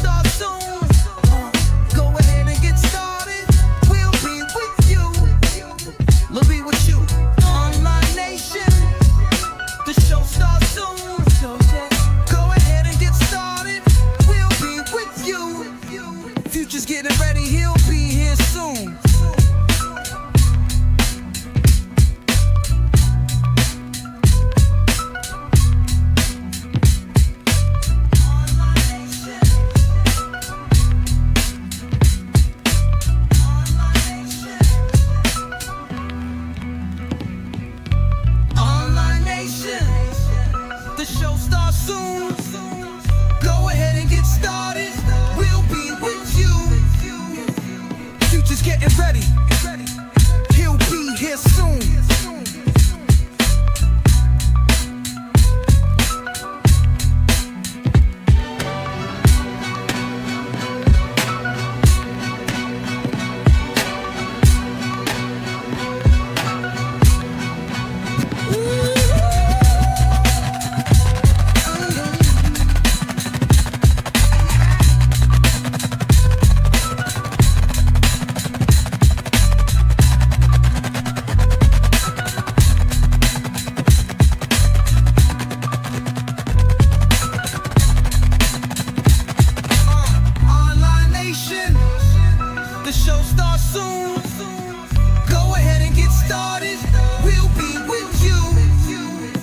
starts soon. Go ahead and get started. We'll be with you. We'll be with you. Online Nation. The show starts soon. Go ahead and get started. We'll be with you. Future's getting ready. He'll be here soon. The show starts soon. Go ahead and get started. We'll be with you. Future's getting ready. He'll be here soon.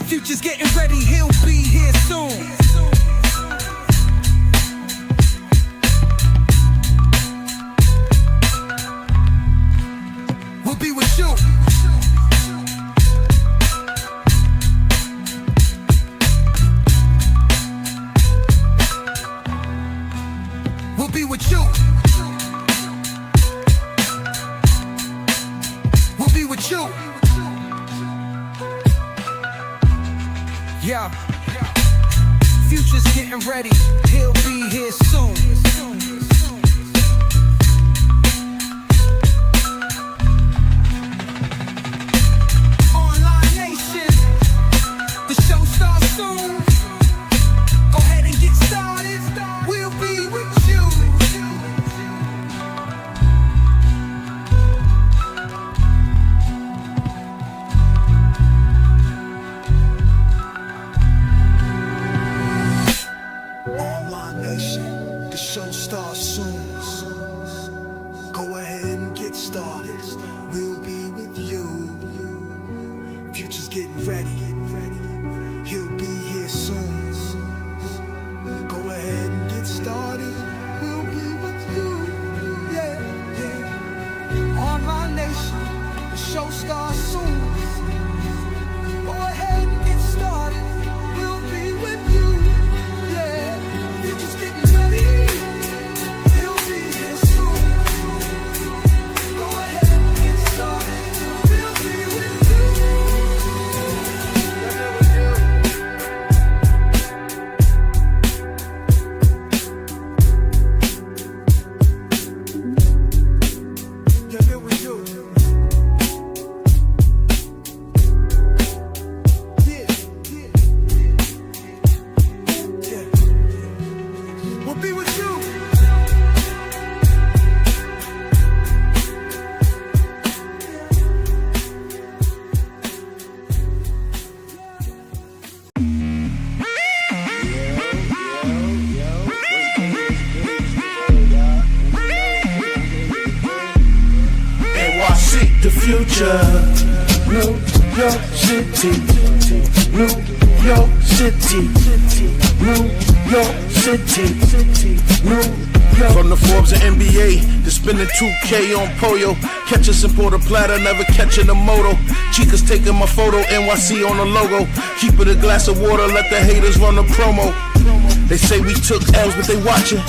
Future's getting ready, he'll be here soon. We'll be with you. We'll be with you. We'll be with you. Yeah. Future's getting ready, he'll be here soon. Online Nation, the show starts soon. Go ahead and get started, we'll be with you. The show starts soon. Go ahead and get started. We'll be with you. Future's getting ready. He'll be here soon. Go ahead and get started. We'll be with you. Yeah. Online Nation. The show starts soon. Go ahead and get started. We'll be with you. The future, New York City, New York City, New York City, New York. From the Forbes and NBA, to spending 2K on Pollo, catch us in Puerto Plata, never catching a moto. Chicas taking my photo, NYC on the logo. Keep it a glass of water, let the haters run the promo. They say we took L's, but they watching.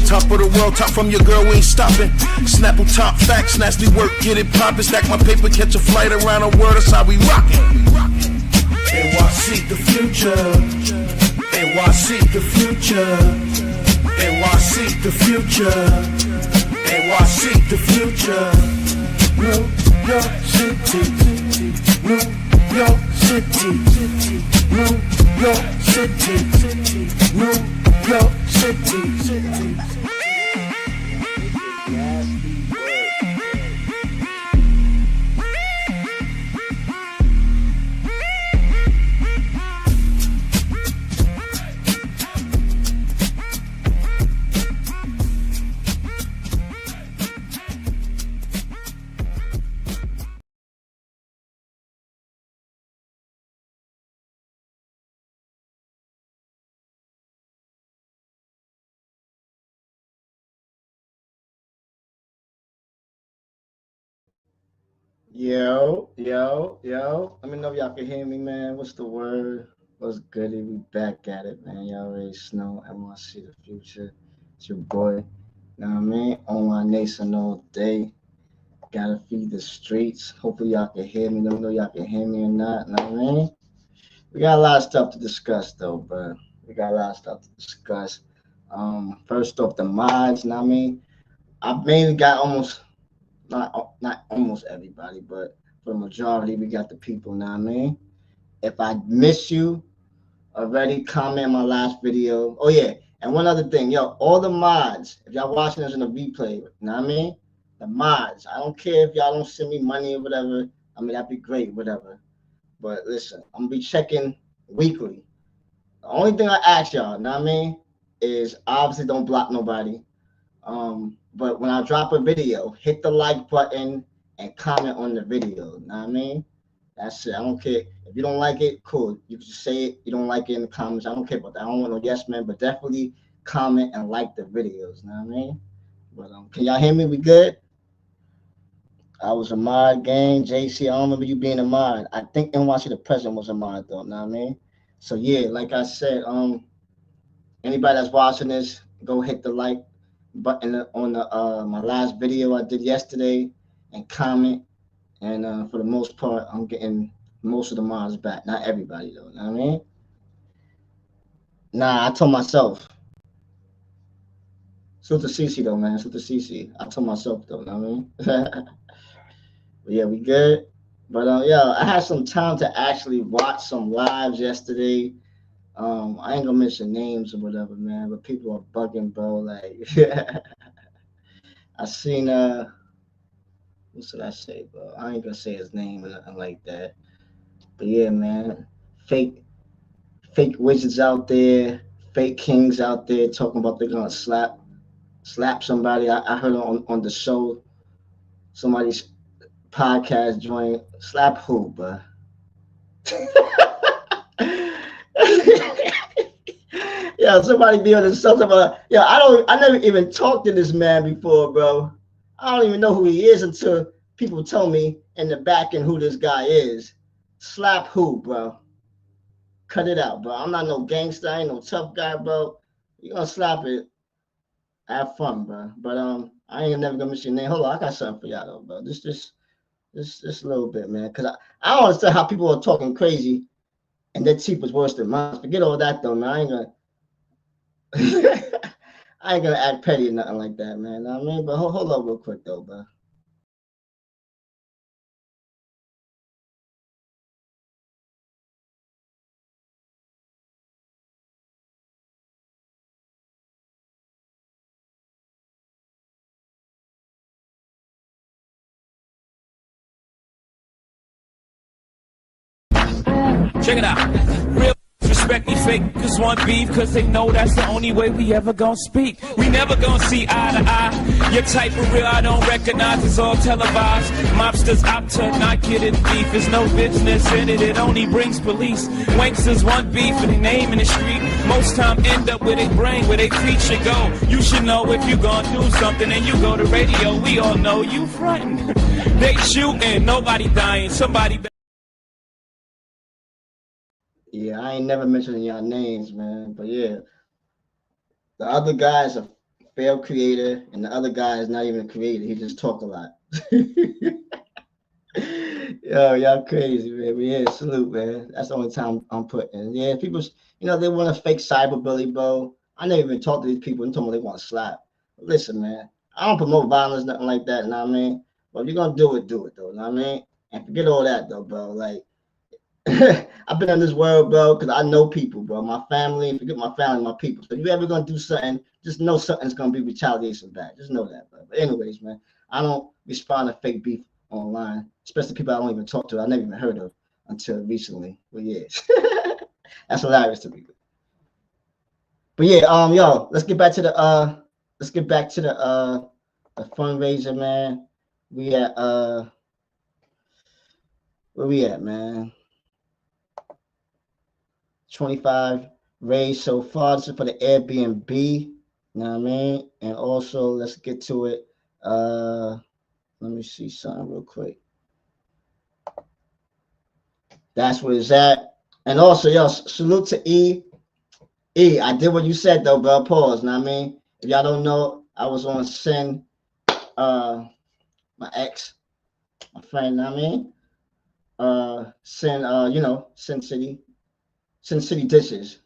Top of the world, top from your girl, we ain't stopping. Snapple top facts, nasty work, get it poppin'. Stack my paper, catch a flight around the world, that's how we rockin'. NYC the future, NYC the future, NYC the future, NYC the future. New York City, New York City, New York City, New York City. Yo. Let me know if y'all can hear me, man. What's the word? What's goody? We back at it, man. Y'all already know. I want to see the future. It's your boy. Know what I mean? Online Nation all day. Gotta feed the streets. Hopefully y'all can hear me. Let me know y'all can hear me or not. Know what I mean? We got a lot of stuff to discuss though, bro. We got a lot of stuff to discuss. First off, the mods. Know what I mean? I mainly got almost not almost everybody, but for the majority, we got the people. Know what I mean? If I miss you already, comment my last video. Oh yeah, and one other thing, yo, all the mods, if y'all watching this in the replay, you know what I mean? The mods, I don't care if y'all don't send me money or whatever. I mean, that'd be great, whatever. But listen, I'm gonna be checking weekly. The only thing I ask y'all, you know what I mean, is obviously don't block nobody. But when I drop a video, hit the like button and comment on the video. You know what I mean? That's it. I don't care. If you don't like it, cool. You can just say it. You don't like it in the comments. I don't care about that. I don't want no yes man, but definitely comment and like the videos. You know what I mean? But can y'all hear me? We good? I was a mod gang. JC, I don't remember you being a mod. I think NYC the president was a mod though. You know what I mean? So yeah, like I said, anybody that's watching this, go hit the like button on the my last video I did yesterday and comment. And for the most part, I'm getting most of the mods back. Not everybody though. You know what I mean? Nah, I told myself. Salute to CC though, man. Salute to CC. I told myself though. You know what I mean? But yeah, we good. But yeah, I had some time to actually watch some lives yesterday. I ain't gonna mention names or whatever, man. But people are bugging, bro. Like, I seen what should I say, bro? I ain't gonna say his name or nothing like that. But yeah, man, fake fake wizards out there, fake kings out there talking about they're gonna slap somebody. I heard on the show somebody's podcast joint slap who, bro. Yeah, somebody be on the show about yeah. I never even talked to this man before, bro. I don't even know who he is until people tell me in the back end who this guy is. Slap who, bro? Cut it out, bro. I'm not no gangster. I ain't no tough guy, bro. You gonna slap it? Have fun, bro. But I ain't never gonna miss your name. Hold on, I got something for y'all though, bro. This a little bit, man. Cause I don't understand how people are talking crazy and their teeth was worse than mine. Forget all that though, man. I ain't gonna I ain't gonna act petty or nothing like that, man. Know what I mean, but hold up real quick though, bro. Check it out. Real respect me fake, cause one beef, cause they know that's the only way we ever gonna speak. We never gonna see eye to eye. Your type of real I don't recognize, it's all televised. Mobsters out to not getting beef, there's no business in it, it only brings police. Wanksters want beef and they name in the street. Most time end up with their brain, where they feet should go. You should know if you gonna do something and you go to radio, we all know you frontin'. They shooting, nobody dying, somebody. Yeah, I ain't never mentioning y'all names, man. But yeah, the other guy is a failed creator, and the other guy is not even a creator. He just talk a lot. Yo, y'all crazy, man. But yeah, salute, man. That's the only time I'm putting. Yeah, people, they want to fake cyberbully, bro. I never even talked to these people and told them they want to slap. But listen, man, I don't promote violence, nothing like that, you know what I mean? But if you're going to do it, though, you know what I mean? And forget all that, though, bro. Like, I've been in this world, bro, because I know people, bro. My family, forget my family, my people. So if you ever gonna do something, just know something's gonna be retaliation back. Just know that, bro. But anyways, man, I don't respond to fake beef online, especially people I don't even talk to. I never even heard of until recently. But yeah, that's hilarious to me. But yeah, yo, let's get back to the the fundraiser, man. We at where we at, man? 25 raised so far. This is for the Airbnb. You know what I mean? And also, let's get to it. Let me see something real quick. That's where it's at. And also, yo, salute to E. E, I did what you said though, bro. Pause. Know what I mean? If y'all don't know, I was on Sin, my ex, my friend, know what I mean? Sin, Sin City. Sin City Dishes.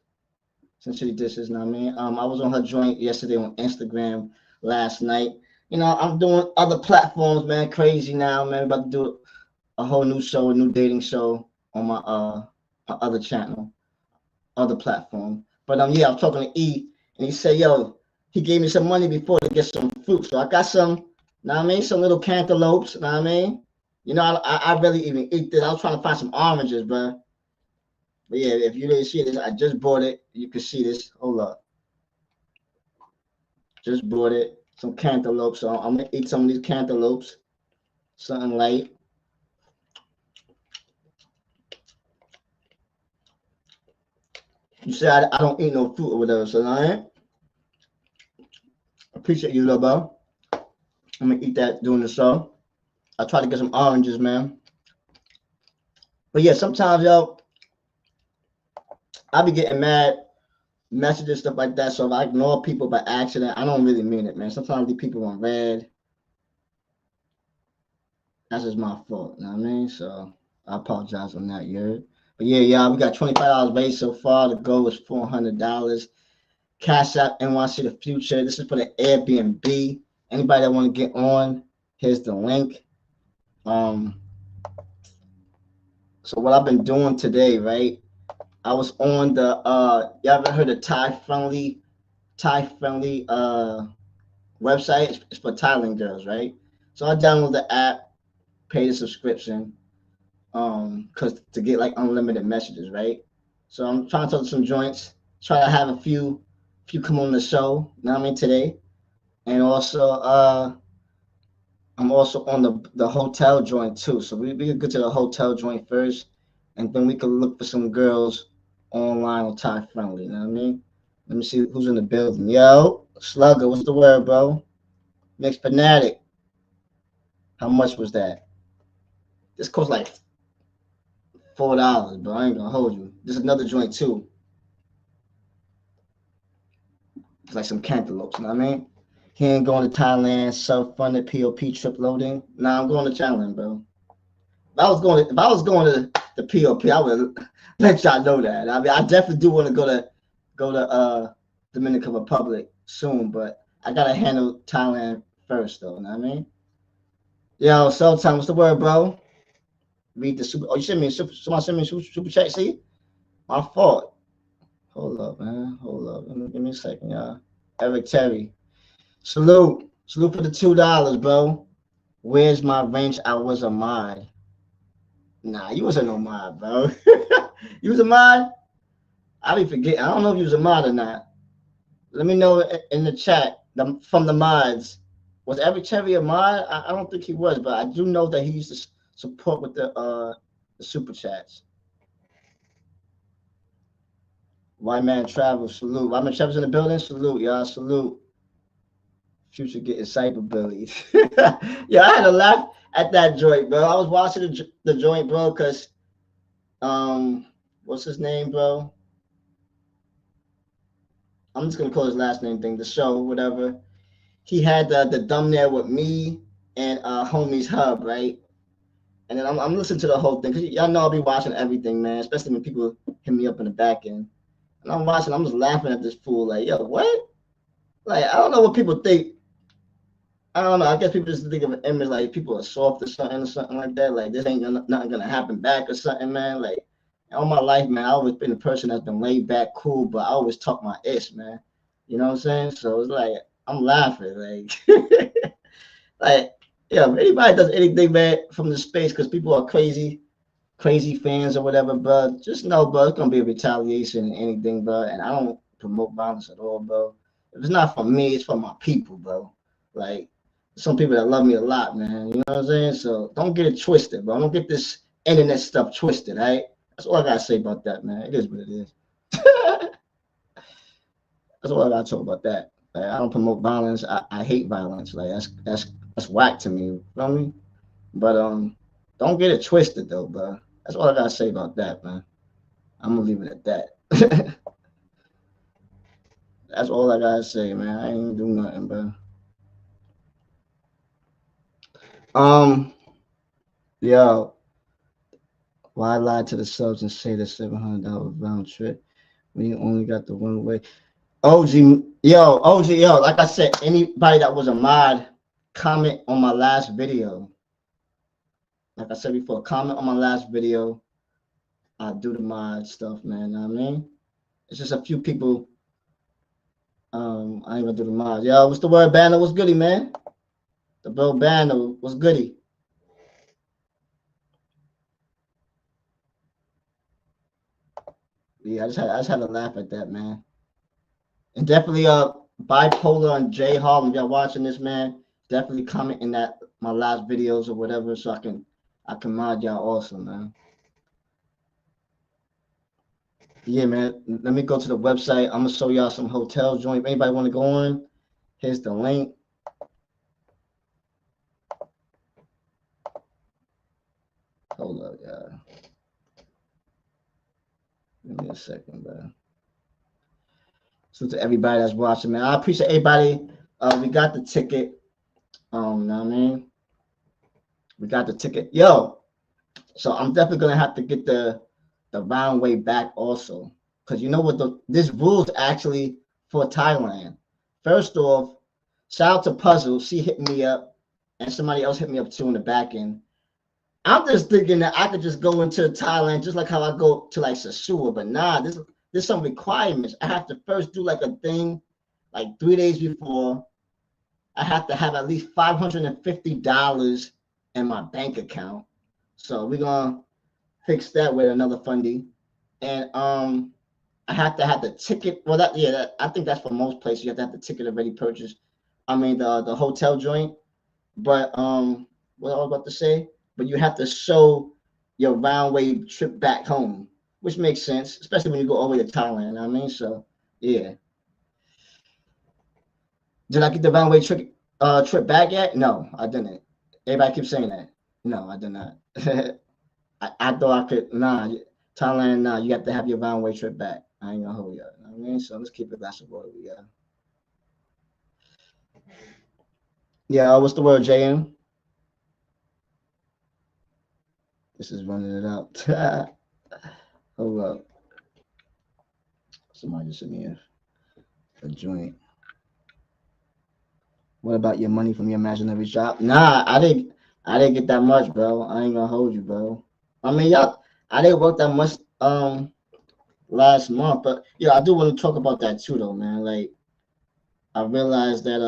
Sin City Dishes, know what I mean? I was on her joint yesterday on Instagram last night. You know, I'm doing other platforms, man. Crazy now, man. About to do a whole new show, a new dating show on my other channel, other platform. But yeah, I was talking to E, and he said, yo, he gave me some money before to get some fruit. So I got some, know what I mean, some little cantaloupes, know what I mean? You know, I really even eat this. I was trying to find some oranges, bro. But yeah, if you didn't see this, I just bought it. You can see this. Hold up. Just bought it. Some cantaloupes. So I'm gonna eat some of these cantaloupes. Something light. You say I don't eat no fruit or whatever, so I appreciate you, little bro. I'm gonna eat that during the show. I try to get some oranges, man. But yeah, sometimes, yo, I be getting mad messages, stuff like that. So if I ignore people by accident, I don't really mean it, man. Sometimes these people on red. That's just my fault, you know what I mean? So I apologize on that, you heard? But yeah, y'all, we got $25 raised so far. The goal is $400. Cash App NYC the future. This is for the Airbnb. Anybody that want to get on, here's the link. So what I've been doing today, right? I was on the y'all ever heard of Thai friendly website? It's for Thailand girls, right? So I downloaded the app, paid a subscription, because to get like unlimited messages, right? So I'm trying to talk to some joints, try to have a few come on the show, you know what I mean, today. And also I'm also on the hotel joint too. So we could go to the hotel joint first, and then we could look for some girls online on Thai friendly, you know what I mean? Let me see who's in the building. Yo, Slugger, what's the word, bro? Mixed Fanatic. How much was that? This costs like $4, bro. I ain't gonna hold you. This is another joint too. It's like some cantaloupes, you know what I mean? He ain't going to Thailand, self-funded POP trip loading. Nah, I'm going to Thailand, bro. If I was going to the POP, I would let y'all know that. I mean, I definitely do want to go to Dominican Republic soon, but I gotta handle Thailand first, though. You know what I mean? Yo, Sultan, what's the word, bro? Read the super. Oh, you sent me somebody sent me super chat. See, my fault. Hold up, man. Hold up. Give me a second, y'all. Eric Terry, salute for the $2, bro. Where's my wrench? I was a mod. Nah, you wasn't no mod, bro. You was a mod? I be forgetting. I don't know if you was a mod or not. Let me know in the chat from the mods. Was Eric Cherry a mod? I don't think he was, but I do know that he used to support with the super chats. White Man Travel, salute. White Man Travel's in the building, salute, y'all, salute. Future getting cyberbullied. Yeah, I had to laugh at that joint, bro. I was watching the joint, bro, because what's his name, bro? I'm just gonna call his last name thing, the show, whatever. He had the thumbnail with me and Homie's Hub, right? And then I'm listening to the whole thing, because y'all know I'll be watching everything, man, especially when people hit me up in the back end. And I'm watching, I'm just laughing at this fool, like, yo, what? Like, I don't know what people think. I don't know. I guess people just think of an image like people are soft or something like that. Like, this ain't nothing gonna happen back or something, man. Like, all my life, man, I always been a person that's been laid back, cool, but I always talk my ish, man. You know what I'm saying? So it's like I'm laughing, like, like, yeah. If anybody does anything, man, from the space, because people are crazy fans or whatever, bro, just know, bro, it's gonna be a retaliation and anything, bro. And I don't promote violence at all, bro. If it's not for me, it's for my people, bro. Like, some people that love me a lot, man. You know what I'm saying? So don't get it twisted, bro. Don't get this internet stuff twisted, right? That's all I gotta say about that, man. It is what it is. That's all I gotta talk about that. Like, I don't promote violence. I hate violence. Like, that's whack to me. You know what I mean? But don't get it twisted though, bro. That's all I gotta say about that, man. I'm gonna leave it at that. That's all I gotta say, man. I ain't do nothing, bro. Yo, why lie to the subs and say the $700 round trip when you only got the one way? OG, yo, like I said, anybody that was a mod, comment on my last video. Like I said before, comment on my last video. I do the mod stuff, man. Know what I mean? It's just a few people. I ain't gonna do the mods. Yo, what's the word, Banner? What's goody, man? The bro Banner, what's goody? Yeah, I just had to laugh at that, man. And definitely bipolar and J Harlem, y'all watching this, man. Definitely comment in that my last videos or whatever, so I can mod y'all also, man. Yeah, man. Let me go to the website. I'm gonna show y'all some hotel joint. If anybody want to go on, here's the link. Hold up, y'all. Give me a second, bro. So to everybody that's watching, man, I appreciate everybody. We got the ticket. Know what I mean? We got the ticket. Yo, so I'm definitely gonna have to get the round way back also. Cause you know what this rules actually for Thailand. First off, shout out to Puzzle. She hit me up, and somebody else hit me up too in the back end. I'm just thinking that I could just go into Thailand just like how I go to like Sasua, but nah, there's some requirements. I have to first do like a thing like 3 days before. I have to have at least $550 in my bank account. So we're gonna fix that with another fundy. And I have to have the ticket. Well, I think that's for most places. You have to have the ticket already purchased. I mean the hotel joint. But what I was about to say, but you have to show your round way trip back home, which makes sense, especially when you go all the way to Thailand. You know what I mean, so yeah. Did I get the round way trip back yet? No, I didn't. Everybody keeps saying that. No, I did not. I thought I could. Nah, Thailand. Nah, you have to have your round way trip back. I ain't gonna hold you. You know what I mean, so let's keep it glass of water. Yeah. Yeah. What's the word, JM? This is running it out. Hold up. Somebody just sent me a joint. What about your money from your imaginary shop? Nah, I didn't get that much, bro. I ain't gonna hold you, bro. I mean, I didn't work that much last month, but yeah, I do want to talk about that too, though, man. Like, I realized that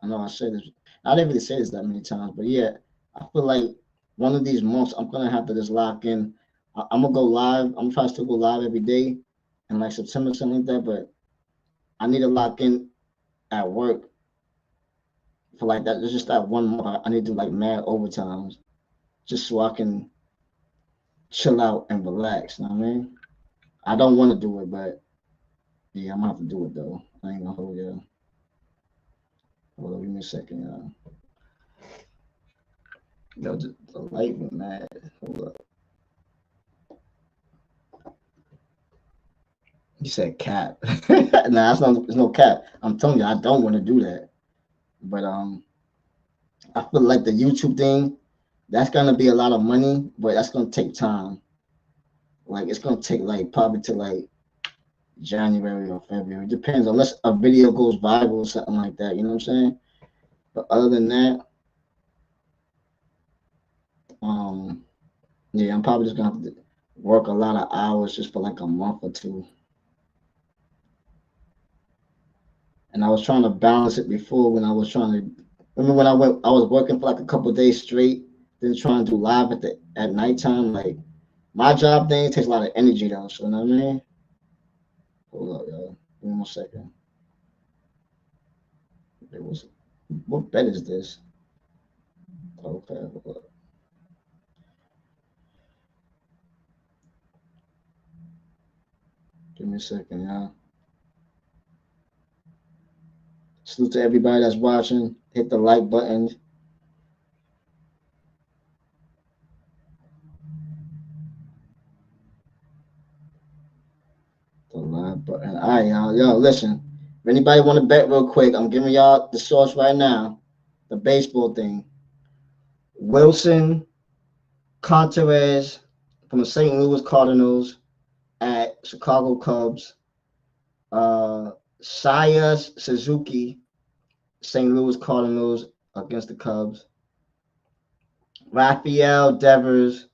I know I said this. I didn't really say this that many times, but yeah, I feel like one of these months I'm gonna have to just lock in. I'm gonna go live. I'm trying to still go live every day, in like September, something like that. But I need to lock in at work for like that. It's just that 1 month. I need to do like mad overtimes, just so I can chill out and relax. You know what I mean? I don't want to do it, but yeah, I'm gonna have to do it though. I ain't gonna hold you. Hold on, give me a second, y'all. Yo, the light went mad. Hold up. You said cap. Nah, it's no cap. I'm telling you, I don't want to do that. But I feel like the YouTube thing, that's gonna be a lot of money, but that's gonna take time. Like it's gonna take like probably to like January or February. It depends unless a video goes viral or something like that. You know what I'm saying? But other than that, yeah, I'm probably just gonna have to work a lot of hours just for like a month or two. And I was trying to balance it before when I was trying to remember when I was working for like a couple of days straight, then trying to do live at nighttime. Like my job thing takes a lot of energy though, so you know what I mean? Hold up, y'all. Give me 1 second. What bed is this? Okay, hold up. Give me a second, y'all. Salute to everybody that's watching. Hit the like button. But all right, y'all. Yo, listen. If anybody want to bet real quick, I'm giving y'all the source right now. The baseball thing. Wilson Contreras from the St. Louis Cardinals at Chicago Cubs. Saya Suzuki, St. Louis Cardinals against the Cubs. Rafael Devers,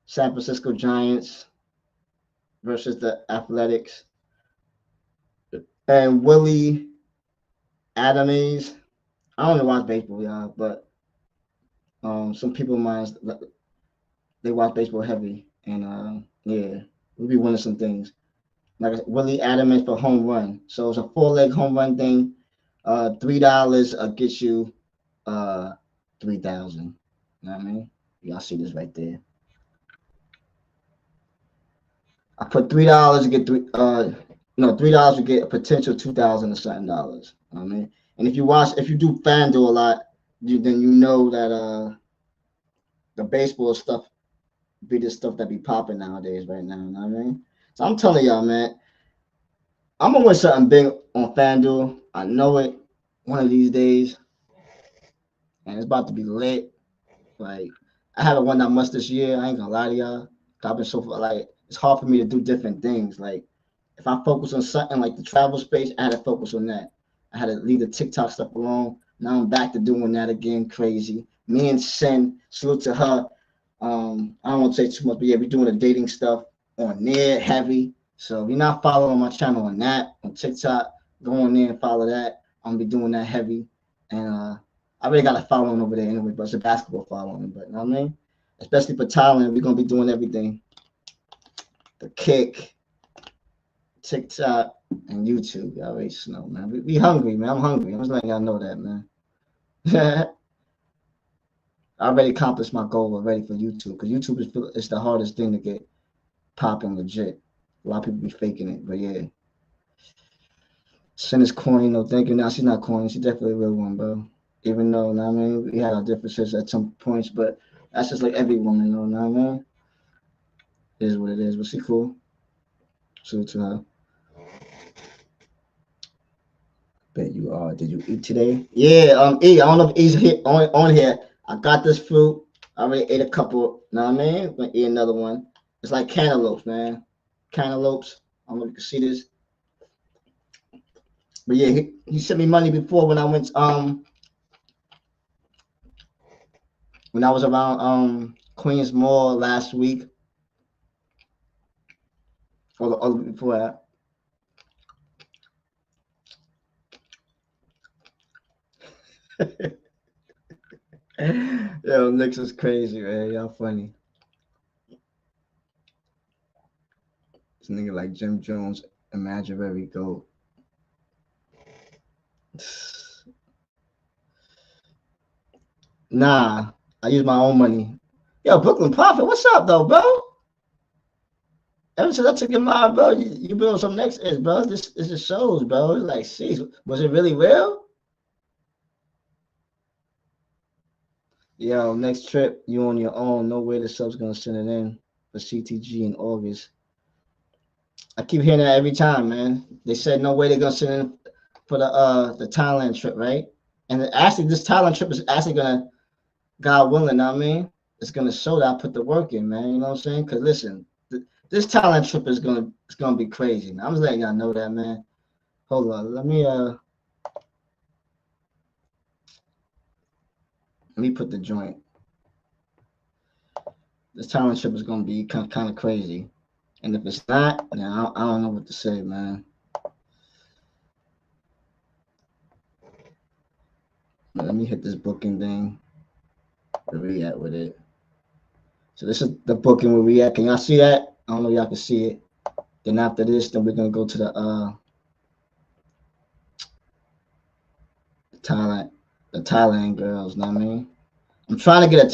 San Francisco Giants versus the Athletics. And Willie Adames. I don't know watch baseball, y'all, but some people of mine, they watch baseball heavy. And yeah, we'll be winning some things. Like I said, Willie Adames for home run. So it's a 4-leg home run thing. $3 gets you 3,000. You know what I mean? Y'all see this right there. I put $3 to get $3 to get a potential $2,000 or something dollars. You know what I mean? And if you do FanDuel a lot, then you know that the baseball stuff be the stuff that be popping nowadays right now. You know what I mean? So I'm telling y'all, man, I'm gonna win something big on FanDuel. I know it one of these days. And it's about to be lit. Like, I haven't won that much this year. I ain't gonna lie to y'all. I've been it's hard for me to do different things. Like, if I focus on something like the travel space, I had to focus on that. I had to leave the TikTok stuff alone. Now I'm back to doing that again, crazy. Me and Sin, salute to her. I don't want to say too much, but yeah, we're doing the dating stuff on there heavy. So if you're not following my channel on TikTok, go on there and follow that. I'm gonna be doing that heavy. And I already got a following over there anyway, but it's a basketball following. But you know what I mean? Especially for Thailand, we're gonna be doing everything. The Kick, TikTok, and YouTube. Y'all already know, man. We hungry, man. I'm hungry. I'm just letting y'all know that, man. I already accomplished my goal already for YouTube, because YouTube is the hardest thing to get popping legit. A lot of people be faking it, but yeah. Sin is corny, no thank you. Now she's not corny. She's definitely a real one, bro. Even though, you know what I mean, we had our differences at some points, but that's just like every woman, you know what I mean? It is what it is, but she cool. Salute to her. Bet you are. Did you eat today? Yeah, I don't know if E's here, on here. I got this fruit. I already ate a couple, you know what I mean? I'm gonna eat another one. It's like cantaloupes, man. Cantaloupes. I don't know if you can see this. But yeah, he sent me money before when I went when I was around Queens Mall last week. Or the other before that. Yo, Knicks is crazy, man. Y'all funny. This nigga like Jim Jones, imaginary goat. Nah, I use my own money. Yo, Brooklyn Prophet, what's up though, bro? Ever since I took your mind, bro, you been on some next is, bro. This is shows, bro. It's like, sheesh, was it really real? Yo, next trip, you on your own. No way the sub's gonna send it in for CTG in August. I keep hearing that every time, man. They said no way they're gonna send in for the Thailand trip, right? And actually, this Thailand trip is actually gonna, God willing, I mean, it's gonna show that I put the work in, man. You know what I'm saying? Because listen, this Thailand trip is gonna be crazy. I'm just letting y'all know that, man. Hold on, let me put the joint. This Thailand trip is gonna be kind of crazy, and if it's not, then I don't know what to say, man. Let me hit this booking thing. Where we at with it? So this is the booking where we at. Can y'all see that? I don't know if y'all can see it. Then after this, then we're gonna go to the Thailand girls, know what I mean? I'm trying to get a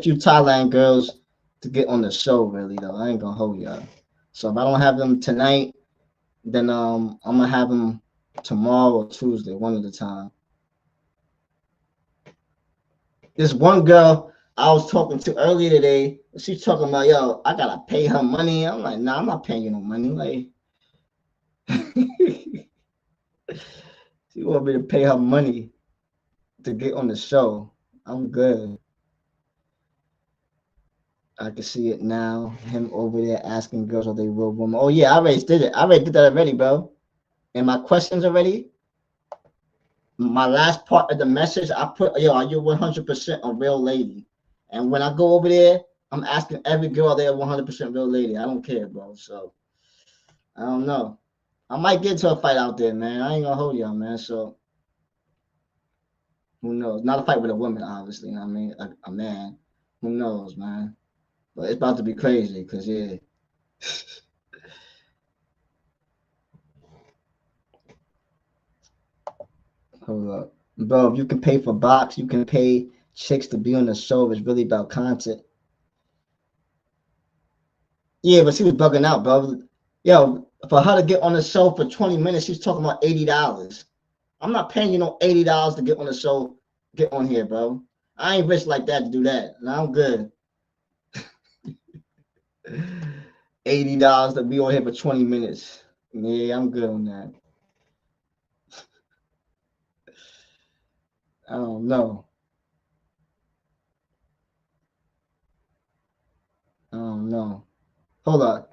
few Thailand girls to get on the show, really though. I ain't gonna hold y'all. So if I don't have them tonight, then I'm gonna have them tomorrow or Tuesday, one at a time. This one girl I was talking to earlier today, she's talking about, yo, I gotta pay her money. I'm like, nah, I'm not paying you no money. Like, She want me to pay her money to get on the show. I'm good. I can see it now. Him over there asking girls are they real women. Oh yeah, I already did it. I already did that already, bro. And my questions already. My last part of the message, I put, yo, are you 100% a real lady? And when I go over there, I'm asking every girl they're 100% real lady. I don't care, bro. So I don't know. I might get into a fight out there, man. I ain't gonna hold y'all, man. So who knows? Not a fight with a woman, obviously. You know what I mean, a man. Who knows, man? But it's about to be crazy, cause yeah. Hold up, bro. If you can pay for box, you can pay chicks to be on the show. It's really about content. Yeah, but she was bugging out, bro. Yo, for her to get on the show for 20 minutes, she's talking about $80. I'm not paying you no $80 to get on the show, get on here, bro. I ain't rich like that to do that. And I'm good. $80 to be on here for 20 minutes. Yeah, I'm good on that. I don't know. I don't know. Hold on.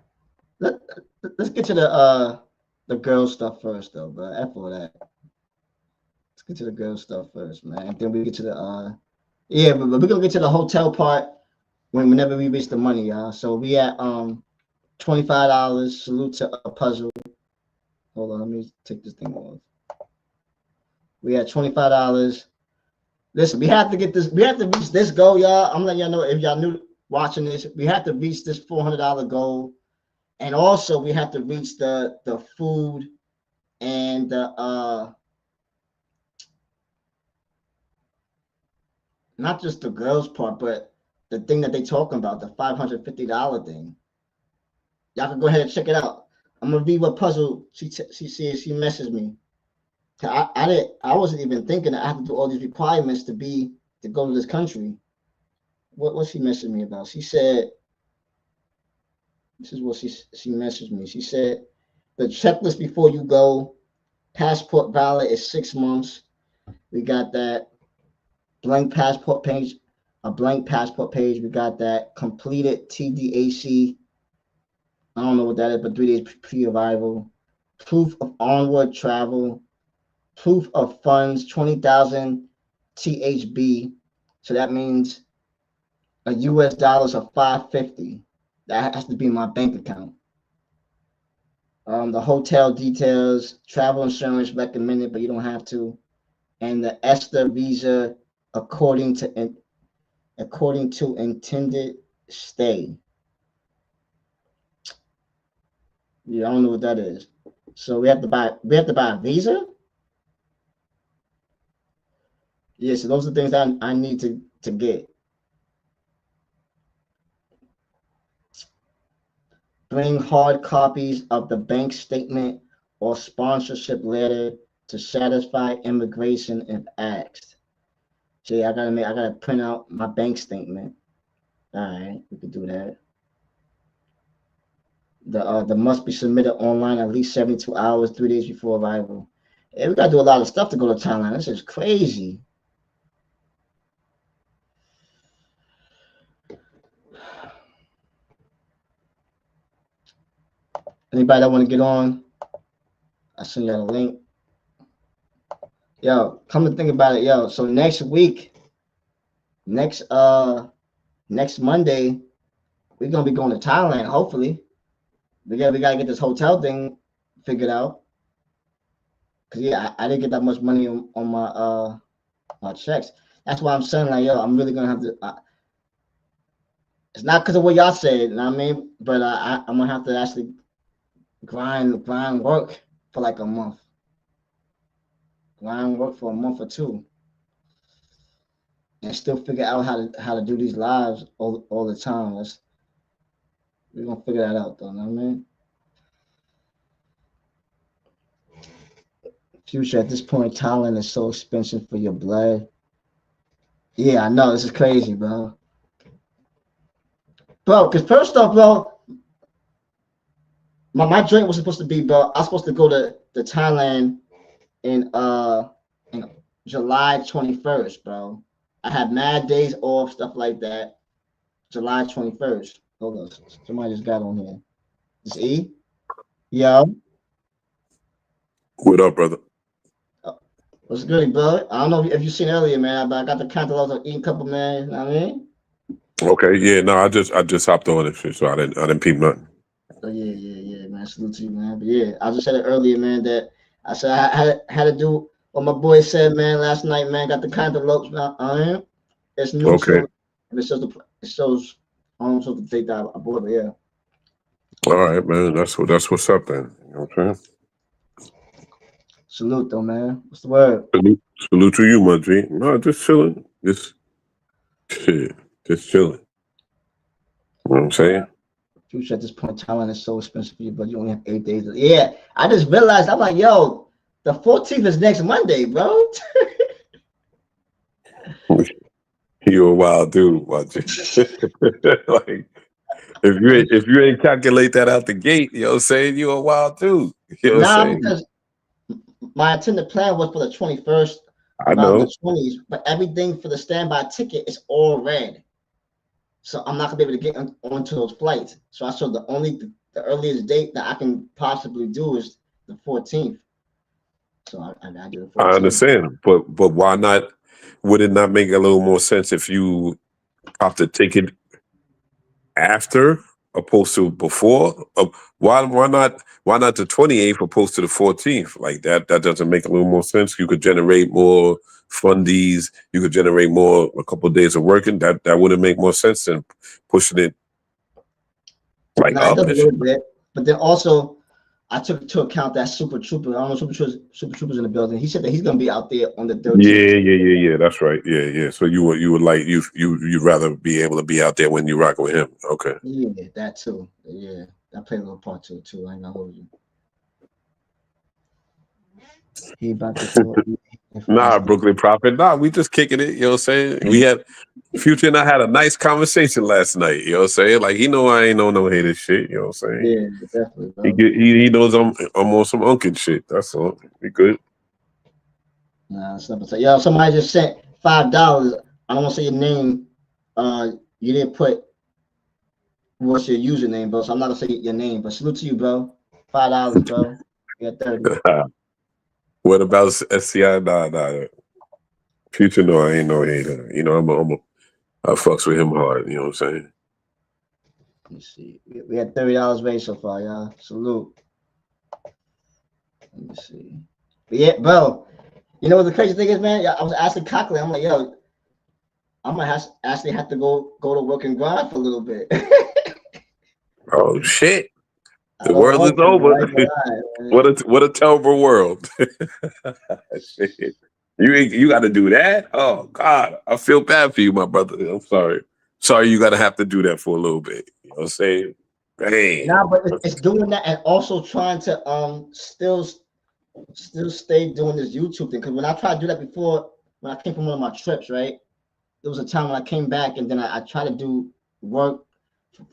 Let's get to the girl stuff first though, but after that. Let's get to the girl stuff first, man. And then we get to the yeah, but we're gonna get to the hotel part whenever we reach the money, y'all. So we at $25. Salute to a puzzle. Hold on, let me take this thing off. We at $25. Listen, we have to get this. We have to reach this goal, y'all. I'm letting y'all know if y'all new watching this. We have to reach this $400 goal, and also we have to reach the food and the not just the girls part, but the thing that they talking about, the $550 thing. Y'all can go ahead and check it out. I'm gonna read what puzzle she messaged me. I wasn't even thinking that I have to do all these requirements to go to this country. What she messaged me about? She said, this is what she messaged me. She said, the checklist before you go, passport valid is 6 months. We got that. Blank passport page, a blank passport page. We got that. Completed TDAC. I don't know what that is, but 3 days pre-arrival. Proof of onward travel. Proof of funds, 20,000 THB. So that means a US dollars of 550. That has to be in my bank account. The hotel details, travel insurance recommended, but you don't have to. And the ESTA visa according to intended stay. Yeah, I don't know what that is. So we have to buy a visa? Yeah, so those are things that I need to get. Bring hard copies of the bank statement or sponsorship letter to satisfy immigration if asked. See, I gotta print out my bank statement. All right, we could do that. The must be submitted online at least 72 hours, 3 days before arrival. Yeah, we gotta do a lot of stuff to go to Thailand. This is crazy. Anybody that want to get on, I send y'all a link. Yo, come to think about it, yo. So next week, next Monday, we're gonna be going to Thailand. Hopefully, we gotta get this hotel thing figured out. Cause yeah, I didn't get that much money on my checks. That's why I'm saying like, yo, I'm really gonna have to. It's not because of what y'all said, you know what I mean? But I'm gonna have to actually grind work for like a month. Grind work for a month or two, and still figure out how to do these lives all the time. We're gonna figure that out though, you know what I mean? Future, at this point, Thailand is so expensive for your blood. Yeah, I know, this is crazy, bro. Bro, because first off, bro, my joint was supposed to be, bro. I was supposed to go to Thailand in July 21st, bro. I had mad days off, stuff like that. July 21st. Hold on. Somebody just got on here. It's E? Yo. What up, brother? What's good, bro? I don't know if you seen earlier, man, but I got the cantaloupe of eating couple, man. You know what I mean? Okay, yeah, no, I just hopped on it, so I didn't peep nothing. Oh, yeah, man. Salute to you, man. But yeah, I just said it earlier, man, that I said I had to do what my boy said, man, last night, man. Got the cantaloupes, man. It's new, Okay. so it shows so the date that I bought it, yeah. All right, man. That's what's up then. You know what I'm saying? Salute though, man. What's the word? Salute to you, my G. No, just chilling. Just chilling. You know what I'm saying? Future at this point, Thailand is so expensive for you, but you only have 8 days. Yeah, I just realized, I'm like, yo, the 14th is next Monday, bro. You're a wild dude, my G. Like, if you ain't calculate that out the gate, you know what I'm saying? You're a wild dude. You know what I'm Nah, saying? because my intended plan was for the 21st, I around know. the 20s, but everything for the standby ticket is all red. So I'm not gonna be able to get onto those flights. So I saw the earliest date that I can possibly do is the 14th. So I gotta do the 14th. I understand, but why not? Would it not make a little more sense if you opt the ticket after opposed to before? Why not the 28th opposed to the 14th? Like that doesn't make a little more sense. You could generate more fundies. You could generate a couple of days of working. That wouldn't make more sense than pushing it like Nah, it up. does a little bit, but then also I took into account that Super Trooper. I don't know Super Trooper's in the building. He said that he's gonna be out there on the 13th. Yeah. That's right. Yeah. So you would like you'd rather be able to be out there when you rock with him. Okay. Yeah, that too. Yeah, that played a little part too. I ain't gonna hold you. He about to throw it. Nah, Brooklyn Prophet. Nah, we just kicking it. You know what I'm saying? We had Future and I had a nice conversation last night. You know what I'm saying? Like he know I ain't no hater shit. You know what I'm saying? Yeah, definitely, bro. He knows I'm on some unkin shit. That's all. We good. Nah, it's not. Yo, somebody just sent $5. I don't want to say your name. You didn't put what's your username, bro. So I'm not gonna say your name, but salute to you, bro. $5, bro. You got 30. What about SCI? Nah. Future, no, I ain't no hater. You know, I fucks with him hard. You know what I'm saying? Let me see. We had $30 raised so far, y'all. Salute. Let me see. But yeah, bro. You know what the crazy thing is, man? I was asking Cochran. I'm like, yo, I might actually have to go to work and grind for a little bit. Oh shit! The world is over. What a terrible world. Shit. You got to do that? Oh God, I feel bad for you, my brother. I'm sorry. Sorry, you got to have to do that for a little bit. You know what I'm saying? Dang. Nah, but it's doing that and also trying to still stay doing this YouTube thing. Because when I tried to do that before, when I came from one of my trips, right? There was a time when I came back and then I tried to do work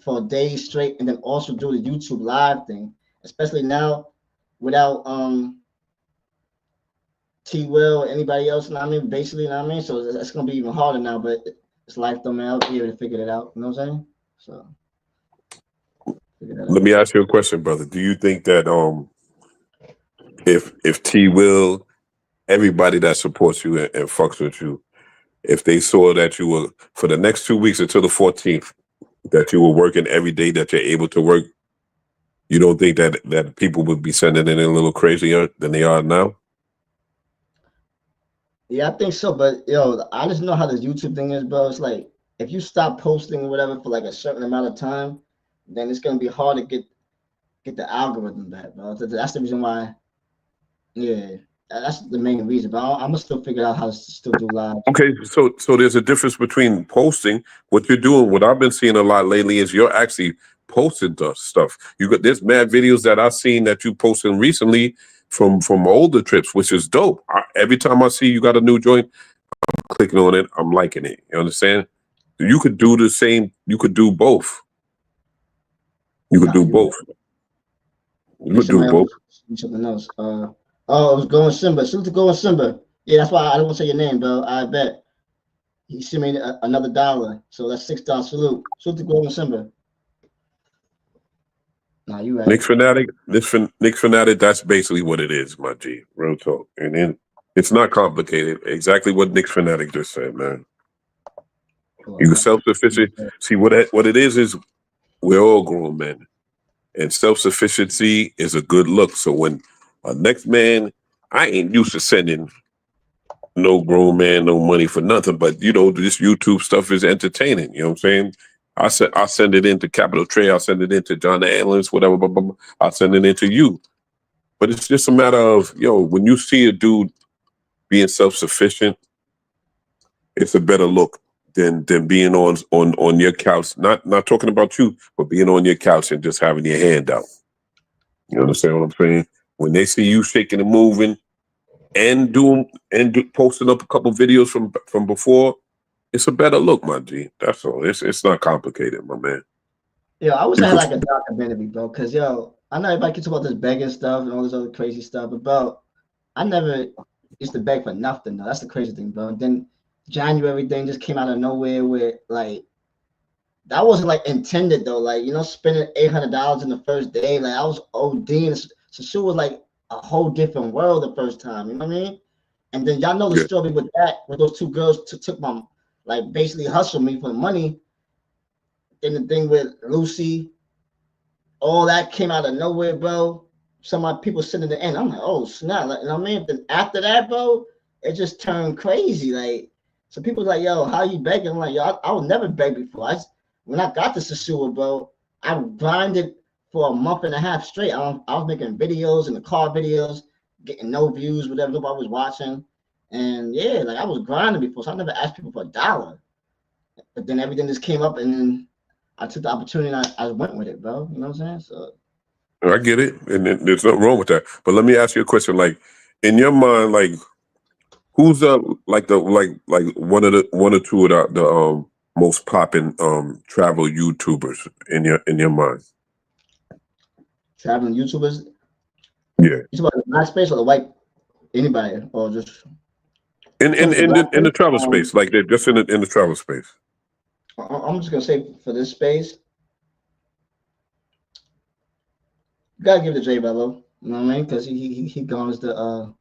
for days straight and then also do the YouTube live thing. Especially now without T Will, anybody else, you know what I mean? Basically, you know what I mean? So it's gonna be even harder now, but it's life though, man. I'll be able to figure it out. You know what I'm saying? So let me ask you a question, brother. Do you think that if T Will, everybody that supports you and fucks with you, if they saw that you were for the next 2 weeks until the 14th, that you were working every day that you're able to work, you don't think that people would be sending in a little crazier than they are now? Yeah, I think so. But yo, I just know how this YouTube thing is, bro. It's like if you stop posting or whatever for like a certain amount of time, then it's gonna be hard to get the algorithm back, bro. That's the reason why. Yeah, that's the main reason. But I'm gonna still figure out how to still do live. Okay, so there's a difference between posting. What you're doing, what I've been seeing a lot lately is you're actually posting the stuff. There's mad videos that I've seen that you posted recently from older trips, which is dope. Every time I see you got a new joint, I'm clicking on it. I'm liking it. You understand? You could do the same. You could do both. You could do both. You would do Somebody both. else something else. Oh, it was going Simba. Salute to going Simba. Yeah, that's why I don't want to say your name, bro. I bet he sent me another $1, so that's $6. Salute. Salute to going Simba. Nah, you right. Nick Fanatic, Nick Fanatic, that's basically what it is, my G. Real talk. And then it's not complicated. Exactly what Nick Fanatic just said, man. You self-sufficient. See what it is we're all grown men. And self-sufficiency is a good look. So when a next man, I ain't used to sending no grown man no money for nothing, but this YouTube stuff is entertaining. You know what I'm saying? I send it into Capital Trade, I'll send it into John Allen's, whatever, blah, blah, blah. I'll send it into you. But it's just a matter of, when you see a dude being self-sufficient, it's a better look than being on your couch. Not talking about you, but being on your couch and just having your hand out. You understand what I'm saying? When they see you shaking and moving and posting up a couple videos from before, it's a better look, my G. That's all. It's not complicated, my man. Yo, I wish I had like a documentary, bro. Cause I know everybody can talk about this begging stuff and all this other crazy stuff, but bro, I never used to beg for nothing. Though. That's the crazy thing, bro. And then January thing just came out of nowhere with like that wasn't like intended though. Like spending $800 in the first day, like I was ODing. So was like a whole different world the first time. You know what I mean? And then y'all know the story with that, where those two girls took my basically hustled me for money. Then the thing with Lucy, all that came out of nowhere, bro. Some of my people sitting at the end. I'm like, oh snap! Like, you know what I mean? Then after that, bro, it just turned crazy. Like, so people like, yo, how you begging? I'm like, yo, I would never beg before. When I got to Sasua, bro, I grinded for a month and a half straight. I was making videos and the car videos, getting no views, whatever nobody was watching. And yeah, like I was grinding before, so I never asked people for $1. But then everything just came up, and then I took the opportunity and I went with it, bro. You know what I'm saying? So I get it, and there's nothing wrong with that. But let me ask you a question: like, in your mind, like, who's like one or two of the most popping travel YouTubers in your mind? Traveling YouTubers? Yeah. You talking about the black space or the white? Anybody or just in the travel space, like they're just in the travel space. I'm just gonna say for this space, you gotta give it to J Bello. You know what I mean? Because he garners the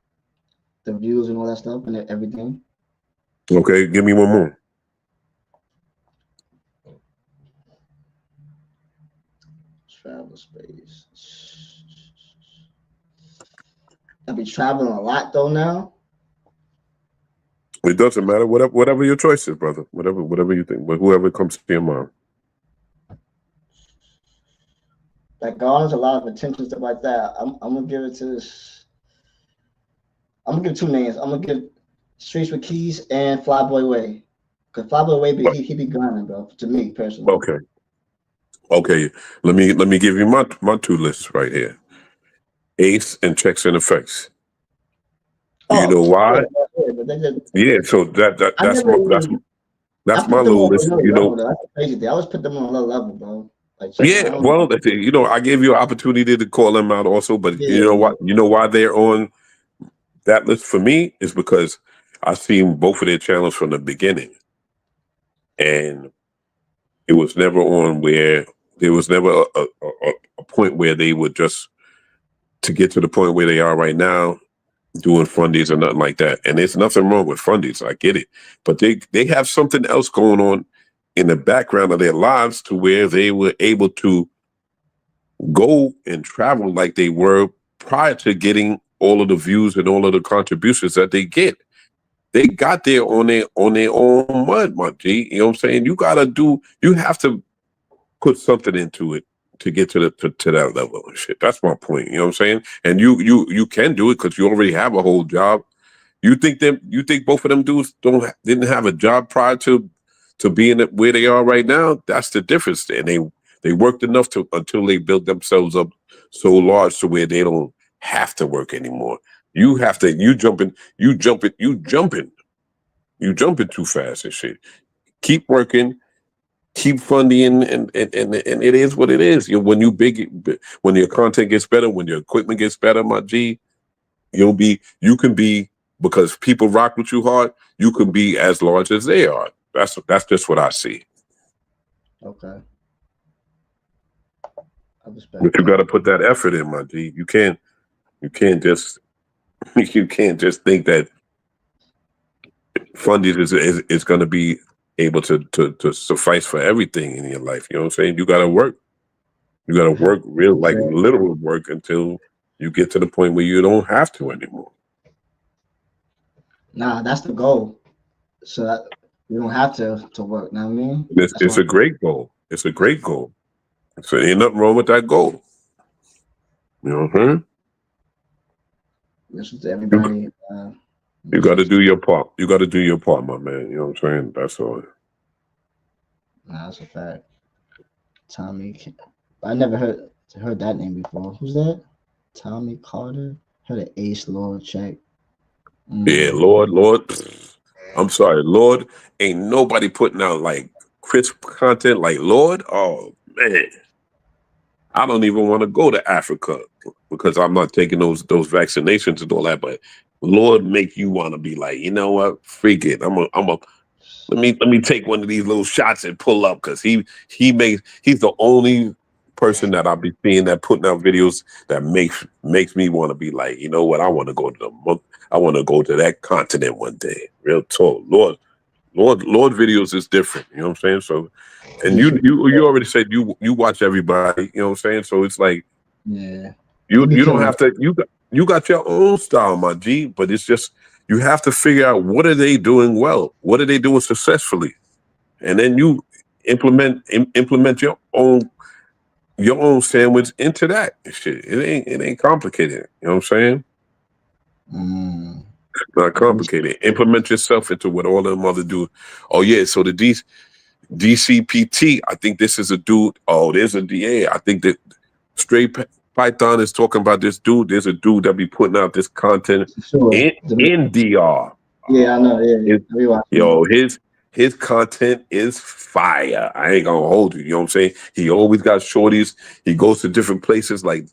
views and all that stuff and everything. Okay, give me one more. Travel space. I'll be traveling a lot though now. It doesn't matter. Whatever your choice is, brother. Whatever you think. But whoever comes to your mind. That garners a lot of attention, stuff like that. I'm gonna give it to this. I'm gonna give two names. I'm gonna give Streets with Keys and Flyboy Way. Cause Flyboy Way he be grinding, bro. To me personally. Okay. Let me give you my two lists right here. Ace and Checks and Effects. You know why? Yeah. So that's my little list. That's the crazy thing. I always put them on a low level, bro. Like, yeah. Well, I gave you an opportunity to call them out also, but you know what? You know why they're on that list for me is because I've seen both of their channels from the beginning, and it was never on where there was never a point where they would just to get to the point where they are right now doing fundies or nothing like that. And there's nothing wrong with fundies. I get it. But they have something else going on in the background of their lives to where they were able to go and travel like they were prior to getting all of the views and all of the contributions that they get. They got there on their own mud, my G. You know what I'm saying? You have to put something into it to get to that level and shit. That's my point. You know what I'm saying? And you can do it because you already have a whole job. You think both of them dudes didn't have a job prior to being where they are right now? That's the difference. And they worked enough until they built themselves up so large to where they don't have to work anymore. You jumping too fast and shit. Keep working. keep funding, and it is what it is. When you when your content gets better, when your equipment gets better, my G, you can be, because people rock with you hard, you can be as large as they are. That's just what I see. Okay. I respect But you that. got to put that effort in, my G. You can't just you can't just think that funding is going to be able to suffice for everything in your life. You know what I'm saying? You got to work. You got to work real, like Yeah. literal work, until you get to the point where you don't have to anymore. Nah, that's the goal. So that you don't have to work. Know what I mean? That's It's what a great goal. It's a great goal. So ain't nothing wrong with that goal. You know what I'm saying? this is everybody. You This got to is do your part. You got to do your part, my man. You know what I'm saying? That's all. nah, that's a fact. Tommy, I never heard that name before. Who's that? Tommy Carter. Heard of Ace Lord check. Yeah, Mm. Lord. I'm sorry, Lord. Ain't nobody putting out like crisp content like Lord. Oh man, I don't even want to go to Africa because I'm not taking those vaccinations and all that. But Lord, make you want to be like, you know what? Freak it. Let me take one of these little shots and pull up, because he's the only person that I'll be seeing that putting out videos that makes me want to be like, you know what? I want to go to that continent one day. Real talk. Lord videos is different. You know what I'm saying? So, and Yeah, you already said you watch everybody. You know what I'm saying? So it's like yeah. He be you don't killing. have to you got your own style, my G. But it's just you have to figure out, what are they doing well? What are they doing successfully? And then you implement your own sandwich into that shit. It ain't complicated. You know what I'm saying? Mm. It's not complicated. Implement yourself into what all them other do. Oh yeah, so the DCPT. I think this is a dude. Oh, there's a DA. I think that Straight Python is talking about this dude. There's a dude that be putting out this content Sure. in DR. Yeah, I know. Yeah, yeah. His, We watching. yo, his content is fire. I ain't gonna hold you. You know what I'm saying? He always got shorties. He goes to different places, like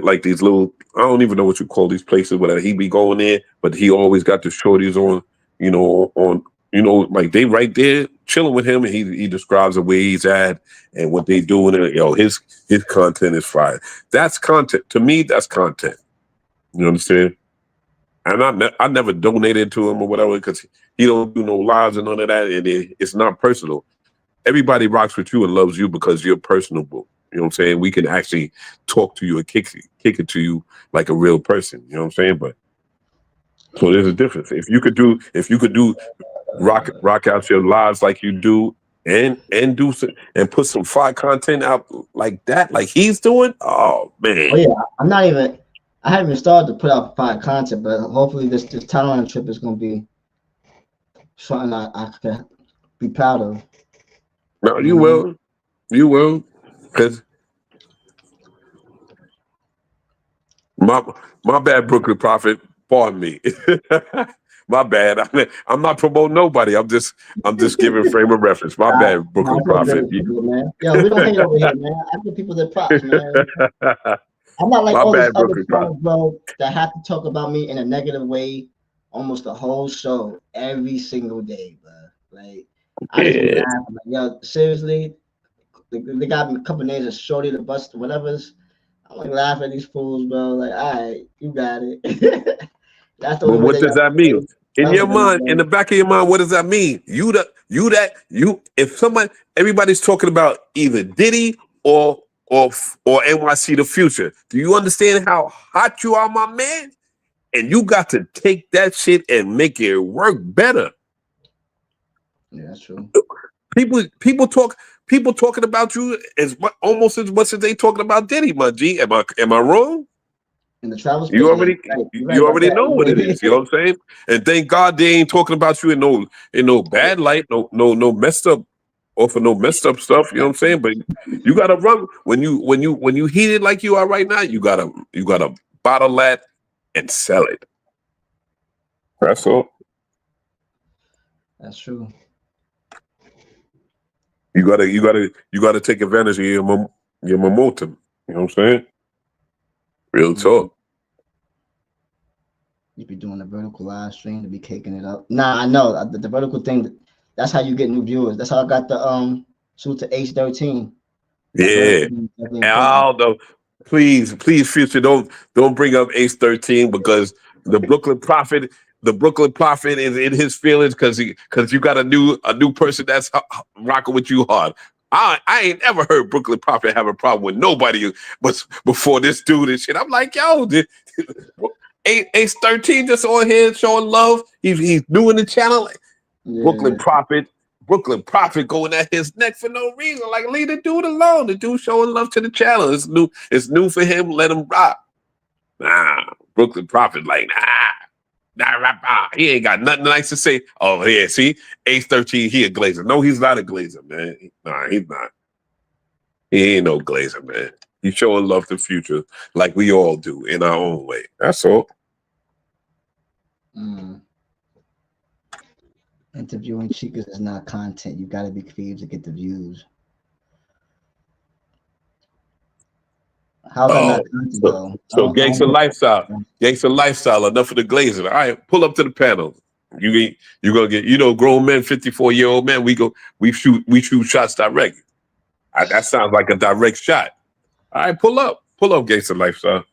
like these little, I don't even know what you call these places, whatever. He be going there, but he always got the shorties on, like they right there chilling with him, and he describes the way he's at and what they doing. And his content is fire. That's content. To me, that's content. You understand? And I never donated to him or whatever, because he don't do no lives and none of that, and it's not personal. Everybody rocks with you and loves you because you're personable. You know what I'm saying? We can actually talk to you and kick it to you like a real person. You know what I'm saying? But so there's a difference. If you could do rock out your lives like you do, and and put some fire content out like that, like he's doing. Oh man. Oh yeah, I'm not even. I haven't even started to put out fire content, but hopefully this Thailand trip is gonna be something I can be proud of. No, You know what I mean? you will, because my bad, Brooklyn Prophet. Pardon me. My bad. I'm not promoting nobody. I'm just giving frame of reference. My bad, Nah, Brooklyn it's all good. Prophet. It's all good, man. Yo, we don't hate over here, man. I give people their props, man. I'm not like My all these bad, other Brooklyn Prophet. songs, bro, that have to talk about me in a negative way almost the whole show, every single day, bro. Like, I just be Yeah. laughing. Like, yo, seriously, they got me a couple names of Shorty the Bust, whatever's. I'm like laughing at these fools, bro. Like, all right, you got it. That's the But only way what they does got that mean? to In your relevant, mind, in bro. the back of your mind, what does that mean? If everybody's talking about either Diddy or NYC the Future. Do you understand how hot you are, my man? And you got to take that shit and make it work better. Yeah, that's true. People talking about you almost as much as they talking about Diddy, my G. Am I wrong? In the travel space, You yeah, already you're right you about already know what it that. is. You know what I'm saying? And thank God they ain't talking about you in no bad light, no messed up, or for no messed up stuff. You know what I'm saying? But you gotta run when you heated like you are right now. You gotta bottle that and sell it. That's all. That's true. You gotta take advantage of your momentum. You know what I'm saying? Real talk. You be doing the vertical live stream to be caking it up. Nah, I know the vertical thing. That's how you get new viewers. That's how I got the shoot to H 13. Yeah. Aldo, please, future, don't bring up Ace 13 because the Brooklyn Prophet is in his feelings because you got a new person that's rocking with you hard. I ain't ever heard Brooklyn Prophet have a problem with nobody but before this dude and shit. I'm like, yo, Ace 13 just on here showing love. He's new in the channel. Yeah. Brooklyn Prophet going at his neck for no reason. Like, leave the dude alone. The dude showing love to the channel. It's new for him. Let him rock. Nah, Brooklyn Prophet, like, nah. He ain't got nothing nice to say. Oh, yeah, see? Ace 13, he a glazer. No, he's not a glazer, man. Nah, he's not. He ain't no glazer, man. He's showing love to Future like we all do in our own way. That's all. Interviewing chicas is not content. You gotta be creative to get the views. How's that not content though? So gangster lifestyle. Enough of the glazing. All right, pull up to the panel. You gonna get, grown men, 54-year-old men. We shoot shots direct. That sounds like a direct shot. All right, pull up, gangster lifestyle.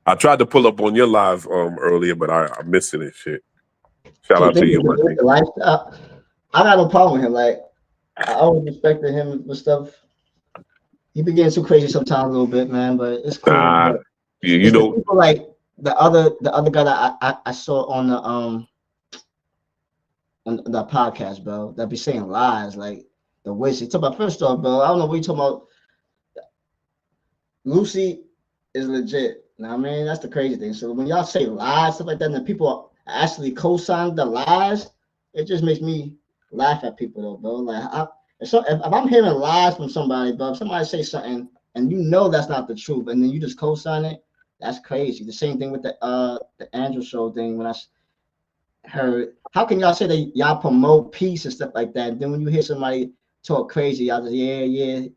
I tried to pull up on your live earlier, but I missed it and shit. Shout out to you, my thing. I got no problem with him. Like, I always respected him with stuff. He be getting too crazy sometimes a little bit, man. But it's cool. People like the other guy that I saw on the podcast, bro, that be saying lies like the wish. He talk about, first off, bro. I don't know what you talking about. Lucy is legit. Now, I mean, that's the crazy thing. So when y'all say lies, stuff like that, and then people actually co-sign the lies, it just makes me laugh at people though, bro. Like, if I'm hearing lies from somebody, bro, if somebody say something and you know that's not the truth, and then you just co-sign it, that's crazy. The same thing with the Andrew Show thing. When I heard, how can y'all say that y'all promote peace and stuff like that, and then when you hear somebody talk crazy, y'all just yeah.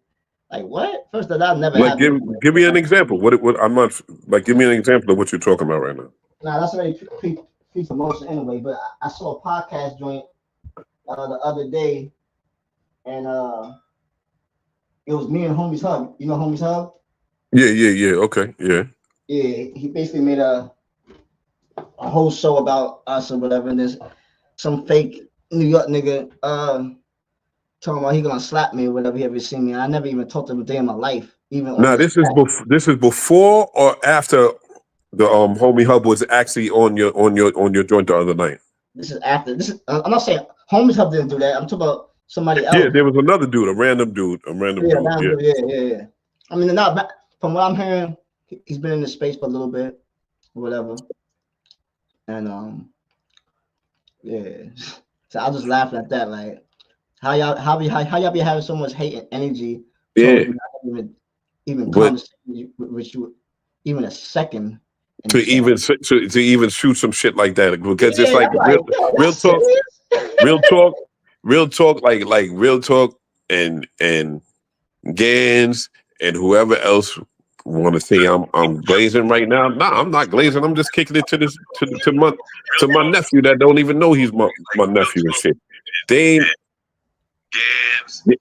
Like, what? First of all, that never happened. Give me an example. What I'm not like. Give me an example of what you're talking about right now. Nah, that's already pre-promotion anyway. But I saw a podcast joint the other day, and it was me and Homie's Hub. You know Homie's Hub? Yeah. Okay, yeah. Yeah, he basically made a whole show about us or whatever. And there's some fake New York nigga talking about he gonna slap me or whatever. He ever seen me. I never even talked to him a day in my life. Now this is before or after the Homie Hub was actually on your joint the other night. This is after. I'm not saying Homie's Hub didn't do that. I'm talking about somebody else. Yeah, there was another dude, a random dude. Yeah. I mean, not from what I'm hearing, he's been in the space for a little bit, or whatever. And yeah. So I was just laughing at that, like how y'all be having so much hate and energy. Yeah. Even conversation with you, even a second. To even shoot some shit like that, because it's like real talk, and Gans and whoever else want to say I'm glazing right now. Nah, I'm not glazing. I'm just kicking it to my nephew that don't even know he's my nephew and shit.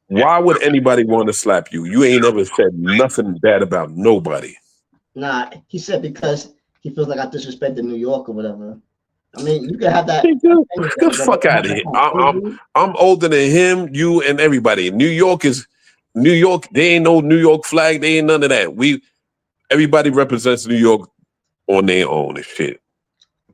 Why would anybody want to slap you? You ain't ever said nothing bad about nobody. Nah, he said because he feels like I disrespected New York or whatever. I mean, you can have that. Get the fuck out of here. I'm older than him, you, and everybody. New York. They ain't no New York flag. They ain't none of that. Everybody represents New York on their own and shit.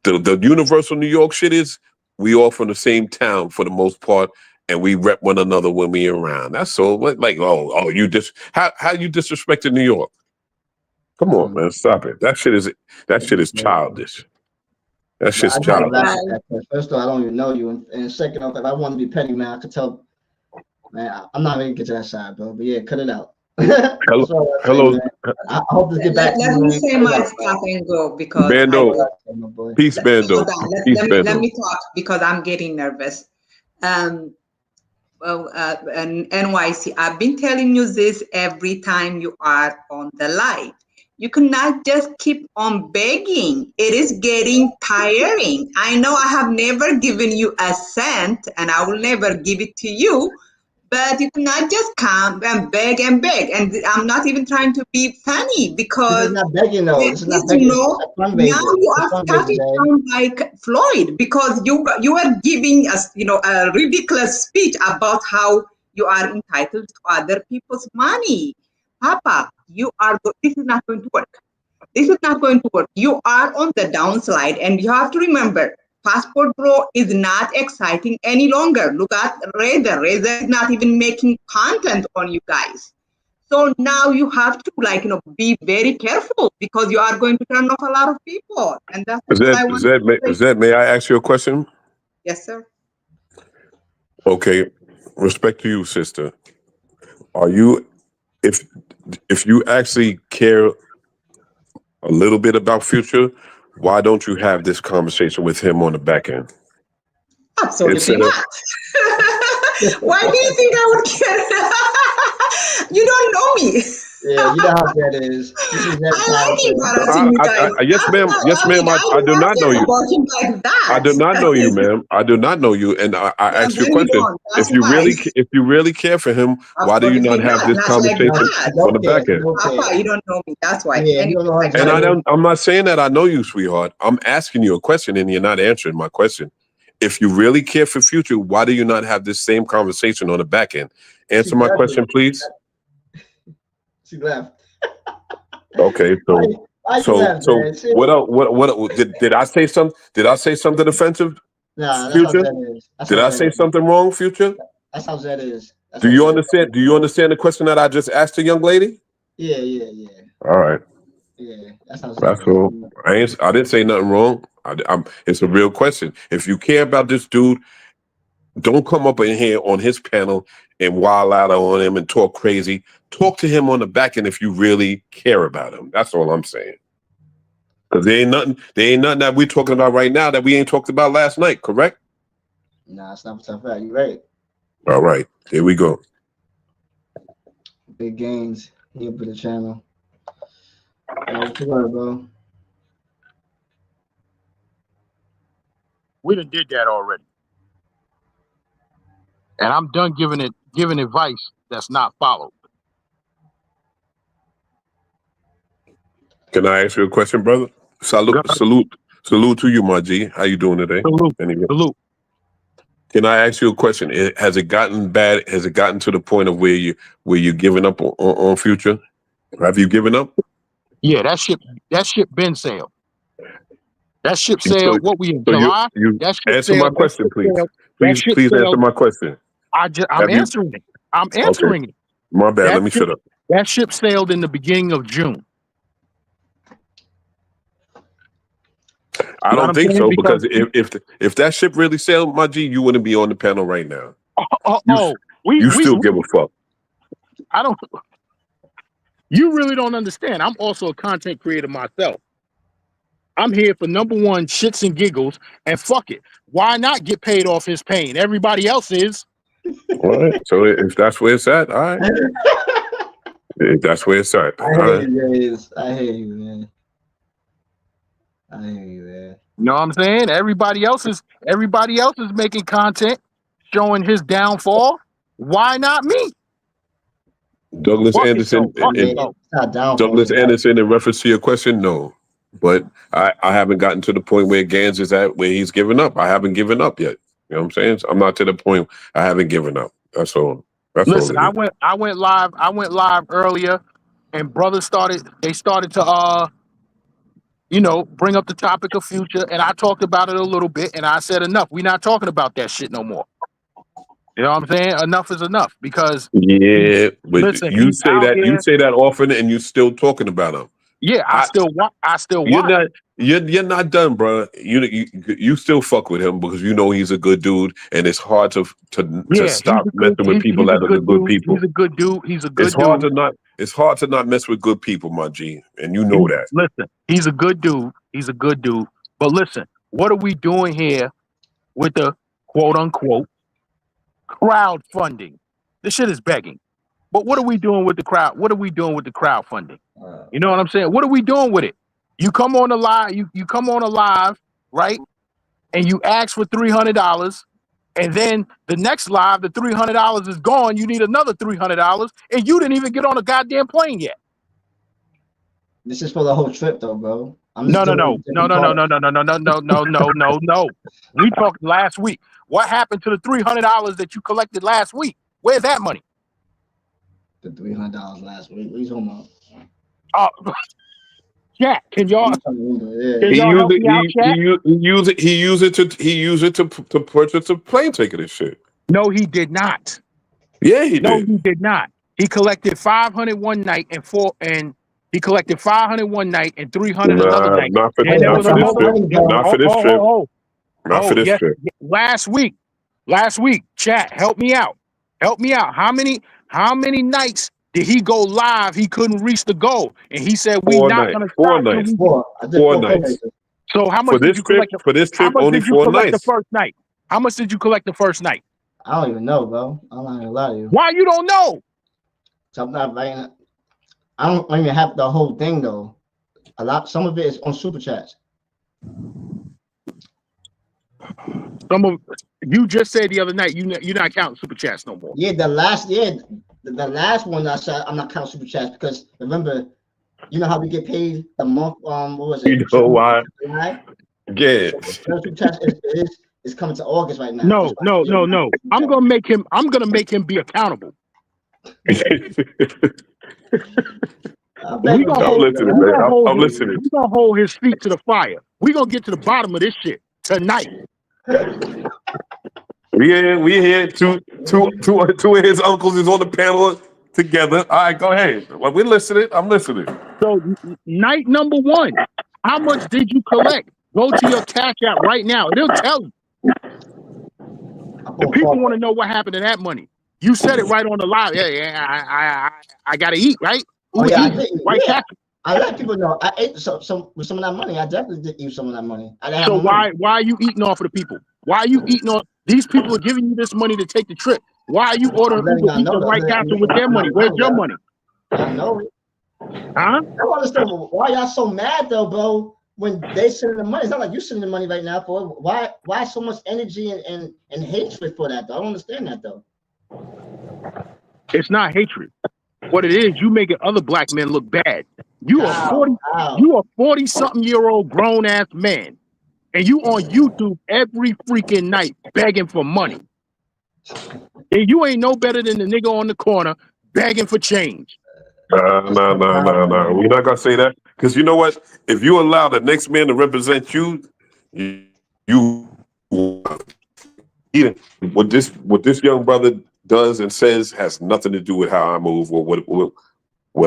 The universal New York shit is we all from the same town for the most part, and we rep one another when we around. That's all. Like, how you disrespected New York? Come on, man, stop it. That shit is childish. That shit's childish. First of all, I don't even know you, and second off, if I want to be petty, man, I could tell. Man, I'm not gonna get to that side, bro. But yeah, cut it out. Hello. I hope to get back. Let me say my stuff and go because Bando. Peace, Bando. Let me talk because I'm getting nervous. and NYC, I've been telling you this every time you are on the live. You cannot just keep on begging. It is getting tiring. I know I have never given you a cent and I will never give it to you, but you cannot just come and beg and beg. And I'm not even trying to be funny This because is not begging though. at This is not least you begging. It's know a now fundraiser. you It's a are fundraiser, starting to Dad. sound like Floyd because you are giving us a ridiculous speech about how you are entitled to other people's money. Papa, this is not going to work. This is not going to work. You are on the downslide, and you have to remember, Passport Bro is not exciting any longer. Look at Razor. Razor is not even making content on you guys. So now you have to be very careful because you are going to turn off a lot of people, and that's all I want to say. May I ask you a question? Yes, sir. Okay, respect to you, sister. Are you, if you actually care a little bit about Future, why don't you have this conversation with him on the back end? Absolutely Instead of, not. Why do you think I would care? You don't know me. Yeah, you know how that is. This is that I like character. embarrassing you guys. yes, ma'am. Yes, I mean, ma'am. I I do do not not know care you. about him like I that. do not know you, ma'am. I do not know you, and I Well, asked you a then you question. don't. That's why. If you really care for him, why do you not Absolutely have not. this Not like conversation that. on the back end? No Papa, care. you don't know me. That's why. Yeah, you Anyway, don't know her And title. I'm not saying that I know you, sweetheart. I'm asking you a question, and you're not answering my question. If you really care for Future, why do you not have this same conversation on the back end? Answer She my left question, it. please. She left. Okay, Why you left, man? what else? What did I say something? Did I say something offensive, Nah, that's how Future? that is. That's Did how I that say is. something wrong, Future? That's how that is. That's Do how you that is. understand? Do you understand the question that I just asked the young lady? Yeah. All right, Yeah, that's how that that's is. all. I didn't say nothing wrong. It's a real question. If you care about this dude, don't come up in here on his panel and wild out on him and talk crazy. Talk to him on the back end if you really care about him. That's all I'm saying. Because there ain't nothing that we're talking about right now that we ain't talked about last night, correct? Nah, it's not tough out. You're right. All right, here we go. Big gains. Here for the channel. What you got, bro? We done did that already. And I'm done giving advice that's not followed. Can I ask you a question, brother? Salute to you, my G. How you doing today? Anyway. Salute. Can I ask you a question? Has it gotten bad? Has it gotten to the point of where you're giving up on Future? Have you given up? Yeah, that ship been sailed. That ship So, sailed. What we in July? you That ship answer my sailed. question, please. That ship Please answer sailed. my question. I'm answering it. I'm answering it. My bad. That Let me shut up. That ship sailed in the beginning of June. I don't think so because if that ship really sailed, my G, you wouldn't be on the panel right now. You still give a fuck. I don't. You really don't understand. I'm also a content creator myself. I'm here for number one, shits and giggles, and fuck it. Why not get paid off his pain? Everybody else is. All right. So if that's where it's at, all right. If that's where it's at. I hear you, I hear you, man. You know what I'm saying? Everybody else is making content showing his downfall. Why not me? Douglas Anderson in reference to your question, no. But I haven't gotten to the point where Gans is at where he's given up. I haven't given up yet. You know what I'm saying? So I'm not to the point I haven't given up. That's all. Listen, I went live earlier and brothers started to bring up the topic of Future, and I talked about it a little bit, and I said enough. We're not talking about that shit no more. You know what I'm saying? Enough is enough because but listen, you say that often, and you're still talking about him. Yeah, I still watch. You're not done, bro. You still fuck with him because you know he's a good dude, and it's hard to stop messing with people that are the good people. He's a good dude. It's hard to not mess with good people, my G, and you know that. Listen, he's a good dude. He's a good dude. But listen, what are we doing here with the quote unquote Crowdfunding. This shit is begging. But what are we doing with the crowd? What are we doing with the crowdfunding? You know what I'm saying? What are we doing with it? You come on the live, you come on a live, right? And you ask for $300, and then the next live, the $300 is gone. You need another $300, and you didn't even get on a goddamn plane yet. This is for the whole trip, though, bro. I'm No. just doing No. We talked last week. What happened to the $300 that you collected last week? Where's that money? The $300 last week. What are you talking about? Chat, can y'all Yeah. help me out, chat? He used it to purchase a plane ticket and shit. No, he did not. Yeah, he No, did. he did not. He collected 500 one night and he collected 500 one night and 300 another night. Not for And there was this another. trip. Not for this trip. Not for this yes, trip. Last week, chat, help me out. How many nights did he go live? He couldn't reach the goal, and he said we not gonna stop. 4 nights. I did 4 nights. So how much did you collect? For this trip, how much only did you 4 collect nights. the first night? How much did you collect the first night? I don't even know, bro. I'm not gonna lie to you. Why you don't know? So I'm not writing. I don't even have the whole thing though. Some of it is on super chats. You just said the other night you're not counting super chats no more. Yeah, the last one I said I'm not counting super chats because remember, you know how we get paid the month. What was it? You know why? Yeah. So super chats is coming to August right now. No. I'm gonna make him be accountable. I'm listening. We're gonna hold his feet to the fire. We're gonna get to the bottom of this shit tonight. We here. Two of his uncles is on the panel together. All right, go ahead. Well, we're listening. I'm listening. So night number 1, how much did you collect? Go to your Cash App right now. It'll tell you. The people want to know what happened to that money. You said it right on the live. Yeah, I gotta eat, right? Oh, yeah, I did. Right, Yeah. I let people know I ate some with some of that money. I definitely did eat some of that money. So why are you eating off of the people? Why are you eating off? These people are giving you this money to take the trip. Why are you ordering people to eat the White Castle with their money? Where's your money? I know it. Huh? I don't understand why y'all so mad though, bro. When they sending the money, it's not like you sending the money right now for it. Why so much energy and hatred for that though? I don't understand that though. It's not hatred. What it is, you making other black men look bad. You are 40-something-year-old grown-ass man, and you on YouTube every freaking night begging for money. And you ain't no better than the nigga on the corner begging for change. No. We're not gonna say that because you know what? If you allow the next man to represent you, what this young brother does and says has nothing to do with how I move or what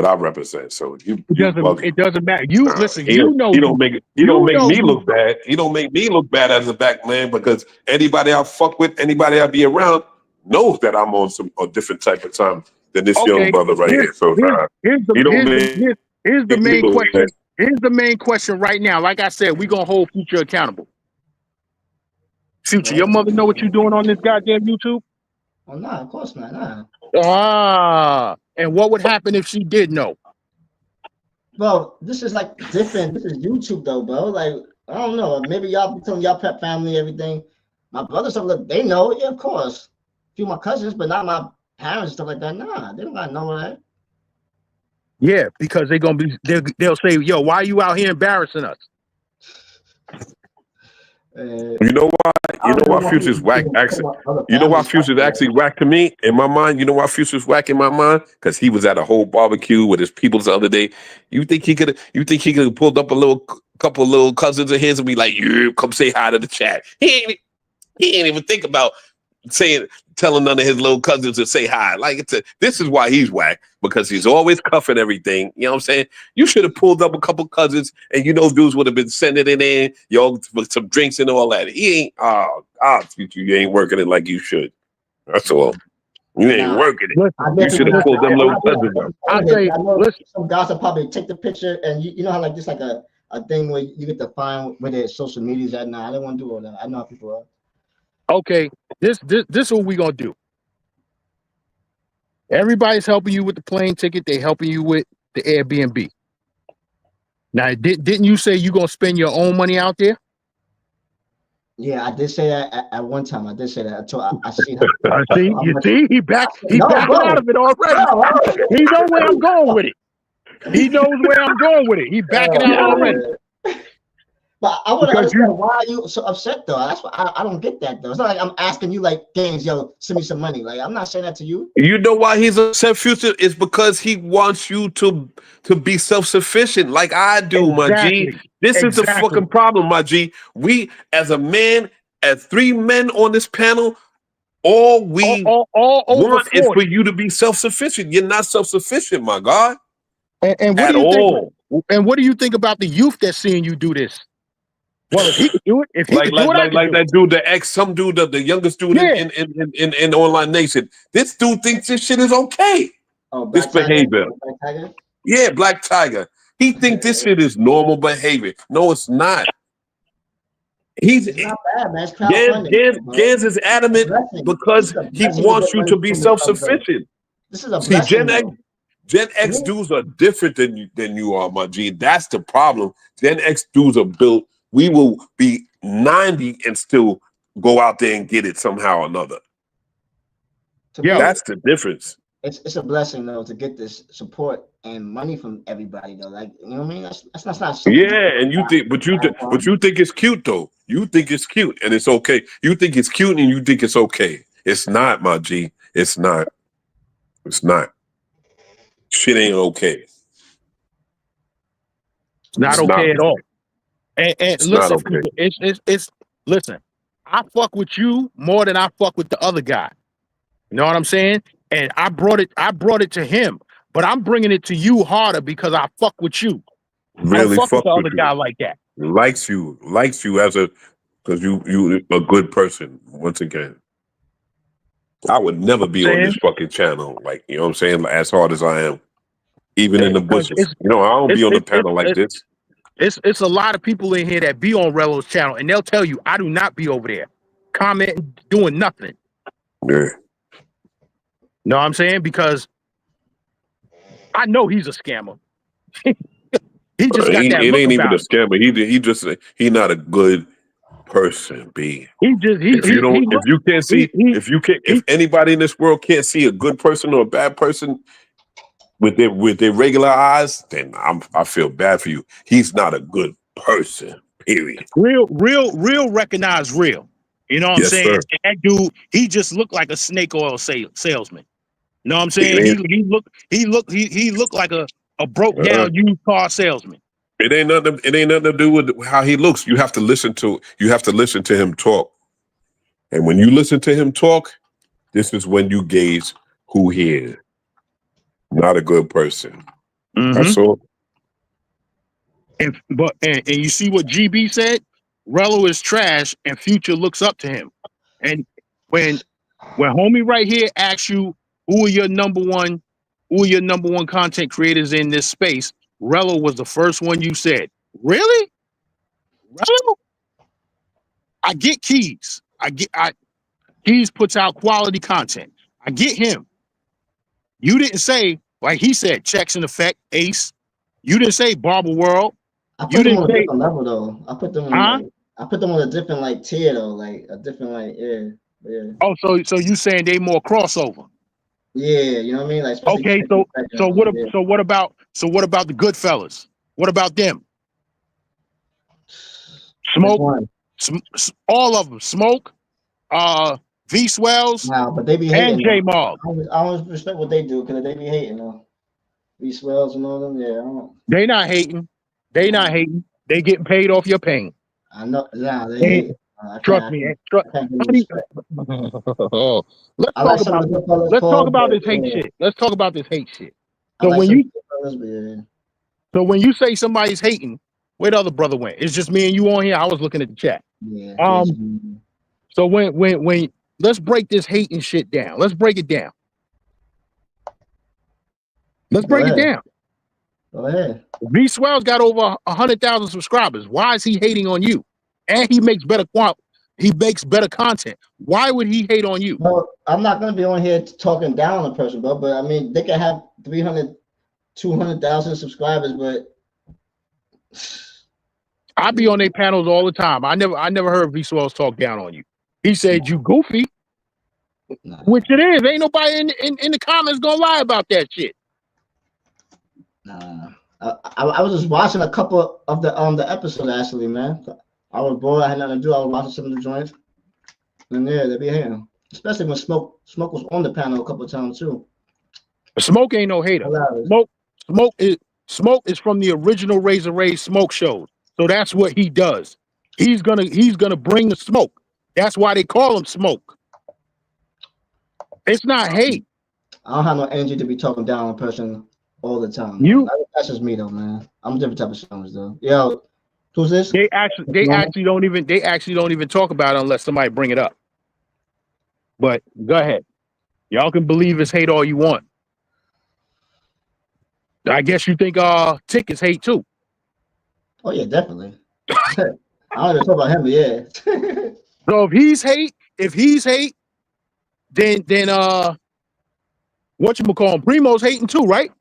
I represent. So it doesn't matter. Listen. He don't make me look bad. He don't make me look bad as a black man because anybody I fuck with, anybody I be around knows that I'm on a different type of time than this young brother right here. So here's the main question. Here's the main question right now. Like I said, we gonna hold Future accountable. Future, your mother know what you're doing on this goddamn YouTube? Oh, no, of course not. Nah. And what would happen if she did know? Bro, this is like different. This is YouTube though, bro. Like, I don't know. Maybe y'all be telling y'all pet family everything. My brothers, look, they know. Yeah, of course. A few of my cousins, but not my parents and stuff like that. Nah, they don't gotta know that. Yeah, because they'll say, yo, why are you out here embarrassing us? You know why Future's whack? You know why Future's actually whack to me in my mind? You know why Future's whack in my mind? Because he was at a whole barbecue with his people the other day. You think he could have pulled up a couple of little cousins of his and be like, "You come say hi to the chat." He ain't even think about telling none of his little cousins to say hi. This is why he's whack, because he's always cuffing everything. You know what I'm saying? You should have pulled up a couple cousins and dudes would have been sending it in, with some drinks and all that. He ain't, you ain't working it like you should. That's all. You ain't working it. You should have pulled them little cousins up. I know some guys will probably take the picture and you know how like just like a thing where you get to find where their social medias at now. I don't want to do all that. I know how people are. Okay, this is what we gonna do. Everybody's helping you with the plane ticket. They helping you with the Airbnb. Now, didn't you say you gonna spend your own money out there? Yeah, I did say that at one time. I did say that. I see how See, how you much. see, he No, backing out bro. of it already. He know where I'm going with it. He knows where I'm going with it. He backing out already. But I want to Because understand why are you so upset though. That's why I don't get that though. It's not like I'm asking you like, Gaines, yo, send me some money. Like I'm not saying that to you. You know why he's upset, Future? It's because he wants you to be self-sufficient like I do, my G. Exactly. This is the Exactly. fucking problem, my G. We, as a man, as 3 men on this panel, all we all over want is for 40. you to be self-sufficient. You're not self-sufficient, my God. And what At do you all. think? And what do you think about the youth that's seeing you do this? Well, if he could do it, I Like could do it. that dude, some dude, the youngest dude Yeah. in Online Nation. This dude thinks this shit is okay. Oh, This Black Tiger? behavior. Black Tiger? Yeah, Black Tiger. He thinks this shit is normal behavior. No, it's not. It's not bad, man. It's crowdfunding. Gans is adamant because he wants you to be self-sufficient. This is a See, blessing. Gen X dudes are different than you are, my G. That's the problem. Gen X dudes are built. We will be 90 and still go out there and get it somehow or another. Yeah, that's the difference. It's a blessing though to get this support and money from everybody though. Like you know what I mean? That's not. Yeah, and you think, but you think it's cute though. You think it's cute and it's okay. You think it's cute and you think it's okay. It's not, my G. It's not. It's not. Shit ain't okay. It's not okay at all. And listen, okay. it's listen. I fuck with you more than I fuck with the other guy. You know what I'm saying? And I brought it to him, but I'm bringing it to you harder because I fuck with you. Really I don't fuck with the with other you. guy like that. Likes you as because you a good person. Once again, I would never be on this fucking channel. Like, you know what I'm saying? As hard as I am, even in the bushes. You know, I don't be on the panel like this. It's a lot of people in here that be on Relo's channel, and they'll tell you I do not be over there commenting, doing nothing. Yeah. Know what I'm saying? Because I know he's a scammer. He just got that. It look ain't even about a scammer. He not a good person, B. If anybody in this world can't see a good person or a bad person with their regular eyes, then I feel bad for you. He's not a good person. Period. Real recognize real. You know what I'm saying? Sir. And that dude, he just looked like a snake oil salesman. You know what I'm saying? He looked like a broke down used car salesman. It ain't nothing to do with how he looks. You have to listen to him talk. And when you listen to him talk, this is when you gauge who he is. Not a good person. Mm-hmm. That's all. And you see what GB said? Relo is trash and Future looks up to him. And when homie right here asks you who are your number one content creators in this space, Relo was the first one you said. Really? Relo? I get Keys. Keys puts out quality content. I get him. You didn't say, like he said, Checks in Effect, Ace. You didn't say Barber World. I put them on a different level though. I put them on a different like tier though, like a different like yeah. Oh, so you saying they more crossover? Yeah, you know what I mean. Like okay, so what about the Goodfellas? What about them? Smoke, all of them. Smoke, V Swells, but they be hating, and J Mob. I always respect what they do because they be hating though. V Swells and all them, yeah. They not hating. They not hating. They getting paid off your pain. I know. Yeah, they hate. Trust me. Let's talk about this hate shit. Let's talk about this hate shit. So when you say somebody's hating, where the other brother went? It's just me and you on here. I was looking at the chat. Yeah. So when let's break this hating shit down. Let's break it down. Go ahead. V Swell's got over 100,000 subscribers. Why is he hating on you? And he makes better he makes better content. Why would he hate on you? Well, I'm not gonna be on here talking down on a person, bro. But I mean, they can have 300, 200,000 subscribers, but I be on their panels all the time. I never heard V Swells talk down on you. He said you goofy, nah, which it is. Ain't nobody in the comments gonna lie about that shit. nah. I was just watching a couple of the episodes actually, man. I was bored. I had nothing to do. I was watching some of the joints, and yeah, they be here. Especially when Smoke was on the panel a couple of times too. Smoke ain't no hater. Hilarious. Smoke is from the original Razor Ray Smoke shows. So that's what he does. He's gonna bring the smoke. That's why they call him Smoke. It's not hate. I don't have no energy to be talking down on a person all the time. That's just me though, man. I'm a different type of songs though. Yo, who's this? They actually don't even talk about it unless somebody bring it up. But go ahead. Y'all can believe it's hate all you want. I guess you think Tick is hate too. Oh yeah, definitely. I don't even talk about him, but yeah. So if he's hate, then whatchamacallit, Primo's hating too, right?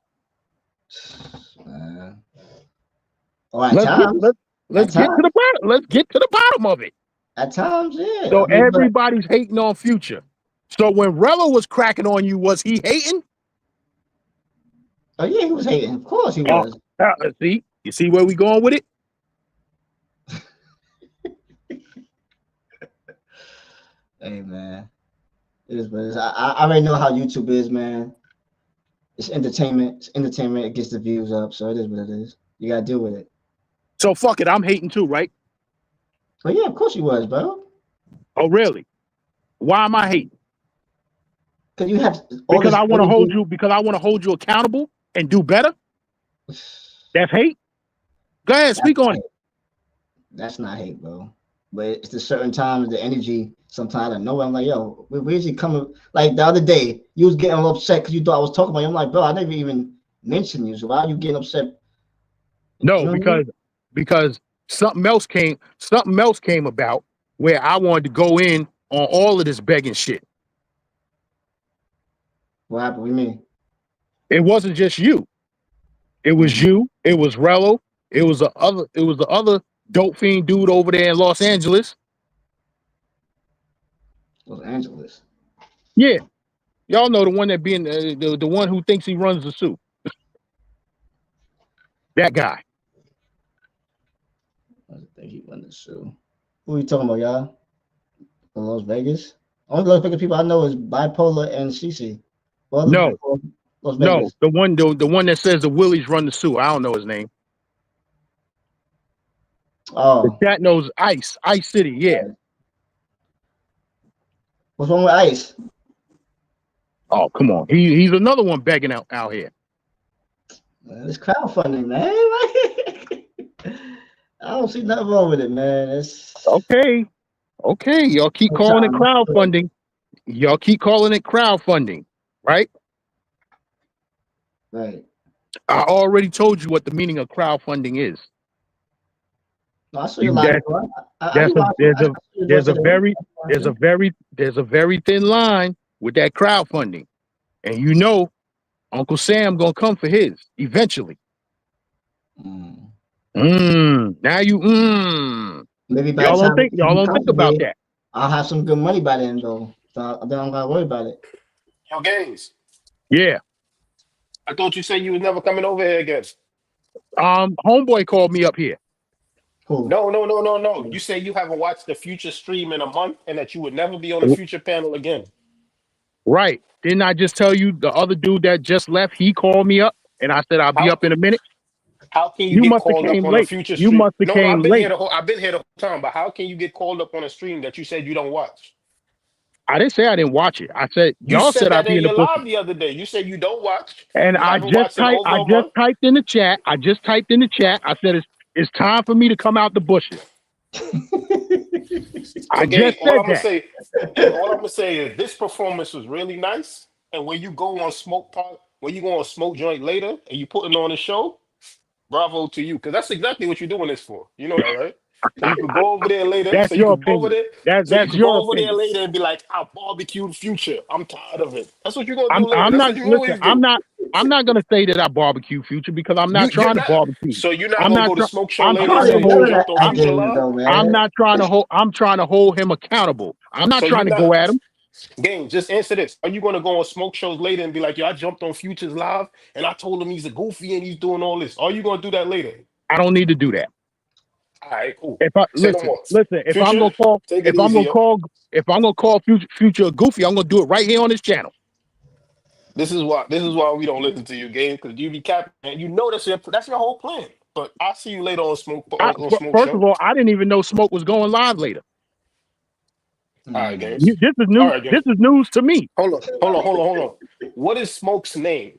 Oh, at times. Let's get to the bottom. Let's get to the bottom of it. At times, yeah. So everybody's hating on Future. So when Rello was cracking on you, was he hating? Oh yeah, he was hating. Of course he was. See, you see where we going with it? Hey man, it is what it is. I already know how YouTube is, man. It's entertainment. It gets the views up, so it is what it is. You gotta deal with it. So fuck it, I'm hating too, right? Oh yeah, of course you was, bro. Oh really? Why am I hating? Because you have because I want to hold you. Because I want to hold you accountable and do better. That's hate. Go ahead, speak on it. That's not hate, bro. But it's the certain times, the energy. Sometimes I know I'm like, yo, where's he coming? Like the other day, you was getting upset because you thought I was talking about you. I'm like, bro, I never even mentioned you. So why are you getting upset? No, You know what I mean? because something else came about where I wanted to go in on all of this begging shit. What happened with me? It wasn't just you. It was you. It was Rello. It was the other dope fiend dude over there in Los Angeles. Los Angeles. Yeah, y'all know the one that being the one who thinks he runs the suit. That guy. I think he runs the suit. Who are you talking about, y'all? From Las Vegas? Only Las Vegas people I know is Bipolar and CC. No, Las Vegas. no, the one that says the Willies run the suit. I don't know his name. Oh, the chat knows Ice City. Yeah. What's wrong with Ice? Oh, come on. He's another one begging out here. Man, it's crowdfunding, man. I don't see nothing wrong with it, man. It's okay. Y'all keep calling it crowdfunding. Right? Right. I already told you what the meaning of crowdfunding is. No, I saw you live. There's a very thin line with that crowdfunding, and you know, Uncle Sam gonna come for his eventually. Now you maybe by y'all the time don't think about that. I'll have some good money by then though. So then I don't gotta worry about it. Yo, Gaines. Yeah. I thought you said you was never coming over here again. Homeboy called me up here. Who? No. You say you haven't watched the Future stream in a month and that you would never be on the Future panel again. Right. Didn't I just tell you the other dude that just left, he called me up and I said I'll be up in a minute? How can you get called up on a Future stream? You must have came late. I've been here the whole time, but how can you get called up on a stream that you said you don't watch? I didn't say I didn't watch it. I said y'all said I'd be in the book live the other day. You said you don't watch, and I just typed in the chat. I said it's time for me to come out the bushes. I just said that. All I'm gonna say is this performance was really nice. And when you go on Smoke Joint later and you putting on a show, bravo to you, because that's exactly what you're doing this for. You know that, right? So you could go over there later. That's So you your could go over opinion. there. So you That's could go your over there opinion. later and be like, "I barbecued Future. I'm tired of it." That's what you're gonna do later. I'm That's not what you listen. always do. I'm not gonna say that I barbecue Future because I'm not You're trying to not. barbecue. So you're not I'm gonna not. go to smoke show I'm later and trying say to Y'all that you hold. jumped on that I'm. Future game Live. though, I'm man. not trying to hold. I'm trying to hold him accountable. I'm not So trying you're to go not. at him. Gang, just answer this. Are you gonna go on smoke shows later and be like, "Yo, I jumped on Future's Live and I told him he's a goofy and he's doing all this"? Are you gonna do that later? I don't need to do that. All right, cool. If I Say no listen, more. listen. Future, take it easy, yo. If I'm gonna call Future a goofy, I'm gonna do it right here on this channel. This is why we don't listen to you, game, because you be capping, and you know that's your whole plan. But I'll see you later on smoke First of show. all, I didn't even know Smoke was going live later. All right, games. This is All new. right, This gang. is news to me. Hold on. What is Smoke's name?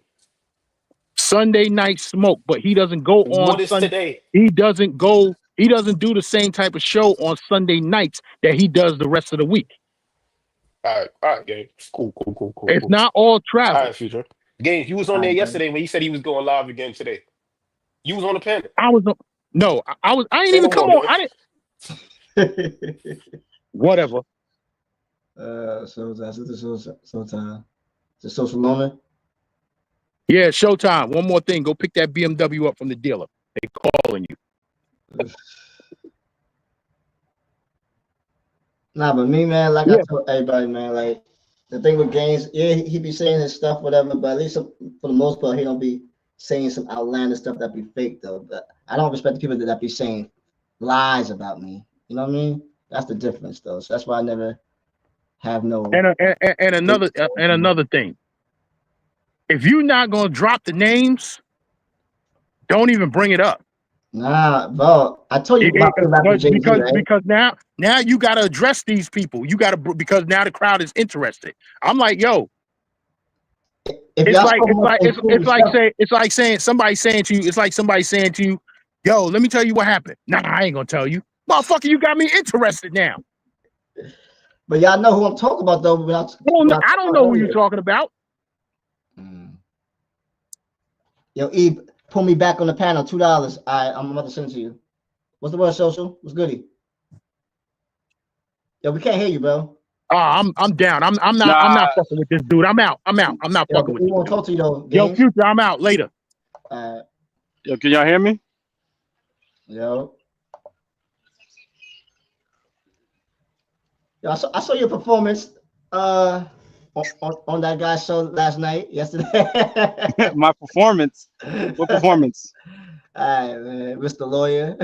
Sunday night Smoke, but he doesn't go on What is Sun. today? He doesn't go. He doesn't do the same type of show on Sunday nights that he does the rest of the week. All right, gang. Cool. It's not all All travel. right, Future. Game, he was on there yesterday when he said he was going live again today. You was on the panel. I was no. I was. I ain't Say even no come more, on. gang. I didn't. Whatever. So that's the time. The social moment. Yeah, showtime. One more thing. Go pick that BMW up from the dealer. They calling you. Nah, but me, man, like I Yeah. told everybody, man, like the thing with games, yeah, he be saying his stuff, whatever, but at least for the most part, he don't be saying some outlandish stuff that be fake though. But I don't respect the people that be saying lies about me. You know what I mean? That's the difference though. So that's why I never have no. And another thing. If you're not gonna drop the names, don't even bring it up. Nah, bro. I told you my favorite rapper Jay-Z, right? Because now you got to address these people. You got to because now the crowd is interested. I'm like, yo, If it's y'all like spoke about their cool stuff, it's like saying somebody saying to you, it's like somebody saying to you, yo, let me tell you what happened. Nah, I ain't gonna tell you, motherfucker. You got me interested now. but y'all know who I'm talking about though. I don't know who you're talking about. Yo, Eve, pull me back on the panel, $2. All right, I'm about to send it to you. What's the word, social? What's goody? Yo, we can't hear you, bro. I'm down. I'm not fucking with this dude. I'm out. I'm not Yo, fucking with we this want to dude. talk to you though. Yo, Games. Future, I'm out later. Yo, can y'all hear me? Yo, I saw your performance on that guy's show yesterday. My performance. What performance? All right, man, Mr. Lawyer.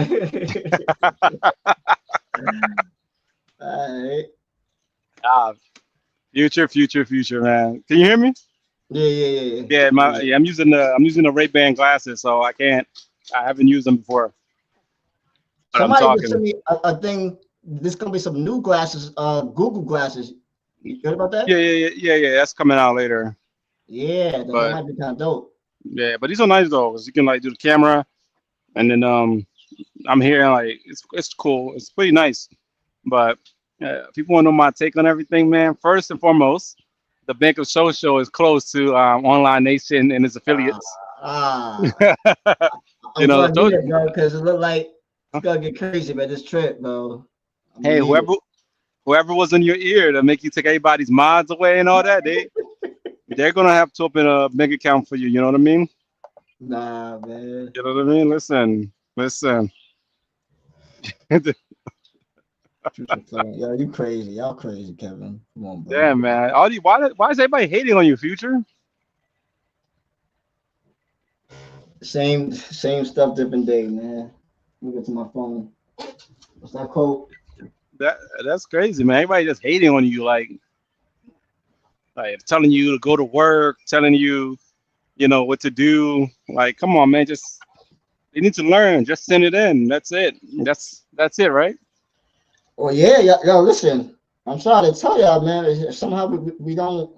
All right. Future, man. Can you hear me? Yeah. Yeah, I'm using the Ray-Ban glasses, so I haven't used them before. But Somebody I'm just sent talking. me a thing. There's gonna be some new glasses, Google glasses. You heard about that? Yeah. That's coming out later. Yeah, that might be kind of dope. Yeah, but these are nice though, because you can like do the camera, and then I'm hearing like it's cool. It's pretty nice. But people want to know my take on everything, man. First and foremost, the Bank of Social is close to Online Nation and its affiliates. I'm You know, glad you did, bro, because it looked like it's gonna get crazy about this trip, bro. Hey, whoever was in your ear to make you take everybody's mods away and all that, they're gonna have to open a bank account for you. You know what I mean? Nah, man. You know what I mean? Listen. Yo, you crazy. Y'all crazy, Kevin. Come on, bro. Yeah, man. Why is everybody hating on you, Future? Same stuff, different day, man. Let me get to my phone. What's that quote? That's crazy, man. Everybody just hating on you, like telling you to go to work, telling you, what to do. Like, come on, man. You need to learn. Just send it in. That's it. That's it, right? Well, yeah, yo, listen. I'm sorry to tell y'all, man. If somehow we don't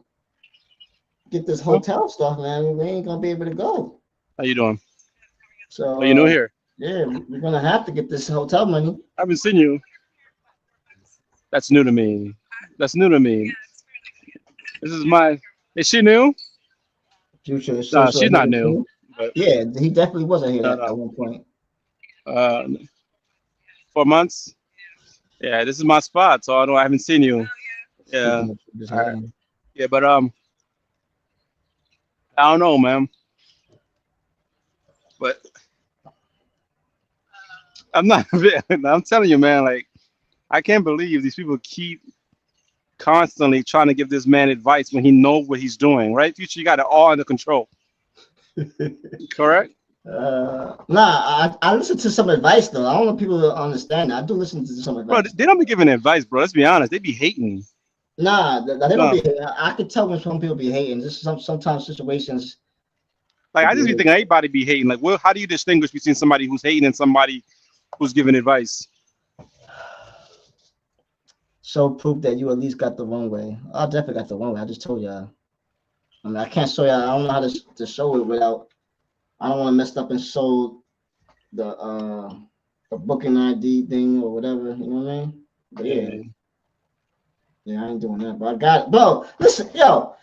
get this hotel stuff, man, we ain't gonna be able to go. How you doing? So you new here? Yeah, we're gonna have to get this hotel money. I haven't seen you. That's new to me. This is is she new? Future. No, she's not new. But yeah, he definitely wasn't here at one point. 4 months. Yeah, this is my spot, so I haven't seen you. Yeah, Just all right. hating. Yeah, but I don't know, man. But I'm not. I'm telling you, man. Like I can't believe these people keep constantly trying to give this man advice when he knows what he's doing. Right, Future, you got it all under control. Correct. Nah, I listen to some advice though. I don't want people to understand that. I do listen to some Bro, advice. they don't be giving advice, bro. Let's be honest. They be hating. Nah, they don't No. be. I can tell when some people be hating. Just sometimes situations. Like they I just be be thinking everybody be hating. Like, well, how do you distinguish between somebody who's hating and somebody who's giving advice? show proof that you at least got the one way. I definitely got the one way. I just told y'all. I mean, I can't show y'all. I don't know how to show it without. I don't want to mess up and show the booking ID thing or whatever. You know what I mean? But yeah, I ain't doing that. But I got it, bro. Listen, yo,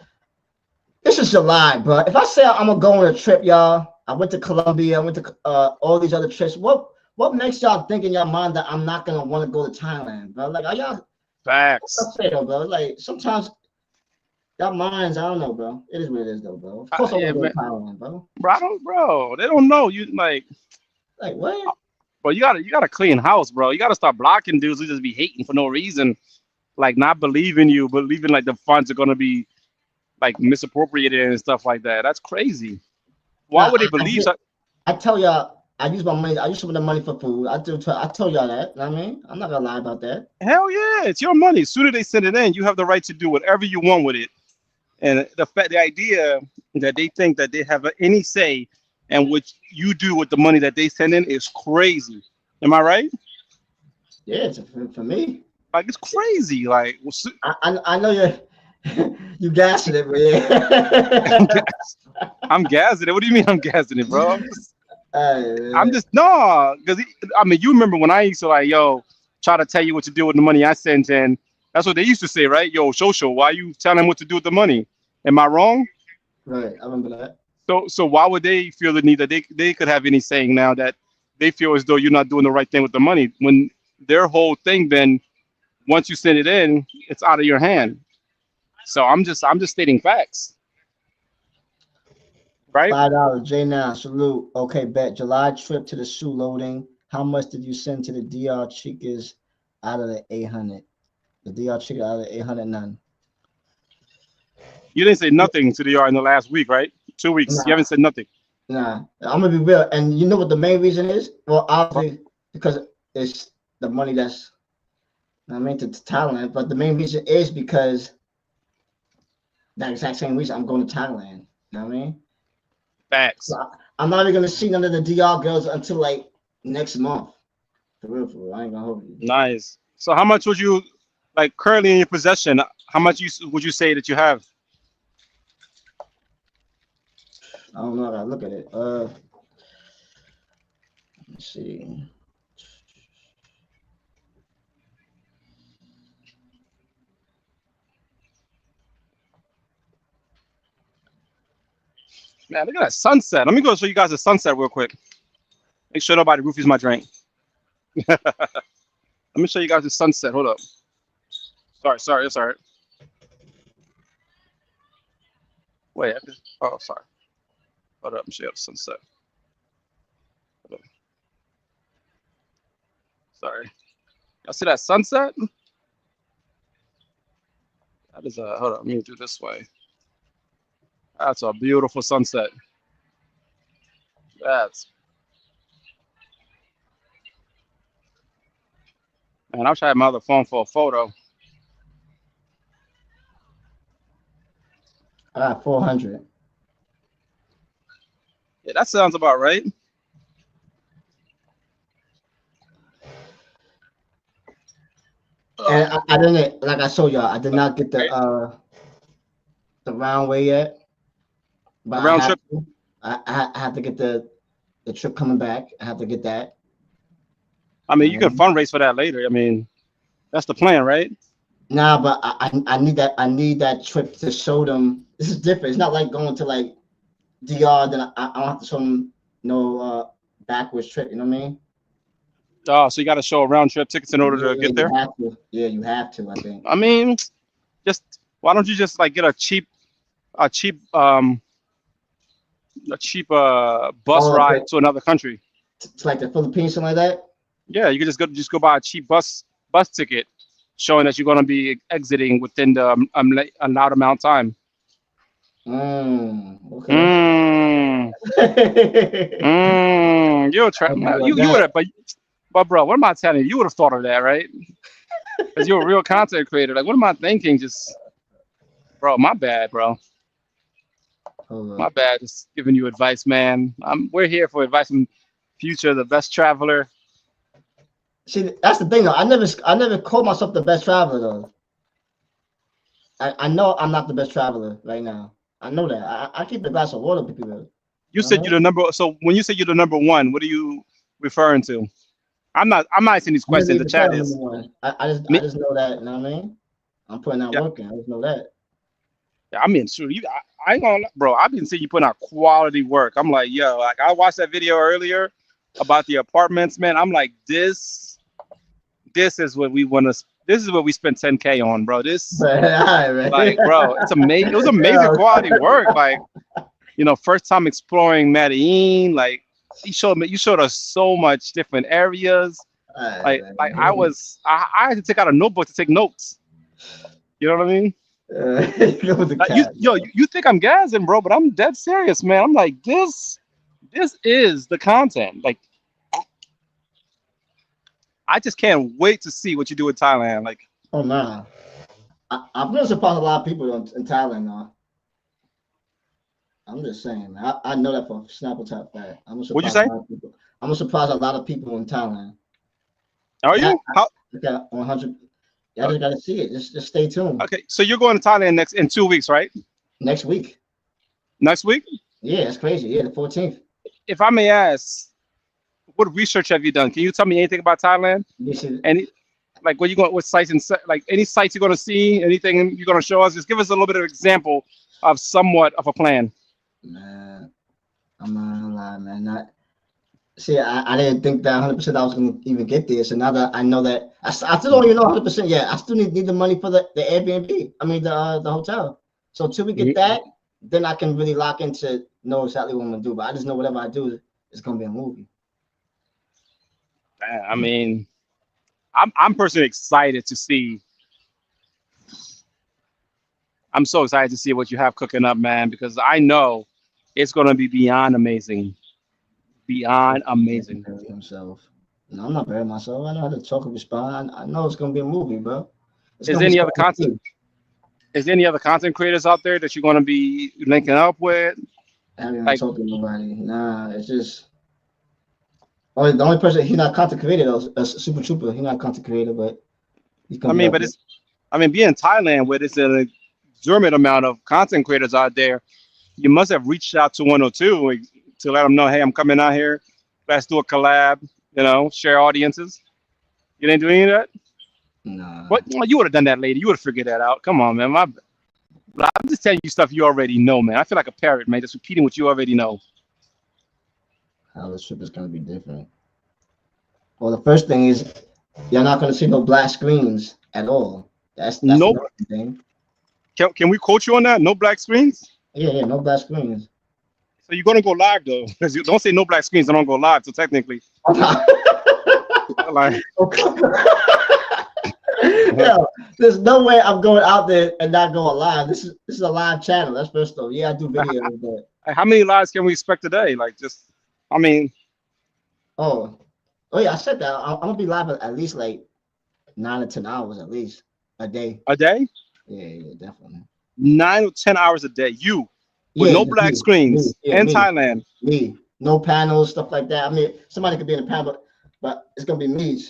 this is July, bro. If I say I'm gonna go on a trip, y'all, I went to Colombia. I went to all these other trips. What makes y'all think in your mind that I'm not gonna want to go to Thailand, bro? Like, are y'all? Facts. I say though, bro. Like sometimes y'all minds, I don't know, bro. It is what it is, though, bro. Of course, I Yeah, want to go man. to Thailand, bro. Bro, they don't know you. Like what? Bro, you gotta clean house, bro. You gotta start blocking dudes who just be hating for no reason, like not believing you, believing like the funds are gonna be like misappropriated and stuff like that. That's crazy. Why Nah, would they believe that? I tell y'all, I use my money. I use some of the money for food. I told y'all that. You know what I mean, I'm not gonna lie about that. Hell yeah, it's your money. Sooner they send it in, you have the right to do whatever you want with it. And the idea that they think that they have any say in what you do with the money that they send in is crazy. Am I right? Yeah, for me. Like it's crazy. Like I know you gassing it, but yeah. I'm gassing it. What do you mean I'm gassing it, bro? I'm Hey, just no, because I mean you remember when I used to like try to tell you what to do with the money I sent in. That's what they used to say, right? Yo, Shosho, why you telling them what to do with the money? Am I wrong? right, I remember that. So why would they feel the need that they could have any saying now that they feel as though you're not doing the right thing with the money when their whole thing then once you send it in, it's out of your hand. So I'm just stating facts, right? $5. J now salute. Okay, bet. July trip to the shoe loading. How much did you send to the DR Chicas out of the 800? The DR Chica out of the 800, none. You didn't say nothing to the yard in the last week, right? 2 weeks. You Nah, haven't said nothing. nah. I'm gonna be real. And you know what the main reason is? Well, obviously because it's the money that's I mean to Thailand, but the main reason is because that exact same reason I'm going to Thailand. You know what I mean? Facts. So I'm not even gonna see none of the DR girls until like next month. For real. I ain't gonna hold you. Nice. So how much would you like currently in your possession? How much would you say that you have? I don't know. I gotta look at it. Let's see. Man, look at that sunset. Let me go show you guys the sunset real quick. Make sure nobody roofies my drink. Let me show you guys the sunset. Hold up. Sorry. It's all right. Wait. Oh, sorry. Hold up. Let me show you the sunset. Hold up. Sorry. Y'all see that sunset? That is a, hold up. Let me do it this way. That's a beautiful sunset. Man, I'll try my other phone for a photo. I got 400. Yeah, that sounds about right. And I didn't, like I told y'all, I did not get the round way yet. But The round trip. I have to get the trip coming back. I have to get that. I mean, you can fundraise for that later. I mean, that's the plan, right? Nah, but I need that. I need that trip to show them. This is different. It's not like going to like DR. Then I don't have to show them no backwards trip. You know what I mean? Oh, so you got to show round trip tickets in order to Yeah, get you there. have to. Yeah, you have to. I think. I mean, just why don't you just like get a cheap bus Oh, ride to another country? it's like the Philippines, something like that. Yeah, you could just go buy a cheap bus ticket, showing that you're going to be exiting within the allowed amount of time. Okay. Mm, you're try I do like you would that. have, but bro, what am I telling you? You would have thought of that, right? Because you're a real content creator. Like, what am I thinking? Just, bro, my bad, bro. Hold My up. bad. Just giving you advice, man. We're here for advice from Future, the best traveler. See, that's the thing though. I never call myself the best traveler though. I know I'm not the best traveler right now. I know that. I keep a glass of water with people. You said you're the number. So when you say you're the number one, what are you referring to? I'm not asking these I never questions. The even said chat I'm number is. one. I Me, just know that. You know what I mean? I'm putting out yeah, work in. I just know that. yeah. I mean, sure. I ain't gonna, bro. I've been seeing you putting out quality work. I'm like, yo, like I watched that video earlier about the apartments, man. I'm like, this is what we want to. This is what we spent 10K on, bro. This, But all right, man. like, bro, it's amazing. It was amazing Yo, quality work. Like, first time exploring Medellin. Like, you showed us so much different areas. all right, Like man. I had to take out a notebook to take notes. You know what I mean? Go with the Like, cat. you think I'm gassing, bro, but I'm dead serious, man. I'm like, this is the content. Like, I just can't wait to see what you do in Thailand. Like, Oh nah. I'm gonna surprise a lot of people in Thailand now. I'm just saying, man. I know that for Snapple Top fact. I'm gonna what'd you surprise a say? lot of people. I'm gonna surprise a lot of people in Thailand. Are Yeah, you? How? I got 100. Y'all uh, just gotta see it. Just stay tuned. Okay, so you're going to Thailand next in 2 weeks, right? Next week. Next week? Yeah, it's crazy. Yeah, the 14th. If I may ask, what research have you done? Can you tell me anything about Thailand? You see, Any like what you going? What sites and like any sites you're going to see? Anything you're going to show us? Just give us a little bit of example of somewhat of a plan. man. I'm not gonna lie, man. See, I didn't think that 100% I was gonna even get there. So now that I know that, I still don't even know 100% yet. I still need the money for the Airbnb. I mean the hotel. So till we get that, then I can really lock into know exactly what I'm gonna do. But I just know whatever I do, it's gonna be a movie. I mean, I'm personally excited to see. I'm so excited to see what you have cooking up, man, because I know it's going to be beyond amazing. Beyond amazing. Bury himself. No, I'm not burying myself. I know how to talk and respond. I know it's gonna be a movie, bro. It's Is gonna there be any other something content? new. Is there any other content creators out there that you're going to be linking up with? I haven't even Like, talked to nobody. Nah, it's just the only person he's not content creator though. Super Trooper. He's not content creator, but he's I gonna be mean, out but there. being in Thailand where there's an exorbitant amount of content creators out there, you must have reached out to 102 to let them know, hey, I'm coming out here. Let's do a collab. Share audiences. You didn't do any of that. Nah. What? Well, you would have done that, lady. You would have figured that out. Come on, man. I'm just telling you stuff you already know, man. I feel like a parrot, man, just repeating what you already know. How the trip is gonna be different. Well, the first thing is you're not gonna see no black screens at all. That's the Nope. number one thing. Can we quote you on that? No black screens. Yeah, no black screens. So you're gonna go live though, because you don't say no black screens. I don't go live. So technically, like, Yo, there's no way I'm going out there and not going live. This is a live channel. That's first though. Yeah, I do videos, but how many lives can we expect today? Like, just, I mean, oh yeah, I said that. I'm gonna be live at least like 9 to 10 hours at least a day. a day, Yeah, definitely. 9 or 10 hours a day. You with Yeah, no just black me. screens Yeah, in me. Thailand. Me. No panels, stuff like that. I mean, somebody could be in the panel, but it's gonna be me,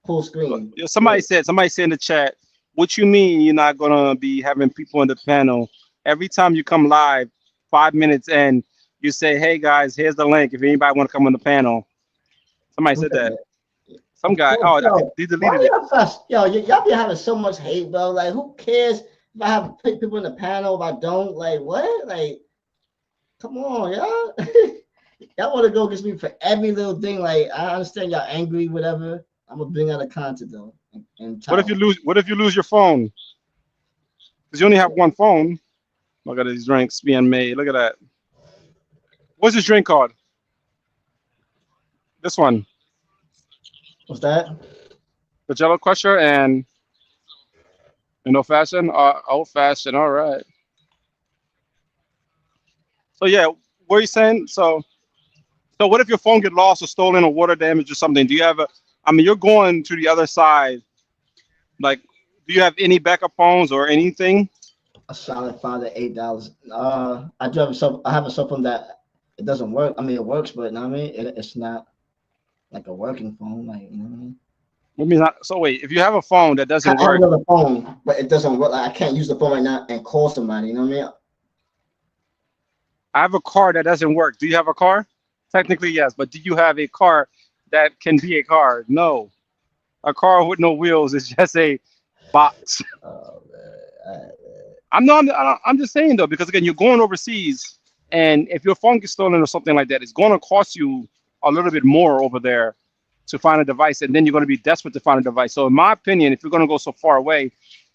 full screen. Somebody said in the chat, what you mean you're not gonna be having people in the panel? Every time you come live, 5 minutes in, you say, hey guys, here's the link if anybody want to come on the panel. Somebody said that. Some Of guy, course, I yo, think he why deleted it. y'all such, yo, y'all be having so much hate, bro. Like, who cares if I have people in the panel, if I don't? Like, what? Like, come on, y'all. y'all want to go against me for every little thing. Like I understand y'all angry, whatever. I'm gonna bring out a content though. And What if you lose? What if you lose your phone? Because you only have one phone. Look at these drinks being made. Look at that. What's this drink called? This one, What's that? the Jello Crusher and an old fashioned. Old fashioned. All right. So yeah, what are you saying? So what if your phone get lost or stolen or water damage or something? Do you have a? I mean, you're going to the other side. Like, do you have any backup phones or anything? A solid $5 to $8. I do have I have a cell phone that it doesn't work. I mean, it works, but you know what I mean, it's not like a working phone. Like you know what I mean. I mean, so wait, if you have a phone that I doesn't have work, another phone, but it doesn't work. Like I can't use the phone right now and call somebody. You know what I mean? I have a car that doesn't work. Do you have a car? Technically, yes, but do you have a car that can be a car? No. A car with no wheels is just a box. Oh man. I'm just saying though, because again, you're going overseas, and if your phone gets stolen or something like that, it's going to cost you a little bit more over there to find a device, and then you're going to be desperate to find a device. So, in my opinion, if you're going to go so far away,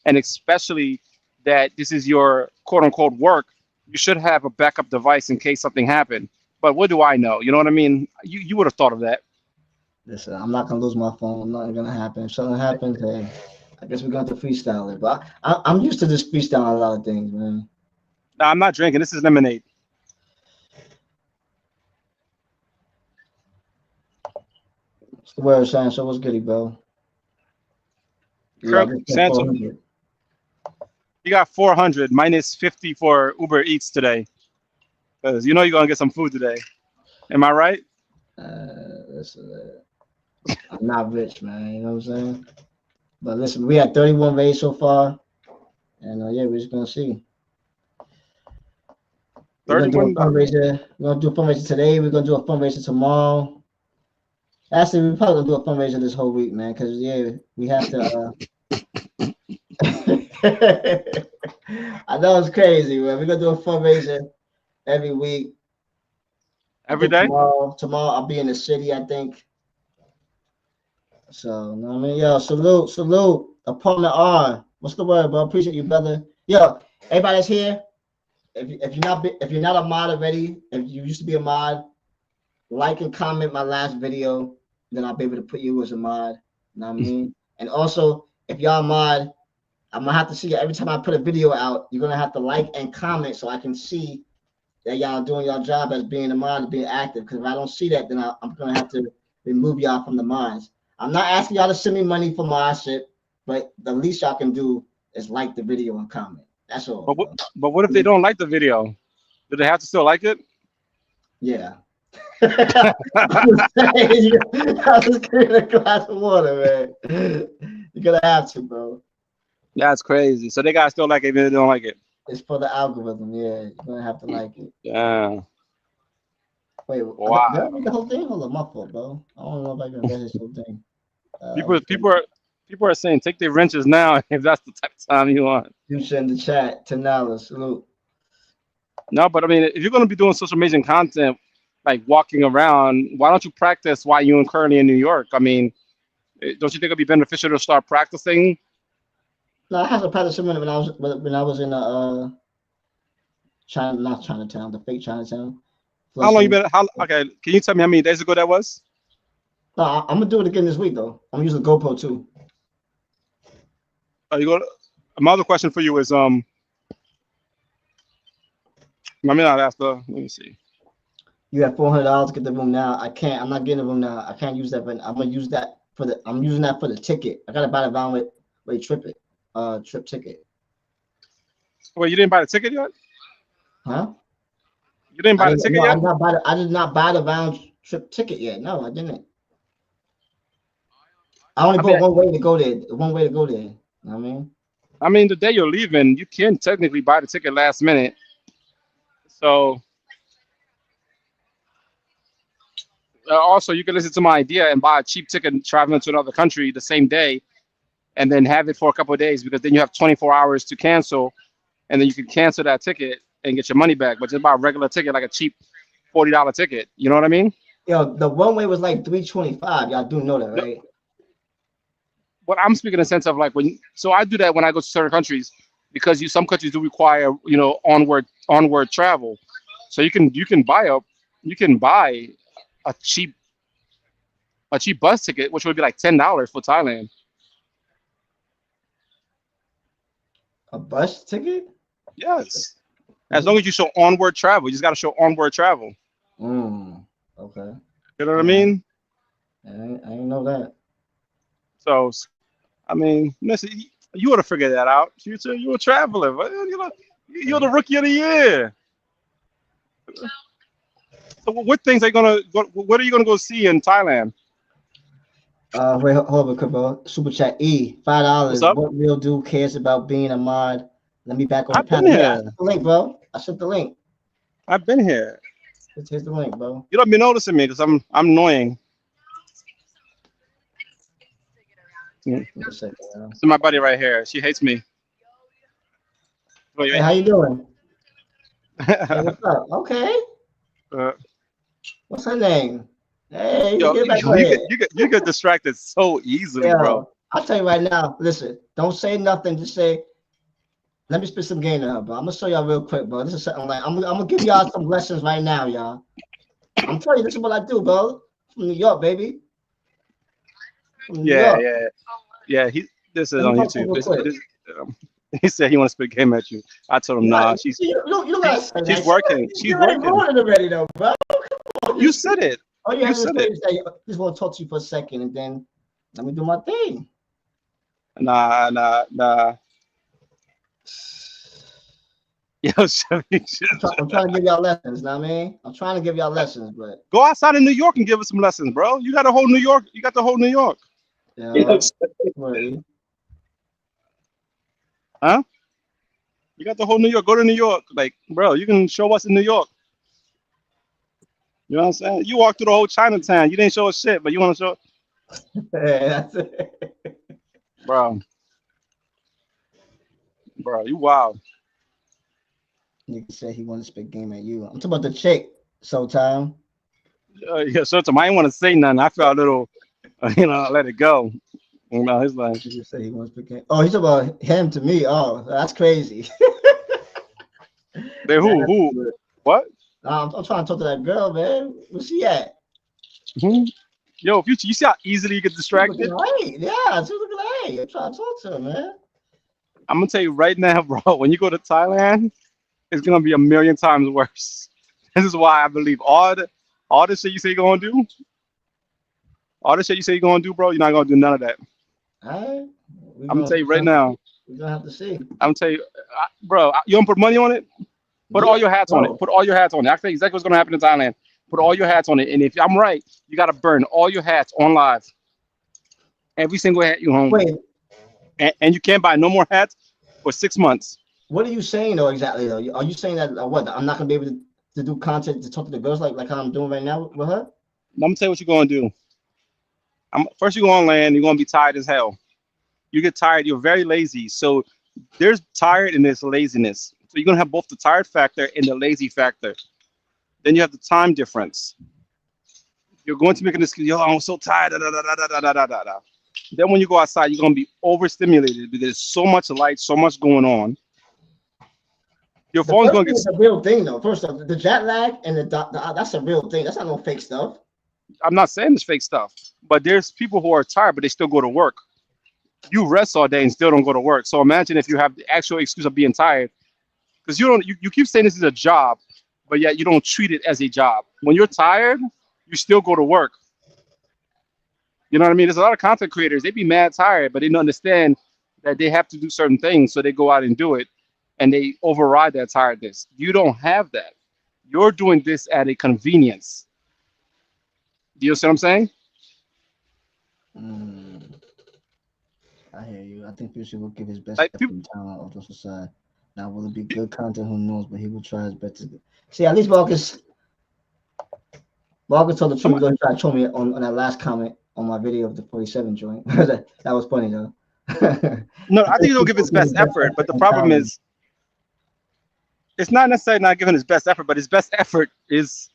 and especially that this is your quote unquote work, you should have a backup device in case something happened. But what do I know? You know what I mean? You would have thought of that. Listen, I'm not gonna lose my phone. Nothing gonna happen. If something happens, hey, I guess we're going to freestyle it. But I'm used to this freestyling a lot of things, man. No, I'm not drinking. This is lemonade. What's the word, Shine? So what's goody, bro? Yeah, I just hit Santo, 400. you got 400 minus 50 for Uber Eats today. Because you know you're going to get some food today. Am I right? Listen, I'm not rich, man. You know what I'm saying? But listen, we had 31 raids so far, and yeah, we're just gonna see. We're gonna do a 31. fundraiser. We're gonna do a fundraiser today. We're gonna do a fundraiser tomorrow. Actually, we're probably gonna do a fundraiser this whole week, man. Cause yeah, we have to. I know it's crazy, man. We're gonna do a fundraiser every week. Every day? Tomorrow I'll be in the city, I think. So, you know what I mean? Yo, salute. Opponent R. What's the word, bro? Appreciate you, brother. Yo, everybody that's here, if you're not a mod already, if you used to be a mod, like and comment my last video, then I'll be able to put you as a mod. You know what I mean? And also, if y'all mod, I'm gonna have to see you every time I put a video out. You're gonna have to like and comment so I can see that y'all doing your job as being a mod and being active. Because if I don't see that, then I'm gonna have to remove y'all from the mods. I'm not asking y'all to send me money for my shit, but the least y'all can do is like the video and comment. That's all. But what if they don't like the video? Do they have to still like it? Yeah. I was getting a glass of water, man. You're gonna have to, bro. That's crazy. So they gotta still like it even if they don't like it. It's for the algorithm. Yeah, you're gonna have to like it. Yeah. Wait, wow. Did I read the whole thing? Hold on, my fault, bro. I don't know if I can read this whole thing. People are saying take their wrenches now if that's the type of time you want. You send the chat to Nala. Salute. No, but I mean, if you're gonna be doing such amazing content, like walking around, why don't you practice while you're currently in New York? I mean, don't you think it'd be beneficial to start practicing? No, I had to practice when I was in not Chinatown, the fake Chinatown. How long you been? Okay, can you tell me how many days ago that was? No, I'm gonna do it again this week though. I'm using GoPro too. My other question for you is let me not ask let me see. You have $400 to get the room now. I can't. I'm not getting the room now. I can't use that. But I'm gonna use that I'm using that for the ticket. I gotta buy the round with trip ticket. Wait, you didn't buy the ticket yet? Huh? You didn't buy the ticket yet? I did not buy the round trip ticket yet. No, I didn't. I only bought one way to go there. One way to go there. You know what I mean? I mean, the day you're leaving, you can technically buy the ticket last minute. So also, you can listen to my idea and buy a cheap ticket traveling to another country the same day, and then have it for a couple of days, because then you have 24 hours to cancel, and then you can cancel that ticket and get your money back. But just buy a regular ticket, like a cheap $40 ticket. You know what I mean? Yo, the one way was like 325. Y'all do know that, No, right? what I'm speaking in the sense of like so I do that when I go to certain countries because some countries do require onward travel, so you can buy a cheap bus ticket, which would be like $10 for Thailand. A bus ticket? Yes, as long as you show onward travel, you just got to show onward travel. Okay. You know what I mean? I didn't know that. So, I mean, listen, you ought to figure that out. You're a traveler. You're the rookie of the year. So, what things are you gonna go? What are you gonna go see in Thailand? Wait, hold on, quick, bro. Super chat E, What's $5. up? What real dude cares about being a mod? Let me back on the I've been path. Yeah, I here. sent the link, bro. I sent the link. I've been here. Here's the link, bro. You don't be noticing me because I'm annoying. Wait a second, bro. See my buddy right here. She hates me. Hey, how you doing? Hey, what's up? Okay. What's her name? Hey, Yo, get back on here. you get distracted so easily, bro. I'll tell you right now. Listen, don't say nothing. Just say, let me spit some game to her, bro. I'm gonna show y'all real quick, bro. This is something like I'm gonna give y'all some lessons right now, y'all. I'm telling you, this is what I do, bro. From New York, baby. From New York. Yeah. This is Let me on talk to you YouTube. real quick. He said he want to spit game at you. I told him, nah. She's You don't gotta say she's that. working. She's You already working. ruined it already, though, bro. You said it. All you have to said say it. is that I just want to talk to you for a second, and then let me do my thing. Nah. Yo, I'm trying to give y'all lessons, know what I mean? I'm trying to give y'all lessons, but go outside of New York and give us some lessons, bro. You got the whole New York. You got the whole New York. Wait. Huh? You got the whole New York. Go to New York. Like, bro, you can show us in New York. You know what I'm saying? You walked through the whole Chinatown. You didn't show us shit, but you want to show. That's it. Bro, you wild. Nigga said he want to spit game at you. I'm talking about the chick. So time. Yeah, so I didn't want to say nothing. I felt a little, let it go. You know, he's like, He just said he wants to spit game. Oh, he's talking about him to me. Oh, that's crazy. who? What? I'm trying to talk to that girl, man. Where's she at? Yo, Future, you see how easily you get She's distracted? looking great. Yeah, she's looking great. I'm trying to talk to her, man. I'm gonna tell you right now, bro. When you go to Thailand, it's gonna be a million times worse. This is why I believe all the shit you say you're gonna do, bro. You're not gonna do none of that. All right. I'm gonna tell you right now. We're gonna have to see. I'm gonna tell you, bro. You don't put money on it. Put all your hats on it. Put all your hats on it. I tell you exactly what's gonna happen in Thailand. Put all your hats on it, and if I'm right, you gotta burn all your hats on live. Every single hat you own. Wait. And you can't buy no more hats for 6 months. What are you saying though exactly though? Are you saying that what? I'm not gonna be able to do content to talk to the girls like how I'm doing right now with her? I'm gonna tell you what you're gonna do. First you go on land, you're gonna be tired as hell. You get tired, you're very lazy. So there's tired and there's laziness. So you're gonna have both the tired factor and the lazy factor. Then you have the time difference. You're going to make an excuse, yo, I'm so tired. Then when you go outside, you're gonna be overstimulated because there's so much light, so much going on. Your phone's gonna get a real thing though. First off, the jet lag and that's a real thing. That's not no fake stuff. I'm not saying it's fake stuff, but there's people who are tired, but they still go to work. You rest all day and still don't go to work. So imagine if you have the actual excuse of being tired, because you keep saying this is a job, but yet you don't treat it as a job. When you're tired, you still go to work. You know what I mean? There's a lot of content creators, they be mad tired, but they don't understand that they have to do certain things, so they go out and do it, and they override that tiredness. You don't have that. You're doing this at a convenience. Do you see what I'm saying? I hear you. I think Future will give his best Like, effort and talent off the side. Now, will it be good content? Who knows? But he will try his best to see. At least Marcus told the truth. He tried to show me on that last comment on my video of the 47 joint. that was funny though. No, I think he'll give his best effort, but the problem is, it's not necessarily not giving his best effort, but his best effort is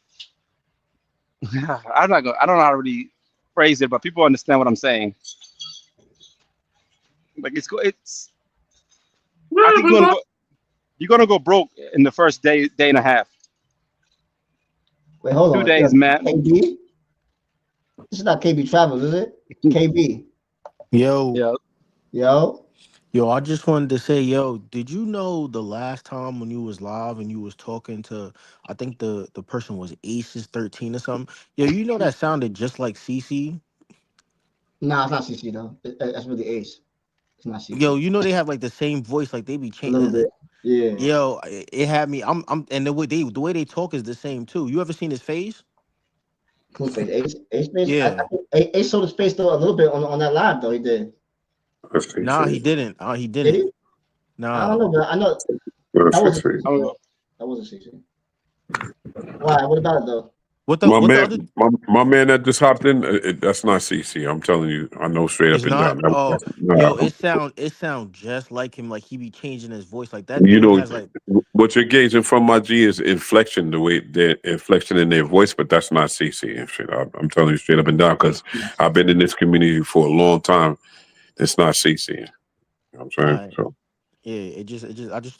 I'm not gonna. I don't know how to really phrase it, but people understand what I'm saying. Like it's. I think you're gonna go broke in the first day and a half, Wait, hold 2 days, on. man. KB? This is not KB Travels, is it? KB. Yo, Yeah. Yo. yo, I just wanted to say, yo, did you know the last time when you was live and you was talking to, I think the person was Aces 13 or something. Yo, you know that sounded just like CC. Nah, it's not CC though. That's really Ace. It's not Yo, CC. you know they have like the same voice, like they be A little changing. bit. Yeah. Yo, it had me. And the way they talk is the same too. You ever seen his face? Cool face. Ace face. I Yeah. think Ace showed his face though a little bit on that live though. He did. Let's see, Nah, he see. didn't. He Did didn't. he? I don't Nah. know, but I know Let's that see, wasn't see. CC I don't though. know. That wasn't CC. Why? What about it though? What the My what the other man, my man that just hopped in, that's not CC. I'm telling you, I know straight is up and not? down. Oh, That's, nah. yo, it sound just like him. Like he be changing his voice. Like that You dude know, has like. what you're gauging from my G is inflection, the way their inflection in their voice, but that's not CC and shit. I'm telling you straight up and down because I've been in this community for a long time. It's not CC. You know what I'm saying? So, Yeah,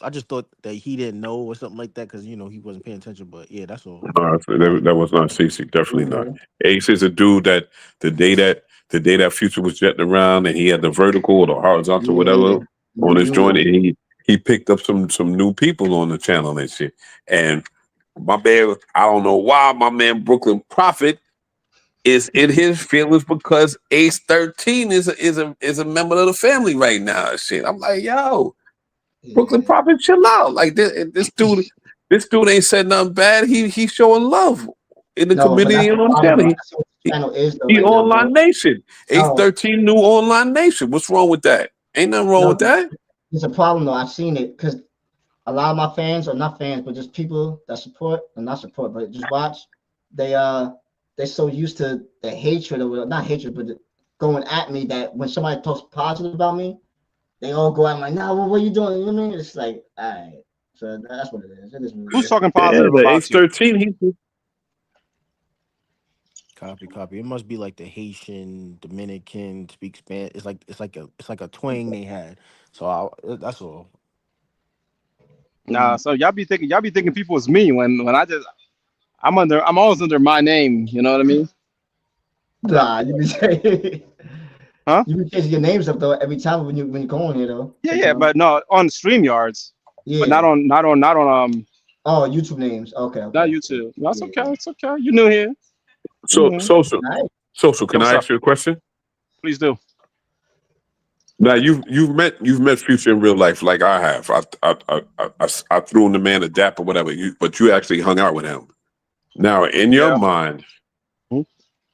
I just thought that he didn't know or something like that because he wasn't paying attention. But yeah, that's all. that was not CC. Definitely not. Okay. Ace is a dude that the day that Future was jetting around and he had the vertical or the horizontal, Yeah. whatever, on his joint, Junior. and he picked up some new people on the channel and shit. And my man, I don't know why my man Brooklyn Prophet is in his feelings because Ace 13 is a member of the family right now. And shit. I'm like, yo, Brooklyn Yeah. Prophet, chill out. Like this dude ain't said nothing bad. He showing love in the No, but community that's the and on the problem channel. though. He, I see what the he, channel is though he right now, online bro. nation. Ace No, 13 new online nation. What's wrong with that? Ain't nothing wrong with no, that. it's a problem though. I've seen it because a lot of my fans, or not fans, but just people that support, and not support, but just watch, they they're so used to the hatred or not hatred, but going at me that when somebody talks positive about me, they all go at me like, nah, well, what are you doing? You know what I mean? It's like, all right. So that's what it is. It is what it Who's is. talking Yeah, positive the Ace about you? 13, Copy. It must be like the Haitian, Dominican speak Spanish. It's like a twang they had. So that's all. Nah. So y'all be thinking people is me when I'm always under my name. You know what I mean? That, Nah, you be saying huh? you be changing your names up though every time when you go on here though. Yeah, yeah, Sometimes. but no, on StreamYards, but Yeah. not on Oh, YouTube names. Okay, not okay. YouTube. No, it's Yeah. okay. It's okay. You new here. You so new. social. All right. Social, Yeah, can what's I up? ask you a question? Please do. Now you've met Future in real life like I have. I threw in the man a dap or whatever. But you actually hung out with him. Now in your Yeah. mind, Hmm?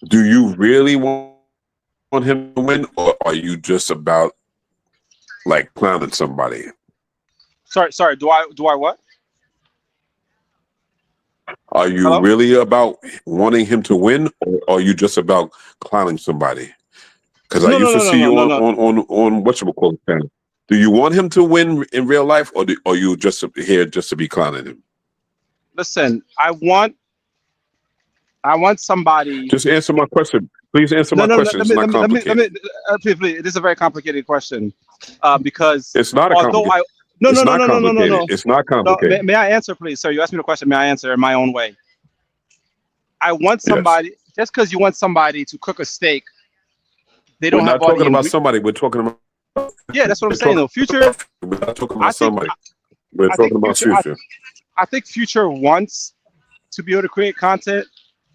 do you really want him to win, or are you just about like clowning somebody? Sorry. Do I what? Are you Hello? really about wanting him to win, or are you just about clowning somebody? Because I No, used no, to no, no, see no, you no, on no. what you call it. Do you want him to win in real life, or are you just here just to be clowning him? Listen, I want somebody. Just answer my question. Please answer No, my no. question. Let It's me, not let me, let me, let me. complicated. Please. This is a very complicated question, because It's not a although complicated. I, no, no, It's no, not no, no, no, no, complicated. no, It's not no. May, complicated. may I answer, please, sir? You asked me the question. May I answer in my own way? I want Yes. somebody. Just because you want somebody to cook a steak, they We're don't have not all the talking about ingredients. somebody. We're talking about. Yeah, that's what I'm We're saying. talking Though, Future. about. We're not talking I about think. somebody. We're I think talking about Future. I, future. I think Future wants to be able to create content,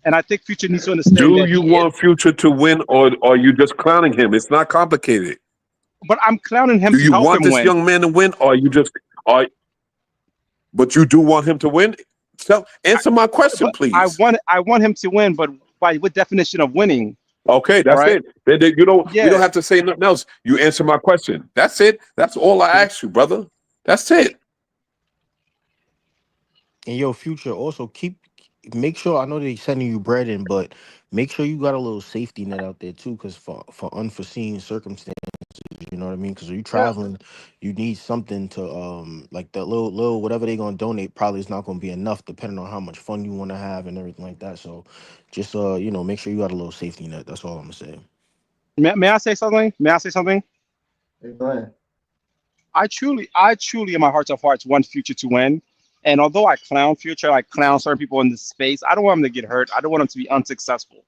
and I think Future needs to understand Do that you he is. want Future to win, or are you just clowning him? It's not complicated. But I'm clowning him Do to you help want him this win. young man to win, or you just are? But you do want him to win. So answer my question, But I please. want I want him to win. But by what definition of winning? Okay, All that's right. it. You don't Yeah. have to say nothing else. You answer my question. That's it. That's all I ask you, brother. That's it. And yo, future also make sure, I know they sending you bread in, but make sure you got a little safety net out there too, because for unforeseen circumstances, You know what I mean? Because when you Yeah. traveling, you need something to like the little whatever they gonna donate probably is not gonna be enough depending on how much fun you want to have and everything like that. So just you know, make sure you got a little safety net. That's all I'm gonna say. May I say something? May I say something? Hey, go ahead. I truly, in my heart of hearts, want Future to win. And although I clown Future, I clown certain people in this space, I don't want them to get hurt. I don't want them to be unsuccessful.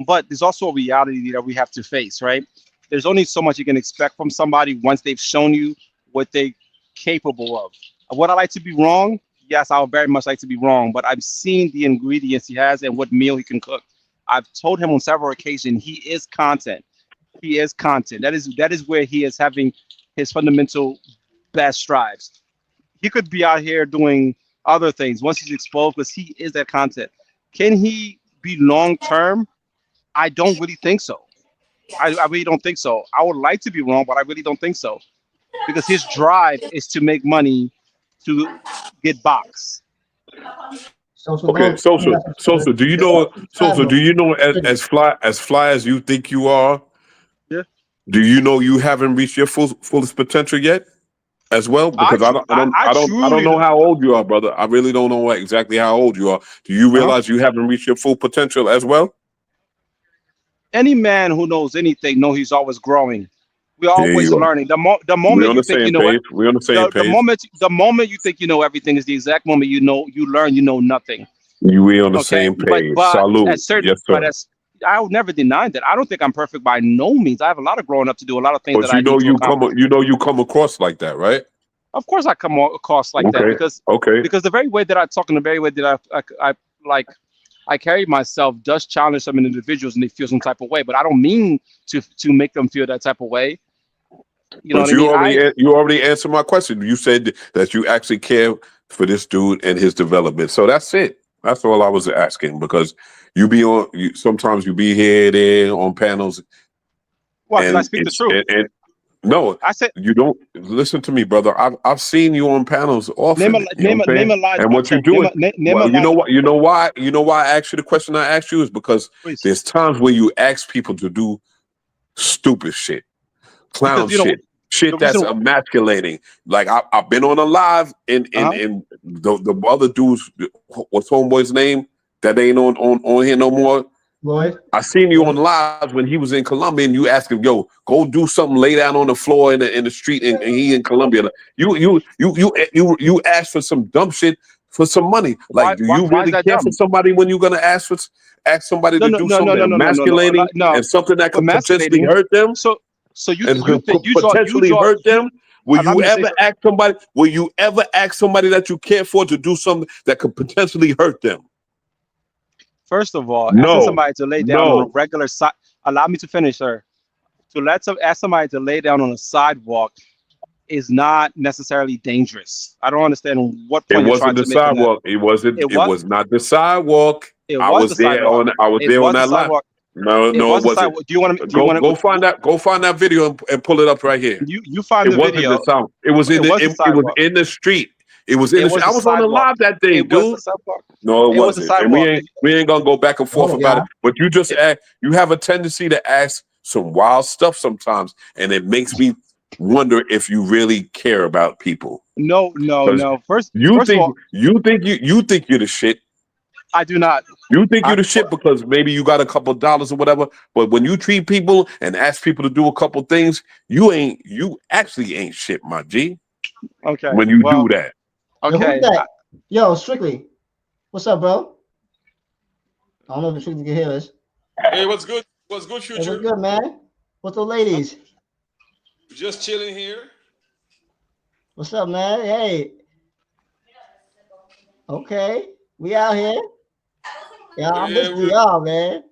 But there's also a reality that we have to face, right? There's only so much you can expect from somebody once they've shown you what they're capable of. Would I like to be wrong? Yes, I would very much like to be wrong, but I've seen the ingredients he has and what meal he can cook. I've told him on several occasions he is content. He is content. That is where he is having his fundamental best strives. He could be out here doing other things once he's exposed, because he is that content. Can he be long term? I don't really think so. I really don't think so. I would like to be wrong, but I really don't think so, because his drive is to make money to get box. Social, Okay, don't. Let me ask you something. Do you know, do Travel. you know Strictly. as fly as you think you are? Yeah. Do you know you haven't reached your fullest potential yet? As well, I because tr- I I don't truly know how old you are, brother. I really don't know exactly how old you are. Do you uh realize you haven't reached your full potential as well? any man who knows anything know he's always growing. We're There always you are. learning. The We're moment on you the think you same know it, page. We're on the same page. the moment you think you know everything is the exact moment you learn you know nothing. We on the Okay, same page. but at Salute. certain Yes, but sir. as I would never deny that. I don't think I'm perfect by no means. I have a lot of growing up to do, a lot of things But that I need to accomplish. you come across like that, right? Of course, I come across like that Okay. because Okay. the very way that I talk and the very way that I like I carry myself does challenge some individuals and they feel some type of way. But I don't mean to make them feel that type of way. You know But what I mean? you already answered my question. You said that you actually care for this dude and his development. So that's it. That's all I was asking, because sometimes you be here there on panels Well, because I and speak the truth. no, I said you don't listen to me, brother. I've seen you on panels name a often. You know what I'm name saying? a lie that And I what you told. Name doing? a name a Well, lie that I you know told. why? You know why I asked you the question I asked you is because Please, there's times where you ask people to do stupid shit, clown because you know the shit that's reason. emasculating. Like I've been on a live Uh huh. in the other dudes. What's homeboy's name? That ain't on here no more. Lloyd. I seen you on Lloyd. live when he was in Colombia, and you asked him, "Yo, go do something, lay down on the floor in the street," and he in Colombia. You asked for some dumb shit for some money. Like, do you Why is really that care for dumb? somebody when you're gonna ask somebody No to no do no no something no no no no no emasculating no. and something that could potentially Emasculating. hurt them? So you And think could potentially hurt you them? Will allow you me to say ever something. ask somebody? Will you ever ask somebody that you care for to do something that could potentially hurt them? First of all, asking No, somebody to lay down on a no. regular side. Allow me to finish, sir. Ask somebody to lay down on a sidewalk is not necessarily dangerous. I don't understand what It point you're trying wasn't the to make on that. sidewalk. It wasn't. It It was was not the sidewalk. it I was the was there sidewalk. on. I was It there on was the that line. sidewalk. No, It no, was it the wasn't. sidewalk. Do you want Go to find that. Go find that video and pull it up right here. you find It the wasn't the video? sound. It was in It the. was the It was sidewalk. in the street. It was in It the. was I the was on the sidewalk. live that day, It was dude. the sidewalk. No, it It was the wasn't. And sidewalk. we ain't gonna go back and forth Oh about yeah. it. But you just If, ask. You have a tendency to ask some wild stuff sometimes, and it makes me wonder if you really care about people. no, no, Because no. First, you first of think all, you think you're the shit. I do not. You think I, you're the shit because maybe you got a couple dollars or whatever. But when you treat people and ask people to do a couple things, you actually ain't shit, my G. okay. When you Well, do that. Yo, who's okay. that? Yo, Strictly. What's up, bro? I don't know if Strictly can hear us. Hey, what's good? What's good, Hey, what's Future? good, man? What's the ladies? Just chilling here. What's up, man? Hey, okay. We out here. Yeah, I miss Yeah, DR, man.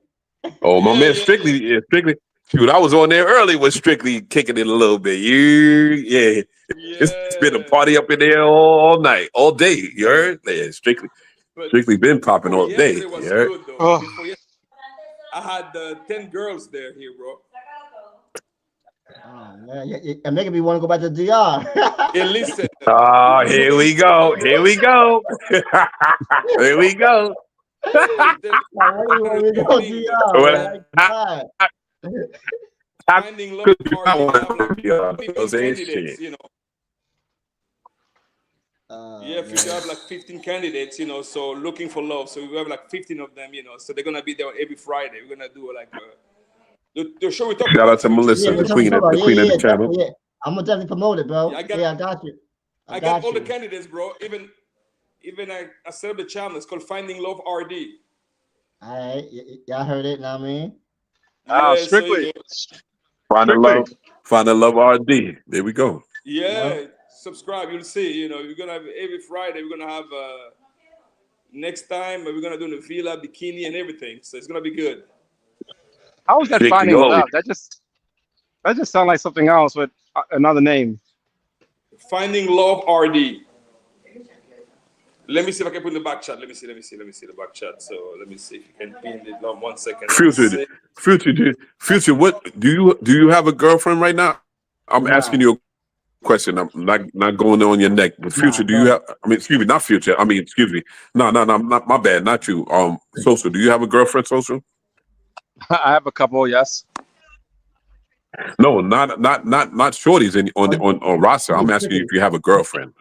Oh, my yeah, man yeah, Strictly, yeah, Strictly. Shoot, I was on there early with Strictly kicking it a little bit. Yeah. It's been a yeah. party up in there all night, all day. You heard? Yeah, But Strictly been popping all day. yesterday You was heard? good though. Oh, Before yesterday, I had 10 girls there here, bro. Oh man, you're making me want to go back to DR. Hey, listen, Oh, you here we ain't go. talking Here about we go. Here we go. hey, them Why you want me to go thing, DR, When man? God. I Finding Love could be RD. I They want have like to 15 saying candidates, shit. you know. Yeah, Future have like 15 candidates, you know, so looking for love. So we have like 15 of them, you know, so they're gonna be there every Friday. We're gonna do like the show we talk Shout about out to future. Melissa, Yeah, the we're Future. talking queen of about. the Yeah, queen of yeah, the yeah, channel. definitely. Yeah. I'm gonna definitely promote it, bro. Yeah, Yeah, I got you. I got got all the you. candidates, bro. Even I set up the channel. It's called Finding Love RD. All right, y'all heard it. Know what I mean? Yeah, so you Strictly, know, strictly. Find a love RD. There we go. yeah, Yep. subscribe. You'll see. You know, we're gonna have every Friday. We're gonna have next time. We're gonna do the villa, bikini, and everything. So it's gonna be good. How was that Shaky finding only. love? That just sounds like something else with another name. Finding Love RD. Let me see if I can put in the back chat. Let me see the back chat. So let me see if you can pin it. Long 1 second. Let me Future, see. future. What do you have a girlfriend right now? I'm asking Nah, you a question. I'm not going on your neck. But nah, future, do you bro. have? I mean, excuse me, not future. I mean, excuse me. No, not my bad. Not you. Social. Do you have a girlfriend? Social? I have a couple, yes. No, not shorties Oh, on roster. you I'm asking you strictly. if you have a girlfriend.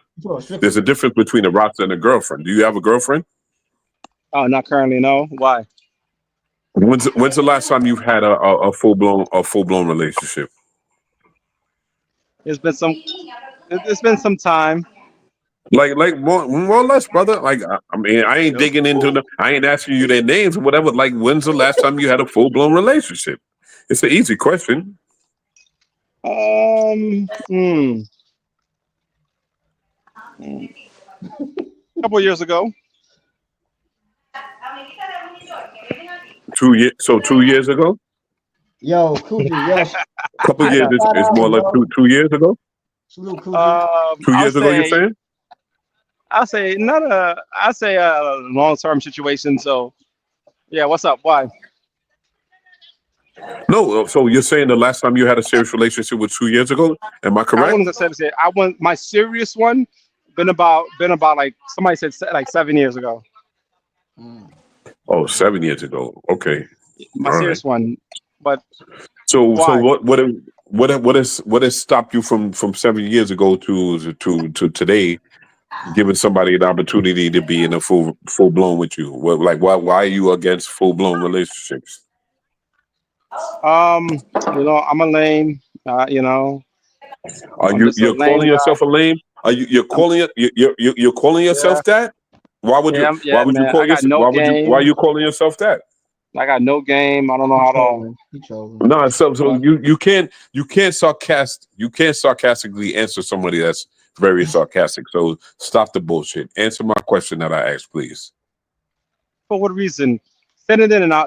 There's a Strictly. difference between a roster and a girlfriend. Do you have a girlfriend? Oh, not currently, no. Why? When's the last time you've had a full blown relationship? It's been some. It's been some time. Like more or less, brother. Like I mean, I ain't digging into the. I ain't asking you their names or whatever. Like, when's the last time you had a full blown relationship? It's an easy question. Hmm. A couple years ago. 2 years. So 2 years ago. Yo, Coogee, yo, Couple yo, years. shout It's more out, like bro. 2 years ago. Salute, Coogee. Two I'll years ago, you're say. saying? I'll say not a. I'll say a long-term situation. So yeah. What's up? Why? No. So you're saying the last time you had a serious relationship was 2 years ago? Am I I correct? wouldn't say it. I want my serious one. Been about like somebody said like 7 years ago. Mm. Oh, 7 years ago. Okay. My All right. serious one. But So why? what has stopped you from 7 years ago to today, giving somebody an opportunity to be in a full blown with you? Like why are you against full blown relationships? I'm a lame. You know, Are I'm you just a you're lame calling guy. yourself a lame? Are you're I'm, calling it you're calling yeah, yourself that? yeah, man. I got no Why are game. you calling yourself that? I got no game. I don't know He how to. trolling. He trolling. No, so Uh, you can't sarcastically answer somebody that's very sarcastic. So stop the bullshit. Answer my question that I asked, please. for what reason? Send it in and I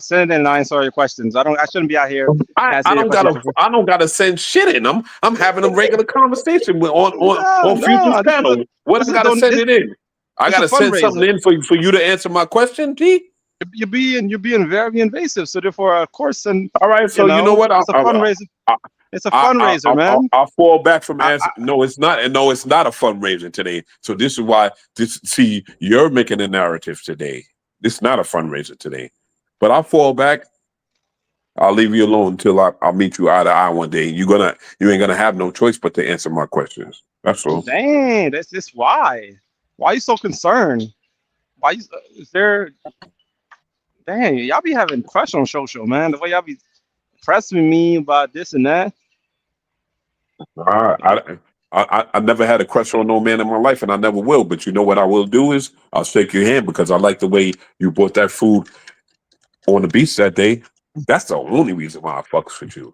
answer all your questions. I shouldn't be out here I, I asking your don't questions gotta for free. I don't gotta send shit in them. I'm having a regular conversation on No, Future's no. panel. What This I is gotta don't. send it in? I It's a gotta send something fundraiser. in for you to answer my question, T. You're being very invasive. So therefore, of course, and All right, so you know what? it's a fundraiser. I, It's a I, I, fundraiser, I, I, man. I'll fall back from I, answering. No, it's not. And no, it's not a fundraiser today. So this is why. See, you're making a narrative today. This is not a fundraiser today. But I'll fall back. I'll leave you alone until I'll meet you eye to eye one day. You ain't gonna have no choice but to answer my questions. That's all. dang, that's just why. Why are you so concerned? Why is there? Dang, y'all be having crush on social, man. The way y'all be pressing me about this and that. I, I, I never had a crush on no man in my life, and I never will. But you know what I will do is I'll shake your hand because I like the way you brought that food on the beach that day. That's the only reason why I fucks with you.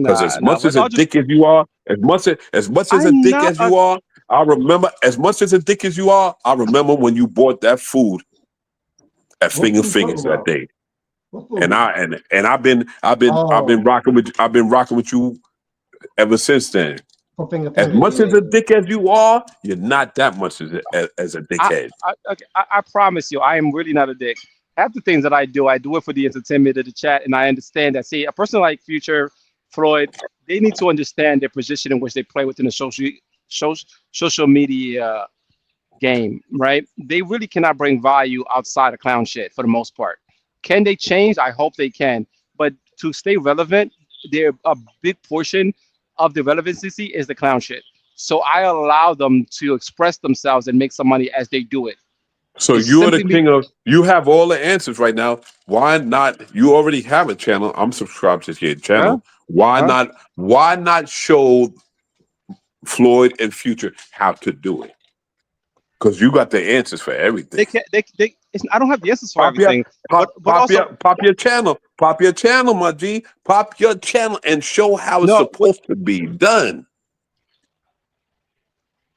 Because Nah, as nah. much But as a I'll just. dick as you are, as much as a I'm dick not as a. you are, I remember as much as a dick as you are. I remember when you bought that food at What Finger food you talking Fingers that about? day. What And food? I've been Oh, rocking with you ever since then. for finger As fingers. much Yeah, as a yeah. dick as you are, you're not that much as a I, dickhead. I promise you, I am really not a dick. Half the things that I do it for the entertainment of the chat, and I understand that. See, a person like Future, Floyd, they need to understand their position in which they play within the social, social media game, right? They really cannot bring value outside of clown shit for the most part. Can they change? I hope they can. But to stay relevant, a big portion of the relevancy is the clown shit. So I allow them to express themselves and make some money as they do it. So It's you're the simply me, king of. You have all the answers right now. Why not? You already have a channel. I'm subscribed to your huh? channel. Why Huh? not? Why not show Floyd and Future how to do it? Because you got the answers for everything. They can't. They. I don't have the answers for Pop your everything, but also pop your channel. Pop your channel, my G. Pop your channel and show how it's no. supposed to be done.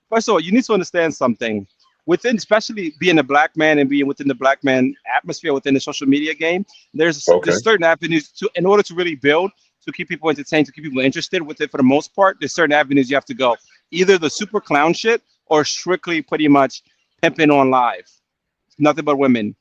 First of all, you need to understand something. Within, especially being a black man and being within the black man atmosphere within the social media game, Okay. there's certain avenues to, in order to really build, to keep people entertained, to keep people interested with it for the most part, there's certain avenues you have to go. Either the super clown shit or strictly pretty much pimping on live. Nothing but women.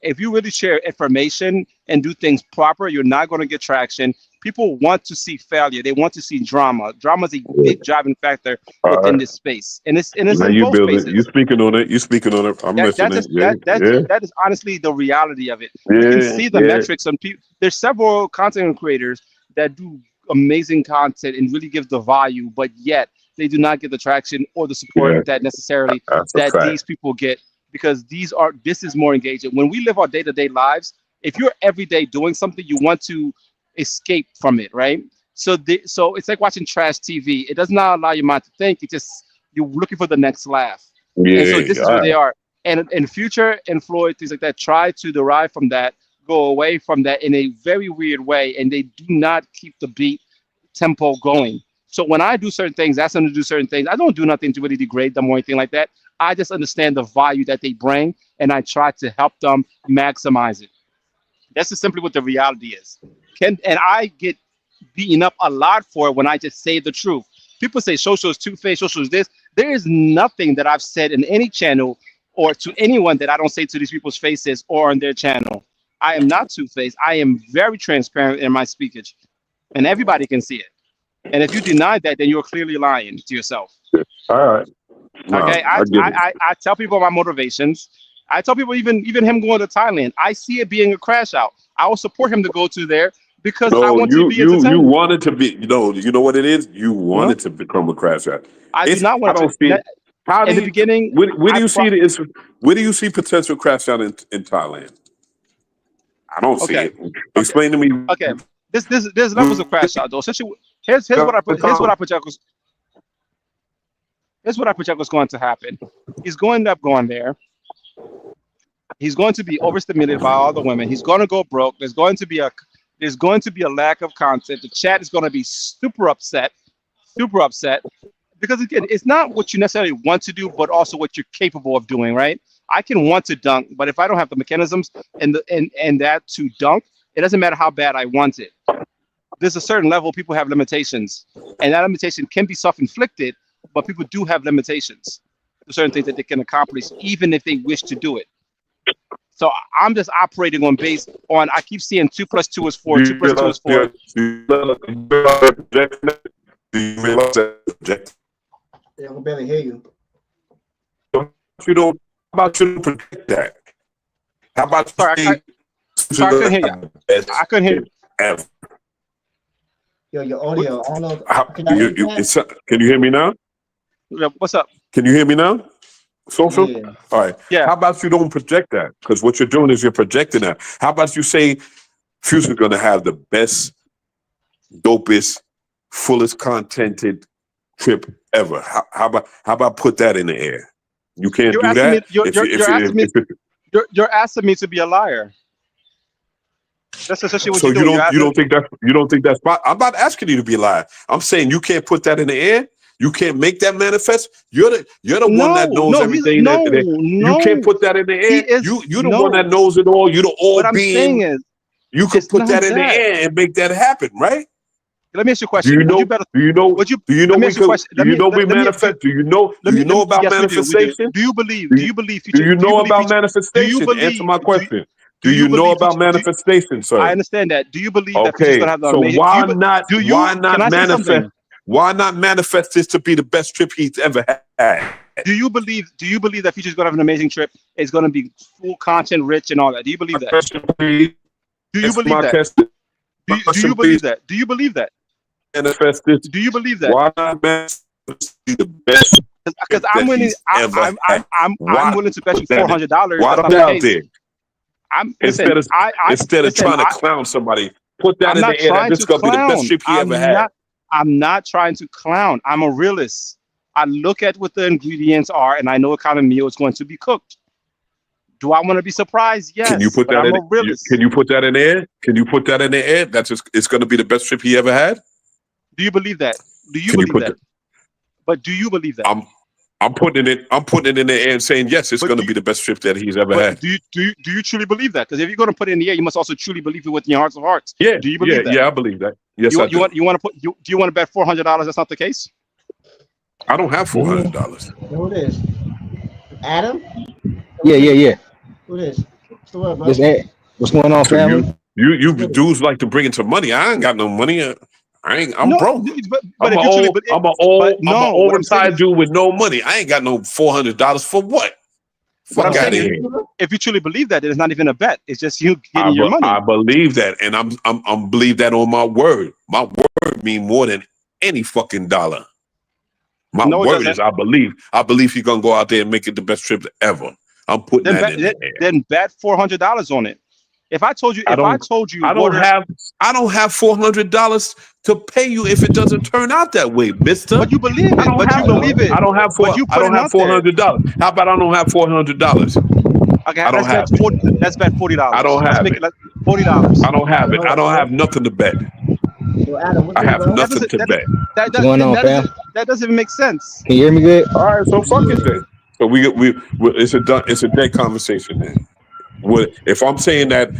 If you really share information and do things proper, you're not going to get traction. People want to see failure. They want to see drama. Drama is a big driving factor All within right. this space, and it's Now in you both build it. You spaces. speaking on it. You speaking on it. I'm listening. Yeah. Yeah. That is honestly the reality of it. You can Yeah. see the Yeah. metrics on people. There's several content creators that do amazing content and really give the value, but yet they do not get the traction or the support Yeah. that necessarily That's a that fact. these people get, because this is more engaging. When we live our day-to-day lives, if you're every day doing something, you want to escape from it, right? So it's like watching trash TV. It does not allow your mind to think. It just, you're looking for the next laugh. And so this Yeah. is All where they right. are. And in Future and Floyd, things like that, try to derive from that, go away from that in a very weird way, and they do not keep the beat tempo going. So when I do certain things, ask them to do certain things, I don't do nothing to really degrade them or anything like that. I just understand the value that they bring, and I try to help them maximize it. That's just simply what the reality is. And I get beaten up a lot for it when I just say the truth. People say social is two-faced, social is this. There is nothing that I've said in any channel or to anyone that I don't say to these people's faces or on their channel. I am not two-faced. I am very transparent in my speakage, and everybody can see it. And if you deny that, then you're clearly lying to yourself. All right. No, Okay, I get it. I tell people my motivations. I tell people even him going to Thailand, I see it being a crash out. I will support him to go to there because I No, want to be you entertained. wanted to be. You know what it is. You Huh? wanted to become a crash out. I do It's. not I want don't to. see it. How do In the you? beginning, Where do I you pro- see it? Where do you see potential crash out in Thailand? I don't see okay, it. okay, Explain to me. okay. There's levels of crash out though. Essentially, here's what I project was going to happen. He's going to end up going there. He's going to be overstimulated by all the women. He's going to go broke. There's going to be a lack of content. The chat is going to be super upset, because again, it's not what you necessarily want to do, but also what you're capable of doing, right? I can want to dunk, but if I don't have the mechanisms and that to dunk, it doesn't matter how bad I want it. There's a certain level people have limitations, and that limitation can be self-inflicted, but people do have limitations to certain things that they can accomplish, even if they wish to do it. So I'm just operating on base on, I keep seeing 2 + 2 is 4, 2 + 2 is 4. Yeah, I can barely hear you. You don't. How about you don't protect that? How about you Sorry, I couldn't hear you. I couldn't hear you. Ever. Yo, your audio. I don't know. How, Can I hear that? can you hear me now? Yeah, what's up? Can you hear me now? Social? Yeah. All right. Yeah. How about you don't project that? Because what you're doing is you're projecting that. How about you say Future's going to have the best, dopest, fullest contented trip ever? How about put that in the air? You can't You're do asking that. me. You're asking me to be a liar. That's essentially what So you're doing. you don't think that's I'm not asking you to be a liar. I'm saying you can't put that in the air. You can't make that manifest. You're the one that knows everything. You can't put that in the air. You're the one that knows it all. You're the all what I'm being. saying is, You could put that in the that. air and make that happen, right? Let me ask you a question. Do you know we manifest? Do you know about manifestation? Do you believe Future? Do you know about manifestation? Answer my question. Do you know about manifestation, sir? I understand that. Do you believe that Future's Okay, gonna have the so amazing? why not Can I say manifest? something? Why not manifest this to be the best trip he's ever had? Do you believe that Future's gonna have an amazing trip? It's gonna be full content rich and all that. Do you believe that? Question, please. Do you believe that? Question. Do you believe that? Do you believe that? Manifest this. Do you believe that? Why not manifest the best? Because I'm willing. I'm willing to bet you $400. Why That's not put it the out case. there? Instead of trying to clown somebody, put that in the air that this is gonna be the best trip he ever had. I'm not trying to clown. I'm a realist. I look at what the ingredients are, and I know what kind of meal is going to be cooked. Do I want to be surprised? Yes. Can you put that in? Can you put that in the air? Can you put that in the air? That's just, it's going to be the best trip he ever had. Do you believe that? Do you believe that? But do you believe that? I'm putting it in the air and saying yes, it's going to be the best trip that he's ever had. Do you truly believe that? Because if you're going to put it in the air, you must also truly believe it within your hearts of hearts. Yeah. Do you believe that? Yeah, I believe that. Yes, I do. Do you want to bet $400? That's not the case. I don't have $400. Who it is? Adam? Yeah. Who it is? What's the word, bro? What's going on, family? You dudes like to bring into money. I ain't got no money. I'm broke. I'm an old retired dude with no money. I ain't got no $400 for what? Fuck out of here. If you truly believe that, then it's not even a bet. It's just you getting your money. I believe that, and I'm believe that on my word. My word mean more than any fucking dollar. My word is I believe he's gonna go out there and make it the best trip ever. I'm putting that in there. Then bet $400 on it. If I told you, I don't have $400 to pay you if it doesn't turn out that way, Mister. But you believe it. I don't have $400. How about I don't have $400? Okay, let's bet $40. I don't have it. $40. I don't have it. I don't have nothing to bet. I have nothing to bet. That doesn't even make sense. Can you hear me good? All right, so fuck it then. So it's a dead conversation then. If I'm saying that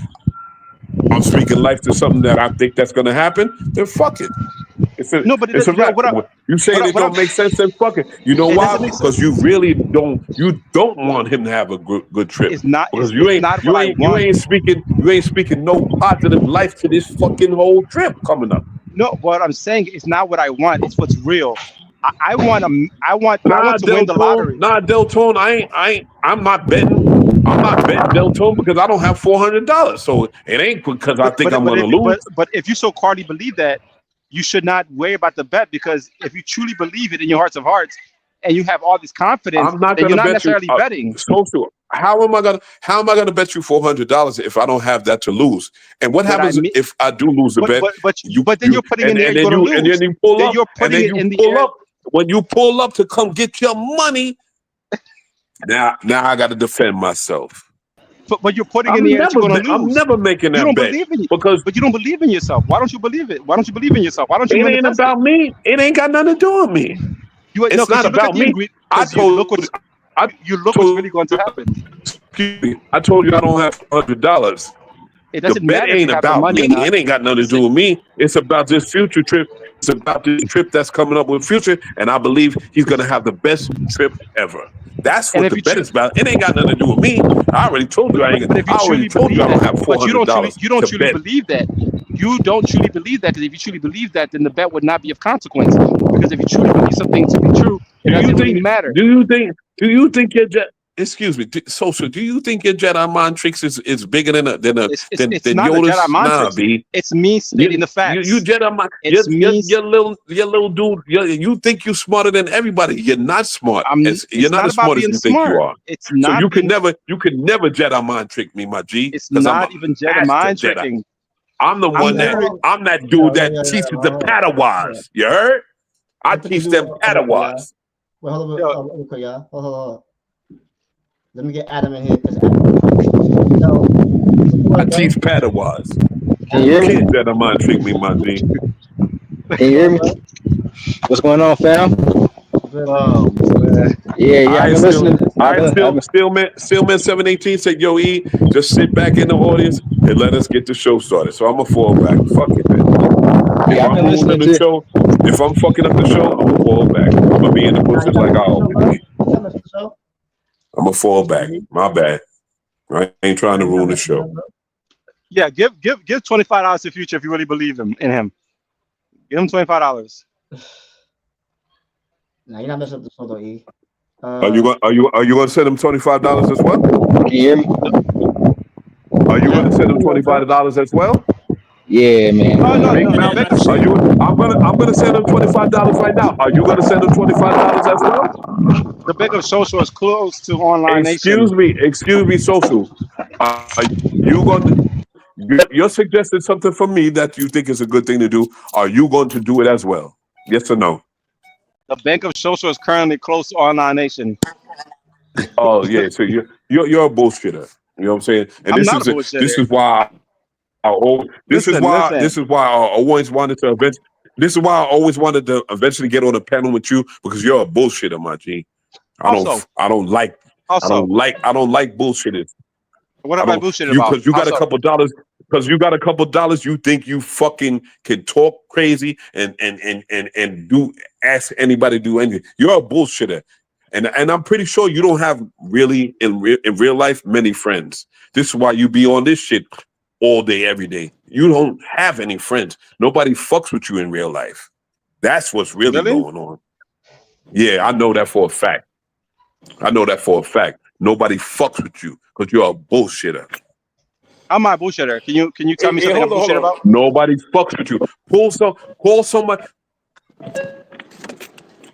I'm speaking life to something that I think that's going to happen, then fuck it. It's a wrap. You say it don't make sense, then fuck it. You know why? Because you really don't want him to have a good trip. It's not because you ain't speaking no positive life to this fucking whole trip coming up. No, what I'm saying is not what I want. It's what's real. I want to win the lottery. Nah, Deltone, I'm not betting Deltone because I don't have $400. So it ain't because I think I'm going to lose. But if you so hardly believe that, you should not worry about the bet, because if you truly believe it in your hearts of hearts and you have all this confidence, then you're not necessarily betting. How am I gonna bet you $400 if I don't have that to lose? And what happens if I do lose the bet? But then you're putting in the air, you're going to lose. And then you pull up. And then you pull up. When you pull up to come get your money, now I got to defend myself. But you're putting in the air that you're going to lose. I'm never making that bet. But you don't believe in yourself. Why don't you believe it? Why don't you believe in yourself? Why don't you? It ain't about me. It ain't got nothing to do with me. It's not about me. You look what's really going to happen. Excuse me. I told you I don't have $100. It doesn't matter. The bet ain't about me. It ain't got nothing to do with me. It's about this future trip. It's about this trip that's coming up with Future, and I believe he's gonna have the best trip ever. That's what the bet is about. It ain't got nothing to do with me. I already told you I ain't. I already told you I don't have $400. You don't truly believe that. You don't truly believe that, because if you truly believe that, then the bet would not be of consequence. Because if you truly believe something to be true, it doesn't really matter. Do you think your jet? Excuse me, Social. Do you think your Jedi mind tricks is bigger than Yoda's? Nah, B. It's me stating the facts. You Jedi mind. Your little dude. You think you're smarter than everybody. You're not smart. You're not as smart as you think you are. It's not. So you can never Jedi mind trick me, my G. It's not even Jedi mind tricking. I'm the one I'm that dude that teaches the Padawans. You heard? I teach them Padawans. Well, hold on, y'all. Hold on. Let me get Adam in here. I teach Padawans. Can you hear me? Kids that mind trick me, my G. Can you hear me? What's going on, fam? Yeah, I've been listening. All right, Stillman 718 said, "Yo, E, just sit back in the audience and let us get the show started." So I'm gonna fall back. Fuck it, man. If I'm fucking up the show, I'm gonna fall back. I'm gonna be in the bushes like I always be. I'm gonna fall back. My bad. I ain't trying to ruin the show. Yeah, give $25 to Future if you really believe in him. Give him $25. No, you're not messing up the show though, E. Are you gonna send him $25 as well? Can you hear me? Are you gonna send him $25 as well? Yeah, man. Oh no, Big no, the Mouth. bank of Are you? I'm gonna send him $25 right now. Are you gonna send him $25 as well? the bank of social is close to Online Nation. Excuse me, social. Are you going to? You're suggesting something for me that you think is a good thing to do. Are you going to do it as well? Yes or no? The bank of social is currently close to Online Nation. Oh yeah. So you're a bullshitter. You know what I'm saying? And I'm not a bullshitter. this is why Listen. this is why I always wanted to this is why I always wanted to eventually get on a panel with you because you're a bullshitter, my G. Also, I don't like bullshitters. what I am I don't bullshitting you about? because you got a Also, couple dollars you think you fucking can talk crazy and do ask anybody to do anything. You're a bullshitter. And I'm pretty sure you don't have really in real life many friends. This is why you be on this shit all day, every day. You don't have any friends. Nobody fucks with you in real life. That's what's really really? going on. Yeah, I know that for a fact. Nobody fucks with you because you're a bullshitter. I'm not a bullshitter. Can you tell me Hey, something I'm hold bullshit on. about? Nobody fucks with you. Call somebody.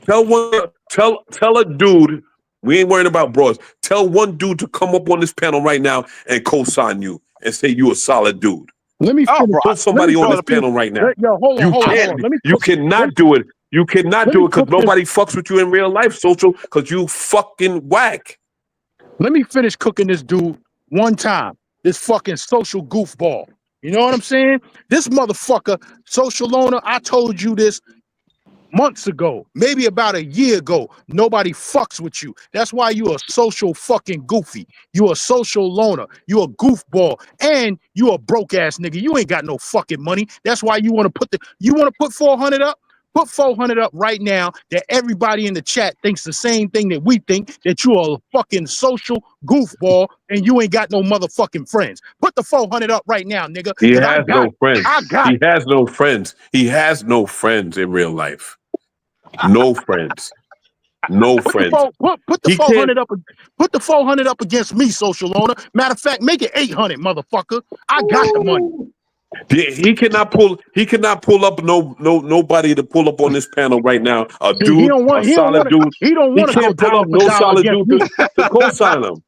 Tell a dude. We ain't worrying about bros. Tell one dude to come up on this panel right now and co-sign you and say you a solid dude. Let me Oh, finish. bro, Pull Let me somebody on bro, this panel right now. yo, hold on, You hold on, hold can't. on. Let me You cook. cannot do it. You cannot Let me do it because cook this. nobody fucks with you in real life, social. Because you fucking whack. Let me finish cooking this dude one time. This fucking social goofball. You know what I'm saying? This motherfucker, social loner. I told you this months ago, maybe about a year ago. Nobody fucks with you. That's why you a social fucking goofy. You a social loner. You a goofball, and you a broke ass nigga. You ain't got no fucking money. That's why you want to put 400 up. Put 400 up right now that everybody in the chat thinks the same thing that we think, that you are a fucking social goofball and you ain't got no motherfucking friends. Put the 400 up right now, nigga, He because I has got no it. friends. I got He it. has no friends. He has no friends in real life. No friends. No Put the friends. put the He can't. 400 up. Put the 400 up against me, social owner. Matter of fact, make it 800, motherfucker. I got the money. He cannot pull up nobody to pull up on this panel right now. A He dude, don't want. a solid dude. He don't He want to go can't pull dollar up for no dollar solid against dude me. to co-sign him.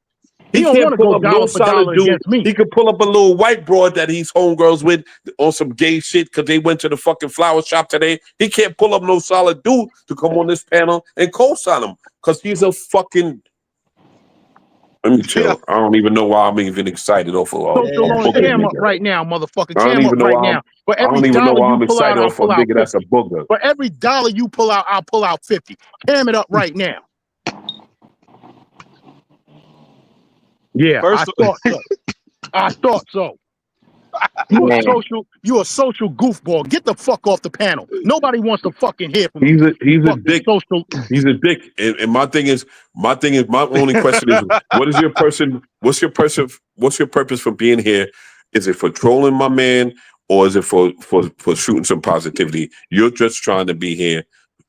He He don't want can't to pull go up no dollar for dollar solid dude. against me. He could pull up a little white broad that he's homegirls with on some gay shit because they went to the fucking flower shop today. He can't pull up no solid dude to come on this panel and co-sign him because he's a fucking. Let me Yeah. chill. I don't even know why I'm even excited off of a Social owner, booger cam up nigga. right now, motherfucker. I don't Cam up even know right why now. For I every don't even know dollar why you I'm pull out, excited I'll off of pull a out nigga that's 50. a booger. For every dollar you pull out, I'll pull out 50. Cam it up right now. Yeah, I First, thought so. I thought so. You a social goofball. Get the fuck off the panel. Nobody wants to fucking hear from you. He's a Fucking dick. social. He's a dick. And my only question is, what's your purpose for being here? Is it for trolling my man or is it for shooting some positivity? You're just trying to be here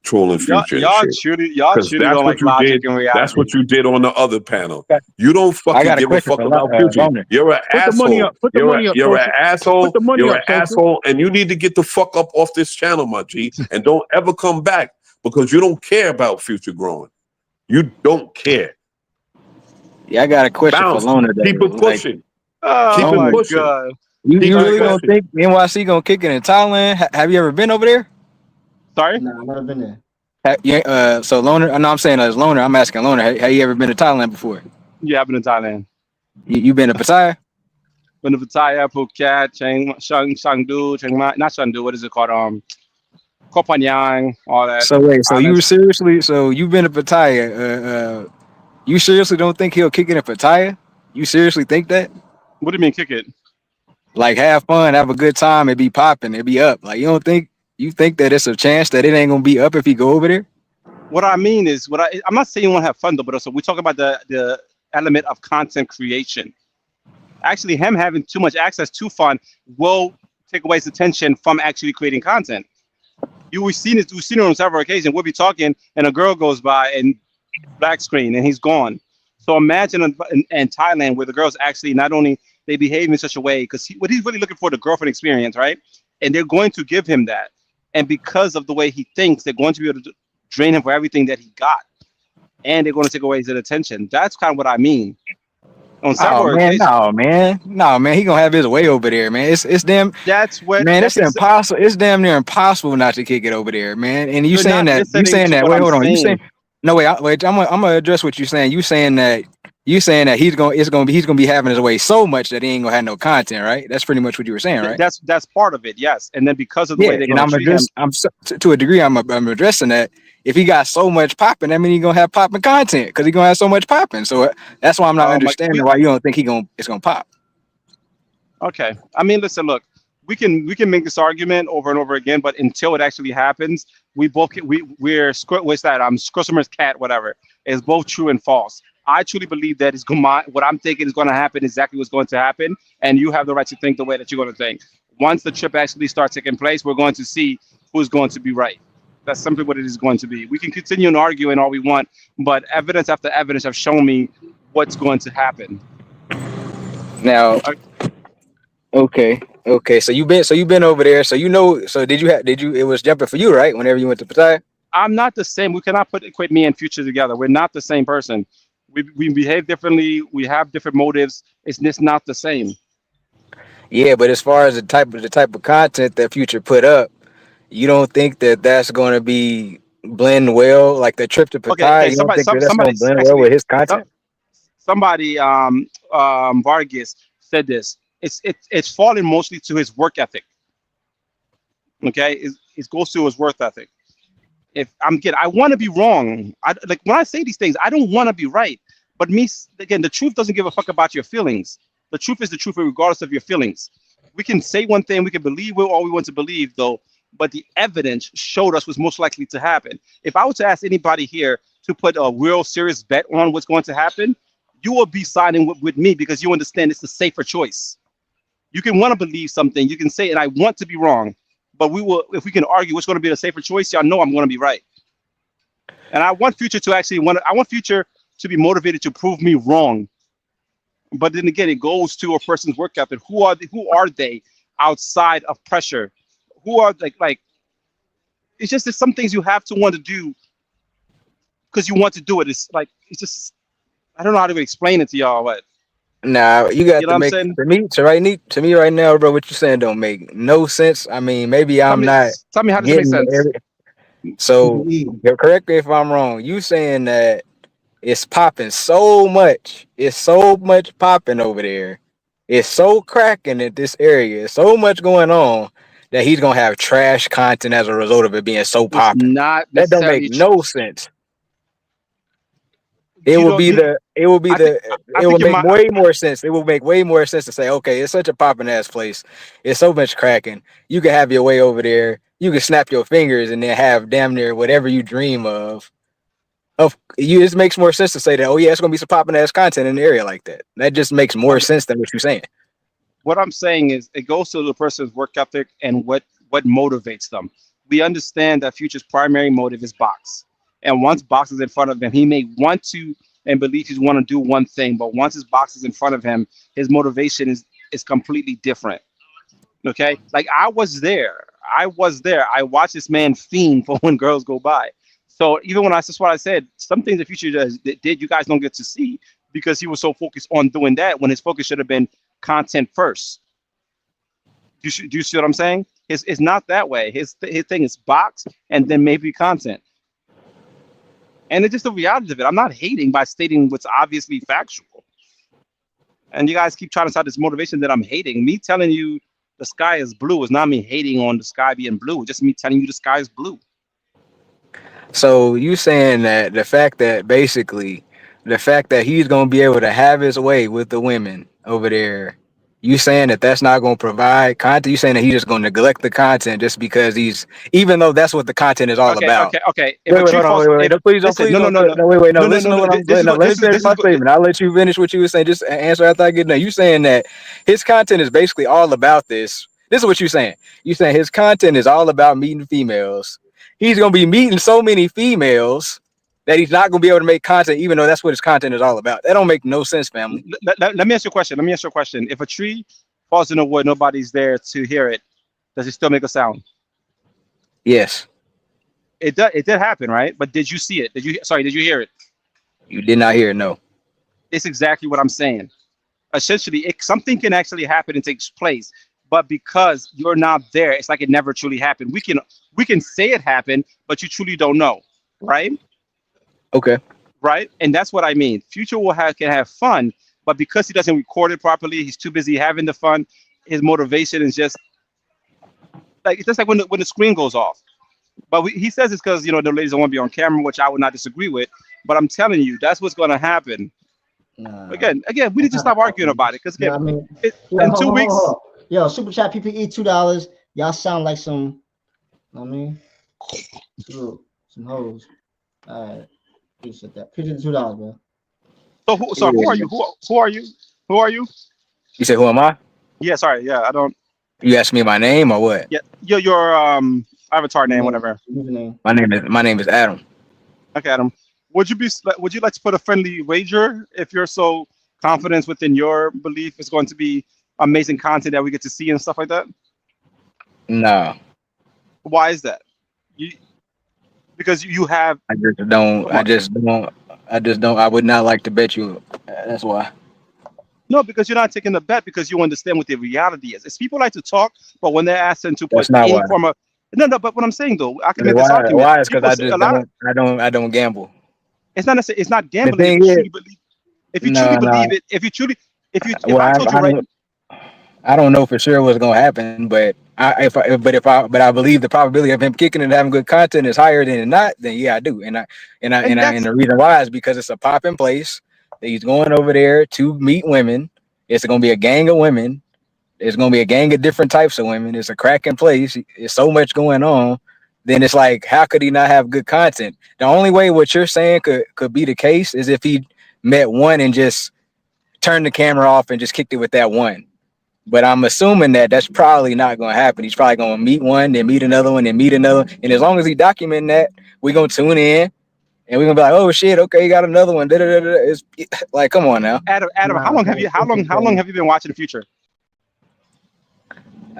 trolling Future and shit. y'all Because truly that's don't what like you logic did. and That's reality. what you did on the other panel. You don't I fucking got a give a question fuck for about Future. Loner. You're an Put the money asshole. up. Put the money up, You're an social. asshole. Put the money You're up, an social. asshole, and you need to get the fuck up off this channel, my G, and don't ever come back because you don't care about Future growing. You don't care. Yeah, I got a question for Bounce. Loner though. Keep it Like, pushing. Oh Keep it my Loner, pushing. god. you Keep it really don't pushing. think NYC gonna kick it in Thailand? Have you ever been over there? Sorry? Nah, I've never been there. Yeah. So Loner, no, I'm saying as Loner, I'm asking Loner. Have you ever been to Thailand before? Yeah, I've been in Thailand. You been to Pattaya? Been to Pattaya, Phuket, Chengdu, Chiang Mai, not Chengdu, what is it called? Koh Phangan, all that. So wait, so you Islands. seriously? So you've been to Pattaya? You seriously don't think he'll kick it in Pattaya? You seriously think that? What do you mean kick it? Like have fun, have a good time, it be popping, it be up. Like you think that it's a chance that it ain't gonna be up if he go over there? What I mean is, I'm not saying you want to have fun though, but also we talk about the element of content creation. Actually, him having too much access to fun will take away his attention from actually creating content. We've seen it on several occasions. We'll be talking, and a girl goes by and black screen, and he's gone. So imagine in Thailand where the girl's actually not only they behave in such a way because what he's really looking for, the girlfriend experience, right? And they're going to give him that. And because of the way he thinks, they're going to be able to drain him for everything that he got. And they're going to take away his attention. That's kind of what I mean. On Oh several man, occasions. no man, he gonna have his way over there, man. It's damn, That's what man. that's It's impossible. It's damn near impossible not to kick it over there, man. And you're not listening to what Wait, I'm hold on. You saying saying. no? Wait. I'm gonna address what you're saying. You saying that he's gonna be having his way so much that he ain't gonna have no content, right? That's pretty much what you were saying, right? That's part of it, yes. And then because of the Yeah, way they're and going to treat him, to a degree, I'm addressing that. If he got so much popping, that means he's gonna have popping content because he's gonna have so much popping. So that's why I'm not understanding why you don't think it's gonna pop. okay. I mean, listen, look, we can make this argument over and over again, but until it actually happens, we're what's that? Scrosumer's cat, whatever. Is both true and false. I truly believe that what I'm thinking is going to happen, exactly what's going to happen, and you have the right to think the way that you're going to think. Once the trip actually starts taking place, we're going to see who's going to be right. That's simply what it is going to be. We can continue and arguing all we want, but evidence after evidence have shown me what's going to happen. Now, okay. So you've been over there. So you know. So did you? It was jumping for you, right? Whenever you went to Pattaya. I'm not the same. We cannot equate me and Future together. We're not the same person. We behave differently. We have different motives. It's just not the same. Yeah, but as far as the type of content that Future put up, you don't think that that's going to be blend well, like the trip to Okay. Pattaya. You don't think that that's Somebody going to blend well actually, with his content? somebody, Vargas said this. It's falling mostly to his work ethic. Okay, it goes to his work ethic. If I want to be wrong. Like when I say these things, I don't want to be right. But again, the truth doesn't give a fuck about your feelings. The truth is the truth, regardless of your feelings. We can say one thing, we can believe all we want to believe, though. But the evidence showed us what's most likely to happen. If I were to ask anybody here to put a real serious bet on what's going to happen, you will be siding with me because you understand it's the safer choice. You can want to believe something, you can say, and I want to be wrong. But if we can argue what's going to be the safer choice, y'all know I'm going to be right. And I want Future to I want Future to be motivated to prove me wrong. But then again, it goes to a person's work ethic. Who are they outside of pressure? Who are like it's just there's some things you have to want to do because you want to do it. It's just I don't know how to explain it to y'all, but Nah, you got you know to what I'm make saying? to me right now, bro. What you saying don't make no sense. I mean, maybe I'm not Tell me how does it make getting sense? so. Correct me if I'm wrong. You saying that it's popping so much. It's so much popping over there. It's so cracking in this area. It's so much going on that he's gonna have trash content as a result of it being so It's popping. not That don't make necessarily no sense. It you will don't be you it will be I think it will make way more sense. It will make way more sense to say, okay, it's such a popping ass place. It's so much cracking. You can have your way over there. You can snap your fingers and then have damn near whatever you dream of. It makes more sense to say that, oh yeah, it's gonna be some popping ass content in the area like that. That just makes more sense than what you're saying. what I'm saying is it goes to the person's work ethic and what motivates them. We understand that Future's primary motive is box. And once box is in front of him, he may want to and believe he's want to do one thing, but once his box is in front of him, his motivation is completely different. Okay? Like I was there. I watched this man fiend for when girls go by. So even when that's what I said, some things the Future did you guys don't get to see because he was so focused on doing that when his focus should have been content first. Do you see what I'm saying? It's not that way. His thing is box and then maybe content. And it's just the reality of it. I'm not hating by stating what's obviously factual. And you guys keep trying to start this motivation that I'm hating. Me telling you the sky is blue is not me hating on the sky being blue. It's just me telling you the sky is blue. So you saying that the fact that he's gonna be able to have his way with the women over there, you saying that that's not gonna provide content? You saying that he's just gonna neglect the content just because even though that's what the content is all about? Okay. Wait, hold on, wait. No, please don't, wait. No, listen to what I'm saying. Let me finish my statement. I'll let you finish what you were saying. Just answer after I get done. You saying that his content is basically all about this. This is what you're saying. You saying his content is all about meeting females. He's gonna be meeting so many females that he's not gonna be able to make content, even though that's what his content is all about. That don't make no sense, family. Let me ask you a question. If a tree falls in the wood, nobody's there to hear it. Does it still make a sound? Yes, It did happen, right? But did you see it? Did you hear it? you did not hear it. No. It's exactly what I'm saying. Essentially, something can actually happen and takes place, but because you're not there, it's like it never truly happened. We can say it happened, but you truly don't know, right? Okay. Right, and that's what I mean. Future can have fun, but because he doesn't record it properly, he's too busy having the fun. His motivation is just like, it's just like when the screen goes off. But he says it's because, the ladies don't want to be on camera, which I would not disagree with. But I'm telling you, that's what's going to happen. Nah. Again, we need to stop arguing about it, because You know what I again, mean? in 2 weeks. Yo, super chat PPE $2. Y'all sound like some. I mean, some hoes. All right, appreciate that. Appreciate the $2, bro. So who are you? Who are you? Who are you? You say, who am I? Yeah, sorry. Yeah, I don't. You asked me my name or what? Yeah, your avatar name, whatever. My name is Adam. Okay, Adam. Would you like to put a friendly wager if you're so confident within your belief it's going to be amazing content that we get to see and stuff like that? No. Why is that? Because you have. I just don't. I would not like to bet you. That's why. No, because you're not taking the bet because you understand what the reality is. It's people like to talk, but when they're asked to put any form of no. But what I'm saying though, I can make this argument. Why? It's because I don't gamble. It's not necessarily. It's not gambling. If you truly believe it, if I told you right. I don't know for sure what's gonna happen, but I believe the probability of him kicking and having good content is higher than not. Then yeah, I do, and the reason why is because it's a popping place. He's going over there to meet women. It's gonna be a gang of women. There's gonna be a gang of different types of women. It's a cracking place. There's so much going on. Then it's like, how could he not have good content? The only way what you're saying could be the case is if he met one and just turned the camera off and just kicked it with that one. But I'm assuming that that's probably not going to happen. He's probably going to meet one, then meet another one, then meet another. And as long as he documenting that, we're going to tune in and we're going to be like, oh shit, okay, you got another one. It's like, come on now. Adam, how long have you been watching Future?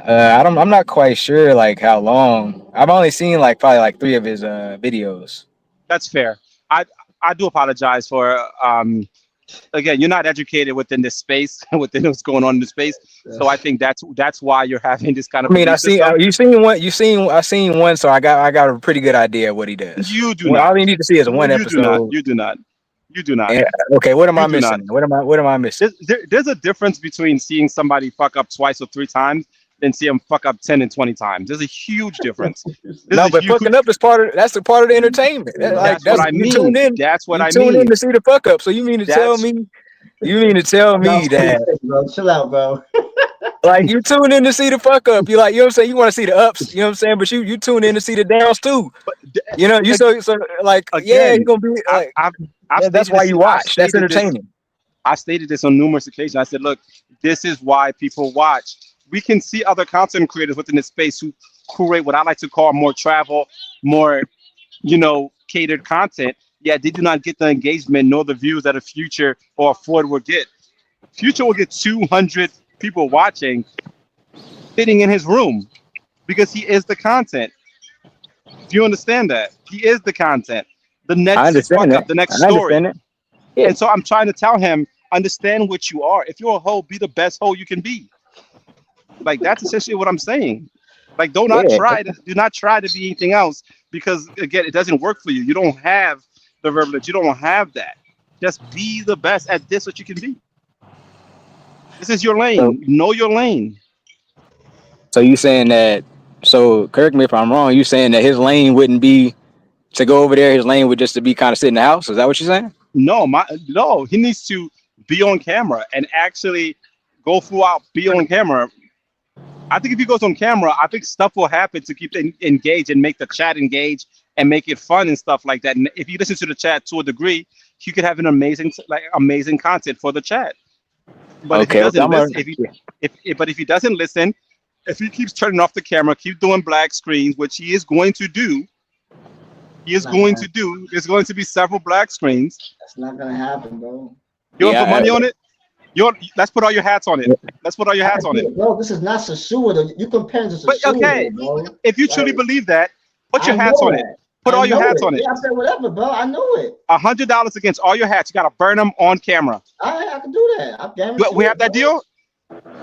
I'm not quite sure like how long. I've only seen probably 3 of his videos. That's fair. I do apologize for again, you're not educated within this space, within what's going on in the space. So I think that's why you're having this kind of. I mean, I seen one, so I got a pretty good idea of what he does. You do not. All you need to see is one episode. You do not. And, okay, what am I missing? What am I missing? There's a difference between seeing somebody fuck up twice or 3 times than see them fuck up 10 and 20 times. There's a huge difference. Fucking up is part of the entertainment. That's what I mean. That's what I mean. Tune in to see the fuck up. So you mean to tell me that? Bro, chill out, bro. Like you tune in to see the fuck up. You like, you know what I'm saying? You want to see the ups, you know what I'm saying? But you tune in to see the downs too. You know, so like again, yeah, you're gonna be like that's why you watch. That's entertaining. I stated this on numerous occasions. I said, look, this is why people watch. We can see other content creators within this space who create what I like to call more travel, more, catered content. Yet they do not get the engagement nor the views that a Future or a Ford will get. Future will get 200 people watching, sitting in his room, because he is the content. Do you understand that? He is the content. The next fuck up, the next story. Yeah. And so I'm trying to tell him, understand what you are. If you're a hoe, be the best hoe you can be. Like that's essentially what I'm saying. Like do not try to be anything else, because again, it doesn't work for you. You don't have the verbiage. You don't have that. Just be the best at this what you can be. This is your lane. Know your lane. So you saying that? So correct me if I'm wrong. You saying that his lane wouldn't be to go over there? His lane would just to be kind of sit in the house. Is that what you're saying? No. He needs to be on camera and actually go throughout. Be on camera. I think if he goes on camera, I think stuff will happen to keep engaged and make the chat engage and make it fun and stuff like that. And if you listen to the chat to a degree, you could have an amazing content for the chat. But if he doesn't listen, if he keeps turning off the camera, keep doing black screens, which he is going to do, he is Not gonna going happen. to do. There's going to be several black screens. That's not gonna happen, bro. You want to put Yeah, money on it? Let's put all your hats on it. Let's put all your I hats on do it. it, bro. This is not Sasua, though. You comparing to But Sasua, okay, though, bro. if you truly Like, believe that, put I your hats know on it. that. Put I all your know hats it. on it. Yeah, I said whatever, bro. I know it. $100 against all your hats. You gotta burn them on camera. I can do that. I guarantee We it, have that bro. deal.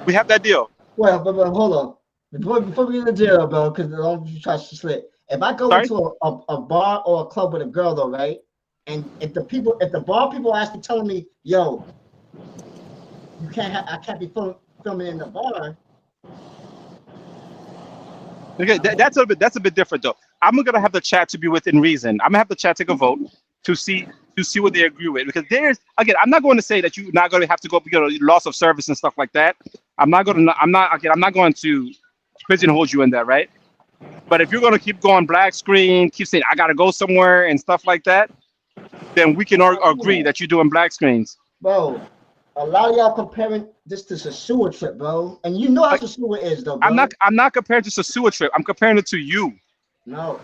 We have that deal. Well, but hold on. Before we get into jail, bro, because don't you try to slip. If I go Sorry. into a bar or a club with a girl, though, right? And if the bar people are actually telling me, yo, I can't be filming in the bar. Okay, that's a bit different though. I'm gonna have the chat to be within reason. I'm gonna have the chat take a vote to see what they agree with, because there's, again, I'm not going to say that you're not going to have to go because of loss of service and stuff like that. I'm not going to pigeonhole you in that, right? But if you're going to keep going black screen, keep saying I gotta go somewhere and stuff like that, then we can agree that you're doing black screens. Bro, a lot of y'all comparing this to Sasua trip, bro. And you know how Sasua is, though, bro. I'm not comparing to a sewer trip. I'm comparing it to you. No,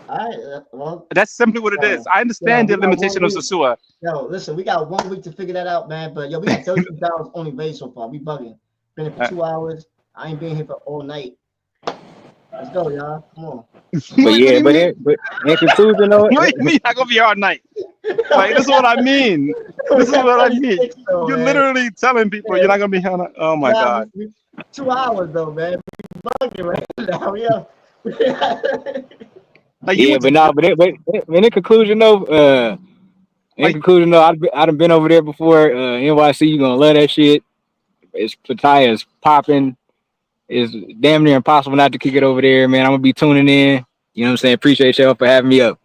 well, That's simply what it is. I understand the limitation of Sasua. Yo, listen, we got 1 week to figure that out, man. But yo, we got $32 only raised so far. We bugging. Been here for 2 hours. I ain't been here for all night. Let's go, y'all. Come on. But yeah, but in conclusion, though, What do you mean I gonna be here all night? Like, this is what I mean. This is what I mean. You're literally telling people you're not gonna be here all night. Oh my God. 2 hours though, man. We bugging right now. Yeah. Like, yeah, but in conclusion though, I'd have been over there before. NYC, you gonna love that shit. It's Pattaya's popping. It's damn near impossible not to kick it over there, man. I'm gonna be tuning in. You know what I'm saying? Appreciate y'all for having me up.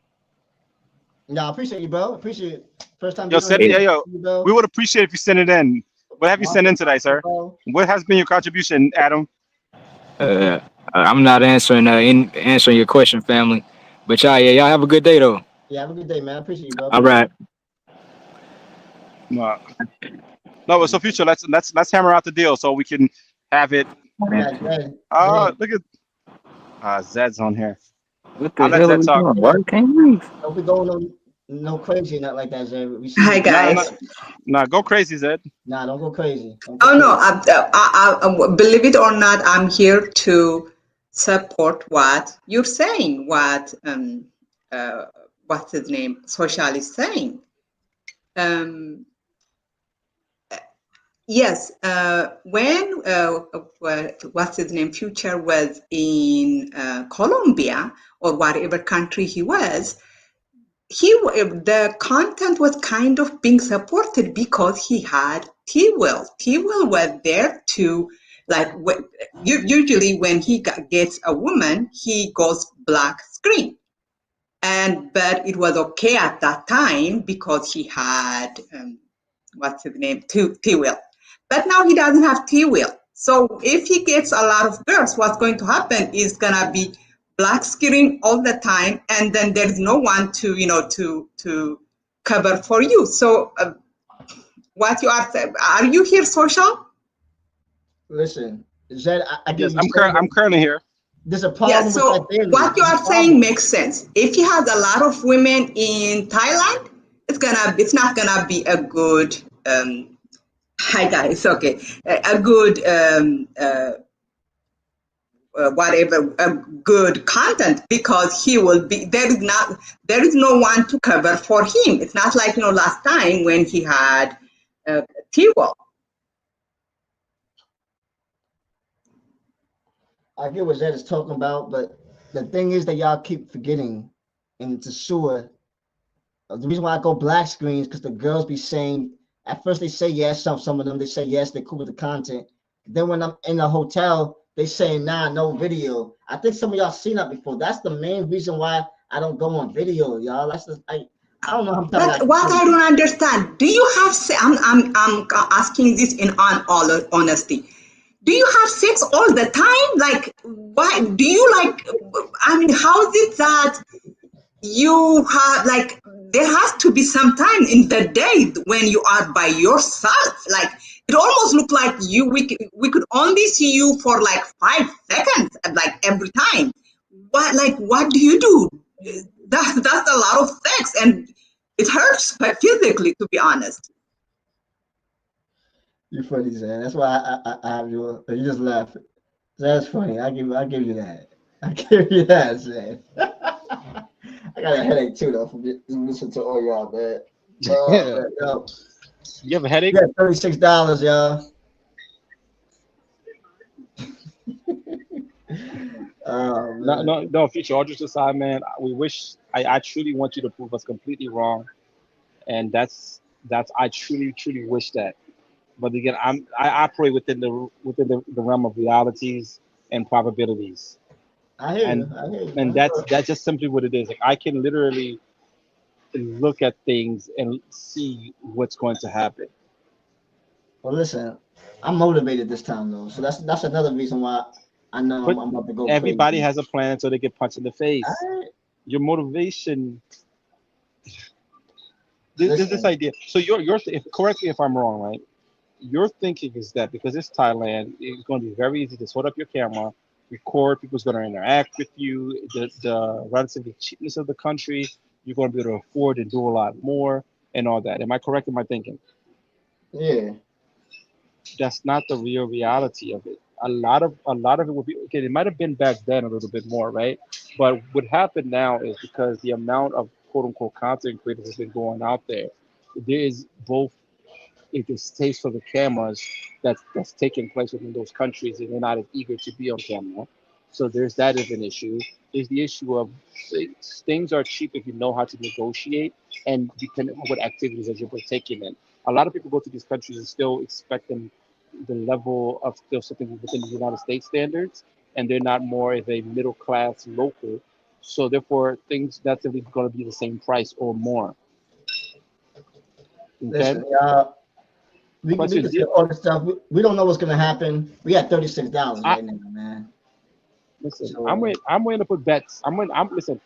No, I appreciate you, bro. Appreciate it. First time. We would appreciate if you send it in. What have you sent in today, sir? What has been your contribution, Adam? I'm not answering your question, family. But y'all have a good day though. Yeah, have a good day, man. I appreciate you, bro. All right. No, but so future, let's hammer out the deal so we can have it. Yeah, Look at Zed's on here. What the hell are we doing? Why can't we? Don't be going no crazy, not like that, Zed. Hi guys. Nah, go crazy, Zed. Nah, don't go crazy. No, believe it or not, I'm here to support what you're saying, what what's his name, Social is saying. Yes, when what's his name, Future was in Colombia or whatever country he was, the content was kind of being supported because he had T-Will. T-Will was there to, like, usually when he gets a woman, he goes black screen. But it was okay at that time because he had, what's his name, T-Will. But now he doesn't have T-Will. So if he gets a lot of girls, what's going to happen is gonna be black screen all the time, and then there's no one to cover for you. So what you are you here, Social? Listen, Zed, yes, I'm currently here. There's a problem. Yeah, so what you are saying makes sense. If he has a lot of women in Thailand, it's not gonna be a good hi guys, okay, a good whatever, a good content, because he will be there is no one to cover for him. It's not like last time when he had T-Wall. I get what Zed is talking about, but the thing is that y'all keep forgetting, and to Sua, the reason why I go black screens because the girls be saying, at first they say yes, some of them, they say yes, they're cool with the content. Then when I'm in a hotel, they say, nah, no video. I think some of y'all seen that before. That's the main reason why I don't go on video, y'all. That's just, I don't know how I'm telling. But what I don't understand, do you have, I'm asking this in all honesty, do you have sex all the time? Like, why do you how is it that you have, like, there has to be some time in the day when you are by yourself? Like, it almost looked like we could only see you for like 5 seconds, like every time. What do you do? that's a lot of sex, and it hurts physically, to be honest. You funny, Zan. That's why I have you. You just laugh. That's funny. I give you that. I give you that, Zan. I got a headache too though from listening to all y'all, man. Yeah. Man, yo. You have a headache? Yeah, $36, y'all. Oh No, man. no, no. Future, all just aside, man. We wish. I truly want you to prove us completely wrong, and that's. I truly wish that. But again, I operate within the realm of realities and probabilities, I hear and you. I hear you, and man. that's just simply what it is. Like I can literally look at things and see what's going to happen. Well, listen, I'm motivated this time though, so that's another reason why I know But I'm about to go everybody crazy. has a plan until they get punched in the All face. right, Your motivation, there's this listen. idea. So if, correct me if I'm wrong, right? Your thinking is that because it's Thailand, it's going to be very easy to hold up your camera, record. People's going to interact with you. The relatively cheapness of the country, you're going to be able to afford and do a lot more and all that. Am I correct in my thinking? Yeah, That's not the real reality of it. A lot of it would be okay. It might have been back then a little bit more, right? But what happened now is because the amount of quote unquote content creators has been going out there, there is both a distaste for the cameras that's taking place within those countries, and they're not as eager to be on camera. So there's that as an issue. There's the issue of things are cheap if you know how to negotiate and depending on what activities that you're partaking in. A lot of people go to these countries and still expecting the level of still something within the United States standards, and they're not more of a middle class local. So therefore, things that's going to be the same price or more. Okay. listen, y'all. We Question. can say all this stuff. We don't know what's gonna happen. We got $36 I right now, man. listen. I'm So willing. I'm willing to put bets. I'm listen.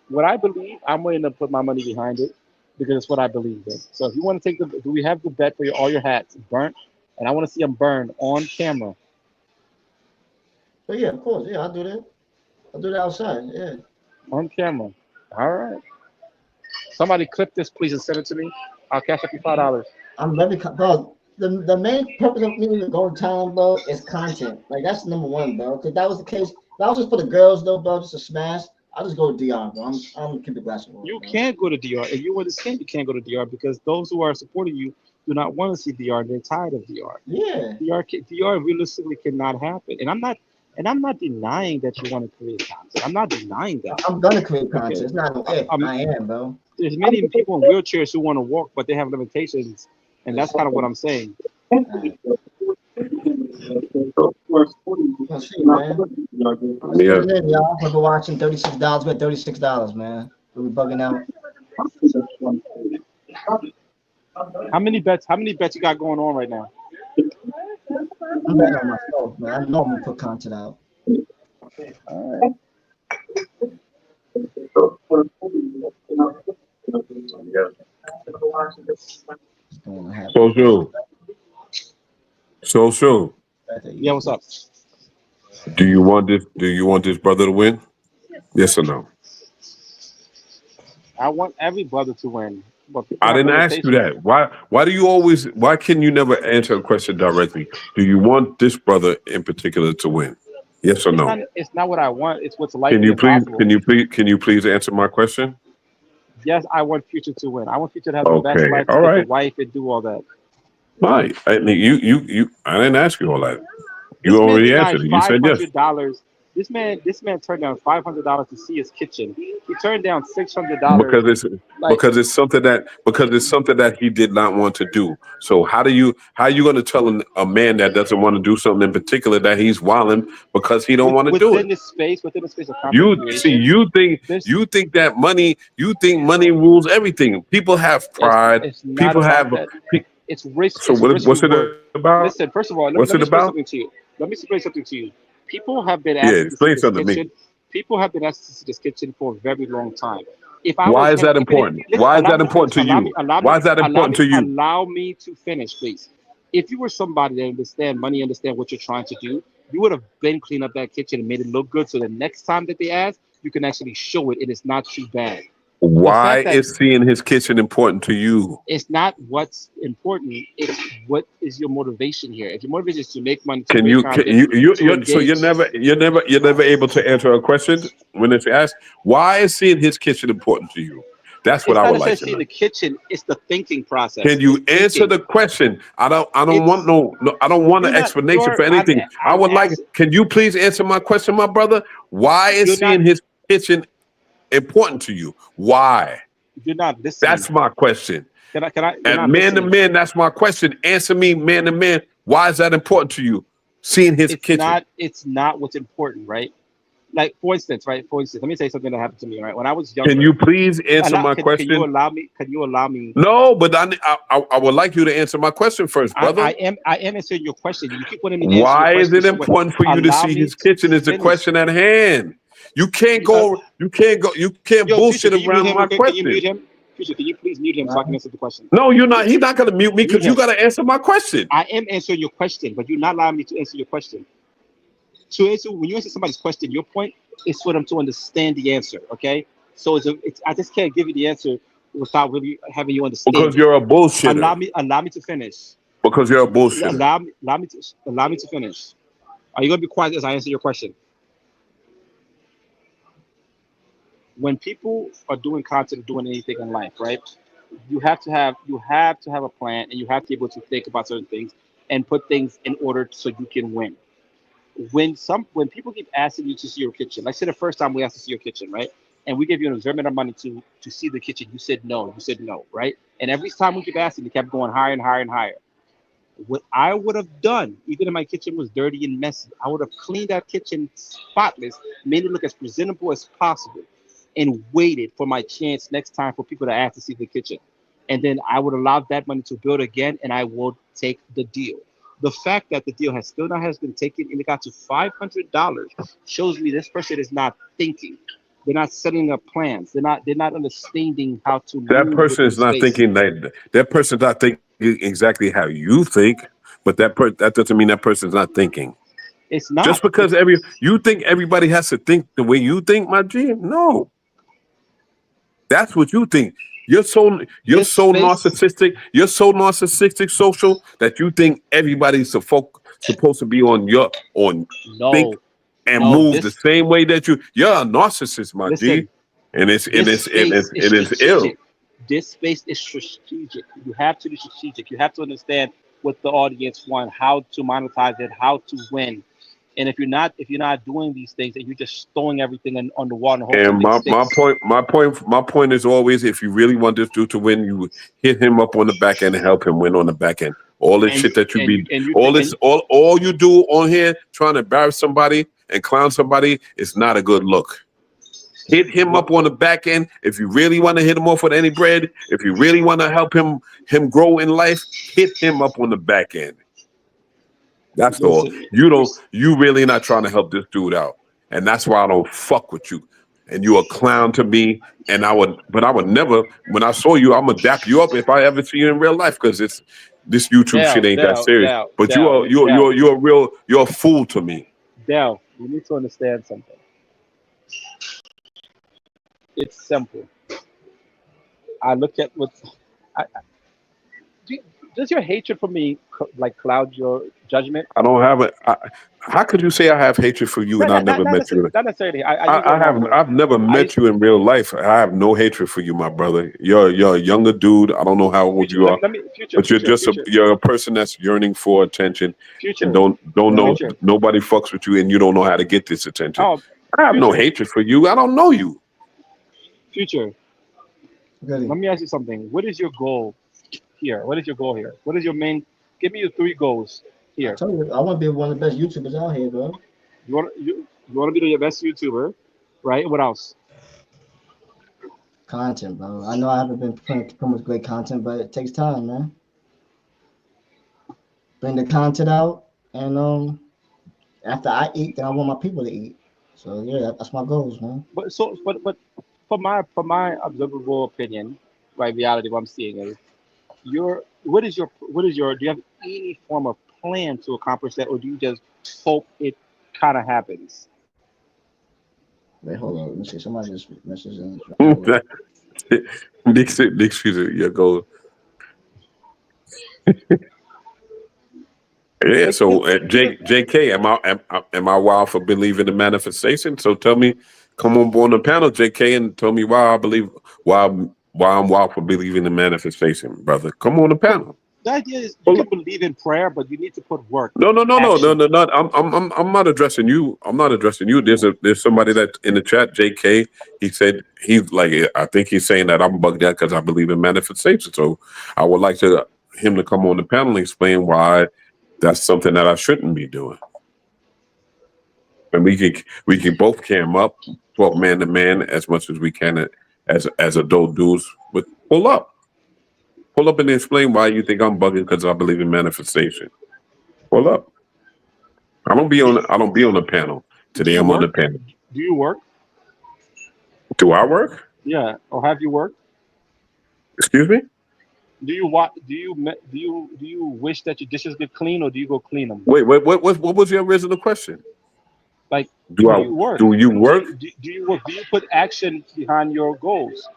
What I believe, I'm willing to put my money behind it because it's what I believe in. So if you want to take the, do we have the bet for all your hats burnt? And I want to see them burned on camera. yeah, of course, yeah, I'll do that. I'll do that outside. Yeah. On camera. All right. Somebody clip this, please, and send it to me. I'll cash up you $5. I'm very bro. The main purpose of me even going to town, bro, is content. Like that's number one, bro. If that was the case, if that was just for the girls, though, bro, just a smash, I'll just go to DR, bro. I'm gonna keep it glass of water, You bro. can't go to DR. If you understand, you can't go to DR because those who are supporting you do not want to see DR. They're tired of DR. Yeah, DR realistically cannot happen. And I'm not denying that you want to create content. I'm not denying that. I'm gonna create content. Okay. It's not no I, if. I'm I am, bro. there's many people in wheelchairs who want to walk, but they have limitations, and that's Listen, kind of what I'm saying. alright. We'll see, man. Let's get Yeah. it in, y'all. We're watching $36. We're at $36, man. We bugging out. How many bets you got going on right now? I'm betting on myself, man. I know I'm gonna put content out. All right. It's gonna happen. So soon. So soon. Better Yeah, what's easy. up? Do you want this? Do you want this brother to win? Yes or no? I want every brother to win, but people I have didn't ask you limitations. that. Why do you always? Why can you never answer a question directly? Do you want this brother in particular to win? Yes or It's not. no? It's not what I want. It's what's Can likely you and please? possible. Can you please? Can you please answer my question? Yes, I want Future to win. I want Future to have the best Okay. life to All get the right. wife and do all that. Fine. I mean, you. I didn't ask you all that. You This man already denied answered it. You five said yes. hundred dollars. This man turned down $500 to see his kitchen. He turned down $600. because it's Like because it's something that he did not want to do. So how are you going to tell a man that doesn't want to do something in particular that he's wilding because he don't want to do it? within the space of content You see, creation, this you think money rules everything. People have pride. it's not People about have. that. It's risk. So It's risk what's it reward. about? Listen, first of all, let me What's let it me explain about? something to you. Let me explain something to you. People have been Yeah, asking to see explain this something to me. kitchen. People have been asking to see this kitchen for a very long time. If I Why was is him, that even if important? listen, Why is that important to you? Why is that important to you? allow me to finish, please. If you were somebody that understand what you're trying to do, you would have been cleaned up that kitchen and made it look good. So the next time that they ask, you can actually show it, and it's not too bad. Why fact that- is seeing his kitchen important to you? It's not what's important; it's what is your motivation here. If your motivation is to make money, to Can create you content, to so engage, you're never able to answer a question when it's asked? Why is seeing his kitchen important to you? That's what it's I not would like necessarily to seeing know. the kitchen; it's the thinking process. Can you It's answer thinking. the question? I don't It's want no I don't want an you're not. explanation You're. for anything. I I'm would like asking. can you please answer my question, my brother? Why is You're not. seeing his kitchen important to you? Why? You're not listening. That's my question. Can I? Can I? You're And not man to listening. man, that's my question. Answer me, man to man. Why is that important to you? Seeing his It's kitchen. not. It's not what's important, right? Like for instance, right? For instance, let me say something that happened to me. Right, when I was Can younger. you please answer my Can you question? allow me? Can you allow me? No, but I would like you to answer my question first, brother. I am answering your question. You keep wanting me to answer your Why is question. it So what? important for you to Allow see me his to kitchen? Is the finish. question at hand? You can't go. You can't Yo, Future, bullshit can you mute around him? my Okay, can you mute question. him? Future, can you please mute him so I can answer the question? No, you're not. He's not gonna mute me Mute because you him. gotta answer my question. I am answering your question, but you're not allowing me to answer your question. To answer when you answer somebody's question, your point is for them to understand the answer. Okay, so I just can't give you the answer without really having you understand Because it. you're a bullshitter. Allow me to finish. Because you're a bullshitter. Allow me to finish. Are you gonna be quiet as I answer your question? When people are doing content, doing anything in life, right? You have to have a plan, and you have to be able to think about certain things and put things in order so you can win. When people keep asking you to see your kitchen, like say the first time we asked to see your kitchen, right? And we gave you an exorbitant amount of money to see the kitchen, you said no, right? And every time we keep asking, it kept going higher and higher and higher. What I would have done, even if my kitchen was dirty and messy, I would have cleaned that kitchen spotless, made it look as presentable as possible, and waited for my chance next time for people to ask to see the kitchen. And then I would allow that money to build again, and I would take the deal. The fact that the deal has still not has been taken and it got to $500 shows me this person is not thinking. They're not setting up plans. They're not understanding how to That move person within is not space. thinking that person's not thinking exactly how you think, but that doesn't mean that person's not thinking. It's not. Just because It's you think everybody has to think the way you think, my G, no. That's what you think. You're this so space. narcissistic. You're so narcissistic, social that you think everybody's supposed to be on think No, and no. move the same way that you're a narcissist, my G, Listen. and This space is it is ill. strategic. This space is strategic. You have to be strategic. You have to understand what the audience want, how to monetize it, how to win. And if you're not doing these things, and you're just throwing everything on the wall and hope And something sticks. my point is always, if you really want this dude to win, you hit him up on the back end and help him win on the back end. All this And shit that you and be, you and you all think this, and all you do on here trying to embarrass somebody and clown somebody is not a good look. Hit him up on the back end if you really want to hit him off with any bread. If you really want to help him grow in life, hit him up on the back end. That's all. listen. You really not trying to help this dude out. And that's why I don't fuck with you. And you a clown to me. And I would never, when I saw you, I'm gonna dap you up if I ever see you in real life, because this YouTube shit ain't that serious. But you're a fool to me. Dell, you need to understand something. It's simple. I look at what I, do, does your hatred for me like cloud your judgment? I don't have it. How could you say I have hatred for you and I never met you? Not necessarily. I use the wrong word. I've never met you in real life. I have no hatred for you, my brother. You're a younger dude. I don't know how old Future, you are, let me future, but future, future, you're a person that's yearning for attention and future, don't know future. nobody fucks with you and you don't know how to get this attention. Oh, I have no future, hatred for you. I don't know you. future. Really. Let me ask you something. What is your goal here? What is your goal here? What is your main? Give me your three goals I here. told you, I want to be one of the best YouTubers out here, bro. You want to be your best YouTuber, right? What else? Content, bro. I know I haven't been putting too much great content, but it takes time, man. Bring the content out, and after I eat, then I want my people to eat. So yeah, that's my goals, man. But for my observable opinion, right? Reality, what I'm seeing is what is your do you have any form of plan to accomplish that, or do you just hope it kind of happens? Wait, hold on. Let me see. Somebody just messaged in the chat. Nick Future, yeah, go. Yeah, so JK, am I wild for believing in manifestation? So tell me, come on the panel, JK, and tell me why I believe why I'm wild for believing in manifestation, brother. Come on the panel. The idea is you can believe in prayer, but you need to put work. No. Action. Not. I'm not addressing you. I'm not addressing you. There's somebody that in the chat, JK. He said he's like, I think he's saying that I'm bugged out because I believe in manifestation. So I would like him to come on the panel and explain why that's something that I shouldn't be doing. And we can both cam up, talk man to man as much as we can as adult dudes. But pull up and explain why you think I'm bugging because I believe in manifestation. Pull up. I don't be on the panel today. I'm on the panel. Do you work? Do I work? Yeah, or have you worked? Excuse me? Do you wish that your dishes get clean, or do you go clean them? Wait, what was your original question? Like, do you work? Do you work? Do you work? Do you put action behind your goals?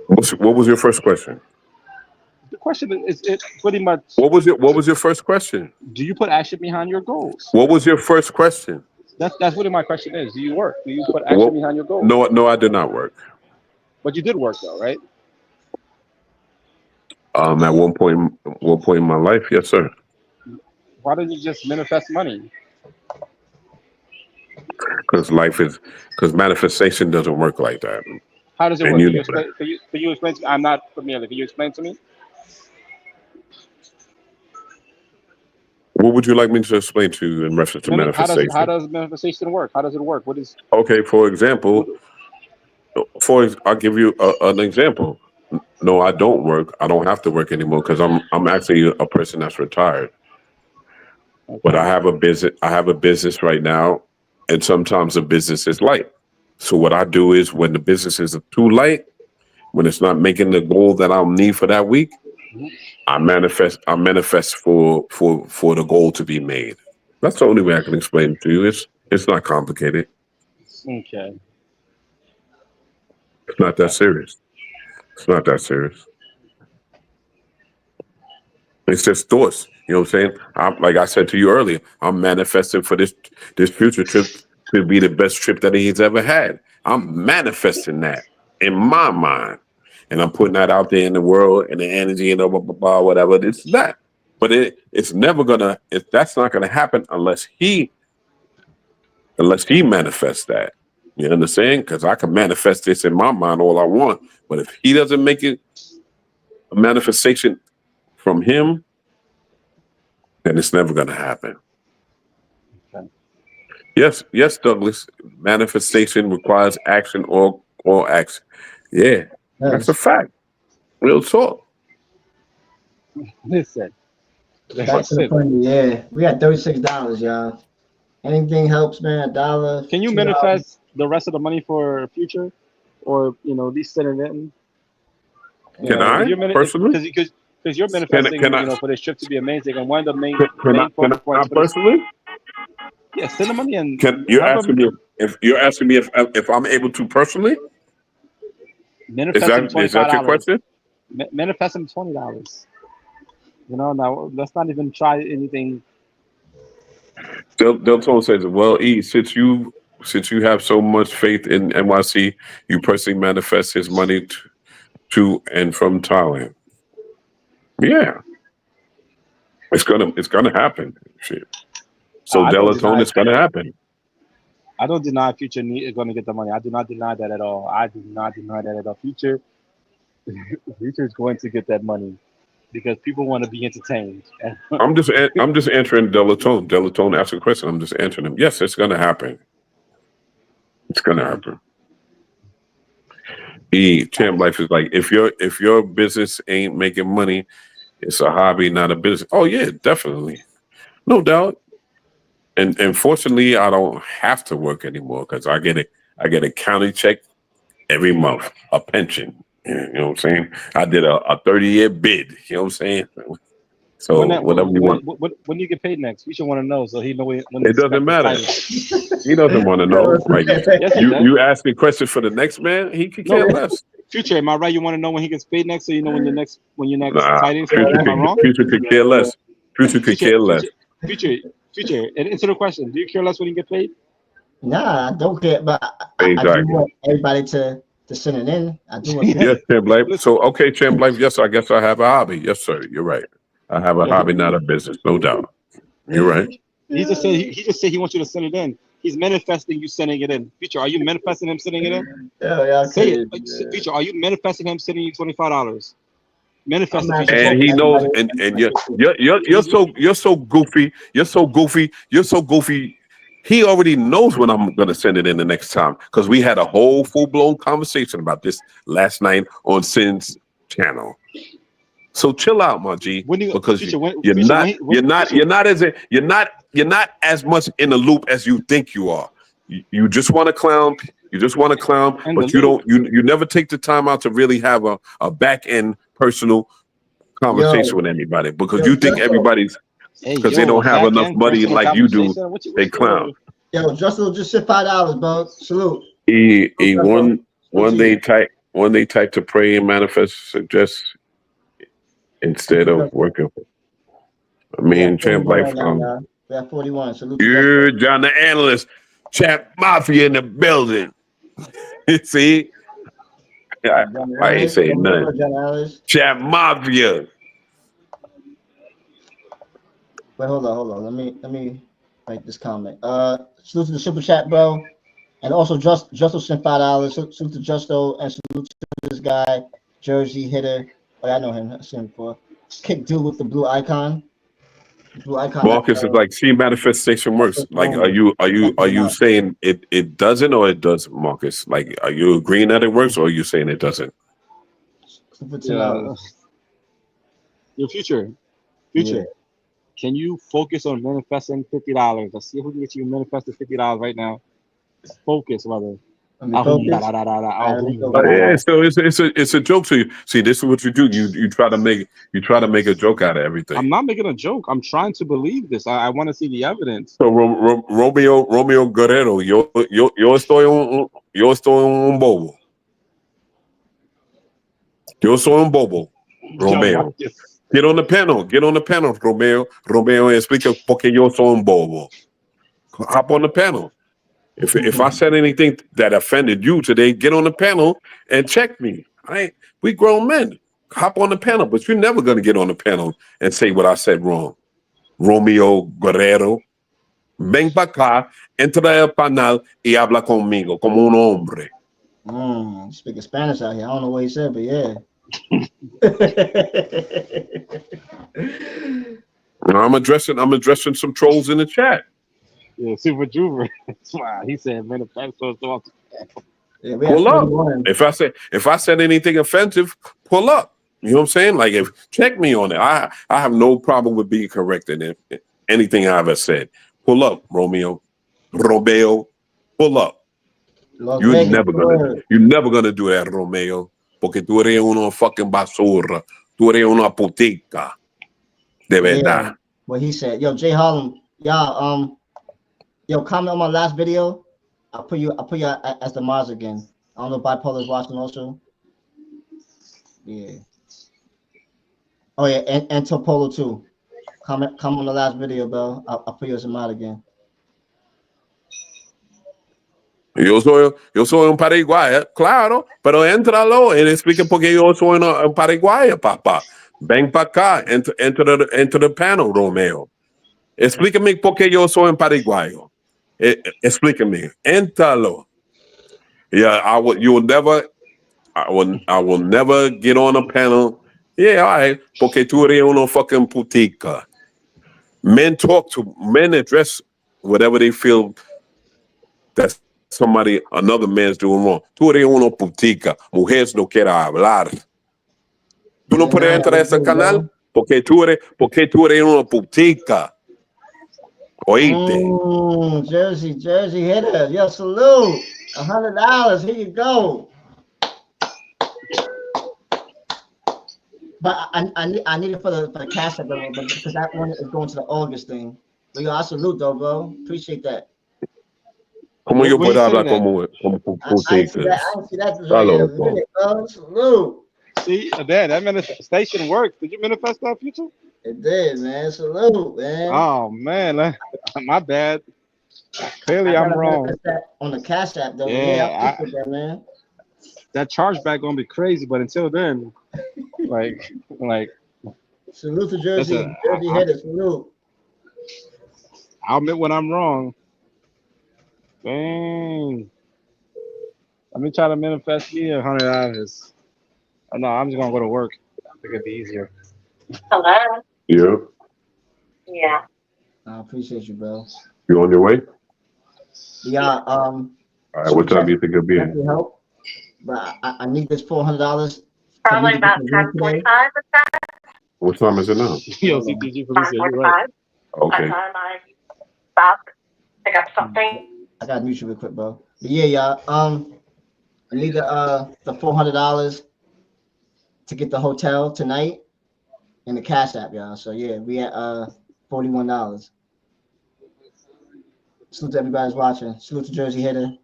What was your first question? The question is pretty much. What was your first question? Do you put action behind your goals? What was your first question? That's what my question is. Do you work? Do you put action behind your goals? No, I did not work. But you did work though, right? At one point in my life, yes, sir. Why don't you just manifest money? Because manifestation doesn't work like that. How does it work? Can you explain to me? I'm not familiar. Can you explain to me? What would you like me to explain to you in reference to manifestation? How does manifestation work? How does it work? What is? Okay, for example, I'll give you an example. No, I don't work. I don't have to work anymore because I'm actually a person that's retired. Okay. But I have a business right now, and sometimes the business is light. So what I do is when the business is too light, when it's not making the goal that I'll need for that week, I manifest for the goal to be made. That's the only way I can explain it to you. It's not complicated. Okay. It's not that serious. It's not that serious. It's just thoughts. You know what I'm saying? Like I said to you earlier, I'm manifesting for this future trip to be the best trip that he's ever had. I'm manifesting that in my mind. And I'm putting that out there in the world and the energy and blah, blah, blah, whatever. It's that. But that's not gonna happen unless he manifests that. You understand? Because I can manifest this in my mind all I want. But if he doesn't make it a manifestation from him, then it's never gonna happen. Okay. Yes, Douglas. Manifestation requires action or action. Yeah. Yes. That's a fact. Real talk. Listen. That's the point. Yeah, we got $36, y'all. Anything helps, man. $1. Can you manifest the rest of the money for future, or at least send it in? Can I personally? Because you're manifesting, for this trip to be amazing, and one of the main can I personally? Yeah, send the money in. You're asking me if I'm able to personally? Is that your question? Manifest him $20. Now let's not even try anything. Del Tone says, well, E, since you have so much faith in NYC, you personally manifest his money to and from Thailand. Yeah. It's gonna happen. Shit. So Delatone, it's gonna happen. I don't deny Future is going to get the money. I do not deny that at all. Future is going to get that money because people want to be entertained. I'm just answering Delatone. Delatone asked a question. I'm just answering him. Yes, it's going to happen. It's going to happen. Champ Life is like, if your business ain't making money, it's a hobby, not a business. Oh yeah, definitely, no doubt. And fortunately, I don't have to work anymore because I get a county check every month, a pension. You know what I'm saying? I did a 30-year bid. You know what I'm saying? So When that whatever you want. when you get paid next, we should want to know so he know when It to doesn't expect his matter. title. He doesn't want to know. Like Yes, he does. you asking questions for the next man, he could care No, less. Future, am I right? You want to know when he gets paid next, so you know when your next Nah, title is coming? Am I wrong? Future could care less. Future could care less. Future. And answer the question: do you care less when you get paid? Nah, I don't care, but I do Exactly. want everybody to send it in. I do want Yes, Champ Life. So okay, Champ Life. Yes, I guess I have a hobby. Yes, sir. You're right. I have a hobby, not a business, no doubt. You're right. He just said he wants you to send it in. He's manifesting you sending it in. Future, are you manifesting him sending it in? Yeah, Say it. Future, are you manifesting him sending you $25? Manifest it. And he knows, and you're so goofy. You're so goofy. He already knows when I'm gonna send it in the next time because we had a whole full blown conversation about this last night on Sin's channel. So chill out, my G, because you're not as much in the loop as you think you are. You just want to clown. You just want to clown, but you never take the time out to really have a back end personal conversation with anybody because you think everybody's because they don't have enough money like you do. They clown. Yo, Justin just said $5, bro. Salute. One day type to pray and manifest suggest instead of working. I mean, Champ Life. We have 41. Salute. You're John the Analyst, Champ Mafia in the building. See, I ain't saying nothing. Champ Mafia. Wait, hold on. Let me make this comment. Salute to the super chat, bro, and also Justo sent $5. Salute to Justo and salute to this guy, Jersey hitter. Oh, yeah, I know him. I've seen him before. Kick dude with the blue icon. Marcus is like, see, manifestation works. Like, are you saying it doesn't or it does, Marcus? Like, are you agreeing that it works or are you saying it doesn't? Yeah. Your future. Yeah. Can you focus on manifesting $50? Let's see who can get you manifested $50 right now. Focus, brother. Yeah, so it's a joke to you. See, this is what you do. You try to make a joke out of everything. I'm not making a joke. I'm trying to believe this. I want to see the evidence. So Romeo Guerrero, yo estoy un bobo. Yo soy un bobo, Romeo. Get on the panel, Romeo. Romeo, explica por qué yo soy un bobo. Hop on the panel. If I said anything that offended you today, get on the panel and check me. We grown men. Hop on the panel, but you're never gonna get on the panel and say what I said wrong. Romeo Guerrero, ven para acá, entra al panel y habla conmigo como un hombre. Speaking Spanish out here. I don't know what he said, but yeah. I'm addressing some trolls in the chat. Yeah, Super Juver. Wow, he said manifesto. Pull up. If I said anything offensive, pull up. You know what I'm saying? Like, check me on it. I have no problem with being corrected in anything I ever said. Pull up, Romeo. Pull up. You're never gonna do that, Romeo. Porque tú eres una fucking basura. Tú eres una putica. De verdad. Yeah. What he said. Yo, Jay Harlem, y'all, yo, comment on my last video. I'll put you as the Mars again. I don't know if Bipolar's watching also. Yeah. Oh yeah, and Topolo too. Comment on the last video, bro. I'll put you as a mod again. Yo soy un paraguaya, claro, pero entralo y explica por qué yo soy un paraguaya, papá. Ven para acá, enter the panel, Romeo. Explícame por qué yo soy un paraguayo. Explícame, entralo. Yeah, I will never get on a panel. Yeah, all right, porque tú eres una fucking putica. Men address whatever they feel that's another man's doing wrong. Tú eres una putica. Mujeres no quieren hablar. Tú no puedes entrar a ese canal porque tú eres una putica. Oíste. Jersey hitter. Yo, salute. $100. Here you go. But I need it for the cash app though, but because that one is going to the August thing. But yo, I salute though, bro. Appreciate that. Como yo Where you puedo hablar sitting at? como I didn't see that. ustedes? I didn't see that Está right in a loco. minute, bro. Salute. See, that manifestation worked. Did you manifest that future? It did, man. Salute, man. Oh man, my bad. I Clearly, I'm gotta wrong. manifest that on the cash app though. Yeah, I Yeah, appreciate that, man. that chargeback gonna be crazy. But until then, like, Salute to Jersey, listen, Jersey hitters. Salute. I'll admit when I'm wrong. Dang. Let me try to manifest me $100. Oh, no, I'm just gonna go to work. I think it'd be easier. Hello. Yeah. Yeah. I appreciate you, bro. You on your way? Yeah. All right. Super What time chat do you think it'll be? definitely help, but I need this $400 to Probably leave the about room today. 10:45 with that. What time is it now? Yo, CTG Felicia, you're right. 10:45. By Okay. the time I stop, pick up something. I got to mute you real quick, bro. But yeah, y'all. I need the $400 to get the hotel tonight in the Cash App, y'all. So yeah, we at $41. Salute to everybody's watching. Salute to Jersey Hitter.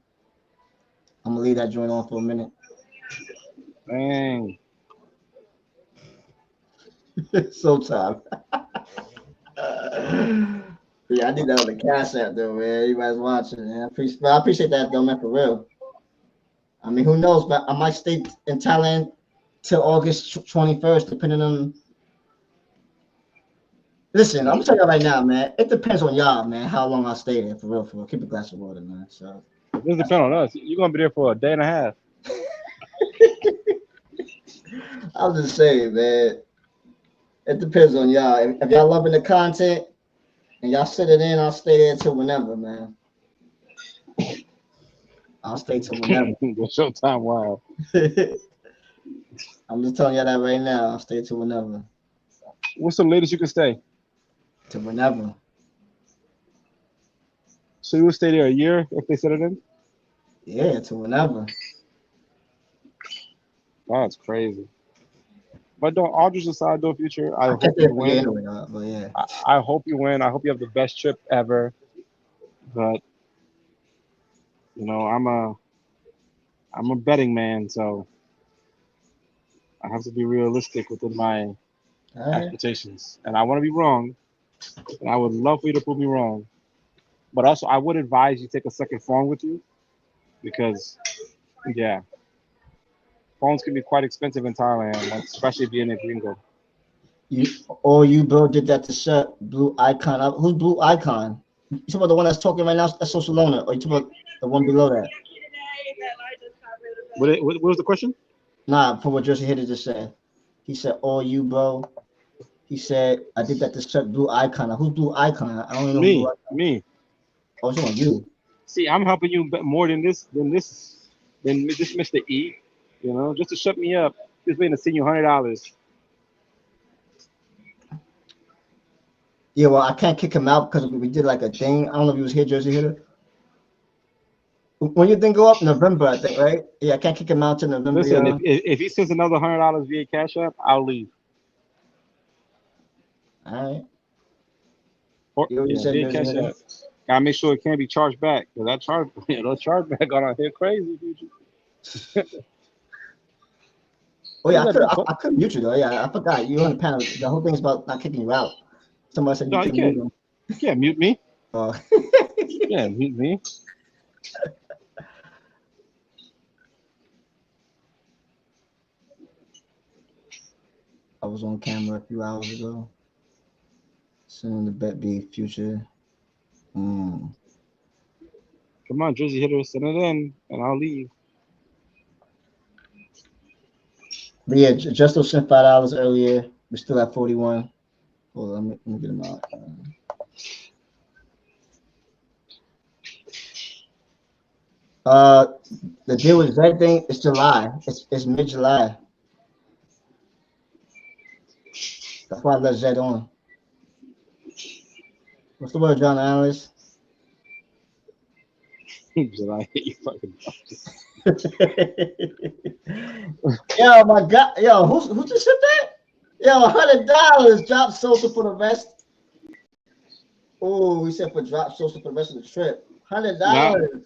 I'm gonna leave that joint on for a minute. Dang. So tired. Yeah, I need that on the Cash App though, man. Everybody's watching, man. I appreciate that though, man, for real. I mean, who knows? But I might stay in Thailand till August 21st, depending on. Listen, I'm telling you right now, man. It depends on y'all, man. How long I stay there, for real, for real. Keep a glass of water, man. So. It doesn't depend on us. You're gonna be there for a day and a half. I'm just saying, man. It depends on y'all. If y'all loving the content and y'all sit it in, I'll stay there till whenever, man. I'll stay till whenever. The Showtime, wow. I'm just telling y'all that right now. I'll stay till whenever. What's the latest you can stay? Till whenever. So you would stay there a year if they set it in? Yeah, till whenever. That's crazy. But don't all just aside though, future. I hope kept you it win. anyway, but yeah. I hope you win. I hope you have the best trip ever. But you know, I'm a betting man, so I have to be realistic within my expectations. And I want to be wrong. And I would love for you to prove me wrong. But also I would advise you take a second phone with you because yeah. Phones can be quite expensive in Thailand, especially being a gringo. You bro did that to shut Blue Icon. Who's Blue Icon? You talking about the one that's talking right now? That's Social Loner, or you talking about the one below that? What was the question? Nah, for what Jersey Hitter just said. He said, you, bro. He said, I did that to shut Blue Icon. Who's Blue Icon? I don't know. Me. Oh, it's on you. See, I'm helping you more than this Mr. E. You know, just to shut me up. Just waiting to send you $100. Yeah, well, I can't kick him out because we did like a thing. I don't know if he was here, Jersey Hitter. When your thing go up? November, I think, right? Yeah, I can't kick him out to November. Listen, if he sends another $100 via Cash App, I'll leave. All right. Or, via Cash App. Gotta make sure it can't be charged back because that chargeback got out here crazy. Oh yeah, I could mute you though. Yeah, I forgot you on the panel. The whole thing's about not kicking you out. Somebody said you can't. You can't mute me. Yeah, mute me. I was on camera a few hours ago. Soon the bet be Future. Come on, Jersey Hitter, send it in, and I'll leave. But yeah, Justo sent $5 earlier. We're still at 41. Hold on, let me get them out. The deal with that thing is July. It's mid-July. That's why I let Zed on. What's the word, John Alice? July, you fucking. Yo, my God. Yo, who just said that? Yo, $100. Drop social for the rest. Oh, he said for drop social for the rest of the trip. Nah, $100.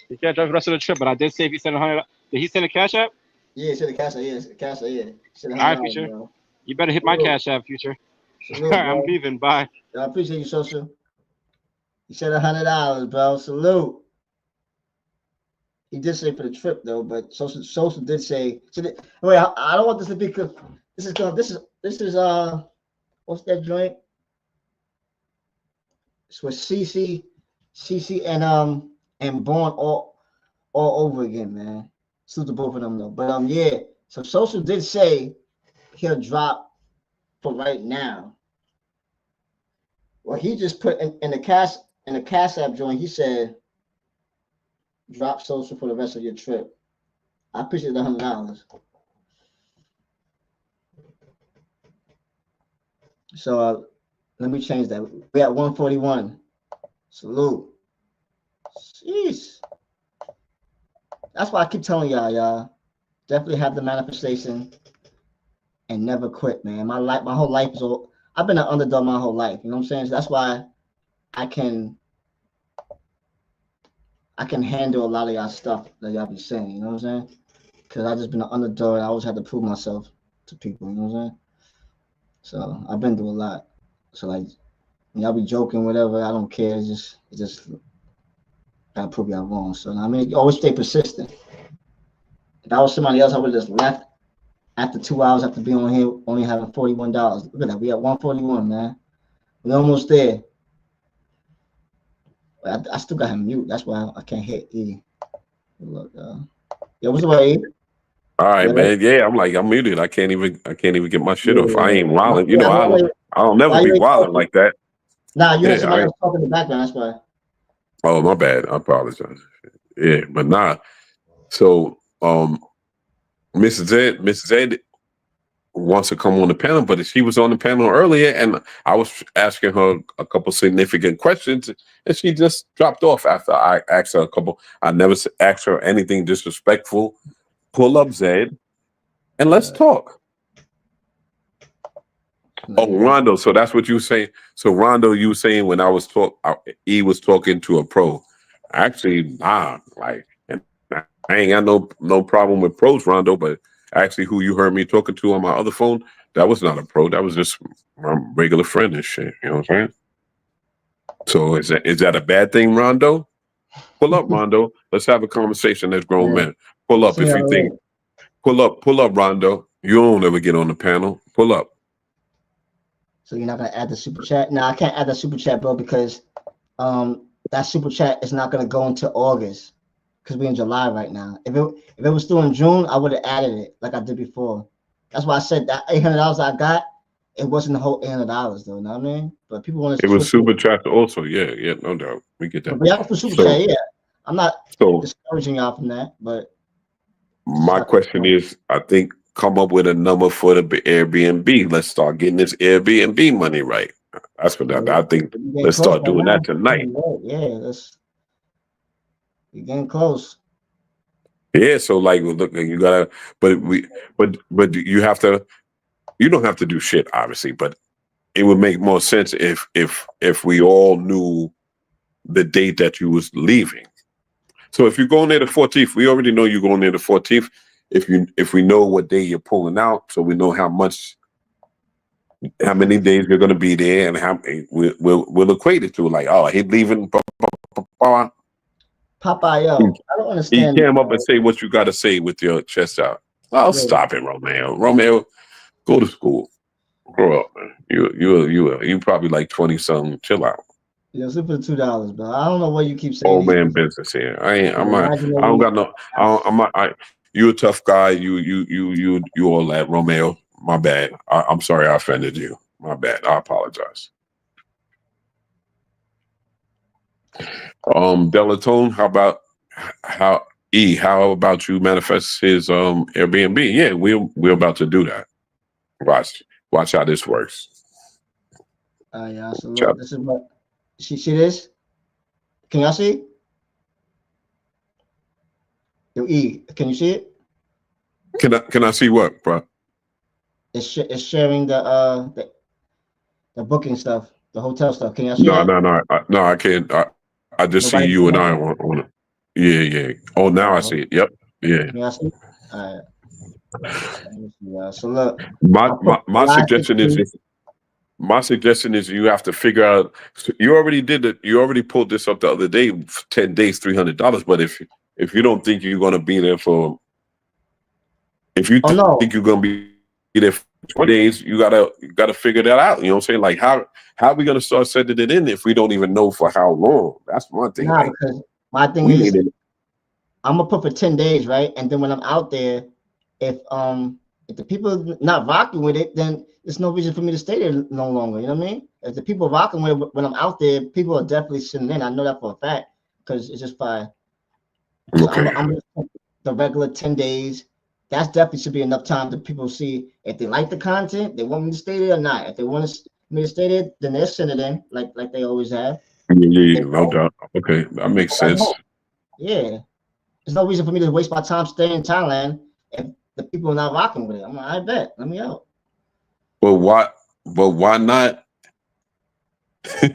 he can't drive the rest of the trip, but I did say if he sent 100. Did he send a cash app? Yeah, should have cashed it. Yeah, cash it. Yeah, should All have right, $100, future. bro. You better hit my Salute, cash app, future. All salute, right, I'm bro. leaving. Bye. I appreciate you, social. You said $100, bro. Salute. He did say for the trip though, but social did say. Wait, I don't want this to be. This is what's that joint? It's with CC and Born all over again, man. Salute to both of them though. But yeah. So social did say he'll drop for right now. Well, he just put in the cash app joint. He said drop social for the rest of your trip. I appreciate the $100. So let me change that. We at 141. Salute. Jeez. That's why I keep telling y'all, definitely have the manifestation and never quit, man. My whole life is all. I've been an underdog my whole life. You know what I'm saying? So that's why I can handle a lot of y'all stuff that y'all be saying. You know what I'm saying? Because I just been an underdog. And I always had to prove myself to people. You know what I'm saying? So I've been through a lot. So like, when y'all be joking, whatever, I don't care. It's just gotta prove y'all wrong. So I mean, you always stay persistent. If I was somebody else, I would have just left after 2 hours after being on here, only having $41. Look at that. We at 141, man. We almost there. But I still got him mute. That's why I can't hit E. Look, yo, what's up, E? All right, Yeah, man. Yeah, I'm muted. I can't even get my shit off. I yeah. ain't wilding. You Yeah, know, I know I don't never why be you ain't wilding talking. like that. Nah, you had Yeah, somebody else talking in the background. That's why. oh my bad. I apologize. Yeah, but nah. So Mrs. Ed wants to come on the panel, but she was on the panel earlier, and I was asking her a couple significant questions, and she just dropped off after I asked her a couple. I never asked her anything disrespectful. Pull up, Zed, and let's talk. Oh, Rondo. So that's what you were saying. So Rondo, you were saying when I was he was talking to a pro. Actually, nah, like, and I ain't got no problem with pros, Rondo, but actually who you heard me talking to on my other phone, that was not a pro. That was just my regular friend and shit. You know what I'm saying? So is that a bad thing, Rondo? Pull up, Rondo. Let's have a conversation as grown Yeah. men. Pull up See if how you it think. is. Pull up, Rondo. You don't ever get on the panel. Pull up. So you're not gonna add the super chat? No, I can't add the super chat, bro, because that super chat is not gonna go until August because we're in July right now. If it was still in June, I would have added it like I did before. That's why I said that $800 I got, it wasn't the whole $800 though. You know what I mean? But people want to It was twist it. super chat also. Yeah, no doubt. We get that. But y'all can super So chat, yeah. I'm not so discouraging y'all from that, but it's just my not gonna question come. is, I think come up with a number for the Airbnb. Let's start getting this Airbnb money right. That's what Yeah, I think. we getting Let's close start right doing that now. tonight. Yeah, we getting close. Yeah. So like, look, you gotta, but you have to. You don't have to do shit, obviously, but it would make more sense if we all knew the date that you was leaving. So if you're going there the 14th, we already know you're going there the 14th. If we know what day you're pulling out, so we know how many days you're going to be there, and how we'll equate it to like, oh, he's leaving. Popeye, He yo, I don't he understand. came up and say what you got to say with your chest out. Oh, Yeah, stop it, Romeo. Romeo, go to school, grow up, man. You probably like 20 something. Chill out. yo, super $2, bro. I don't know what you keep saying Old these man things. business here. I ain't. I'm not. I don't Imaginary. got no. I'm not. You a tough guy. You all that, Romeo. My bad. I'm sorry I offended you. My bad. I apologize. Delatone, how about you manifest his Airbnb? Yeah, we're about to do that. Watch how this works. Yeah, so Watch look, this is what see this? Can y'all see it? Yo, E, can you see it? Can I see what, bro? It's sharing the booking stuff, the hotel stuff. Can y'all see No, that? no, no, no. I can't. I just see Nobody you see and that? I on it. Yeah, yeah. Oh, now I Oh, see it. Yep. Yeah. can y'all see? All right. Let me see, so look, My I put my my July suggestion is 16th. if, my suggestion is you have to figure out. You already did it. You already pulled this up the other day. 10 days, $300. But if you don't think you're gonna be there for, if you Oh think no, you're gonna be there for 20 days, you gotta figure that out. You know what I'm saying? Like how are we gonna start sending it in if we don't even know for how long? That's one thing. nah, Like because my thing we need is it. I'm gonna put for 10 days, right? And then when I'm out there, if the people not rocking with it, then there's no reason for me to stay there no longer. You know what I mean? If the people rocking with it when I'm out there, people are definitely sitting in. I know that for a fact because it's just fine. So Okay. I'm gonna put the regular 10 days. That's definitely should be enough time to people see if they like the content, they want me to stay there or not. If they want me to stay there, then they'll send it in like they always have. Yeah, yeah, If they yeah, no don't, doubt. Okay, that then makes nobody sense. won't. Yeah. There's no reason for me to waste my time staying in Thailand if the people are not rocking with it. I'm like, I bet. Let me out. But why? But why not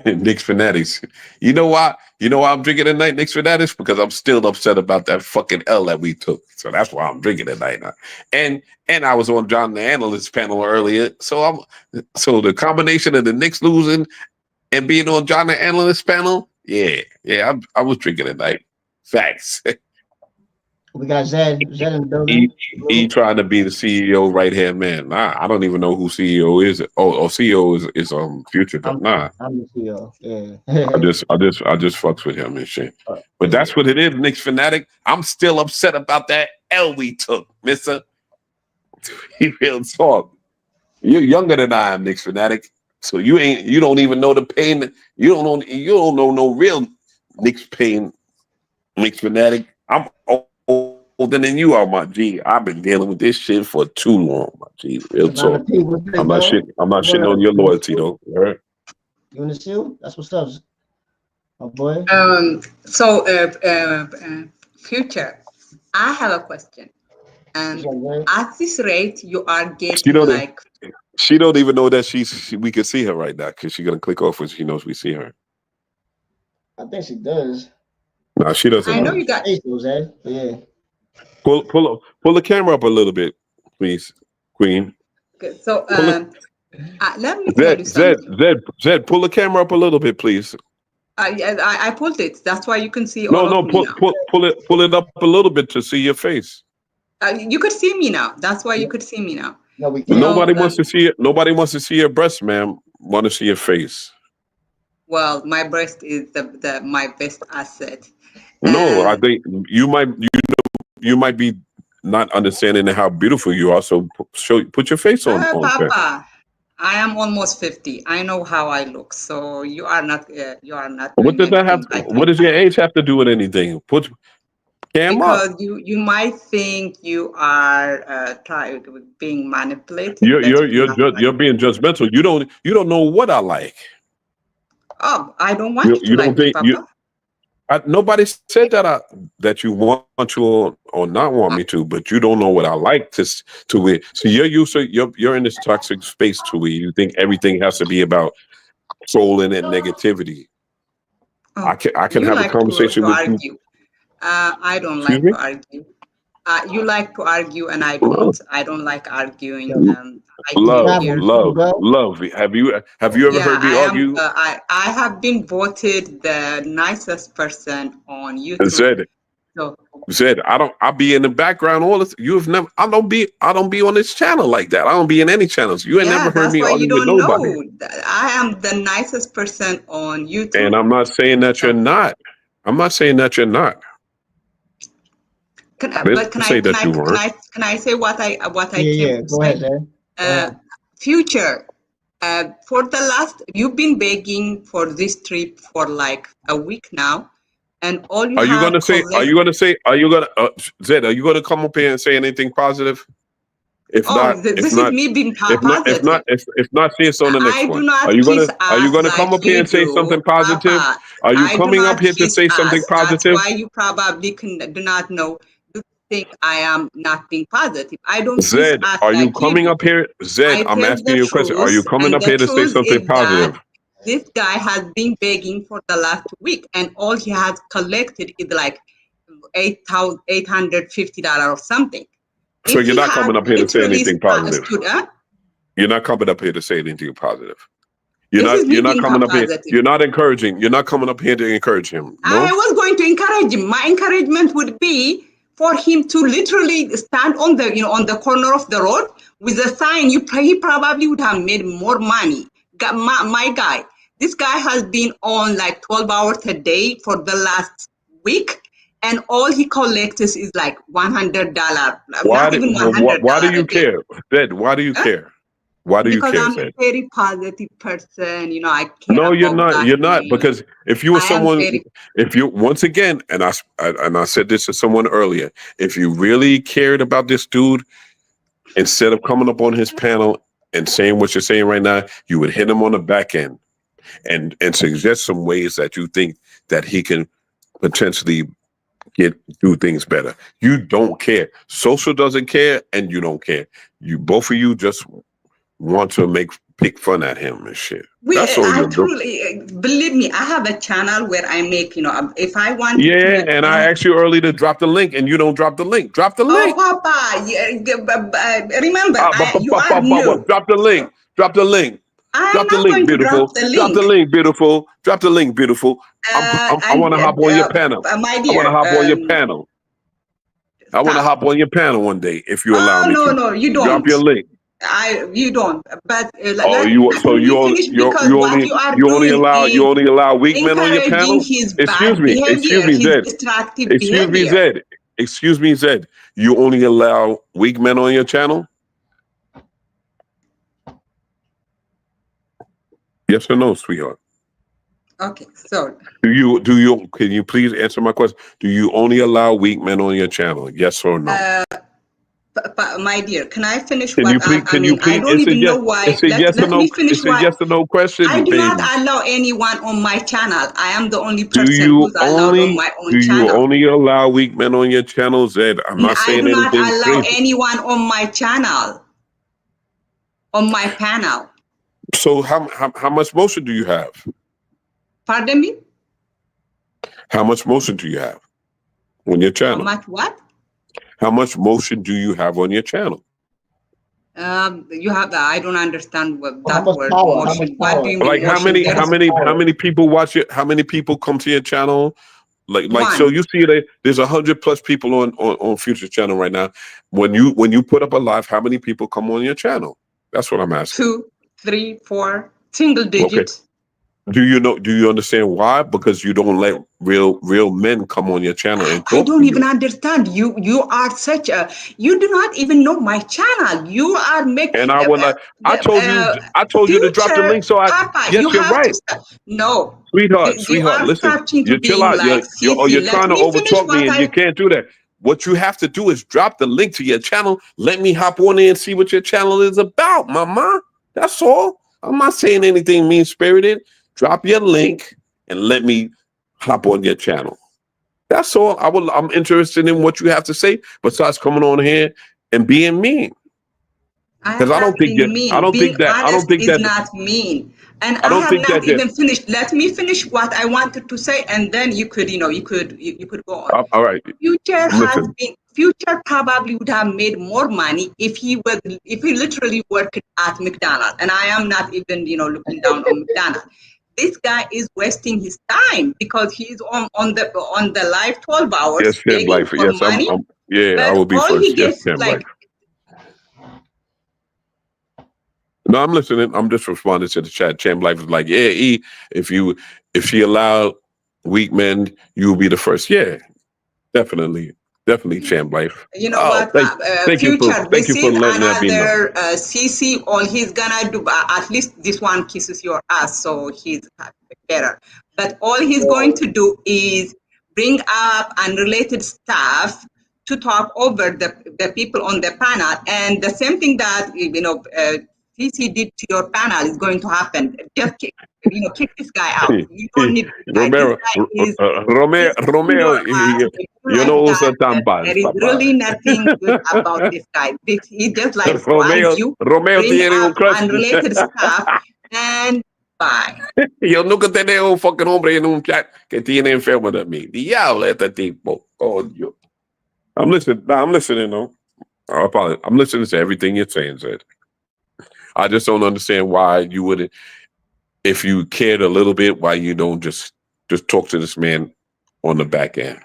Knicks fanatics? You know why? You know why I'm drinking tonight, Knicks fanatics? Because I'm still upset about that fucking L that we took. So that's why I'm drinking tonight. And I was on John the Analyst panel earlier. So the combination of the Knicks losing and being on John the Analyst panel, yeah, I was drinking tonight. Facts. We got Zed in the E, building. E Blue. trying to be the CEO right hand man. Nah, I don't even know who CEO is. Oh, CEO is Future. I'm Nah, I'm the CEO. Yeah. I just fucks with him and shit. But Yeah. that's what it is, Knicks fanatic. I'm still upset about that L we took, Mister. He real talk. You're younger than I am, Knicks fanatic. So you don't even know the pain. You don't know no real Knicks pain, Knicks fanatic. I'm older than you are, my G. I've been dealing with this shit for too long, my G. Real Another talk. P, what's I'm good, not bro? shit. I'm not shitting on Word. your You in the loyalty seal? though. All right. You in the seal? That's what's up, my boy. So, future, I have a question. What's And up, man? at this rate, you are She getting don't. like, She don't even know that we can see her right now because she's gonna click off when she knows we see her. I think she does. No, she I doesn't I know know. don't you got, face those, but yeah. Pull the camera up a little bit, please, Queen. so Pull it. let me tell you something. Zed. Pull the camera up a little bit, please. I pulled it. That's why you can see No, all of no, me now. pull it up a little bit to see your face. You could see me now. That's why you could see me now. No, we can't. So, Nobody wants to see it. Nobody wants to see your breast, ma'am. Want to see your face. well, my breast is the my best asset. No, I And think you might be not understanding how beautiful you are. So put your face on camera. Papa, I am almost 50. I know how I look. So you are not What doing does that have? anything like What does your age have to do with anything? Put cam up. because you might think you are being manipulated, You're but you're it's you're not ju- like you're being judgmental. You don't know what I like. oh, I don't want You you to you like don't me, think you. Papa. Nobody said that you want to or not want me to, but you don't know what I like to it. So you're used to you're in this toxic space to where you think everything has to be about trolling and negativity. Oh, I can you have a like conversation to with you. argue. I don't Excuse like me. to argue. You like to argue, and I Love, don't. I don't like arguing. Yo, I you came love, traveling here. too, love, bro? love. Have you ever Yeah, heard me I am. argue? I have been voted the nicest person on And YouTube. said So said I'll be in the background all this. You've never. I don't be on this channel like that. I don't be in any channels. You ain't yeah, never heard that's me why you argue with don't nobody. know. I am the nicest person on And YouTube. I'm not saying that you're So not. I'm not saying that you're not. can I I, didn't but can I say can that I you can weren't. I can I say what I Yeah, came yeah. to Go ahead, say? Zed. Go Uh, ahead. Future. For the last, you've been begging for this trip for like a week now, and all you Are you have gonna say? Are collect. you gonna say? Are you gonna Zed? Are you gonna come up here and say anything positive? If Oh, not, if this is not, me being if not, if not, positive. if not, see us on the next I do one. Are not you kiss gonna Are you ass gonna come like up here you and say something do, positive? Papa. Are you I do coming up not here to kiss say something ass. That's positive? why you probably do not know. think I am not being positive. I don't see Zed, us are you like you coming do. up here? Zed, I I'm tell asking the you a question. Are truth, you coming and up the here to say truth something is that positive? this guy has been begging for the last week, and all he has collected is like $850 or something. So If you're he not had coming up here to say literally anything positive. stood up, You're not coming up here to say anything positive. You're this not. is me You're not being coming up here. positive. You're not encouraging. You're not coming up here to encourage him. I No. was going to encourage him. My encouragement would be for him to literally stand on the on the corner of the road with a sign. He probably would have made more money. My guy, this guy has been on like 12 hours a day for the last week, and all he collects is like $100. Why? Not even $100 Why do a you day. care, Zed? Why do you Huh? care? Why do you Because care, I'm a Zed? very positive person. I care No, you're about not. God You're not, things. because if you were I am someone, very. if you once again, and I said this to someone earlier, if you really cared about this dude, instead of coming up on his panel and saying what you're saying right now, you would hit him on the back end and suggest some ways that you think that he can potentially do things better. You don't care. Social doesn't care, and you don't care. You both of you just want to pick fun at him and shit. That's all I you're doing. truly believe me. I have a channel where I make, if I wanted to Yeah, make and I any. asked you earlier to drop the link, and you don't drop the link. Drop the Oh, link. Papa, remember, you are new. Drop the link. Drop the link. I am Drop the not link, going to drop beautiful. the Drop the link. link, beautiful. Drop the link, beautiful. I want to hop on your panel. My I want to dear. hop on your panel. I want to Stop. hop on your panel one day if you allow Oh me no, to. no, you Drop don't. your link. You don't. But Oh, let me finish, because what you are you only doing is allow weak men on your encouraging panel? his Excuse bad me, behavior, his Zed. destructive Excuse me, behavior. Zed. Excuse me, Zed. You only allow weak men on your channel? Yes or no, sweetheart? Okay, so Can you please answer my question? Do you only allow weak men on your channel? Yes or no? my dear, can I finish Can what you please? Can you I please? don't even know why. It's a yes or Let no. me finish It's a what yes or no I question, do not baby. allow anyone on my channel. I am the only Do person you who's allowed on my own channel. only allow weak men on your channel, Zed? I'm not I saying do not anything allow crazy. anyone on my channel, on my panel. So how much motion do you have? Pardon me? How much motion do you have on your How channel? much what? How much motion do you have on your channel? You have I don't understand How that much word, power? How much motion. What do power? you Like mean motion? There is how many people watch it? How many people come to your channel? Like so one, you see that there's 100+ people on Future channel right now. When you put up a live, how many people come on your channel? That's what I'm asking. 2, 3, 4, single Okay. digit. Do you understand why? Because you don't let real men come on your channel and I talk don't to even you. understand. You are such a. You do not even know my channel. You are making And I would like I told you to drop the future link. So Papa. yes, You you're have to right. stop. No, you Sweetheart, are listen. starting to You chill being out. like You're sissy. Let trying to me finish overtalk me, what and you I. can't do that. What you have to do is drop the link to your channel. Let me hop on there and see what your channel is about, mama. That's all. I'm not saying anything mean spirited. Drop your link and let me hop on your channel. That's all. I'm interested in what you have to say besides coming on here and being mean. I Because am not being mean. Being honest is not mean. And I I don't have think not that even finished. Let me finish what I wanted to say, and then you could, you could go on. all right. Listen. Future probably would have made more money if he literally worked at McDonald's. And I am not even, looking down on McDonald's. This guy is wasting his time because he's on the live 12 hours Yes, Champ begging Life. for Yes, money. I But will be all he first. Yes, gets, Champ Life. like, No, I'm listening. I'm just responding to the chat. Champ Life is like, yeah, E, if she allowed weak men, you will be the first. Yeah, definitely. Definitely, Champ Life. you know Oh, what, thank you future, for this is letting that be known. another CC. All he's gonna do, at least this one kisses your ass, so he's better. But all he's going to do is bring up unrelated stuff to talk over the people on the panel. And the same thing that, he did to your panel is going to happen. Just kick this guy out. You don't need this guy. This Romero, guy is Romeo, in Romeo, your ass. If you yo like no usa that, tan there is papá. really nothing good about this guy. He just likes to Romeo, argue, Romeo bring tiene un up crush. unrelated stuff, and bye. Yo nunca tenía un fucking hombre en un chat que tiene enfermo de mí. Diablo este tipo. Coño. I'm listening. Nah, I'm listening though. I apologize. I'm listening to everything you're saying, Zed. I just don't understand why you wouldn't, if you cared a little bit, why you don't just talk to this man on the back end.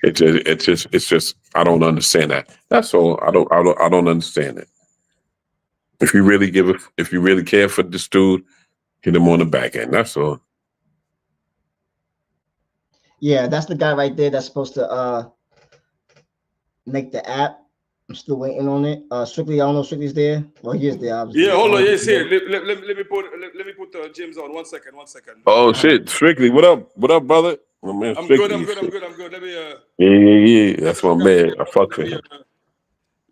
It's just I don't understand that. That's all. I don't understand it. If you really if you really care for this dude, hit him on the back end. That's all. Yeah, that's the guy right there that's supposed to make the app. I'm still waiting on it. Strictly, I don't know if Strictly's there. Well, he is there, obviously. Yeah, hold on. Yes, here. Let me put James on. 1 second. 1 second. Oh shit, Strictly, what up? What up, brother? My man, I'm Strictly. good. Let me Yeah. That's my man. I fuck with him.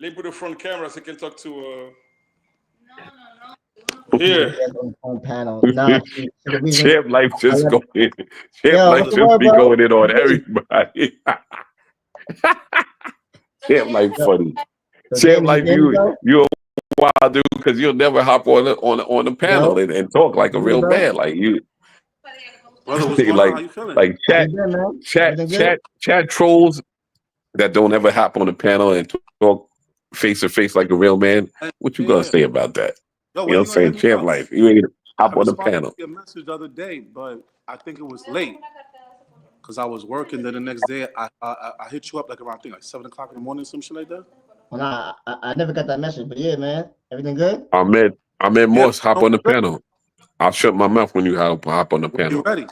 let me put the front camera so I can talk to here. On panel. Nah, see, the reason Champ life just I- going. Champ Yo, life what's the just word, be bro? going in on everybody. Champ life funny. So Champ Jamie, life you there, you a wild dude because you'll never hop on the panel bro? and talk like a You real good, bro? man. Like you Brother, what's going on? How you feeling? like How you been, man? Everything good? chat trolls that don't ever hop on the panel and talk face to face like a real man. What you gonna say about that? Yo, You know what I'm saying? Champ life. You ain't hop I on the responded panel. to your message the other day, but I think it was late because I was working. Then the next day, I hit you up like around, I think, like 7 o'clock in the morning, some shit like that. Well, nah, I never got that message, but yeah, man. Everything good? Ahmed Yeah, Morse, hop no, on the panel. I'll shut my mouth when you hop on the you panel. ready?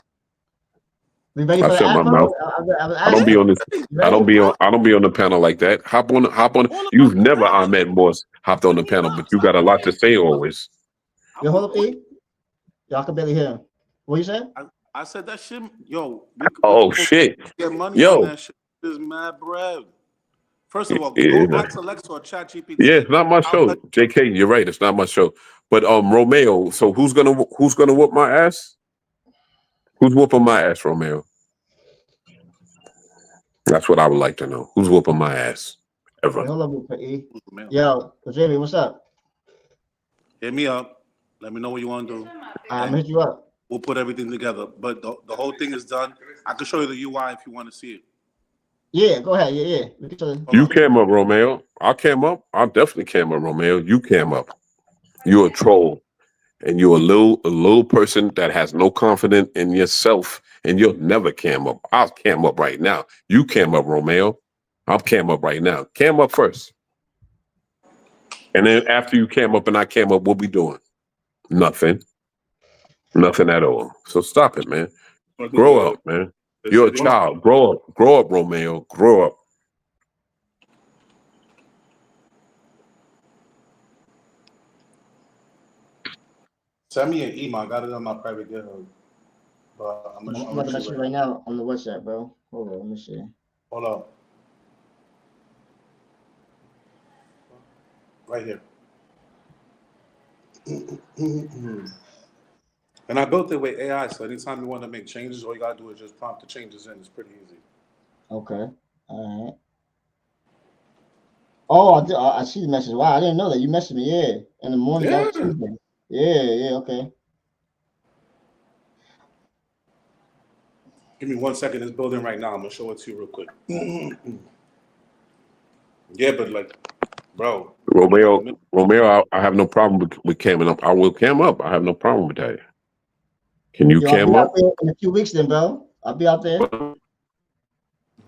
We ready I for the shut my app mouth. mode? I was I don't be asking. on this. You I don't ready? be on the panel like that. Hop on. You've never Ahmed Morse hopped on the panel, but you got a lot to say always. Yo, hold up, E. Y'all can barely hear him. What you said? I said that shit. Yo, Oh shit. get money on Yo. that shit. Is mad bread. First of all, Yeah, go ask Alexa or ChatGPT. yeah, it's not my show. JK, you're right. It's not my show. But Romeo, so who's gonna whoop my ass? Who's whooping my ass, Romeo? That's what I would like to know. Who's whooping my ass? Ever. Wait, hold up real quick, E. Yo, Jamie, what's up? Hit me up. Let me know what you want to do. I'm gonna hit you up. We'll put everything together. But the whole thing is done. I can show you the UI if you want to see it. Yeah, go ahead. Yeah. We can show you. You came up, Romeo. I came up. I definitely came up, Romeo. You came up. You're a troll. And you're a little person that has no confidence in yourself, and you'll never cam up. I'll cam up right now. You cam up, Romeo. I'll cam up right now. Cam up first. And then after you cam up and I cam up, what we doing? Nothing. Nothing at all. So stop it, man. Grow up, man. You're a child. Grow up. Grow up, Romeo. Grow up. Send me an email. I got it on my private GitHub. But I'm about to message you right now on the WhatsApp, bro. Hold on, let me see. Hold up. Right here. And I built it with AI, so anytime you want to make changes, all you gotta do is just prompt the changes in. It's pretty easy. Okay. All right. Oh, I see the message. Wow, I didn't know that. You messaged me, yeah. In the morning, that was Tuesday. Yeah, okay. Give me 1 second. It's building right now. I'm gonna show it to you real quick. Yeah, but like, bro. Romeo, I have no problem with camming up. I will cam up. I have no problem with that. Can you cam I'll up? be out there in a few weeks then, bro. I'll be out there.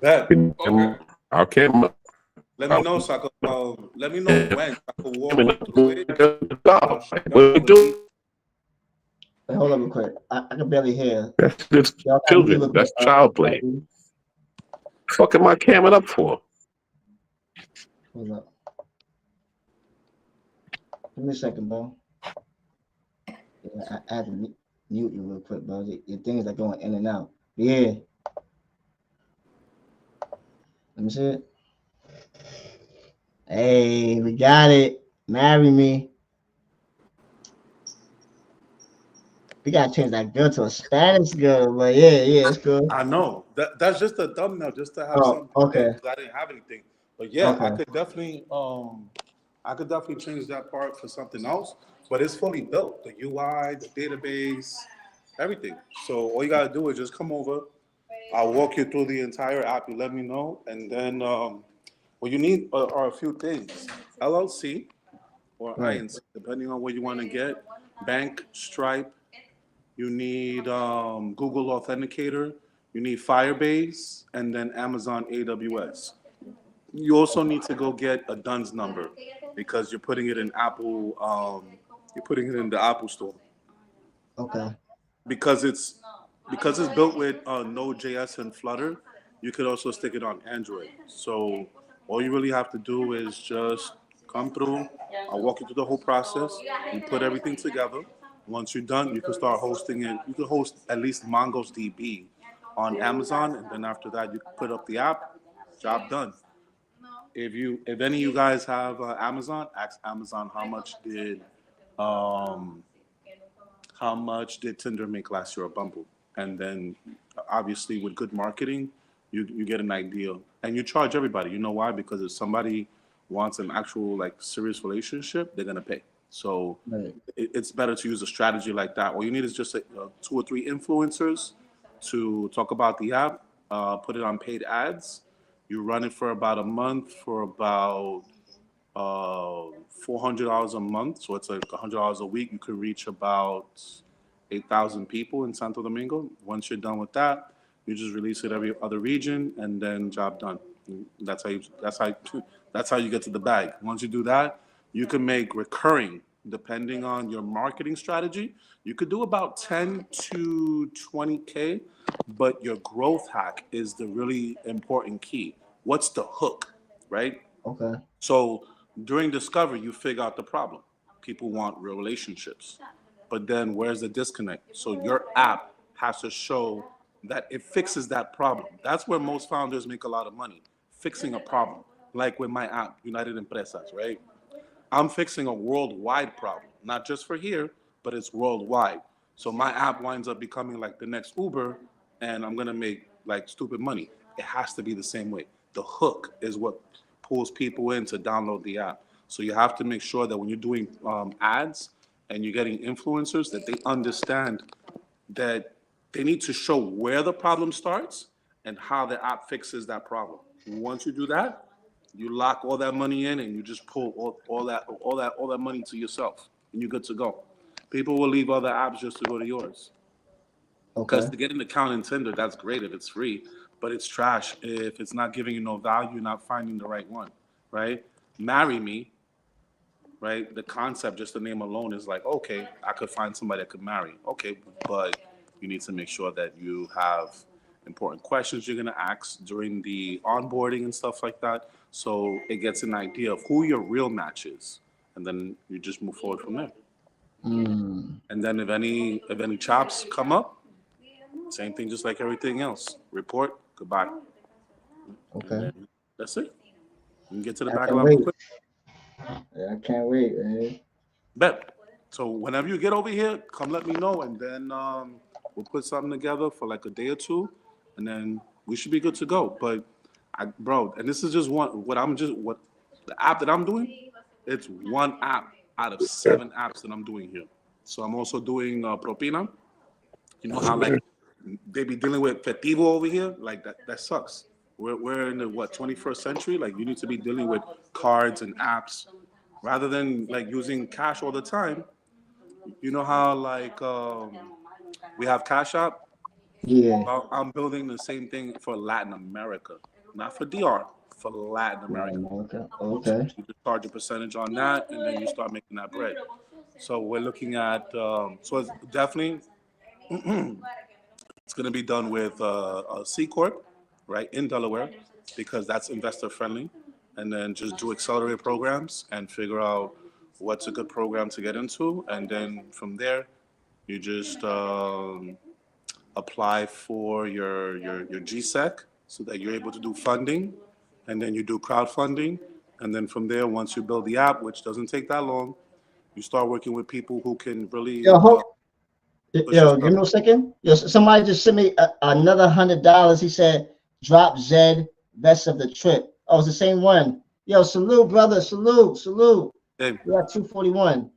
Bet. Okay. I'll cam up. Let me know so I can, let me know when I can walk through it. What we do? Wait, hold on real quick. I can barely hear. That's just children. That's child play. Fuck am I camming up for? Hold up. Give me a second, bro. I had to mute you real quick, bro. Your things are going in and out. Yeah. Let me see it. Hey, we got it. Marry me. We gotta change that girl to a Spanish girl, but yeah, it's cool. I know that's just a thumbnail, just to have Oh, something okay, because I didn't have anything. But yeah, okay, I could definitely change that part for something else. But it's fully built, the UI, the database, everything. So all you gotta do is just come over. I'll walk you through the entire app. You let me know, and then what you need are a few things: LLC or right, INC, depending on what you want to get. Bank, Stripe. You need Google Authenticator. You need Firebase, and then Amazon AWS. You also need to go get a DUNS number because you're putting it in Apple. You're putting it in the Apple Store okay, because it's built with Node.js and Flutter. You could also stick it on Android. So all you really have to do is just come through. I'll walk you through the whole process. You put everything together. Once you're done, you can start hosting it. You can host at least MongoDB on Amazon, and then after that, you put up the app. Job done. If any of you guys have Amazon, ask Amazon um, how much did Tinder make last year or Bumble, and then obviously with good marketing, you get an idea, and you charge everybody. You know why? Because if somebody wants an actual like serious relationship, they're gonna pay. So right, it's better to use a strategy like that. All you need is just two or three influencers to talk about the app, put it on paid ads. You run it for about a month for about $400 a month. So it's like $100 a week. You could reach about 8,000 people in Santo Domingo. Once you're done with that, you just release it every other region, and then job done. That's how you. That's how you get to the bag. Once you do that, you can make recurring, depending on your marketing strategy. You could do about 10 to 20K, but your growth hack is the really important key. What's the hook, right? okay, So during discovery, you figure out the problem. People want real relationships. But then where's the disconnect? So your app has to show that it fixes that problem. That's where most founders make a lot of money, fixing a problem. Like with my app, United Empresas, right? I'm fixing a worldwide problem, not just for here, but it's worldwide. So my app winds up becoming like the next Uber, and I'm gonna make like stupid money. It has to be the same way. The hook is what pulls people in to download the app. So you have to make sure that when you're doing ads and you're getting influencers, that they understand that they need to show where the problem starts and how the app fixes that problem. Once you do that, you lock all that money in and you just pull all that money to yourself, and you're good to go. People will leave other apps just to go to yours. Because okay. to get an account in Tinder, that's great if it's free, but it's trash if it's not giving you no value, you're not finding the right one, right? Marry Me, right? The concept, just the name alone, is like, okay, I could find somebody I could marry. Okay, but you need to make sure that you have important questions you're gonna ask during the onboarding and stuff like that, so it gets an idea of who your real match is, and then you just move forward from there. Mm, And then if any chops come up, same thing, just like everything else. Report, goodbye, and okay. then that's it. You can get to the I back a can't lot more wait. quick. Yeah, I can't wait, man. Bet. So whenever you get over here, come let me know, and then we'll put something together for like a day or two, and then we should be good to go. But bro, and this is just one. What the app that I'm doing? It's one app out of 7 apps that I'm doing here. So I'm also doing Propina. You know how like they be dealing with festivo over here? Like that sucks. We're in the what 21st century? Like you need to be dealing with cards and apps rather than like using cash all the time. You know how like we have Cash App? Yeah. Well, I'm building the same thing for Latin America, not for DR, for Latin America. Latin America. So Okay. you just charge a percentage on that, and then you start making that bread. So we're looking at so it's definitely it's going to be done with a C corp, right, in Delaware, because that's investor friendly, and then just do accelerated programs and figure out what's a good program to get into, and then from there you just apply for your GSEC so that you're able to do funding, and then you do crowdfunding, and then from there, once you build the app, which doesn't take that long, you start working with people who can really Yo, hold, Yo, give me a second. Yo, somebody just sent me another $100. He said, "Drop Zed, best of the trip." Oh, it's the same one. Yo, salute, brother. Salute. Hey, We got 241.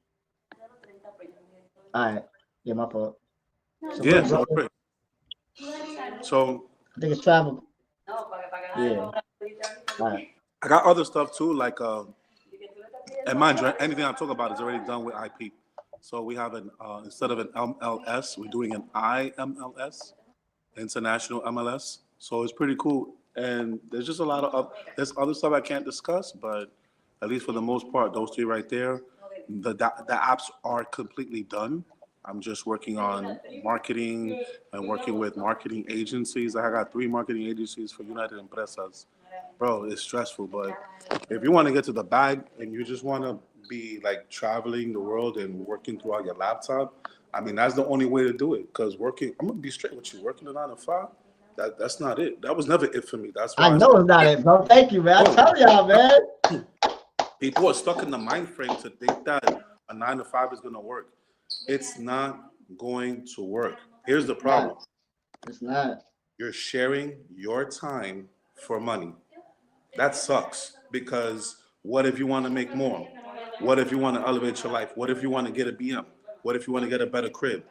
All right. Yeah, my fault. yeah, Salute, no brother. worries. So I think it's travel. Yeah. All right. I got other stuff too, like and mind you, anything I'm talking about is already done with IP. So we have an instead of an MLS, we're doing an IMLS, International MLS. So it's pretty cool. And there's just a lot of there's other stuff I can't discuss, but at least for the most part, those three right there, the apps are completely done. I'm just working on marketing and working with marketing agencies. I got 3 marketing agencies for United Empresas. Bro, it's stressful, but if you want to get to the bag and you just want to be like traveling the world and working throughout your laptop, I mean, that's the only way to do it. Because working, I'm gonna be straight with you, working a 9 to 5, that's not it. That was never it for me. That's why I know it's not it, bro. Thank you, man. I tell y'all, man. people are stuck in the mind frame to think that a 9 to 5 is gonna work. It's not going to work. Here's the problem. It's not. You're sharing your time for money. That sucks, because what if you want to make more? What if you want to elevate your life? What if you want to get a BM? What if you want to get a better crib?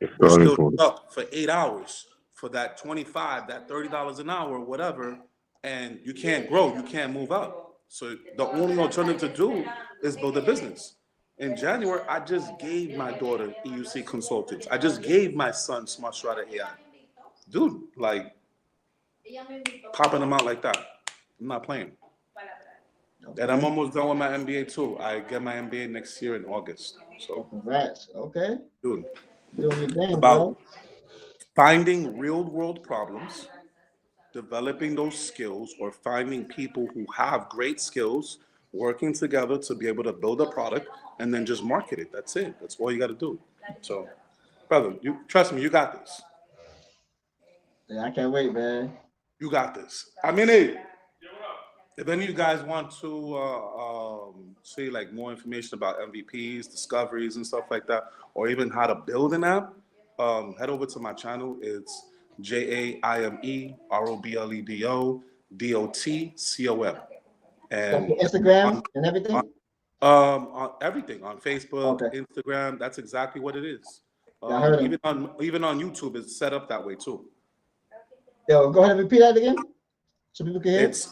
You're still stuck for 8 hours for that 25, that $30 an hour, whatever, and you can't grow, you can't move up. So the only alternative to do is build a business. In January, I just gave my daughter EUC consultants. I just gave my son Smart Strata AI. Dude, like, popping them out like that. I'm not playing. And I'm almost done with my MBA too. I get my MBA next year in August. So congrats. Okay. Dude, doing your thing, about bro. finding real world problems, developing those skills, or finding people who have great skills, working together to be able to build a product and then just market it. That's it. That's all you got to do. So, brother, you trust me, you got this. Yeah, I can't wait, man. You got this. I mean, hey, if any of you guys want to see like more information about MVPs, discoveries, and stuff like that, or even how to build an app, head over to my channel. It's JAIMEROBLEDO and Instagram and everything. On everything, on Facebook, Okay. Instagram. That's exactly what it is. I heard him. Even on YouTube, it's set up that way too. Yo, go ahead and repeat that again, so people can hear. It's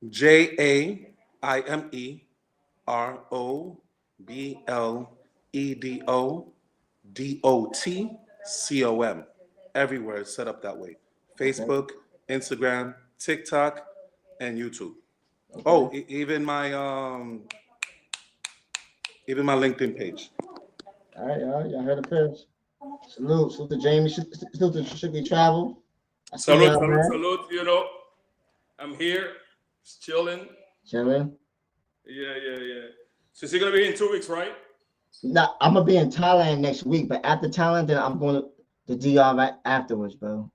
JAIMEROBLEDOTCOM. Everywhere it's set up that way. Facebook, Instagram, TikTok, and YouTube. Okay. Oh, even my LinkedIn page. All right, y'all heard the prayers. Salute to Jamie. Salute to Strictly Travel. Salute. You know, I'm here, chilling. Chilling. Yeah. So you're gonna be here in 2 weeks, right? Nah, I'm gonna be in Thailand next week, but after Thailand, then I'm going to the DR right afterwards, bro.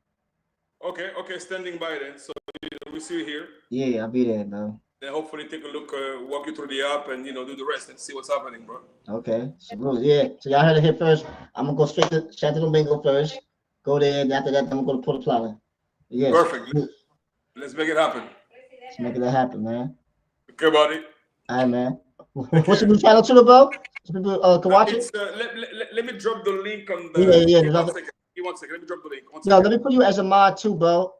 Okay, standing by then. So we see you here. Yeah, I'll be there, bro. Then hopefully take a look, walk you through the app, and do the rest and see what's happening, bro. Okay, salute. Yeah. So y'all heard it here first. I'm gonna go straight to Santo Domingo first. Go there, and after that, I'm gonna go to Puerto Plata. Yes. Perfect. Let's make it happen. Let's make it happen, man. Okay, buddy. All right, man. What's your new channel too, bro? So people can watch it. Let me drop the link on the. Yeah. Give 1 second. Let me drop the link. No, let me put you as a mod too, bro.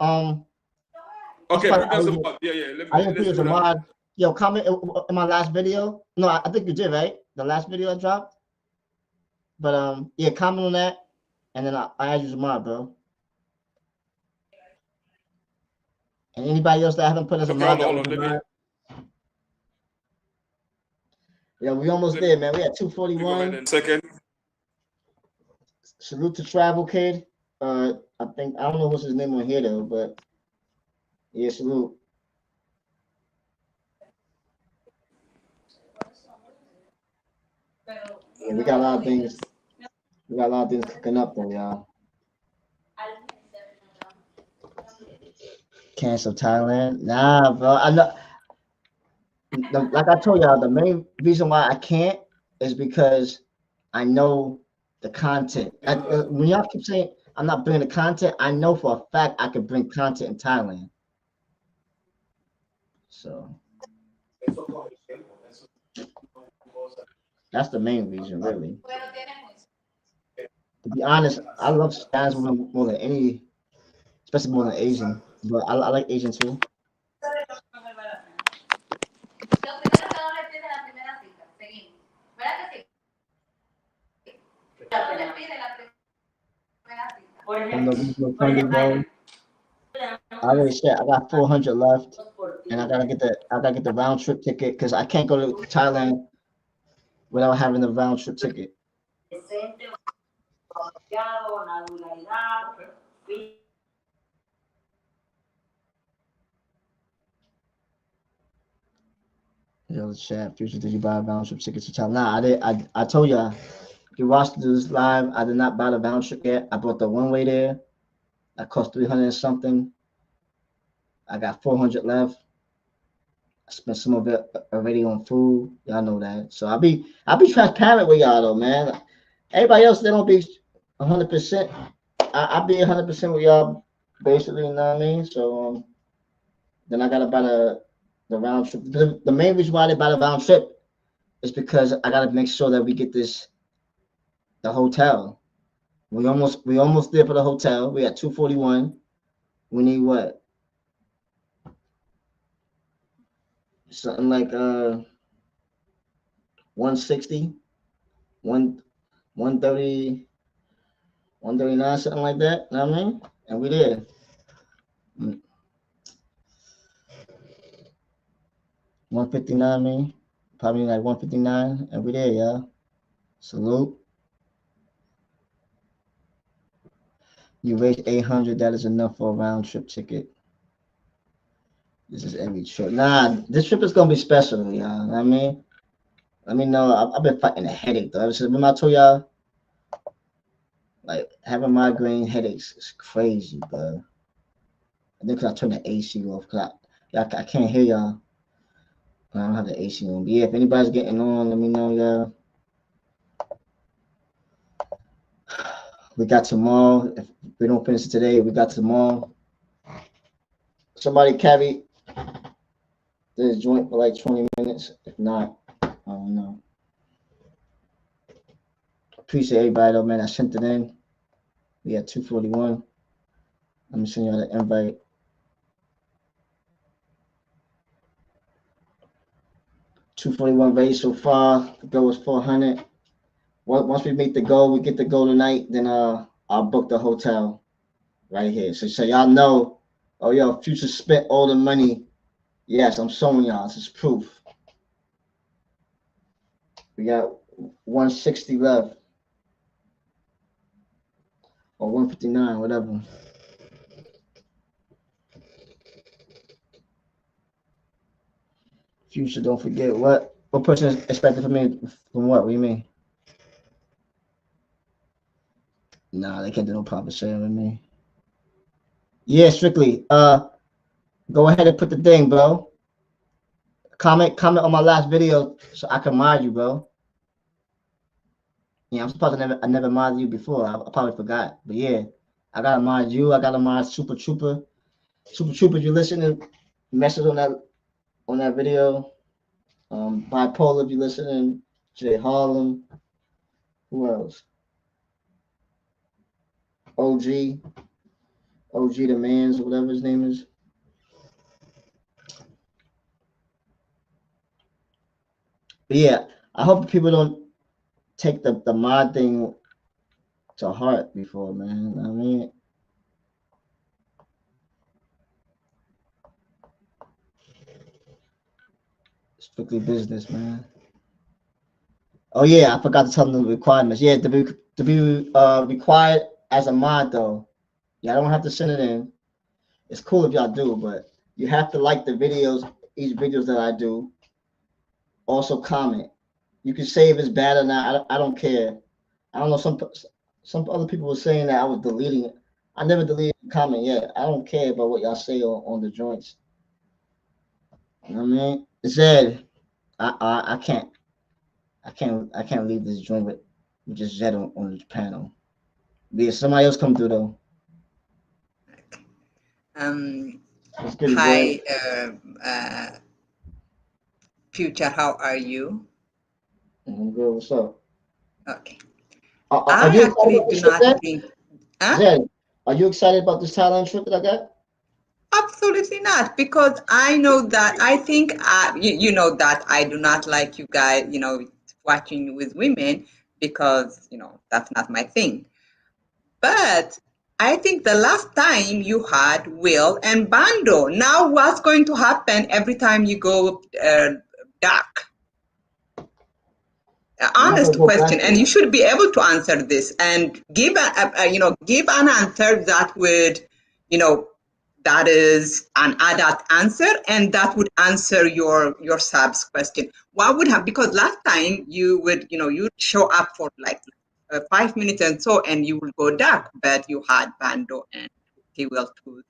Okay, I didn't put you as a mod. Yo, comment in my last video. No, I think you did, right? The last video I dropped. But yeah, comment on that, and then I add you as a mod, bro. And anybody else that I haven't put as a mod. Yeah, we almost there, man. We at 241. Second. Salute to Travel Kid. I don't know what's his name on here though, but yeah, salute. Yeah, we got a lot of things. We got a lot of things cooking up though, y'all. Cancel Thailand? Nah, bro. I know. Like I told y'all, the main reason why I can't is because I know the content. When y'all keep saying I'm not bringing the content, I know for a fact I can bring content in Thailand. So that's the main reason, really. To be honest, I love Spanish women more than any, especially more than Asian. But I like Asian too. I'm the regional Sunday, bro. I already said I got 400 left, and I gotta get the round trip ticket because I can't go to Thailand without having the round trip ticket. Yo, chat, future, did you buy a round trip ticket to Thailand? Nah, I did. I told you. If you watched this live, I did not buy the round trip yet. I bought the one way there. That cost 300 and something. I got 400 left. I spent some of it already on food. Y'all know that. So I'll be transparent with y'all though, man. Everybody else they don't be 100%. I'll be 100% with y'all, basically. You know what I mean? So then I gotta buy the round trip. The main reason why I did buy the round trip is because I gotta make sure that we get the hotel. We almost there for the hotel. We at 241. We need what? Something like 160, 130, 139, something like that. You know what I mean? And we there. 159, I mean, probably like 159, and we there, y'all. Salute. You raised 800. That is enough for a round trip ticket. This is every trip. Nah, this trip is gonna be special, y'all. You know what I mean? Let me know. I've been fighting a headache though. Ever since remember I told y'all, like having migraine headaches is crazy, bro. I think because I turned the AC off. I can't hear y'all. I don't have the AC on. But yeah, if anybody's getting on, let me know, y'all. We got tomorrow. If we don't finish it today, we got tomorrow. Somebody carry this joint for like 20 minutes. If not, I don't know. Appreciate everybody though, man. I sent it in. We at 241. Let me send y'all the invite. $241 raised so far. The goal is 400. Once we meet the goal, we get the goal tonight. Then I'll book the hotel right here. So y'all know. Oh yo, Future spent all the money. Yes, I'm showing y'all. This is proof. We got 160 left. Or 159, whatever. Future, don't forget what? What person is expected from me from what? What do you mean? Nah, they can't do no profit sharing with me. Yeah, strictly. Go ahead and put the thing, bro. Comment on my last video so I can mod you, bro. Yeah, I'm supposed to I never modded you before. I probably forgot. But yeah, I gotta mod you. I gotta mod Super Trooper. Super Trooper, you listening? Message on that video. Bipolar, if you listening. Jay Harlem. Who else? OG the Mans, whatever his name is. But yeah, I hope people don't take the mod thing to heart before, man. I mean, strictly business, man. Oh yeah, I forgot to tell them the requirements. Yeah, to be required as a mod though. Yeah, I don't have to send it in. It's cool if y'all do, but you have to like the videos, each videos that I do. Also comment. You can say if it's bad or not. I don't care. I don't know. Some other people were saying that I was deleting it. I never deleted a comment yet. I don't care about what y'all say on the joints. You know what I mean? It said I can't leave this joint We just Zed on the panel. Yeah, somebody else come through though. Let's get it, Hi, boy. Future. How are you? I'm good. What's up? Okay. Are I you excited actually about do this trip, not Zed? think. Huh? Zed, are you excited about this Thailand trip that I got? Absolutely not, because I know that I think you know that I do not like you guys, watching with women because that's not my thing. But I think the last time you had Will and Bando. Now what's going to happen every time you go dark? I'm not Honest gonna go question, and you backwards. should be able to answer this and give an answer that would you know that is an adult answer, and that would answer your subs question. What would have, because last time you would you'd show up for like 5 minutes and so, and you will go dark, but you had Bando and he will to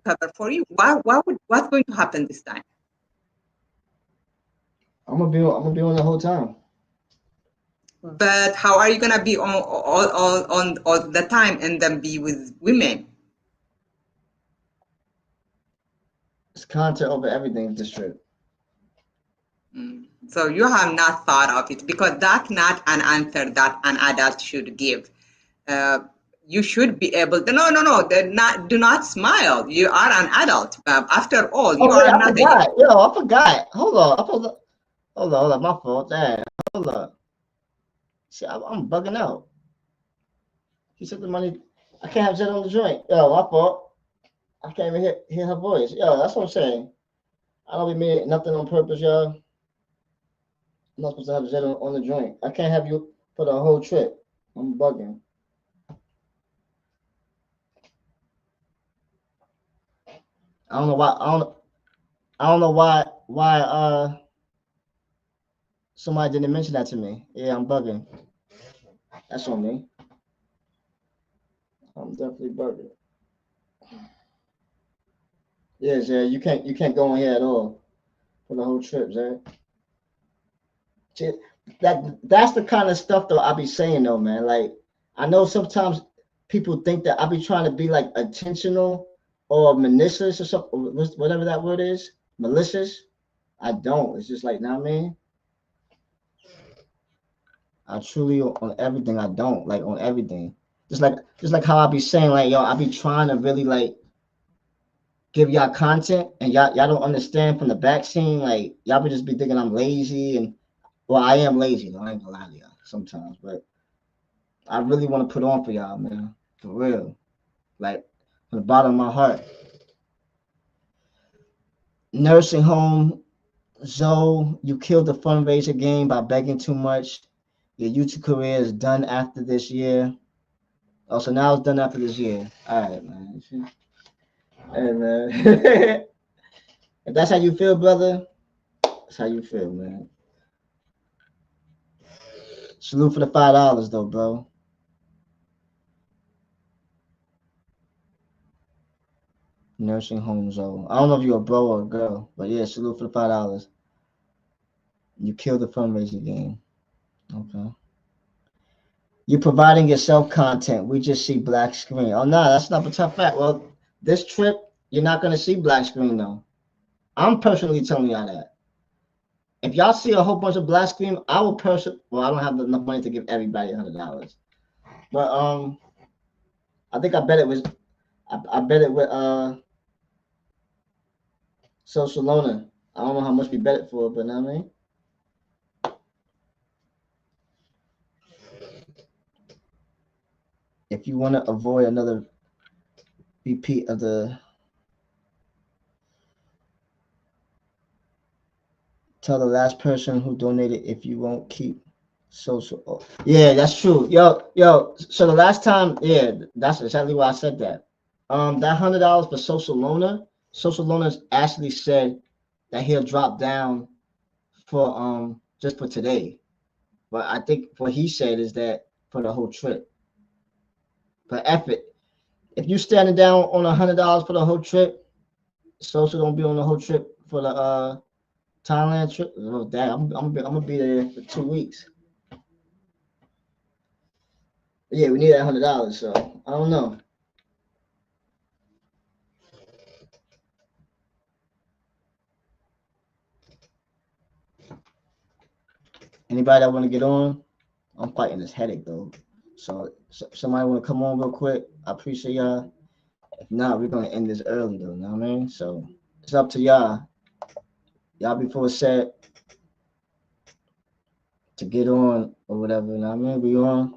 cover for you. What's going to happen this time? I'm gonna be on the whole time. But how are you gonna be on all the time and then be with women? It's content over everything this trip. So you have not thought of it, because that's not an answer that an adult should give. You should be able to, no, do not smile. You are an adult. After all, you Oh wait, are I not a, forgot. Yo, I forgot. Hold on. Hold on. My fault. Damn. Hold on. See, I'm bugging out. He said the money. I can't have Zed on the joint. Yo, my fault. I can't even hear her voice. Yo, that's what I'm saying. I don't be meaning nothing on purpose, y'all. I'm not supposed to have Zed on the joint. I can't have you for the whole trip. I'm bugging. I don't know why. I don't know why. Somebody didn't mention that to me. Yeah, I'm bugging. That's on me. I'm definitely bugging. Yeah, Zed, you can't go in here at all for the whole trip, Zed. See, that's the kind of stuff though I be saying though, man. Like I know sometimes people think that I be trying to be like intentional or malicious or something, whatever that word is, malicious. I don't. It's just like, now, man. I truly on everything. I don't like on everything. Just like how I be saying, like, yo, I be trying to really like give y'all content, and y'all don't understand from the back scene. Like y'all be just be thinking I'm lazy, and well, I am lazy. Though, I ain't gonna lie to y'all sometimes, but I really want to put on for y'all, man, for real. Like from the bottom of my heart. Nursing home, Zoe, you killed the fundraiser game by begging too much. Your YouTube career is done after this year. Oh, so now it's done after this year. All right, man. Hey, man. If that's how you feel, brother, that's how you feel, man. Salute for the $5 though, bro. Nursing home Zoe. I don't know if you're a bro or a girl, but yeah, salute for the $5. You killed the fundraiser game. Okay. You're providing yourself content. We just see black screen. Oh no, that's not a tough fact. Well, this trip, you're not gonna see black screen though. I'm personally telling y'all that. If y'all see a whole bunch of black screen, I will well, I don't have enough money to give everybody $100. But I think I bet it with Social Loaner. I don't know how much we bet it for, but know what I mean? If you want to avoid another repeat of the, tell the last person who donated if you won't keep social. Oh, yeah, that's true. Yo. So the last time, yeah, that's exactly why I said that. That $100 for Social Loaner's actually said that he'll drop down for just for today. But I think what he said is that for the whole trip. But effort. If you standing down on $100 for the whole trip, Social don't be on the whole trip for the Thailand trip. Oh, damn, I'm gonna be there for 2 weeks. Yeah, we need that $100. So I don't know. Anybody that want to get on? I'm fighting this headache though. So somebody want to come on real quick? I appreciate y'all. If not, we're gonna end this early though. Know what I mean? So it's up to y'all. Y'all before set to get on or whatever. Know what I mean? We on.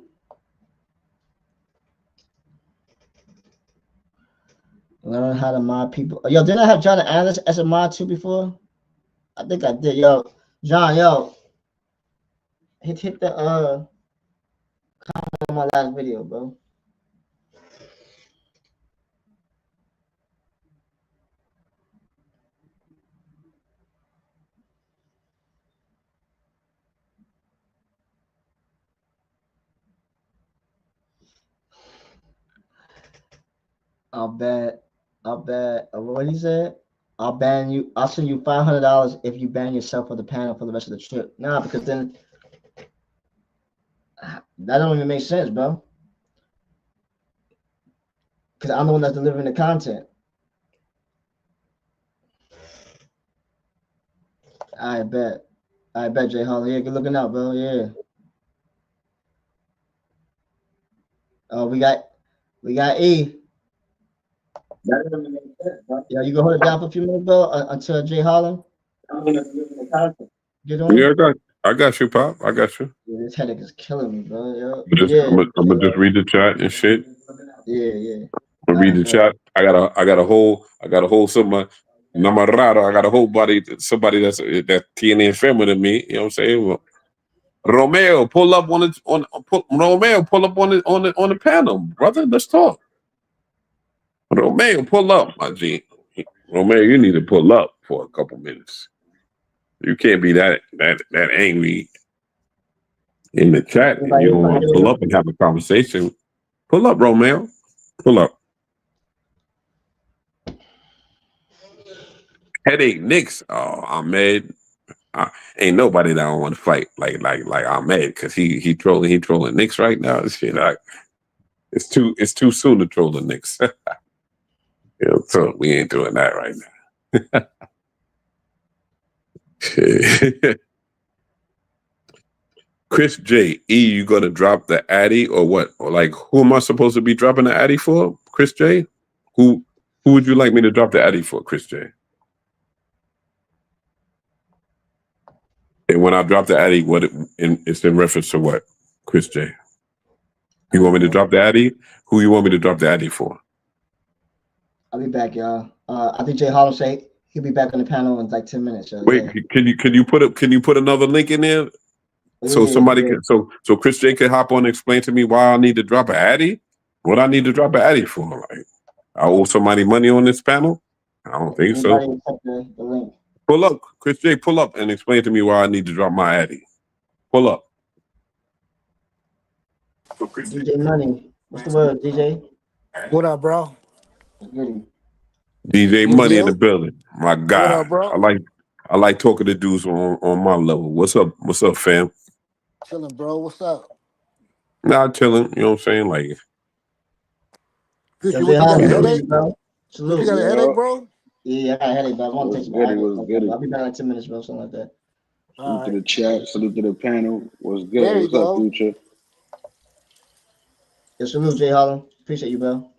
Learn how to mod people. Yo, didn't I have John and Alice as a mod too before? I think I did. Yo, John, yo, hit the comment on my last video, bro. I'll bet. What he said? I'll ban you. I'll send you $500 if you ban yourself from the panel for the rest of the trip. Nah, because then that don't even make sense, bro. Because I'm the one that's delivering the content. I bet, Jay Holly. Yeah, good looking out, bro. Yeah. Oh, we got E. That doesn't make sense, bro. Yeah, you gonna hold it down for a few minutes, bro, until Jay Harlem. I'm gonna deliver the content. Get on. Yeah, I got you, Pop. I got you. Yeah, this headache is killing me, bro. Yeah. I'm gonna just read the chat and shit. Yeah. I read the chat. I got a whole somebody. Namarado. I got a whole body. Somebody that tiene enfermo than me. You know what I'm saying? Well, Romeo, pull up on the panel, brother. Let's talk. Romeo, pull up, my G. Romeo, you need to pull up for a couple minutes. You can't be that angry in the chat. And you don't want to pull up and have a conversation. Pull up, Romeo. Pull up. Headache Knicks. Oh, Ahmed. Ain't nobody that don't want to fight like Ahmed because he trolling Knicks right now. Shit, it's too soon to troll the Knicks. You know, so we ain't doing that right now. Chris J. E, you gonna drop the Addy or what? Or like, who am I supposed to be dropping the Addy for? Chris J. Who would you like me to drop the Addy for, Chris J? And when I drop the Addy, it's in reference to what, Chris J? You want me to drop the Addy? Who you want me to drop the Addy for? I'll be back, y'all. I think Jay Harlem say he'll be back on the panel in like 10 minutes. So wait, yeah. Can you put another link in there? So so Chris J can hop on and explain to me why I need to drop an Addy? What I need to drop an Addy for? Like, I owe somebody money on this panel? I don't think so. The link. Pull up, Chris J. Pull up and explain to me why I need to drop my Addy. Pull up. So DJ Money, what's the word, DJ? What up, bro? DJ Money in the building. My God. What up, bro? I like talking to dudes on my level. What's up? What's up, fam? Chilling, bro. What's up? Nah, chilling. You know what I'm saying? Like, you got a headache? Salute. You got a headache, bro? Yeah, I got a headache, but I want to take some Addy. I'll be back in like 10 minutes, bro. Something like that. Salute to the chat. Salute to the panel. What's good? What's up, Future? Yeah, salute, Jay Harlem. Appreciate you, bro.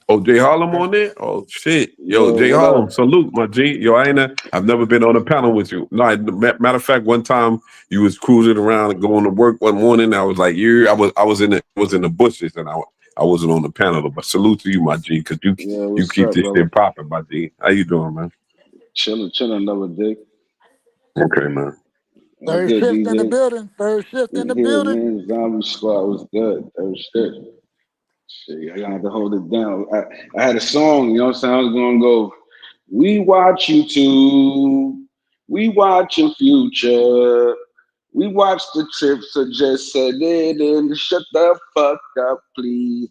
Oh, Jay Harlem on there? Oh shit. Yo, Jay Harlem, salute, my G. Yo, I've never been on a panel with you. No, matter of fact, one time you was cruising around and going to work one morning. I was like, I was in the bushes and I wasn't on the panel. But salute to you, my G, because you keep this shit popping, my G. How you doing, man? Chilling, another day. Okay, man. Third shift in the building. Third shift in the building. Man. Zombie Squad was good. Third shift. Shit, I got to hold it down. I had a song, you know what I'm saying? I was going to go, we watch you too. We watching Future. We watch the trips, so just said it and shut the fuck up, please.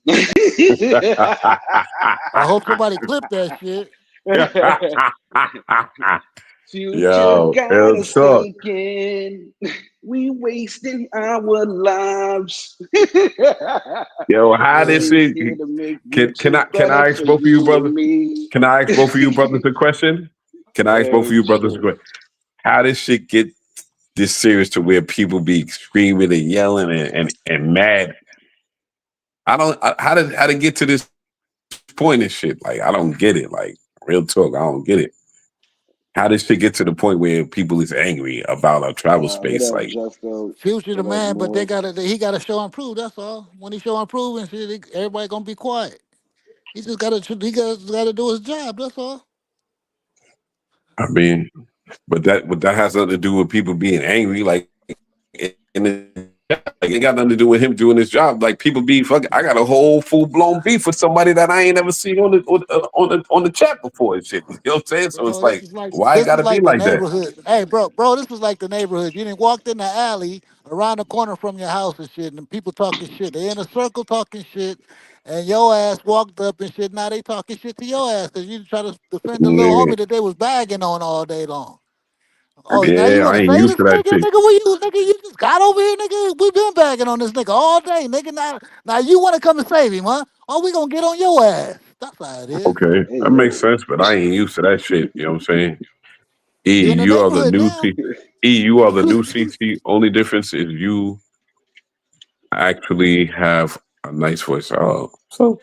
I hope somebody clipped that shit. Future Yo, got real us talk. thinking we wasting our lives. Yo, how But this it's is? here to make Can YouTube can better I ask for both of you you and brothers? me. Can I ask both of you brothers a question? Can I ask both of Oh you brothers a shit. question? How this shit get this serious to where people be screaming and yelling and mad? How to get to this point and shit? Like I don't get it. Like real talk, I don't get it. How does shit get to the point where people is angry about a travel What space? up, Like, Justo? Future the What up, man, but Moore? he gotta show and prove. That's all. When he show and prove and shit, everybody gonna be quiet. He gotta do his job. That's all. I mean, but that has nothing to do with people being angry. Like, in the like, it got nothing to do with him doing his job. Like, people be fucking. I got a whole full blown beef with somebody that I ain't ever seen on the chat before and shit. You know what I'm saying? So it's Bro, like, why it this got is to be like the like that? neighborhood. Hey, bro, this was like the neighborhood. You didn't walked in the alley around the corner from your house and shit, and people talking shit. They in a circle talking shit, and your ass walked up and shit. Now they talking shit to your ass because you try to defend the little Yeah, homie that they was bagging on all day long. Oh, now you yeah, want I to ain't say used this to that nigga? shit. Nigga, you just got over here, nigga. We been bagging on this nigga all day, nigga. Now you want to come and save him, huh? Oh, we gonna get on your ass. That's how it is. Okay, Hey that makes yo. sense, but I ain't used to that shit. You know what I'm saying? E, You in the you are the neighborhood new now. C. E, you are the new CC. Only difference is you actually have a nice voice. Oh, so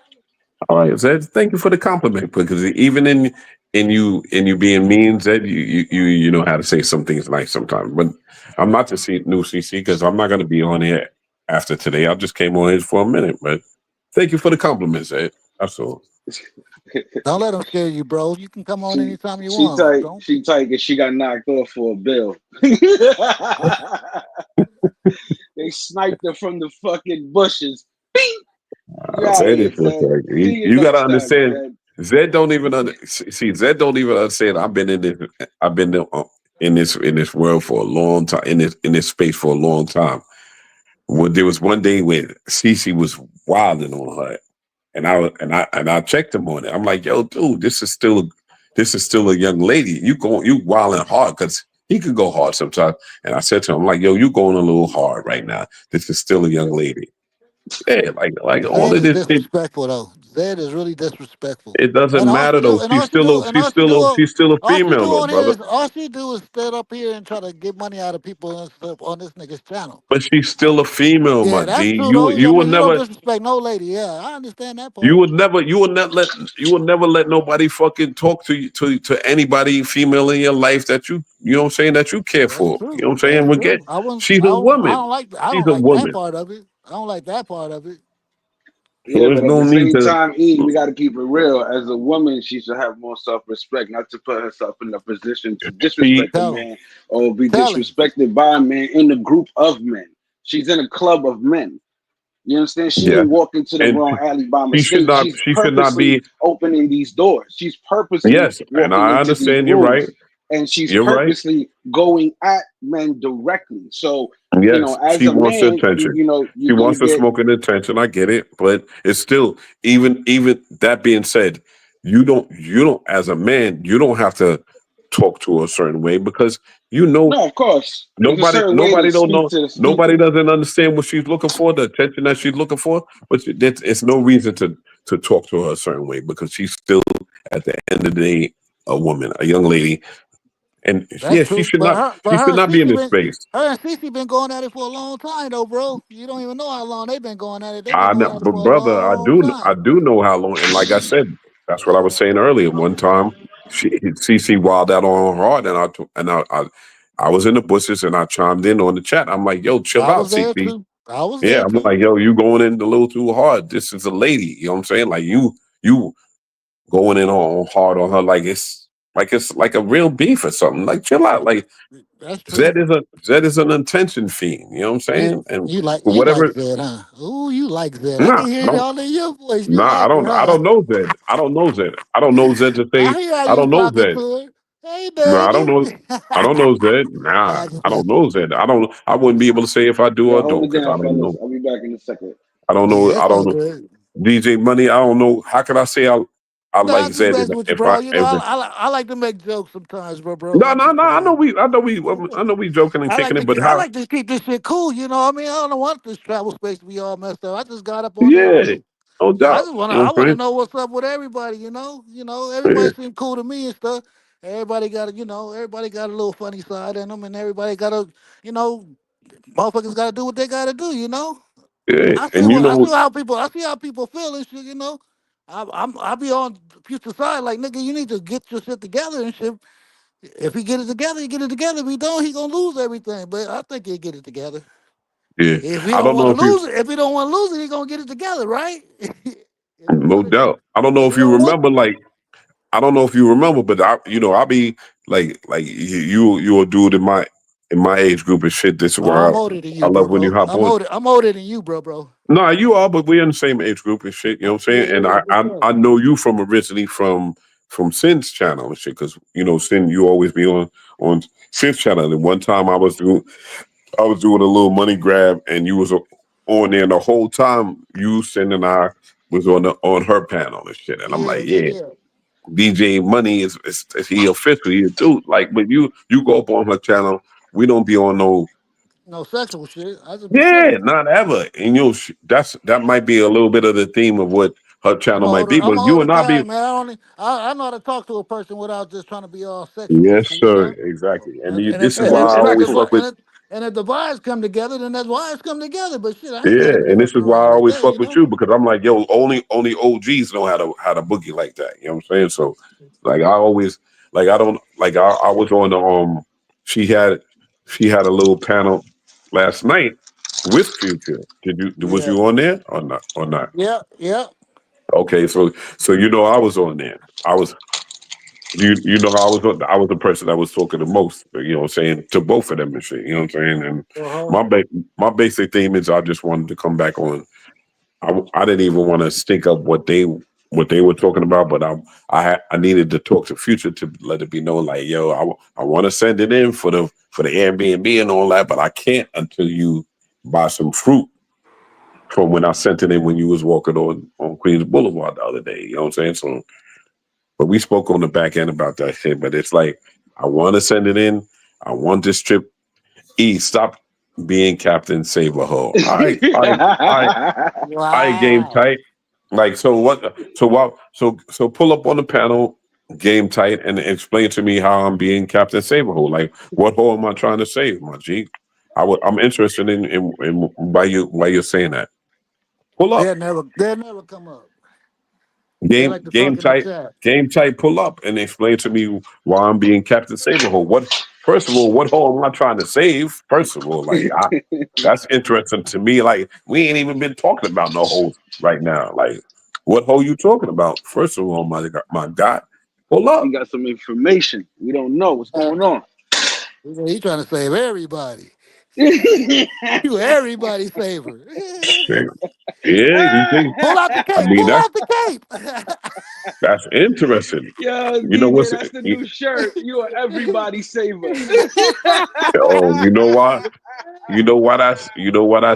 all right, Zed. Thank you for the compliment because even in you being mean, Zed, you know how to say some things nice sometimes. But I'm not the new CC because I'm not going to be on here after today. I just came on here for a minute, but thank you for the compliment, Zed. That's all. Don't let them scare you, bro. You can come on she anytime you she want. tight. Don't. She tight because she got knocked off for a bill. They sniped her from the fucking bushes. Bing! You out of Zed here, is just Zed. like See you you got to next time, understand. Zed. Zed don't even see. Zed don't even understand. I've been in this. I've been in this world for a long time. In this space for a long time. Well, there was one day when Cece was wilding on her, and I checked him on it. I'm like, yo, dude, this is still a young lady. You wilding hard because he could go hard sometimes. And I said to him, I'm like, yo, you going a little hard right now. This is still a young lady. Yeah, like all Zed of is this shit. disrespectful though. Zed is really disrespectful. It doesn't And all matter she though. do, and all she do, and all she do, She's still a all she female do though, on here brother. is all she do is stand up here and try to get money out of people and stuff on this nigga's channel. But she's still a female, my Yeah, that's G. true though. You I will mean, you don't never disrespect no lady. Yeah, I understand that you part. would never you will never let nobody fucking talk to anybody female in your life that you know what I'm saying that you care That's for. You true. know what I'm saying? That's We get true. I wouldn't. she's a I woman. don't like. I She's don't a like that woman. part of it. I don't like that part of it. So Yeah, there's but at no the need same to time, E, we got to keep it real. As a woman, she should have more self-respect, not to put herself in a position to see disrespect a Tell him. man or be Tell him. disrespected by a man in a group of men. She's in a club of men. You understand? She yeah. ain't walk into the And wrong alley by she mistake. She's should not purposely be opening these doors. She's purposely yes, and walking I into these understand you're right. rooms, and she's You're right. purposely going at men directly. So, Yes, as she a wants man, attention. you're She gonna wants the get. smoking attention. I get it, but it's still even that being said, you don't as a man you don't have to talk to her a certain way because you know No, of course. There's a certain way to nobody don't speak know to the nobody speaker. doesn't understand what she's looking for, the attention that she's looking for. But it's no reason to talk to her a certain way because she's still at the end of the day a woman, a young lady, and That's yeah, true. But she should not be in this space. her and Cece been going at it for a long time though, bro. You don't even know how long they've been going at it. They've been I know, going at it but for a brother, long I time. do know how long. And like I said, that's what I was saying earlier. One time, CC wild out on her hard, I was in the bushes and I chimed in on the chat. I'm like, yo, chill I out, was there CC. too. I was Yeah, there I'm too. like, yo, you going in a little too hard. This is a lady. You know what I'm saying? Like you going in on hard on her like it's like a real beef or something. Like chill out. Like That's true. Zed is an attention fiend. You know what I'm You saying? And for you like whatever. Zed, huh? Ooh, you like Zed. I Nah, can I hear it don't. all in your voice. You Nah, like her, I huh? don't know Zed. I don't know Zed. I don't know Zed to say I hear how I you don't know talking Zed. to her. Hey, No, I don't know. baby. I don't know Zed. Nah, I just I don't messing know with Zed. I wouldn't be able to say if I do Yo, or hold don't it because I down, don't fellas. know. I'll be back in a second. I don't you. know. Yeah, I it's don't all know. good. DJ Money. I don't know. How can I say I No, like I'm just said messing with you, if bro. You know, if I like to make jokes sometimes, bro. no I'm no just no playing. I know we joking and kicking it, but I how like to keep this shit cool. You know what I mean? I don't want this travel space to be all messed up. I just got up on there yeah, too. no doubt. You know I what I'm wanna saying? know what's up with everybody. Everybody seem cool to me and stuff. Everybody got a little funny side in them, and everybody got motherfuckers got to do what they got to do. Yeah, and I see how people feel and shit. I be on future side like nigga. You need to get your shit together and shit. If he get it together, he get it together. If he don't, he gonna lose everything. But I think he'll get it together. yeah. If he I don't don't want know to if you lose it, if he don't want to lose it, he gonna get it together, right? if he no want it, doubt. I don't know if if he you don't want, remember like I don't know if you remember, but I be like you a dude in my age group and shit. This is oh, where I'm older than I you, love when you bro. hop on. I'm older than you, bro. No, you are, but we're in the same age group and shit. You know what I'm saying? And Yeah, for sure. I know you from originally from Sin's channel and shit because Sin, you always be on Sin's channel. And one time I was doing a little money grab and you was on there and the whole time you Sin and I was on her panel and shit. And I'm like, yeah. Yeah. DJ Money is he official? He a dude. Like, but you go up on her channel, we don't be on no. No sexual shit. I just be Yeah, chilling. not ever. And that might be a little bit of the theme of what her channel might be. I'm But an you older and I be guy, man. I know how to talk to a person without just trying to be all sexual and yes, shit. sir, exactly. And this is And why if I and if always the fuck with and if the vibes come together, then that's why it's come together. But shit, I ain't yeah, gotta be and this fucking is why around I like always that, fuck with you because I'm like, yo, only OGs know how to boogie like that. You know what I'm saying? So like I always like I don't like I was on the she had she had a little panel last night with Future. Was Yeah, you on there or not? yeah. Okay, so I was on there. I was I was the person that was talking the most, what I'm saying, to both of them and shit, you know what I'm saying? And Uh-huh. my basic theme is I just wanted to come back on. I didn't even want to stink up what they were talking about, but I needed to talk to Future to let it be known, like, yo, I want to send it in for the Airbnb and all that, but I can't until you buy some fruit from when I sent it in when you was walking on Queens Boulevard the other day. You know what I'm saying? So, but we spoke on the back end about that shit. But it's like I want to send it in. I want this trip. Stop being Captain Save a Hole. I game Wow. tight. Like so what so pull up on the panel, game tight, and explain to me how I'm being Captain Save a Hole. Like what hole am I trying to save, my G? I'm interested in why you're saying that. Pull up. They'll never come up. They Game like to game talk in the tight, chat. game tight, pull up and explain to me why I'm being Captain Saberhole. What first of all, what hole am I trying to save? First of all, that's interesting to me. Like we ain't even been talking about no holes right now. Like what hole you talking about? First of all, my God, pull He up. got some information. We don't know what's going on. He trying to save everybody. You everybody saver. Yeah, you think? Pull out the I cape. mean, Pull out the cape. that's interesting. Yo, You know DJ, what's? that's the new shirt. You are everybody saver. Oh, you know why? You know why that's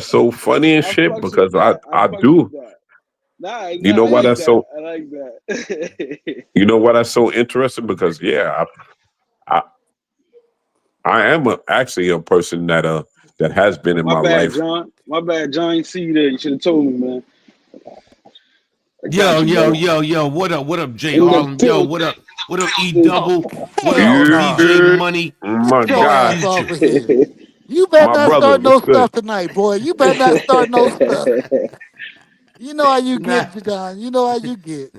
so funny and I shit? fucks with Because that. I I fucks with do. that. Nah, You nah, know I why like that's that. so I like that. you know why that's so interesting? Because I, I am actually a person that has been in My my bad, life. John. My bad, John. I ain't see you there. You should have told me, man. I Yo, got you, yo, brother. yo, yo, what up, Jay In the Harlem? Yo, building. what up, E Oh, Double? What up, hell no. DJ Yeah, Money? my Get your And God, ass off Future. of here. You better my not brother, start what's no good? stuff tonight, boy. You better not start no stuff. You know how you Nah, get, John. You know how you get.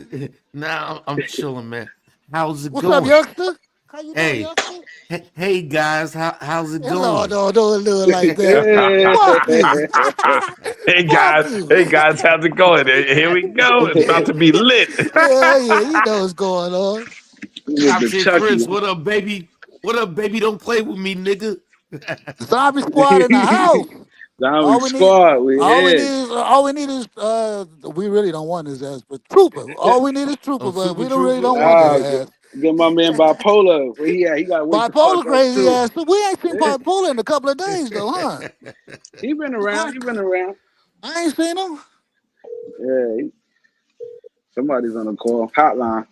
nah, I'm chilling, man. How's it What's up, going? youngster? How you doing, Hey, youngster? hey guys, how's it No, going? no, don't do it like that. Fuck you. Fuck Hey you. guys, how's it going? Here we go. It's about to be lit. Hell yeah, you know what's going on. With Top the shit, Chucky. Chris. What up, baby? What up, baby? Don't play with me, nigga. Zombie squad in the house. Zombie All we need, Squad, we here. all we need is, we really don't want his ass, but Trooper. All we need is Oh, Trooper, but Super we don't really Trooper. don't want his Nah, Okay. ass. get my man bipolar. Where he at? He gotta wake the Bipolar fuck up crazy too. ass. We ain't seen Bipolar in a couple of days though, huh? He been around. I, He been around. I ain't seen him. Yeah, somebody's on the call hotline.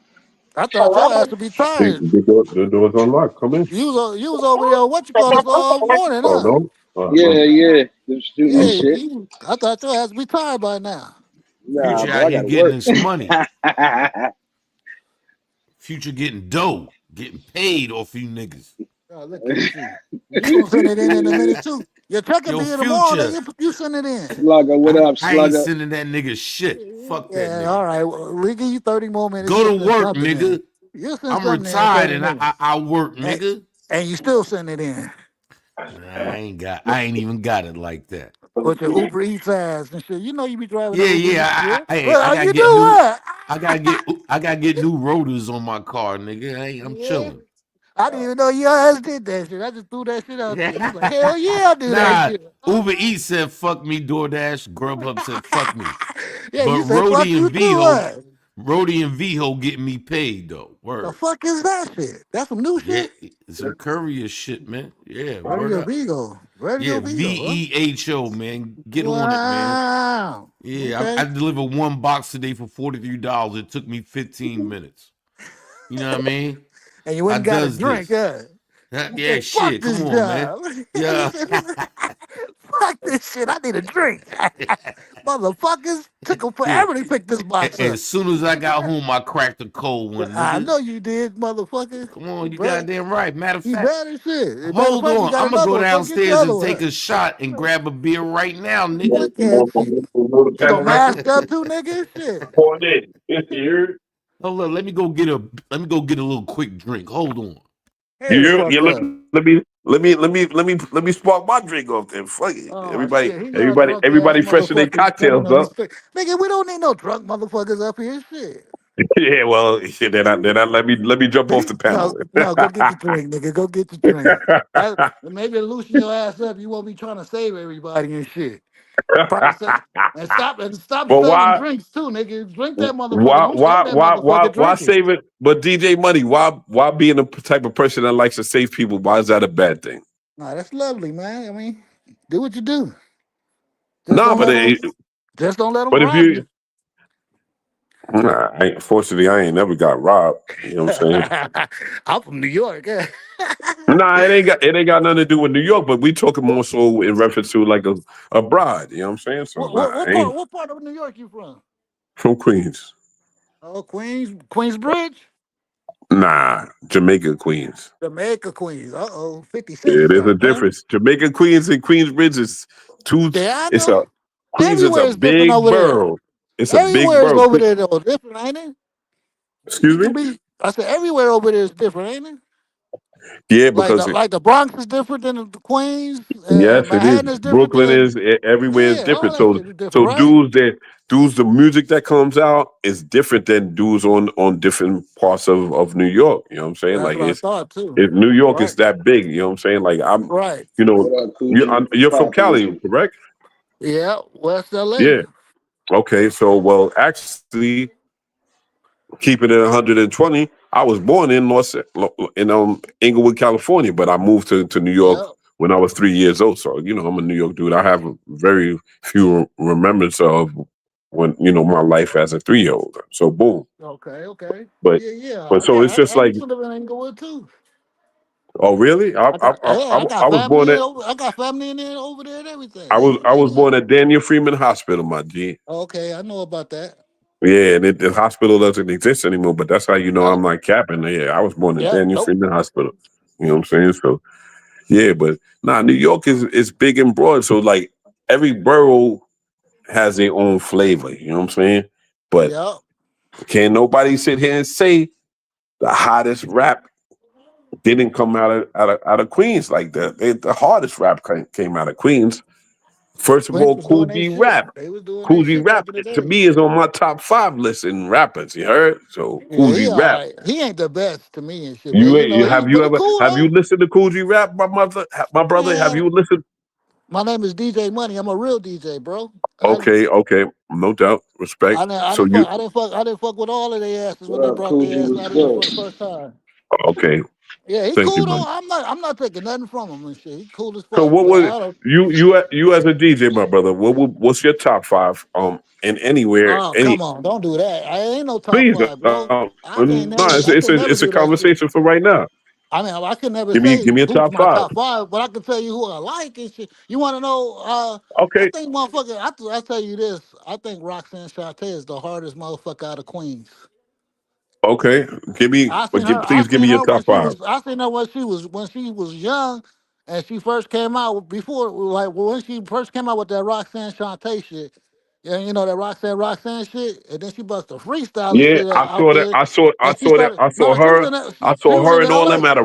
I thought your ass would be tired. The door's unlocked. Come in. You was over there. What you call this all morning, Oh huh? no. Yeah. Them shooting and Yeah, shit. I thought your ass would be tired by now. Nah, Future bro, out I here gotta getting work. this money. Future getting dough, getting paid off you niggas. Oh, look at you. You gonna send it in a minute too. Your check will Yo, be here tomorrow. Then Future, you send it in. Slugger, what up, I ain't Slugger? sending that nigga shit. Fuck that Yeah, nigga. all right. Well, we give you 30 more minutes. Go You'll to send work, something in. nigga. You'll send I'm something in retired 30 and minutes. I work, And, nigga. and you still send it in I ain't even got it like that. with your Uber Eats ass and shit. You know you be driving the Yeah, Uber Eats, yeah. yeah? I Well, gotta you get do new. what? I gotta get new rotors on my car, nigga. I'm Yeah. chilling. I didn't even know your ass did that shit. I just threw that shit out there. You like, hell yeah, I do that Nah, shit. Uber Eats said fuck me. DoorDash, Grubhub said fuck me. Yeah, But you say fuck you too, what? Rody and VHO getting me paid though. The Word. fuck is that shit? That's some new Yeah, shit? some courier shit, man. Yeah, word Radio up. Vigo. Yeah, Radio Vigo, huh? VEHO, man. Get on it, man. Wow. Yeah, I Okay. delivered one box today for $43. It took me 15 minutes. You know what I mean? And you went I and got a does drink, this. huh? You Yeah, said, fuck shit. Come this on, man. job. You Yeah. said, fuck this shit. I need a drink. Motherfuckers took them Yeah. forever to pick this box up. As soon as I got home, I cracked a cold one, I nigga. know you did, motherfucker. Come on, You you better, goddamn right. Matter of you fact, better shit. Matter of hold fact, you on. got I'm gonna another go one. Go get your downstairs other and take one. a shot and grab a beer right now, nigga. Look at you. You gonna mask up too, nigga? Shit. Pouring in. You heard? Hold on, let me go get a little quick drink. Hold on. Hey, the You fuck let up. let me spark my drink off then. Fuck it. Oh shit, he got drunk ass Everybody freshen their motherfuckers coming cocktails on his up. face. Nigga, we don't need no drunk motherfuckers up here. Shit. Yeah, well, shit, then I let me jump off the No, panel. no, go get the drink, nigga. Go get the drink. Maybe loosen your ass up. You won't be trying to save everybody and shit. Probably say, and stop But selling why drinks too, nigga. Drink that motherfucker. Don't sell that motherfucker. why Drink it. save it? But DJ Money, why being the type of person that likes to save people? Why is that a bad thing? Nah, that's lovely, man. I mean, do what you do. Just Nah, don't but let them. Just don't let them if rob you. you fortunately I ain't never got robbed. You know what I'm saying? I'm from New York. Nah, it ain't got nothing to do with New York, but we talking more so in reference to like a bride. You know what I'm saying? So what, nah, what, what I part? ain't What part of New York you from? from Queens. Oh, Queensbridge, Nah, Jamaica, Queens. Jamaica, Queens. 50 Cent Yeah, there's a joint, huh? difference. Jamaica, Queens, and Queensbridge is two. Yeah, I It's know. a Queens is Everywhere a is different big over there. borough. It's a big Everywhere is borough. over there though different, ain't it? Excuse It could me. be. I said everywhere over there is different, ain't it? Yeah, Like because the like the Bronx is different than the Queens, and yes, it is. Manhattan is different Brooklyn than is everywhere is yeah, all different. that So shit is different, right? dudes the music that comes out is different than dudes on different parts of New York. You know what I'm saying? That's Like what I thought too. New York is Right, that big. You know what I'm saying? Like right. you know, What up, Coogee? What's you're from poppin' with Cali, you? correct? Yeah, West LA. Yeah. Okay. So well, actually, keeping it 120. I was born in Inglewood, California, but I moved to New York Yeah. when I was 3 years old. So I'm a New York dude. I have very few remembrance of when my life as a 3 year old. So boom. Okay, okay. But Yeah, yeah. but so it's just I like, used to live in Inglewood too. oh really? I got I was born family at over. I got family in there over there and everything. Yeah, I was shit. born at Daniel Freeman Hospital, my G. Okay, I know about that. Yeah, and the hospital doesn't exist anymore, but that's how you know I'm Yep, not capping. Yeah, I was born at yep, Daniel nope. Freeman Hospital. You know what I'm saying? So yeah, but New York is big and broad. So like every borough has their own flavor. You know what I'm saying? But Yep. can nobody sit here and say the hottest rap didn't come out of Queens? Like the hardest rap came out of Queens. First of Queens all, was doing Cool their G shit. Rap. They was doing their Cool G shit back Rap in the to day. me is on my top 5 list in rappers. You heard? So Cool Yeah, G he all Rap. right. He ain't the best to me and shit, but he was Have you pretty ever cool have you though. listened to Cool G Rap, my brother? Have Man, you listened? my name is DJ Money. I'm a real DJ, bro. Okay, no doubt, respect. I So you didn't fuck with all of their asses when What they up, brought their Coogee? ass What's out here good? for the first time. Okay, Yeah, he thank you, cool though. man. I'm not taking nothing from him and shit. He cool as So fuck. what But was I don't. you as a DJ, my brother? What's your top five? In anywhere, Oh, any come on, don't do that. I ain't no top please. five, bro. I can't No, never. I could never it's a do that shit. conversation for right now. I mean, I could never Give say me a who's top my five. top five, but I can tell you who I like and shit. You want to know? I Okay, think motherfucker. I tell you this. I think Roxanne Shante is the hardest motherfucker out of Queens. okay. I seen her. I Please give seen me your her when top she five. was. I seen her when she was young, and she first came out before like when she first came out with that Roxanne Shante shit. Yeah, you know that Roxanne shit, and then she bust a freestyle and Yeah, shit I out saw that. there, I saw I and she saw that. started. I saw No, she was her. in that. I She saw was her in and all L.A. them at a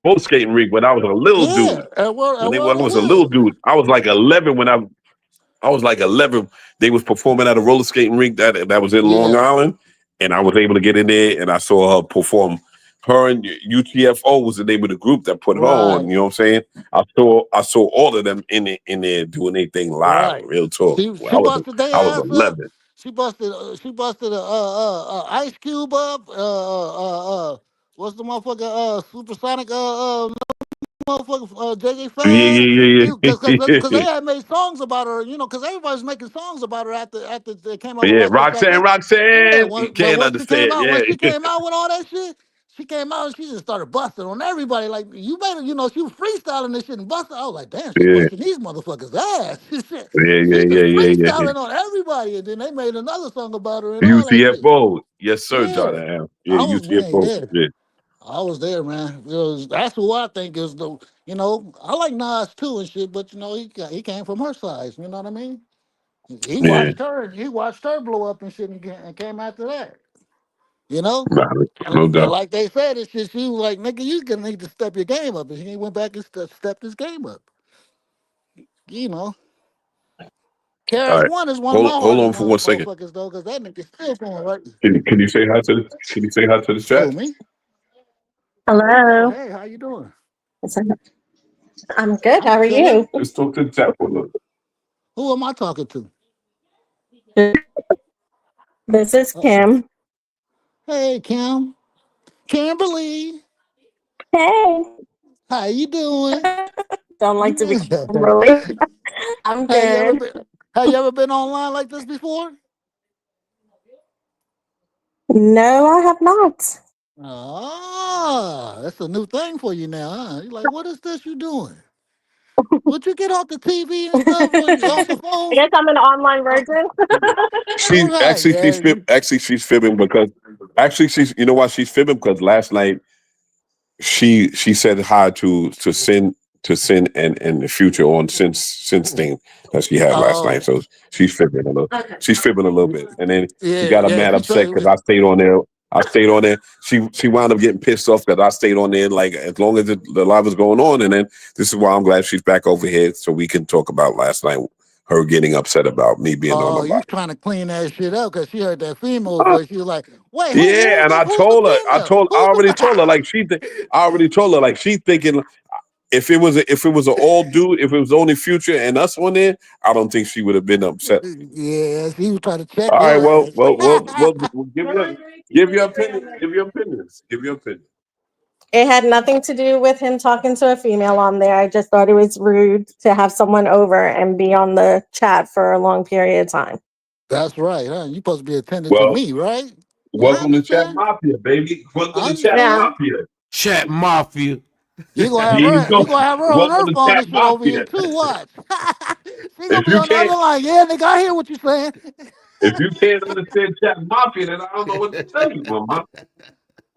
roller skating rink when I was a little Yeah, dude. at When I World of was a little Will. dude, I was like 11 when I was like 11. They was performing at a roller skating rink that was in Long Yeah, Island, and I was able to get in there and I saw her perform. Her and UTFO was the name of the group that put her on. right, You know what I'm saying? I saw all of them in there doing their thing live. right. Real talk. Well, She busted I their was ass up. 11. She busted Ice Cube up. What's the motherfucker? Supersonic. Motherfucker, JJ Yeah, Fad. yeah, He yeah, because yeah. they had made songs about her, because everybody's making songs about her after they came out with Yeah, Roxanne Shante. Yeah, Roxanne, you but can't understand. when Yeah, she came out with all that shit, she came out and she just started busting on everybody. Like you better, she was freestyling this shit and busting. I was like, damn, she yeah, busting these motherfuckers ass. Shit. yeah, She yeah, just yeah. freestyling on everybody, and then they made another song about her and all that shit. UTFO, yes, sir, Yeah, John Am. Yeah, I was man, UTFO. yeah. Yeah, I was there, man. That's who I think is the. I like Nas too and shit, but he came from her size. You know what I mean? He yeah, watched her. He watched her blow up and shit, and came after that. You know. nah, And, no and doubt. like they said, it's just she was like, nigga, you gonna need to step your game up, and he went back and stepped his game up. You know. All KRS right, One is one of my hold hardest on for 1 second. motherfuckers though, cause that nigga still going right. Can you say hi to the Who chat? me? Oh Hello. hey, how you doing? I'm good. I'm How are chilling. you? Let's talk to the chat for a little. Who am I talking to? This is Uh-oh. Kim. Hey Kim. Kimberly, Hey. how you doing? Don't like to be have really. I'm you ever good. been have you ever been online like this before? No, I have not. Ah, that's a new thing for you now, huh? You're like, what is this you doing? Would you get off the TV and stuff or you off the I phone? guess I'm an online virgin. She Right, yeah. actually she's fibbing because she's you know why she's fibbing because last night she said hi to Sin and the future on Sin's thing that she had last night. Oh, So she's fibbing a little. Okay. She's fibbing a little bit, and then she yeah, got a yeah. mad She upset because I told stayed on there. I stayed on there. She wound up getting pissed off that I stayed on there like as long as the live was going on. And then this is why I'm glad she's back over here so we can talk about last night. Her getting upset about me being on the oh, you live. trying to clean that shit up because she heard that female voice. She was like, wait, Yeah, and who's the female? I Who's already told her the like I already told her like she thinking if it was an all dude, if it was only Future and us on there, I don't think she would have been upset. Yeah, she was trying to check All right, your ass. give your opinion, give your opinions, give your opinion. It had nothing to do with him talking to a female on there. I just thought it was rude to have someone over and be on the chat for a long period of time. That's right, huh? You supposed to be attending to Well, me, right? I welcome to Chat understand. Mafia, baby. Welcome I to Chat Yeah. understand. Mafia. Chat Mafia. You gonna have Here you her. go. You gonna have her on Welcome her to phone Chat and shit over here Mafia. too. Watch. She gonna If be you on the can't other line. Yeah, nigga, I hear what you're saying. if you can't understand Chat Mafia, then I don't know what to tell you, mama.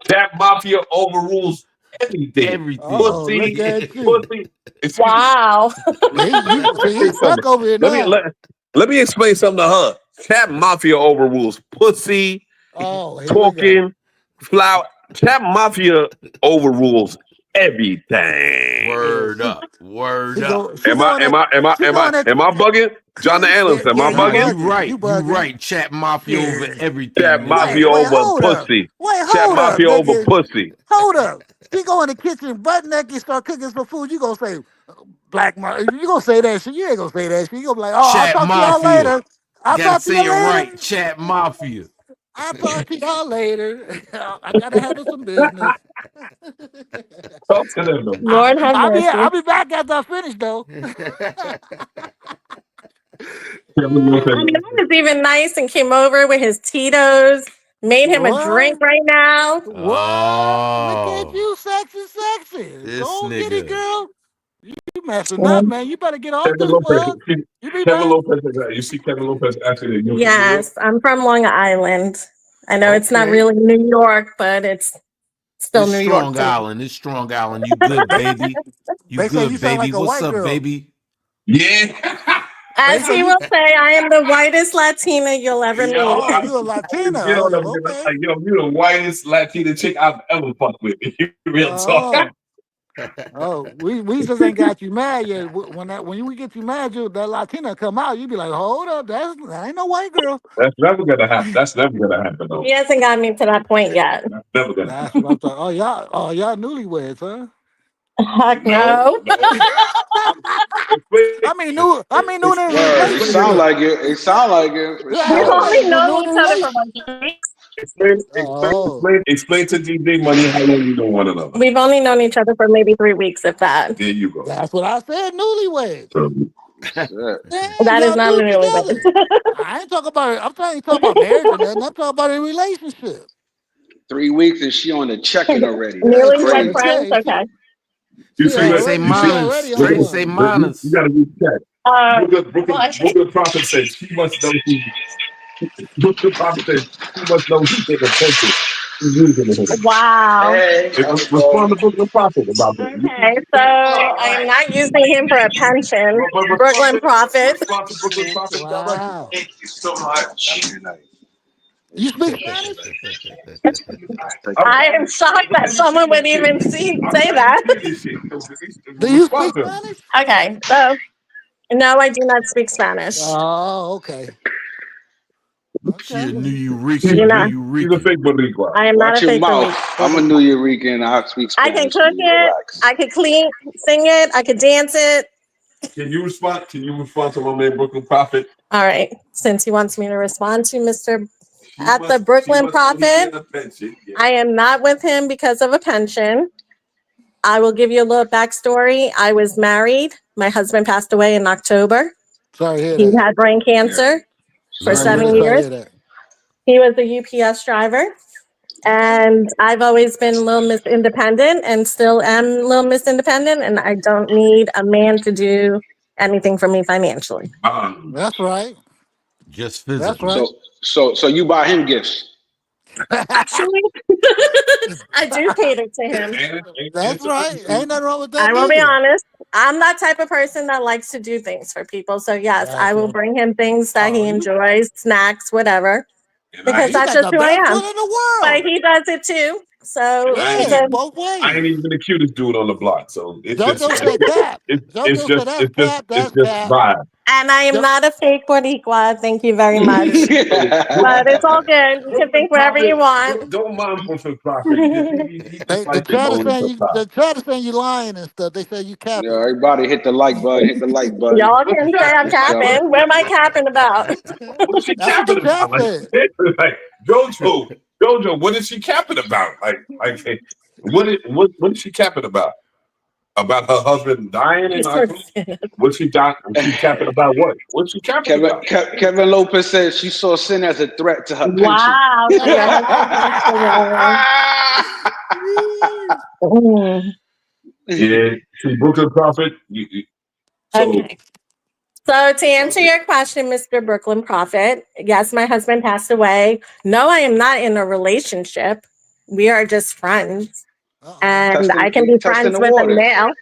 Chat Mafia overrules everything. Everything. Oh, look Pussy, at you. pussy. Excuse me. Wow. Let me See, say he's something. stuck over here Let me now. let me explain something to her. Chat Mafia overrules pussy, Oh, here we go. talking, flower. Chat Mafia overrules everything. Yeah, Word up. Word up. she going at she going at Am I bugging? John the yeah, Analyst, am yeah, I you Nah, bugging? you bugging. right. You You bugging. right. Chat Mafia over Shit. Chat everything, nigga. Mafia Wait, over hold up. pussy. Wait, Chat hold up, Mafia over nigga. pussy. Hold up. She go in the kitchen, butt naked, start cooking some food. You gonna say black you gonna say that shit. You ain't gonna say that shit. You gonna be like, oh, I'll Chat talk to y'all Mafia. later. I'll Gotta talk to say you it later. right. Chat Mafia. I'll talk to y'all later. I gotta handle some business. Talk to them though. Lord have I'll mercy. be back after I finish though. Kevin I Lopez. mean, I was even nice and came over with his Tito's, made him a What? drink right now. What? Look at Oh, you, sexy. Go this on, get it, nigga. girl. You messing up, Mm, man. You better get off Kevin this Lopez. mug. You be Kevin back. Lopez. You see Kevin Lopez actually in New York. yes, I'm from Long Island. I know it's not Okay. really New York, but it's still It's New York Strong to me. Island. It's Strong Island. You good, baby? You They say you good, sound baby? like a What's white up, girl. baby? Yeah. They As say he you. will say, I am the whitest Latina you'll ever Yo, meet. Oh, I you a always Latina? get on them. Okay. Like, yo, you the whitest Latina chick I've ever fucked with. Real talk. Oh, we just ain't got you mad yet. When we get you mad, that Latina come out, you be like, hold up, that ain't no white girl. That's never gonna happen. That's never gonna happen though. He hasn't got me to that point yet. That's never gonna That's happen. what I'm talking. Y'all newlyweds, huh? Heck no. I mean, new in a Word. It sound relationship. like it. It sound like it for We've Yeah, sure. only you known new in a each other for relationship. like 3 weeks. Oh, Explain to DJ Money how long you know one another. We've only known each other for maybe 3 weeks, if that. There you go. that's what I said. Newlyweds. Shit. Damn, That is y'all not new really together. bad. I ain't talking about it. I'm trying to talk about marriage and nothing. I'm talking about a relationship. 3 weeks and she on the check-in already. That's Yeah, she on Newlywed the crazy. friends, check. okay. You She see Train what? say already, You she see? minus. already on Train Look, say one. you minus. gotta recheck. Uh, Look what? at the prophet said she must know she. Look at the prophet said she must know he paid attention. She's using the Wow. Hey, how's it Respond going? to Brooklyn Prophet about that. Okay, so I am not using him for a pension. Brooklyn Prophet. Respond to Brooklyn Prophet directly. Wow. Thank you so much. Very nice. You speak Spanish? Thank you. I am shocked that someone would even I'm say trying to that. see this shit. Do you Respond speak to him. Spanish? Okay, so no, I do not speak Spanish. Oh, okay. She a Okay. New He's You Eurekan. New know, a Eurekan. fake Boricua. I am not Watch a your fake mouth. I'm a New Yorican. I speak I can Spanish to cook you. it, Relax. I could clean, sing it, I could dance it. Can you respond? Can you respond to my man Brooklyn Prophet? All right, since he wants me to respond to Mr. She at the must. She Brooklyn must know he Prophet, getting a pension. Yeah. I am not with him because of a pension. I will give you a little backstory. I was married. My husband passed away in October. Sorry to hear He that. had brain cancer for Sorry to hear 7 that. Sorry to years. hear that. He was a UPS driver. Okay. And I've always been a little Miss Independent and still am a little Miss Independent. And I don't need a man to do anything for me financially. That's right. Just That's physically. right. So you buy him gifts. Actually, I do cater to him. That's right. Ain't nothing wrong with that I will be neither. honest. I'm that type of person that likes to do things for people. So yes, I That's will right. bring him things that Oh, he enjoys, snacks, whatever, because you that's got just the who I best am. foot in the But world. he does it too. So it's Hey, a both I ain't ways. even the cutest dude on the block, so JoJo said cap. JoJo said that's cap. it's That's just cap. vibe. and I am Jo- not a fake Boricua. Thank you very much. So But it's all good. You can Brooklyn think whatever you Prophet, want. don't mind Brooklyn Prophet because he just the like to chat is moan saying sometimes. the chat is saying you lying and stuff. They say you Yeah, capping. everybody hit the like button. Hit the like button. Y'all can say I'm Just chilling. capping. What am I capping about? What is she That's what the capping chat about? Like, said. like Jojo, what is she capping about? Like, what is she capping about? About her husband dying in October? What she got? She capping about what? What's she capping about? Kevin Lopez said she saw sin as a threat to her pension. Wow. So you're Mm. Yeah, see, Brooklyn Prophet. So Okay. So to answer your question, Mr. Brooklyn Prophet, yes, my husband passed away. No, I am not in a relationship. We are just friends. Uh-oh. And I testing can be testing friends the with a waters. male.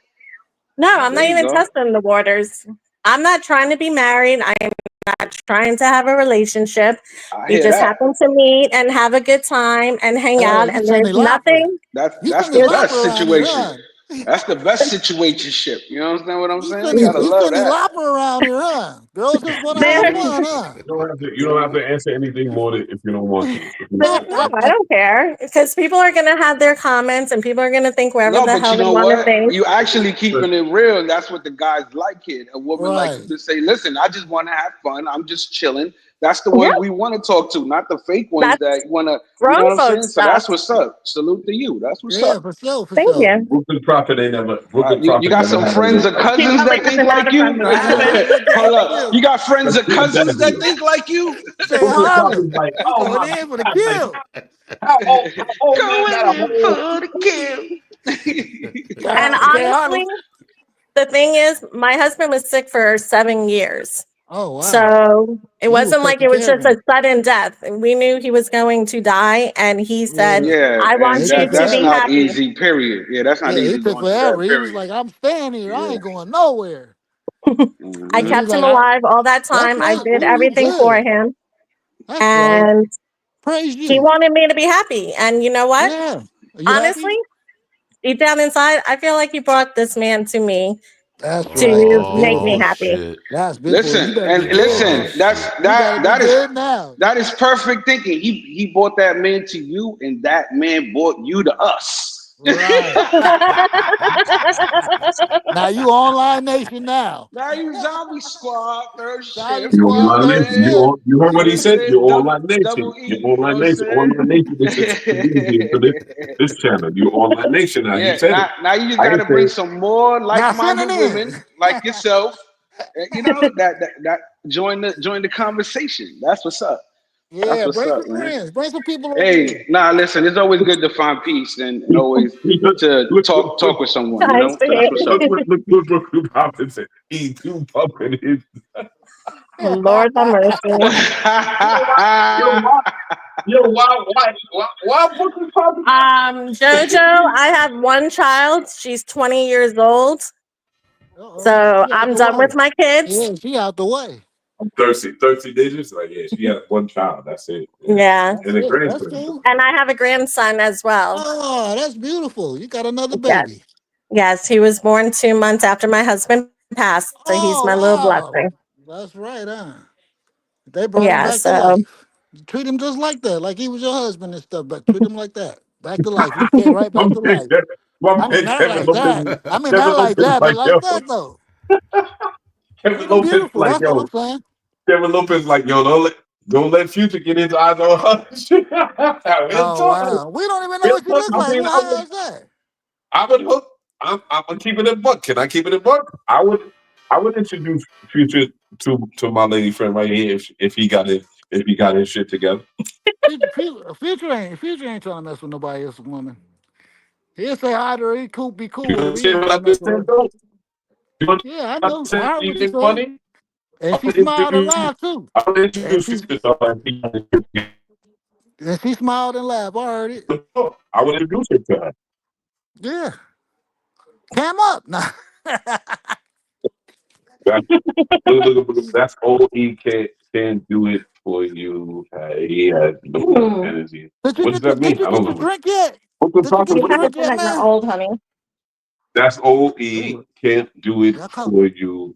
No, I'm There not you even go. testing the waters. I'm not trying to be married. I am not trying to have a relationship. I We hear just that. happen to meet and have a good time and hang Oh, out. you And Cindy there's Lauper. nothing. You That's Cindy the There's, best Lauper around here, situation. huh? That's the best situationship. You understand what I'm You saying? You Cindy, gotta you love Cindy that. Lauper around here, huh? Girls just want to have there, fun, huh? you don't have to answer anything more if you don't want to. no, I don't care because people are going to have their comments and people are going to think wherever No, the but hell you they know want to what? think. You actually keeping it real. And that's what the guys like here. A woman like Right. you to say, listen, I just want to have fun. I'm just chilling. That's the Yeah, ones we want to talk to, not the fake ones that's that want to. You know grown what I'm saying? folks So stuff. that's what's up. Salute to you. That's what's Yeah, up. for sure, for Thank sure. you. Brooklyn Prophet ain't never. Brooklyn You Prophet got never some had a. friends or He cousins probably that think doesn't have like a friend you. with a prophet. Hold up. You got A friends or true cousins that Benjamin. think like you. Say Brooklyn Harlem. Prophet's like, He oh going my in for the God, like kill. how old man got a Going in whole. for the kill. And Say honestly, Harlem. the thing is, my husband was sick for 7 years. Oh wow. So it You was wasn't like taking it was care of just a him. sudden death. We knew he was going to die, and he said, Yeah. Yeah, I And want and it you took that to that's be forever. not happy. easy. Period. Yeah, that's not Yeah, it easy took going through that. forever. He was Period. like, I'm staying here. I Yeah. ain't going nowhere. I Hmm. And he's kept him like, alive all that that's time. I right. did Ooh, you everything for good. him, That's right. and Praise he you. wanted me to be happy. And you know what? Yeah. Are you happy? Honestly, deep down inside, I feel like he brought this man to me That's right. to That's make me Oh beautiful. happy. shit. That's beautiful. Listen You better and be good Oh listen. now. That's shit. You better be good now. that is perfect thinking. He brought that man to you, and that man brought you to us. Right. Now you online nation now. Now you zombie squad, third Zombie shift. You You know squad what I'm online third nation. saying? shift. You heard You what know he what I'm said? saying? You online nation. Double You E. You know what online I'm nation. saying? Online nation. This is easier for this channel. You online nation now. You Yeah. said it. Now you just I got can to bring say some more Now send it like-minded in. women like yourself. You know that join the conversation. That's what's up. That's Yeah, what's bring up, some man. friends. Bring some people over here. Hey, nah, listen, it's always good to find peace and always to look, talk with someone, you I know? see That's what's it. up. look who Prophet said. He too pumping his. Lord have mercy. Yo, why? Yo, why Brooklyn Prophet? Jojo, I have one child. She's 20 years old. Uh-oh. So She out I'm the done way. with my kids. Yeah, she out the way. Thirsty digits? Like, yeah, she had one child. That's it. Yeah. Yeah. That's And a it. That's grandson. cool. And I have a grandson as well. Oh, that's beautiful. You got another Yes. baby. Yes. He was born 2 months after my husband passed. So he's Oh, my little wow. blessing. That's right, huh? They brought him Yeah. back to So life. Treat him just like that, like he was your husband and stuff, but treat him like that. Back to life. He came right My back to man, life. my I mean, man not Kevin like that. Lopez, I mean, Kevin not like Lopez that, but like, like yo, that, though. Kevin Treat him Lopez beautiful. like, That's all I'm yo, saying. Kevin Lopez like, yo, don't let Future get his eyes on her. Real Oh, talk. wow. We don't even know Real what she talk. looks I like. mean, Well, how is that? I would hook. I'm keeping it a buck. Can I keep it a buck? I would introduce Future to my lady friend right here if he got his shit together. Future ain't trying to mess with nobody else's woman. He'll say hi to her. Be cool You with her. He understand ain't what trying I to mess just with said, her. though? You Yeah, I know. I understand? heard You what you think said. funny? And I she would smiled and introduce. laughed too. I would And introduce she Future to her. and she smiled and laughed. I heard it. I would introduce him to her. Yeah. Cam up. Nah. That's, look, that's all he can do it for you. He has no energy. Did you What does get your, that did mean? you I don't get your know. drink yet? What's the Did you profit? get you your What have to about? drink say yet, that you're man? old, honey. That's all he Ooh, can't do it y'all come. for you.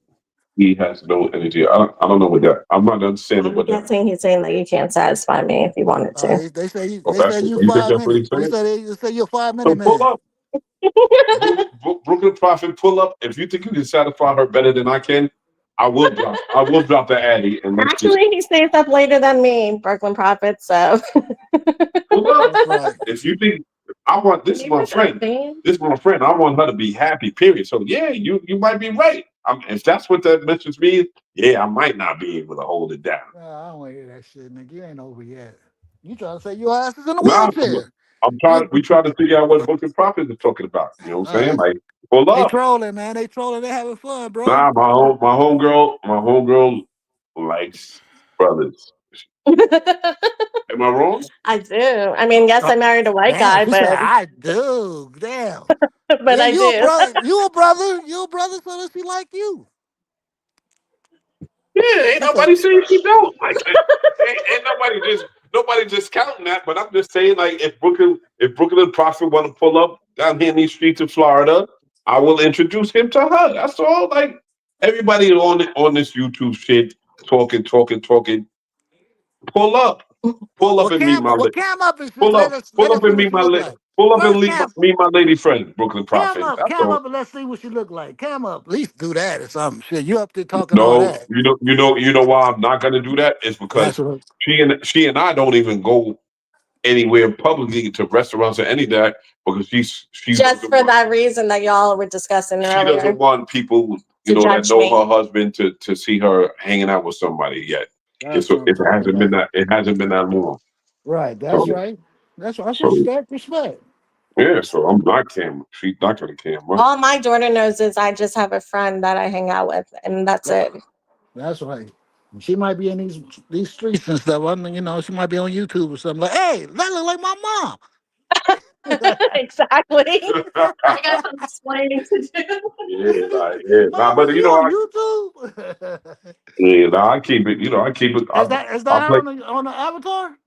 He has no energy. I don't know what that. I'm not understanding I'm what that. guessing he's saying that you can't satisfy me if you wanted to. They Okay, say you you think that's what 5 minutes. he's They saying? say you're 5 minute So pull man. up, Brooklyn Prophet. Pull up. If you think you can satisfy her better than I can, I will drop. I will drop the addy and let's just Actually, he stays up later than me, Brooklyn Prophet. So pull up. That's right. If you think I want this is keep my it up, friend. man. This is my friend. I want her to be happy. Period. So yeah, you might be right. If that's what that message means, yeah, I might not be able to hold it down. Nah, I don't want to hear that shit, nigga. You ain't over yet. You trying to say your ass is in a Nah, wheelchair. I'm You, trying. We trying to figure out what Brooklyn Prophet is talking about. You know what I'm saying? all right. Like pull They up. trolling, man. They trolling. They having fun, bro. Nah, my homegirl likes brothers. Am I wrong? I do. I mean, yes, Oh, I married a white damn, guy, she said but I do. Damn. but Yeah, I you a do. brother. You a brother. You a brother, so does she like you? Yeah, ain't She said, nobody saying she don't. Like, ain't nobody just counting that. But I'm just saying, like, if Brooklyn Prophet want to pull up down here in these streets of Florida, I will introduce him to her. That's all. Like, everybody on this YouTube shit talking. Pull up, pull up and meet my well, lady. cam up and Pull let up, us pull let us up see and what meet she my look lady. like. Pull up and First cam, meet my lady friend, Brooklyn Prophet. That's cam all. up, and let's see what she look like. Cam up, at least do that or something. Shit, you up there talking all No, that? you know why I'm not gonna do that? It's That's because what. she and I don't even go anywhere publicly to restaurants or any of that because she Just doesn't for want that reason that y'all were discussing she doesn't earlier want people to that judge know me. her husband to see her hanging out with somebody yet. That's what I'm talking about. It hasn't been that long. Right. That's So right. That's so respect. Respect. yeah, so I'm not cam. She's not gonna camera. All my daughter knows is I just have a friend that I hang out with, and that's it. That's right. She might be in these streets and stuff. I mean, she might be on YouTube or something. Like, hey, that look like my mom. Exactly. I got some explaining to do. Yeah. Nah, Mama, but you on YouTube? I keep it. I keep it. Is that I her play. on the avatar?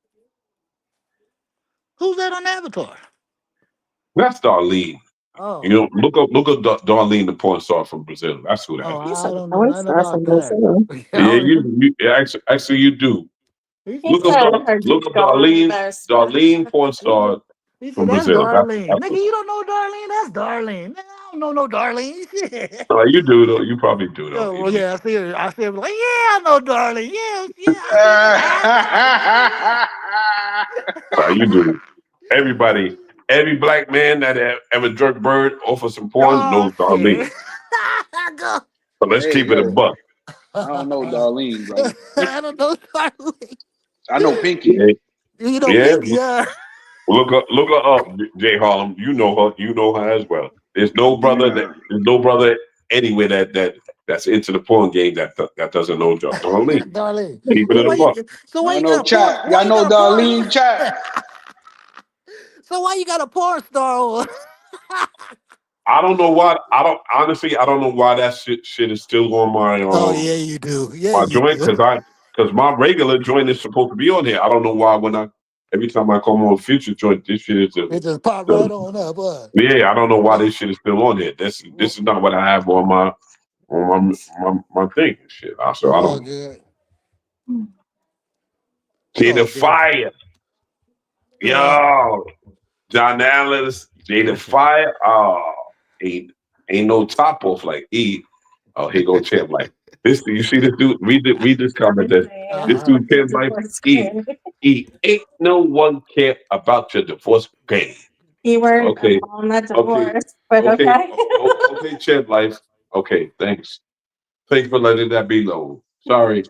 Who's that on the avatar? That's Darlene. Oh, Look up Darlene, the porn star from Brazil. That's who that oh, is. He's I a don't know porn nothing star about from that. Brazil. Yeah, Oh, yeah. actually you do. He, He said her Look up darling best friend. Darlene porn star he said from that's Brazil. Darlene. That's Nigga, what, you don't know Darlene? That's Darlene. Nigga, I don't know no Darlene. Shit. you do though. You probably do though. Oh, well, yeah, I see her. I see her like, yeah, I know Darlene. Yeah, I see this You do. asshole. Every black man that ever jerked bird off of some porn Oh knows Darlene. shit. Go. So let's Hey, keep it a yo, buck. I don't know Darlene, brother. I don't know Darlene. I know Pinky. Yeah, You know yeah. Pinky, yeah. Look her up, Jay Harlem. You know her. You know her as well. There's Yeah. no brother anywhere that's into the porn game that doesn't know Darlene. Darlene. Keep it So in why the you buck. so why Y'all you know got a porn chat. why Y'all you know got a porn Darlene chat. so why you got a porn star on? I don't know why. I don't know why that shit is still on Oh yeah, you do. Yeah, my you joint do. because my regular joint is supposed to be on here. I don't know why every time I come on future joint, this shit is It just popped right on up, huh? yeah. I don't know why this shit is still on here. This is not what I have on my thing. Shit. So It's I all don't. good. It's Jada all good. Fire, Yeah. yo, John Allen's Jada Fire. Oh, ain't no top off like E. Oh, here go Champ Life. This you see this dude? Read this comment. That this Uh-huh. dude Champ Life. Ain't no one care about your divorce game. Keyword Okay, on that okay, divorce, but okay, okay. okay, Champ Life. Okay, thanks. Thanks for letting that be low. Sorry.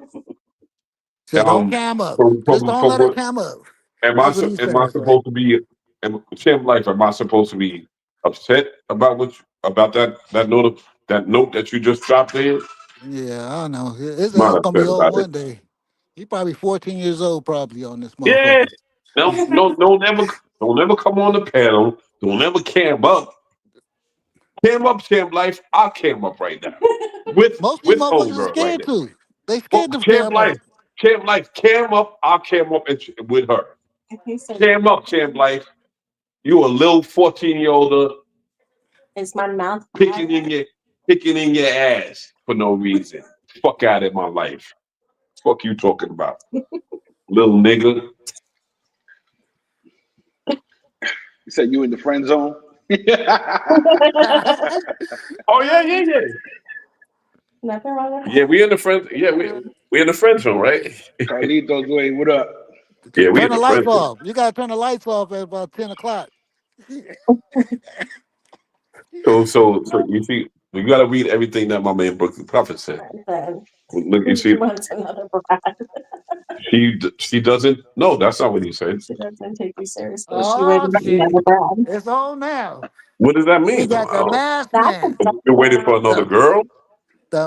So don't cam up. Just don't let her From cam up. Am I That's what he am I says, right? supposed to be Champ Life? Am I supposed to be upset about about that note that you just dropped in? Yeah, I know. His I'm not ass gonna be upset old about it. one day. He probably 14 years old probably on this Yeah. motherfucker. No, don't ever come on the panel. Don't ever cam up. Cam up, Champ Life. I'll cam up right now. Most of these With motherfuckers are homegirl right scared there. to. They Oh, scared to cam up. Champ Life, cam up. I'll cam up with her. He said, Cam up, Champ Life. You a little 14-year-old is my mouth picking in your ass for no reason. Fuck out of my life. Fuck you talking about, little nigga. You said you in the friend zone? Oh yeah. Nothing wrong with Yeah, we in the friend. Yeah, we in the friend zone, right? Carlitos, wait, what up? Yeah, we Turn in the the lights friend zone. off. You gotta turn the lights off at about 10 o'clock. So you see, you got to read everything that my man Brooklyn Prophet said. that. Look, you She see, wants another bride. she doesn't. No, that's not what he said. She doesn't take you seriously. She Oh waited for shit. another bride. It's on now. What does that He mean? got the masked That's man. You're waiting for another The, girl.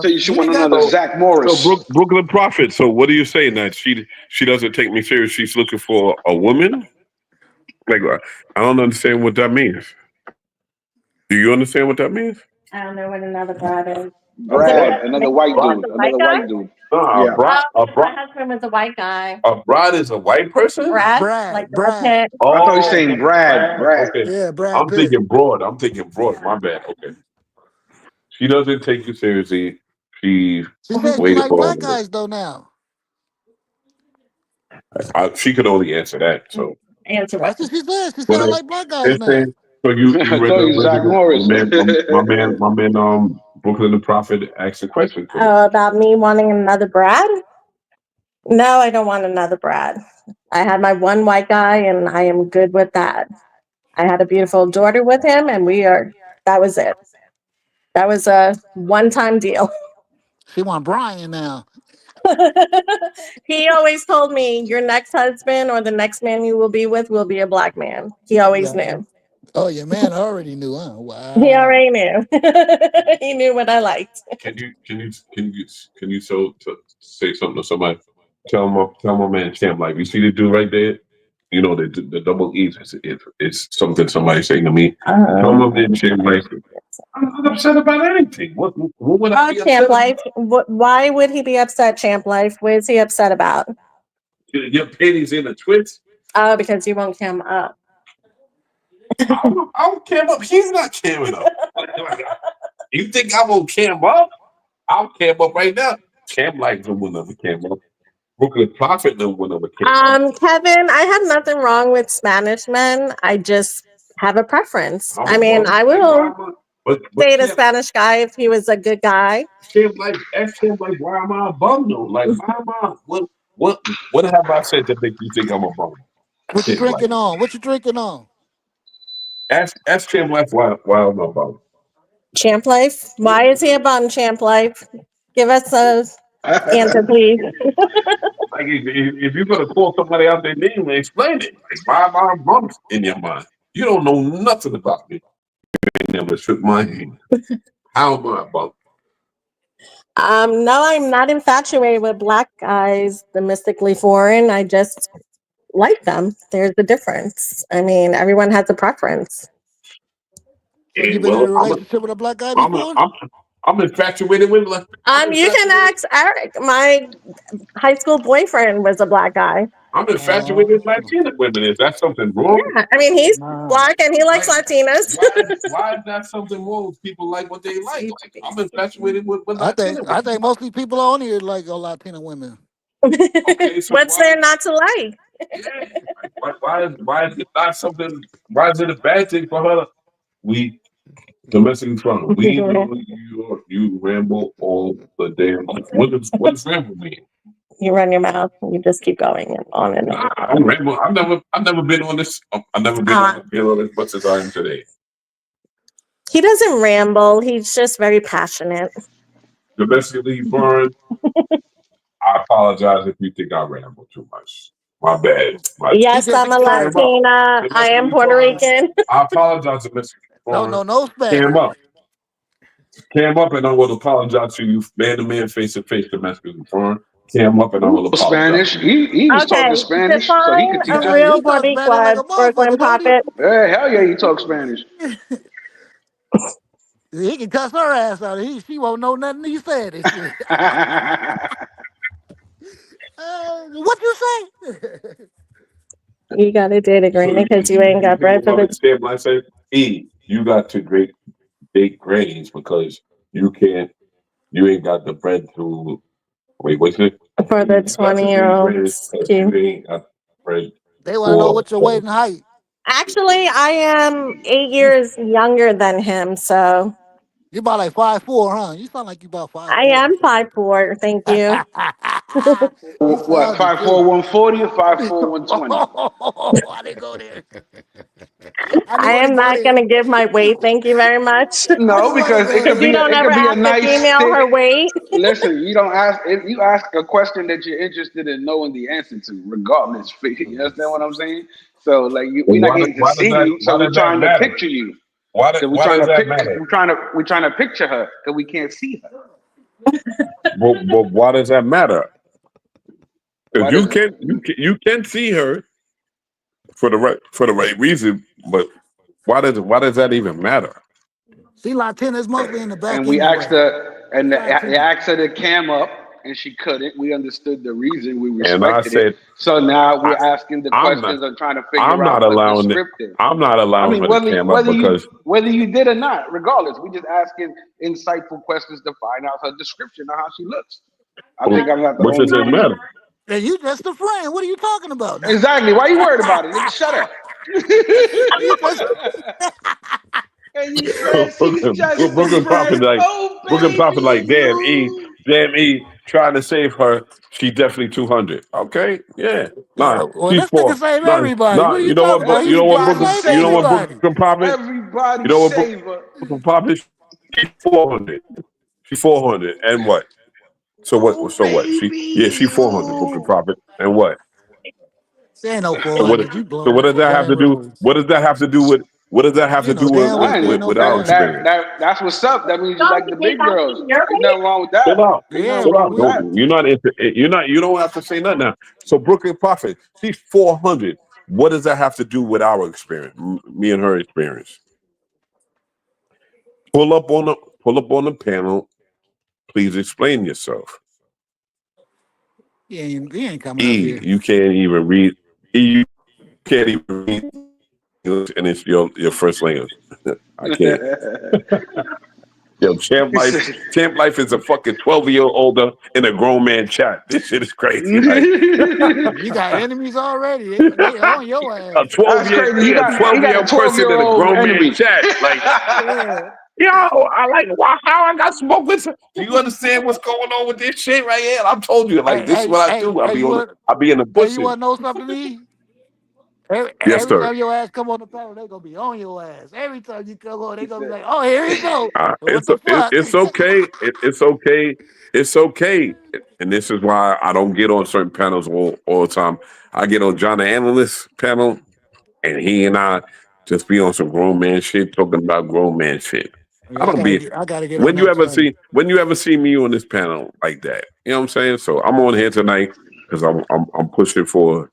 So you should he done want got another So, Zach Morris. Brooklyn Prophet. So what are you saying that she doesn't take me serious? She's looking for a woman. Like I don't understand what that means. Do you understand what that means? I don't know what another bride is. Is it Brad, another white Bride. dude. a white Another guy? white dude. Nah, Yeah. My husband was a white guy. a bride is a white person. Brad, like Brad. Brad Brad. Pitt. I thought you Oh, saying Brad. Brad. okay. Yeah, Brad I'm Pitt. thinking broad. My bad. Okay. She doesn't take you seriously. She She said she waited like for black guys though now. she could only answer that. So answer it. That's what she said. She Well, sound like black guys it's now. saying, so you I read told you, the Zach original. Morris. My man, Brooklyn the Prophet asked a question for you. About me wanting another Brad? No, I don't want another Brad. I had my one white guy, and I am good with that. I had a beautiful daughter with him, and that was it. That was a one-time deal. She want Brian now. He always told me, your next husband or the next man you will be with will be a black man. He always Yeah. knew. Oh, your man already knew, huh? He Wow. already knew. He knew what I liked. Can you say something to somebody? Tell my man Champ, like, you see the dude right there? You know, the double E's is something somebody saying to me. Tell my man Champ, like, I'm not upset about anything. What would I be upset Champ about? Life. Why would he be upset, Champ Life? What is he upset about? Your panties in a twist? Oh, because you won't cam up. I'll cam up. He's not camming up. You think I won't cam up? I'll cam up right now. Cam like no one ever cam up. Brooklyn Prophet no one ever cam up. Kevin, I have nothing wrong with Spanish men. I just have a preference. I mean, I will date a Spanish guy if he was a good guy. Ask him like, why am I a bum though? Like, why am I? What have I said to make you think I'm a bum? What you Champ Life. drinking on? What you drinking on? Ask Champ Life why I'm a bum. Champ Life? Why is he a bum, Champ Life? Give us a answer, please. Like, if you're gonna call somebody out their name and explain it, like, why am I a bum in your mind? You don't know nothing about me. You ain't never shook my hand. How am I a bum? No, I'm not infatuated with black guys, domestically foreign. I just like them. There's a difference. I mean, everyone has a preference. So you Yeah, been in a well, relationship with a black guy before? I'm infatuated with like. You can ask Eric. My high school boyfriend was a black guy. I'm infatuated with Latina women. Is that something wrong? Yeah, I mean, he's Nah. black and he likes Latinas. Why is that something wrong? People like what they like. Like, I'm infatuated with I Latina women. think mostly people on here like Latina women. Okay, so What's there not to like? why is it not something? Why is it a bad thing for her? We domestically from we know you ramble all the damn time. What does ramble mean? You run your mouth. You just keep going and on and on. I don't ramble. I've never been on this. I've never been on as much as I am today. He doesn't ramble. He's just very passionate. Domestically foreign. I apologize if you think I ramble too much. My bad. Yes, I'm a Latina. I am Puerto Rican. I apologize to Mr. Don't know no Cam Spanish. up, and I will apologize to you, man to man, face to face, domestically foreign. Cam up, and I will apologize. Spanish. He was talking Spanish, so he could teach Define a us. real Boricua, Brooklyn Prophet. Hey, hell yeah, he talks Spanish. He can cuss her ass out. She won't know nothing he said. And shit. What you say? You got to date a granny because you ain't got bread for the. I say, you got to date grannies because you ain't got the bread to. Wait, what's it? For the 20-year-olds. You ain't got bread. They want to know what your weight and height. Actually, I am 8 years younger than him, so. You about like 5'4", huh? You sound like you about 5'4". I am 5'4", thank you. What, 5'4", 140 or 5'4", 120? I didn't go there. I am not going to give my weight, thank you very much. No, because it could You be don't ever a ask a nice female thick. her weight. Listen, you don't ask if you ask a question that you're interested in knowing the answer to, regardless. You understand what I'm saying? So like we're not getting to see you, so we're trying to picture you. Why does that matter? We're trying to picture her because we can't see her. But why does that matter? Because you can see her for the right reason, but why does that even matter? See, Latina is mostly in the back. And we anyway. asked her, and they asked her to cam up, and she couldn't. We understood the reason. We respected And I said, it. So now we're asking the questions and trying to figure out the descriptive. I'm not allowing her to cam up because whether you did or not, regardless, we just asking insightful questions to find out her description of how she looks. I think I'm not the which only doesn't one. matter. And you just a friend. What are you talking about now? Exactly. Why you worried about it? Nigga, shut up. You just And you said she's just a Brooklyn Prophet friend. like Oh, Brooklyn Prophet baby, like you. damn E, trying to save her. She definitely 200. Okay, yeah, nah, well, she's this nigga four. save Nah, everybody. nah. What are you talking about? You know what Everybody Brooklyn, Save you know what saver. everybody. Brooklyn Prophet, you Everybody know what saver. Brooklyn Prophet. She's 400. She's 400, and what? So what? Oh, So what? She baby, 400 Brooklyn you. Prophet, and what? There ain't no So what? 400. You So blowing what it. does that have Damn to do? road. What does that have to do with? What does that have You to know do with damn well with, there with, ain't None. no with our That 400. that experience? that that's what's up. That means you like the big girls. Ain't nothing wrong with that. Chill out. Ain't Yeah, nothing Chill wrong out. with that. Don't, you're not into, you're not. You don't have to say nothing now. So Brooklyn Prophet, she's 400. What does that have to do with our experience? Me and her experience. Pull up on the panel. Please explain yourself. he ain't coming up E, here. you can't even read. E, you can't even read English, and it's your first language. I can't. Yo, He said, Champ Life is a fucking 12-year older in a grown man chat. This shit is crazy. Like You got enemies already. They on your a ass. 12 that's year crazy. He got a 12-year 12 person year in a old grown man enemy. chat. Like, Yeah. yo, I like how I got smoke with. Do you understand what's going on with this shit right here? I told you, like, Hey, this is hey, what I hey, do. hey, you want I be in the hey, you bushes. want to know something, E? Yes, Every sir. time your ass come on the panel, they gonna be on your ass. Every time you come on, they He gonna be said, like, "Oh, here you go." What It's the fuck? it's okay. It's okay. It's okay. And this is why I don't get on certain panels all the time. I get on John the Analyst panel, and he and I just be on some grown man shit, talking about grown man shit. I Yeah, don't be. I gotta get on that channel. When you ever see me on this panel like that? You know what I'm saying? So I'm on here tonight because I'm pushing for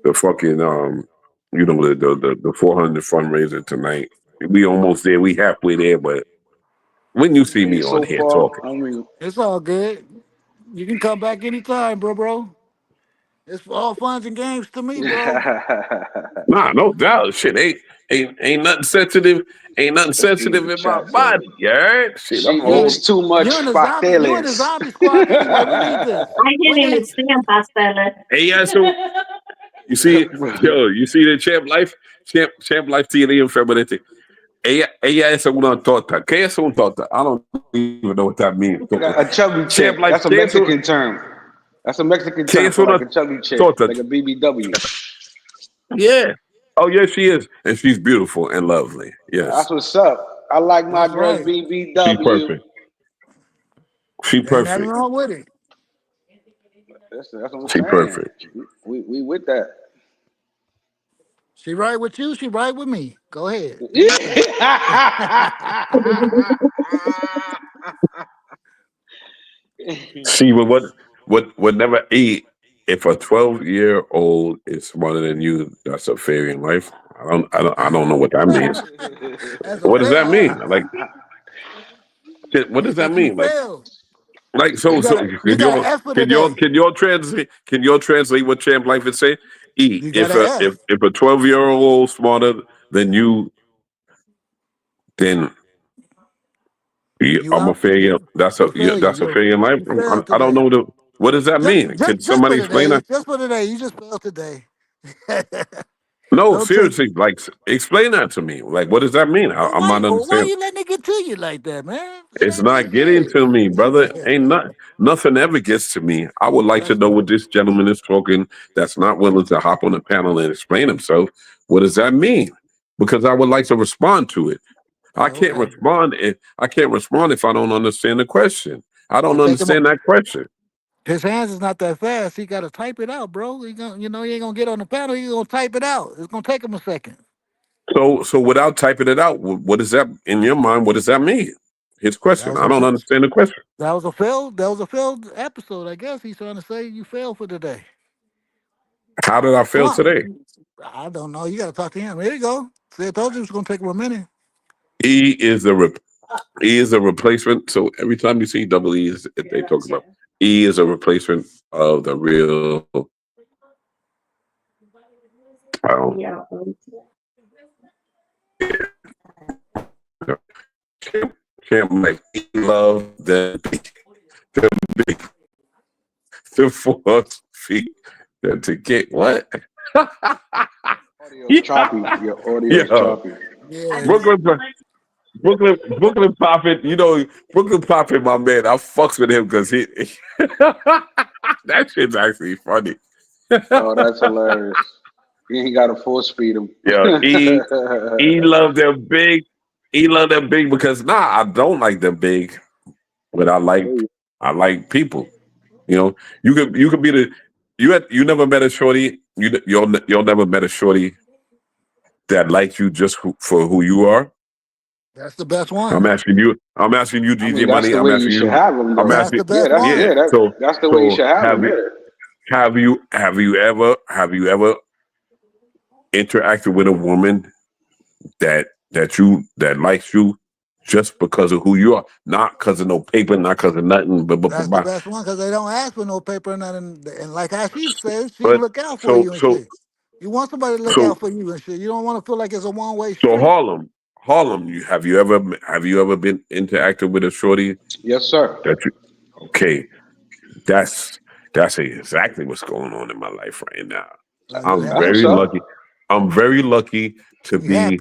the fucking the 400 fundraiser tonight. We almost there. We halfway there, but when you see yeah, me on so here far, talking, I mean, It's all good. You can come back anytime, bro. It's all fun and games to me, bro. nah, no doubt, shit ain't nothing sensitive. Ain't nothing let's see what sensitive the in my chat says. body. Yeah, shit. She I'm You old. eats too much you in the pasteles. zombie squad anyway. We need this. I We can't even need stand pasteles. Hey, yeah, so you see the champ life tiene enfermedad. Ella es una torta. ¿Qué es una torta? I don't even know what that means. A chubby Champ chick. life, That's a Mexican term. That's a Mexican ¿qué term es for una like a chubby chick, torta? like a BBW. Yeah. Oh, yes, she is. And she's beautiful and lovely. That's Yes. what's up. I like my That's girls right. She BBW. perfect. She Ain't nothing perfect. wrong with it. That's what I'm She saying. perfect. We with that. She right with you. She right with me. Go ahead. Do your thing. She would never eat. If a 12-year-old is smarter than you, that's a failure in life. I don't know what that means. That's a What does that failure. mean? Like, what does It's that that you mean? failed. So You got an F for the day. can y'all translate what champ life is saying? E, You got an F. if a 12-year-old smarter than you, then You I'm a out. failure. You failure. That's a failure in life. You failed I don't today. know what does that mean? Can Just for somebody explain today. that? Just for today. You just failed today. No, Don't take. seriously, like explain that to me. Like, what does that mean? I'm not Why understanding. you letting it get to you like that, man? It It's ain't not that getting to me, brother. serious. Ain't nothing ever gets to me. I would like to That's know right. what this gentleman is talking that's not willing to hop on the panel and explain himself. What does that mean? Because I would like to respond to it. I Oh, can't okay. respond if I don't understand the question. I Well, don't take him. understand that question. His hands is not that fast. He got to type it out, bro. He ain't gonna get on the panel. He gonna type it out. It's gonna take him a second. So without typing it out, what does that in your mind? What does that mean? His That question. was I a don't understand the question. that was a failed. That was a failed episode. I guess he's trying to say you failed for today. How did I Come fail on. today? I don't know. You got to talk to him. Here you go. See, I told you it was gonna take him a minute. E is the E is a replacement. So every time you see double E's, they talk about E is a replacement of the real. Um, can't make love the big the force feet to get what? Audio's yeah, choppy. Your audio's yeah. choppy. Yeah. Brooklyn, Brooklyn Prophet. You know, Brooklyn Prophet, my man. I fucks with him because he. that shit's actually funny. Oh, that's hilarious. He ain't got to force feed him. Yeah, he loved them big. He loved them big because I don't like them big, but I like people. You know, you could be the you never met a shorty. You'll never met a shorty that likes you just for who you are. That's the best one. I'm asking you. I'm asking you, I mean, DJ that's Money. the I'm way you asking should you. have him, I'm though. That's asking. the best one. Yeah. That's the way you should have him. Yeah. Have you ever interacted with a woman that likes you just because of who you are, not because of no paper, not because of nothing, That's the best one because they don't ask for no paper or nothing. And like how she says, she but look out for so you and so shit. You want somebody to look so out for you and shit. You don't want to feel like it's a one-way so street. Harlem. Have you ever been interactive with a shorty Yes, sir. that you? Okay, that's that's exactly what's going on in my life right now. So you I'm That's happy? what's very up. lucky. I'm very lucky to You be. happy?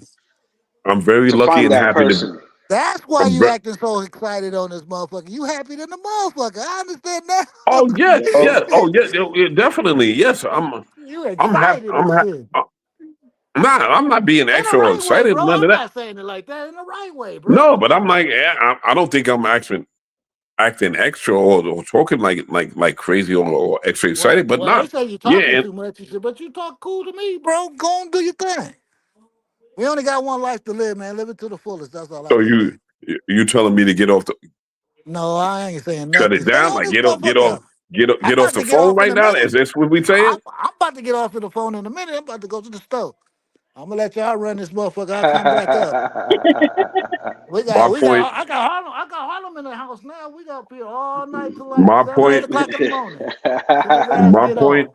I'm very To lucky find and that happy to. person. That's why I'm you very, acting so excited on this motherfucker. You happy than the motherfucker. I understand now. oh yes, Oh, yes, oh yeah, definitely yes. You I'm happy. excited and shit. Nah, I'm not being In the extra or right way, excited. bro. None I'm of that. not saying it like that. In the right way, bro. No, Come but I'm on. like, I don't think I'm acting extra or talking like crazy or extra excited, but Well, they not. say you Yeah, talking and too much and shit, but you talk cool to me, bro. Go and do your thing. We only got one life to live, man. Live it to the fullest. That's all I so can say. you telling me to get off the No, I ain't saying shut nothing. it Stay down, on like this motherfucker. I'm get off about the to get phone off in right a now? minute. Is this what we saying? I'm about to get off of the phone in a minute. I'm about to go to the store. I'm gonna let y'all run this motherfucker. I'll come back up. My point, I got Harlem in the house now. We got here all night till like my 7, 8 point, o'clock in the morning. Till his ass my get point, off.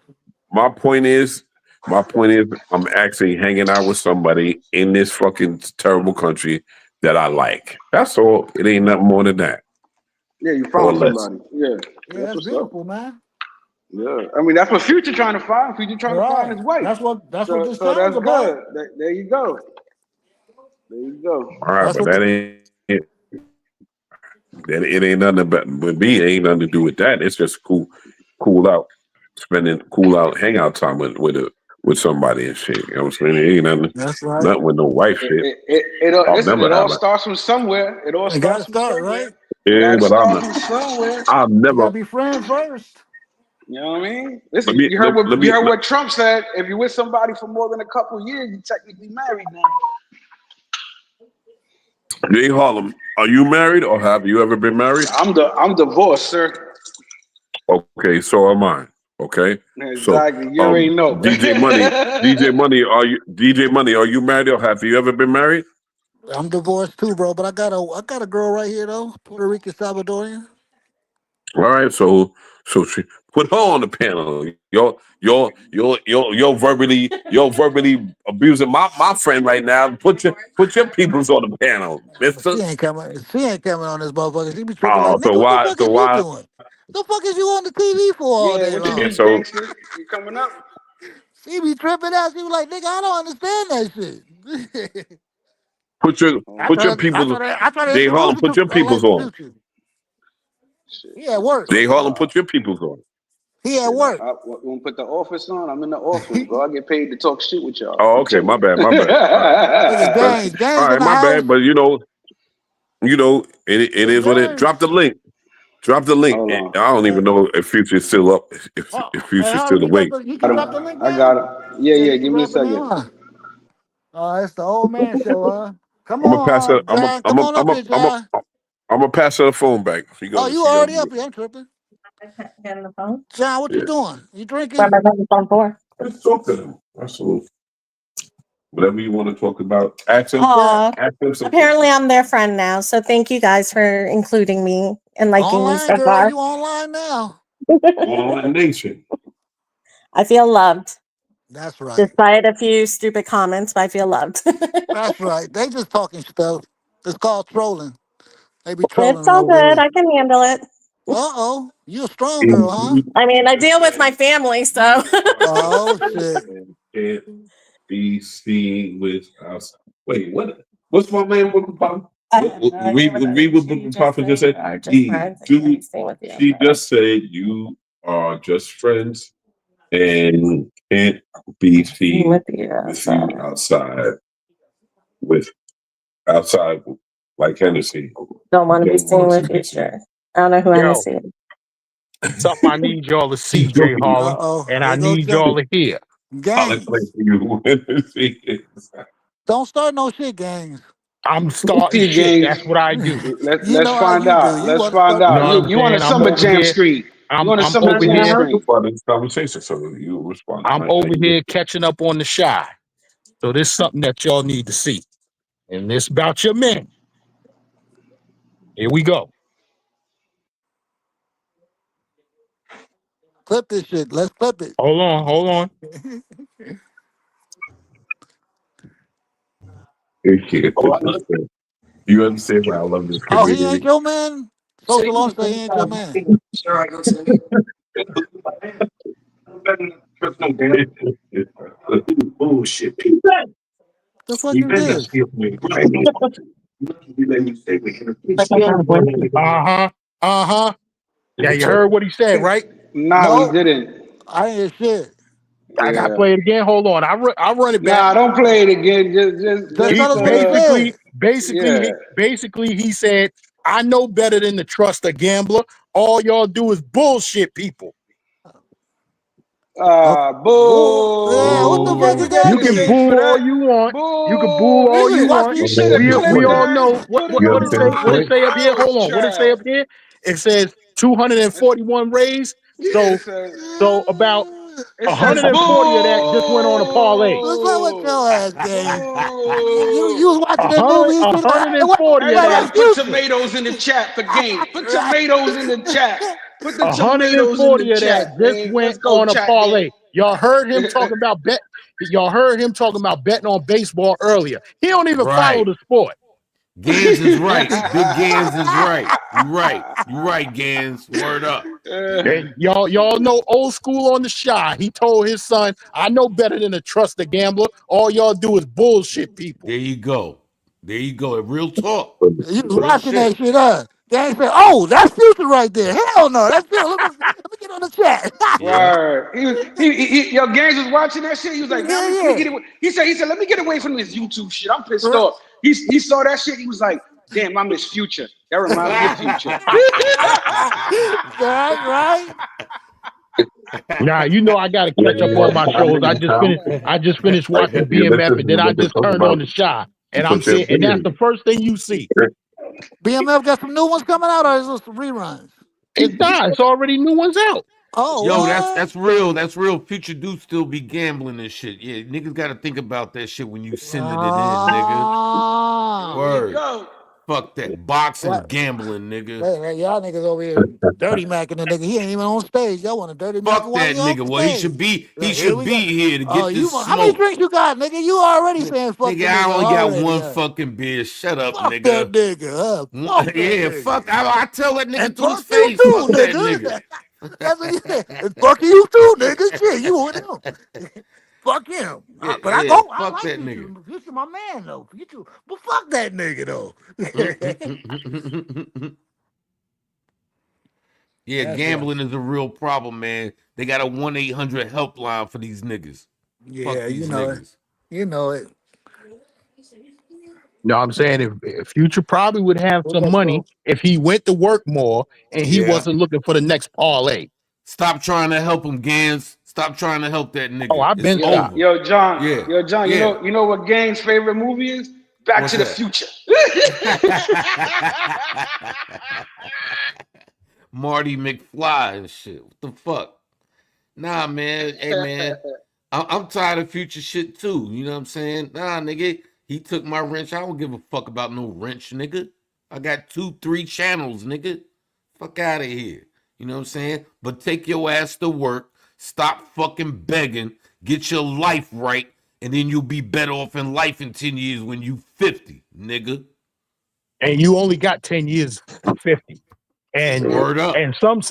my point is, my point is, I'm actually hanging out with somebody in this fucking terrible country that I like. That's all. It ain't nothing more than that yeah, you or found less. somebody. Yeah, Yeah, that's that's what's up. beautiful, man. Yeah, I mean that's what Future trying to find. Future trying to find Right. his wife. That's what this So song's that's about. good. There you go. There you go. All right, That's but what the, that it ain't nothing about with me. It ain't nothing to do with that. It's just cool out, spending cool out, hangout time with somebody and shit. You know what I'm saying? It ain't that's right. nothing with no wife shit. Listen. I'll It all never have starts from somewhere. It all You gotta starts from start, somewhere. right? You it. got Yeah, to but start from somewhere. I'll You never. gotta be friends first. You know what I mean? Let Listen, me, let, let you me, heard let, what Trump said. If you're with somebody for more than a couple years, you're technically married now. Jay Harlem, are you married or have you ever been married? I'm divorced, sir. Okay, so am I. Okay, so Exactly. You already know. DJ Money, DJ Money, are you married or have you ever been married? I'm divorced too, bro. But I got a girl right here though, Puerto Rican Salvadorian. All right, so she put her on the panel. You're verbally abusing my friend right now. Put your peoples on the panel, Mister. She ain't coming. She ain't coming on this motherfucker. She be tripping like, Oh, nigga, what the fuck is you doing? The fuck is you on the TV for all Yeah, day what you long? do, so gangster? You coming up? She be tripping out. She be like, nigga, I don't understand that shit. put your I put try your to, I peoples. try to, I try to Jay introduce Harlem, her put to your her peoples like the on. future. Shit. He at work. Jay Harlem, Wow. put your peoples on. He at Shit, work. you want to put the office on? I'm in the office, bro. I get paid to talk shit with y'all. Oh, I'm okay, my chilling. bad, my bad. All right, Look at but James. all James in right, the my house. bad. But it Big is what it. James. Drop the link. Drop the link. Hold I on. don't even know if Future's still up. Oh, If hey, Future's Harlem, still awake. you can drop the link I down? got it. Yeah, Yeah, yeah. you can Give me a drop it second. down. It's the old man show, huh? Come I'm gonna pass on, her. John. Come on up here, John. I'm gonna pass her the phone back. Oh, you She gonna already do up it. here. I'm tripping. Getting the phone. John, what you Yeah. doing? You What drinking? am I on the phone for? Let's talk to them. Absolutely. Whatever you want to talk about. Ask them. Yeah. Aw, Ask them some apparently questions. I'm their friend now. So thank you guys for including me and liking me Online, so girl. far. You online now. Online nation. I feel loved. That's right. Despite a few stupid comments, but I feel loved. That's right. They just talking stuff. It's called trolling. They be trolling It's all over good. here. I can handle it. Uh-oh. You a strong girl, huh? I mean, I deal with my family, so. Oh, shit. Can't be seen with us. Wait, what? What's my man with the pop? Read what the Papa just said. She just said you are just friends and can't be seen with you with outside like Hennessy. Don't want to be seen with you, sure. I don't know who Yo, Hennessy. something I need y'all to see, Jay Harlem, Uh-oh. and I Here goes need y'all to hear. I'll explain gangs. to you who Hennessy is. Don't start no shit, gangs. I'm Let's starting see, shit. gang. That's what I do. You Let's know how find you do. out. You Let's want to find start You some know out. what shit. I'm You on a saying? I'm summer over jam here. screen. You on a I'm summer over jam here. You're screen. part of this conversation, so you respond. I'm over here catching up on the shy. So this is something that y'all need to see. And this about your men. Here we go. Clip this shit. Let's clip it. Hold on. You understand why I love this Oh, he ain't community? your man? Social Law say he ain't your man. Bullshit. The fuck You is better this? see me. You let me stay with him. Uh-huh. Uh-huh. Now you heard what he said, right? Nah, we No, didn't. I ain't hear shit. I got to Yeah. play it again. Hold on. I'll run it back. Nah, don't play it again. Just He tell us what he said. Yeah. basically he said, I know better than to trust a gambler. All y'all do is bullshit people. Okay. Whoa, yeah, what the fuck Boo! does We got that You the can mean? safe for boo all that. you want. You can boo Boo! all you Niggas want. watching You this should shit have in the We clipped all chat. that. know Put it You what it say. understand the What it point? on say up here? house Hold on. What it say track. up here? It says 241 raised. Yeah, So about it says 140 of that just went on a parlay. What's up with boo! your ass, gang? You Boo! was watching that movie and shit. Hey, what? 140 Hey, of What that. about Gans, put Future? tomatoes in the chat for Gaines. Put Right. tomatoes in the chat. Put the tomatoes in the 140 of that chat, just gang. went Let's go, on a chat gang. parlay. Y'all heard him talking about bet. Y'all heard him talking about betting on baseball earlier. He don't even follow Right. the sport. Gans is right. Big Gans is right. You right. You right, Gans. Word up. And y'all know old school on the shy. He told his son, I know better than to trust a gambler. All y'all do is bullshit people. There you go. There you go. Real talk. You was Real watching that shit. shit, Gang said, "Oh, that's Future right there." Hell no, that's Future. Let me get on the chat. Yeah. Word. Yo, Gaines was watching that shit. He was like, man, let me Yeah, get away. He said, let me get away from this YouTube shit. I'm pissed yeah. off. He saw that shit. He was like, damn, I miss Future. That reminds me of Future. Right, right. Nah, you know I gotta Yeah, catch up you on want my to find shows. me, pal? I just finished Like, watching you BMF listen and to then I what they're just talking turned on about. the shy. You And I'm put your seeing and that's the opinion. first thing you see. BMF got some new ones coming out, or is this some reruns? It's already new ones out. Oh, Yo, what? that's real. That's real. Future do still be gambling and shit. Yeah, niggas gotta think about that shit when you sending it in, nigga. Ah, There you Word. go. Fuck that. Boxing, what? gambling, nigga. Wait, y'all niggas over here dirty macking the nigga. He ain't even on stage. Y'all want to dirty mack him Fuck while that he off nigga. the Well, he stage? should be Here we go. here to Oh, get this how many smoke. drinks you got, nigga? You already saying fuck the Nigga, I nigga only got already. one fucking beer. Shut up, Fuck that nigga. nigga. Fuck that Yeah, nigga. fuck. I tell that nigga And to his fuck you face. too, Fuck that nigga. nigga. That's what he said. And fuck you too, nigga. Shit, you with him. Fuck him. But Yeah, I fuck like that Future. nigga. Future my man though. Future. But fuck that nigga though. Yeah, That's right. gambling is a real problem, man. They got a 1-800 helpline for these niggas. Fuck Yeah, you these know it. niggas. You know it. You know what I'm saying? If Future probably would have some Let's money go. if he went to work more and he Yeah. wasn't looking for the next parlay. Stop trying to help him, Gans. Stop trying to help that Oh, nigga. I've It's been stopped. over. Yo, John. Yeah. Yo, John. Yeah. You know what Gaines' favorite movie is? Back What's to the that? Future. Marty McFly and shit. What the fuck? Nah, man. Hey, man. I'm tired of Future shit too. You know what I'm saying? Nah, nigga. He took my wrench. I don't give a fuck about no wrench, nigga. I got 2-3 channels, nigga. Fuck out of here. You know what I'm saying? But take your ass to work. Stop fucking begging. Get your life right. And then you'll be better off in life in 10 years when you 50, nigga. And you only got 10 years for 50. And Word up. and some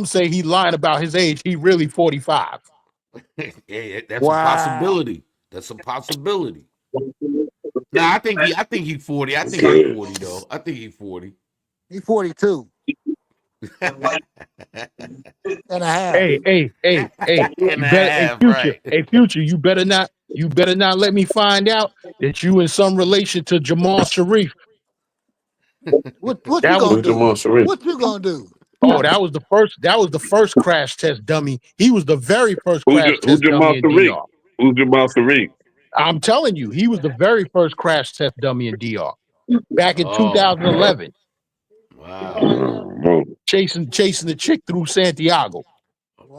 say he lying about his age. He really 45. Yeah, that's a Wow. possibility. That's a possibility. Nah, I think he 40. I think he 40 though. I think he 40. He 42 and a half. Hey, And you a better half, future. right. Hey, future, you better not let me find out that you in some relation to Jamal Sharif. What you That was gonna Who's do? Jamal Sharif? What you gonna do? that was the first crash test dummy. He was the very first crash Who's test dummy Jamal in Tariq? DR. Who's Jamal Tariq? I'm telling you, he was the very first crash test dummy in DR back in Oh, 2011, wow. chasing the chick through Santiago.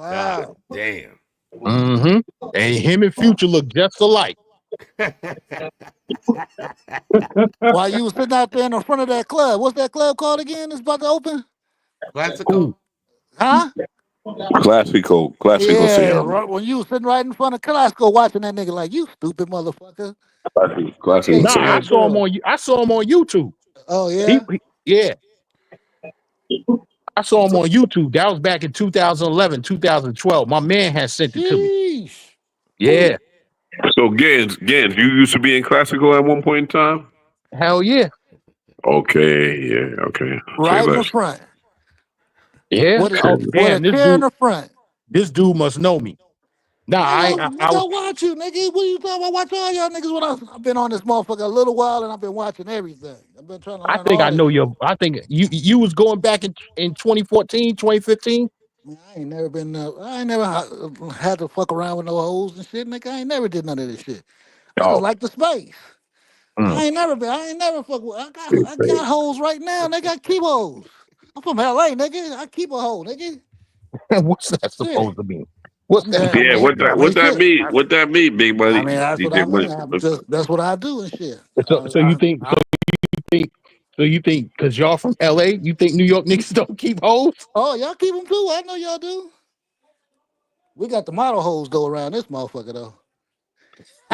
God Wow. damn. Mm-hmm. And him and Future look just alike. While you was sitting out there in the front of that club, what's that club called again? It's about to open, Classical. huh? Classical Yeah, Seattle. right, when you was sitting right in front of Costco watching that nigga like, you stupid motherfucker. Classical Chasing Nah, that Seattle. girl. I saw him on YouTube. Oh yeah. Yeah, I saw him on YouTube. That was back in 2011, 2012. My man had sent it to me. Sheesh. Yeah, So Gans, you used to be in classical at one point in time? hell yeah, Okay, yeah, okay. Say Right in the less. front. yeah. With a Oh with a damn, chair in the front. this dude must know me. Nah, Nigga, watch you, nigga. What you talking about? Watch all y'all niggas when I've been on this motherfucker a little while and I've been watching everything. I've been trying to I learn think I all this know shit. your. I think you was going back in 2014, 2015. Man, I ain't never been. I ain't never had to fuck around with no hoes and shit, nigga. I ain't never did none of this shit. I just Oh, like the space. mm. I ain't never fuck with. I got hoes right now. Nigga, I keep hoes. I'm from LA, nigga. I keep a hoe, nigga. What's that Shit. supposed to mean? What's that I Yeah, supposed mean, to mean? I mean, shit. what that mean, big I buddy? mean, that's what I DJ mean. Money. I'm just that's what I do and shit. So you think you think because y'all from LA, you think New York niggas don't keep hoes? Oh, y'all keep them too. I know y'all do. We got the model hoes go around this motherfucker though.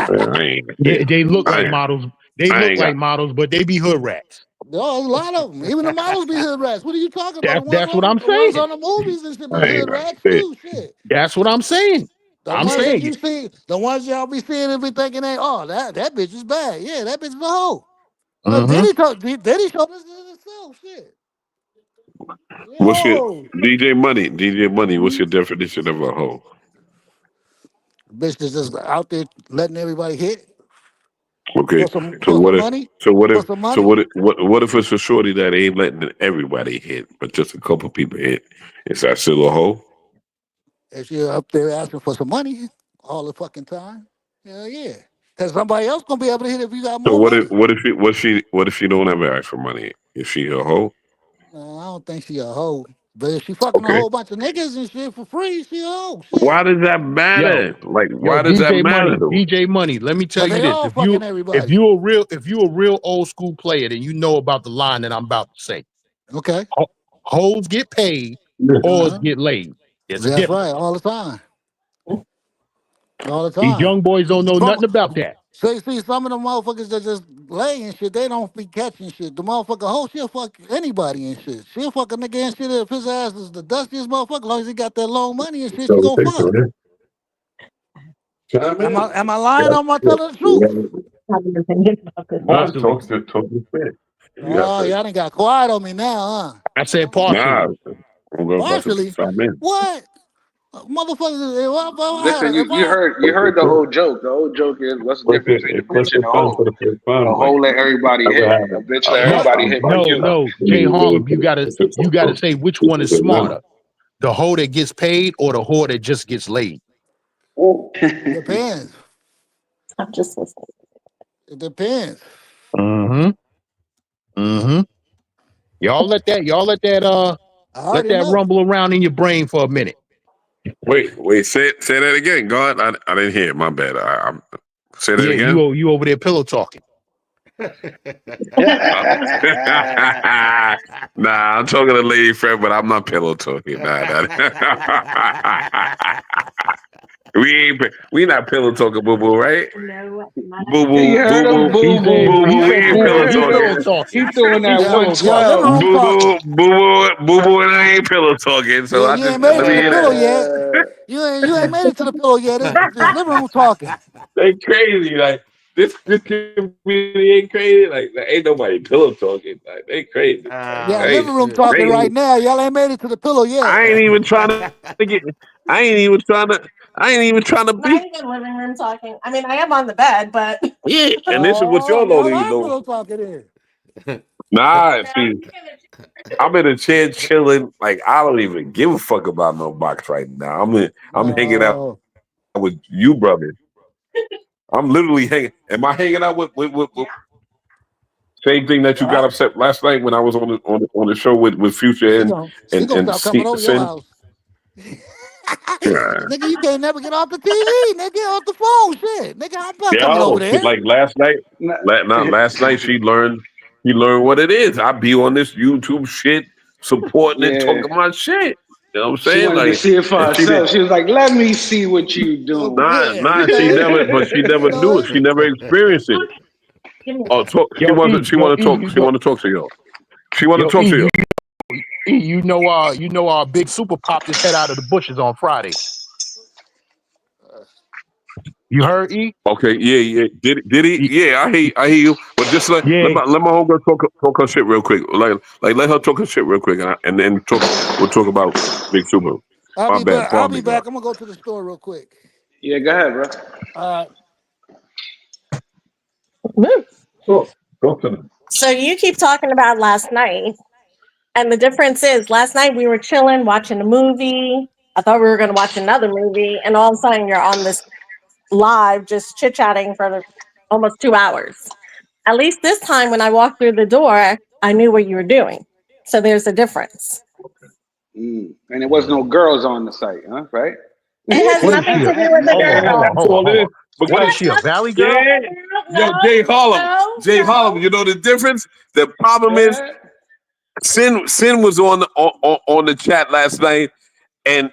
Man, I ain't, Yeah, they look I like ain't, models. They I look ain't got. like models, but they be hood rats. Oh, a lot of them. Even the models be hood rats. What are you talking about? That's what I'm The ones saying. on the movies and shit be I ain't hood got rats shit. too. Shit. That's what I'm saying. The I'm ones that saying you see, the ones y'all be seeing and be thinking, hey, oh, that bitch is bad. Yeah, that bitch is a hoe. Look, Mm-hmm. Diddy showed us himself. Shit. What's your Yo. DJ Money? DJ Money. What's your definition of a hoe? Bitch that's just out there letting everybody hit Okay. for some So for what some if? money. So what For if? some So money. what if it's a shorty that ain't letting everybody hit, but just a couple people hit? Is that still a hoe? If you're up there asking for some money all the fucking time, hell yeah. Because somebody else gonna be able to hit if you got So more money. what if she don't ever ask for money? Is she a hoe? I don't think she a hoe. But if she fucking a Okay. whole bunch of niggas and shit for free, she a hoe. Why Shit. does that Yo, matter? Like, yo, why does that matter though? DJ Money. Let me tell Cause you they this: all fucking everybody. if you a real old school player, then you know about the line that I'm about to say. Okay. Hoes get paid, whores Uh-huh. get laid. There's a That's difference. right, all the time. All the These time. young boys don't know Some nothing about that. see some of the motherfuckers that just lay and shit, they don't be catching shit. The motherfucker hoe, she'll fuck anybody and shit. She'll fuck a nigga and shit if his ass is the dustiest motherfucker, as long as he got that long money and shit, she So gonna take fuck. some hit. Chime in. Am I lying or am I telling the Yeah. truth? Having opinions about this. Nah, Partially. talk to fit. You got Oh, to y'all done got quiet on me now, huh? I said nah. partially. I'm about to Partially. chime in. What? Motherfuckers, Listen, if you I heard the old joke. The old joke is what's the difference between a What's bitch and the a fun hoe? for the first A fun? Like, hoe let everybody I would hit. have A bitch I let would have everybody fun hit but like you. No, Jay Harlem, you gotta say which one is smarter. The hoe that gets paid or the whore that just gets laid. depends. I'm just listening. It depends. Mm-hmm. Mm-hmm. I Let already that know. rumble around in your brain for a minute. Wait, say that again, God. I didn't hear it. My bad. I'm say that Yeah, again. you over there pillow talking. Nah, I'm talking to lady friend, but I'm not pillow talking. Nah. We not pillow talking, boo boo, right? No, not Boo at You boo, all. heard boo him, boo, boo He said boo boo. he boo. We said ain't boo boo. pillow He pillow talking. talking. He throwing that Yeah, living 112. room Boo talking. boo, boo boo, and I ain't pillow talking. So Yeah, I you just ain't made let it me to the hear pillow that. yet. You ain't made it to the pillow yet. It's living room talking. They crazy, like this community ain't crazy. Like ain't nobody pillow talking. Like they crazy. Like Yeah, Ah, I ain't, living room shit. I talking ain't, right now. Y'all ain't made it to the pillow yet. I ain't even trying to get. I ain't even trying to. I ain't even trying to Not be. even living room talking. I mean, I am on the bed, but Yeah, and this is what Oh, y'all don't y'all even are know. pillow talking in. Nah, see, I'm in a chair chilling. Like I don't even give a fuck about no box right now. I'm hanging out No. with you, brother. I'm literally hanging. Am I hanging out with same thing that you got upset last night when I was on the show with Future She and gon' she and gonna and start coming over your Sin? house. Nah. Nigga, you can't never get off the TV. Nigga, off the phone. Shit. Nigga, I'm not coming over Yo, she, there. like last night. Not last night. She learned. He learned what it is. I be on this YouTube shit, supporting and Yeah. talking my shit. You know what I'm She saying? wanted to Like, see it for and she did. herself. She was like, let me see what you doing. Yeah, you Nah, know she it. never, but she You never know do it. it. She never experienced it. give me Oh, talk. Yo, E, She want to talk. She want to talk to y'all. She want to yo, talk to y'all. E, you know, Big Super popped his head out of the bushes on Friday. You heard E? Okay, yeah. Did he? E- Yeah, I hear you. But just Yeah, let my homegirl talk her shit real quick. Like let her talk her shit real quick, and then we'll talk about Big Super. I'll My be bad. back. I'll Pardon be me, God. back. I'm gonna go to the store real quick. Yeah, go ahead, bro. Uh, Woo. Talk to them. So you keep talking about last night, and the difference is last night we were chilling, watching a movie. I thought we were going to watch another movie, and all of a sudden you're on this live, just chit chatting for almost 2 hours. At least this time, when I walked through the door, I knew what you were doing. So there's a difference. And there was no girls on the site, huh? Right? It has what is nothing she? to do with the girl. That's all it Hold is. on. What is Because she, a valley girl? yeah, yo, No, Jay Harlem, no, Jay Harlem. no. You know the difference. The problem is Yeah. Sin was on the chat last night, and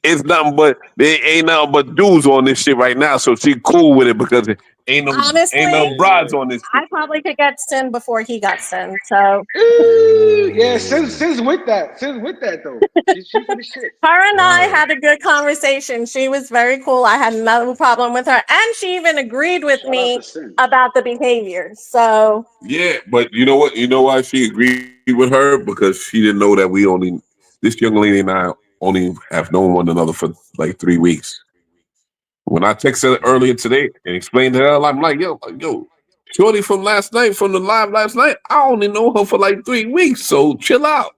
it's nothing but there ain't nothing but dudes on this shit right now. So she cool with it because ain't no Honestly, brides on this I shit. probably could get Sin before he got Sin. So Ooh, yeah, Sin's with that. Sin's with that though. She for the shit. her and I Word. had a good conversation. She was very cool. I had no problem with her. And she even agreed with Shout out me to Sin. about the behavior. So Yeah, but you know what? You know why she agreed with her because she didn't know that this young lady and I only have known one another for like 3 weeks. When I texted her earlier today and explained to her, I'm like, yo, Shorty from last night, from the live last night, I only know her for like 3 weeks, so chill out.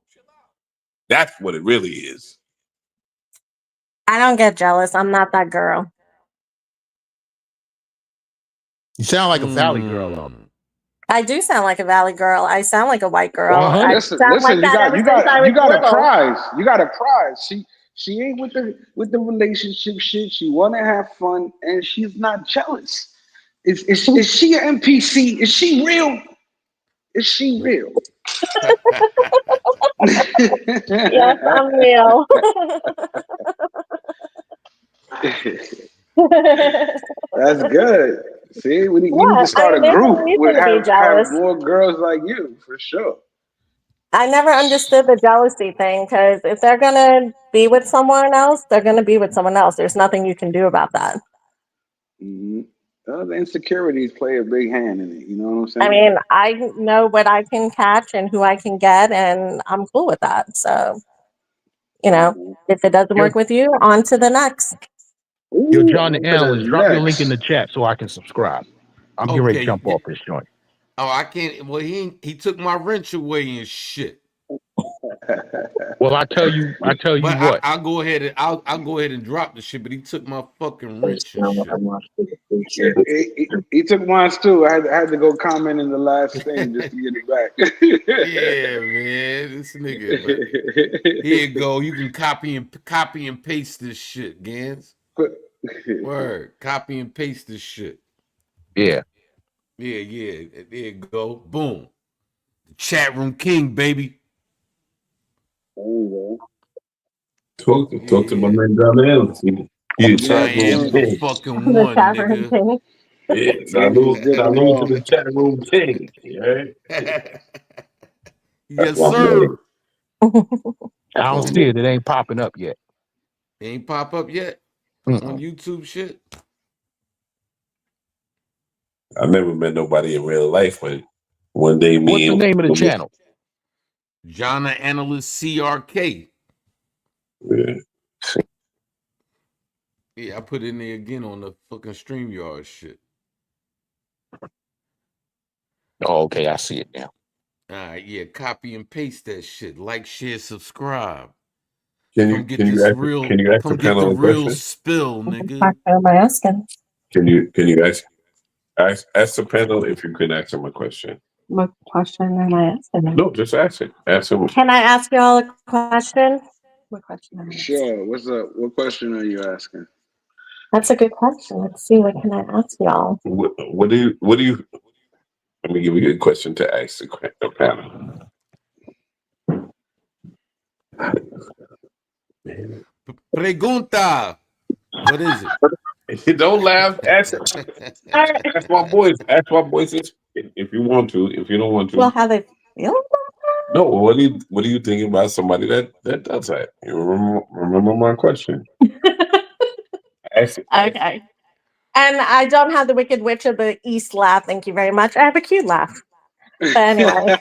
That's what it really is. I don't get jealous. I'm not that girl. You sound like a valley girl, though. Mm. I do sound like a valley girl. I sound like a white girl. I 100. sound like Listen, that ever since I was you got a little. prize. You got a prize. She ain't with the relationship shit. She wanna have fun and she's not jealous. Is she an NPC? Is she real? Is she real? Yes, I'm real. That's good. See, we need Yeah, to I start mean, a there's no group. reason to be Have jealous. more girls like you for sure. I never understood the jealousy thing because if they're gonna be with someone else, they're gonna be with someone else. There's nothing you can do about that. hmm The insecurities play a big hand in it. You know what I'm I saying? mean, I know what I can catch and who I can get, and I'm cool with that. So, Mhm. if it doesn't Yo, work with you, on to the next. yo, Ooh, John the on to the analyst, drop your link in next. the chat so I can subscribe. I'm getting ready to Okay. jump off this joint. Oh, I can't. Well, he took my wrench away and shit. Well, I tell you But what. I'll go ahead and I'll go ahead and drop the shit. But he took my fucking wrench and shit. He took mine too. I had to go comment in the last thing just to get it back. Yeah, man, this nigga. But here you go. You can copy and paste this shit, Gans. Word. Copy and paste this shit. Yeah. Yeah. There you go. Boom. Chat room king, baby. Talk to my Yeah. man down there. You Get I chat up, room am the James. king. fucking The one, tavern nigga. thing. Yeah, James is dipping salute to off. the chat room king. Yeah, that's Yes, my sir. man. I That's don't my see man. it. It ain't popping up yet. It ain't pop up yet on Mm-mm. YouTube shit. I never met nobody in real life, but one day What's the me name of the and channel? Jana Analyst CRK. yeah. Yeah, I put it in there again on the fucking StreamYard shit. Oh, okay, I see it now. All right, yeah, copy and paste that shit. Like, share, subscribe. Can Come you get this real. can you ask the Come get the panel a real question? spill, What nigga. am I asking? Can you ask the panel if you can ask them a question? What question am I asking them? No, just ask it. Ask them. Can I ask you all a question? What question am I asking? Sure. What's up? What question are you asking? That's a good question. Let's see. What can I ask y'all? What do you? Let me give you a question to ask the panel. Pregunta. What is it? Don't laugh. Ask ask my boys. Ask my boys if you want to. If you don't want Well, to, how they feel? no. What are you thinking about somebody that does that? You remember my question? Ask it. Okay. And I don't have the Wicked Witch of the East laugh. Thank you very much. I have a cute laugh. But anyway.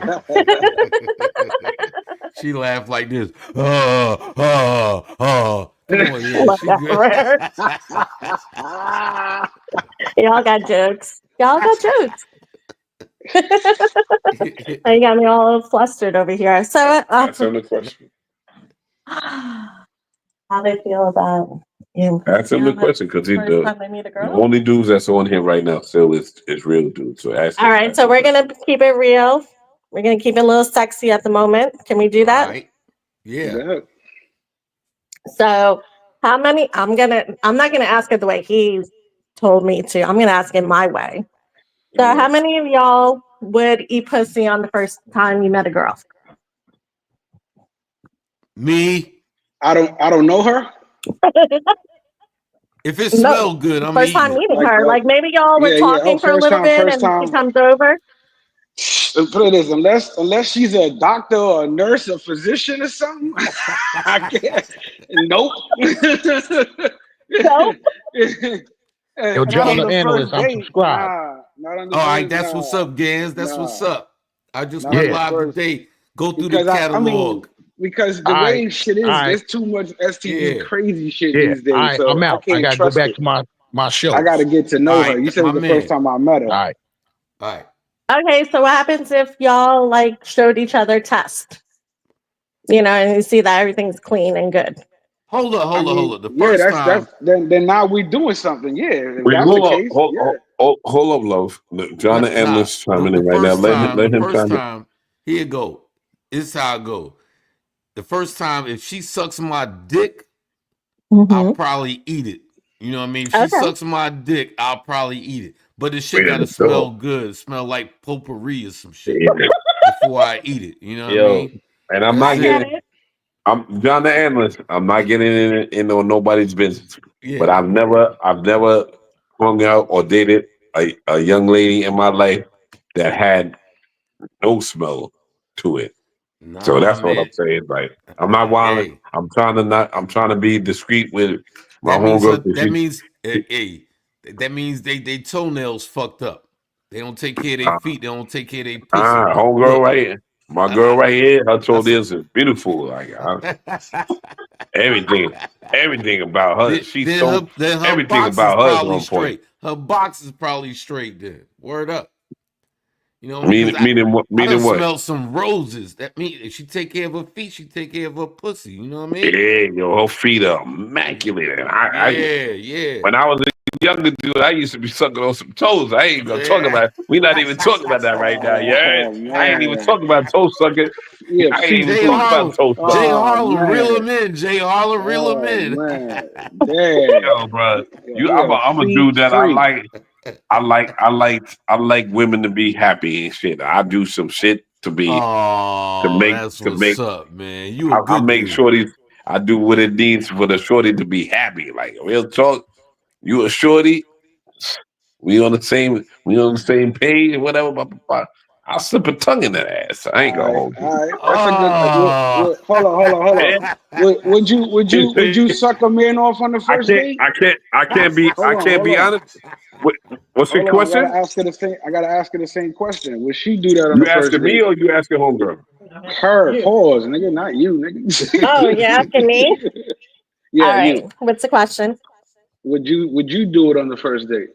She laughed like this. Come on, yeah, she good. Whatever. Y'all got jokes. Y'all got jokes. You got me all flustered over here. So, Ask them the question. how they feel about you? Ask him the question because First time they meet a the girl. only dudes that's on here right now still is real dudes. So ask All him. right, so we're gonna keep it real. We're gonna keep it a little sexy at the moment. Can we do that? Right. Yeah. Yeah. So, how many? I'm not gonna ask it the way he told me to. I'm gonna ask it my way. So, Yeah. how many of y'all would eat pussy on the first time you met a girl? Me. I don't know her. If it No, smell good, I'm first eating time it. meeting her. Like maybe y'all were Yeah, yeah. Oh, talking for a little bit first and she time. comes over. Put it this, unless she's a doctor or a nurse or physician or something, I can't. Nope. Nope. Yo, Not on John, the the analyst, first I'm date. subscribed. Nah, not on the All right, first. that's what's up, Gans. That's what's Nah, up. I just not on went the Yeah. live first. today. Go through the Because I mean, catalog. because the All right. way shit All is, right. there's too much STD Yeah. crazy shit Yeah. these All days, right. I'm so I out. I can't gotta go trust back it. to my I shows. got to get to All know her. right, You said my it was the first man. time I met her. All right. All right. Okay, so what happens if y'all like showed each other test? You know, and you see that everything's clean and good. Hold up, I hold up, hold mean, up. The yeah, first that's time, then now we doing something. Yeah, if Wait, that's the case, yeah. hold up, love. Look, John the nah. analyst chiming in right now. The Let him first chime in. time, here you go. This is how it go. The first time, if she sucks my dick, I'll probably eat it. You know what I mean? If she Okay. sucks my dick, I'll probably eat it. But the shit Wait a gotta minute, smell good, smell like potpourri or some shit yeah. before I eat it. You know what I Yo, mean? and I'm That's not I it. get getting. it. I'm John the analyst. I'm not getting in on nobody's business. But Yeah. I've never hung out or dated a young lady in my life that had no smell to it. So Nah, that's what man. I'm saying. Like I'm not wilding. Hey, I'm trying to be discreet with my that means homegirl. 'Cause that means they toenails fucked up. They don't take care of their feet. They don't take care of their pussy. homegirl Look, right here. My girl I, right here. Her I said, toenails is beautiful. Like everything, everything about her. She's so then her everything box is about her is probably on point. straight. Her box is probably straight. Then word up. You know, because Meaning what? I done Meaning what? smelled some roses. That means if she take care of her feet, she take care of her pussy. You know what I mean? Yeah, yo, her feet are immaculate. And Yeah. when I was a younger dude, I used to be sucking on some toes. I ain't gonna talk Yeah. about. We not even talking about that right now. Yeah, Oh I ain't even man, talking about toe sucking. yeah, I ain't feet even Jay talking freak. about Harlem. toe Jay sucking. Oh Harlem, reel man, him in. Jay Harlem, reel him oh in. man, damn. Yo, bro, Yeah, he a I'm a feet dude that I freak. like. I like women to be happy and shit. I do some shit to Oh, make that's to what's make. up, man. You a I good make dude. sure these. I do what it needs for the shorty to be happy. Like real talk, you a shorty, we on the same page, whatever. Blah, blah, blah. I'll slip a tongue in that ass. I ain't gonna hold you. All right. That's a good. Oh. Hold on. Would you Yeah. suck a man off on the I first can't, date? I can't, I can't be, Hold I on, can't hold be on. honest. What's your Hold on, I question? gotta ask her the same. I gotta ask her the same question. Would she do that on You the first asking me date? or you asking homegirl? Her, pause, nigga, not you, Oh, you're asking me? nigga. Yeah, All right. you. What's the question? Would you do it on the first date?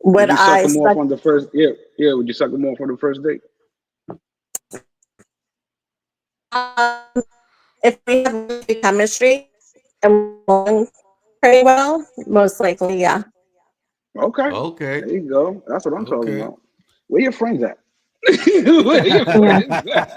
Would Would you suck I him off suck? on the first? Yeah, yeah. Would you suck him off on the first date? If we have good chemistry and we're going pretty well, most likely, yeah. Okay, Okay. there you go. That's what I'm talking Okay. about. Where your friends at? Where your Yeah. friends at?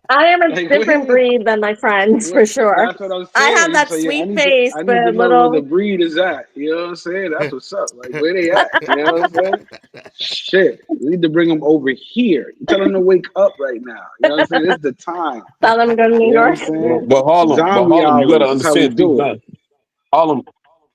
I am a Like, different breed than my friends for sure. that's what I'm I have saying. that So yeah, sweet face I need to with know where the little. breed is at. You know what I'm saying? That's what's up. Like where they at? You know what I'm saying? Shit, we need to bring them over here. You tell them to wake up right now. You know what I'm saying? It's the time. Tell them to go to You New know what I'm York. saying? But Zombie Harlem, you gotta hours is how we understand she's do it. not Harlem.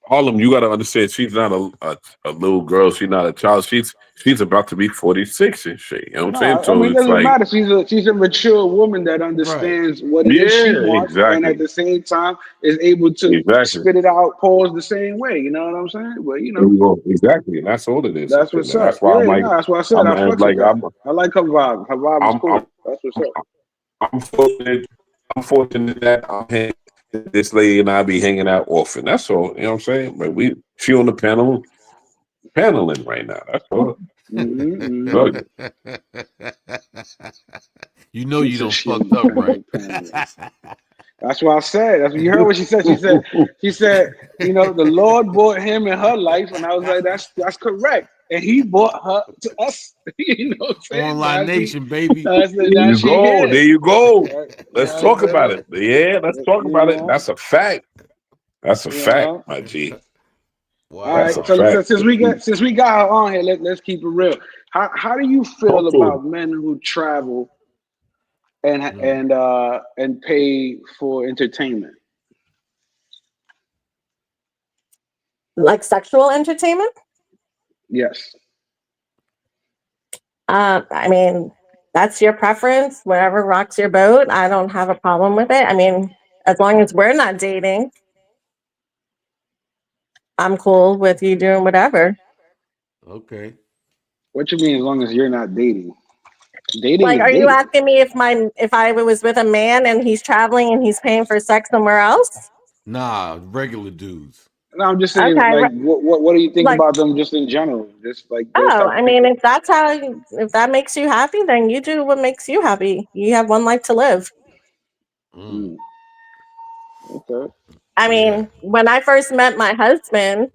Harlem, you gotta understand she's not a little girl. She's not a child. She's about to be 46 and shit. You know what I'm saying? No, I So mean it it's doesn't like, matter. She's a mature woman that Right. understands what it is she yeah, wants, and at exactly, the same time is able to exactly. spit it out, pause the same way. You know what I'm saying? But There you go. Exactly, and that's all it is. that's And what's up. that's why I'm Yeah, like, no, that's what I said. I fucks with that. I'm, I like her vibe. Her vibe is I'm, cool. That's what's up. I'm fortunate. I'm fortunate that this lady and I be hanging out often. That's all. You know what I'm saying? But she on the paneling right now. That's all. Mm-hmm. So, You know She you said don't she on fucked the up, right? panel. That's what I said. That's what you heard what she said. She said, you know, the Lord brought him in her life, and I was like, that's correct. And he brought her to us. You know what I'm saying? Online Nation, baby. there Now you she go. There here. you go. You Let's know talk what I'm about saying? it. Yeah, let's talk You about it. know, That's a fact. That's a you fact, know. my G. All That's right. a Wow. So fact. since we got her on here, let's keep it real. How do you feel Talk to about him. men who travel Mm. and pay for entertainment? Like sexual entertainment? Yes. I mean, that's your preference. Whatever rocks your boat. I don't have a problem with it. I mean, as long as we're not dating, I'm cool with you doing whatever. Okay. What you mean as long as you're not dating? Dating Like, is are you dating. asking me if I was with a man and he's traveling and he's paying for sex somewhere else? Nah, regular dudes. No, I'm just saying, Okay, like, what do you think like, about them just in general? Just like those oh, type I of mean, people. if that makes you happy, then you do what makes you happy. You have one life to live. Mm. Mm, okay. I Yeah. mean, when I first met my husband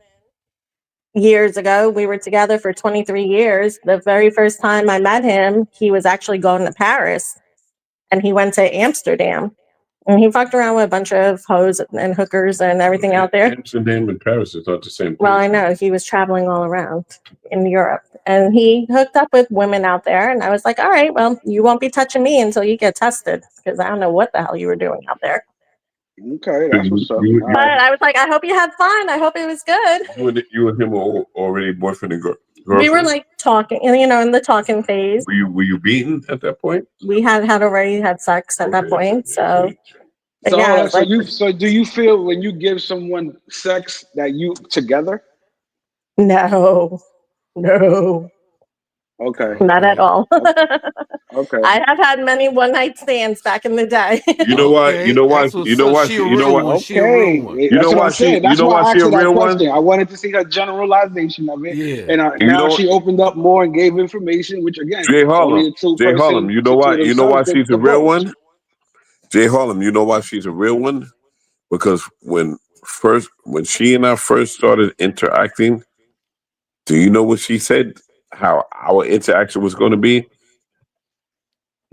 years ago, we were together for 23 years. The very first time I met him, he was actually going to Paris and he went to Amsterdam and he fucked around with a bunch of hoes and hookers and everything out there. Amsterdam and Paris is not the same Well, place. I know he was traveling all around in Europe and he hooked up with women out there. And I was like, all right, well, you won't be touching me until you get tested because I don't know what the hell you were doing out there. Okay, So that's what's up. All But right. I was like, I hope you had fun. I hope it was good. you and him were already boyfriend and We were girlfriend. like talking, in the talking phase. Were you beaten at that point? We had already had sex at that Okay. point. So, but So yeah, hold I on. was like, So do you feel when you give someone sex that you together? no, no, Okay. not at Okay. all. Okay. I have had many one night stands back in the day. You know why? You Okay. know why? That's You what's know up. why? She a You know real what? one. She a real Okay. one. You know That's what why I'm saying. You That's know why why I she asked a her that real one? question. I wanted to see her generalization of it, Yeah. and You now know she opened up more and gave information, which again, Jay only Harlem. the two Jay Harlem. person two of You know why themselves could she's a real divulge. one? Jay Harlem. You know why she's a real one? Because when she and I first started interacting, do you know what she said? How our interaction was going to be?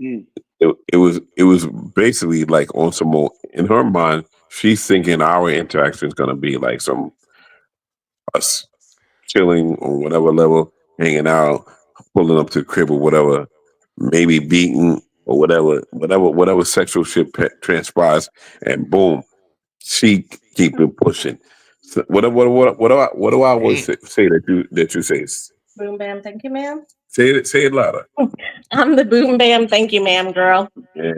Mm, It was basically like on some more in her mind. She's thinking our interaction is going to be like some us chilling on whatever level, hanging out, pulling up to the crib or whatever, maybe beating or whatever sexual shit transpires, and boom, she keep it pushing. So what do I always Damn. say that you say? Boom bam, thank you, ma'am. Say it louder. I'm the boom bam, thank you, ma'am, girl. Yeah.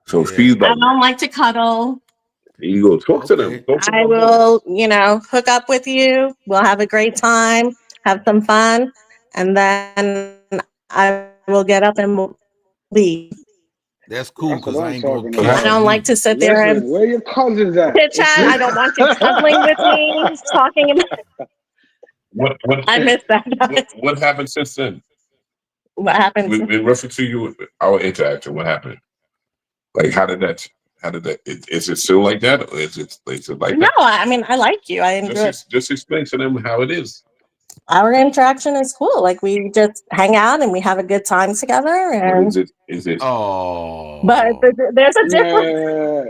So Yeah. she's I like, don't like to cuddle. here you go. Talk to them. Okay. Talk to I my boy. will, hook up with you. We'll have a great time, have some fun, and then I will get up and leave. That's cool That's what because I I'm ain't gonna talking So I that's about. don't cancel like either. to sit there and Listen, where your cousins at? chit chat. I don't want you cuddling with me, talking about. What I miss that. what happened since then? What happens? In reference to you, our interaction, what happened? Like, how did that, is it still like that? Or is it like No, that? I mean, I like you. I enjoy it. Just explain to them how it is. Our interaction is cool. Like we just hang out and we have a good time together. But And is it, but Oh. there's a difference.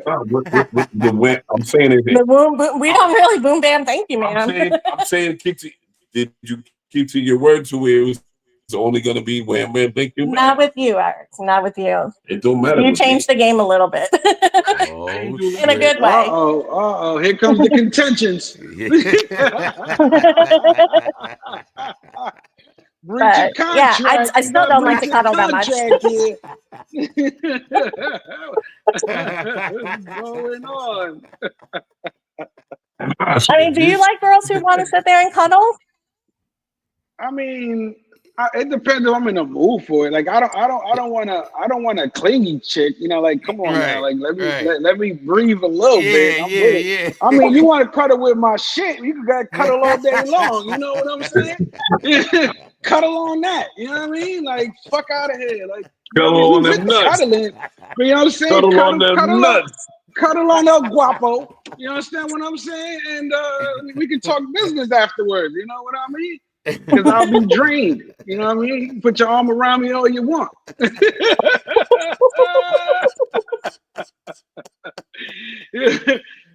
Yeah. what the way I'm saying is it, The boom, we don't really boom bam. Thank you, man. I'm saying did you keep to your word to where it was only gonna be wham bam thank you, Not man? with you, Eric. Not with you. It don't matter You with me. changed the game a little bit I ain't Oh do in a nothing. shit. good way. Here comes the contentions. Yeah. Breach of But yeah, contract. I You still got don't like breach to of cuddle that much. contract here. What's going on? I mean, do you Just like girls who want to sit there and cuddle? I mean, it depends if I'm in the mood for it. Like I don't want a clingy chick. You know, like come on now, right. like Right. let me breathe a little bit. Yeah, I'm with it. yeah, I mean, yeah. you want to cuddle with my shit? You can gotta cuddle all day long. You know what I'm saying? Cuddle on that. You know what I mean? Like fuck out of here. Like I mean, Cuddle we on with them the nuts. cuddling, but you know what I'm saying? Cuddle on them nuts. Cuddle on El Guapo. You understand what I'm saying? And we can talk business afterwards. You know what I mean? Because I'll be drained. You know what I mean? You can put your arm around me all you want. You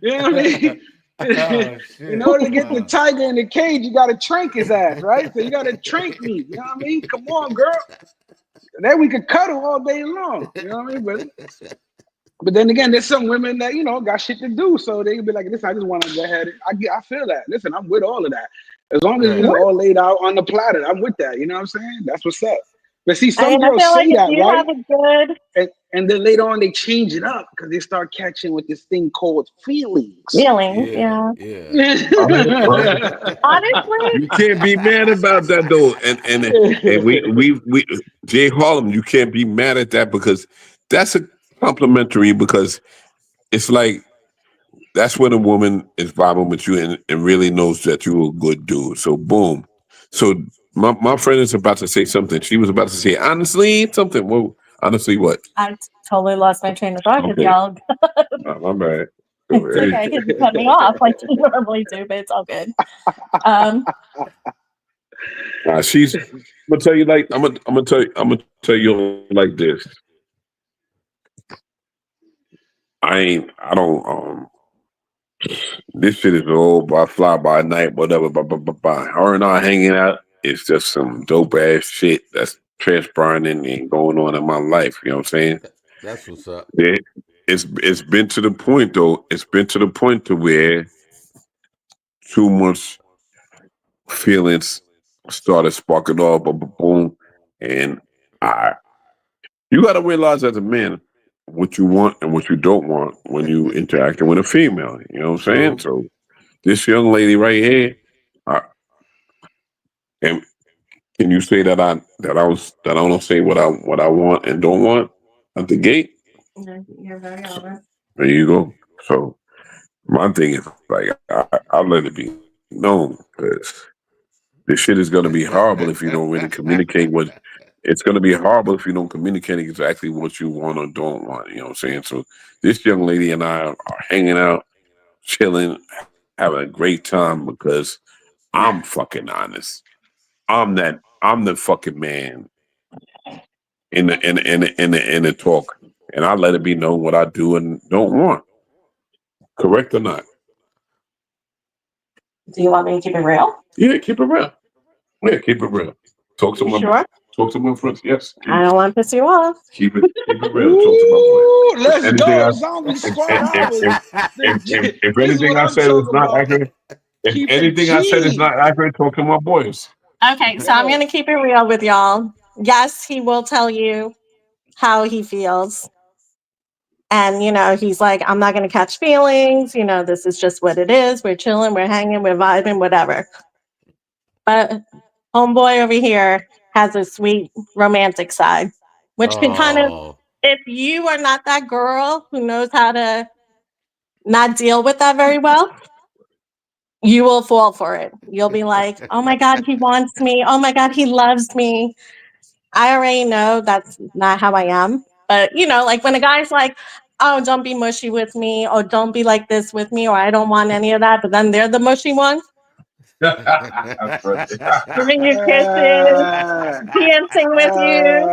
know what I mean? Oh In shit. order to get the tiger in the cage, you got to trank his ass, right? So you got to trank me. You know what I mean? Come on, girl. Then we could cuddle all day long. You know what I mean? But then again, there's some women that got shit to do, so they can be like, "Listen, I just want to go ahead." I feel that. Listen, I'm with all of that. As long as Right. we all laid out on the platter, I'm with that. You know what I'm saying? That's what's up. But see, I some mean, I girls feel like say if that, you right? have a good, And then later on, they change it up because they start catching with this thing called feelings. feelings, Yeah, yeah. yeah. Well, Honestly, you can't be mad about that though. And we Jay Harlem, you can't be mad at that because that's a complimentary because it's like that's when a woman is vibing with you and really knows that you're a good dude. So boom. So my friend is about to say something. She was about to say honestly something. Well, honestly what? I totally lost my train of thought because Okay. y'all. My bad. It's okay because you cut me off like you normally do, but it's all good. Um, She's I'm gonna tell you like I'm gonna tell you like this. I don't this shit is all by fly by night, whatever, blah. Her and I hanging out is just some dope ass shit that's transpiring and going on in my life. You know what I'm saying? That's what's up. It, it's been to the point though. It's been to the point to where too much feelings started sparking off, boom, and I. You got to realize as a man what you want and what you don't want when you interacting with a female. You know what I'm saying? True. So this young lady right here, I, and can you say that I don't say what I want and don't want at the gate? you're very honest. There you go. So my thing is like I'll let it be known because this shit is gonna be horrible if you don't really communicate what. It's gonna be horrible if you don't communicate exactly what you want or don't want. You know what I'm saying? So this young lady and I are hanging out, chilling, having a great time because I'm fucking honest. I'm the fucking man in the talk, and I let it be known what I do and don't want. Correct or not? Do you want me to keep it real? Yeah, keep it real. Yeah, keep it real. Talk to You my sure? Talk to my friends. Yes. I don't want to piss you off. Keep it real. Talk to my boys. Ooh, If let's anything go, I zombie if squad. I was. if This is anything what I I'm said is talking not about. accurate, if Keep it anything I said is G. not accurate, talk to my boys. Okay, so I'm Yeah. going to keep it real with y'all. Yes, he will tell you how he feels. And, he's like, I'm not going to catch feelings. This is just what it is. We're chilling, we're hanging, we're vibing, whatever. But homeboy over here has a sweet romantic side, which can kind of, Oh, if you are not that girl who knows how to not deal with that very well, you will fall for it. You'll be like, oh my God, he wants me. Oh my God, he loves me. I already know that's not how I am. But, like when a guy's like, oh, don't be mushy with me, or don't be like this with me, or I don't want any of that. But then they're the mushy one, That's funny. giving you kisses, dancing with you,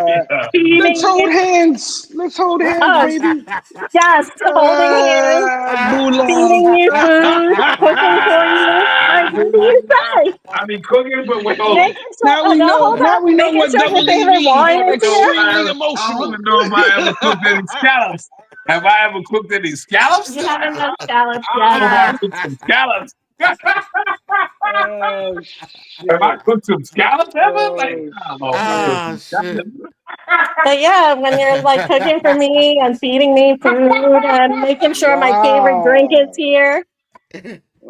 Let's feeding hold you. hands. Let's hold hands, Oh, baby. yes, holding hands, Boo feeding love. you food, cooking for you. Like, what do you say? I mean, cooking, but wait, hold on. Making sure, oh, no, hold Now up. we know Making what sure your double E favorite means. wine is here. Extremely I don't emotional. even know if I ever cooked any scallops. Have I ever cooked any scallops? You haven't done scallops I yet. don't know if I cooked some scallops. Oh Have I shit. cooked some scallops ever? Like, Oh I don't know if I cooked shit. ah, some shit. scallops. But yeah, when you're like cooking for me and feeding me food and making sure my favorite drink is Wow. here,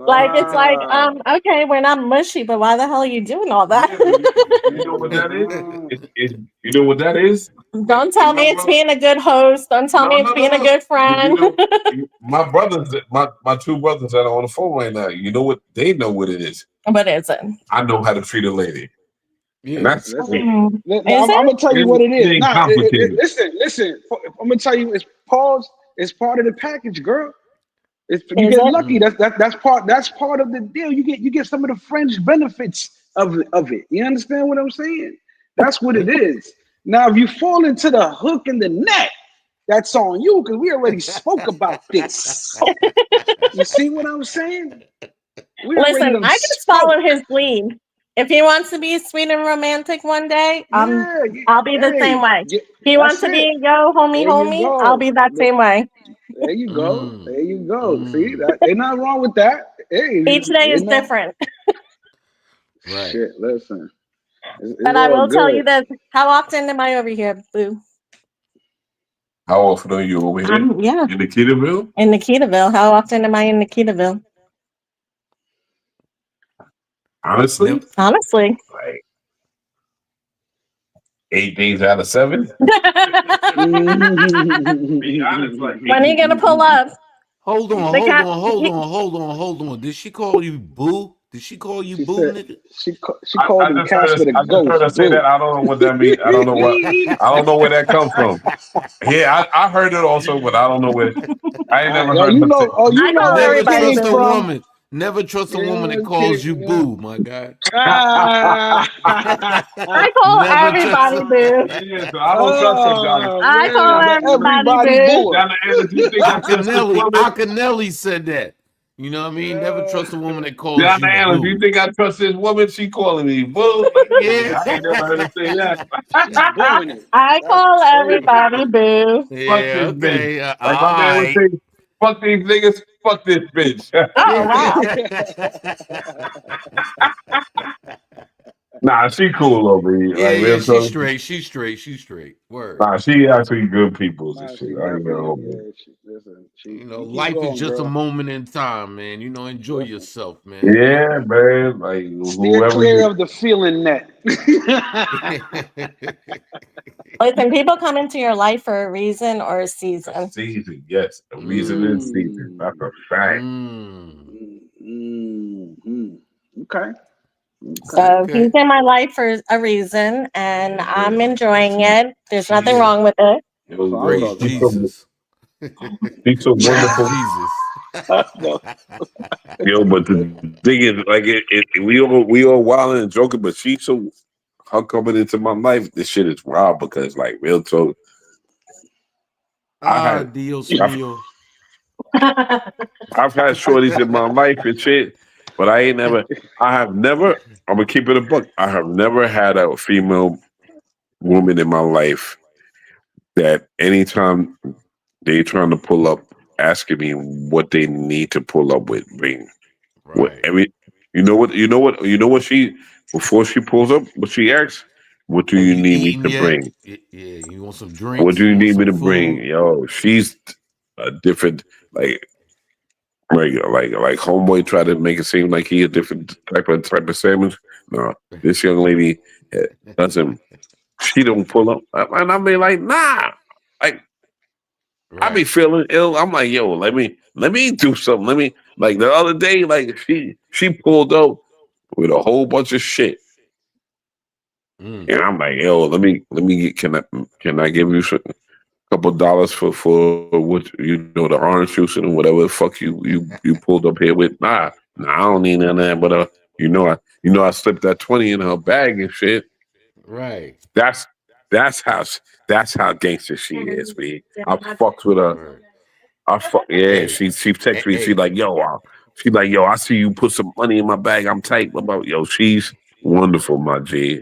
like it's like, Wow. okay, we're not mushy, but why the hell are you doing all that? Yeah, but you know what that is? You know what that is? Don't tell My me it's brother. being a good host. Don't tell me No, it's no, no, being a no. good But friend. my brothers, my two brothers that are on the phone right now, you know what? They know what it is. What is it? I know how to treat a lady. And Yeah. that's it. Now, Is I'm it? gonna tell you It what ain't, it it is. ain't Nah, complicated. listen. I'm gonna tell you, it's pause. It's part of the package, girl. You Is get it? lucky. That's part of the deal. You get some of the fringe benefits of it. You understand what I'm saying? That's what it is. Now, if you fall into the hook and the net, that's on you because we already spoke about this. You see what I'm saying? We already Listen, done I just follow spoke. his lead. If he wants to be sweet and romantic one day, Yeah. I'll be the same Hey, way. He wants that's to it. be yo homie There you homie, I'll go. be that same way. There you go. Mm, There you go. See mm. that? Ain't nothing wrong with that. Hey, Each day is ain't no different. Right. shit. Listen, it's But I all will tell you good. this. How often am I over here, Boo? How often are you over here Yeah, in Nikitaville? in Nikitaville. How often am I in Nikitaville? Honestly, Never. Honestly. like 8 days out of 7. Be honest, like When are you gonna pull up? Hold on, The hold cat. on, hold on, hold on, hold on. Did she call you boo? Did she call you She boo, said nigga? she called him Casper the I just heard her ghost. say that. Boo. I don't know what that means. I don't know where that comes from. Yeah, I heard it also, but I don't know where. I ain't never Yo, heard you her say. know. Oh, you I know call where Never it everybody came trust a Boo. from. woman. Never trust a woman that Okay, calls you boo, my guy. Ah. I call Never trust everybody a Boo. Yeah, so I don't trust her, Donna. Oh I call man, the everybody everybody Boo. booer. Donna Anna, do you think I trust this woman? Akinelli said that. You know what I mean? Never trust a woman that calls Donna you Anna, do you boo. think I trust this woman? She calling me boo. Like, Yeah. I ain't never heard her say that. She's booing it. I That's call crazy. everybody Boo. Fuck Yeah, this bitch. okay. All Like my man would right. say, fuck these niggas, fuck this bitch. Oh wow. Nah, she cool over here. Yeah, Like yeah, real she's talk. straight. She's straight. She's straight. Word. Nah, she actually good people's and Nah, shit. she I ain't gonna definitely, hold you. yeah. Listen, You know, you keep life is going, just a girl. moment in time, man. You know, enjoy Listen, yourself, man. Yeah, man. Like steer whoever clear you of the feeling net. Listen, people come into your life for a reason or a a season. season, yes. A reason and mm, season. That's Mm, a fact. mm. okay, okay. So he's Okay. in my life for a reason, and I'm enjoying She, it. There's nothing Yeah. wrong with it. That's yo, what I'm bro, Praise talking she's about. so Jesus. she's so Praise wonderful. Jesus. No. Yo, but the thing is, like, we all wilding and joking, but she's so her coming into my life. This shit is wild because, like, real talk, I Ah, had, Dios I've, mío. I've had shorties in my life and shit, but I have never. I'm gonna keep it a book. I have never had a female women in my life that anytime they trying to pull up, asking me what they need to pull up with, bring what Right. every. You know what she before she pulls up, what she asks, what do Have you you need me eaten to yet? bring? Yeah. You want some What drinks? do You you want need me some to bring? food? Yo, she's a different like like homeboy tried to make it seem like he a different type of sandwich. No, this young lady doesn't. She don't pull up, and I be like, nah. Like I be Right. feeling ill. I'm like, yo, let me do something. Let me like the other day, like she pulled up with a whole bunch of shit, Mm. and I'm like, yo, let me get can I give you some couple dollars for what the orange juice and whatever the fuck you pulled up here with. Nah, I don't need none of that. But I slipped that 20 in her bag and shit. Right. That's that's how that's how gangster she is, man. I fucked with her. Right. Yeah. Hey. She texted me. Hey. She like yo. I see you put some money in my bag. I'm tight. What about yo? She's wonderful, my G.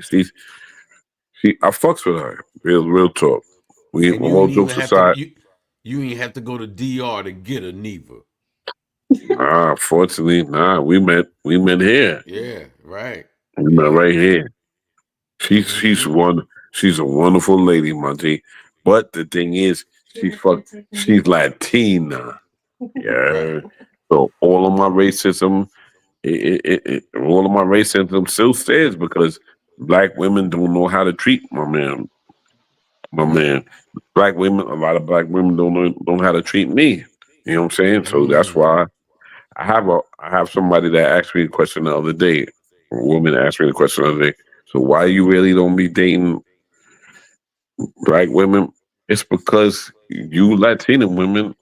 I fucks with her. Real talk. We And you all ain't even jokes have to aside. you ain't have to go to DR to get a neither. Nah, fortunately, nah. We met here. Yeah. Right. We met Yeah. right here. She's Mm-hmm. one. She's a wonderful lady, Monty. But the thing is, she's Latina. Yeah. Right. So all of my racism still stays because black women don't know how to treat my man. My Right. man. Black women, a lot of black women don't know how to treat me. You know what I'm saying? So that's Mm. why I have somebody that asked me a question the other day. A woman asked me the question the other day. So why you really don't be dating black women? It's because you Latina women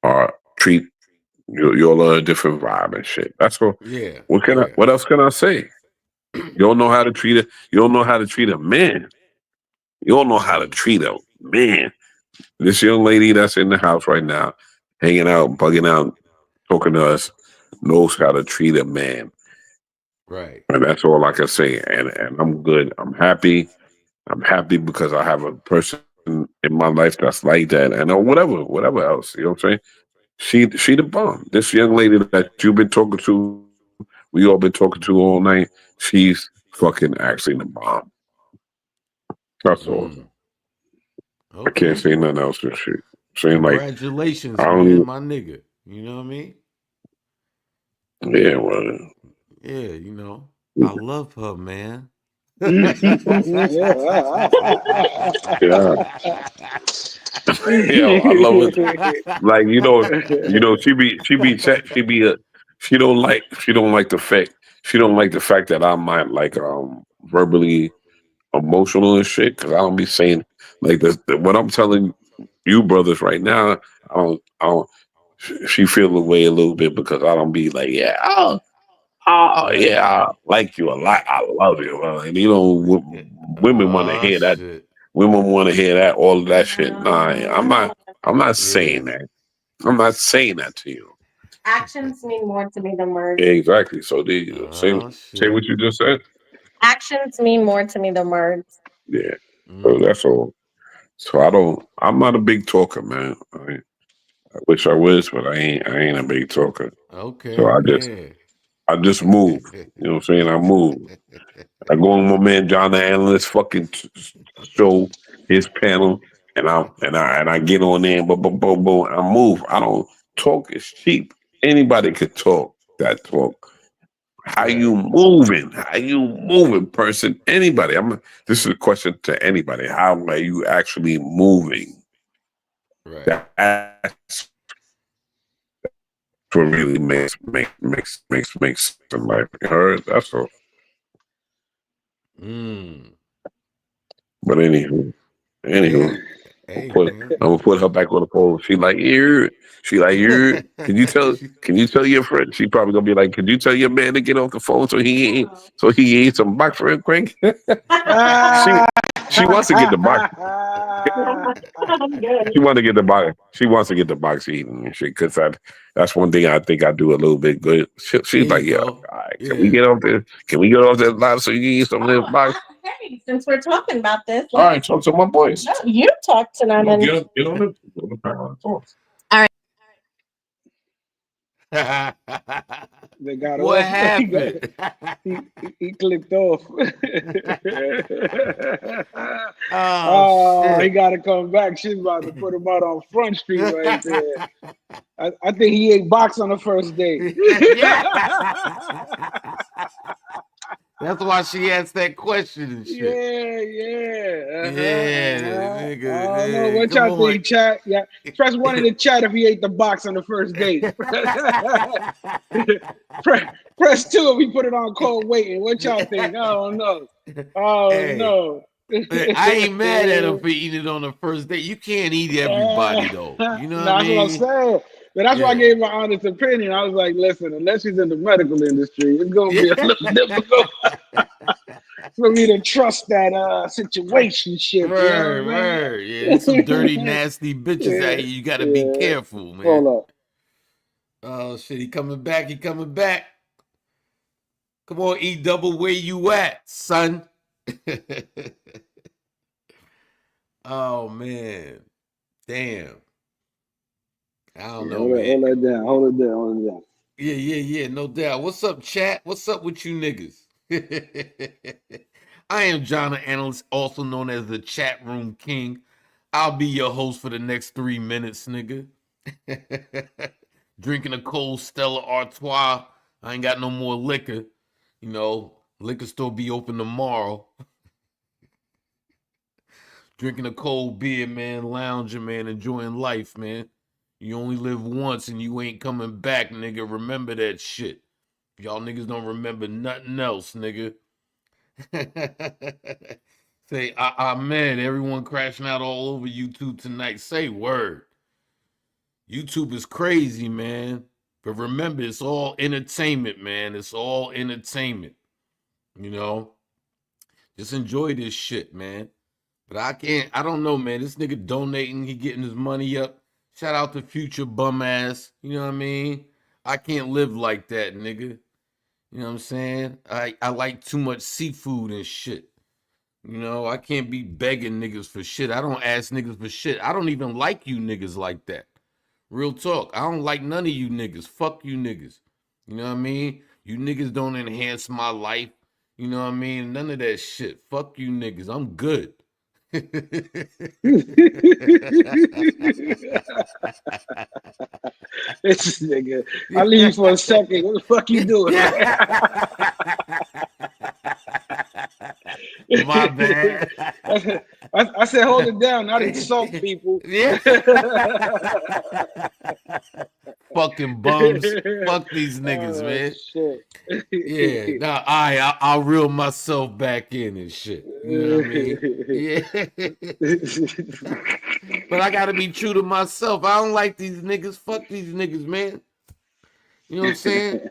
are treat you all a different vibe and shit. That's all. Yeah. What can I? Yeah. What else can I say? You don't know how to treat a. You don't know how to treat a man. You don't know how to Mm. treat a man. This young lady that's in the house right now, hanging out, bugging out, talking to us, knows how to treat a man. Right. And that's all I can say. And I'm good. I'm happy. I'm happy because I have a person in my life that's like that. And whatever else. You know what I'm saying? She the bomb. This young lady that you've been talking to, we all been talking to all night, she's fucking actually the bomb. That's all. Mm. I can't Okay. say nothing else and shit. Saying like I Congratulations, don't man, even, my nigga. You know what I mean? yeah, well, Yeah, I love her, man. yeah. Yo, I love it. Like she don't like that I might like verbally emotional and shit because I don't be saying like what I'm telling you brothers right now. I don't. She feel the way a little bit because I don't be like yeah. Oh Right. yeah, I like you a lot. I love you. And women want to Oh hear that. shit. Women want to hear that. All of that shit. Nah, I'm not. I'm not Yeah. saying that. I'm not saying that to you. Actions mean more to me than words. Exactly. So the Oh say shit. what you just said. Actions mean more to me than words. Yeah. So Mm. that's all. So I don't. I'm not a big talker, man. I wish I was, but I ain't. I ain't a big talker. So Okay. I Yeah. just move. You know what I'm saying? I move. I go on my man John the Analyst fucking show, his panel, and I get on there and boom, boom, boom, boom. I move. I don't talk is cheap. Anybody could talk that talk. How Right. you moving? How you moving, person? Anybody? This is a question to anybody. How are you actually moving? Right. That's what really makes somebody heard. That's all. Mm. But anywho, Hey. Hey, put man. I'm gonna put her back on the pole. She like you. She like you. Can you tell? Can you tell your friend? She probably gonna be like, "Can you tell your man to get off the phone so he eat some box real quick?" she she wants to get the box. I'm good. She want to get the box. She wants to get the box eating and shit. Cause that's one thing I think I do a little bit good. There She's you like, "Yeah, go. all right, can we Yeah. get off this? Can we get off this line so you can eat some of this box?" Okay, since we're talking about this, All right, talk to my boys. no, you talk to them. No, And get on the panel. Talk. They got What off. happened? He clicked off. Oh Oh, he shit. got to come back. She's about to put him out on Front Street right there. I think he ate box on the first date. Yeah. That's why she asked that question and shit. Yeah. Yeah, I don't know nigga, what come y'all on. think, chat. Yeah, press one in the chat if he ate the box on the first date. press two if he put it on cold waiting. What y'all think? I don't know. Oh Hey, no. I ain't mad at him for eating it on the first date. You can't eat everybody though. You know what I That's what I'm mean? saying. But that's why I Yeah. gave my honest opinion. I was like, listen, unless he's in the medical industry, it's gonna be a little difficult for me to trust that situation ship. You know Word, what I word. Yeah, there's some dirty, mean? nasty bitches out Yeah, here. You gotta be yeah. careful, man. Hold up. Oh shit, he coming back. He coming back. Come on, E double, where you at, son? Oh man. Damn. I don't Yeah, know, man. hold that down. Hold it down. Hold it down. Yeah, no doubt. What's up, chat? What's up with you niggas? I am John the Analyst, also known as the Chat Room King. I'll be your host for the next 3 minutes, nigga. Drinking a cold Stella Artois. I ain't got no more liquor. You know, liquor store be open tomorrow. Drinking a cold beer, man, lounging, man, enjoying life, man. You only live once and you ain't coming back, nigga. Remember that shit. Y'all niggas don't remember nothing else, nigga. Say, man, everyone crashing out all over YouTube tonight. Say word. YouTube is crazy, man. But remember, it's all entertainment, man. It's all entertainment. You know? Just enjoy this shit, man. But I don't know, man. This nigga donating, he getting his money up. Shout out to Future bum ass. You know what I mean? I can't live like that, nigga. You know what I'm saying? I like too much seafood and shit. You know, I can't be begging niggas for shit. I don't ask niggas for shit. I don't even like you niggas like that. Real talk. I don't like none of you niggas. Fuck you niggas. You know what I mean? You niggas don't enhance my life. You know what I mean? None of that shit. Fuck you niggas. I'm good. This nigga. I leave you for a second. What the fuck you doing, man? My bad. I said, hold it down, not insult people. Yeah. Fucking bums. Fuck these niggas, Oh man. shit. Yeah. Nah, I'll reel myself back in and shit. You know what I mean? Yeah. But I gotta be true to myself. I don't like these niggas. Fuck these niggas, man. You know what I'm saying?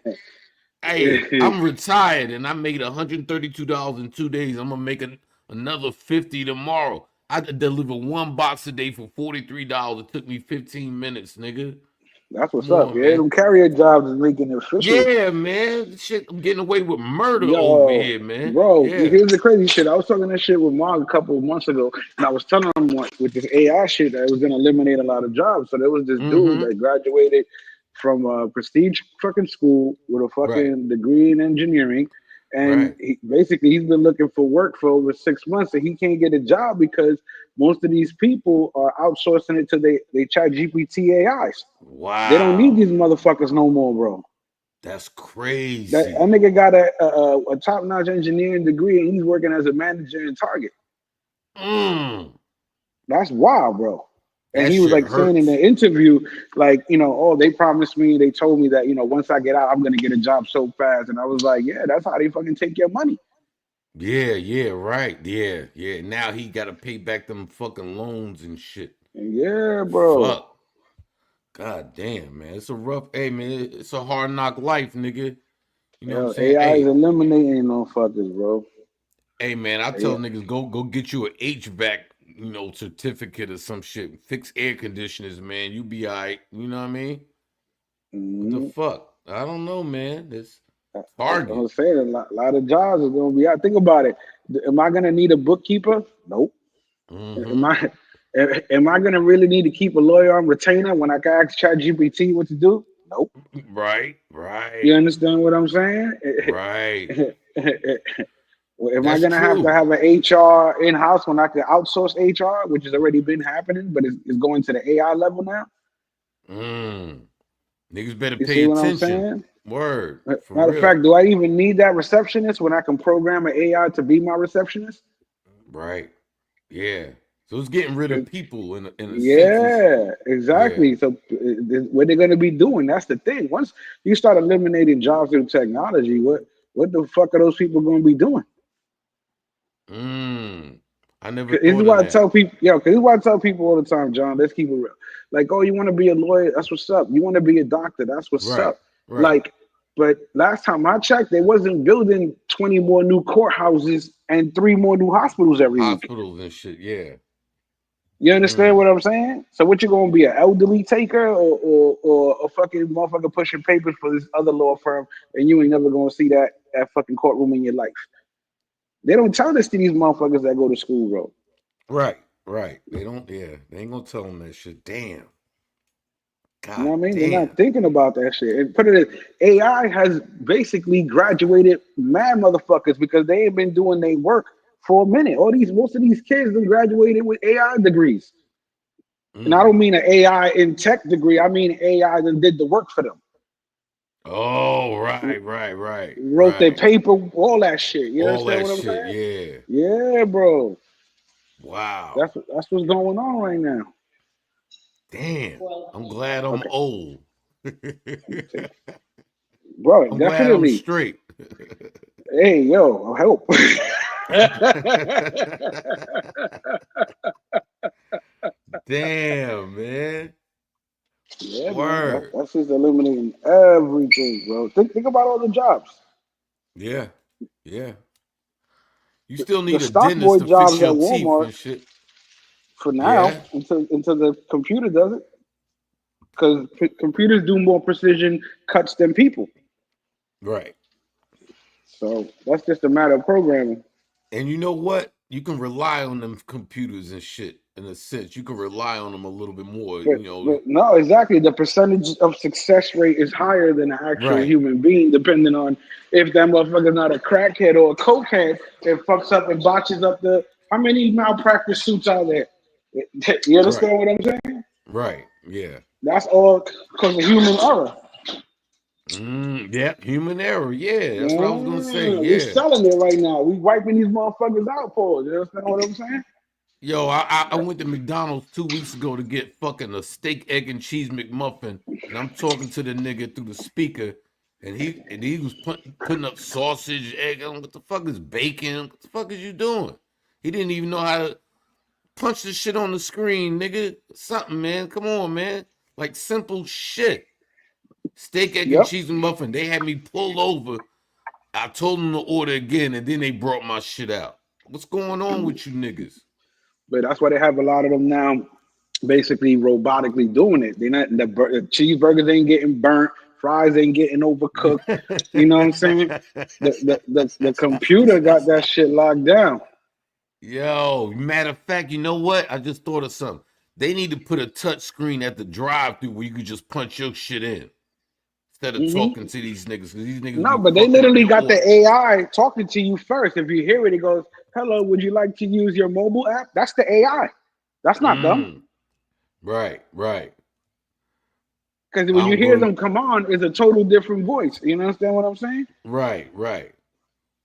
Hey, I'm retired and I made $132 in 2 days. I'm gonna make another 50 tomorrow. I could deliver one box a day for $43. It took me 15 minutes, nigga. That's what's Come up. on, Yeah, man. them carrier jobs is making it official. Yeah, man. Shit, I'm getting away with murder over Yo, here, man. bro, Yeah. here's the crazy shit. I was talking this shit with Mark a couple of months ago, and I was telling him with this AI shit that it was gonna eliminate a lot of jobs. So there was this dude Mm-hmm. that graduated from a prestige fucking school with a Right. fucking degree in engineering, and Right. he's been looking for work for over 6 months, and he can't get a job because most of these people are outsourcing it to they chat GPT AIs. They don't need Wow. these motherfuckers no more, bro. That's That crazy. nigga got a top notch engineering degree and he's working as a manager in Target. Mm. That's wild, bro. And That he was shit like saying in hurts. the interview, like, oh, they promised me, they told me that, once I get out, I'm gonna get a job so fast. And I was like, yeah, that's how they fucking take your money. Yeah, right. Yeah. Now he gotta pay back them fucking loans and shit. Yeah, bro. Fuck. God damn, man. It's a rough, hey man, it's a hard knock life, nigga. You know what I'm Yo, saying? AI is Hey, eliminating motherfuckers, bro. man, I Yeah. tell niggas go get you an HVAC, certificate or some shit. Fix air conditioners, man. You be all right. You know what I mean? What the Mhm. fuck? I don't know, man. This Target. I'm saying a lot of jobs are going to be out. Think about it. Am I going to need a bookkeeper? Nope. Am Mm-hmm. I am I going to really need to keep a lawyer on retainer when I can ask ChatGPT what to do? Nope. Right, You right, understand what I'm saying? right. Am I That's going to have true. an HR in house when I can outsource HR, which has already been happening, but it's going to the AI level now? Mm. Niggas better You pay see what I'm attention. saying? Word. For Matter of real. fact, do I even need that receptionist when I can program an AI to be my receptionist? Right. Yeah. So it's getting rid of people in a sense. It's Yeah, yeah. exactly. So what they're going to be doing? That's the thing. Once you start eliminating jobs through technology, what the fuck are those people going to be doing? Mm. I never 'Cause this is thought of why I that. tell people, yo, because this is why I tell people all the time, John. Let's keep it real. Like, oh, you want to be a lawyer? That's what's up. You want to be a doctor? That's what's Right. up. Right. Like, but last time I checked, they wasn't building 20 more new courthouses and 3 more new hospitals every week. Hospitals and shit. Yeah. You understand Mm. what I'm saying? So what you gonna be, an elderly taker or a fucking motherfucker pushing papers for this other law firm, and you ain't never gonna see that fucking courtroom in your life? They don't tell this to these motherfuckers that go to school, bro. Right. Right. They don't. Yeah. They ain't gonna tell them that shit. Damn. You know God what I mean? They're damn. not thinking about that shit. And put it in, AI has basically graduated mad motherfuckers because they ain't been doing their work for a minute. Most of these kids have graduated with AI degrees. And I Mm. don't mean an AI in tech degree. I mean AI that did the work for them. Oh, right, right, right, Wrote their right. paper, all that shit. You All understand that what I'm shit. saying? Yeah. Yeah, bro. Wow. That's what's going on right now. Damn. I'm glad I'm Okay, old. bro, I'm glad I'm definitely. straight. Hey, yo, help. Damn, man. Yeah, man. Word. That's just eliminating everything, bro. Think about all the jobs. Yeah. Yeah. You still The need a stock dentist boy to fix jobs at your teeth Walmart and shit. for now Yeah. until the computer does it, because computers do more precision cuts than people. Right. So that's just a matter of programming. And you know what? You can rely on them computers and shit in a sense. You can rely on them a little bit more, But you know. but no, exactly. The percentage of success rate is higher than an actual Right. human being, depending on if that motherfucker's not a crackhead or a cokehead that fucks up and botches up the. How many malpractice suits are there? You Right. understand what I'm saying? Right. Yeah. That's all because of human error. Yeah. Human error. Yeah. That's what I was gonna say. Yeah, we Yeah. selling it right now. We wiping these motherfuckers out for it. You understand what I'm saying? Yo, I went to McDonald's 2 weeks ago to get fucking a steak, egg, and cheese McMuffin, and I'm talking to the nigga through the speaker, and he was putting up sausage, egg. I'm, what the fuck is bacon? What the fuck is you doing? He didn't even know how to punch the shit on the screen, nigga. Something, man. Come on, man. Like simple shit. Steak, egg, and Yep. cheese McMuffin. They had me pulled over. I told them to order again, and then they brought my shit out. What's going on with you niggas? But that's why they have a lot of them now, basically robotically doing it. They not the cheeseburgers ain't getting burnt, fries ain't getting overcooked. You know what I'm saying? The computer got that shit locked down. Yo, matter of fact, you know what? I just thought of something. They need to put a touch screen at the drive-through where you could just punch your shit in instead of Hmm. talking to these niggas because these niggas No, be but they fucking up literally your got the order. AI talking to you first. If you hear it, it goes, "Hello, would you like to use your mobile app?" That's the AI. That's not them. Mm, right, right. Because when you I'm hear gonna them come on, it's a total different voice. You understand what I'm saying? right, right.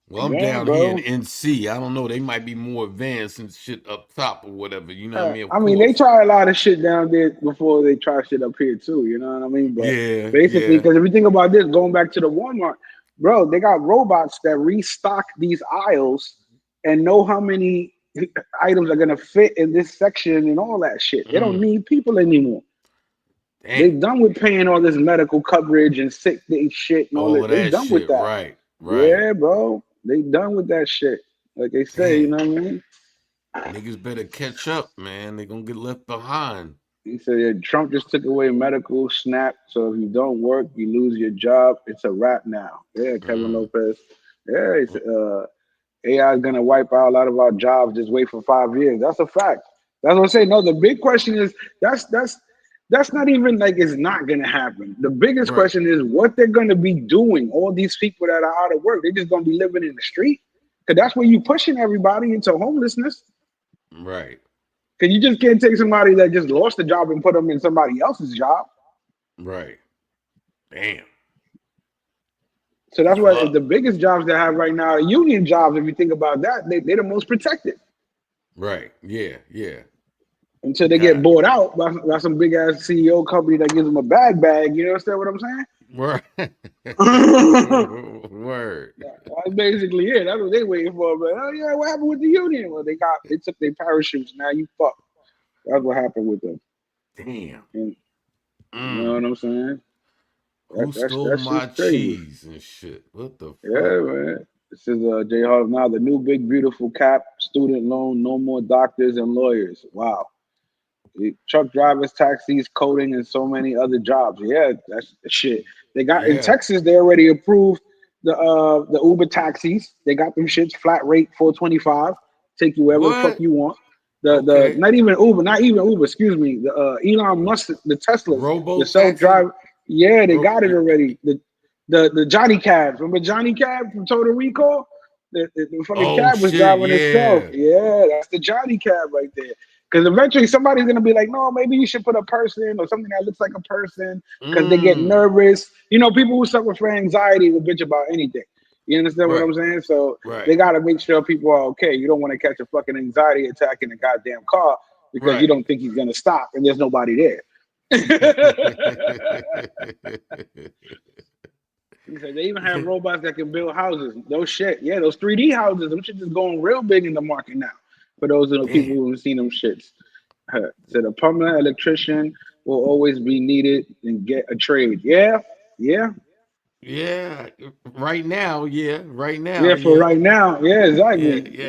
Well, I'm Yeah, down here in bro. NC. I don't know. They might be more advanced and shit up top or whatever. You know what I mean? Of I mean, they course. try a lot of shit down there before they try shit up here too. You know what I mean? But Yeah, basically, yeah. because if you think about this, going back to the Walmart, bro, they got robots that restock these aisles and know how many items are gonna fit in this section and all that shit. They don't Mm, need people anymore. They damn. done with paying all this medical coverage and sick day shit and all All that. of They that done with shit. that. Right, right. Yeah, bro. They done with that shit. Like they say, you Damn. know what I mean? Niggas better catch up, man. They gonna get left behind. He said yeah, Trump just took away medical snap, so if you don't work, you lose your job. It's a wrap now. Yeah, Kevin Mm. Lopez. Yeah, AI is gonna wipe out a lot of our jobs. Just wait for 5 years. That's a fact. That's what I'm saying. No, the big question is that's not even like it's not gonna happen. The biggest Right. question is what they're gonna be doing. All these people that are out of work, they're just gonna be living in the street. Cause that's where you pushing everybody into homelessness. Right. Cause you just can't take somebody that just lost a job and put them in somebody else's job. Right. Damn. So that's why Fuck. the biggest jobs they have right now are union jobs. If you think about that, they're the most protected Right. Yeah. Yeah. until they get God. bought out by some big ass CEO company that gives them a bag. You understand what I'm saying? Word. Word. That's basically it. That's what they waiting for. But oh yeah, what happened with the union? Well, they took their parachutes. Now you fucked. That's what happened with them. Damn. And you know Mm. what I'm saying? Who stole That's my just crazy. cheese and shit? What the fuck? Yeah, man. This is Jay Hall now. The new big beautiful cap, student loan, no more doctors and lawyers. Wow. Truck drivers, taxis, coding, and so many other jobs. Yeah, that's the shit. They got in Yeah. Texas. They already approved the Uber taxis. They got them shits flat rate 425. Take you wherever the fuck What? you want. The Okay. not even Uber, not even Uber. Excuse me. The Elon Musk, the Teslas, Robo the self taxi. drive. Yeah, they got it already. The Johnny Cabs. Remember Johnny Cab from Total Recall? The fucking Oh cab was shit. driving itself. Yeah. Yeah, that's the Johnny Cab right there. Because eventually somebody's gonna be like, no, maybe you should put a person or something that looks like a person because they get Mm. nervous. You know, people who suffer from anxiety will bitch about anything. You understand what Right. I'm saying? So they Right. gotta make sure people are okay. You don't want to catch a fucking anxiety attack in a goddamn car because you Right. don't think he's gonna stop and there's nobody there. He said they even have robots that can build houses. Those shit, yeah, those 3D houses, them shit is going real big in the market now. For those of the people Damn. who have seen them shits. Said a permanent electrician will always be needed and get a trade. Yeah, yeah, Yeah. Right now. Yeah. Right now. yeah. For Yeah. right now, yeah, Yeah. exactly.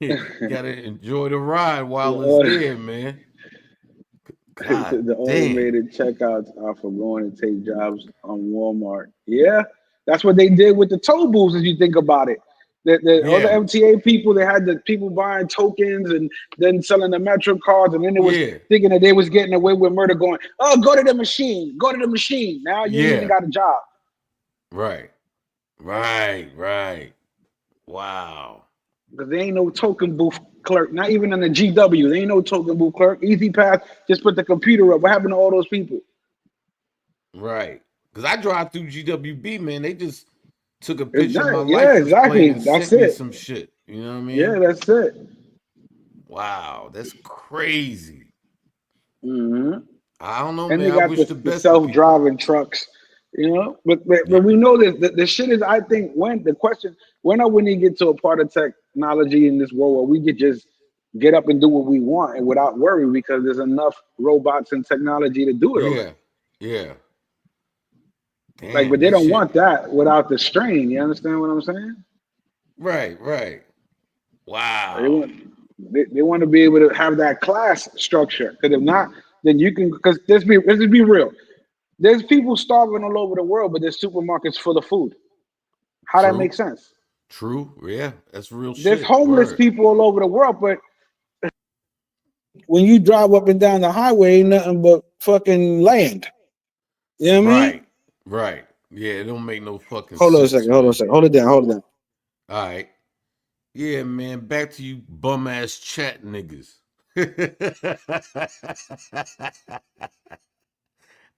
Yeah. Gotta enjoy the ride while it's the, there, man. God the damn. automated checkouts are for going to take jobs on Walmart. Yeah, that's what they did with the toll booths. If you think about it, all the Yeah. MTA people, they had the people buying tokens and then selling the Metro cards, and then it was Yeah. thinking that they was getting away with murder. Going, oh, go to the machine, go to the machine. Now you ain't even Yeah. got a job Right. Right. Right. Wow. because there ain't no token booth clerk. Not even in the GW, there ain't no token booth clerk. Easy Pass, just put the computer up. What happened to all those people? Right. Because I drive through GWB, man. They just took a It's picture of my not, yeah, license plate exactly. and That's sent me it. some shit. You know what I Yeah, mean? that's it. Wow. That's crazy. Hmm. I don't know, And man. they I got wish the the best for people. self-driving trucks, you know. But but, Yeah. but we know this. The shit is, I think, when are we need to get to a part of technology in this world where we could just get up and do what we want and without worry because there's enough robots and technology to do it Yeah. already. Yeah. Like, but Damn, they that don't shit. want that without the strain. You understand what I'm saying? Right. Right. They Wow. want they want to be able to have that class structure. Because if not, then you can. Because let's just be real. There's people starving all over the world, but there's supermarkets full of food. How that True. makes sense? True. Yeah. That's real There's shit. homeless Word. people all over the world, but when you drive up and down the highway, ain't nothing but fucking land. You know what I mean? Right. Right. Yeah. It don't make no fucking Hold on a sense, second. Hold on a man. second. Hold it down. Hold it down. All right. Yeah, man. Back to you bum ass chat niggas.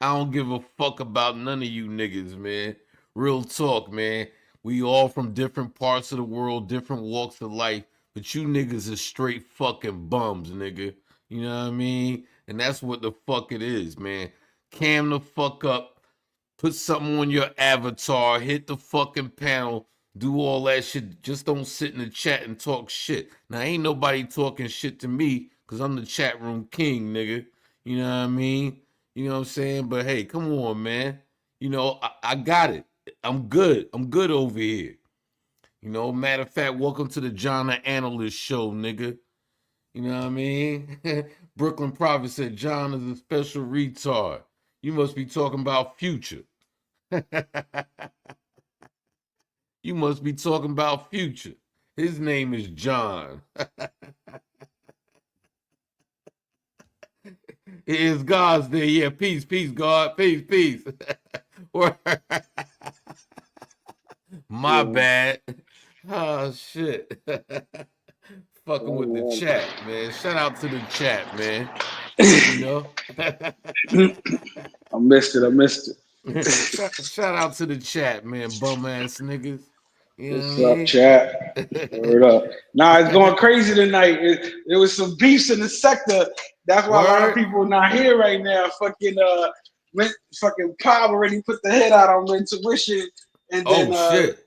I don't give a fuck about none of you niggas, man. Real talk, man. We all from different parts of the world, different walks of life, but you niggas is straight fucking bums, nigga. You know what I mean? And that's what the fuck it is, man. Cam the fuck up, put something on your avatar, hit the fucking panel, do all that shit. Just don't sit in the chat and talk shit. Now, ain't nobody talking shit to me because I'm the chat room king, nigga. You know what I mean? You know what I'm saying? But hey, come on, man. You know, I got it. I'm good. I'm good over here. You know, matter of fact, welcome to the John the Analyst show, nigga. You know what I mean? Brooklyn Prophet said John is a special retard. You must be talking about Future. You must be talking about Future. His name is John. It is God's day. Yeah, peace, peace, God. Peace, peace. My bad. Oh, shit. Fucking with the chat, man. Shout out to the chat, man. You know? I missed it. shout out to the chat, man. Bum ass niggas. You know What's what up, chat? I Word up. Nah, it's going crazy tonight. There was some beefs in the sector. That's why a lot of Word? people are not here right now. Fucking Pop already put the head out on Intuition, and then Oh, shit.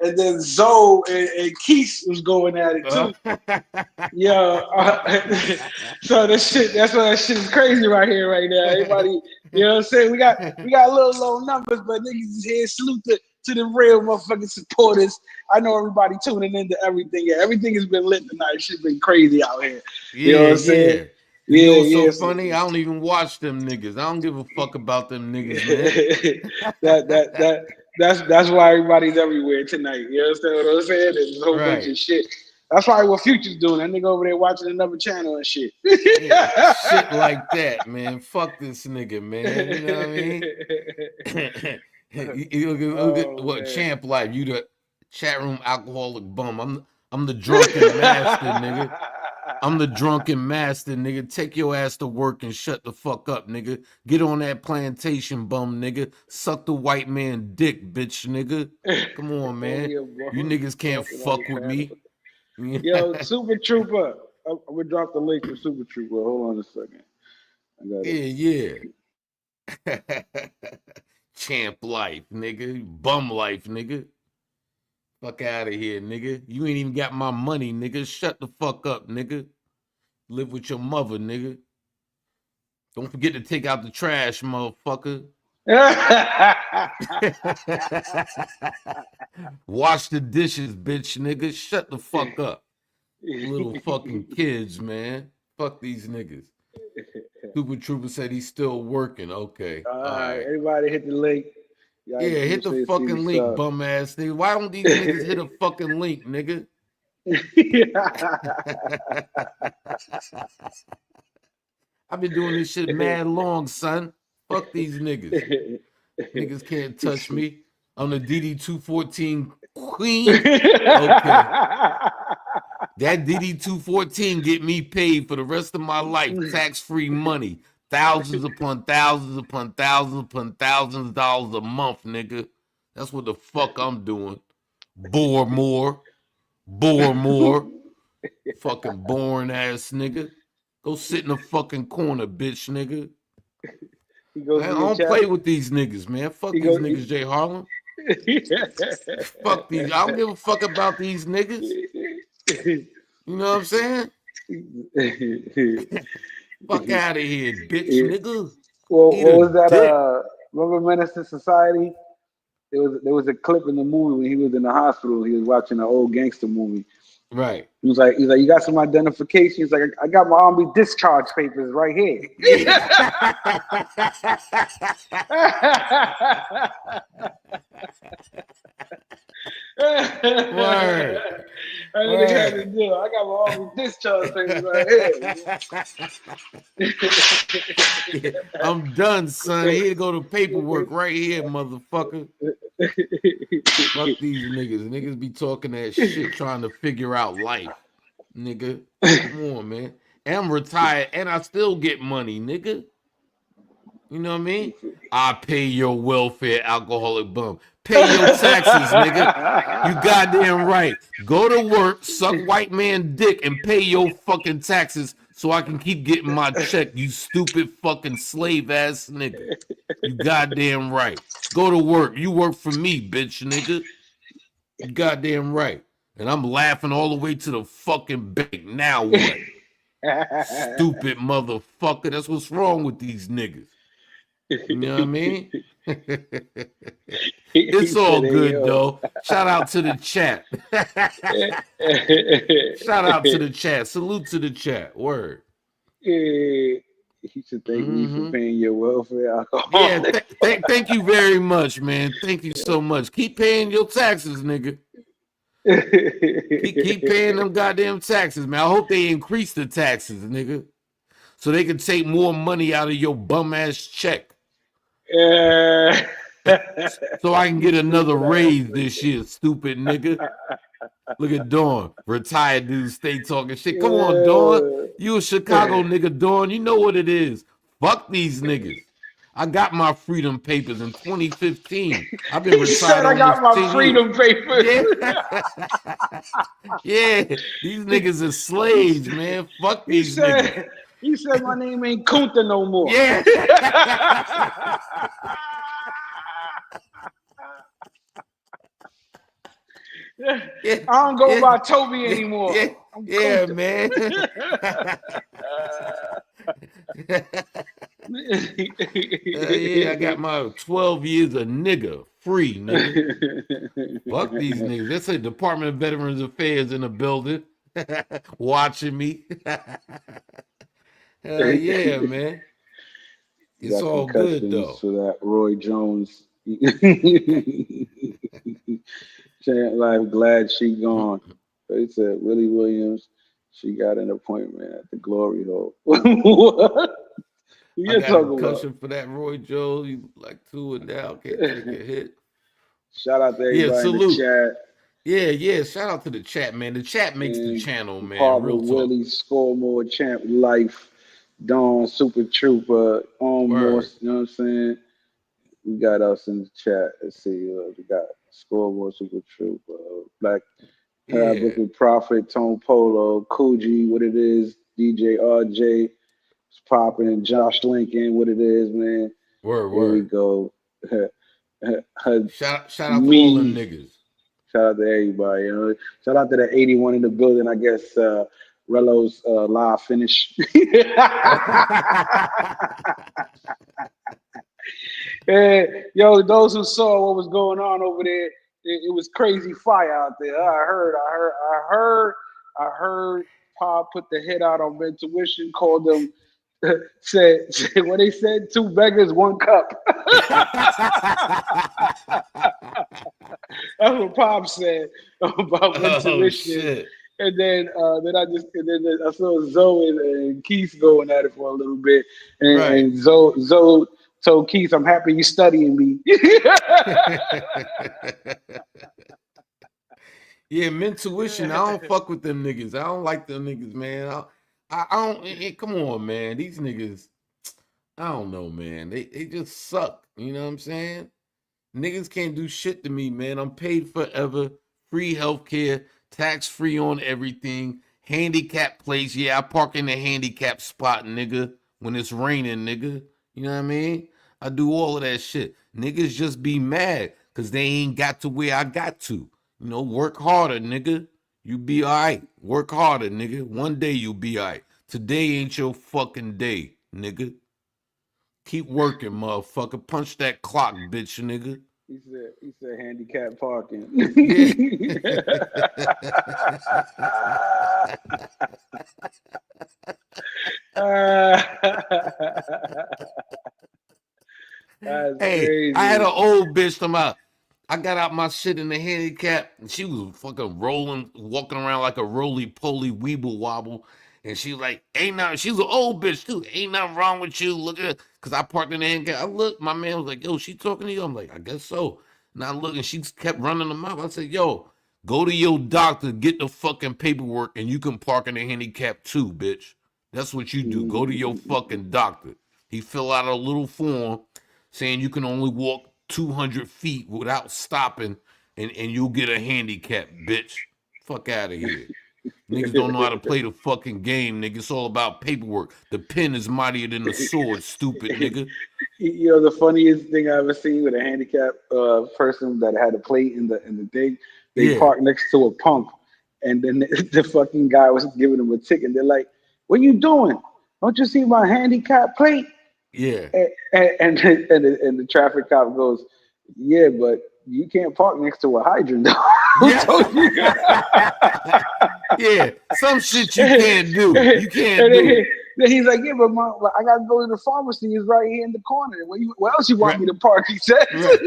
and then Zoe and Keith was going at it too. Yeah, so that's why that shit is crazy right here, right now. Everybody, you know what I'm saying? We got little low numbers, but niggas is here. Salute to the real motherfucking supporters. I know everybody tuning into everything. Yeah, everything has been lit tonight. Shit been crazy out here. You know what I'm saying? Yeah. You know what's so Yeah. funny? I don't even watch them niggas. I don't give a fuck about them niggas, man. That's why everybody's everywhere tonight. You understand what I'm saying? There's a whole bunch Right. of shit. That's probably what Future's doing. That nigga over there watching another channel and shit. Yeah, shit like that, man. Fuck this nigga, man. You know what I mean? Look at Oh what man. champ life. You the chat room alcoholic bum. I'm the drunken master, nigga. I'm the drunken master, nigga. Take your ass to work and shut the fuck up, nigga. Get on that plantation, bum, nigga. Suck the white man dick, bitch, nigga. Come on, man. You niggas can't fuck with me. Yo, Super Trooper. I'm gonna drop the link for Super Trooper. Hold on a second. I got it. Yeah. Champ life, nigga. Bum life, nigga. Fuck out of here, nigga. You ain't even got my money, nigga. Shut the fuck up, nigga. Live with your mother, nigga. Don't forget to take out the trash, motherfucker. Wash the dishes, bitch, nigga. Shut the fuck up. Little fucking kids, man. Fuck these niggas. Super Trooper said he's still working. Okay. All right. Everybody hit the link. Yeah, hit the fucking link, bum ass nigga. Why don't these niggas hit a fucking link, nigga? I've been doing this shit mad long, son. Fuck these niggas. Niggas can't touch me. I'm the DD214 queen. Okay. That DD214 get me paid for the rest of my life. Tax-free money. Thousands upon thousands upon thousands upon thousands of dollars a month, nigga. That's what the fuck I'm doing. Bore more. Fucking boring ass nigga. Go sit in the fucking corner, bitch, nigga. I don't play with these niggas, man. Fuck these niggas, Jay Harlem. Fuck these. I don't give a fuck about these niggas. You know what I'm saying? Fuck out of here, bitch, nigga. What was that? Dick. Remember Menace to Society? There was a clip in the movie when he was in the hospital. He was watching an old gangster movie. Right. He's like, you got some identification? He's like, I got my army discharge papers right here. Word. I didn't have to do. I got my army discharge papers right here. I'm done, son. Here go the paperwork right here, motherfucker. Fuck these niggas. Niggas be talking that shit trying to figure out life, nigga. Come on, man. And I'm retired and I still get money, nigga. You know what I mean? I pay your welfare, alcoholic bum. Pay your taxes, nigga. You goddamn right. Go to work, suck white man dick, and pay your fucking taxes so I can keep getting my check, you stupid fucking slave ass nigga. You goddamn right. Go to work. You work for me, bitch, nigga. You goddamn right. And I'm laughing all the way to the fucking bank. Now what? Stupid motherfucker. That's what's wrong with these niggas. You know what I mean? It's all said, "Hey good yo." though. Shout out to the chat. Shout out to the chat. Salute to the chat. Word. He should thank me for Mm-hmm. paying your welfare Yeah, alcoholic. thank you very much, man. Thank you so much. Keep paying your taxes, nigga. Keep paying them goddamn taxes, man. I hope they increase the taxes, nigga, so they can take more money out of your bum ass check, so I can You get another stupid ass raise this year. Stupid nigga. Look at Dawn, retired dude, stay talking shit. Come on, Dawn. You a Chicago nigga, Dawn. You know what it is. Fuck these niggas. I got my freedom papers in 2015. I've been He retired said, "I got almost my 10 years. freedom papers." Yeah. Yeah. These niggas are slaves, man. Fuck He these niggas. said, "He said my name ain't Kunta no more." Yeah. Yeah. I don't go Yeah. by Toby Yeah. anymore. Yeah. I'm Yeah, Kunta. man. Yeah, I got my 12 years of nigga free, nigga. Fuck these niggas. That's a Department of Veterans Affairs in the building, watching me. Yeah, man. It's Got all good concussions though. for that Roy Jones. Chant life, glad she gone. They said Willie Williams, she got an appointment at the Glory Hole. What? Who I you got a talking about? concussion for that Roy Jones. You like 2 and down, can't take a hit. Shout out to Yeah, everybody in the salute. chat. Yeah. Shout out to the chat, man. The chat makes the And channel, man. Papa Real talk. Willie, Scoremore, Champ Life, Dawn, Super Trooper, Word. Almost, you know what I'm saying? We got us in the chat. Let's see. We got Scoremore, Super Trooper, Black Yeah. Brooklyn Prophet, Tone Polo, Coogee, what it is, DJ RJ, it's popping, and Josh Lincoln, what it is, man. Here we Word. go. Shout out to all them Me. niggas. Shout out to everybody. You know, shout out to the 81 in the building. I guess Relo's live finish. And, yo, those who saw what was going on over there, it was crazy fire out there. I heard Pop put the hit out on Intuition, called them, said what they said, 2 beggars, 1 cup. That's what Pop said about Oh Intuition. shit. And then I saw Zoe and Keith going at it for a little bit, Right. and Zoe told Keith, "I'm happy you studying me." Yeah, Mentuition. I don't fuck with them niggas. I don't like them niggas, man. I don't. Come on, man. These niggas. I don't know, man. They just suck. You know what I'm saying? Niggas can't do shit to me, man. I'm paid forever. Free healthcare, tax free on everything. Handicap place. Yeah, I park in the handicap spot, nigga. When it's raining, nigga. You know what I mean? I do all of that shit. Niggas just be mad because they ain't got to where I got to. You know, work harder, nigga. You be all right. Work harder, nigga. One day you'll be all right. Today ain't your fucking day, nigga. Keep working, motherfucker. Punch that clock, bitch, nigga. He said handicap parking. Yeah. That's Hey, I had an crazy. old bitch come out. I got out my shit in the handicap, and she was fucking rolling, walking around like a roly poly weeble wobble. And she was like, ain't nothing. She was an old bitch too. Ain't nothing wrong with you. Look at, cause I parked in the handicap. I looked, my man was like, yo, she talking to you? I'm like, I guess so. And I look, and she kept running them out. I said, yo, go to your doctor, get the fucking paperwork, and you can park in the handicap too, bitch. That's what you do. Go to your fucking doctor. He fill out a little form saying you can only walk 200 feet without stopping, and you'll get a handicap, bitch. Fuck out of here. Niggas don't know how to play the fucking game, nigga. It's all about paperwork. The pen is mightier than the sword, stupid nigga. You know, the funniest thing I ever seen with a handicapped person that had a plate in the thing, they Yeah. parked next to a pump, and then the fucking guy was giving them a ticket. They're like, "What you doing? Don't you see my handicap plate?" Yeah. And the traffic cop goes, yeah, but you can't park next to a hydrant. Who Yeah. told you? Yeah. Some shit you can't do. You can't And do. then he's like, yeah, but mom, I gotta go to the pharmacy. It's right here in the corner. Where else you want Right. me to park? He says. Right.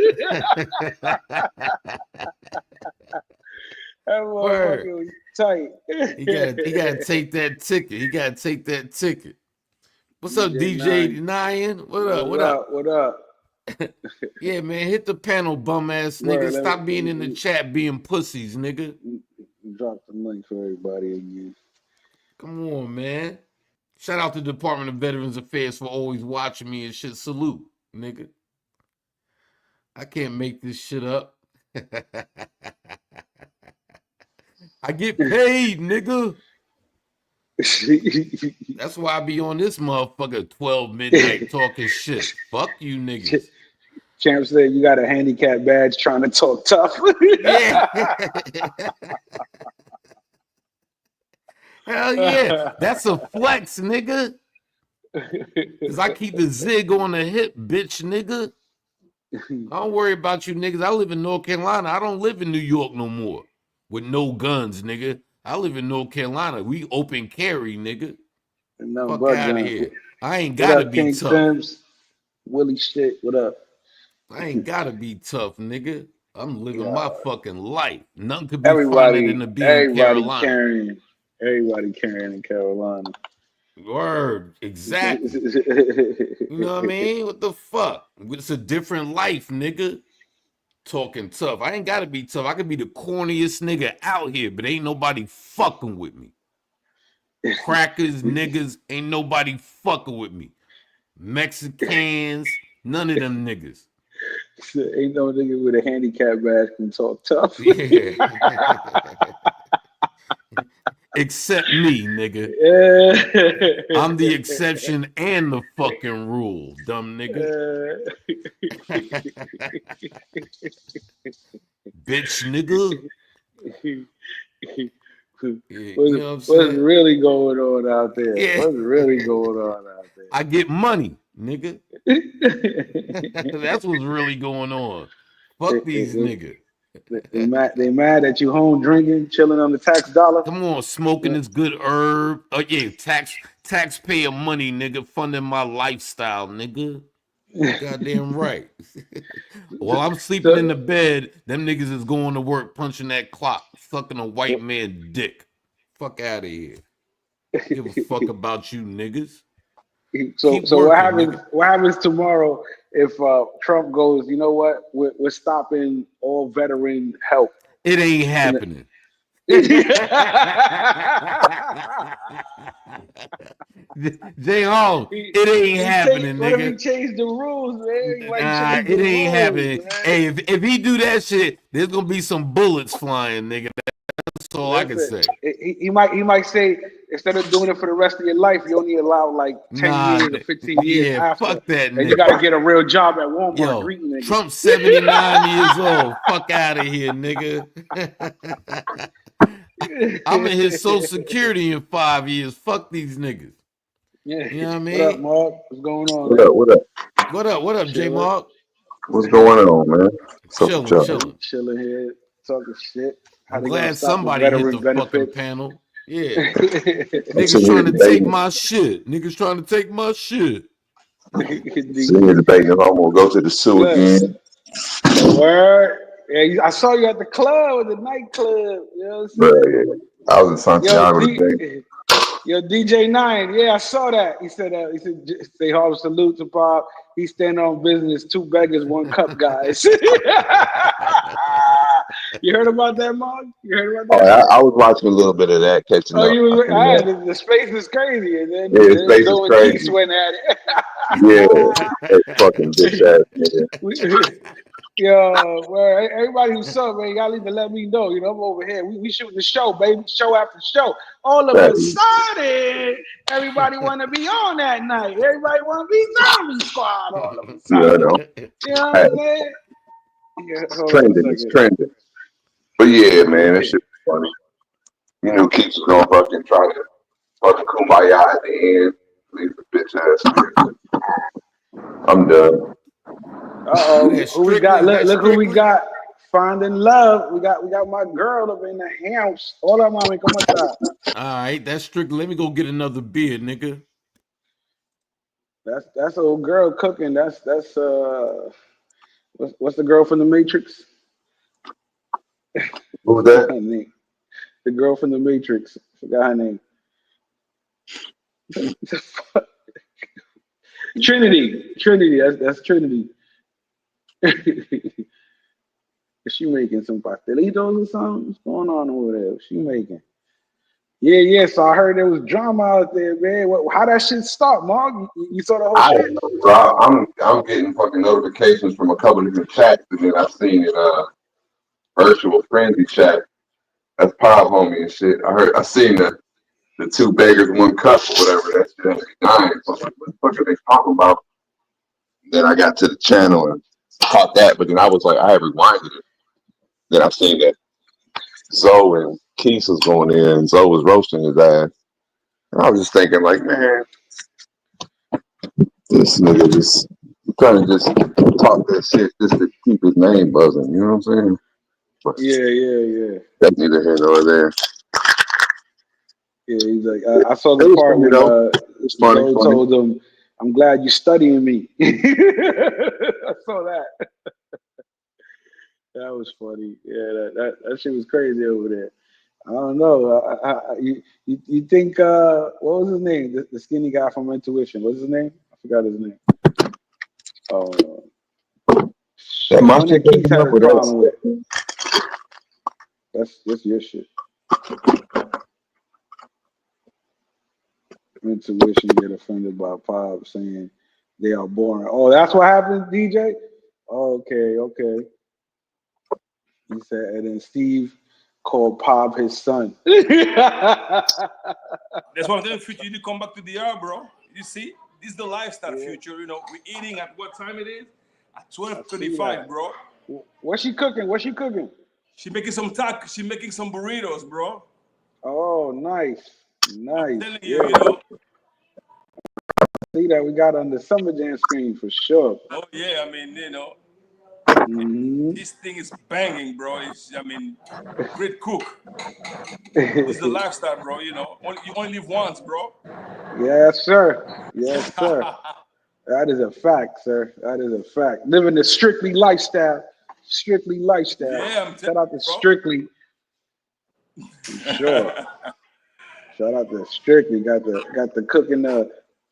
That Word. motherfucker was tight. He gotta take that ticket. He gotta take that ticket. What's up, DJ DJ Nine. 89? What up? What What up? up? What up? Yeah, man, hit the panel, bum ass nigga. Word, Stop being in the chat being pussies, nigga. drop the link for everybody again. Come on, man. Shout out to the Department of Veterans Affairs for always watching me and shit. Salute, nigga. I can't make this shit up. I get paid, nigga. That's why I be on this motherfucker 12 midnight talking shit. Fuck you niggas. Champ said you got a handicap badge trying to talk tough. Yeah. Hell yeah. That's a flex, nigga. Cause I keep the zig on the hip, bitch, nigga. I don't worry about you niggas. I live in North Carolina. I don't live in New York no more with no guns, nigga. I live in North Carolina. We open carry, nigga. Fuck out of here. I ain't What gotta up, be King tough. Sims? Willie shit, what up? I ain't gotta be tough, nigga. I'm living my fucking life. Nothing could be finer than to be in Carolina. Everybody carrying in Carolina. Word, exactly. You know what I mean? What the fuck? It's a different life, nigga. Talking tough. I ain't gotta be tough. I could be the corniest nigga out here, but ain't nobody fucking with me. Crackers, niggas, ain't nobody fucking with me. Mexicans, none of them niggas. Ain't no nigga with a handicap badge can talk tough. Yeah. Except me, nigga. I'm the exception and the fucking rule, dumb nigga. Bitch, nigga. You know What's really going on out there? Yeah. What's really going on out there? I get money, nigga. That's what's really going on. Fuck these niggas. They mad that you home drinking, chilling on the tax dollar. Come on, smoking this good herb. Oh yeah, taxpayer money, nigga, funding my lifestyle, nigga. Goddamn right. While I'm sleeping in the bed, them niggas is going to work, punching that clock, sucking a white man dick. Fuck out of here. Give a fuck about you niggas. So what happens? Nigga. What happens tomorrow if Trump goes? You know what? We're stopping all veteran help. It ain't happening. J Hall, it ain't happening, nigga. What if he change the rules, man? Nah, it ain't happening. Hey, if he do that shit, there's gonna be some bullets flying, nigga. That's all I can say. He might say, instead of doing it for the rest of your life, you only allow like 10 years or 15 years after. Fuck that, and nigga. You gotta get a real job at Walmart. Yo, Trump's 79 years old. Fuck out of here, nigga. I'm in his Social Security in 5 years. Fuck these niggas. Yeah. You know what I mean? What up, Mark? What's going on? What up? What up, J Mark? What's going on, man? Chilling here, talking shit. I'm glad somebody hit the fucking panel. Yeah. Niggas trying to take my shit. Niggas trying to take my shit. Sitting here debating if I'm gonna go to the zoo again. Word. Yeah, I saw you at the club, the nightclub. You know what I'm saying? I was in Santiago today. Yo, DJ Nine, yeah, I saw that. He said, say Harlem salute to Bob. He's standing on business, 2 beggars, 1 cup, guys. You heard about that, Mark? You heard about that? I was watching a little bit of that, catching up. The space is crazy. And then space is crazy. Geeks went at it. That fucking bitch ass nigga. Yo, well, everybody who's up, man, y'all need to let me know. You know, I'm over here. We shooting the show, baby, show after show. All of a sudden, everybody want to be on that night. Everybody want to be Zombie Squad all of a sudden. I know. You know what I'm saying? It's trending. But yeah, man, that shit was funny. You know, keeps going fucking trying to fucking kumbaya at the end. Leave the bitch ass. I'm done. Uh-oh. Who that Who we got? Strictly? Is that Look who we Strictly? got. Finding love. We got my girl up in the house. Hola, mami, ¿cómo está? All right, that's Strictly. Let me go get another beer, nigga. That's old girl cooking. That's what's the girl from the Matrix? Who's Forgot that? her name. The girl from the Matrix. Forgot her name. Trinity. Trinity. That's Trinity. Is she making some pastelitos or something? What's going on over there? What's she making? Yeah. So I heard there was drama out there, man. How that shit start, Mark? You saw the whole I shit? don't know, bro. I'm getting fucking notifications from a couple of different chats, and then I seen it virtual frenzy chat. That's Pop Homie and shit. I seen the two beggars one cup or whatever. That shit had me dying. So I'm like, what the fuck are they talking about? Then I got to the channel and caught that, but then I was like, I had rewinded it. Then I seen that Zoe and Keith was going in, and Zoe was roasting his ass. And I was just thinking, like, man, this nigga just trying to just talk that shit just to keep his name buzzing. You know what I'm saying? But Yeah. that's neither here nor there. Yeah, he's like, I saw It the was part funny when though. It was funny. Zoe told him, "I'm glad you're studying me." I saw that. That was funny. Yeah, that shit was crazy over there. I don't know. You think what was his name? The skinny guy from Intuition. What's his name? I forgot his name. That The my one shit that Keith came had up a with problem with. that. That's your shit. Intuition get offended by Pop saying they are boring. Oh, that's what happened, DJ? Okay. He said, and then Steve called Pop his son. That's one of them future. You need to come back to the DR, bro. You see, this is the lifestyle future. You know, we're eating at what time it is? At 12:35, bro. What's she cooking? What's she cooking? She making some tacos. She making some burritos, bro. Oh, nice. I'm telling you, you know. See that we got on the Summer Jam screen for sure. Oh yeah, I mean, you know, Mm-hmm. this thing is banging, bro. I mean, great cook. This is the lifestyle, bro. You know, you only live once, bro. Yes, sir. Yes, sir. That is a fact, sir. That is a fact. Living the strictly lifestyle. Strictly lifestyle. Yeah, I'm telling Shout out to you, bro. Strictly. For sure. Shout out to Strictly. Got the cooking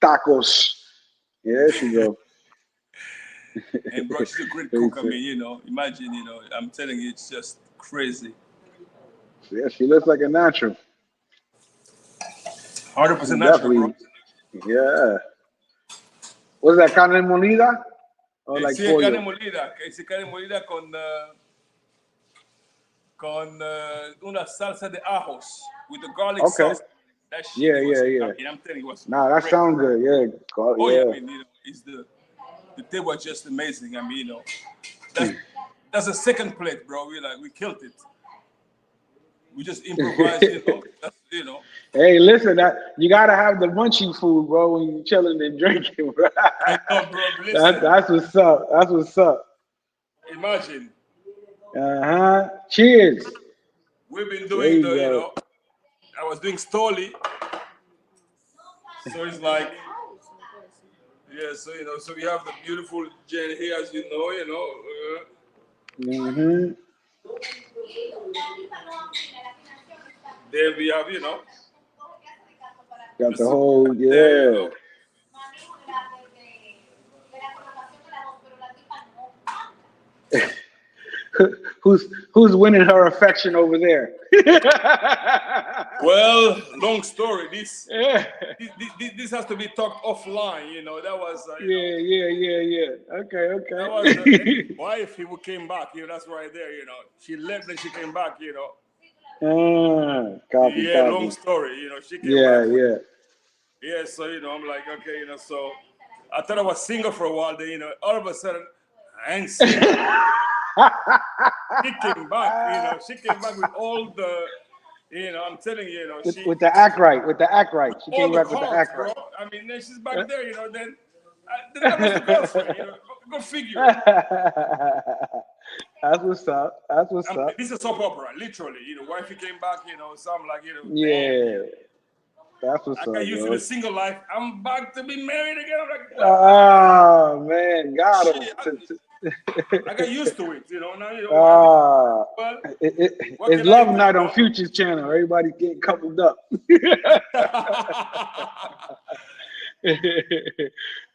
tacos. Yeah, there she go. And bro, she's a great cook. I mean, you know, imagine, you know, I'm telling you, it's just crazy. Yeah, she looks like a natural. 100% She natural, bro. definitely, yeah. What's that, carne molida? Or like Sí, es carne pollo? molida. Es carne molida con una salsa de ajos with the garlic Okay. sauce. That shit Yeah. was, I mean, I'm telling you, it was Nah, that great. sounds good. Yeah. Oh yeah, I Yeah. mean, you know, it's the thing was just amazing. I mean, you know, that's a second plate, bro. We killed it. We just improvised, you know. That's, you know. Hey, listen, you gotta have the munchie food, bro, when you chilling and drinking, bro. I know, bro. Listen, That's what's up. That's what's up. imagine. Cheers. We've been There doing you the, you go. know, I was doing Stoli. So it's like, yeah, so, you know, so we have the beautiful Jen here, as you know, Mm-hmm. Then we have, you know, Got the whole, there, you yeah. know. Who's winning her affection over there? Well, long story. This, Yeah. this has to be talked offline, you know. That was, you know. Yeah. Okay. That was the wife who came back, you know, that's right there, you know. She left and she came back, you know. Copy. Yeah, long story, you know. She came back. Yeah. Yeah, so, you know, I'm like, okay, you know, so I thought I was single for a while, then, you know, all of a sudden, I ain't single. She came back, you know. She came back with all the, you know, I'm telling you, you know, With the act right. She all came the back with the cards, act bro. right. I mean, then she's back there, you know, then That was the girlfriend. Go figure. That's what's up. That's what's up. This is a soap opera, literally. Wifey came back. So I'm like, damn. Yeah, that's what's I up, got used to bro. the single life. I'm back to be married again. I'm like, what? Oh man, got him. I got used to it. Now, Well, what it's can I Love do? Night on Future's channel. Everybody getting coupled up.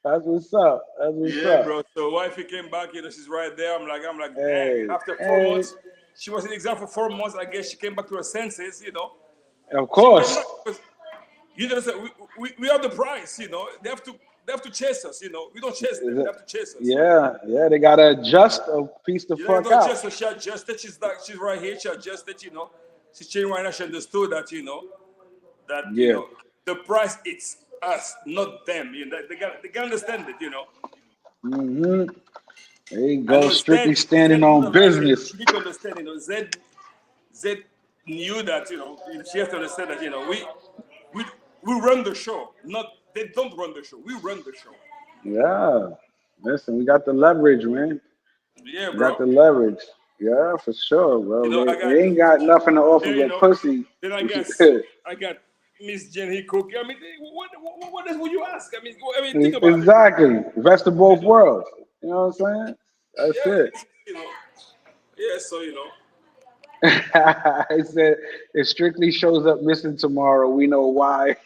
That's what's up. That's what's Yeah, up. bro. So wifey came back. She's right there. I'm like, Hey, dang. After 4 hey. months, she was in exam for 4 months. I guess she came back to her senses. Of course. She came back because, we are the prize. They have to chase us. We don't chase them. They have to chase us. Yeah, they gotta adjust or piece the fuck Don't out. chase her. She adjusted. She's right here. She adjusted. She's changing right now. She understood that. Yeah. The price it's us, not them. They can understand it. Mm-hmm. There you I go, know strictly Zed standing on couldn't like it. business. She need to understand. Zed knew that. She has to understand that. We run the show. They don't run the show. We run the show. Yeah. Listen, we got the leverage, man. Yeah, We bro. got the leverage. Yeah, for sure, bro. I They ain't got nothing to offer but pussy. Then I got Miss Jenny Cook. I mean, what else would you ask? I mean, think about it. Exactly. Best of both worlds. You know what I'm saying? That's it. Yeah, so It said it strictly shows up missing tomorrow. We know why.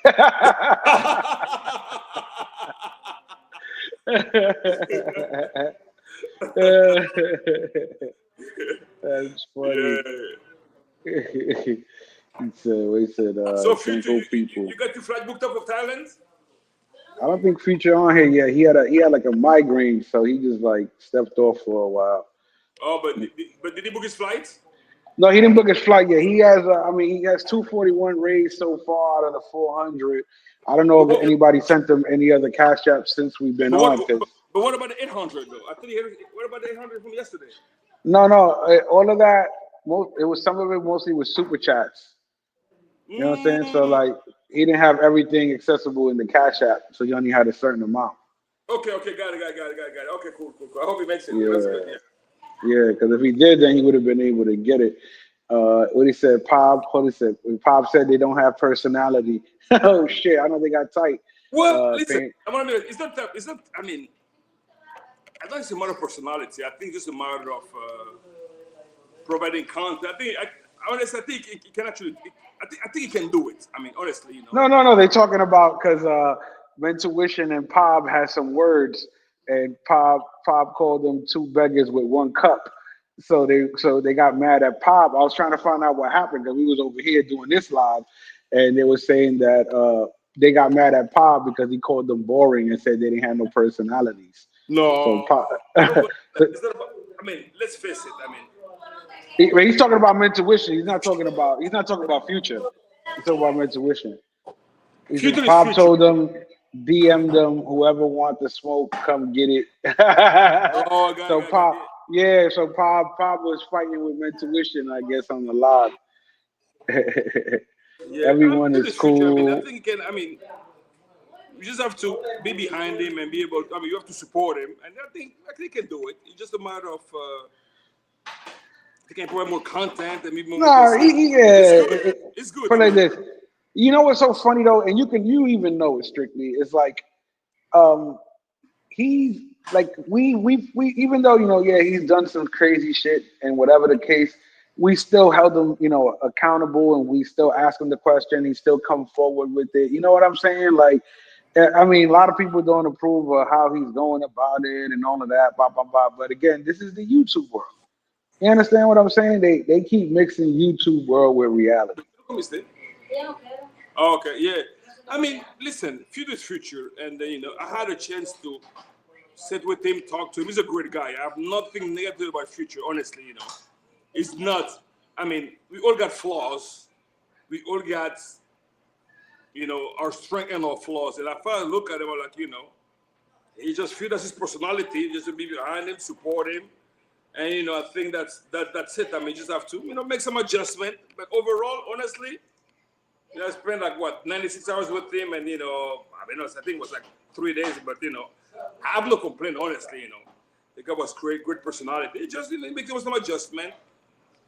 That's funny. He said, so Future, people. you got your flight booked up for Thailand? I don't think Future on here yet. He had like a migraine, so he just like stepped off for a while. Oh, but did he book his flight? No, he didn't book his flight yet. He has, he has 241 raised so far out of the 400. I don't know if anybody sent him any other cash apps since we've been on. But what about the 800 though? I think what about the 800 from yesterday? No, all of that. It was some of it mostly was super chats. You know what I'm saying? So like he didn't have everything accessible in the cash app, so you only had a certain amount. Okay, got it. Okay, cool. I hope he makes it. That's good, yeah. Yeah, because if he did, then he would have been able to get it. What he said, Pop said they don't have personality. Oh shit, I know they got tight. Well, listen, it's not. I mean, I don't think it's a matter of personality. I think it's a matter of providing content. Honestly, I think it can actually. I think it can do it. I mean, honestly, No. They're talking about because Mentuition and Pop had some words, and Pop called them two beggars with one cup. So they got mad at Pop. I was trying to find out what happened because we was over here doing this live, and they were saying that they got mad at Pop because he called them boring and said they didn't have no personalities. No. So Pop. It's not about, I mean, let's face it. I mean. He's talking about Mentuition. He's not talking about Future. He's talking about Mentuition. Pop told them, DM them, whoever want the smoke, come get it. So Pop was fighting with Mentuition, I guess, on the live. Yeah, Everyone is cool. I think you just have to be behind him and be able. You have to support him, and I think he can do it. It's just a matter of. He can provide more content and be more. It's good. Put it like this. You know what's so funny though, and you even know it strictly. It's like, he's like we even though he's done some crazy shit and whatever the case, we still held him accountable and we still ask him the question. He still come forward with it. You know what I'm saying? Like, I mean, a lot of people don't approve of how he's going about it and all of that. Blah blah blah. But again, this is the YouTube world. You understand what I'm saying? They keep mixing YouTube world with reality. Okay, yeah. I mean, listen, Future, and I had a chance to sit with him, talk to him. He's a great guy. I have nothing negative about Future, honestly. It's not. I mean, we all got flaws. We all got, our strength and our flaws. And I finally look at him, I'm like, he just feel that's his personality, just to be behind him, support him. And I think that's it. I mean, you just have to make some adjustment. But overall, honestly, I spent 96 hours with him, and I think it was like 3 days. But I have no complaint, honestly. The guy was great personality. It just make some adjustment,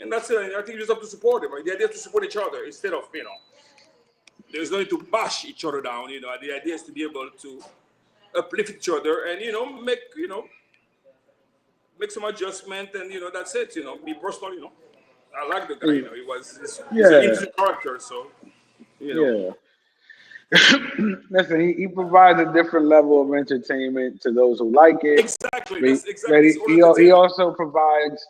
and that's it. I think you just have to support him. Right? The idea is to support each other instead of there's no need to bash each other down. The idea is to be able to uplift each other and make some adjustment, and that's it. Be personal. I like the guy. He's an interesting character. So Yeah. Listen, he provides a different level of entertainment to those who like it. Exactly. But, That's exactly. he also provides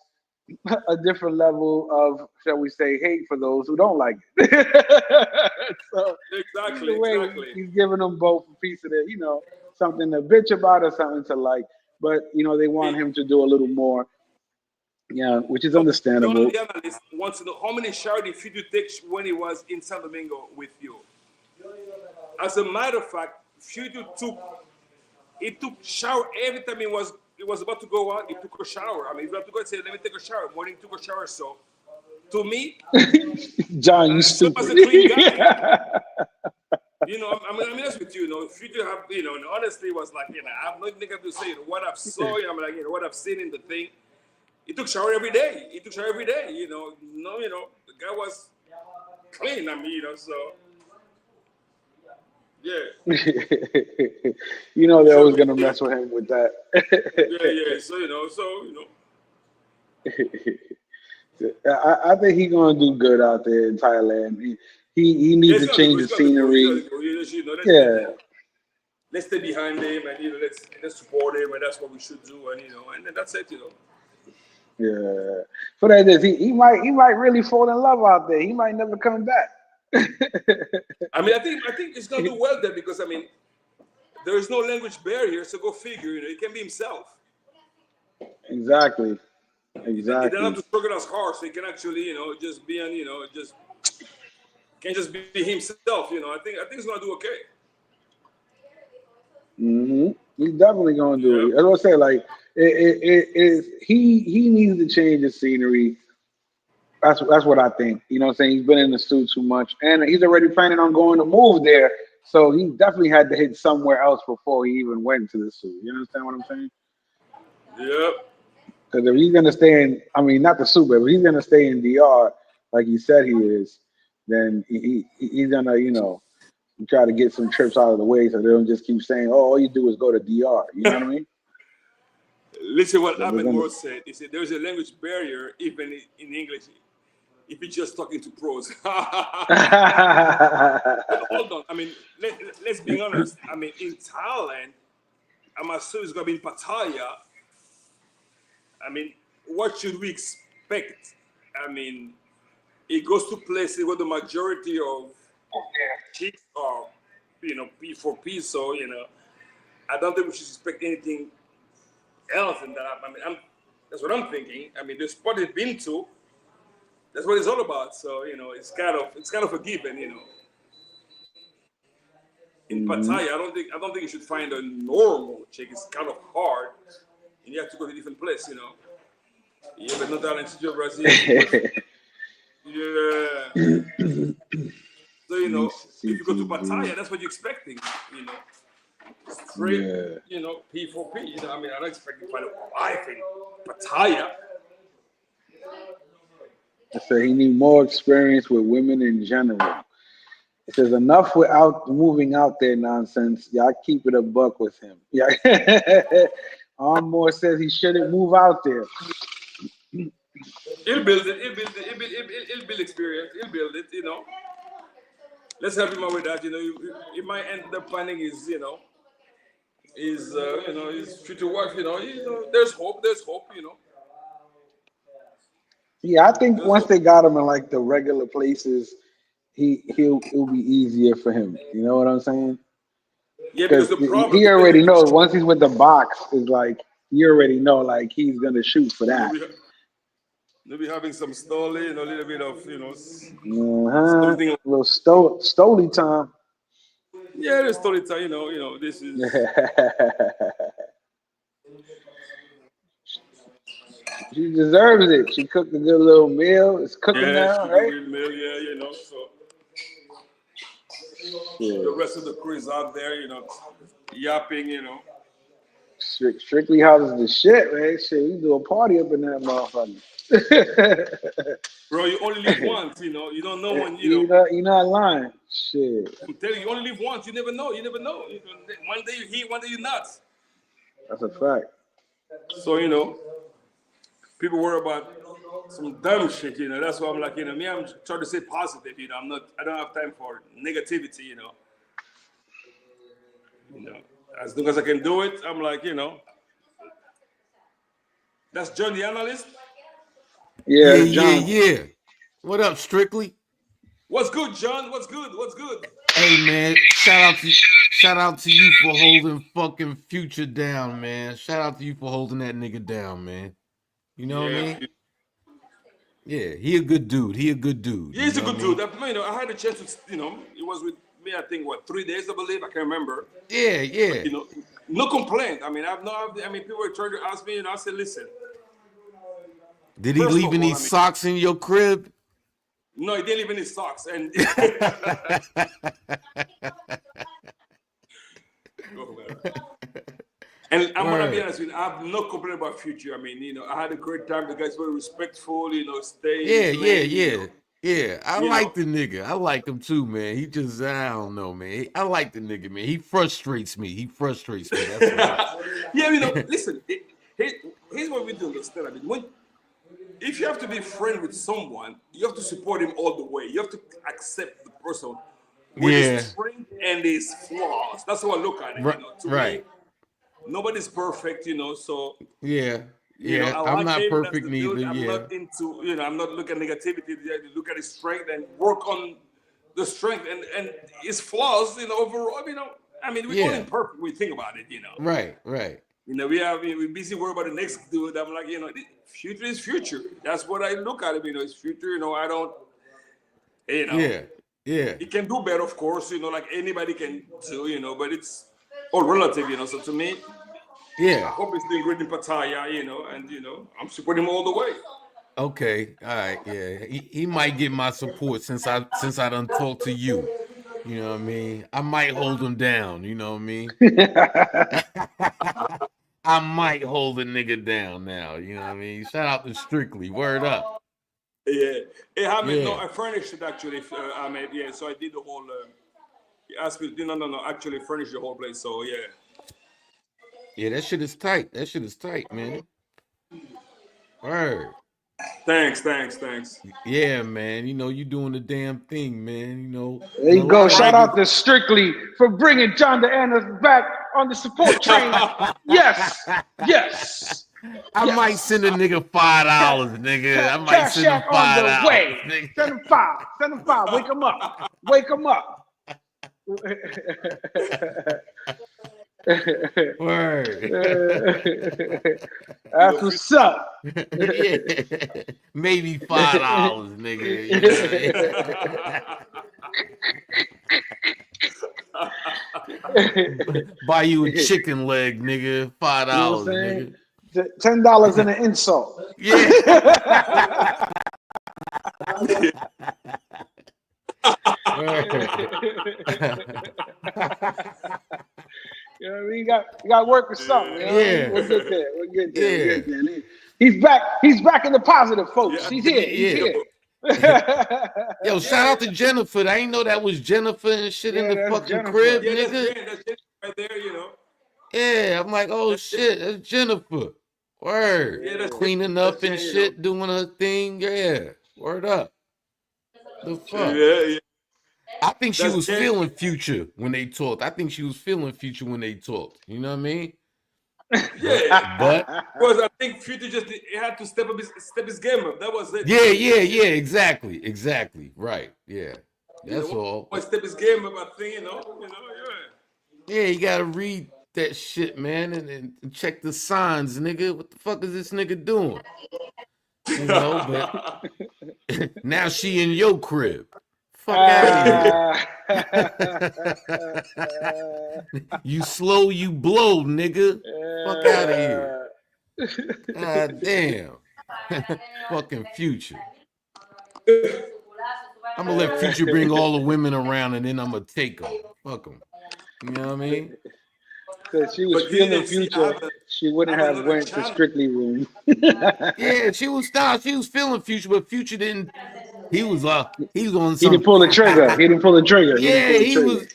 a different level of, shall we say, hate for those who don't like it. So exactly. he's giving them both a piece of it, something to bitch about or something to like. But they want him to do a little more, which is understandable. The analyst wants to know how many showers did you take when he was in San Domingo with you. As a matter of fact, Future took shower every time he was about to go out. He took a shower. I mean, he was about to go and say, "Let me take a shower." Morning, took a shower. So, to me, John, you stupid. as a clean guy, I mean, honest with you. Future have, and honestly, it was like, I have nothing negative to say. What I've saw, I'm like, what I've seen in the thing. He took shower every day. The guy was clean. I mean, so. Yeah. They're always gonna mess with him with that. yeah. So I think he's gonna do good out there in Thailand. He needs to change the scenery. Let's stay behind him and let's support him, and that's what we should do, and and that's it. Yeah. For that is he might really fall in love out there. He might never come back. I mean, I think he's gonna do well there because there is no language barrier, so go figure. He can be himself. Exactly. He doesn't have to struggle as hard, so he can actually, just be can't just be himself. I think he's gonna do okay. He's definitely gonna do it. As I say, like he needs to change the scenery. That's what I think. What I'm saying? He's been in the suit too much, and he's already planning on going to move there. So he definitely had to hit somewhere else before he even went to the suit. You understand what I'm saying? Yep. Because if he's gonna stay in, not the suit, but if he's gonna stay in DR like he said he is, then he's gonna, try to get some trips out of the way so they don't just keep saying, "Oh, all you do is go to DR." You know what I mean? Listen, what Ahmed Morse said. He said there's a language barrier even in English. If you're just talking to pros. Hold on. I mean, let's be honest. I mean, in Thailand, I'm assuming it's going to be in Pattaya. I mean, what should we expect? I mean, it goes to places where the majority of chicks are, P4P. So, I don't think we should expect anything else than that. I mean, that's what I'm thinking. I mean, the spot they've been to, that's what it's all about. So, it's kind of a given, In Pattaya, I don't think you should find a normal chick. It's kind of hard, and you have to go to a different place, Yeah, but not Thailand, Sitio, Brazil. Yeah. So, if you go to Pattaya, that's what you're expecting, Straight, P4P. I mean, I don't expect to find a wife in Pattaya. I said he need more experience with women in general. It says enough without moving out there nonsense. Y'all keep it a buck with him. Yeah. Armore says he shouldn't move out there. He'll build it. He'll build experience. He'll build it. Let's help him out with that. He might end up finding his future wife. There's hope. Yeah, I think once they got him in like the regular places, it'll be easier for him. You know what I'm saying? Yeah, because the problem he already knows once he's with the box, is like you already know like he's gonna shoot for that. They'll be having some story, a little bit of something. A little story time. Yeah, there's story time. This is. She deserves it. She cooked a good little meal. It's cooking now, right? Good meal, so the rest of the crew is out there, yapping, Strictly House is the shit, man. Shit, we do a party up in that motherfucker. Bro, you only live once, you know. You don't know when, you know. You're not lying. Shit. I'm telling you, you only live once. You never know. You never know. One day you're here, one day you're not. That's a fact. So, you know, people worry about some dumb shit, you know. That's why I'm like, you know, me, I'm trying to stay positive, you know. I don't have time for negativity, you know. You know, as long as I can do it, I'm like, you know. That's John the analyst. Yeah. What up, Strictly? What's good, John? What's good? What's good? Hey man, shout out to you for holding fucking Future down, man. Shout out to you for holding that nigga down, man. You know what I mean? Yeah, he a good dude. He a good dude. Yeah, he's you a know good what I mean? dude. You know, I had a chance to, you know, it was with me, I think, 3 days, I believe. I can't remember. Yeah. But, you know, no complaint. I mean, people were trying to ask me, and I said, listen. Did he leave any socks in your crib? No, he didn't leave any socks. And and I'm gonna be honest with you, I have no complaint about Future. I mean, you know, I had a great time. The guys were respectful, you know, Yeah. I like the nigga. I like him too, man. He just, I don't know, man. I like the nigga, man. He frustrates me. That's all. Yeah, you know, listen, here's what we do understand. I mean, if you have to be friend with someone, you have to support him all the way. You have to accept the person with his strength and his flaws. That's how I look at it. You know, to me, nobody's perfect, you know, so you know, I I'm not him, perfect neither. I'm not into, you know, I'm not looking at negativity. Look at his strength and work on the strength and his flaws, you know, overall, you know. I mean, we're all imperfect when we think about it, you know. Right. You know, we're busy worrying about the next dude. I'm like, you know, future is future. That's what I look at it, you know, it's future, you know, I don't, you know. Yeah. He can do better, of course, you know, like anybody can do, you know, but it's all relative, you know. So to me, I hope he's doing great in Pattaya, you know, and, you know, I'm supporting him all the way. Okay, all right, yeah. He might get my support since I done talked to you. You know what I mean? I might hold him down, you know what I mean? I might hold a nigga down now, you know what I mean? Shout out to Strictly, word up. Yeah. Hey, Hamid, no, I furnished it actually, Ahmed, yeah, so I did the whole, he asked me, no, actually furnished the whole place, so yeah. Yeah, that shit is tight. That shit is tight, man. Word. Thanks. Yeah, man. You know, you doing the damn thing, man. You know. There you go. Shout out to Strictly for bringing John the Anna back on the support train. Yes. I might send a nigga $5, nigga. I might send him $5. On the way. Send him five. Wake him up. Word. That's what's up. Yeah. Maybe $5, nigga. You know? Buy you a chicken leg, nigga. $5, nigga. $10 in an insult. Yeah. You know, we got to work with something. You know? Yeah. We'll get there. He's back in the positive, folks. Yeah. He's here. Yo, shout out to Jennifer. I didn't know that was Jennifer and shit in the fucking Jennifer. crib, Yeah, nigga. that's Jennifer right there, you know. Yeah, I'm like, oh shit, that's Jennifer. Word. Yeah, that's Cleaning up and shit, doing her thing. Yeah. Word up. The fuck? Yeah. I think she was feeling Future when they talked. You know what I mean? Yeah. But because I think Future just he had to step his game up. That was it. Yeah. Exactly. Right. Yeah. That's all. Step his game up, I think, you know, Yeah, you gotta read that shit, man, and check the signs, nigga. What the fuck is this nigga doing? You know, but now she in your crib. Fuck out of here. You slow, you blow, nigga. Fuck out of here. God damn. Fucking Future. I'm gonna let Future bring all the women around and then I'm gonna take them. Fuck them. You know what I mean? She was feeling Future. She I wouldn't don't have know the went to channel. Strictly Room. Yeah, she was style. She was feeling Future, but Future didn't. He was on He didn't some. pull the trigger. He didn't pull the trigger. He didn't Yeah, pull the he trigger. was.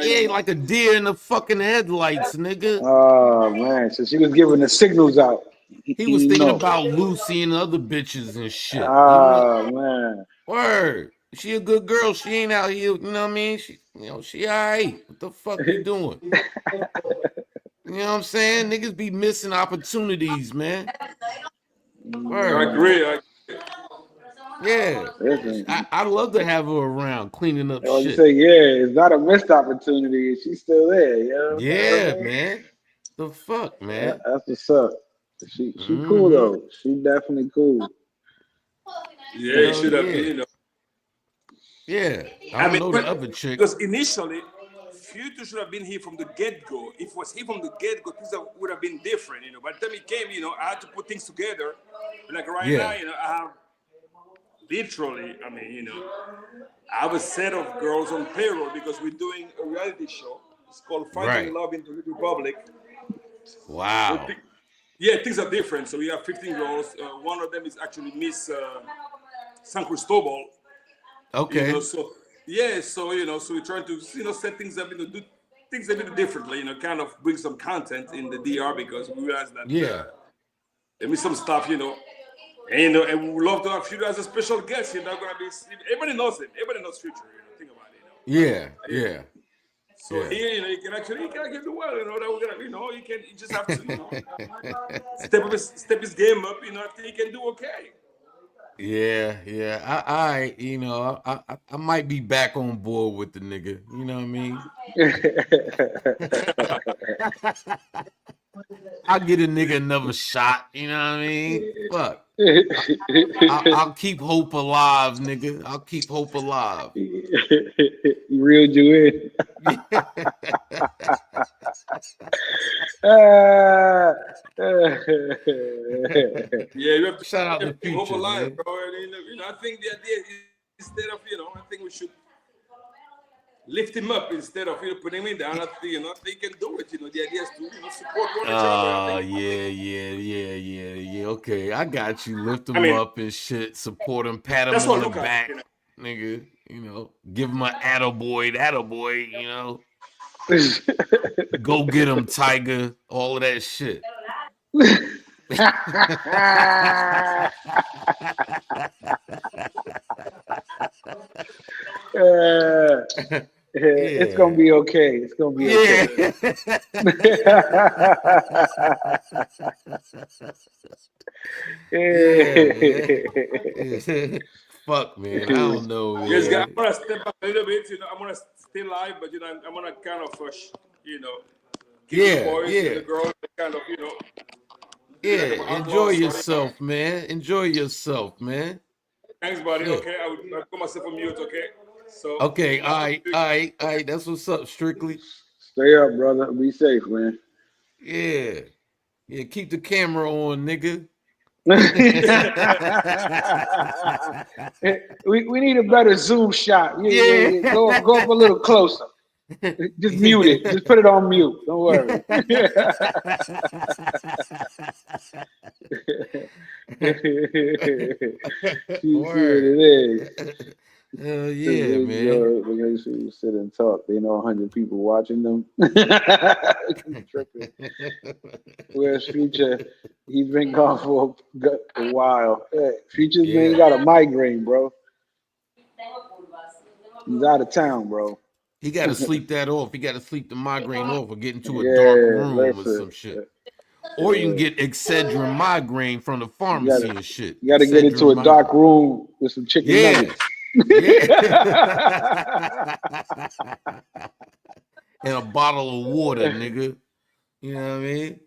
Yeah, like a deer in the fucking headlights, nigga. Oh man, so she was giving the signals out. He He was didn't thinking know. about Lucy and other bitches and shit. You know, Oh man. word. She a good girl. She ain't out here. You know what I mean? She alright. What the fuck you doing? You know what I'm saying? Niggas be missing opportunities, man. I Word. agree. Yeah. Listen, I love to have her around cleaning up I was shit. say, yeah, it's not a missed opportunity. She's still there. You know what I Yeah, mean? man. The fuck, man. That's what's up. She cool Mm-hmm. though. She definitely cool. Yeah, it Hell should have been, yeah. Yeah. I I don't mean, know the other chick. because initially, Future should have been here from the get go. If it was here from the get go, things would have been different. By the time he came, I had to put things together. Like right now, Yeah. I have literally, I have a set of girls on payroll because we're doing a reality show. It's called Finding Right. Love in the Republic. So Wow. yeah, things are different. So we have 15 girls. One of them is actually Miss San Cristobal. Okay. So yeah, so we're trying to set things up, do things a little differently, kind of bring some content in the DR because we realize that Yeah. there is some stuff, and and we would love to have Future as a special guest. Gonna be everybody knows him, everybody knows Future. Think about Yeah. it. Yeah. So Yeah. here, you can do well. That we're gonna, you just have to, step his game up. I think he can do okay. Yeah, yeah. I might be back on board with the nigga. You know what I mean? I'll get a nigga another shot. You know what I mean? Fuck. I'll keep hope alive, nigga. I'll keep hope alive. He reeled you in. Yeah, you have to Shout out to keep hope Future, alive, man. bro. And, I think the idea is instead of, I think we should lift him up instead of putting him down. I think he can do it. The idea is to support one another. I think. Yeah. Okay, I got you. Lift I him mean, up and shit. Support him. Pat him that's on what the look at. back, nigga. Give him an attaboy, attaboy. Go get him, Tiger. All of that shit. It's gonna Yeah. be okay. It's gonna be okay. Yeah. Fuck, man. I don't know, Yes, guys, man. I'm gonna step back a little bit. I'm gonna stay live, but I'm gonna kind of, give the Yeah, boys and yeah. the girls kind of, do like Yeah. a Enjoy outlaw story. yourself, man. Enjoy yourself, man. Thanks, buddy. Shit. Okay, I'll put myself on mute. Okay, so Okay, all I'll talk right, to you. all right, all right. That's what's up, Strictly. Stay up, brother. Be safe, man. Yeah. Yeah, keep the camera on, nigga. we need a better zoom shot. Yeah. Go up a little closer. Just mute it. Just put it on mute. Don't worry. You see what it is. Hell yeah, man. Because you sit and talk. They know 100 people watching them. Tripping. Where's Future? He's been gone for a while. Hey, Future's man, he Yeah. got a migraine, bro. He's out of town, bro. He got to sleep that off. He got to sleep the migraine off or get into a dark Yeah, room or listen. some shit. Or you can get Excedrin migraine from the You pharmacy and shit. gotta get into Excedrin a dark migraine. room with some chicken Yeah. nuggets. Yeah. And a bottle of water, nigga. You know what I mean?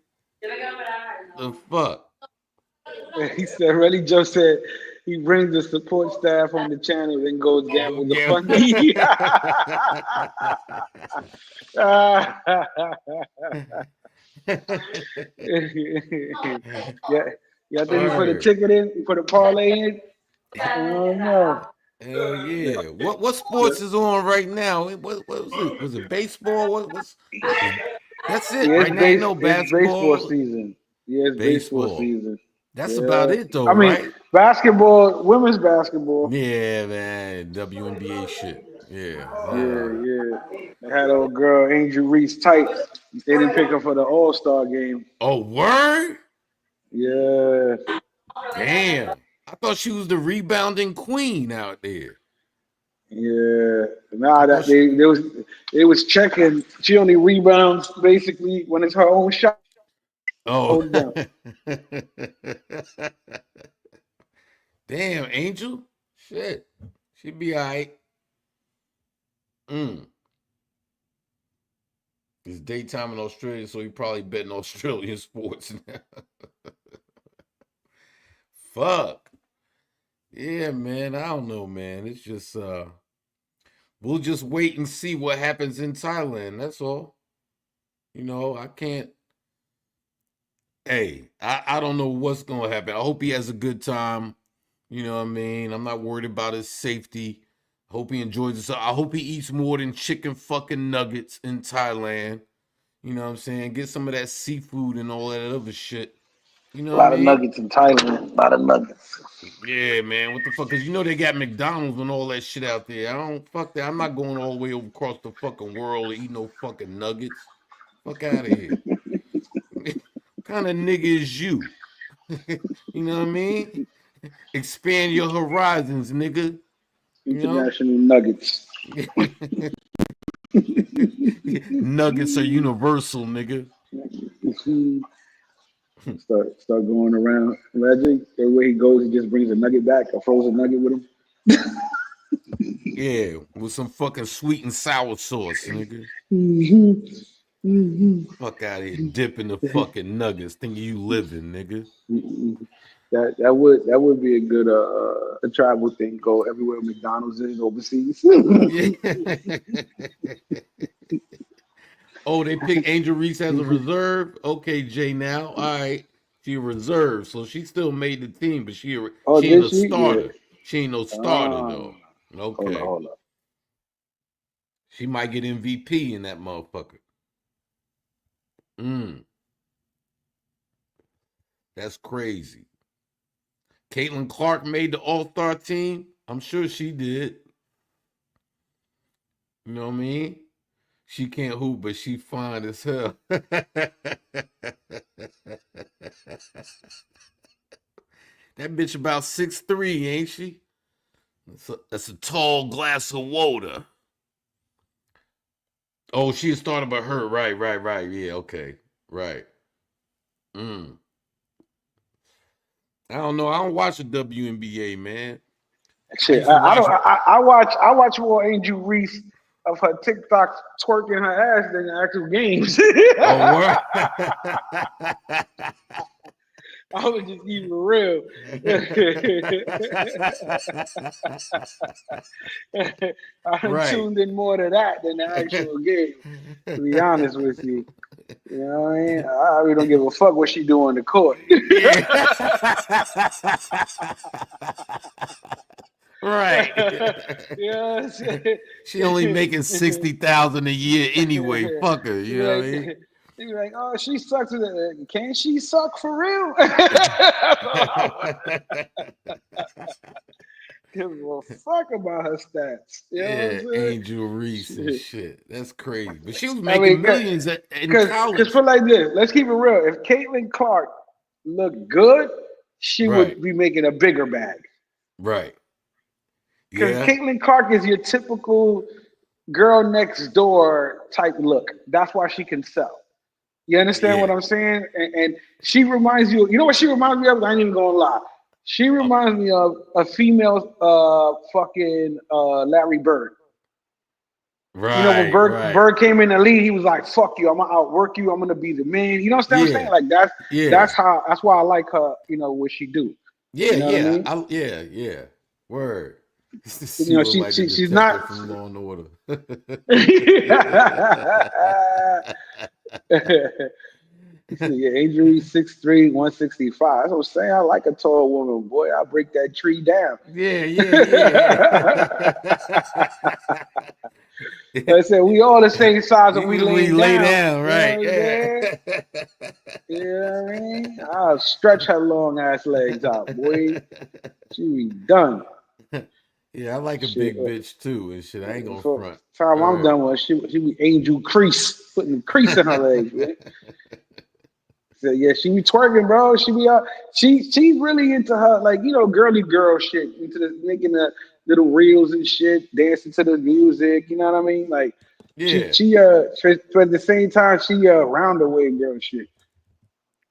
The fuck? He said, really, Joe said he brings the support staff on the channel and goes gamble the Yeah. fundy. Yeah, y'all think he put a Word. ticket in? He put a parlay in? I don't know. Hell yeah. What sports is on right now? What was it? Was it baseball? That's it. Yeah, Right now ain't no it's baseball basketball. season. Yeah, it's baseball Baseball. season. That's about Yeah. it though, I mean, right? basketball, women's basketball. Yeah, man. WNBA shit. Yeah. Yeah. They had old girl Angel Reese tight. They didn't pick her for the All-Star game. Oh, word? Yeah. Damn. I thought she was the rebounding queen out there. Yeah. Nah, I that thought she, they was checking. She only rebounds basically when it's her own shot. oh. Hold it down. Damn, Angel? Shit. She'd be all right. It's daytime in Australia, so he probably betting Australian sports now. Fuck. Yeah, man. I don't know, man. It's just we'll just wait and see what happens in Thailand. That's all. You know, I can't. Hey, I don't know what's gonna happen. I hope he has a good time. You know what I mean? I'm not worried about his safety. Hope he enjoys it. I hope he eats more than chicken fucking nuggets in Thailand. You know what I'm saying? Get some of that seafood and all that other shit. You know A what I lot of mean? nuggets in Thailand. A lot of nuggets. Yeah, man. What the fuck? Because you know they got McDonald's and all that shit out there. I don't fuck that. I'm not going all the way over across the fucking world to eat no fucking nuggets. Fuck out of here. What kind of nigga is you? You know what I mean? Expand your horizons, nigga. You know? International nuggets. Nuggets are universal, nigga. Start going around. Imagine everywhere he goes, he just brings a nugget back, a frozen nugget with him. Yeah, with some fucking sweet and sour sauce, nigga. Fuck out of here, dipping the fucking nuggets, thinking you living, nigga. That would be a good a travel thing. Go everywhere McDonald's is overseas. Yeah. Oh, they picked Angel Reese as a reserve. Okay, Jay. Now, all right, she a reserve, so she still made the team, but she Oh, ain't did a she? Yeah. starter. She ain't no starter Ah, though. Okay, hold up. she might get MVP in that motherfucker. That's crazy. Caitlin Clark made the All-Star team. I'm sure she did. You know what I mean? She can't hoop, but she fine as hell. That bitch about 6'3", ain't she? That's a tall glass of water. Oh, she started by her. Right. Yeah, okay. Right. I don't know. I don't watch the WNBA, man. I Shit, used to watch. I watch more Angel Reese of her TikTok twerking her ass than the actual games. Oh, word. I was just keeping it real. I Right. tuned in more to that than the actual game. To be honest with you, you know what I mean. I really don't give a fuck what she do on the court. Yeah. Right. Yeah, She only making 60,000 a year anyway. Fuck her. You know what I mean? He'd be like, oh, she sucks. Can she suck for real? Give a fuck about her stats. You know what I'm Yeah, saying? Angel Reese and shit. That's crazy. But she was I making mean, millions in because college. put like this, let's keep it real. If Caitlin Clark looked good, she Right. would be making a bigger bag. Right. Because Yeah. Caitlin Clark is your typical girl next door type look. That's why she can sell. You understand what Yeah. I'm saying? And she reminds you. You know what she reminds me of? I ain't even gonna lie. She reminds me of a female, fucking Larry Bird. You know, when Right. Bird came in the league, he was like, "Fuck you, I'm gonna outwork you. I'm gonna be the man." You know what I'm saying? Yeah. Like Yeah. that's why I like her. You know what she do. Yeah. You know what I Yeah. mean? Yeah. Word. You She know, look like the she's detective not. from Law and Order. Yeah, Angel Reese 6'3", 165. That's what I'm saying. I like a tall woman, boy. I'll break that tree down. Yeah. Like I said, we all the same size and we We laying lay down. down, You know right? what I'm Yeah. saying? You You know what I mean? I'll stretch her long ass legs out, boy. She be done. Yeah, I like a Shit. big bitch too and shit. I ain't gonna For front. time I'm Heard. done with, she be angel crease, putting the crease in her legs, man. So yeah, she be twerking, bro. She be she's really into her, like, you know, girly girl shit, into the making the little reels and shit, dancing to the music. You know what I mean? Like Yeah. but at the same time she round the way girl shit.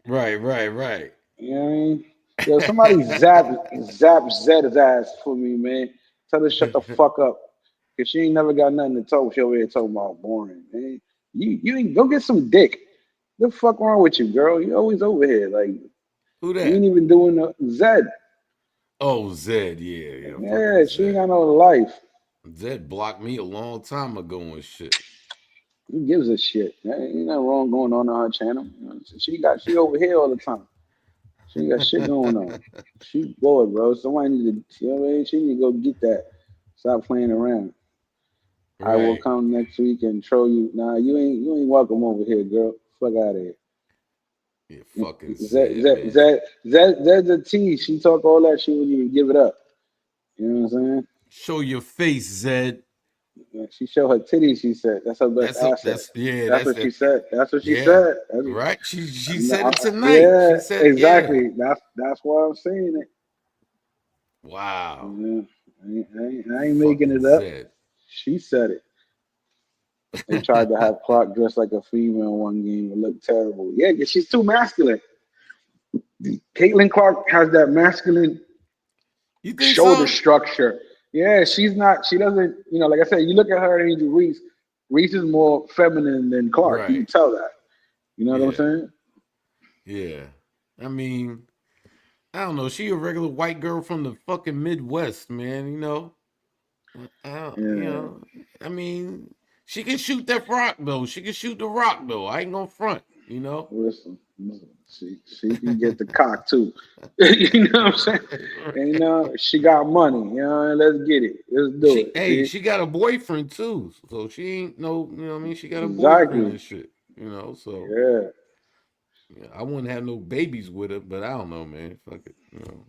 Right. You know what I mean? Yo, somebody zap Zed's ass for me, man. Tell her shut the fuck up, cause she ain't never got nothing to talk. She over here talking about boring, man. You ain't go get some dick. What the fuck wrong with you, girl? You always over here like. Who You ain't that? even doing the Zed. Oh, Zed. Yeah. Fucking Yeah, she ain't got Zed. no life. Zed blocked me a long time ago and shit. Who gives a shit? There ain't nothing wrong going on her channel. You know, she over here all the time. She ain't got shit going on. She bored, bro. Somebody need to, you know what I mean? She need to go get that. Stop playing around. I will Right. come next week and troll you. Nah, you ain't welcome over here, girl. Fuck out of here. Yeah, fucking Zed, Zed, Zed, man. Zed, Zed, Zed's a T. She talk all that. She wouldn't even give it up. You know what I'm saying? Show your face, Zed. Yeah, she showed her titties. She said that's her best asset. That's That's what she that. said. That's what she Yeah. said. Right. She said it tonight. Yeah, She said, yeah. exactly. That's why I'm saying it. Wow. Yeah, I ain't making Fucking it up. Zed. She said it. They tried to have Clark dressed like a female one game. It looked terrible. Yeah, 'cause she's too masculine. Caitlin Clark has that masculine You think shoulder so? structure. Yeah, she's not. She doesn't. You know, like I said, you look at her and Angel Reese. Reese is more feminine than Clark. You can Right. tell that. You know what I'm Yeah. saying? Yeah. I mean, I don't know. She a regular white girl from the fucking Midwest, man. You Yeah. know. I mean, she can shoot that rock though. She can shoot the rock though. I ain't gonna front. You know. Listen. She can get the cock too. You know what I'm saying? And, she got money. You know, let's get it. Let's do it. See? She got a boyfriend too. So she ain't no. You know what I mean? She got a boyfriend Exactly. and shit. You know. So Yeah. yeah, I wouldn't have no babies with her, but I don't know, man. Fuck it. You know.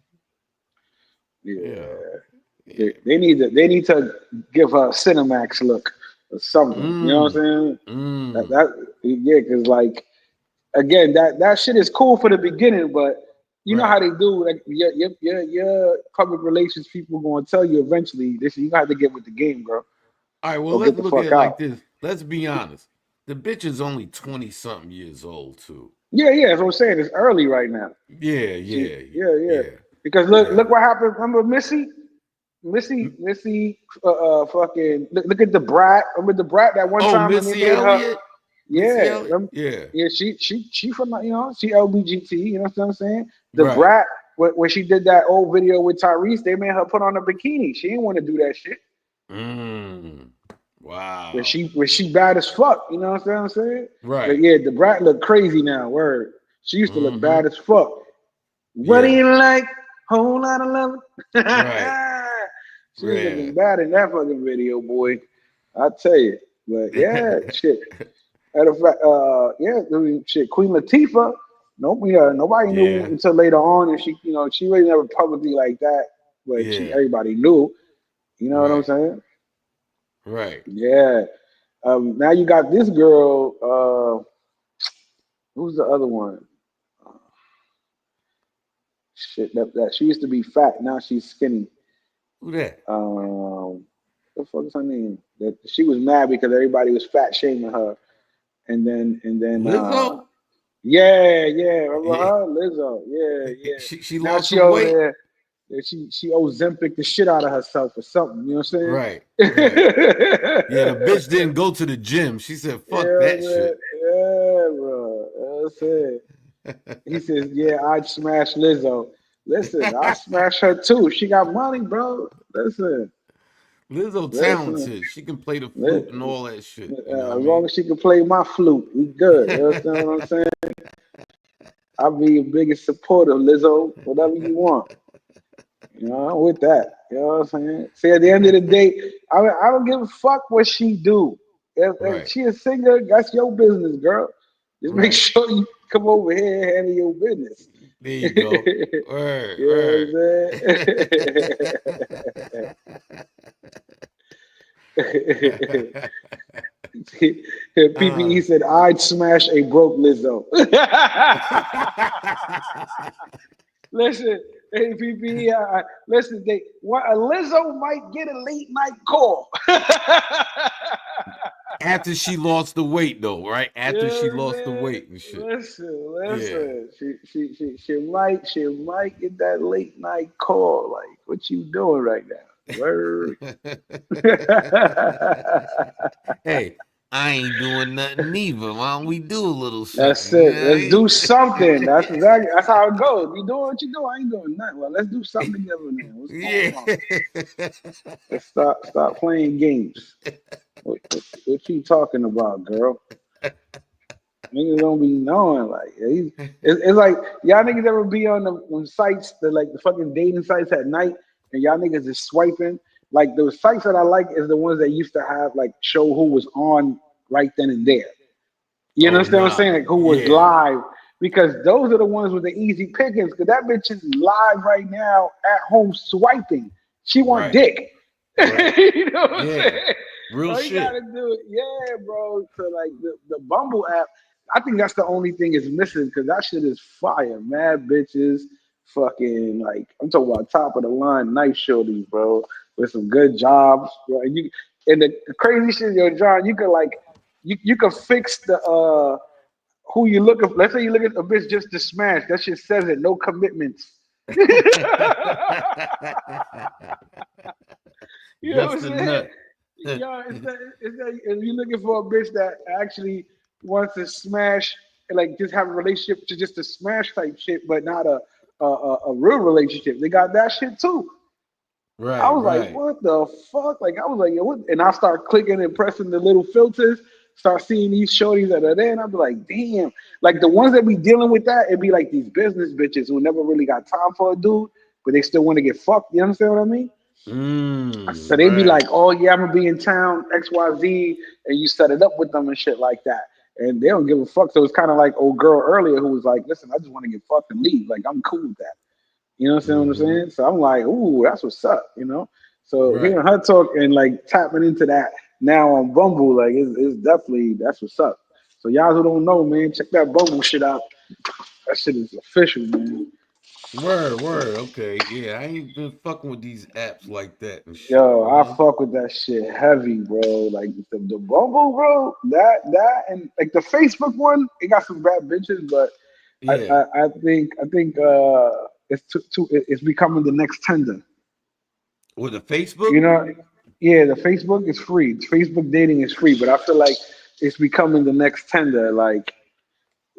Yeah. Yeah. They, Yeah. they need to. They need to give her a Cinemax look or something. You know what Mm. I'm saying? Mm. That yeah, because like again, that shit is cool for the beginning, but you know how Right. they do. Like your public relations people going to tell you eventually. This you got to get with the game, girl, All right, well, or let's get the look at fuck it out. like this. Let's be honest. The bitch is only 20 something years old, too. Yeah. That's what I'm saying. It's early right now. Yeah. Yeah. Yeah. Because Yeah. look what happened. Remember Missy? Fucking look at the brat. Remember the brat that one Oh, time when they Missy made her? Elliott? Missy Yeah, Elliott? Yeah. yeah. She from she LBGT. You know what I'm saying? The Right. brat when she did that old video with Tyrese, they made her put on a bikini. She didn't want to do that shit. Mm. When Wow. she bad as fuck. You know what I'm saying? But Right. yeah, the brat look crazy now. Word. She used to look Mm-hmm. bad as fuck. What do Yeah. you like? Whole lot of love. Right. She was looking Yeah. bad in that fucking video, boy. I tell you. But yeah, shit. Matter of fact, yeah, I mean, shit. Queen Latifah. Nobody knew Yeah. until later on, and she really never publicly like that. But Yeah. everybody knew. You know what I'm Right. saying? Right. Yeah. Now you got this girl. Who's the other one? Shit, that she used to be fat. Now she's skinny. Who that? What the fuck is her name? That she was mad because everybody was fat shaming her, and then Lizzo? yeah, remember Yeah. her, Lizzo, yeah. She Now lost she some over weight? there. Yeah, she Ozempic the shit out of herself or something. You know what I'm saying? Right. Right. Yeah, the bitch didn't go to the gym. She said, fuck Yeah, that man. shit. Yeah, bro. That's it. He says, "Yeah, I'd smash Lizzo." Listen, I smash her too. She got money, bro. Listen, Lizzo listen. talented. She can play the flute and Li- all that shit. You know what I As long mean? as she can play my flute, we good. You understand what I'm saying? I'll be your biggest supporter, Lizzo. Whatever you want. You know, I'm with that. You know what I'm saying? See, at the end of the day, I don't give a fuck what she do. If Right. she a singer, that's your business, girl. Just make Right. sure Come over here and handle your business. There you go. Word, You know what I'm saying? PPE said, I'd smash a broke Lizzo. Listen, hey, PPE, listen, a Lizzo might get a late night call. After she lost the weight, though, right? You After know she what I'm lost the saying? weight and shit. Listen. She might get that late night call. Like, what you doing right now? Word. Hey, I ain't doing nothing neither. Why don't we do a little That's something? You it. know Let's do something. That's how it goes. You doing what you do, I ain't doing nothing. Well, let's do something together now. What's going on? Yeah. Let's stop playing games. What you talking about, girl? Niggas don't be knowing. Like it's like y'all niggas ever be on the sites, the fucking dating sites at night, and y'all niggas is swiping. Like those sites that I like is the ones that used to have like show who was on right then and there. You Oh understand what I'm saying? nah. Like who was Yeah. live. Because those are the ones with the easy pickings. Because that bitch is live right now at home swiping. She want Right. dick. Right. You know what I'm Yeah. saying? Real All you gotta shit. do it, yeah, bro. So like the Bumble app, I think that's the only thing is missing because that shit is fire. Mad bitches, fucking like I'm talking about top of the line, nice shorties, bro, with some good jobs, bro. And the crazy shit, yo, John, you could like you could fix the who you looking for. Let's say you look at a bitch just to smash. That shit says it, no commitments. You know Just what a I'm saying? nut. Yo, it's that if you're looking for a bitch that actually wants to smash and like just have a relationship to just a smash type shit, but not a real relationship. They got that shit too. I Right, was like, right. what the fuck? Like, I was like, yo, what? And I start clicking and pressing the little filters, start seeing these shorties that are there, and I'd be like, damn. Like, the ones that be dealing with that, it'd be like these business bitches who never really got time for a dude, but they still want to get fucked. You understand what I mean? So they be like, Right. oh, yeah, I'm going to be in town, XYZ, and you set it up with them and shit like that. And they don't give a fuck. So it's kind of like old girl earlier who was like, listen, I just want to get fucked and leave. Like, I'm cool with that. You know what I'm Mm-hmm. saying? So I'm like, ooh, that's what's up, you know? So Right. hearing her talk and like tapping into that now on Bumble, like it's definitely that's what's up. So y'all who don't know, man, check that Bumble shit out. That shit is official, man. Word, word. Okay. Yeah, I ain't been fucking with these apps like that and shit, Yo, I man. fuck with that shit heavy, bro. Like the Bumble, bro. That and like the Facebook one, it got some bad bitches, but Yeah. I think it's it's becoming the next Tinder. With the Facebook? You know, yeah, the Facebook is free. Facebook dating is free, but I feel like it's becoming the next Tinder. Like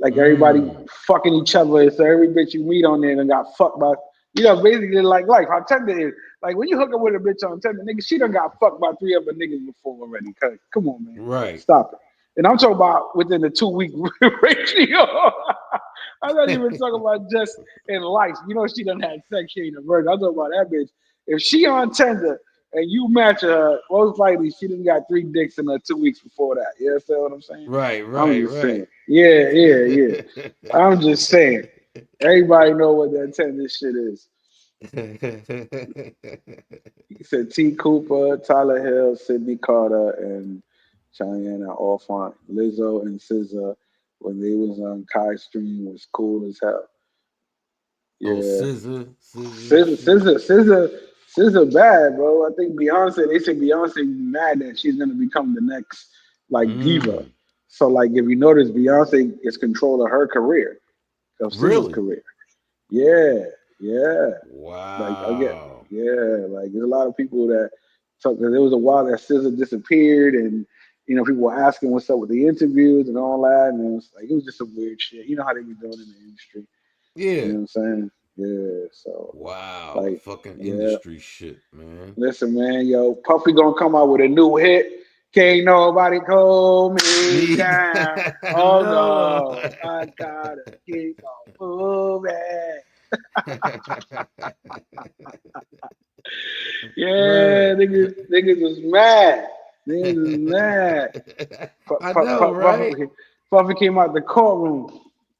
everybody Mm. fucking each other. So every bitch you meet on there and got fucked by, basically like life. How Tinder is. Like when you hook up with a bitch on Tinder, nigga, she done got fucked by 3 other niggas before already. Cause come on, man, Right. stop it. And I'm talking about within the 2 week ratio. I'm not even talking about just in life. You know, she done had sex, she ain't a virgin. I'm talking about that bitch. If she on Tinder and you match her, most likely she done got 3 dicks in her 2 weeks before that. You understand what I'm saying? Right, I'm right, just saying. right. Yeah. I'm just saying. Everybody know what that Tinder shit is. He said T. Cooper, Tyler Hill, Sidney Carter, and Cheyenne are all fine. Lizzo and SZA, when they was on Kai Stream, was cool as hell. Oh, Yeah. scissor and SZA, shit. SZA, SZA, SZA bad, bro. I think Beyonce, they say Beyonce mad that she's gonna become the next like diva. Mm. So like if you notice, Beyonce is control of her career, of SZA's Really? career. Yeah, yeah. Like I get, Wow. yeah. Like there's a lot of people that talk. There was a while that SZA disappeared, and people were asking what's up with the interviews and all that, and it was just some weird shit. You know how they be doing in the industry. You Yeah. know what I'm saying? Yeah. So Wow. The like, fucking yeah. industry shit, man. Listen, man, yo, Puffy gonna come out with a new hit. Can't nobody hold me Me, down. Oh no. no, I gotta keep on moving. Yeah, Word. niggas was mad. Niggas was mad. I know, right? Puffy came out the courtroom.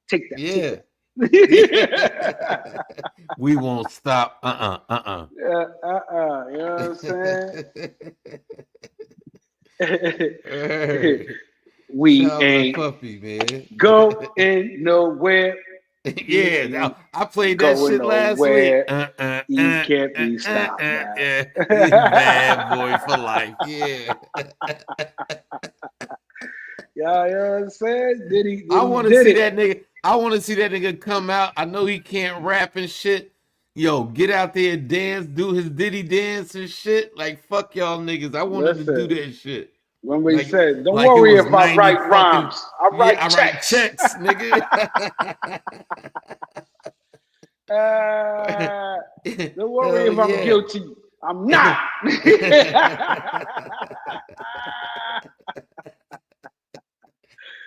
Take that. Yeah. Take We won't stop. that. You know what I'm saying? Hey, We shout out to ain't Puffy, man. going nowhere. We Yeah, ain't I played that going shit last week. nowhere. He can't be stopped Yeah. now. Bad boy for life. Yeah. Yeah, you know what I'm saying? I Did he want to did see it. that nigga. I want to see that nigga come out. I know he can't rap and shit. Yo, get out there and dance, do his Diddy dance and shit. Like fuck y'all niggas. I want him to do Listen, that shit. remember he Like said, don't like it worry was if I 90 write fucking rhymes. I yeah, write I write checks. checks, nigga. Don't worry Hell if I'm yeah. guilty. I'm not.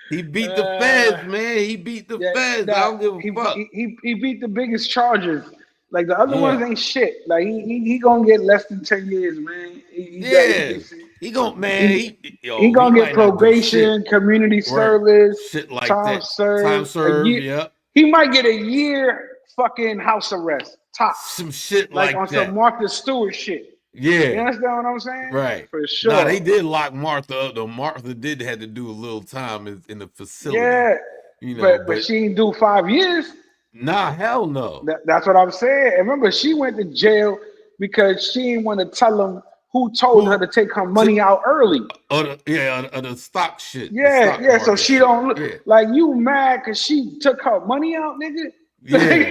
He beat the Uh, feds, man. He beat the yeah, feds. I nah, don't give a he, fuck. he beat the biggest charges. Like the other ones Yeah. ain't shit. Like he gonna get less than 10 years, man. Yeah. He gon' man, He, he gonna get might not do shit. probation, community Right. service, Shit like time that. Time served, a served, year. yep. He might get a year fucking house arrest, tops. Some shit Like like on some that. Martha Stewart shit. You Yeah. understand what I'm saying? Right. For Nah, sure. they did lock Martha up though. Martha did had to do a little time in the facility, Yeah. you know, But but she didn't do 5 years. nah, hell no. That's what I'm saying. And remember, she went to jail because she didn't want to tell them who told her Who to take her to money out early. the stock shit, the Yeah, stock yeah. So market she shit. don't look Yeah. like you mad because she took her money out, nigga. Yeah.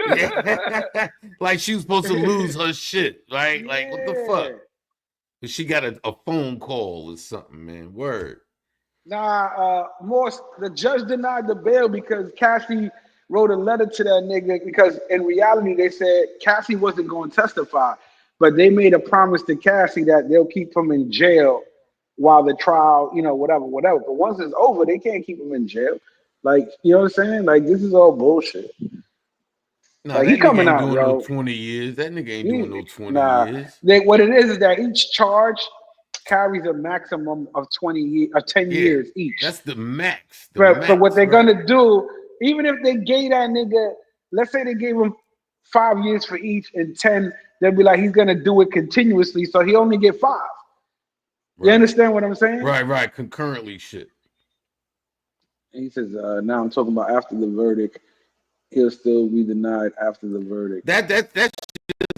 Yeah. Like she was supposed to lose her shit, right? Like what the fuck? Yeah. 'Cause she got a phone call or something, man. Word. Nah, Morse, the judge denied the bail because Cassie wrote a letter to that nigga because in reality they said Cassie wasn't going to testify, but they made a promise to Cassie that they'll keep him in jail while the trial, whatever, whatever. But once it's over, they can't keep him in jail. Like, you know what I'm saying? Like, this is all bullshit. Nah, Like, he that nigga coming ain't out, doing no yo. 20 years. That nigga ain't doing He, no 20 nah, years. what it is that each charge carries a maximum of 10 Yeah. years each. That's the max. The So what max, they're right. gonna do, even if they gave that nigga, let's say they gave him 5 years for each and 10, they'll be like, he's gonna do it continuously, so he only get 5. You Right. understand what I'm saying? Right. Concurrently shit. And he says, now I'm talking about after the verdict, he'll still be denied after the verdict. That's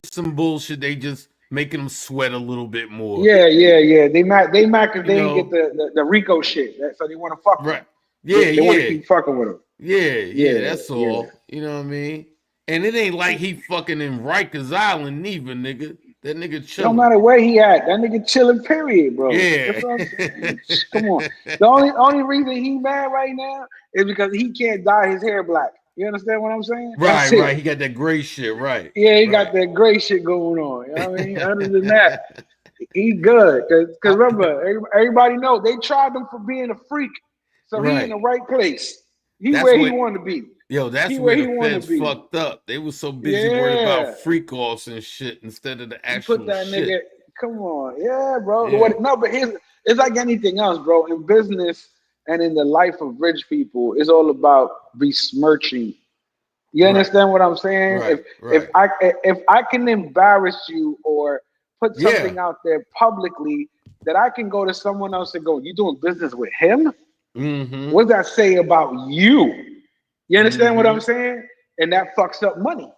some bullshit. They just making them sweat a little bit more. Yeah. They mad because You they didn't get know, the Rico shit, so they want to fuck him. right. Yeah, They want to yeah. keep fucking with him. Yeah, Yeah, that's yeah. all. You know what I mean? And it ain't like he fucking in Rikers Island neither, nigga. That nigga It don't chilling. matter where he at. That nigga chilling, period, bro. That's Yeah. what I'm saying. Come on. The only reason he mad right now is because he can't dye his hair black. You understand what I'm saying? That's Right. it. He got that gray shit. Right. Yeah, he got Right. that gray shit going on. You know what I mean? Other than that, he good. Cause I- remember, everybody know they tried him for being a freak. So he in right. the right place. He That's where he what want to be. yo, He that's where where he the want to feds be. fucked up. They was so busy worried about Yeah. freak offs and shit instead of the You put actual that nigga, shit. come on, yeah, bro. Yeah. No, but it's like anything else, bro. In business and in the life of rich people, it's all about besmirching. You Right. understand what I'm saying? Right. If Right. I can embarrass you or put Yeah. something out there publicly, that I can go to someone else and go, "You doing business with him? Mm-hmm. What does that say about you?" You understand what I'm Mm-hmm. saying? And that fucks up money.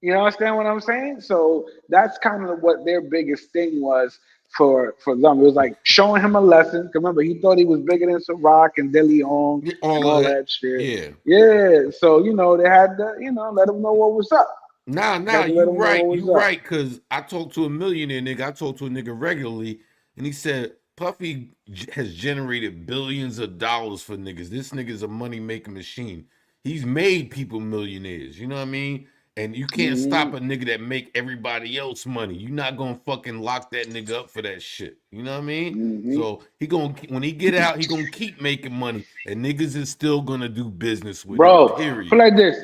You understand what I'm saying? So that's kind of what their biggest thing was for them. It was like showing him a lesson. Remember, he thought he was bigger than Ciroc and De Leon and All of all that. that shit. Yeah. Yeah. So they had to let him know what was up. Nah, Had to let you him know right. what was You up. right, cause I talk to a millionaire nigga. I talk to a nigga regularly, and he said Puffy has generated billions of dollars for niggas. This nigga's a money making machine. He's made people millionaires. You know what I mean? And you can't Hmm. stop a nigga that make everybody else money. You're not gonna fucking lock that nigga up for that shit. You know what I mean? Hmm. So he gonna when he get out, he gonna keep making money, and niggas is still gonna do business with him. Bro, put Period. like this.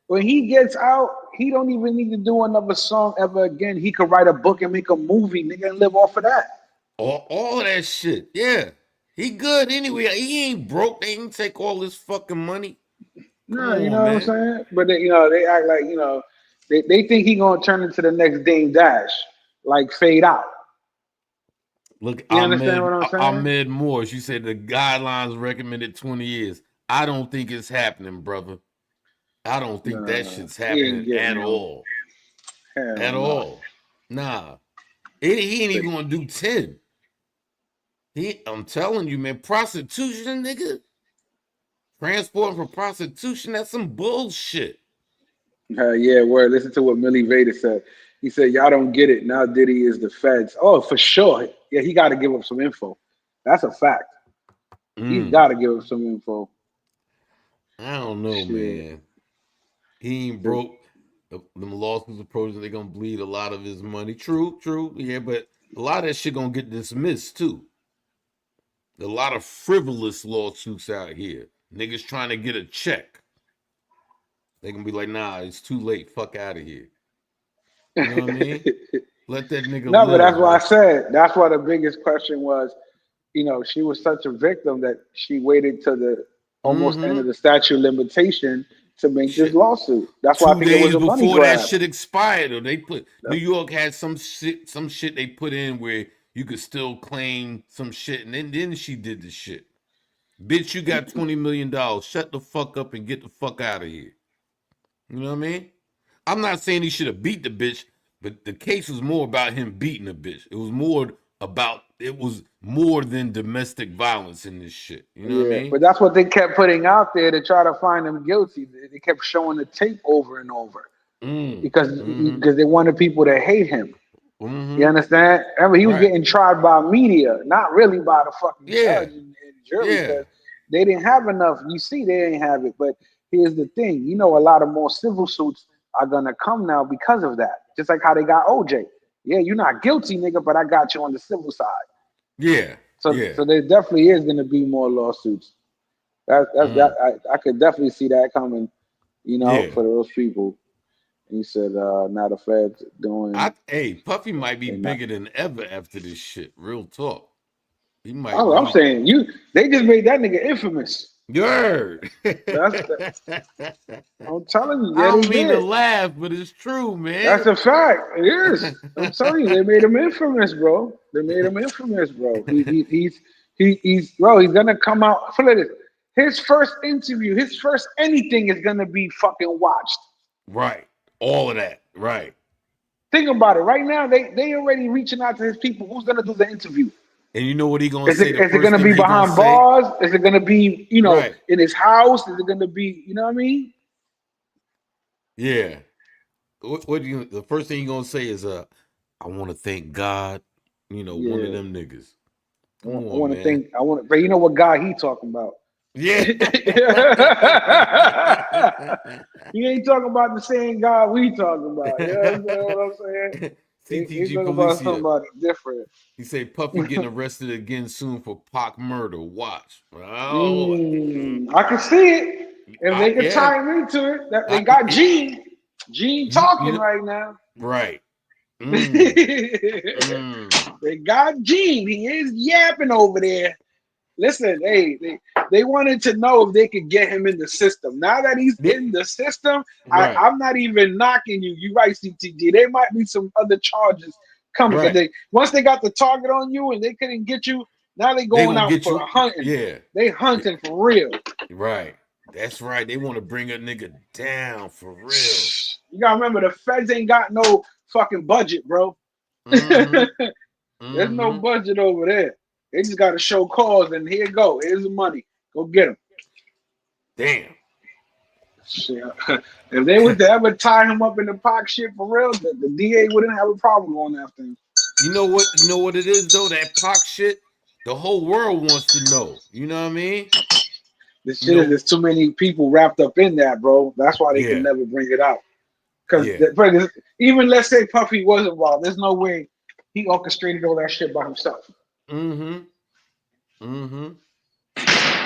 When he gets out, he don't even need to do another song ever again. He could write a book and make a movie, nigga, and live off of that. All of that shit. Yeah. He good anyway. He ain't broke. They ain't take all his fucking money. Come No, you on, know what I'm man. saying? But they, they act like they think he gonna turn into the next Dame Dash, like fade out. Look, You understand what I'm saying? Ahmed Morris, you said the guidelines recommended 20 years. I don't think it's happening, brother. I don't think that Nah, shit's he ain't happening getting at no all. hell At no. all. Nah. He ain't even gonna do 10. I'm telling you, man, prostitution, nigga. Transporting for prostitution, that's some bullshit. Yeah, word. Listen to what Millie Vader said. He said, "Y'all don't get it now. Diddy is the feds." Oh, for sure. Yeah, he got to give up some info. That's a fact. He's Mm. got to give up some info. I don't know, Shit. man. He ain't broke. Them lawsuits approaching, they gonna bleed a lot of his money. True, true. Yeah, but a lot of that shit gonna get dismissed too. A lot of frivolous lawsuits out here. Niggas trying to get a check. They gonna be like, nah, it's too late. Fuck out of here. You know what I mean? Let that nigga No, but that's live, why I man. said that's why the biggest question was, she was such a victim that she waited to the almost end Mm-hmm. of the statute of limitation to make this Shit. lawsuit. That's why I Two think it was days a money before that grab. shit expired, or they put New That's- York had some shit they put in where you could still claim some shit, and then she did the shit. Bitch, you got $20 million. Shut the fuck up and get the fuck out of here. You know what I mean? I'm not saying he should have beat the bitch, but the case was more about him beating a bitch. It was more than domestic violence in this shit. You know what I Yeah, mean? but that's what they kept putting out there to try to find him guilty. They kept showing the tape over and over because Mm-hmm. they wanted people to hate him. You Mm-hmm. understand? Remember, he was Right. getting tried by media, not really by the fucking Yeah. judge and jury, Yeah. because they didn't have enough. You see, they didn't have it. But here's the thing: a lot of more civil suits are gonna come now because of that. Just like how they got OJ. Yeah, you're not guilty, nigga, but I got you on the civil side. Yeah. Yeah. So there definitely is gonna be more lawsuits. Mm. I could definitely see that coming. Yeah. For those people. He said, now the feds doing Hey, Puffy might be they not. bigger than ever after this shit. Real talk. He might Oh, I'm really. saying they just made that nigga infamous. You heard. That's I'm telling you, I yeah, they don't mean to did. laugh, but it's true, That's man. a fact. It is. I'm telling you, they made him infamous, bro. They made him infamous, bro. He's bro. He's gonna come out. Look at this. His first interview, his first anything is gonna be fucking watched. Right. All of that. Right. Think about it. Right now, they already reaching out to his people. Who's gonna do the interview? And you know what he gonna Is say? it The is it first gonna thing be he gonna behind say? bars? Is it gonna be Right. in his house? Is it gonna be what I mean? Yeah. The first thing he gonna say is I wanna thank God, one of Yeah. them niggas. I Come on, want to man. think. But you know what guy he talking about? Yeah. He ain't talking about the same guy we talking about. You know what I'm saying? He CTG talking about Policia. somebody different. He say Puffy getting arrested again soon for Pac murder. Watch. Oh, I can see it. If they could yeah. tie him into it, that they got Gene. Gene You talking know, right now. right. They Mm, mm. got Gene. He is yapping over there. Listen, hey, they wanted to know if they could get him in the system. Now that he's in the system, Right. I'm not even knocking you. You're right, CTG. There might be some other charges coming because Right. once they got the target on you and they couldn't get you, now they They going gonna out get for you. hunting. Yeah. They hunting for real. Right. That's right. They want to bring a nigga down for real. You gotta remember the feds ain't got no fucking budget, bro. Mm-hmm. There's no Mm-hmm. budget over there. They just gotta show cause and here you go. Here's the money. Go get them. Damn. Shit. If they was to ever tie him up in the Pac shit for real, the DA wouldn't have a problem going after him. You know what? You know what it is though? That Pac shit. The whole world wants to know. You know what I mean? This You shit is know? there's too many people wrapped up in that, bro. That's why they can Yeah. never bring it out. Because Yeah. even let's say Puffy was involved, there's no way he orchestrated all that shit by himself. Mm-hmm. Mm-hmm.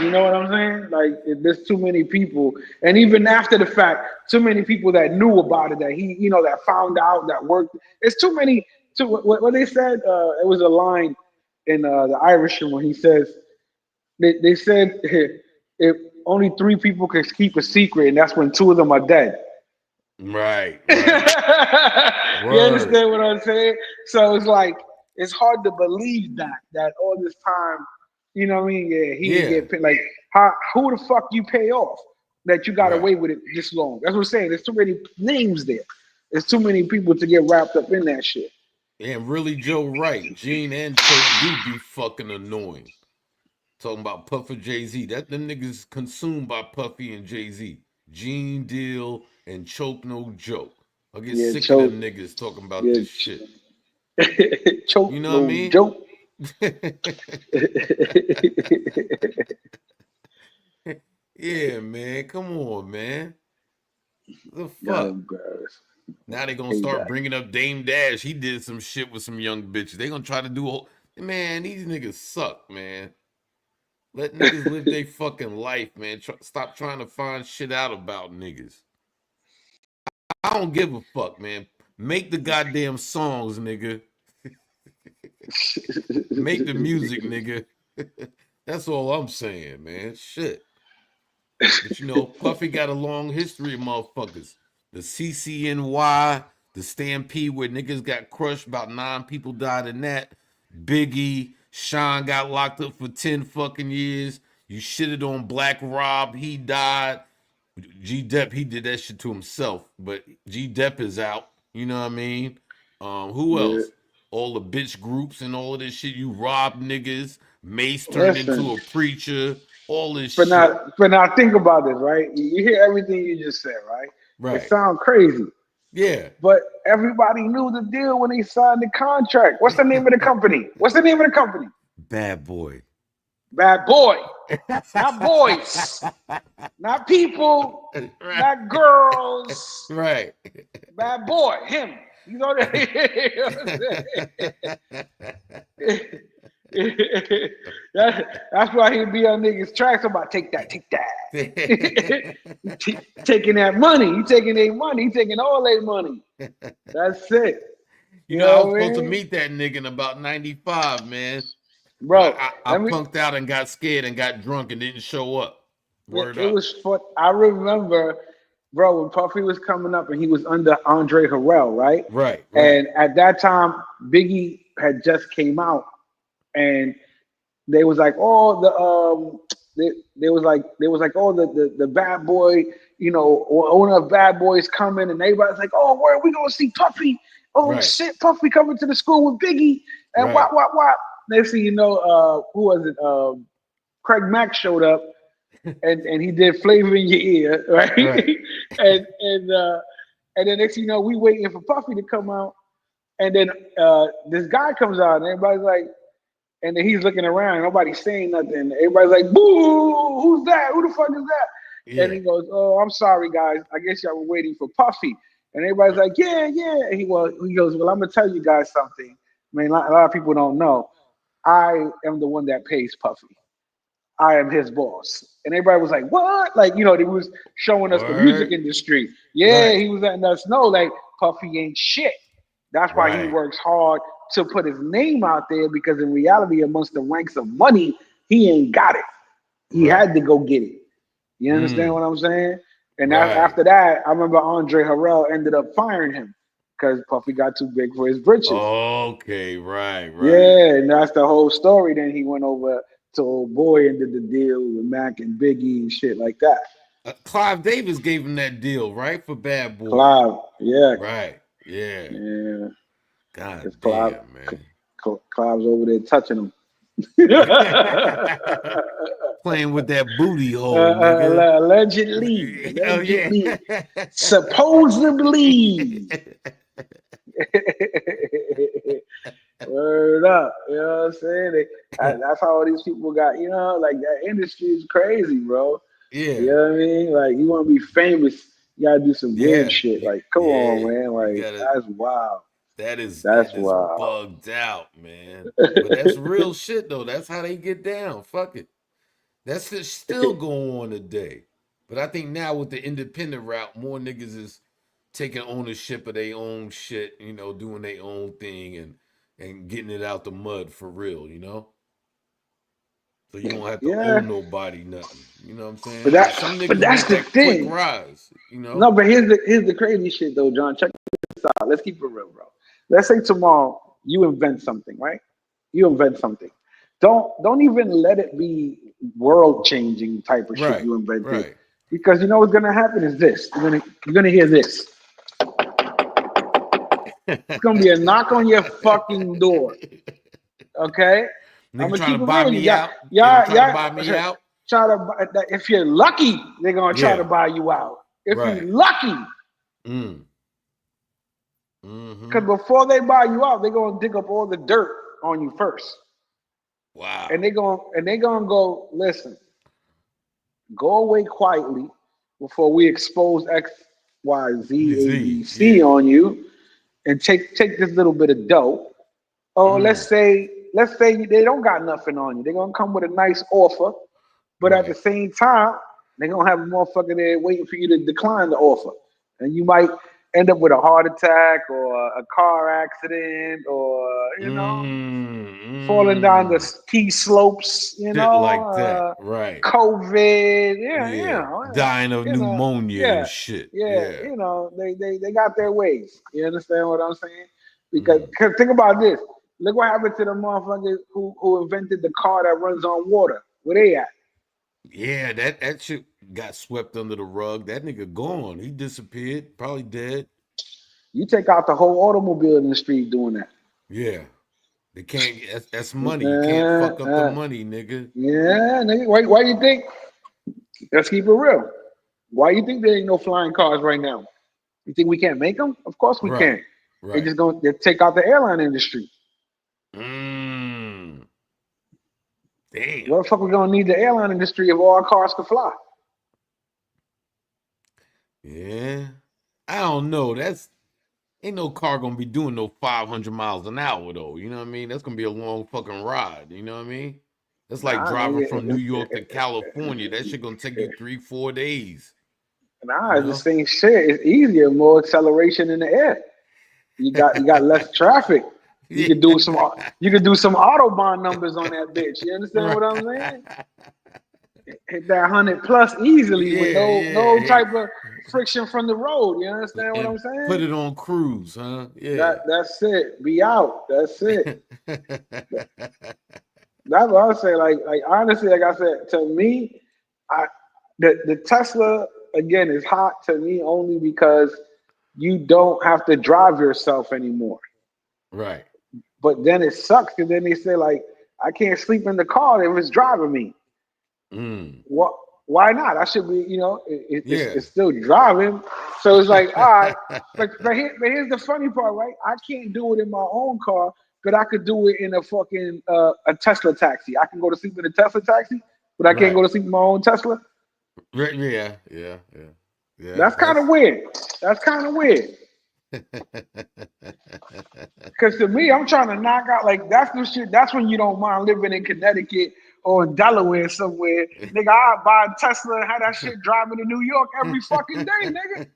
You know what I'm saying? Like there's too many people, and even after the fact, too many people that knew about it, that that found out, that worked. It's too many. What they said, it was a line in the Irishman when he says, they said if only 3 people can keep a secret, and that's when 2 of them are dead. Right, You right. Word. understand what I'm saying? So it's like it's hard to believe that all this time, you know what I mean? Yeah, he didn't Yeah. get paid. Like, how? Who the fuck you pay off that you got Right. away with it this long? That's what I'm saying. There's too many names there. There's too many people to get wrapped up in that shit. And really, Joe, right. Gene and Choke do be fucking annoying. Talking about Puffy Jay Z. That them niggas consumed by Puffy and Jay Z. Gene Deal and Choke no joke. I get Yeah, sick of choke. them niggas talking about Yeah, this shit. choke You know what I no mean? joke. Yeah, man. Come on, man. The Got fuck? embarrassed. Now they gonna Hate start that. bringing up Dame Dash. He did some shit with some young bitches. They gonna try to do all. Man, these niggas suck, man. Let niggas live their fucking life, man. Stop trying to find shit out about niggas. I don't give a fuck, man. Make the goddamn songs, nigga. Make the music, nigga. That's all I'm saying, man. Shit. But you know, Puffy got a long history of motherfuckers. The CCNY, the Stampede where niggas got crushed, about 9 people died in that. Biggie, Sean got locked up for 10 fucking years. You shitted on Black Rob, he died. G Dep, he did that shit to himself, but G Dep is out. You know what I mean? Who Yeah. else? All the bitch groups and all of this shit. You robbed niggas. Mace turned Listen, into a preacher. All this but shit. now think about this, right? You hear everything you just said, right? It Right. sounds crazy, Yeah. but everybody knew the deal when they signed the contract. What's the name of the company? What's the name of the company? Bad boy. Bad Boy, not boys, not people, Right. not girls. Right. Bad Boy, him. You know that? You know what I'm saying? That's why he'd be on niggas' tracks about take that, take that. Taking that money. He taking their money. He taking all their money. That's it. You You know, I know was what I supposed to mean? meet that nigga in about 95, man. But Bro, I let me punked out and got scared and got drunk and didn't show up. Word it up. was fun. I remember, bro, when Puffy was coming up and he was under Andre Harrell, right? Right, right, And at that time, Biggie had just came out, and they was like, oh, they was like, oh, the bad boy, you know, one of the bad boys coming, and everybody's like, oh, where are we gonna see Puffy? Oh right, shit, Puffy coming to the school with Biggie, and right. what. Next thing you know, who was it? Craig Mack showed up, and he did Flavor in Your Ear, right? Right. and and uh, and then next thing you know, we waiting for Puffy to come out, and then this guy comes out, and everybody's like. And then he's looking around, nobody's saying nothing. Everybody's like, boo, who's that? Who the fuck is that? And Yeah. he goes, oh, I'm sorry, guys. I guess y'all were waiting for Puffy. And everybody's like, yeah, yeah. And he goes, well, I'm going to tell you guys something. I mean, a lot of people don't know. I am the one that pays Puffy. I am his boss. And everybody was like, what? Like, you know, they was showing us the music Word. industry. Yeah, Right, he was letting us know, like, Puffy ain't shit. That's why he right. works hard to put his name out there because in reality, amongst the ranks of money, he ain't got it. He Right. had to go get it. You understand Mm. what I'm saying? And Right. after that, I remember Andre Harrell ended up firing him because Puffy got too big for his britches. Okay, right, right. Yeah, and that's the whole story. Then he went over to Old Boy and did the deal with Mac and Biggie and shit like that. Clive Davis gave him that deal, right? For Bad Boy. Clive, yeah, Right. Yeah. yeah, because God damn, man. Clive's over there touching him. Playing with that booty hole, nigga. Allegedly, Oh yeah. supposedly. Word up, you know what I'm saying? That's how all these people got, you know, like that industry is crazy, bro. You Yeah. know what I mean? Like you want to be famous, you gotta do some weird Yeah. shit. Like, come on, Yeah. man. You Like gotta that's wild. that is That's that is wild. bugged out, man. But that's real shit though. That's how they get down. Fuck it. That's still going on today. But I think now with the independent route, more niggas is taking ownership of their own shit, you know, doing their own thing and getting it out the mud for real, you know? So you don't have to owe Yeah, nobody nothing. You know what I'm but saying? that, Like some but niggas that's want the that quick thing. rise. You No, know? but here's the crazy shit though, John. Check this out. Let's keep it real, bro. Let's say tomorrow you invent something, right? You invent something. Don't even let it be world changing type of shit Right, you invented, right. because you know what's gonna happen is this. You're gonna hear this. It's gonna be a knock on your fucking door. Okay, I'm Nigga gonna trying keep to it buy real. me out. They gonna try to buy me out. Try to. If you're lucky, they're gonna try to Yeah, buy you out. If you're right. lucky, Mm. Mm-hmm. because before they buy you out, they're gonna dig up all the dirt on you first, and Wow. they're gonna go. Listen, go away quietly before we expose X, Y, Z, A, B, Z, C yeah. on you, and take this little bit of dough. Or Mm. let's say they don't got nothing on you. They're gonna come with a nice offer, but at the Right. same time, they're gonna have a motherfucker there waiting for you to decline the offer. And you might end up with a heart attack or a car accident or, falling down the Mm. ski slopes, Shit like that. Right. COVID, yeah, Yeah. Dying of pneumonia and yeah, shit. yeah, Yeah. they got their ways. You understand what I'm saying? Because Mm. 'cause think about this. Look what happened to the motherfuckers who invented the car that runs on water. Where they at? Yeah, that shit got swept under the rug. That nigga gone. He disappeared. Probably dead. You take out the whole automobile industry doing that. Yeah. They can't. That's money. You can't Uh, fuck up the uh, money, nigga. yeah, nigga. Why you think? Let's keep it real. Why you think there ain't no flying cars right now? You think we can't make them? Of course we Right. can. Right. They take out the airline industry. Mm. Damn. What the fuck we gonna need the airline industry if all our cars could fly? Yeah. I don't know. That's ain't no car gonna be doing no 500 miles an hour though. You know what I mean? That's gonna be a long fucking ride. You know what I mean? That's like Nah, driving nigga. from New York to California. That shit gonna take you 3-4 days. Nah, You it's the know? same shit. It's easier, more acceleration in the air. You got less traffic. You Yeah. could do some you could do some autobahn numbers on that bitch. You understand Right. what I'm saying? Hit that 100 plus easily with Yeah, no yeah. type of friction from the road. You understand what I'm And put saying? it on cruise, huh? Yeah. That's it. Be out. That's it. That's what I say. Like honestly, like I said, to me, I the Tesla again is hot to me only because you don't have to drive yourself anymore. Right. But then it sucks because then they say like I can't sleep in the car if it's driving me. Mm. What? Why not? I should be, Yeah. it's still driving. So it's like, all right. But here's the funny part, right? I can't do it in my own car, but I could do it in a fucking a Tesla taxi. I can go to sleep in a Tesla taxi, but I can't go Right. to sleep in my own Tesla. Right. Yeah. Yeah. Yeah. Yeah. That's kind of weird. That's kind of weird. Because to me, I'm trying to knock out like that's the shit. That's when you don't mind living in Connecticut or in Delaware somewhere, nigga. I buy a Tesla and have that shit driving to New York every fucking day, nigga.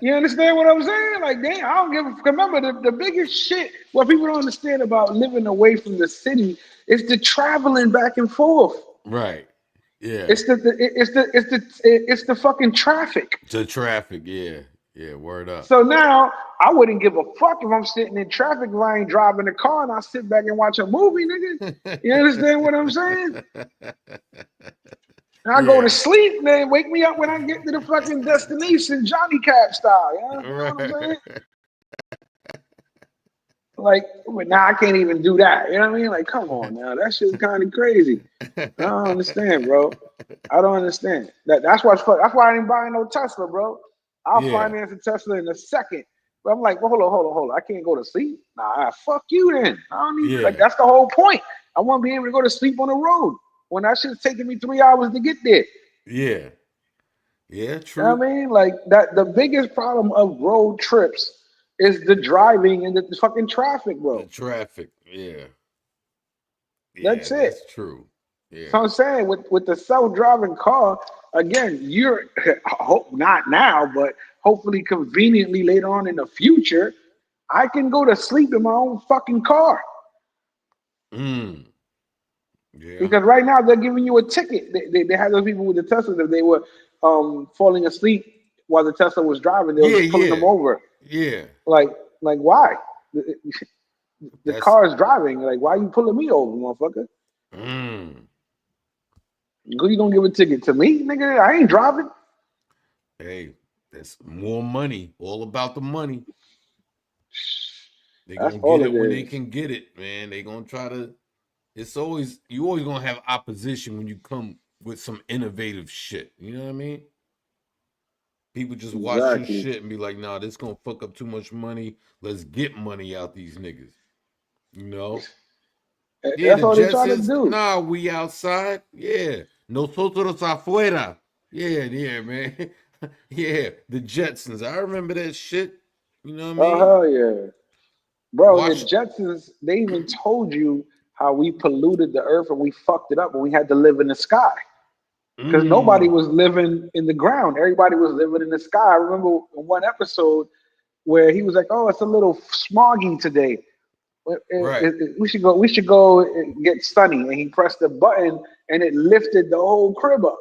You understand what I'm saying? Like, damn, I don't give a. Remember, the biggest shit what people don't understand about living away from the city is the traveling back and forth. Right. Yeah. It's the fucking traffic. The traffic. Yeah. Yeah. Word up. So now I wouldn't give a fuck if I'm sitting in traffic if I ain't driving the car and I sit back and watch a movie, nigga. You understand what I'm saying? And I go to Yeah. sleep, man. Wake me up when I get to the fucking destination, Johnny Cab style. You understand what I'm saying? Right. Like, but now I can't even do that. You know what I mean? Like, come on now. That shit's kind of crazy. I don't understand, bro. I don't understand. That's why I didn't buy no Tesla, bro. I'll Yeah. finance a Tesla in a second. But I'm like, well, hold on. I can't go to sleep. Nah, fuck you then. I don't need like Yeah. that's the whole point. I want to be able to go to sleep on the road when that shit's taking me 3 hours to get there. Yeah. Yeah. You know True. what I mean? Like that the biggest problem of road trips is the driving and the fucking traffic, The bro. traffic. Yeah. Yeah. That's it. That's true. So Yeah. I'm saying with the self-driving car, again, you're hope not now, but hopefully conveniently later on in the future, I can go to sleep in my own fucking car. Mm. Yeah. Because right now they're giving you a ticket. They had those people with the Tesla that they were falling asleep while the Tesla was driving. They were Yeah, just pulling them yeah, over. yeah. Like why? The That's car is driving. Like, why you pulling me over, motherfucker? mm. Who you gonna give a ticket to me, nigga? I ain't driving. Hey, that's more money. All about the money. They That's gonna get all it it when they is. can get it, man. They gonna try to. It's always you always gonna have opposition when you come with some innovative shit. You know what I mean? People just watch your Exactly. shit and be like, "Nah, this gonna fuck up too much money. Let's get money out these niggas." You know? Yeah, That's the all they try to Jetsons. do. Nah, we outside. Yeah, nosotros afuera. Yeah, yeah, man. Yeah, the Jetsons. I remember that shit. You know what I Oh mean? hell yeah, bro. The Watch. Jetsons. They even told you how we polluted the earth and we fucked it up, and we had to live in the sky because nobody Mm, was living in the ground. Everybody was living in the sky. I remember in one episode where he was like, "Oh, it's a little smoggy today. right, We should go. We should go and get sunny." And he pressed the button, and it lifted the whole crib up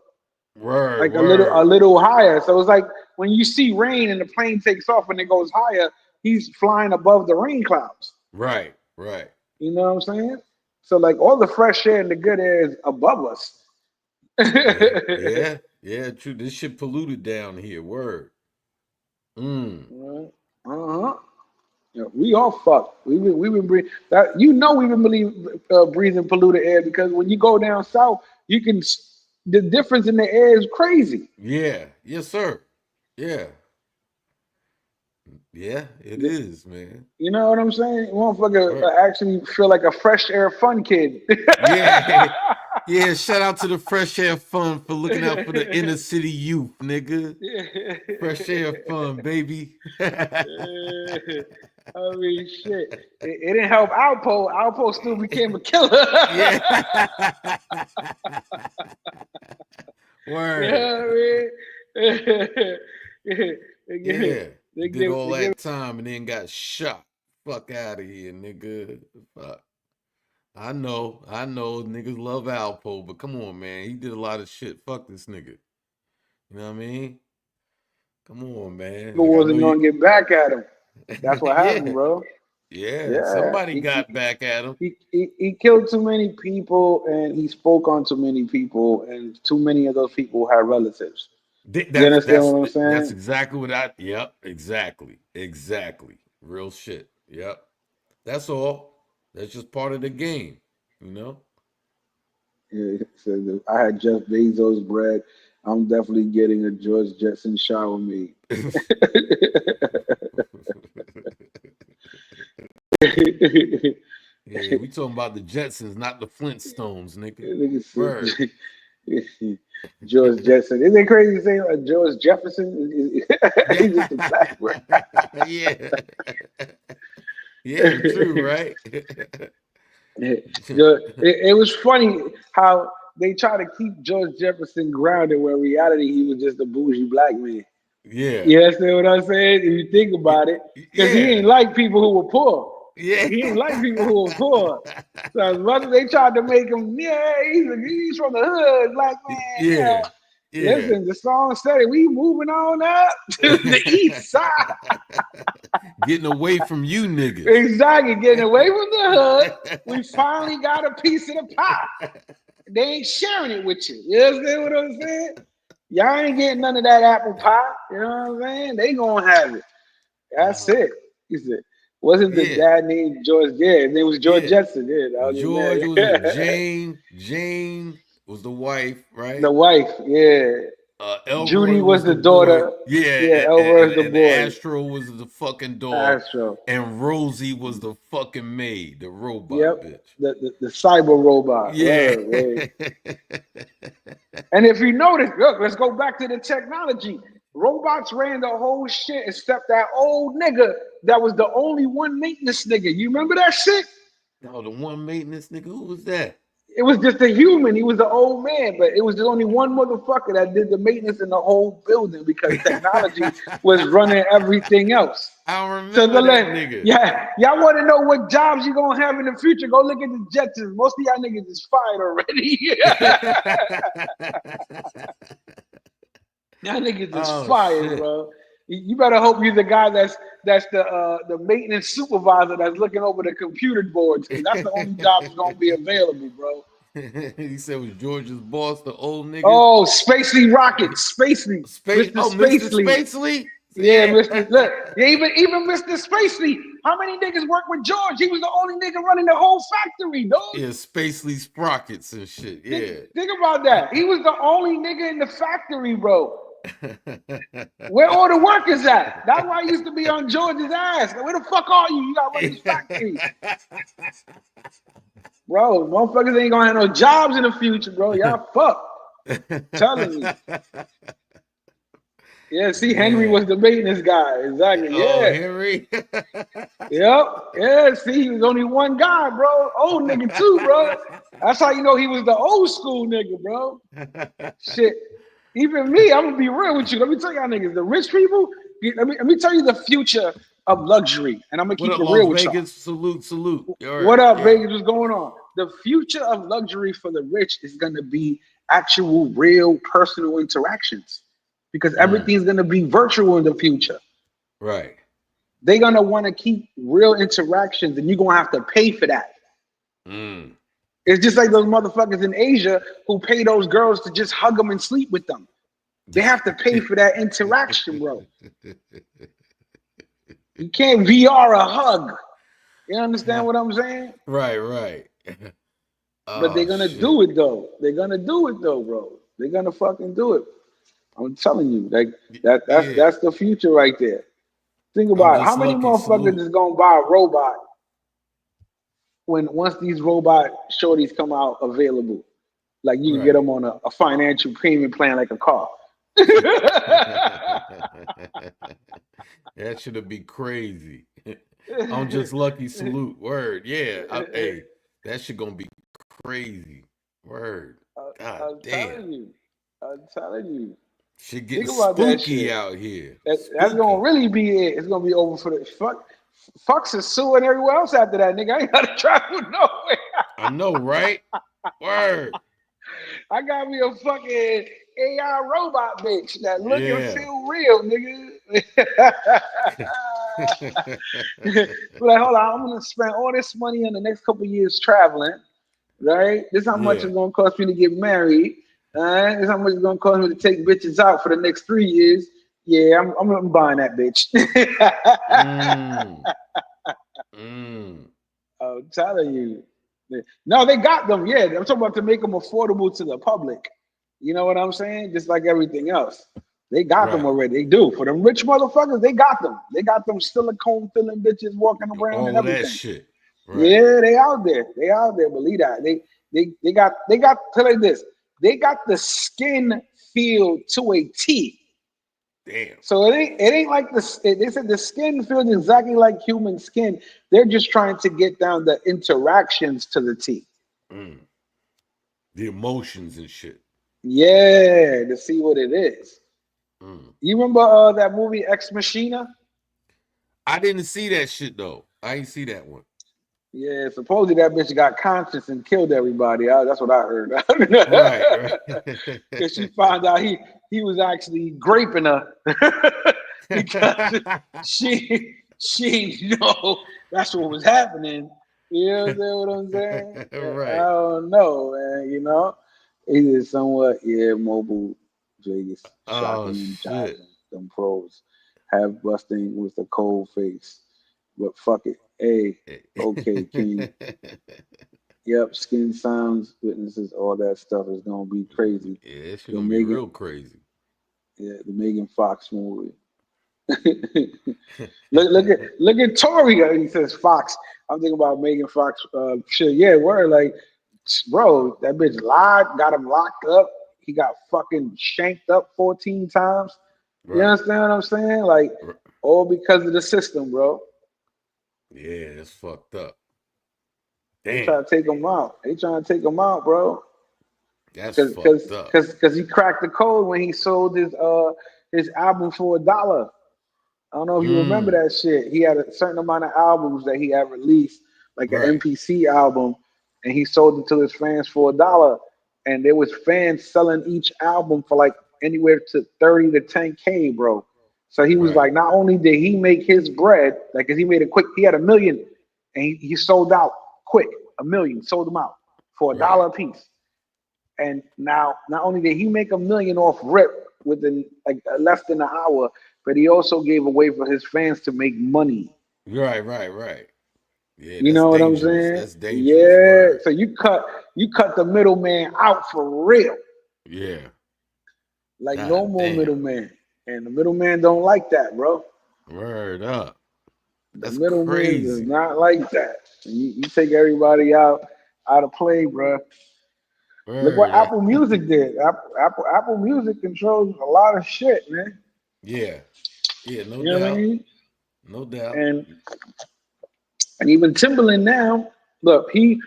word, like a word. little higher. So it's like when you see rain and the plane takes off and it goes higher, he's flying above the rain clouds. Right, right. You know what I'm saying? So like all the fresh air and the good air is above us. Yeah, yeah, yeah. True. This shit polluted down here. Word. Mm. Uh-huh. Yeah, we all fucked. We've been breathing that. You know we've been breathing polluted air because when you go down south, you can the difference in the air is crazy. Yeah. Yes, sir. Yeah. Yeah. It is, man. You know what I'm saying? Motherfucker Word. actually feel like a fresh air fun kid. Yeah. Yeah. Shout out to the Fresh Air Fund for looking out for the inner city youth, nigga. Fresh Air Fund, baby. I mean, shit. It didn't help Alpo. Alpo still became a killer. Yeah. You Word. know what I mean? Yeah. They Did give, all they give, that time and then got shot. Fuck out of here, nigga. Fuck. I know, niggas love Alpo, but come on, man. He did a lot of shit. Fuck this nigga. You know what I mean? Come on, man. people Like I know wasn't you. gonna get back at him. That's what happened, Yeah, bro. yeah. Yeah, Somebody got back at him. he killed too many people and he spoke on too many people, and too many of those people had relatives. You That's understand that's what I'm that's saying? exactly what I. Yep, exactly, exactly. Real shit. Yep. That's all. That's just part of the game. You know. Yeah, so I had Jeff Bezos bread. I'm definitely getting a George Jetson shower made. Yeah, we talking about the Jetsons, not the Flintstones, nigga. Nigga Word. said George Jetson. Isn't it crazy to say George Jefferson? Yeah. He's just a black word. Yeah. Yeah, true, right? It was funny how they try to keep George Jefferson grounded, where in reality he was just a bougie black man. Yeah. You understand what I'm saying? If you think about it, because he ain't Yeah. like people who were poor. Yeah. He ain't like people who were poor. So as much as they tried to make him, yeah, he's from the hood, black man. Yeah. Yeah. Yeah. Listen, the song said it. We moving on up to the east side. Getting away from you niggas. Exactly, getting away from the hood. We finally got a piece of the pie. They ain't sharing it with you. You understand what I'm saying? Y'all ain't getting none of that apple pie. You know what I'm saying? They gonna have it. That's it. He said, wasn't the Yeah. dad named George? Yeah, his name was George Yeah. Jetson. Yeah, that was his George, what was it? name. Jane. Jane was the wife, The right? wife, yeah. Elroy Judy was was the the boy. daughter. Yeah, Yeah, Elroy is the and boy. Astro was the fucking dog. Astro. And Rosie was the fucking maid, the robot Yep. bitch. The cyber robot. Yeah. Word. And if you notice, look, let's go back to the technology. Robots ran the whole shit except that old nigga that was the only one maintenance nigga. You remember that shit? Oh, the one maintenance nigga, who was that? It was just a human. He was an old man, but it was just only one motherfucker that did the maintenance in the whole building because technology was running everything else. I So remember that nigga. yeah, y'all want to know what jobs you gonna have in the future? Go look at the Jetsons. Most of y'all niggas is fired already. Y'all niggas is Oh fired, shit. bro. You better hope you're the guy that's the maintenance supervisor that's looking over the computer boards because that's the only job that's gonna be available, bro. He said it was George's boss, the old nigga. Oh, Spacely Rockets, Spacely, Space. Mr. Oh, Mr. Spacely. Spacely. Yeah, Yeah. Mr. Look, yeah, even Mr. Spacely. How many niggas work with George? He was the only nigga running the whole factory, dog. Yeah, Spacely sprockets and shit. Yeah. Think about that. He was the only nigga in the factory, bro. Where all the workers at? That's why I used to be on George's ass. Like, where the fuck are you? You gotta run this factory. Bro, motherfuckers ain't gonna have no jobs in the future, bro. Y'all fucked. Telling you. Yeah, see, Henry was the maintenance guy. Exactly. Oh, Yeah. Henry. Yep. Yeah, see, he was only one guy, bro. Old nigga too, bro. That's how you know he was the old school nigga, bro. Shit. Even me, I'm gonna be real with you. Let me tell y'all niggas, the rich people, let me tell you the future of luxury. And I'm gonna What keep up, it Las real with y'all. Vegas? Salute, salute. All What right. up, Yeah. Vegas? What's going on? The future of luxury for the rich is gonna be actual, real, personal interactions. Because everything's gonna be virtual in the future. Right. They're gonna want to keep real interactions, and you're gonna have to pay for that. Mm. It's just like those motherfuckers in Asia who pay those girls to just hug them and sleep with them. They have to pay for that interaction, bro. You can't VR a hug. You understand what I'm saying? Right, right. But they're Oh gonna shit. do it though. They're gonna do it though, bro. They're gonna fucking do it. I'm telling you, like Yeah. that's the future right there. Think I'm about it. How just many lucky. motherfuckers Salute. is gonna buy a robot when once these robot shorties come out available? Like you can get Right. them on a financial payment plan like a car. That should be crazy. I'm just lucky. Salute. Word. Yeah. Hey, that shit gonna be crazy. Word. God I'm damn. telling you. I'm telling you. Shit getting Think about that spooky shit. out here. That's gonna Spooky. really be it. It's gonna be over for the fuck. Fucks is suing everywhere else after that, nigga. I ain't gotta travel nowhere. I know, right? Word. I got me a fucking AI robot bitch that look and Yeah. feel real, nigga. Like, hold on, I'm gonna spend all this money in the next couple years traveling, right? This is how much Yeah. it's gonna cost me to get married. This is how much it's gonna cost me to take bitches out for the next 3 years. Yeah, I'm buying that bitch. Mm. Mm. I'm telling you. No, they got them. Yeah, I'm talking about to make them affordable to the public. You know what I'm saying? Just like everything else. They got them Right. already. They do. For them rich motherfuckers, they got them. They got them silicone filling bitches walking around and All of that everything. shit. Right. Yeah, they out there. They out there. Believe that. They got tell you this. They got the skin feel to a T. Damn. So it ain't like this. They said the skin feels exactly like human skin. They're just trying to get down the interactions to the T. Mm. The emotions and shit. Yeah, to see what it is. Mm. You remember that movie Ex Machina? I didn't see that shit though. I ain't see that one. Yeah, supposedly that bitch got conscious and killed everybody. That's what I heard. Right, Because she found out he was actually graping her because she know that's what was happening. You know what I'm saying? I right. don't know, man. You know, it is somewhat mobile Vegas Oh shocking and shit. jiving. Them pros have busting with a cold face, but fuck it. Hey, okay, King. Yep, skin sounds, witnesses, all that stuff is gonna be crazy. Yeah, that shit The gonna be Megan, real crazy. yeah, the Megan Fox movie. look at Tori. He says Fox. I'm thinking about Megan Fox. Shit, yeah, word. Like, bro, that bitch lied, got him locked up. He got fucking shanked up 14 times. You Right. understand what I'm saying? Like, all because of the system, bro. Yeah, it's fucked up. They Damn, try to take him out. They trying to take him out, bro. that's Cause, fucked cause, up. cause, cause he cracked the code when he sold his album for $1. I don't know if you remember Mm, that shit. He had a certain amount of albums that he had released, like an right, MPC album, and he sold it to his fans for $1. And there was fans selling each album for like anywhere to 30 to 10K, bro. So he was right. like, not only did he make his bread, like, cause he made it quick, he had 1 million, and he sold out quick, 1 million, sold them out for a Right. dollar a piece. And now, not only did he make 1 million off rip within like less than an hour, but he also gave away for his fans to make money. Right, right, right. Yeah, You that's know what I'm dangerous. saying? That's dangerous. Yeah. Word. So you cut the middleman out for real. Yeah. Like no God more damn. middleman. And the middleman don't like that, bro. Word up. The That's middleman does crazy. not like that. You take everybody out of play, bro. Look what Word. Apple Music did. Apple Music controls a lot of shit, man. Yeah. Yeah, no You know what I doubt. mean? No doubt. And even Timberland now, look, he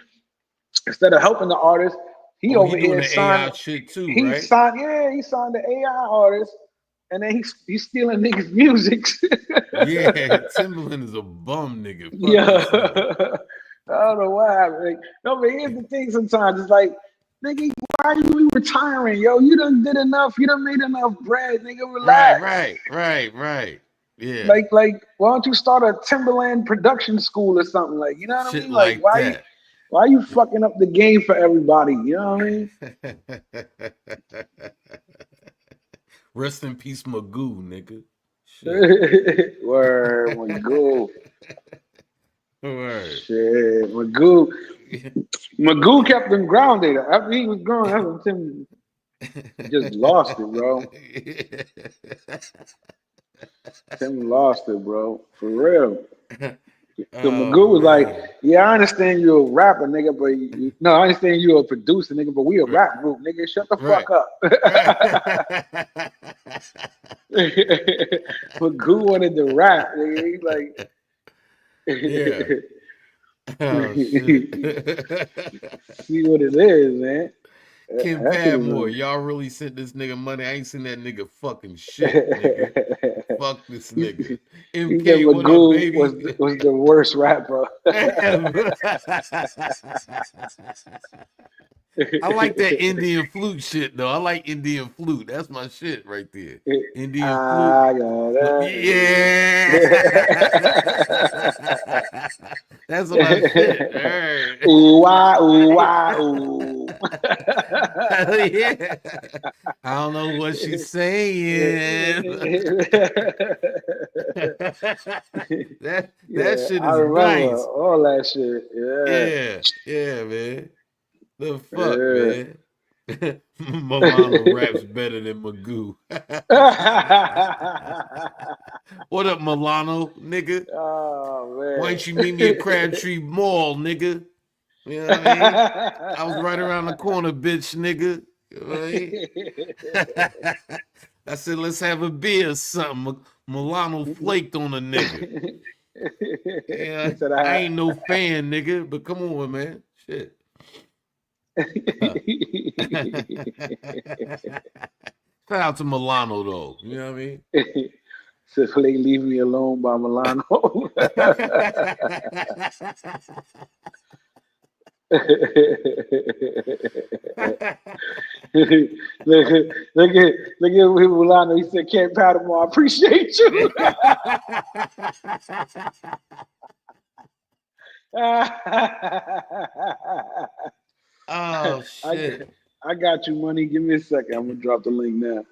instead of helping the artist, he Oh, he over doing here the signed. AI shit too, He right? signed, yeah, he signed the AI artist, and then he's stealing niggas' music. Yeah, Timberland is a bum nigga. Fuck Yeah, this nigga. I don't know why. Like, no, but here's the thing. Sometimes it's like, nigga, why you retiring, yo? You done did enough. You done made enough bread, nigga. Right, Relax. right, right, right. Yeah. Like, why don't you start a Timberland production school or something? Like, you know what I Shit mean? Like, like that. why you fucking up the game for everybody? You know what I mean? Rest in peace, Magoo, nigga. Shit. Word, Magoo. Word. Shit, Magoo kept him grounded. After he was gone, that's when Tim just lost it, bro. Tim lost it, bro. For real. Cause Oh Magoo was like, man. "Yeah, I understand you're a rapper, nigga, but no, I understand you're a producer, nigga, but we a Right. rap group, nigga. Shut the Right. fuck up." Right. Magoo wanted to rap, nigga. He's Yeah. like, Oh shit. see what it is, man. Kim That shit Padmore, is y'all really sent this nigga money. I ain't seen that nigga fucking shit, nigga. a. Fuck this he, nigga. he said MK, what up, Magoo baby? was the worst rapper. I like that Indian flute shit though. I like Indian flute. That's my shit right there. Indian flute. I gotta. Yeah. That's my shit. All right. Ooh, wah, ooh, wah, ooh. Yeah. I don't know what she's saying. that Yeah, shit I is remember nice. all that shit. Yeah. Yeah, yeah, man. The fuck, man. Milano raps better than Magoo. What up, Milano, nigga? Oh Why man. don't you meet me at Crabtree Mall, nigga? You know what I mean? I was right around the corner, bitch, nigga. You know what I mean? I said, let's have a beer or something. Milano flaked on a nigga. He Yeah, said I I. ain't no fan, nigga, but come on, man. Shit. Shout out to Milano, though. You know what I mean? Said "Play Leave Me Alone" by Milano. Look at Milano. He said, "Can't Paddle, I appreciate you." Oh, I, shit. I got you, money. Give me a second. I'm gonna drop the link now.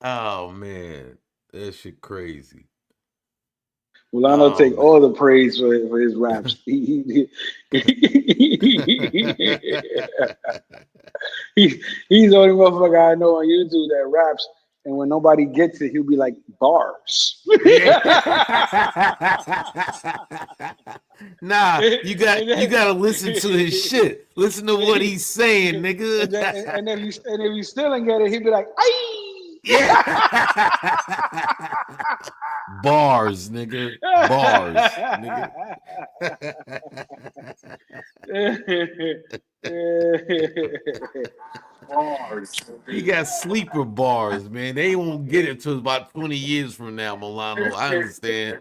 Oh, man. That shit crazy. Milano Oh, take man. all the praise for his raps. He's the only motherfucker I know on YouTube that raps, and when nobody gets it, he'll be like bars. Yeah. Nah, and you then, gotta listen to his shit. Listen to what he's saying, nigga. and if you still ain't get it, he'll be like, "Ay!" Yeah. Bars, nigga. Bars, nigga. He got sleeper bars, man. They won't get it till about 20 years from now, Milano. I understand.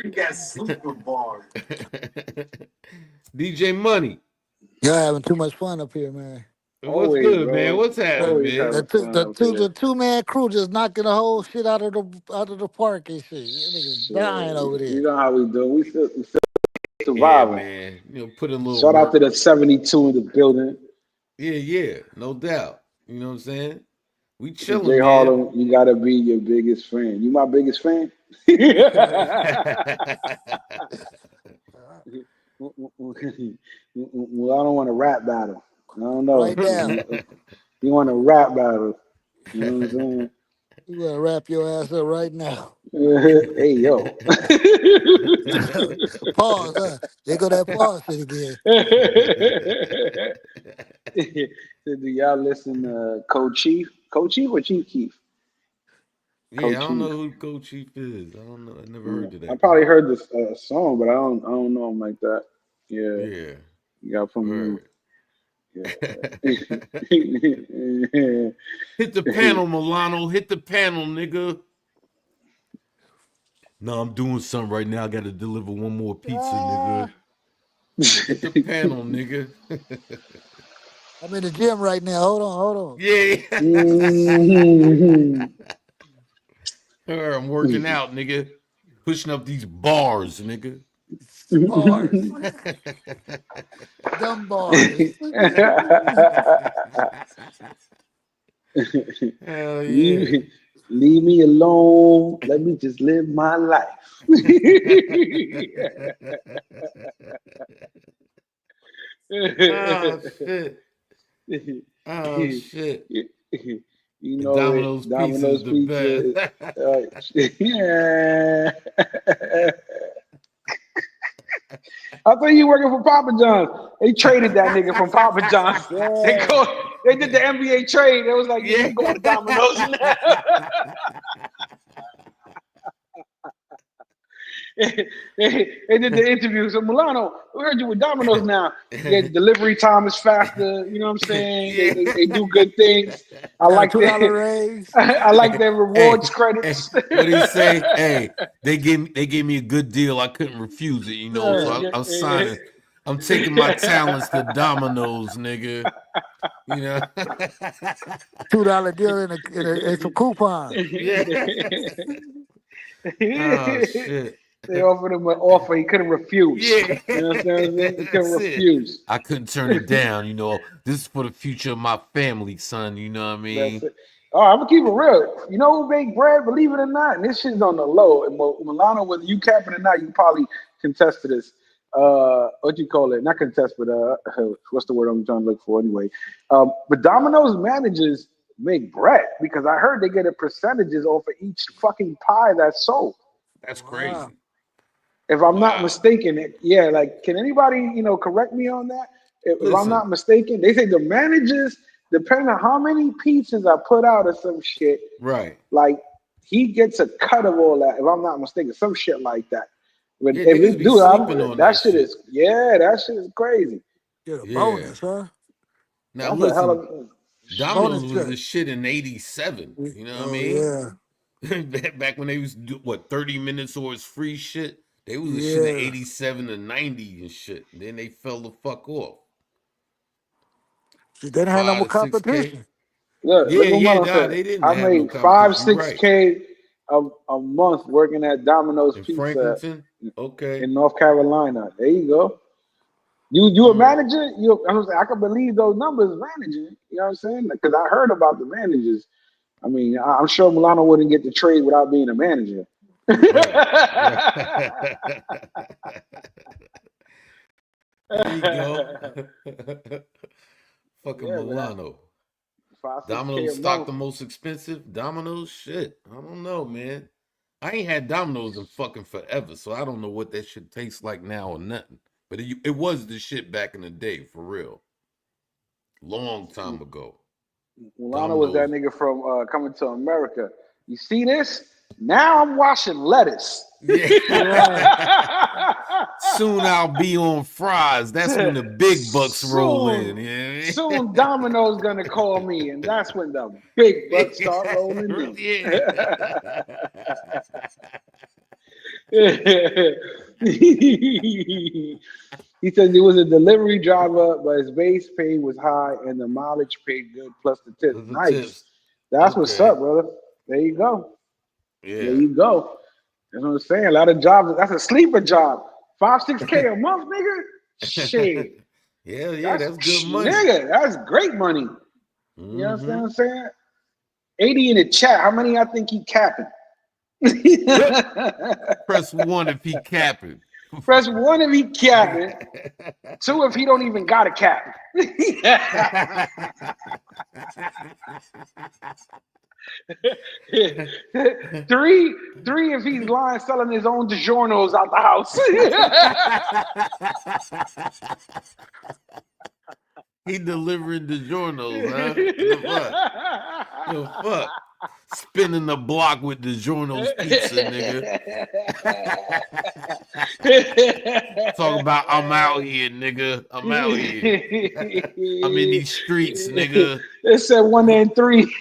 You got sleeper bars. DJ Money. Y'all having too much fun up here, man. What's Always, good, man? bro. What's happening, Always man? having fun up The here. 2-man crew just knocking the whole shit out of the park and shit. You niggas Shit, dying over you there. know how we do. We still Yeah, surviving. man. Put in a little Shout out to work. the 72 in the building. Yeah, no doubt. You know what I'm saying? We DJ chilling, man. Harlem, you gotta be your biggest fan. You my biggest fan? Well, I don't want a rap battle. I don't know. Right now. You want a rap battle? You know what I'm saying? You better wrap your ass up right now. Hey yo. Pause, huh? There go that pause shit again. Do y'all listen to Code Chief? Code Chief or Chief Keef? Yeah, I Code don't Chief. know who Coach Chief is. I don't know. I never Yeah. heard of I that guy. probably heard this song, but I don't know him like that. Yeah, Yeah. you got to put me on. Word. Yeah. Hit the panel, Milano. Hit the panel, nigga. No, I'm doing something right now. I got to deliver one more pizza, nigga. Hit the panel, nigga. I'm in the gym right now. Hold on. Yeah. Mhm. I'm working out, nigga. Pushing up these bars, nigga. Bars. Dumb bars. Hell leave, yeah. leave me alone. Let me just live my life. Oh shit. Oh shit. You And know Domino's it. Pizza is Domino's the Pizza. best. Yeah. I thought you working for Papa John's. They traded that nigga from Papa John's. Yeah. They did the NBA trade. It was like, yeah, Yeah. you going to Domino's now. They did the interview. So Milano, we heard you with Domino's now. Yeah, delivery time is faster. You know what I'm saying? Yeah. They do good things. I Got a like $2 that. raise. I like their Hey, rewards credits. what he say? Hey, they gave me a good deal. I couldn't refuse it, Yeah, so yeah, I'm yeah, signing. I'm taking my talents to Domino's, nigga. You know? $2 deal and some coupons. Yeah. Oh shit. They offered him an offer he couldn't refuse. Yeah. You know what I'm saying? He couldn't That's it. refuse. I couldn't turn it down, This is for the future of my family, son. You know what I That's mean? it. Oh, I'm gonna keep it real. You know who make bread? Believe it or not, and this shit's on the low. And Milano, whether you capping or not, you probably contest to this. What you call it? Not contest, but what's the word I'm trying to look for anyway? But Domino's managers make bread because I heard they get a percentages off of each fucking pie that's sold. That's Wow. crazy. If I'm not Wow. mistaken, yeah, like can anybody, correct me on that? If I'm Listen, not mistaken, they say the managers, depending on how many pizzas I put out or some shit, right. like he gets a cut of all that. If I'm not mistaken, some shit like that. But Yeah, if niggas it be do, sleeping on that that shit shit. is that shit is crazy. Get a Yeah. bonus, huh? Now That's a hell listen, of Domino's Bonus was check. the shit in '87. You know what I Oh mean? yeah. Back when they used to do 30 minutes or it's free shit. They was the shit in Yeah. '87 to '90 and shit. Then they fell the fuck off. See, they didn't have no more 5 to 6K. competition. look what Yeah. Mano Nah, said. they didn't I have no made five, competition. You six right. K a month working at Domino's In Pizza Franklinton, okay. in North Carolina. There you go. You a Mm. manager? I can believe those numbers managing. You know what I'm saying? Because I heard about the managers. I mean, I'm sure Milano wouldn't get the trade without being a manager. Right. There you go. Fucking Yeah, but Milano. five, 6K Domino's a stock month. the most expensive? Domino's? Shit. I don't know, man. I ain't had Domino's in fucking forever, so I don't know what that shit tastes like now or nothing. But it was the shit back in the day, for real. Long time ago. Milano was that Domino's. nigga from Coming to America. You see this? Now I'm washing lettuce. Yeah. Right. Soon I'll be on fries. That's when the big bucks roll in. soon, Yeah. soon Domino's gonna call me, and that's when the big bucks start rolling in. Yeah. He said he was a delivery driver, but his base pay was high and the mileage paid good plus the tips. The Nice. tips. That's what's Okay. up, brother. There you go. There Yeah. you go. That's what I'm saying. A lot of jobs. That's a sleeper job. 5-6K a month, nigga. Shit. Hell yeah, That's that's good money. nigga. That's great money. You know what Mm-hmm. I'm saying? 80 in the chat. How many I think he capping? Press 1 if he capping. Press 1 if he capping. 2 if he don't even got a cap. 3 if he's lying selling his own DiGiorno's out the house. He delivering DiGiorno's, huh? The fuck? The fuck? Spinning the block with DiGiorno's pizza, nigga. Talk about I'm out here, nigga. I'm out here. I'm in these streets, nigga. It said 1 and 3.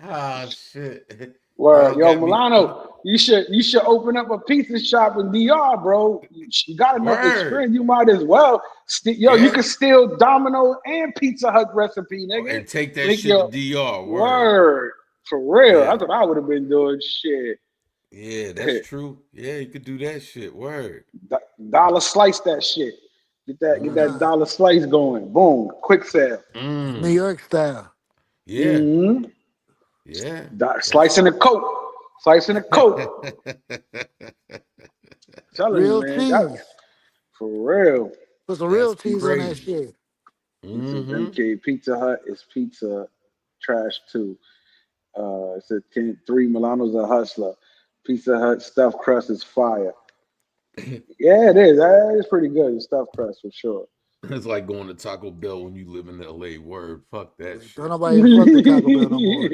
Ah, shit. Word, Y'all yo, got me. Milano, you should open up a pizza shop in DR, bro. You got enough Word. experience, you might as well. You Yeah. can steal Domino and Pizza Hut recipe, nigga. And take that Make shit to your DR. Word. word for real. Yeah. That's what I would have been doing. Shit, Yeah, that's true. Yeah, you could do that shit. Word. dollar slice that shit. Get that Mm-hmm. dollar slice going. Boom, quick sale. New Mm. York style. Yeah. Mm-hmm. Yeah. That's Slicing a coat. Slicing a coat. Telling you, Real man. That cheese. for real. Put some that's real cheese on that crazy. shit. He says Mm-hmm. MK Pizza Hut is pizza trash too. It says 3 Milano's a hustler. Pizza Hut stuffed crust is fire. Yeah, it is. That is pretty good. The stuffed crust for sure. It's like going to Taco Bell when you live in LA. Word. Fuck that Don't shit. nobody fuck with Taco Bell no more.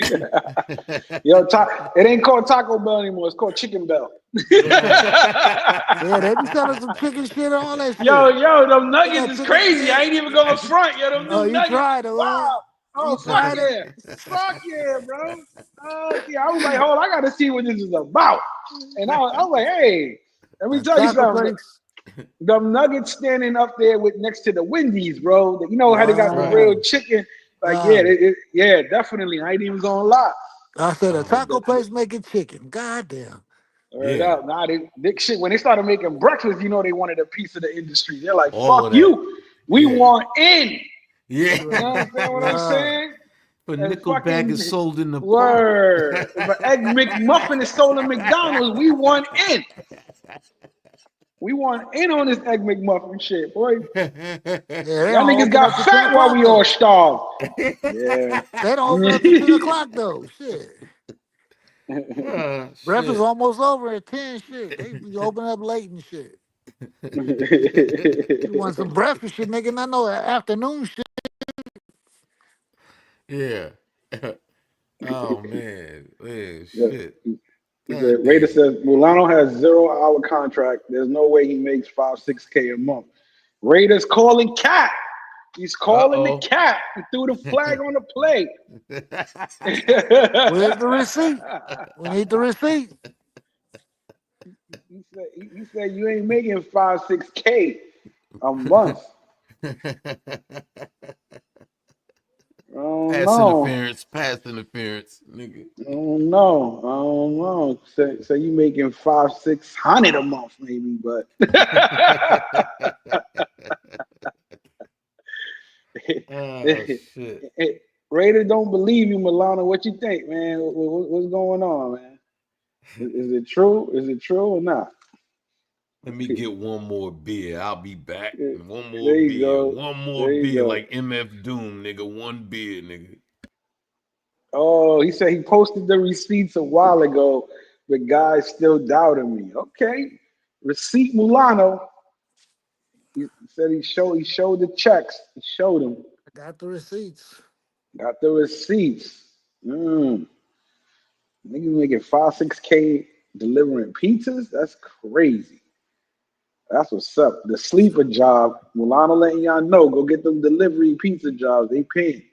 Yo, it ain't called Taco Bell anymore. It's called Chicken Bell. Yeah, they be selling some chicken shit and all that Yo, shit. them Get nuggets that is chicken crazy. I shit. ain't even going front. Yo, them Oh, new you nuggets. tried it, huh? Wow. You Oh, fuck tried it? yeah. Fuck yeah, bro. Yeah. I was like, hold on, I got to see what this is about. And I was like, hey, let me A tell you taco something. place. The nuggets standing up there with next to the Wendy's, bro. You know how they got the Right. real chicken? Like, yeah, Right. yeah, definitely. I ain't even gonna lie. I said a Oh, taco place making chicken. God damn. Word yeah. up. Nah, they shit. When they started making breakfast, you know they wanted a piece of the industry. They're like, All fuck of that. you. We Yeah. want in. Yeah. You Right. understand what I'm Right. saying? But And Nickelback fucking is sold in the park. word. If an egg McMuffin is sold at McDonald's, we want in. We want in on this egg McMuffin shit, boy. Yeah, they Y'all don't niggas open got up to 10 fat while o'clock we all though. starved. Yeah. They don't open up to 10 o'clock though. Shit. Oh, Breakfast shit. almost over at 10 shit. They be open up late and shit. You want some breakfast shit, nigga? I know afternoon shit. Yeah. Oh man. Man, Yeah. shit. He said, God Raider damn. says Milano has 0-hour contract. There's no way he makes 5-6K a month. Raiders calling cat. He's calling the Uh-oh. cat. He threw the flag on the play. Where's the receipt? We need the receipt. he said you ain't making 5-6K a month. Oh Pass no. interference. Pass interference, nigga. Oh no. Oh no. So you making 500-600 a month maybe, but Oh shit. Raider don't believe you, Milano. What you think, man? What's going on, man? Is it true? Is it true or not? Let me get one more beer. I'll be back. One more There you beer. go. One more There you beer. go. Like MF Doom, nigga. One beer, nigga. Oh, he said he posted the receipts a while ago, but guys still doubting me. Okay. Receipt Mulano. He said he showed the checks. He showed them. I got the receipts. Got the receipts. Niggas making 5-6K delivering pizzas. That's crazy. That's what's up. The sleeper job. Milano letting y'all know. Go get them delivery pizza jobs. They paying.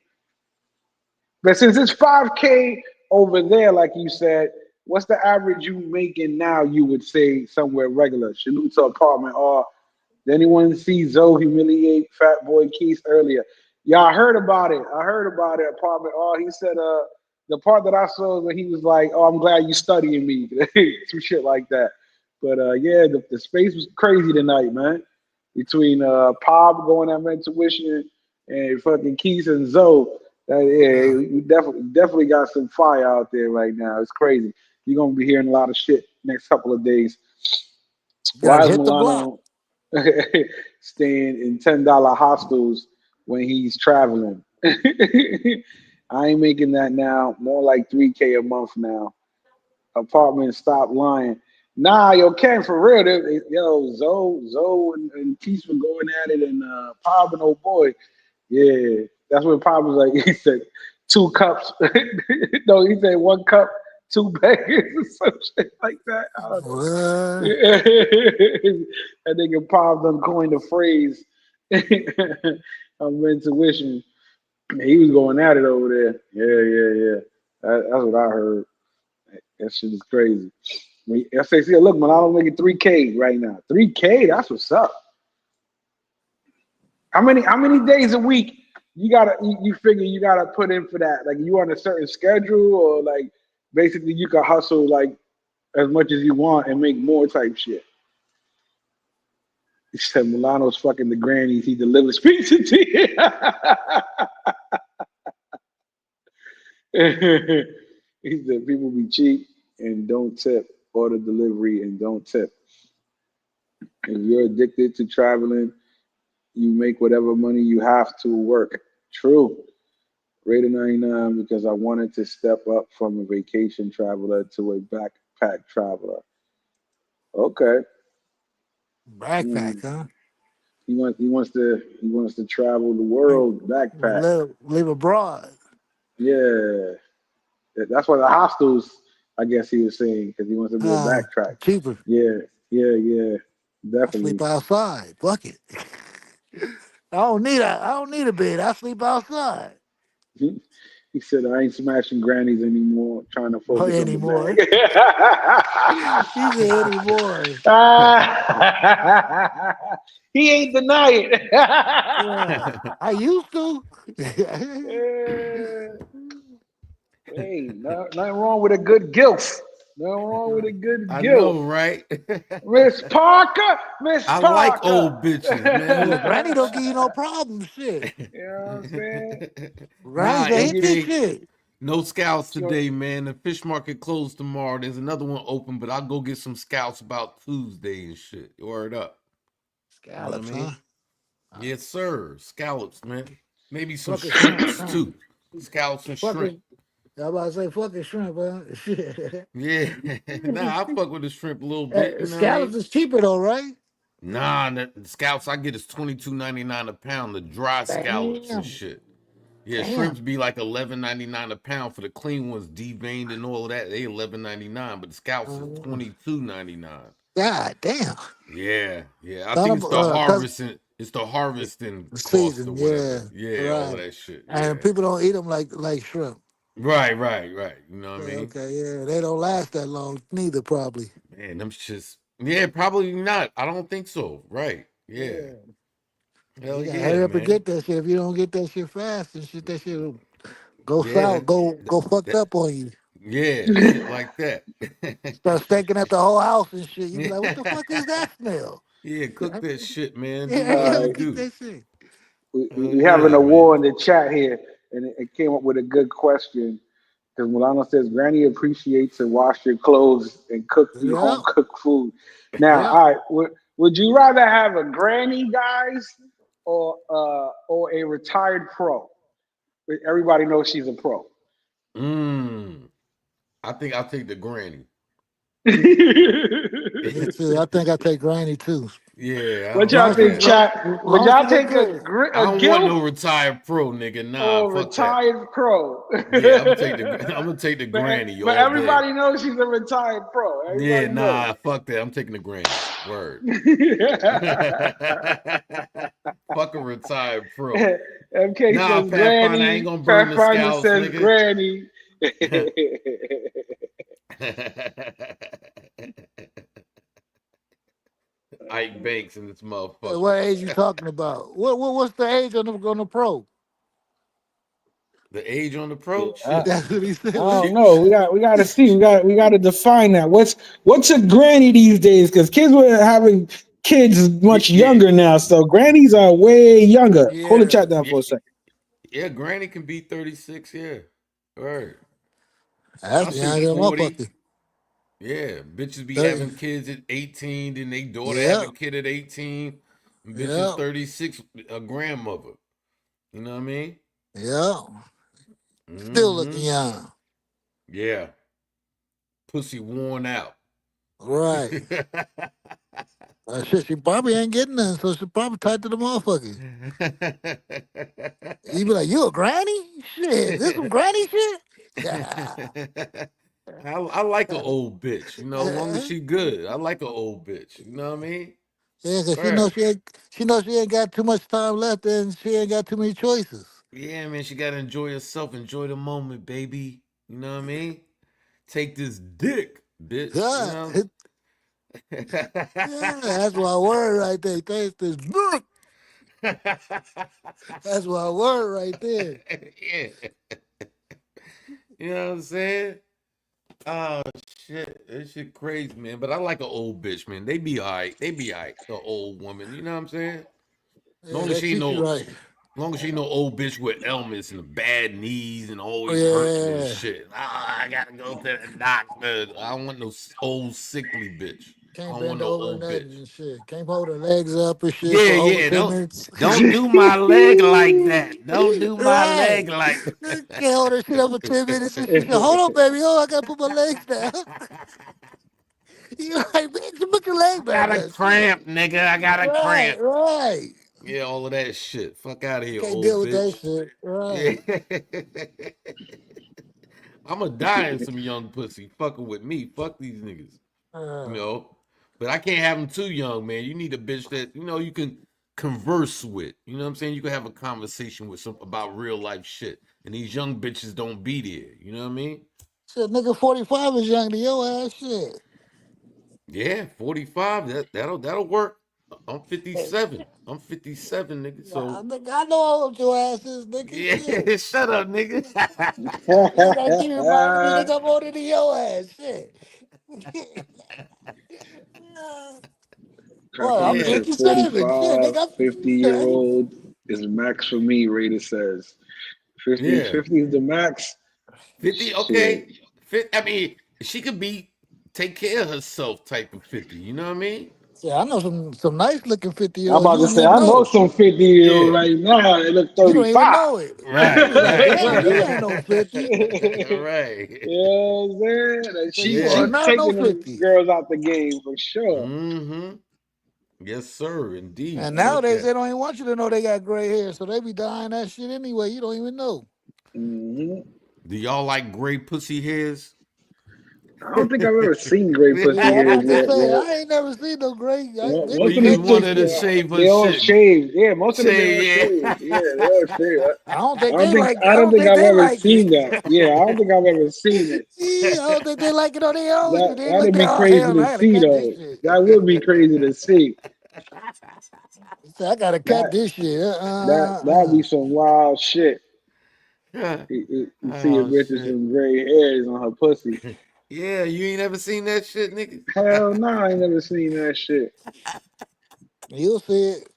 But since it's 5K over there, like you said, what's the average you making now? You would say somewhere regular. Shanuta apartment. Or did anyone see Zoe humiliate Fat Boy Keith earlier? Yeah, I heard about it. I heard about it. Apartment. Oh, he said the part that I saw is when he was like, "Oh, I'm glad you studying me." Some shit like that. But yeah, the space was crazy tonight, man. Between Pop going at Mentuition and fucking Keith and Zoe. Yeah, we definitely got some fire out there right now. It's crazy. You're gonna be hearing a lot of shit next couple of days. Gotta Why is hit the block. Milano staying in $10 hostels when he's traveling? I ain't making that now. More like 3K a month now. Apartment, stop lying. Nah, yo, Ken, for real. Yo, Zoe and Keith were going at it, and Pop and old boy. Yeah, that's when Pop was like, he said 2 cups. No, he said 1 cup, 2 baggers, or some shit like that. I don't know. What? That nigga Pop done coined the phrase of intuition. He was going at it over there. Yeah. That's what I heard. That shit is crazy. SAC, look, man, I don't make it 3K right now. 3K, that's what's up. How many days a week you figure you gotta put in for that? Like you on a certain schedule, or like basically you can hustle like as much as you want and make more type shit. He said Milano's fucking the grannies. He delivers pizza to you. He said people be cheap and don't tip. Order delivery and don't tip. If you're addicted to traveling, you make whatever money you have to work. True. Rated 99 because I wanted to step up from a vacation traveler to a backpack traveler. Okay. Backpack, huh? He wants to travel the world backpack. Live abroad. Yeah. That's why the hostels, I guess he was saying, because he wants to do a backtrack. Cheaper. Yeah. I Definitely. sleep outside. Fuck it. I don't need a bed. I sleep outside. He said, I ain't smashing grannies anymore, trying to Not focus on the anymore. bag. He said anymore. He ain't deny it. Yeah, I used to. Hey, nothing wrong with a good gilf. Nothing wrong with a good I gilf. know, right? Miss Parker, Miss I Parker. like old bitches, man. Yeah, Granny don't give you no problem. Shit. You know what I'm saying? Granny Nah, say hit this AK, shit. no scouts Sure. today, man. The fish market closed tomorrow. There's another one open, but I'll go get some scouts about Tuesday and shit. Word up. You know what I Scallops, huh? mean? Yes, sir. Scallops, man. Maybe some Fucking shrimp, shrimps huh? too. Scallops and shrimp. I about to say fucking shrimp, huh? Shit. Yeah. Nah, I fuck with the shrimp a little bit. You know what I Scallops mean? is cheaper though, right? Nah, the scallops I get is $22.99 a pound. The dry scallops and Damn. shit. Yeah, Damn. shrimps be like $11.99 a pound for the clean ones, deveined and all of that. They $11.99, but the scallops is $22.99. God damn. Yeah. I Thought think of, it's the cause harvesting. It's the harvesting cost or season, yeah, whatever. Yeah, all of right. that shit. And Yeah. people don't eat them like shrimp. Right. You know what I Yeah, mean? okay, yeah, they don't last that long neither, probably. Man, them shits. Yeah, probably not. I don't think so. Right. Yeah. Yeah, Hell you gotta yeah, hurry up and man. get that shit. If you don't get that shit fast and shit, that shit will go Yeah, south, go fucked that up on you. yeah, shit like that. Start stinking at the whole house and shit. You be like, what the Yeah. fuck is that smell? Yeah, cook that shit, man. Do Yeah, what you yeah, gotta Uh, get do. that shit. we having Yeah, a man. war in the chat here, and it came up with a good question. Because Milano says, Granny appreciates to wash your clothes and cook you Yeah, home cooked food. Now, yeah. all right, would you rather have a granny, guys, or a retired pro? Everybody knows she's a pro. Mm. I think I'll take the granny. Me too. I think I take Granny too. Yeah, I What don't y'all want Long as think, she, long, that. chat? Would long as y'all she look take good. I a don't want guilt no retired pro, nigga. Nah, or fuck that. retired pro? Yeah, I'm gonna take the but, granny but all day. everybody knows she's a retired pro. Yeah, Everybody knows. nah, fuck that. I'm taking the granny. Word. Fuck a retired pro. MK Nah, says Pathfinder, I ain't granny. gonna burn the Pathfinder scouts, says nigga. granny. Ike Banks in this Hey, motherfucker. what age you talking about? What's the age on the pro? The age on the pro? Yeah, Shit. That's what he said. I What don't She, know. We got to see. We got to define that. What's a granny these days? Because kids were having kids yeah, much yeah, younger now, so grannies are way younger. Hold the Yeah. chat down yeah, for a second. yeah, granny can be 36, yeah. Word. My That's shit young as a 40. motherfucker. Yeah, bitches be 30. having kids at 18, then they daughter have Yeah. a kid at 18. Bitches Yeah. 36, a grandmother. You know what I mean? Yeah. Still Mm-hmm. looking young. Yeah. Pussy worn out. Right. Shit, she probably ain't getting none, so she probably tied to the motherfucker. You be like, you a granny? Shit, this some granny shit? Yeah. I like an old bitch, you know, as long as Yeah, she good. I like an old bitch. You know what I mean? cause Right. she knows she ain't got too much time left and she ain't got too many choices. Yeah, man, she gotta enjoy herself, enjoy the moment, baby. You know what I mean? Take this dick, bitch. You Yeah, know? yeah, that's my word right there. Taste this look. That's my word right there. Yeah. You know what I'm saying? Oh shit. This shit crazy, man. But I like an old bitch, man. They be alright. They be alright. The old woman. You know what I'm saying? Yeah, Long as that she ain't treat you no right. long as she ain't no old bitch with ailments and bad knees and always hurting and Yeah, shit. Ah, I gotta go to the doctor. I don't want no old sickly bitch. I can't don't want bend no over old nothing bitch. and shit. Can't hold her legs up and shit Yeah, for over yeah. 10 Don't minutes. don't do my leg like that. Don't do my Right. leg like Can't hold her shit up for 10 minutes and she said, hold on, baby. Oh, I gotta put my legs down. You like, bitch, you put your I leg back got a up. Shit. cramp, nigga. I got a Right, cramp. right. Yeah, all of that shit. Fuck out of here, Can't deal old with that bitch. shit. Yeah. Right. I'ma die in some young pussy fucking with me. Fuck these niggas. You Uh, know? But I can't have them too young, man. You need a bitch that, you can converse with. You know what I'm saying? You can have a conversation with some about real life shit. And these young bitches don't be there. You know what I mean? shit, nigga 45 is young to your ass. Shit. Yeah, 45. That'll work. I'm 57. I'm 57, nigga. Nah, So nigga, I know how old your ass is, nigga. Shit. yeah, shut up, nigga. You gotta keep reminding me, nigga, I'm older than your ass. Shit. Well, I'm Carpenter Yeah, said 57. Shit, 45, nigga, I'm 50-year 57. old is max for me, Raider says. 50, yeah. 50 is the max. 50, Shit. okay. I mean, she could be take care of herself type of 50. You know what I mean? Yeah, I know some nice looking 50 year I'm olds. about You to don't say, even I know know. some 50-year old Yeah. right now. They look You don't even 35. know it. You Right, be like, right, damn, you ain't right. no 50. Right. You know what I'm saying? So you are Yeah. She not no taking them 50. girls out the game for sure. Mm-hmm. Yes, sir. Indeed. And Fuck nowadays that. they don't even want you to know they got gray hair, so they be dying that shit anyway. You don't even know. Hmm Do y'all like gray pussy hairs? I don't think I've ever seen gray pussy Yeah, I'm hairs about to yet, say man. I ain't never seen no gray. Or Most Niggas of you these just take want chicks, her to pictures. shave her they all shit? shaved. Yeah, most of them they all Say shaved. Yeah, they all shaved. I don't think I don't they think like. I I don't don't think think I've they ever like it. seen that. Yeah, I don't think I've ever yeah it. I don't think they like it on their own. That Shit, they look that'd be there. Oh crazy hell, to no, I gotta see cut this though. shit. That would be crazy to see. So I gotta cut That this shit. that'd be some wild shit. You see a oh bitch with shit. some gray hairs on her pussy. Yeah, you ain't ever seen that shit, nigga? Hell no, I ain't never seen that shit. You'll see it.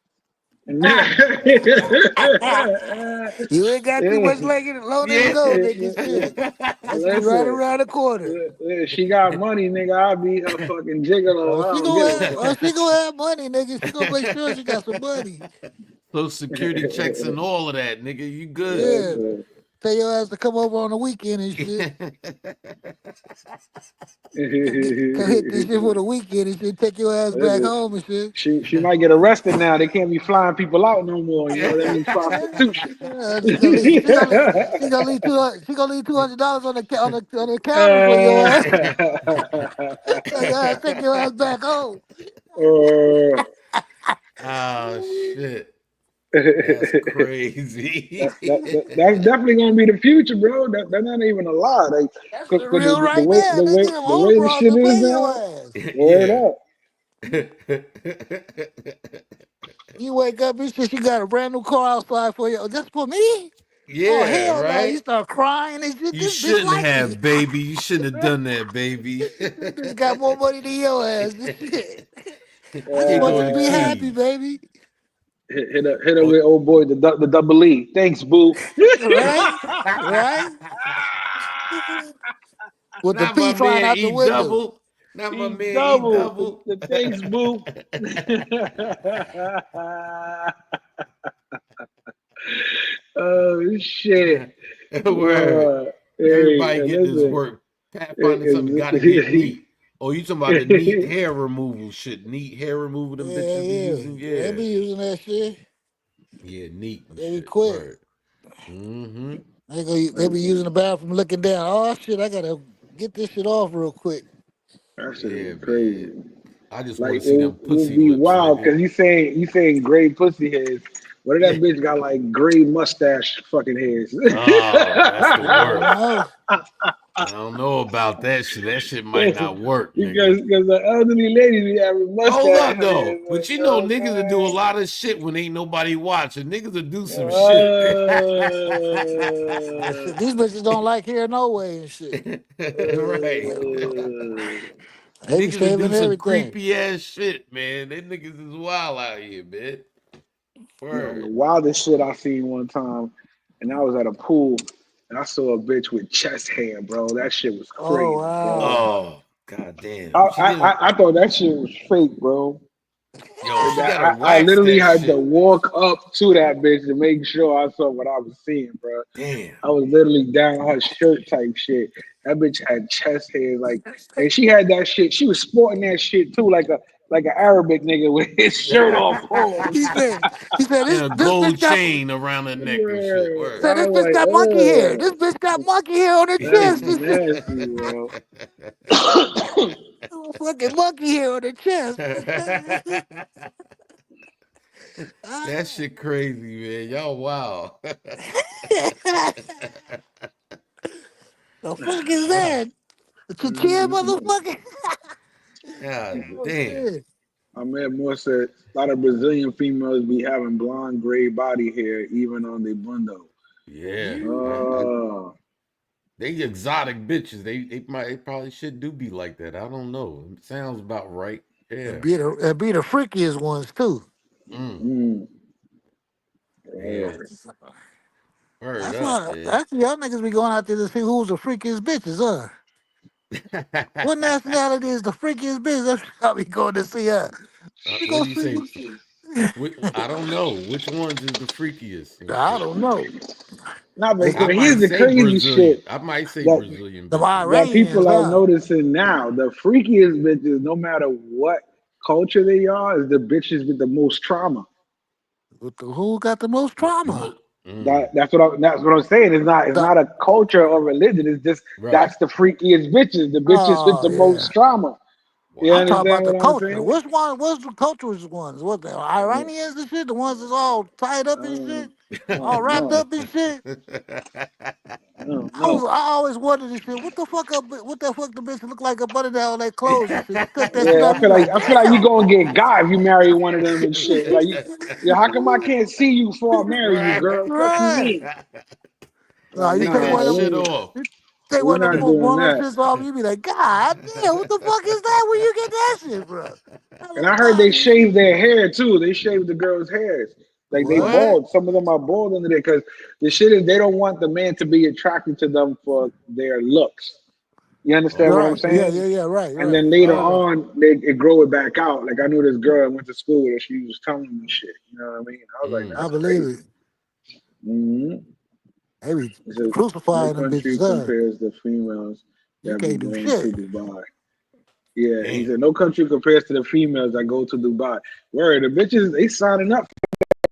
Yeah. You ain't got too much leg in it, long to Yeah. go, nigga. Shit, that should be right Listen, around the corner. she got money, nigga. I'll be her fucking gigolo. Oh, I she don't give gonna a have, fuck. oh, she gonna have money, nigga. She gonna make sure she got some money. Social security checks and all of that, nigga. You good. Yeah, Listen. Tell your ass to come over on the weekend and shit. Come hit this shit for the weekend and shit. Take your ass back Listen, home and shit. she might get arrested now. They can't be flying people out no more. You know that means prostitution. She gonna leave $200 on the counter for your ass. Tell your ass take your ass back home. Oh shit. That's crazy. That's definitely gonna be the future, bro. That's not even a lie. Like, That's cause, the 'cause real the right way there. They get them the older way the bras shit to is pay your now, ass. word Yeah. up. You wake up and shit, you got a brand new car outside for you. Oh, that's for me? Oh Yeah, hell no! You right? start crying and shit. You This bitch shouldn't like me. have, baby. You shouldn't have done that, baby. This bitch got more money than your ass. This shit. I just Here want go you to the be happy, keys. baby. Hit her Oh, with old boy the double E. Thanks, boo. Right? Right? With the not my P flying man out the E window. double. Not my E man E double. double. The thanks, boo. Oh shit. Word. Hey, Everybody getting this listen. work. Pathfinder something got to get neat. Oh, you talking about the neat hair removal shit? Neat hair removal them Yeah, bitches be yeah. using? They Yeah, be using that shit. yeah, neat and They be shit. quick. Word. Mm-hmm. They be using the bathroom looking down. Oh shit, I gotta get this shit off real quick. That shit Yeah, is man. crazy. I just want Like to see them it would pussy be lips, wild nigga. because you saying gray pussy hairs. What if that bitch got like gray mustache fucking hairs? Oh, that's the I don't worst. know. I don't know about that shit. That shit might not work, nigga. because the elderly ladies be having Hold mustache up though. hairs. But you You know know niggas will do a what lot of shit when ain't nobody watching. Niggas will do some shit. Yeah, shit, these bitches don't like hair no way and shit. Right. They be Niggas will do shaving some everything. creepy ass shit, man. They niggas is wild out here, man. the Word. wildest shit I seen one time, and I was at a pool, and I saw a bitch with chest hair, bro. That shit was Oh crazy, bro. wow. Oh, god damn. She did I thought that shit was fake, bro. yo, And she that gotta I wax literally that had to shit. walk up to that bitch to make sure I saw what I was seeing, bro. Damn. I was literally down her shirt type shit. That bitch had chest hair, like, and she had that shit. She was sporting that shit too, like an Arabic nigga with his shirt off. He Pause. said, he said And this a this gold bitch got chain around her neck and shit. Yeah, said Word. I this was bitch like, got monkey hair. This bitch got monkey hair on her that's chest. This shit, nasty, bro. oh, fucking monkey hair on her chest. That shit crazy, man. Y'all wow. The fuck is Ah, that? The chichia motherfucker? god Oh damn. shit. My man Moore said a lot of Brazilian females be having blonde gray body hair even on their bundo. Yeah. I Oh, they exotic bitches. They probably should do be like that. I don't know. It sounds about right. And Yeah. be the freakiest ones too. Mm. mm, Yeah. word. Word That's up, why man. actually y'all niggas be going out there to see who's the freakiest bitches, huh? What nationality is the freakiest bitch? That's what y'all be going to see her. We What go do you say? see. I don't know. Which ones is the freakiest and I shit? don't know. Nah, They I but say might here's the say crazy Brazilian. shit I might say that Brazilian the bitches. that Iranians, people are huh? noticing now. The freakiest bitches, no matter what culture they are, is the bitches with the most trauma. With the, who got the most The trauma? most. Mm, That's what I'm saying. It's The, not a culture or religion. It's just right. that's the freakiest bitches, the bitches with oh the yeah. most trauma. You I'm Wow. talking about understand the what I'm culture. saying? Which one? What's the culturist ones? What the Iranians and shit? The ones that's all tied up and shit, I all don't wrapped know. up and shit. I don't know. I always wondered this shit. What the fuck up? What the fuck the bitch look like up under there, all that clothes and shit? You took that shit Yeah, off. You be like, I feel like you damn. gonna get got if you marry one of them and shit. Like, yeah, how come I can't see you before I marry you, Right. girl? Fuck you Right. mean? No, Like, you Take take that nah, one of them. shit off. You take we're one of not them doing one of that. them shits off. You be like, God damn, what the fuck is that? Where you get that shit, bro? That And little I heard they body and shave shit. their hair too. They shave the girls' hairs. Like they What? What? bald. Some of them are bald under there because the shit is they don't want the man to be attracted to them for their looks. You understand what I'm Oh. Right. Yeah, saying? yeah, yeah. Right, And right. then I later heard that. on, they grow it back out. Like I knew this girl I went to school with, and she was telling me shit. You know what I mean? I was like, Mm. I that's believe crazy. it. Hmm. They be It says no crucifying them country bitches up. compares the females You that be can't do going to shit. Dubai. Yeah, he Damn. said no country compares to the females that go to Dubai. Word, the bitches they signing up for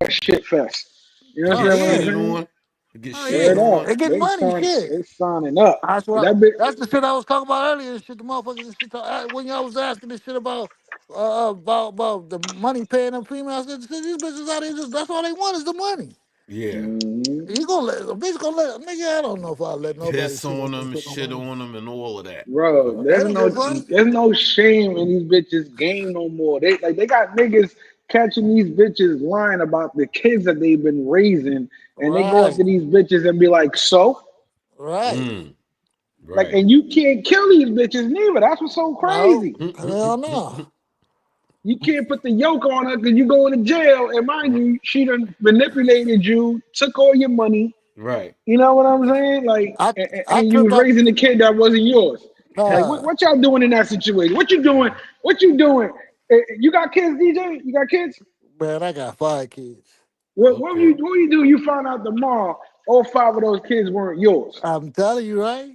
that shit fest. You To Oh get understand what I'm yeah. shitted saying? on. To get Oh shitted Word yeah. on. up, They getting money. Shit. they signing up. That's But what. that bit, That's the shit I was talking about earlier. Shit, the motherfuckers and shit. When y'all was asking this shit about the money paying them females, I said, these bitches out there just that's all they want is the money. Yeah. mhm. You gonna let a bitch gonna let nigga? I don't know if I let nobody Piss sit on up and them, shit no shit money. on them, and all of that. Bro, They don't give a fuck. there's no shame in these bitches' game no more. They got niggas catching these bitches lying about the kids that they've been raising, and they go up Right, to these bitches and be like, so. right. Mm. Like, Right. and you can't kill these bitches neither. That's what's so No, crazy. hell no. You can't put the yoke on her because you go into jail. And mind you, she done manipulated you, took all your money. Right. You know what I'm saying? Like, I and you tripped was up. raising a kid that wasn't yours. Like, Uh, what y'all doing in that situation? What you doing? What you doing? You got kids, DJ? You got kids? man, I got 5 kids. Okay. What you do? You found out tomorrow all 5 of those kids weren't yours. I'm telling you, right?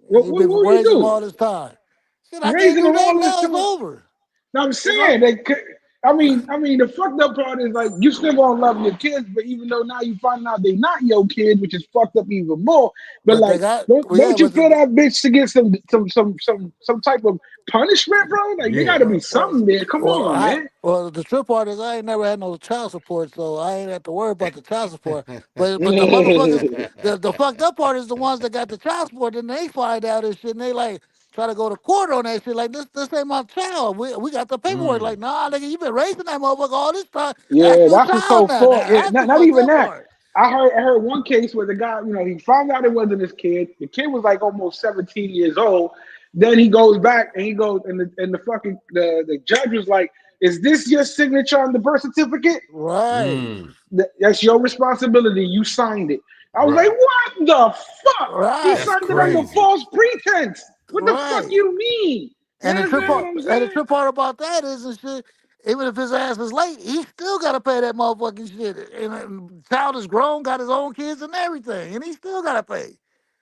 What You've what, been what you raising them do? all this time. Shit, I can't Raising do them nothing all this now. It's time. over. Now I'm It's over. saying that. The fucked up part is like you still gonna love your kids, but even though now you find out they not your kids, which is fucked up even more. But But they like, got, well, yeah, don't you but feel that bitch to get some type of punishment, bro? Like, there got Yeah. to be something there. Come on, man. the trip part is I ain't never had no child support, so I ain't have to worry about the child support. But the motherfuckers, the fucked up part is the ones that got the child support, and they find out and shit, and they like try to go to court on that shit. Like this ain't my child. We got the paperwork. Like Mm. nah, nigga, you been raising that motherfucker all this time. That's Yeah, your that's what's child so now. full. Yeah, That's the not fucked even up that. part. I heard one case where the guy, he found out it wasn't his kid. The kid was like almost 17 years old. Then he goes back and he goes and the judge was like, "Is this your signature on the birth certificate? Right, Mm. That's your responsibility. You signed it." I was like, Right. "What the fuck? He right, That's signed it under crazy. false pretense. What the fuck right. you mean?" You And the trip understand Yeah. what part, I'm and the saying? trip part about that is and shit. Even if his ass is late, he still gotta pay that motherfucking shit. And child is grown, got his own kids and everything, and he still gotta pay.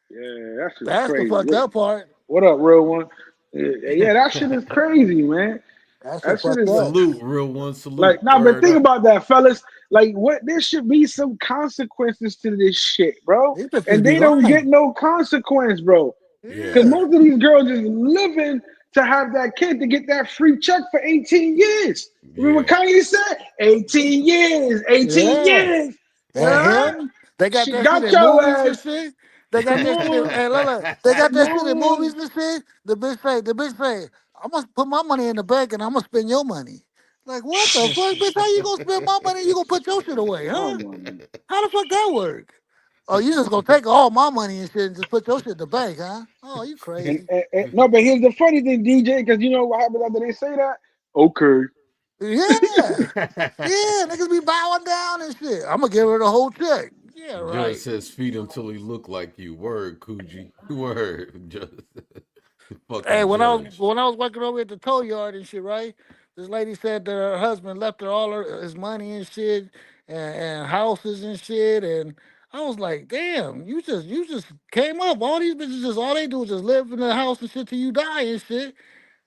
Yeah, that's just That's the crazy. fucked up part. What up, real one? Yeah, that shit is crazy, man. That shit That shit fucked is up. Salute, real one. Salute. like, nah, but Word think up. about that, fellas. Like, what there should be some consequences to this shit, bro. These bitches And be they don't get lying. no consequence, bro. Yeah. Because Yeah, most of these girls is living to have that kid to get that free check for 18 years. Remember what Yeah. Kanye said? 18 years, 18 yeah. years. And Yeah, him, they got she that shit got in your movies and ass. shit. They got Come that shit in, on, hey, look, they got come that shit in on. movies and shit. The bitch say, I'm gonna put my money in the bank and I'm gonna spend your money. Like, what the fuck, bitch? How you gonna spend my money and you gonna put your shit away, huh? Come on. How the fuck that work? Oh, you just gonna take all my money and shit and just put your shit in the bank, huh? Oh, you crazy. No, but here's the funny thing, DJ, because you know what happens after they say that? Okay. Yeah. Yeah, niggas be bowing down and shit. I'm gonna give her the whole check. Yeah, Judge right. says feed him till he look like you. Word, Coogee. Word. Judge. Hey, Fucking judge. when I was working over at the tow yard and shit, right? This lady said that her husband left her all his money and shit and houses and shit, and I was like, damn, you just came up. All these bitches just all they do is just live in the house and shit till you die and shit.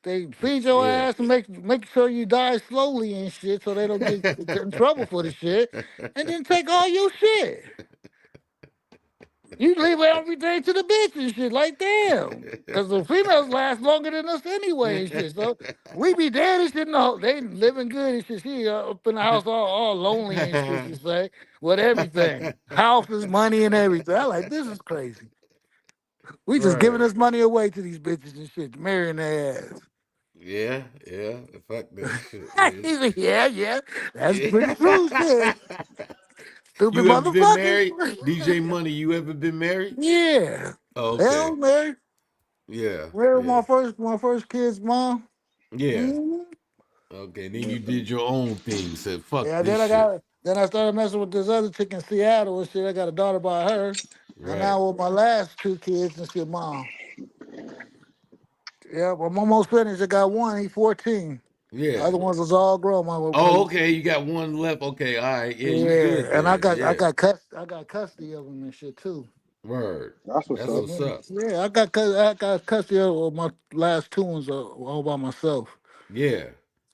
They feed your Yeah. ass and make sure you die slowly and shit, so they don't get in trouble for the shit, and then take all your shit. You leave everything to the bitch and shit. Like, damn. Because the females last longer than us anyway and shit. So we be dead and shit. No, they living good and shit. She up in the house all lonely and shit, she say, with everything. Houses, money, and everything. I like, this is crazy. We just giving Right. this money away to these bitches and shit, marrying their Yeah. Yeah. Fuck that shit, ass. man. He's like, yeah. That's pretty true shit. Yeah. Stupid You ever been motherfuckers. married? DJ Money, you ever been married? Yeah. Oh, Hell, okay. married. Yeah. Married Yeah. my first kid's mom. Yeah. Mhm. Okay. Then you did your own thing. Said, fuck Yeah, this shit. then I started messing with this other chick in Seattle and shit. I got a daughter by her. And Right. now with my last 2 kids and shit, mom. Yeah, but I'm almost finished. I got one, he's 14. The Yeah. other ones was all grown. Oh, okay. You got one left. Okay. All right. Yeah, you good Yeah, and then. Yeah. I got custody of them and shit too. Word. That's what's That's up. what's up. Yeah, I got custody of my last two ones all by myself. Yeah.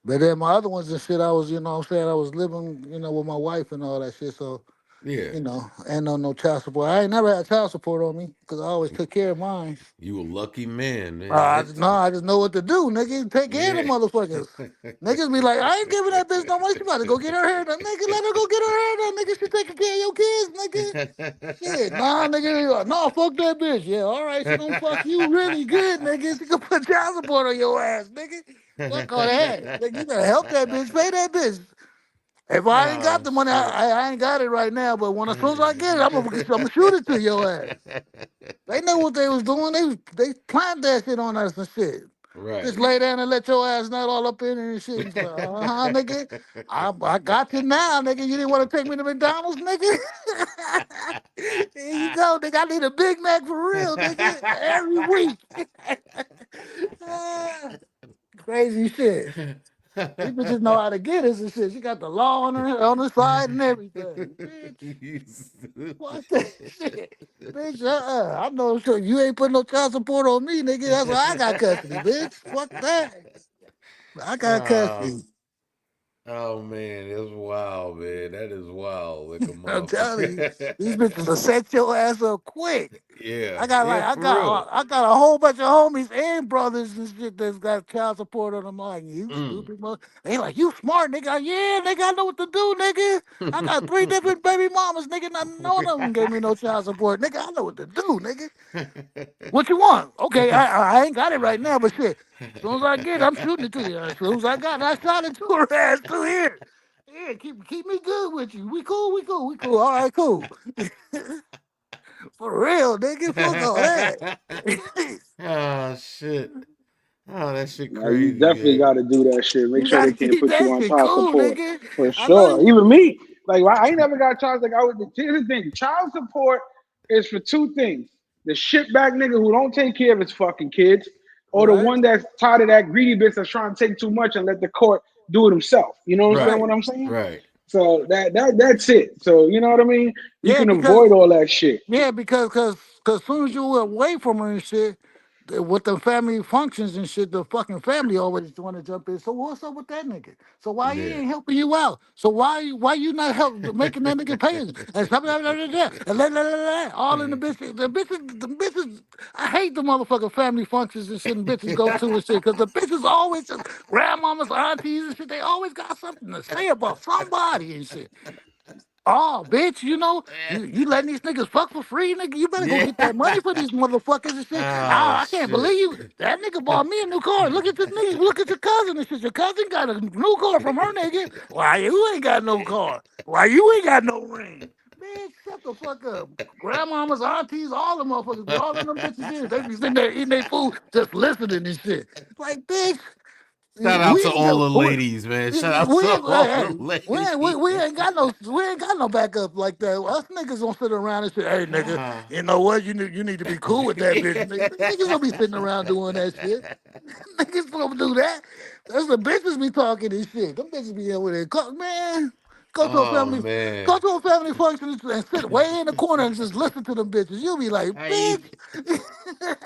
But then my other ones and shit, I was, you know what I'm saying, I was living, you know, with my wife and all that shit. So, Yeah. you know, ain't no child support. I ain't never had child support on me because I always took care of mine. You a lucky man, man. I just know what to do, nigga. Take care of the Yeah. motherfuckers. Niggas be like, I ain't giving that bitch no money. She about to go get her hair done. Nigga, let her go get her hair done. Nigga, she taking care of your kids, nigga. Shit, nah, nigga. No, fuck that bitch. Yeah, all right. She don't fuck you really good, nigga. She can put child support on your ass, nigga. Fuck all that. Nigga, you gotta help that bitch. Pay that bitch. If I ain't got Oh the money, shit. I ain't got it right now. But as soon as I get it, I'm gonna shoot it to your ass. They know what they was doing. They planned that shit on us and shit. Just Right. lay down and let your ass nut all up in it and shit. And like, nigga. I got you now, nigga. You didn't want to take me to McDonald's, nigga? There you go, nigga. I need a Big Mac for real, nigga. Every week. Ah, crazy shit. These bitches know how to get us and shit. She got the law on her side and everything. Bitch, You stupid. fuck that shit. Bitch, I know sure you ain't putting no child support on me, nigga. That's why I got custody, bitch. Fuck that. I got Oh, custody. oh man, that's wild, man. That is wild, like a I'm telling you, motherfucker. these bitches will set your ass up quick. Yeah, I got yeah, for real. I got a whole bunch of homies and brothers and shit that's got child support on them. Like, you Mm. stupid mother. They like, you smart, nigga. Yeah, nigga, I know what to do, nigga. I got 3 different baby mamas, nigga. Not none of them gave me no child support. Nigga, I know what to do, nigga. What you want? Okay, I ain't got it right now, but shit. As soon as I get it, I'm shooting it to you. As soon as I got it, I shot it to her ass through here. Yeah, keep me good with you. We cool, we cool, we cool. All right, cool. For real, nigga. Fuck all that. Oh shit. Oh, that shit Now you crazy, definitely man. got to do that shit. Make You sure they gotta can't keep put you that on shit child cool, support nigga. for I know sure. you. Even me, like I ain't never got child. Like I was. Here's the thing: child support is for two things: the shitbag nigga who don't take care of his fucking kids, or the Right, one that's tired of that greedy bitch that's trying to take too much and let the court do it himself. You know what I'm saying? Right. What I'm saying? Right. So that's it. So you know what I mean? You yeah, can because avoid all that shit. yeah, because soon as you were away from her and shit, with the family functions and shit, the fucking family always want to jump in. So what's up with that nigga? So why he Yeah. ain't helping you out? So why you not help making that nigga pay? And stuff like that, and all in the bitches, the bitches. I hate the motherfucking family functions and shit and bitches go to and shit because the bitches always just grandmamas, aunties and shit. They always got something to say about somebody and shit. Oh, bitch, you know, you letting these niggas fuck for free, nigga. You better go Yeah. get that money for these motherfuckers and shit. Oh I can't believe shit. you. That nigga bought me a new car. Look at this nigga. Look at your cousin and shit. Your cousin got a new car from her nigga. Why you ain't got no car? Why you ain't got no ring? Bitch, shut the fuck up. Grandmamas, aunties, all the motherfuckers be all in them bitches ears. They be sitting there eating their food, just listening and shit. Like, bitch, Shout out we to ain't all got the ladies, man. we, Shout out to all hey, the ladies. we ain't got no backup like that. Us niggas don't sit around and say, hey nigga, Ah. you know what? You need to be cool with that bitch. Niggas don't be sitting around doing that shit. Niggas don't do that. That's the bitches be talking this shit. Them bitches be over there. Man, Oh man. go to a family function and sit way in the corner and just listen to them bitches. You'll be like, I bitch.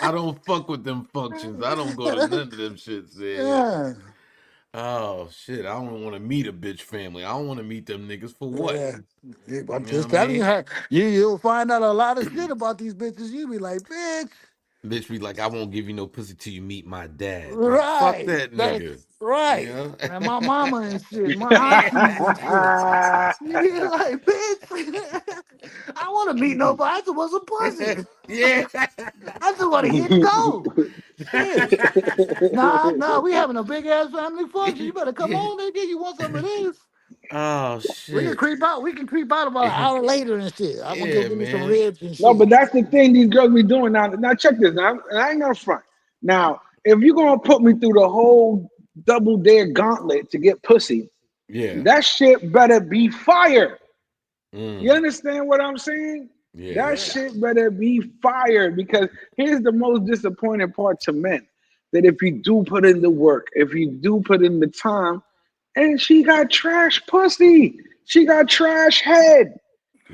I don't fuck with them functions. I don't go to none of them shits, man. Yeah. Oh shit. I don't want to meet a bitch family. I don't want to meet them niggas for what? Yeah. Yeah, I'm You know just what I telling you mean? how you'll find out a lot of shit about these bitches. You be like, bitch, Bitch be like, I won't give you no pussy till you meet my dad. Like, fuck right. that That's nigga. You right. know? And my mama and shit, my aunties and shit. You be like, bitch, I want to meet nobody. I just want some pussy. Yeah. I just want to hit go. Shit. Nah, we having a big ass family function. You better come on, nigga. You want some of this? Oh We can shit. creep out. We can creep out about an hour later and shit. I'm gonna go Yeah, give me some man. ribs and No, shit. but that's the thing these girls be doing now. Now check this. Now I ain't gonna front. Now, if you're gonna put me through the whole double dare gauntlet to get pussy, Yeah. that shit better be fire. You Mm. understand what I'm saying? Yeah. That shit better be fire because here's the most disappointing part to men. That if you do put in the work, if you do put in the time, and she got trash pussy, she got trash head.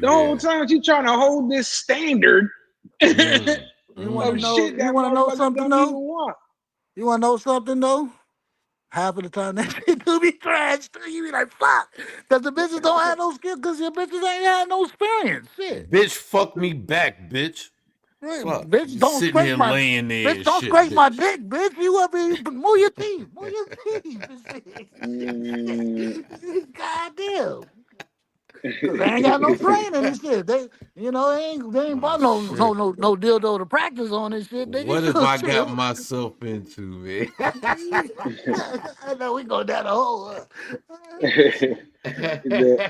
The whole Yeah. time she trying to hold this standard Mm. You want to of Mm. know? shit You that want to know motherfuckers something don't even though? want. You want to know something though? Half of the time that shit do be trash. Too. You be like, fuck, because the bitches don't have no skill, because your bitches ain't had no experience. Shit. Bitch, fuck me back, bitch. Right, Fuck. bitch, You don't sitting scrape here my laying there bitch, and don't shit, scrape my bitch. dick, bitch. You up here, move your teeth, move your teeth. Mm. God damn. Cause they ain't got no training and shit. They ain't Oh bought shit. no dildo to practice on this shit. They What just have I shit. got myself into, man? I know we go down the hole. The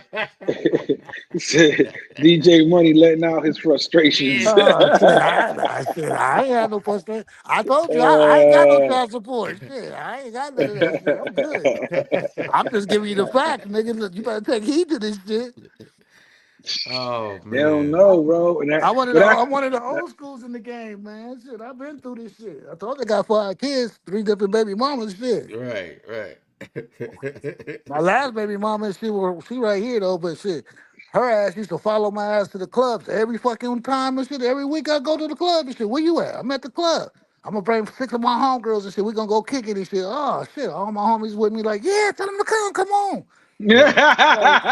DJ Money letting out his frustrations. Shit, I ain't had no frustration. I told you, I ain't got no Uh, child support. Shit, I ain't got none of that shit. I'm good. I'm just giving you the facts, nigga. Look, you better take heed to this shit. Oh they don't man. know, bro. And that, but I'm one of the old schools in the game, man. Shit, I've been through this shit. I told you I got 5 kids, 3 different baby mamas. Shit. Right, right. My last baby mama, she right here though, but shit, her ass used to follow my ass to the clubs every fucking time and shit. Every week I go to the club and shit. Where you at? I'm at the club. I'm gonna bring 6 of my homegirls and shit. We gonna go kick it and shit. Oh shit, all my homies with me like, yeah, tell them to come on. Right.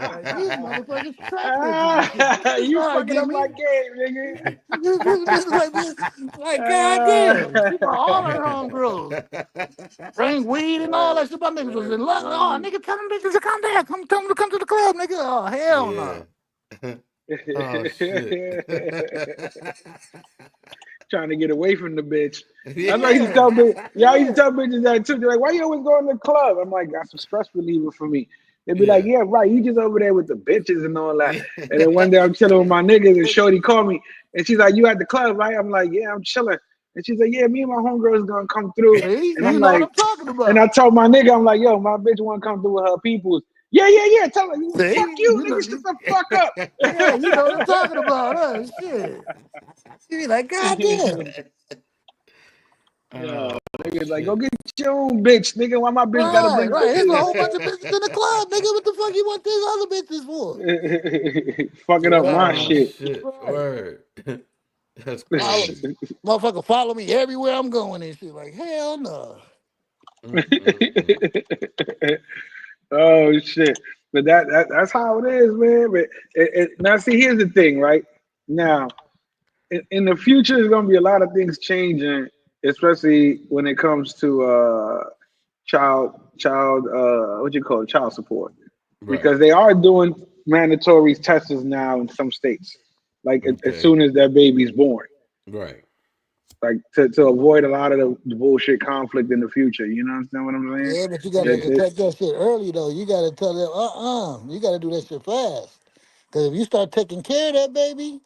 Like, these motherfuckers trap bitches and shit. Niggas you know how to fucking get up me. my game, This is like goddamn. She brought all her homegirls. Bring weed and all that shit. My niggas was in that's love. Oh, funny. nigga, tell them bitches to come back. Tell them to come to the club, nigga. Oh, hell Yeah. no. Oh shit. Trying to get away from the bitch. That's why I used to Yeah, tell bitches. Yeah, I used yeah. to tell bitches that too. They're like, "Why you always going to the club?" I'm like, "That's a stress reliever for me." They'd be like, Yeah. "Yeah, right. You just over there with the bitches and all that." Yeah. And then one day I'm chilling with my niggas, and Shorty called me, and she's like, "You at the club, right?" I'm like, "Yeah, I'm chilling." And she's like, "Yeah, me and my homegirl's gonna come through." See, And I'm you know what like, I'm talking and I about. told my nigga, I'm like, "Yo, my bitch want to come through with her peoples." Yeah, yeah, yeah. Tell her, fuck See, you, nigga, shut the fuck yeah, you know what I'm up. talking about, shit. You be like, goddamn. Yeah, Oh niggas like, go shit. get your own bitch, nigga. Why my bitch gotta Right, bring right. There's a bitches? whole bunch of bitches in the club, nigga. What the fuck you want these other bitches for? Fucking up my Oh Right. shit. shit. Right. Word. That's Follow, crazy. motherfucker follow me everywhere I'm going and shit. Like, hell no. Mm-mm-mm. Oh shit! But that's how it is, man. But now, see, here's the thing, right? Now, in the future, there's gonna be a lot of things changing, especially when it comes to child what you call it, child support, Right. because they are doing mandatory tests now in some states, like as Okay. soon as that baby's born, Right. like to avoid a lot of the bullshit conflict in the future. You know what I'm saying? Yeah, but you gotta Yeah. detect that shit early though. You gotta tell them, you gotta do that shit fast. Cause if you start taking care of that baby,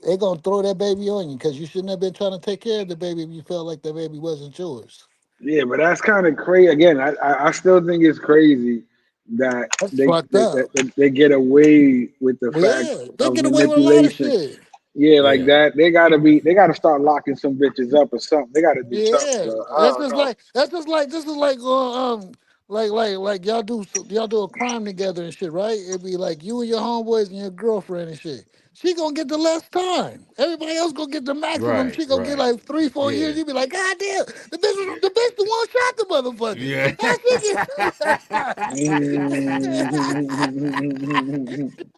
they gonna throw that baby on you. Cause you shouldn't have been trying to take care of the baby if you felt like the baby wasn't yours. Yeah, but that's kind of crazy. Again, I still think it's crazy that That's fucked up. they get away with the Well, fact yeah, they of get away with a lot of manipulation. shit. Yeah, like Yeah. that. They gotta start locking some bitches up or something. They gotta do something, Yeah, bro. I don't know. that's just like this is like y'all do a crime together and shit, right? It'd be like you and your homeboys and your girlfriend and shit. She gonna get the less time. Everybody else gonna get the maximum. Right. She gonna get Right. like 3 4 years. Yeah. You be like, God damn, the bitch the one shot the motherfucker. Yeah. How she get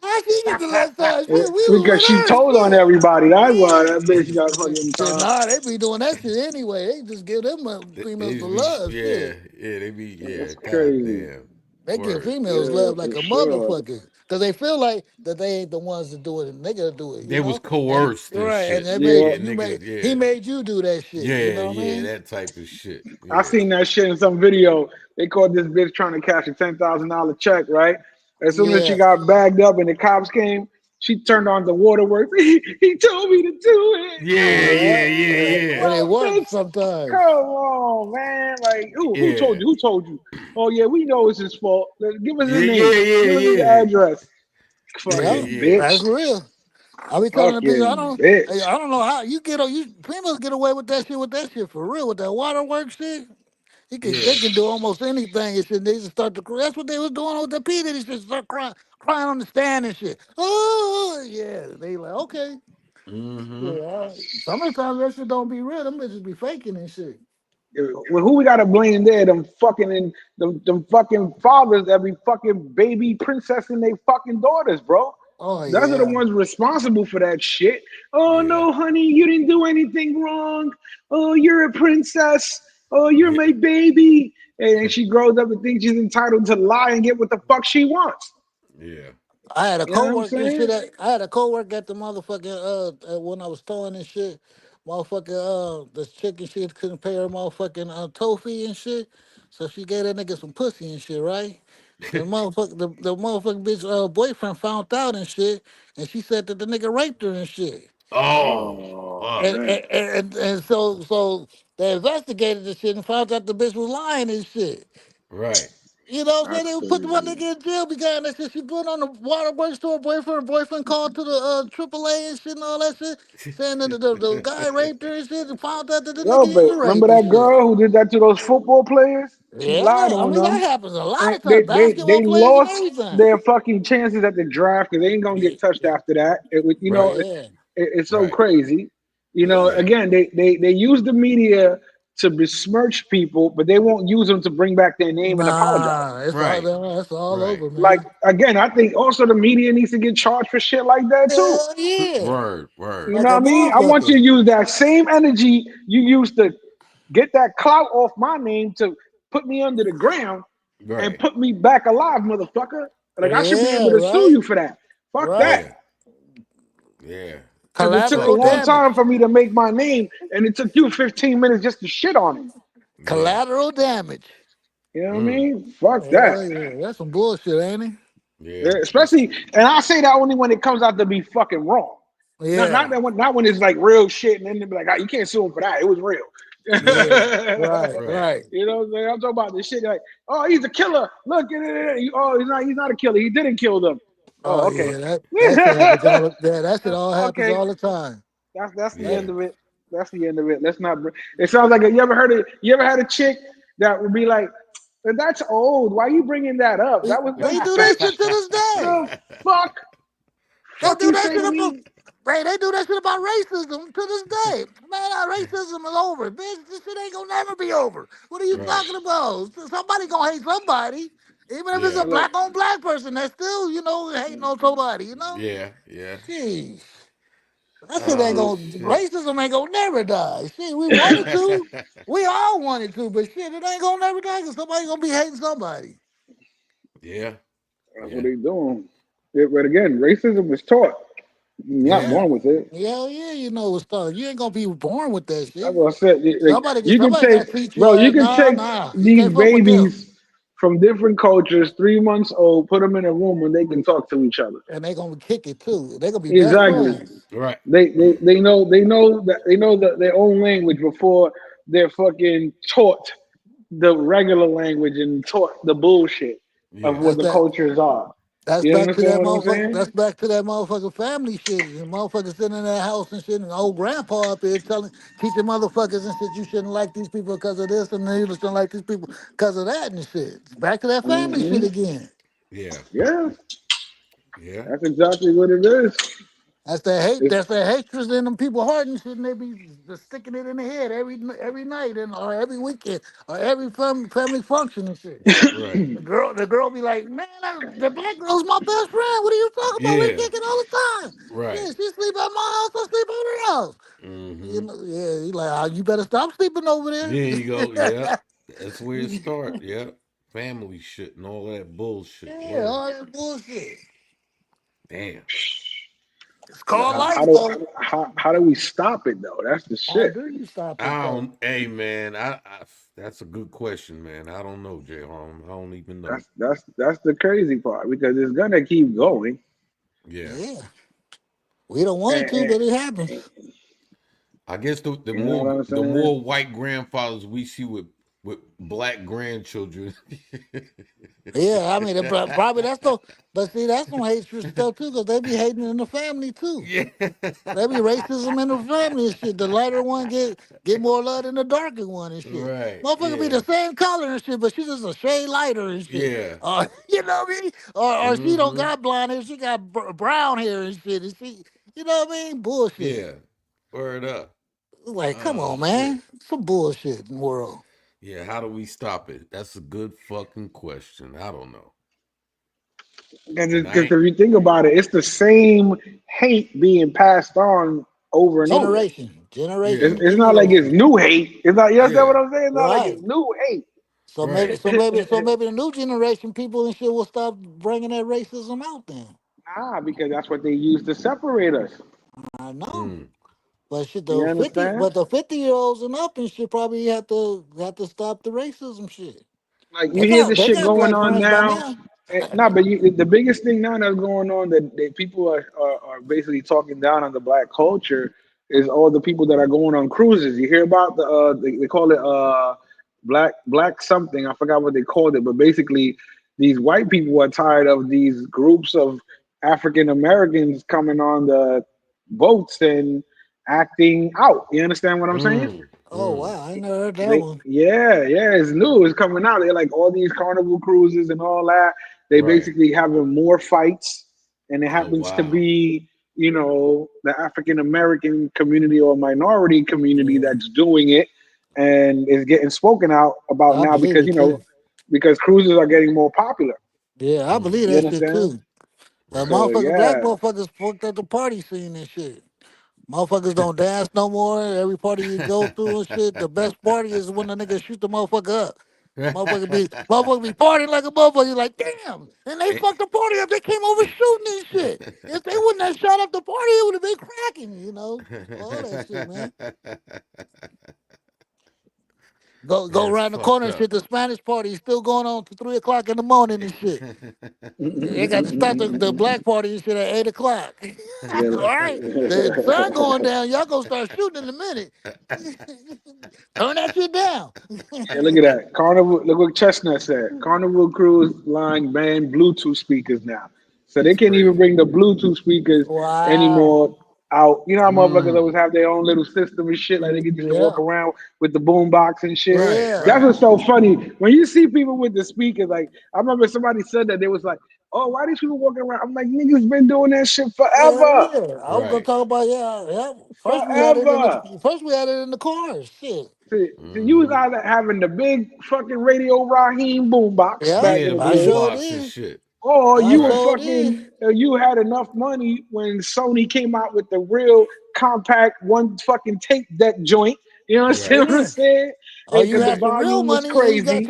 how she get the less time? Shit, we was Because with she her. told on Shit. everybody. That's why Yeah. that bitch got fucking Shit, time. nah, they be doing that shit anyway. They just give them They females the just be love. yeah, Shit. yeah, they be That's god crazy. damn. They give Word. females Yeah, love for like a sure. motherfucker. Cause they feel like that they ain't the ones to do it and they gotta do it, They was And coerced and right, and shit. they made Yeah, Yeah, you niggas, made he yeah. made you do that shit, you Yeah, know what I yeah, mean? that type of shit. I Yeah. seen that shit in some video. They caught this bitch trying to cash a $10,000 check, right? As soon as she Yeah. got bagged up and the cops came, she turned on the waterworks. He told me to do it. Yeah, Yeah. yeah, yeah, yeah. And it Well, works bitch, sometimes. come on, man. Like, who told Yeah. you? Who told you? Oh yeah, we know it's his fault. Give us his Yeah, name. yeah, yeah, Give us his yeah. address. Yeah, Yeah, Fucking yeah. that's bitch. real. I be telling the bitch, Fucking bitch. I don't know how you females get away with that shit for real with that waterworks shit. Yeah. They can do almost anything and shit. They just start to cry. That's what they was doing with the P. They just start crying on the stand and shit. Oh yeah, they like okay. Mm-hmm. Yeah, sometimes that shit don't be real. Them bitches be faking and shit. Well, who we gotta blame there? Them fucking and them fucking fathers that be fucking baby princess and they fucking daughters, bro. Oh Those are the yeah, ones responsible for that shit. Oh Yeah. no, honey, you didn't do anything wrong. Oh, you're a princess. Oh, you're Yeah. my baby. And she grows up and thinks she's entitled to lie and get what the fuck she wants. Yeah. I had a You know what I'm coworker and shit. saying? I had a coworker at the motherfucking when I was towing and shit. Motherfucking this chick and shit couldn't pay her motherfucking tow fee and shit, so she gave that nigga some pussy and shit, right? The motherfucking bitch boyfriend found out and shit, and she said that the nigga raped her and shit. Oh, Oh fuck. man. And so they investigated the shit and found out the bitch was lying and shit. Right. You know what I'm saying? That's They would put the one crazy. nigga in jail because that shit she put on the waterworks to her boyfriend. Her boyfriend called to the AAA and shit and all that shit, saying that the guy raped her and shit and found out that the Yo, nigga but didn't remember rape and that shit. girl who did that to those football players? She Yeah, lied I on mean that them. happens a lot And of times. they Basketball players and lost everything. their fucking chances at the draft because they ain't gonna get touched after that. It was, Right. Yeah, it's so Right. crazy. yeah. Yeah. Again, they use the media to besmirch people, but they won't use them to bring back their name and apologize. Nah, it's Right. all Right. over, Like man. again, I think also the media needs to get charged for shit like that too. Hell yeah, Word. Word. You like know a what I mean? I want you motherfucker. to use that same energy you used to get that clout off my name to put me under the ground and Right. put me back alive, motherfucker. Like I should be Yeah, able to sue right, you for that. Fuck right. that. Yeah. Yeah. Because it That's took a Collateral fucked long up. damage. time for me to make my name, and it took you 15 minutes just to shit on it. Yeah. Collateral damage. You know what I Mm. mean? Fuck that. Hell yeah, that's some bullshit, ain't it? Yeah. Yeah, especially, and I say that only when it comes out to be fucking wrong. Not Yeah, that not when it's like real shit, and then they be like, "Ah, you can't sue him for that. It was real." yeah. Right, Right. right. You know what I'm saying? I'm talking about this shit like, "Oh, he's a killer. Look at it. Oh, he's not a killer. He didn't kill them." Oh Oh, okay. yeah, that shit happens all the yeah, that shit all happens Okay. all the time. That's the Yeah. end of it. That's the end of it. Let's not. It sounds like you ever heard it. You ever had a chick that would be like, "That's old. Why are you bringing that up? They, That was they do that bitch. shit to this day. The fuck, They fuck do you that say shit to about me." they do that shit about racism to this day. Man, racism is over. Bitch, this shit ain't gonna never be over. What are you Right. talking about? Somebody gonna hate somebody. Even if it's a Yeah. Look, black on black person, that's still, hating on somebody, you know? Yeah. Yeah. Jeez. That shit ain't Oh gonna shit. racism ain't gonna never die. Shit, we wanted to. We all wanted to, but shit, it ain't gonna never die because somebody gonna be hating somebody. Yeah. that's what Yeah. they doing. Yeah, but again, racism is taught. You're not Yeah. Yeah. born with it. Hell yeah, you know what's up. You ain't gonna be born with that That's shit. what I said. Like you can Somebody take, gotta teach bro. your You ass, can nah, take nah. You these can't fuck with them. babies from different cultures, 3 months old, put them in a room and they can talk to each other. And they gonna kick it too. They gonna be best Exactly. friends. Right. They know their own language before they're fucking taught the regular language and taught the bullshit of Yeah. what That's the that cultures are. that's You back to understand that what I'm motherfucker. saying? That's back to that motherfucking family shit. And motherfuckers sitting in that house and shit, and old grandpa up here teaching motherfuckers and shit. You shouldn't like these people because of this, and you shouldn't like these people because of that and shit. It's back to that family shit Hmm. again. Yeah. Yeah, Yeah. that's exactly what it is. That's that hate. It's That's that hatred in them people heart and shit, and they be just sticking it in the head every night and or every weekend or every family function and shit. Right. The girl be like, man, the black girl's my best friend. What are you talking about? We Yeah. kick it all the time. Right. Yeah, she sleep at my house. I sleep at her house. Mm-hmm. You know, yeah. He like, you better stop sleeping over There you go. there. Yep. That's where it start. Yep. Family shit and all that bullshit. Yeah, Word. all that bullshit. Damn. It's called how, life, how do though. how do we stop it though? That's the How shit. do you stop it, I though? don't. Hey man, that's a good question, man. I don't know, J. Home. I don't even know. That's the crazy part because it's gonna keep going. Yeah. Yeah, we don't want it And, to, and but it happens. I guess the you know what more I'm the saying? more white grandfathers we see with black grandchildren. Yeah, I mean, probably that's no, but see, that's some hatred stuff too, because they be hating in the family too. Yeah. They be racism in the family and shit. The lighter one get more love than the darker one and shit. Right. Motherfucker be Yeah. the same color and shit, but she just a shade lighter and shit. Yeah. You know what I mean? Or she don't Mm-hmm. got blonde hair, she got brown hair and shit. And she, You know what I mean? Bullshit. Yeah. Word up. Like, come Oh on, shit. man. Some bullshit in the world. Yeah, how do we stop it? That's a good fucking question. I don't know. Because And I if ain't you think about it, it's the same hate being passed on over and over. yeah. Generation, It's not like it's generation. new hate. It's not. You understand Yeah. what I'm saying? It's not like Right. it's new hate. So maybe, Right. so maybe, so maybe the new generation people and shit will stop bringing that racism out. Then Nah, because that's what they use to separate us. I know, Mm. but shit, You but understand? the 50-year-olds and up and shit probably have to stop the racism shit. Like you hear this They shit got going black on friends by now. now. No, but the biggest thing now that's going on that people are basically talking down on the black culture is all the people that are going on cruises. You hear about they call it black something. I forgot what they called it, but basically these white people are tired of these groups of African Americans coming on the boats and acting out. You understand what I'm saying? Mm. Oh Mm. wow, I never heard that one. Yeah, it's new. It's coming out. They're like all these carnival cruises and all that. They Right. basically having more fights, and it Oh happens to wow. be, the African American community or minority community Yeah, that's doing it, and is getting spoken out about I now believe because it too. because cruises are getting more popular. Yeah, I believe You that shit understand? too. Right. So Motherfuckers, black yeah. motherfuckers fucked up the party scene and shit. Motherfuckers don't dance no more. Every party you go through and shit, the best party is when the nigga shoot the motherfucker up. Motherfucker be partying like a motherfucker. You're like, damn. And they fucked the party up. They came over shooting and shit. If they wouldn't have shot up the party, it would have been cracking, All that shit, man. Go That's around the corner fucked and shit. up. The Spanish party is still going on to 3 o'clock in the morning and shit. They got to start the black party and shit at 8 o'clock. All right, the sun going down. Y'all gonna start shooting in a minute. Turn that shit down. Yeah, look at that. Carnival, look what Chestnut said. Carnival Cruise Line banned Bluetooth speakers now. So they That's can't even crazy. bring the Bluetooth speakers Wow. anymore out. You know how motherfuckers always Mm. have their own little system and shit, like they get used to walk Yeah. around with the boom box and shit. Right, Yeah. That's right. what's so funny. When you see people with the speakers, like I remember somebody said that they was like, "Oh, why these people walking around?" I'm like, "Niggas been doing that shit Hell forever, yeah. I was gonna Right. talk about yeah. forever." First we had it in the cars. Shit. So you was Mm-hmm. either having the big fucking Radio Raheem boombox Yeah, back Yeah, in the the I day, sure boombox and did. shit. or I you were sure did. fucking you had enough money when Sony came out with the real compact one fucking tape deck joint. You Right. understand what I'm Yeah. saying? Oh, you Because the had some real volume was money and crazy.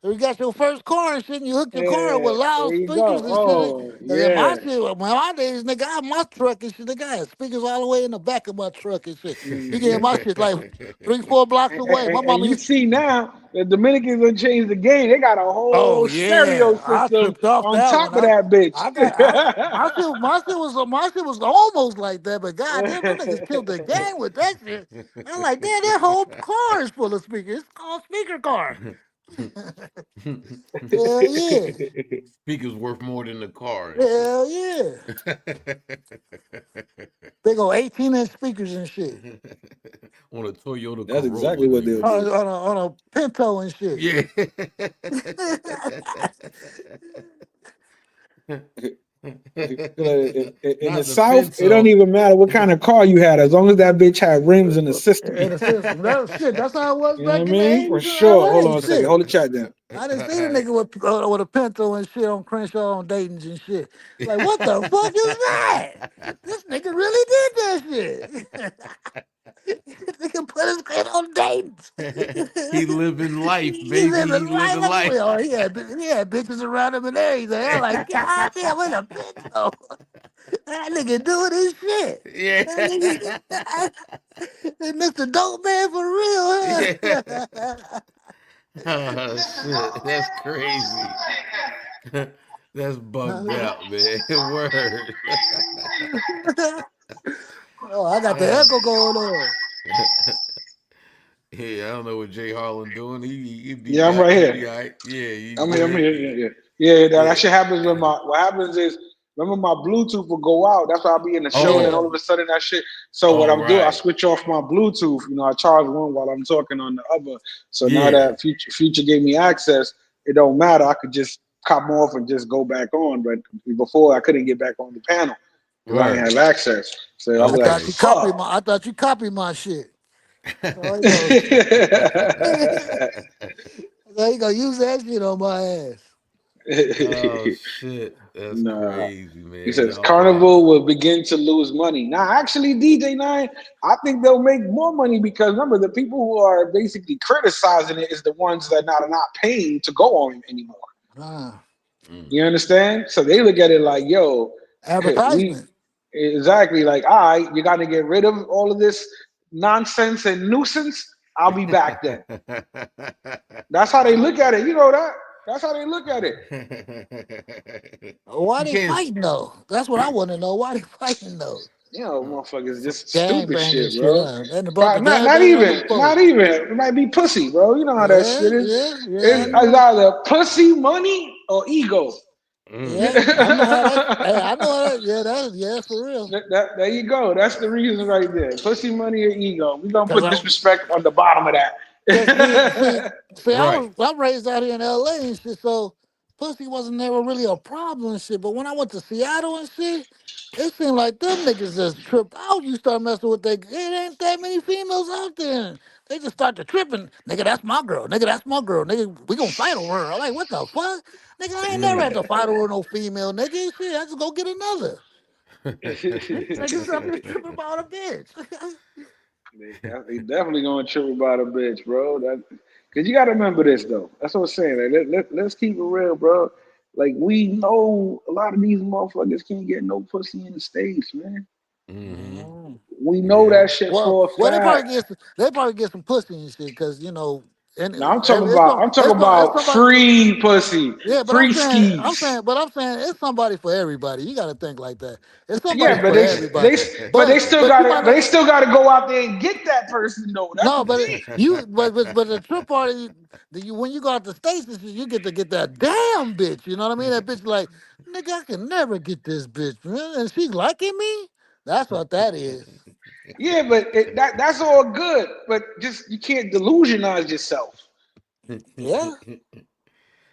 you got your first car and shit, and you hooked your car up with There loud you go. speakers and shit. Oh And then yeah. my days, nigga, I had my truck and shit. Nigga, I had speakers all the way in the back of my truck and shit. You get my shit like 3, 4 blocks away. My And mama you used. see now the Dominicans done changed the game. They got a Oh whole stereo yeah, I system tripped off on that one. top of that bitch. I got I my shit was almost like that, but goddamn, them niggas killed the game with that shit. I'm like, damn, that whole car is full of speakers. It's called speaker car. Hell yeah. Speaker's worth more than the car and shit. Hell yeah. Big old 18-inch speakers and shit. On a Toyota That's Corolla, exactly what they'll nigga. do. On a Pinto and shit. Yeah. In the Not the South, it don't Pinto. even matter what kind of car you had, as long as that bitch had rims in the system. In the system. That's how it was You know what I back in the mean? For 80s in sure. Hold LA. on a second. Shit. Hold the chat down. I didn't see the nigga with a Pinto and shit on Crenshaw on Dayton's and shit. Like, what the fuck is that? This nigga really did that shit. This nigga put his shit on Dayton's. He living life, He baby. living He life living like life. well. He had bitches around him and everything. I'm like, God damn, what a Pinto. That nigga doing his shit. Yeah. That nigga, Mr. Dope Man for real, Yeah. huh? Oh shit. That's crazy. That's bugged out, man. Word. Oh, I got the Uh, echo going on. yeah, I don't know what Jay Harlan doing. He'd be Yeah, I'm back. right He'd be here. all right. Yeah, you I'm here. I'm good. here. Yeah. Yeah. That Yeah. shit happens when what happens is, remember my Bluetooth will go out. That's why I'll be in the show, and then Yeah. all Oh. of a sudden that shit. So what All I'm doing, I right. switch off my Bluetooth. I charge one while I'm talking on the other. So now Yeah. that Future gave me access, it don't matter. I could just come off and just go back on. But before I couldn't get back on the panel. because I didn't have access. So I'll I be like, thought Okay. you copied fuck. my. I thought you copied my shit. Oh, you know, so you gonna use that shit on my ass. Oh shit, that's Nah. crazy, He man. says Y'all wild. Carnival will begin to lose money. Now, actually, DJ Nine, I think they'll make more money because remember, the people who are basically criticizing it is the ones that are not paying to go on anymore. Ah, Mm. You understand? So they look at it like, yo, we advertisement. exactly like, all right, you got to get rid of all of this nonsense and nuisance. I'll be back then. That's how they look at it. You know that? That's how they look at it. Why You they can't. fighting though? That's what I want to know. Why they fighting though? You know, motherfuckers just Gang stupid banging shit, shit. bro. And the But not gang not banging on the even, boat. not even. It might be pussy, bro. You know how that Yeah, shit is. yeah, I It's Yeah. know. either pussy, money, or ego. Mm. Yeah, I know how that. Hey, I know how that. Yeah, for real. There you go. That's the reason right there. Pussy, money, or ego. We're gonna Cause put disrespect on the bottom of cause that. Right. I'm raised out here in LA and shit, so pussy wasn't never really a problem and shit. But when I went to Seattle and shit, it seemed like them niggas just trip out. You start messing with it ain't that many females out there. They just start to tripping. Nigga, that's my girl. Nigga, that's my girl. Nigga, we gonna fight over her. I'm like, what the fuck? Nigga, I ain't never had Mm. to fight over no female. Nigga, shit, I just go get another. Niggas up here tripping about a bitch. They definitely gonna trip about a bitch, bro. Cause you gotta remember this though. That's what I'm saying. Like, let's keep it real, bro. Like we know a lot of these motherfuckers can't get no pussy in the States, man. Mm-hmm. We know Yeah. that shit for a Well, fact. they probably get some pussy and shit, cause you know, and Now I'm talking it's about somebody. free pussy, Yeah, but free skis. I'm saying it's somebody for everybody. You got to think like that. It's somebody Yeah, but for everybody. they still But you gotta might not. go out there and get that person though. That's No, the but thing. but the trip party, when you go out to states, you get to get that damn bitch. You know what I mean? That bitch like, nigga, I can never get this bitch, man, and she's liking me. That's what that is. Yeah, but that's all good. But just you can't delusionize yourself. Yeah.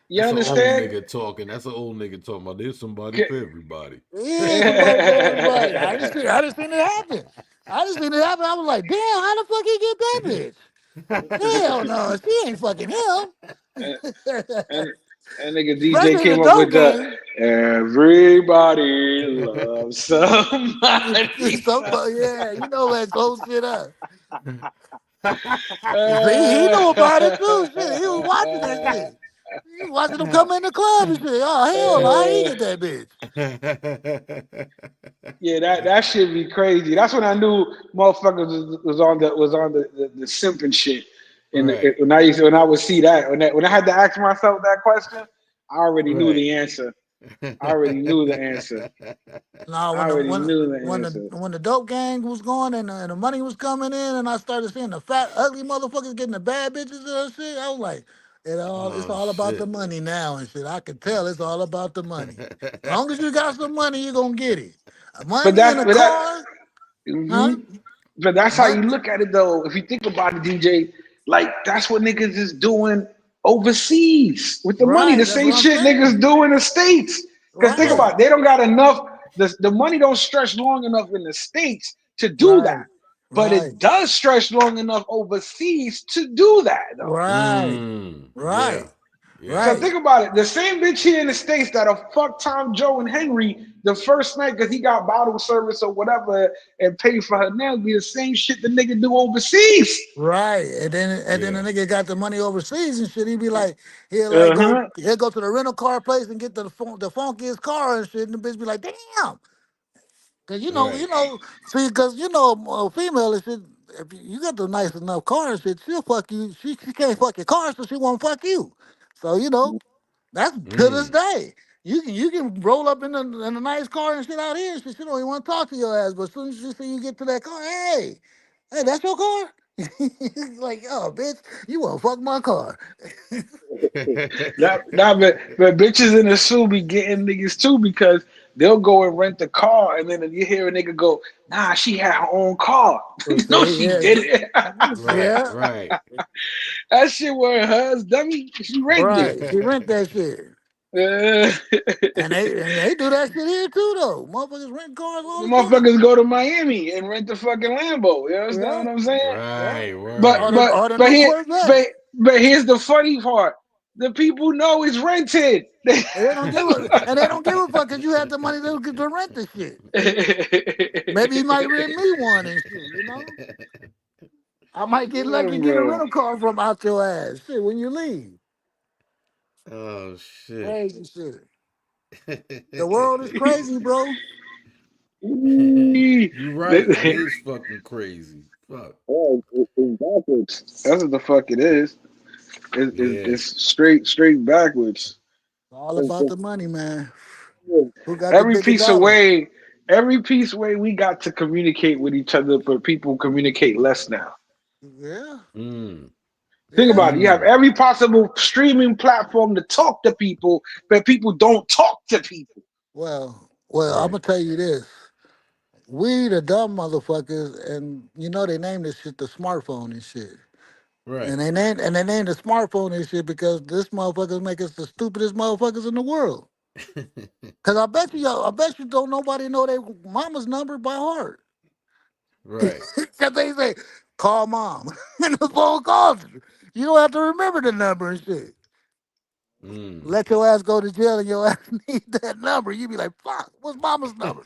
You That's an old understand? nigga talking. That's an old nigga talking about there's somebody for everybody. Yeah, somebody for everybody. I just seen it happen. I just seen it happen. I was like, damn, how the fuck he get that bitch? Hell no, she ain't fucking and, him. and and nigga DJ Especially the came up dope with the game. everybody loves somebody. Somebody, yeah, you know that close shit up. See, he knew about it too. Shit, he was watching that shit. He was watching them come in the club and shit. Oh hell no, how he get that bitch? Yeah, that shit be crazy. That's when I knew motherfuckers was on the simping shit. And Right. when I would see when I had to ask myself that question, I already knew Right. the answer. I already knew the answer. No, I already knew the answer. when the dope gang was going and the money was coming in, and I started seeing the fat, ugly motherfuckers getting the bad bitches and shit, I was like, it's Oh all about the shit. money now and shit. I could tell it's all about the money. As long as you got some money, you're gonna get it. But Money in that a but that car, huh? mhm. But that's how Money, you look at it though. If you think about it, DJ, like that's what niggas is doing overseas with the money. The right? That's same what I'm shit saying. niggas do in the States. Because think Right, about it, they don't got enough, the money don't stretch long enough in the States to do that. right, But right, it does stretch long enough overseas to do that though. right, Yeah. right, Yeah. Because right, think about it, the same bitch here in the States that'll fuck Tom, Joe, and Henry the first night because he got bottle service or whatever and pay for her nails be the same shit the nigga do overseas. right. And then the Yeah. nigga got the money overseas and shit. He be like, Uh-huh. he'll go to the rental car place and get the funkiest car and shit. And the bitch be like, damn. Cause Right. see, cause a female and shit. If you got the nice enough car and shit, she'll fuck you. She can't fuck your car, so she won't fuck you. So that's to this Mm. day. You can roll up in a nice car and shit out here. She don't even want to talk to your ass. But as soon as she see you get to that car, hey, that's your car. Like, oh, bitch, you want to fuck my car? But bitches in the zoo be getting niggas too because they'll go and rent the car and then you hear a nigga go, nah, she had her own car. No, See, she yeah, didn't. Right. yeah, Right. That shit wasn't hers, dummy. She rented it. right. She rent that shit. And they do that shit here too though. Motherfuckers rent cars all The the time. motherfuckers go to Miami and rent the fucking Lambo. You understand Yeah, what I'm saying? yeah. Right, But Or right. the but or the but new here Corvette. but here's the funny part. The people know it's rented. And they don't give a fuck because you had the money to rent the shit. Maybe you might rent me one and shit, you know? I might get lucky and get a Bro. rental car from out your ass. Shit, when you leave. Oh shit. Crazy shit. The world is crazy, bro. You right. It is fucking crazy. Fuck. Oh, it's backwards. That's what the fuck it is. Yeah. It's straight backwards. All It's- about the money, man. it's- Who got the every bigger piece of dollar? way, every piece of way we got to communicate with each other, but people communicate less now. Yeah. Mm. Think Yeah. about it. You have every possible streaming platform to talk to people, but people don't talk to people. Well, I'm Right. gonna tell you this. We the dumb motherfuckers, and you know they named this shit the smartphone and shit. Right. And they named the smartphone and shit because this motherfuckers make us the stupidest motherfuckers in the world. Cause I bet you don't nobody know their mama's number by heart. Right. Cause they say, call mom. And the phone calls you. You don't have to remember the number and shit. Mm. Let your ass go to jail and your ass need that number. You be like, fuck, what's mama's number?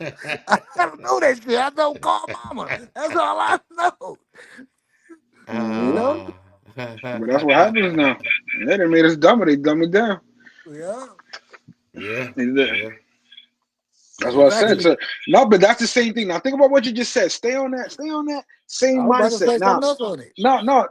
I don't know that shit. I don't call mama. That's all I know. You Mhm. know? Ah. But that's what happens now. They done made us dumber. They dumb it down. Yeah. Yeah. And, Yeah. that's In what I fact, said. So no, but that's the same thing. Now think about what you just said. Stay on that. Stay on that I same was about to mindset. say Now, something else on it. no.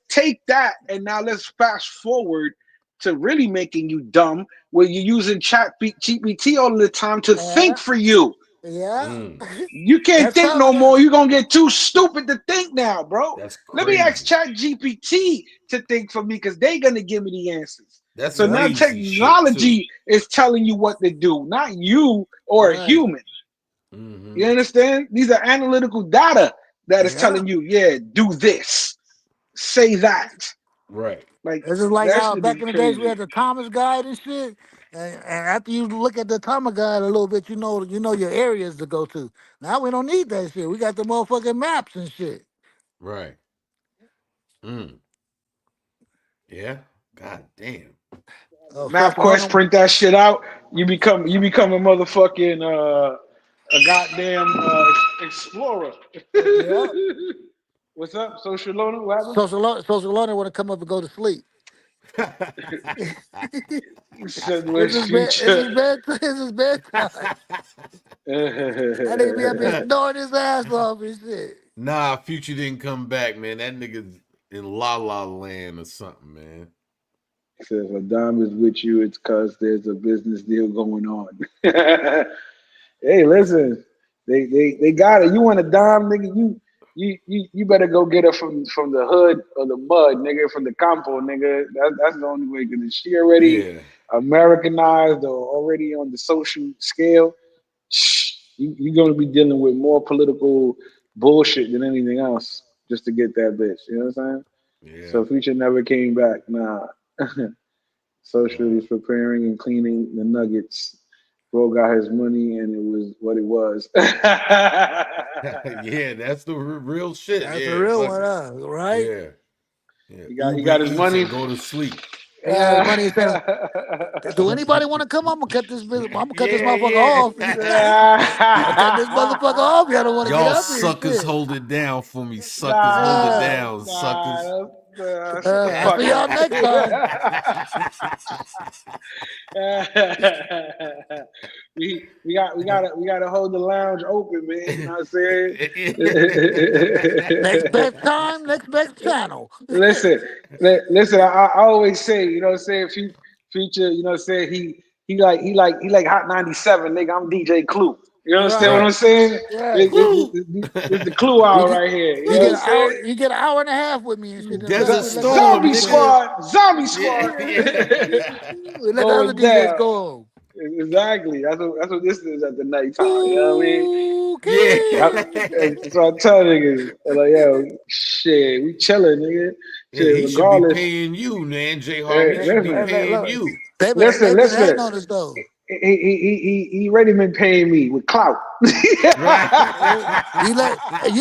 Take that, and now let's fast forward to really making you dumb, where you're using chat GPT all the time to Yeah. think for you. Yeah. Mm. You can't That's think tough no too. more. You're gonna get too stupid to think now, bro. That's Let me ask crazy. Chat GPT to think for me because they're gonna give me the answers. That's So Yeah. now lazy shit too. technology is telling you what to do, not you or a Right. human. Mm-hmm. You understand? These are analytical data that is Yeah. telling you, yeah, do this, say that. Right. Like It's just like that how should back be in the days we crazy. had the Thomas guide and shit. And after you look at the Thomas guide a little bit, you know your areas to go to. Now we don't need that shit. We got the motherfucking maps and shit. Right. Mm. Yeah. God damn. Social MapQuest, Hunter. print that shit out. You become a motherfucking a goddamn explorer. Yeah. What's up, social loaner? What happened? Social Hunter want to come up and go to sleep. Said It's West his bed. It's Future. his bed. It's his bedtime. That nigga be up here snoring his ass off and shit. Nah, Future didn't come back, man. That nigga's in La La Land or something, man. Says a dime is with you. It's cause there's a business deal going on. Hey, listen, they got it. You want a dime, nigga? You better go get her from the hood or the mud, nigga, from the campo, nigga. That's the only way because she already Yeah. Americanized or already on the social scale. You're gonna be dealing with more political bullshit than anything else just to get that bitch. You know what I'm saying? Yeah. So Future never came back. Nah. Socially Nah. is preparing and cleaning the nuggets. Bro got his money and it was what it was. Yeah, that's the real shit. That's a Yeah, real fuck one, it. right? Yeah. Yeah. He Uber got his eats money. and go to sleep. Yeah, the money is saying, do anybody want to come? I'm gonna cut this. I'm gonna cut this Yeah, motherfucker off. I'm gonna cut this motherfucker off. Y'all don't want to get Y'all up here, suckers shit. hold it down for me. Suckers hold it nah, Uh, down, suckers. nah, shut the I'll fuck see y'all next time. up. we gotta hold the lounge open, man. You know what I'm saying? Next best time, next best channel. Listen, listen. I always say, you know what I'm saying? Future, you know what I'm saying? He like Hot 97, nigga. I'm DJ Clue. You understand what Right, I'm Right. saying? right. It's the Clue You hour get right here. You you know what get I'm an hour. saying? You get an hour and a half with me and shit. And Desert let the other Storm, Zombie DJs. nigga. Squad, Zombie Yeah, Squad. And let the other Going DJs down. go home. Exactly. That's what this is at the nighttime. You know what I mean? yeah. So I tell niggas, like, yo, shit, we chilling, nigga. Yeah, Shit, he should be regardless. paying you, man. J Harvey Hey, should And, be listen, and paying look, you. They Listen, been hating listen. on us though. He already been paying me with clout. Right. You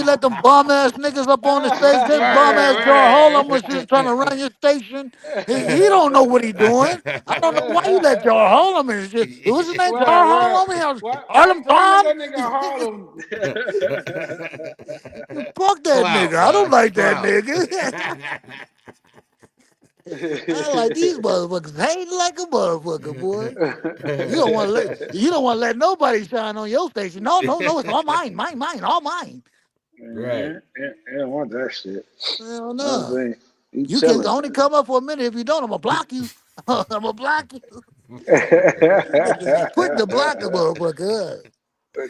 let them bum ass niggas up on the stage. This bum ass Jar Harlem was just trying to run your station. He don't know what he doing. I don't know why you let Jar Harlem and shit. What's his name? Jar Harlem? Harlem Why you let Tom? that nigga Harlem? Fuck that Clout, nigga. I don't man. like that Clout. nigga. I like these motherfuckers hating like a motherfucker, boy. You don't want to let nobody shine on your station. No, no, no, it's all mine, mine, all mine. Right. Man, I don't want that shit. Hell I'm no. saying he You can chilling. only come up for a minute. If you don't, I'm gonna block you. I'm gonna block you. Quick to block a motherfucker.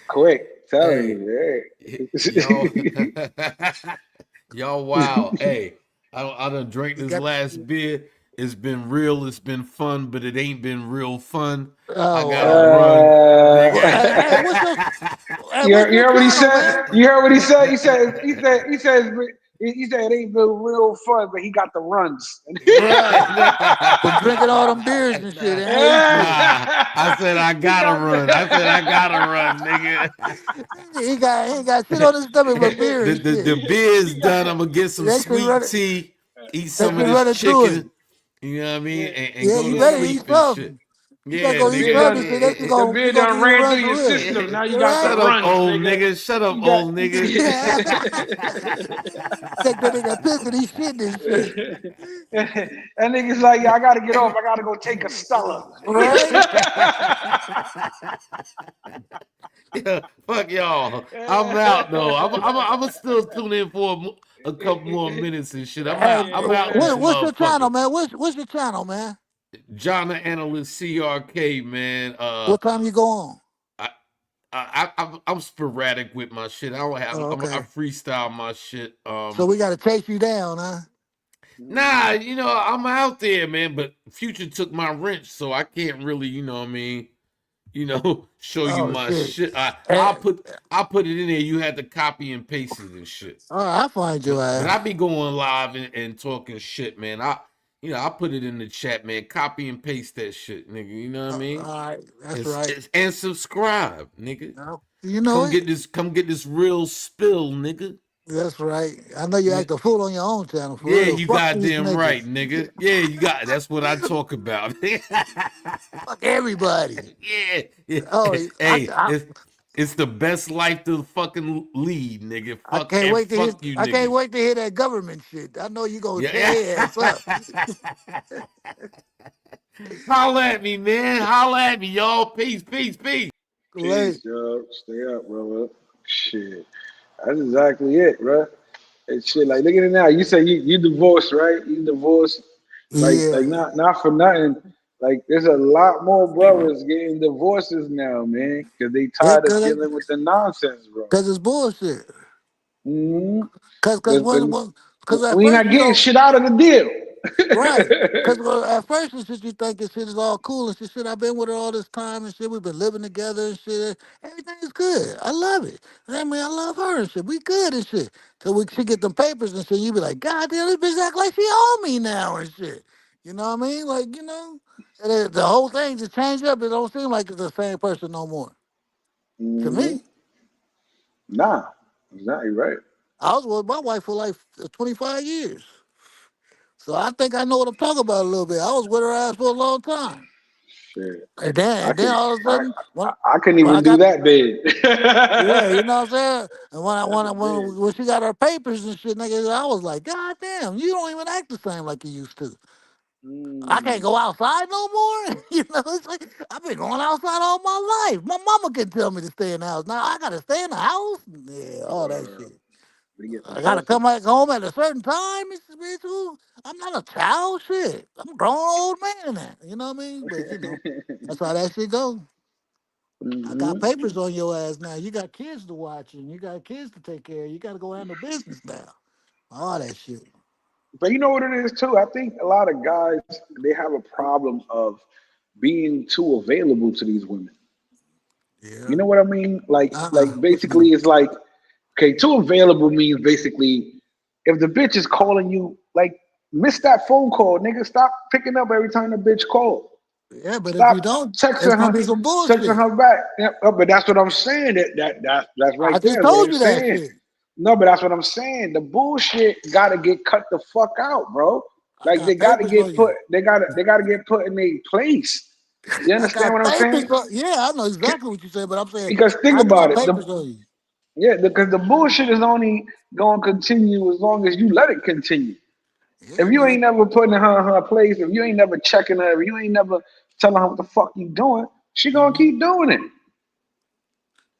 Quick, telling Hey, you, y'all, hey. y'all, wow. Hey, I done drank You this got last beer. It's been real. It's been fun, but it ain't been real fun. I oh gotta run, hey, what's your You what's you your heard what he channel, said? man? You heard what he said? He said it ain't been real fun, but he got the runs. Right. From drinking all them nigga. beers and shit. It ain't shit. Nah, I said I He gotta got run. I said I gotta the run, nigga. He ain't got shit on his stomach but beer and The shit. beer is done. I'm gonna get some That shit sweet running tea, eat that some of shit this running through chicken. him. You know what I mean, and Yeah, go you to better sleep eat and shit. something. You better Yeah, go the eat beer nigga. something. done Shit, that the you beer gonna done give you the ran through runs your for real. system. Now you got the Right? Shut up, runs, old nigga. nigga. Shut up, You got old nigga. Take that nigga piss and he shit and shit. that nigga's like, I gotta get off. I gotta go take a Stella. Right? Yeah, fuck y'all. I'm out though. I'm still tune in for a couple more minutes and shit. I'm Hey, out. I'm out this what's your channel, motherfucker. man? What's your channel, man? John the Analyst CRK, man. What time you go on? I, I'm sporadic with my shit. I don't have. Oh, I okay. freestyle my shit. So we gotta chase you down, huh? Nah, I'm out there, man. But Future took my wrench, so I can't really, what I mean, show you Oh my shit. shit. Eh, I'll put it in there. You had to copy and paste it and shit. all right, I'll find your But ass. I be going live and talking shit, man. I put it in the chat, man. Copy and paste that shit, nigga. You know what I All mean? right, that's right. And subscribe, nigga. No, you know it. Come get this real spill, nigga. That's right. I know you act a fool on your own channel, for Yeah, real. you Fuck these goddamn right, niggas. nigga. Yeah, that's what I talk about. Fuck everybody. Yeah, yeah. Oh, Hey, it's the best life to fucking lead, nigga. I can't wait to hear. Fuck you I can't niggas. wait to hear that government shit. I know you gonna tear Yeah. their ass up. Holla at me, man. Holla at me, y'all. Peace, peace, peace. Like, Peace, yo. Stay up, brother. Shit. That's exactly it, bro. And shit, like look at it now. You say you divorced, right? You divorced, yeah, like not for nothing. Like there's a lot more brothers getting divorces now, man, because they yeah, tired of dealing with the nonsense, bro. cause it's bullshit. Mm-hmm. Cause when, cause at We first not you getting don't. shit out of the deal. Right. Because at first it's just you think this shit is all cool and shit. I've been with her all this time and shit. We've been living together and shit. Everything is good. I love it. I mean, I love her and shit. We good and shit. So she get them papers and shit. You be like, God damn, this bitch act like she owe me now and shit. You know what I mean? Like, and the whole thing just changed up. It don't seem like it's the same person no more. To Mm-hmm. me, Nah, exactly right. I was with my wife for like 25 years. So I think I know what I'm talking about a little bit. I was with her ass for a long time. Shit. And then all of a sudden, I couldn't when I even do got, that big. yeah, you know what I'm saying? And That's big. when she got her papers and shit, nigga, I was like, God damn, you don't even act the same like you used to. I can't Mm. go outside no more. It's like I've been going outside all my life. My mama can tell me to stay in the house. Now I gotta stay in the house. Yeah, all that shit. We get the I gotta pussy. come back home at a certain time. Bitch, I'm not a child. Shit, I'm a grown old man now. You know what I mean? But that's how that shit go. I Mm-hmm. got papers on your ass now. You got kids to watch and you got kids to take care of. You got to go handle business now. All that shit. But you know what it is too? I think a lot of guys they have a problem of being too available to these women. You Yeah. know what I mean? Like What you mean? basically it's like okay, too available means basically if the bitch is calling you, like miss that phone call, nigga. Stop picking up every time the bitch call. Yeah, but if Stop you don't, it's texting gonna her, be some texting bullshit. her back. Yeah, but that's what I'm saying. That's right I there. just That's what told I'm you that saying. shit. No, but that's what I'm saying. The bullshit gotta get cut the fuck out, bro. I Like they got gotta papers for get you. put. They gotta get put in a place. You I understand got what I'm papers saying? for. Yeah, I know exactly what you said, but I'm saying Because think I about got it. papers for you. Yeah, because the bullshit is only gonna continue as long as you let it continue. If Yeah, you but ain't never putting her in her place, if you ain't never checking her, if you ain't never telling her what the fuck you doing, she gonna mhm. keep doing it.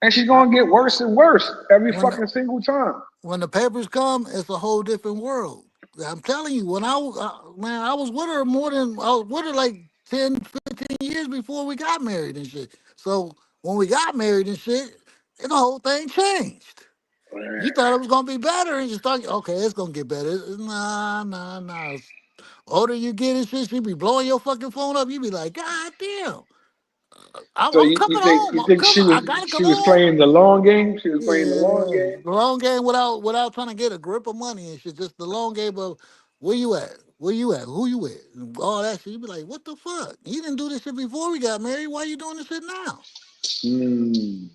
And she's I, gonna get worse and worse every when fucking single time. when the papers come, it's a whole different world. I'm telling you, when man, I was with her I was with her like 10, 15 years before we got married and shit. So when we got married and shit, the whole thing changed. You thought it was gonna be better, and you thought, okay, it's gonna get better. Nah, nah, nah. Older you get and shit, she be blowing your fucking phone up. You be like, God damn, So I'm coming home. you I'm think coming. I gotta come she was home. playing the long game? She was playing the long Yeah, game. the long game without trying to get a grip of money and shit. Just the long game of where you at, where you at, who you with, and all that shit. You be like, what the fuck? You didn't do this shit before we got married. Why you doing this shit now? Hmm.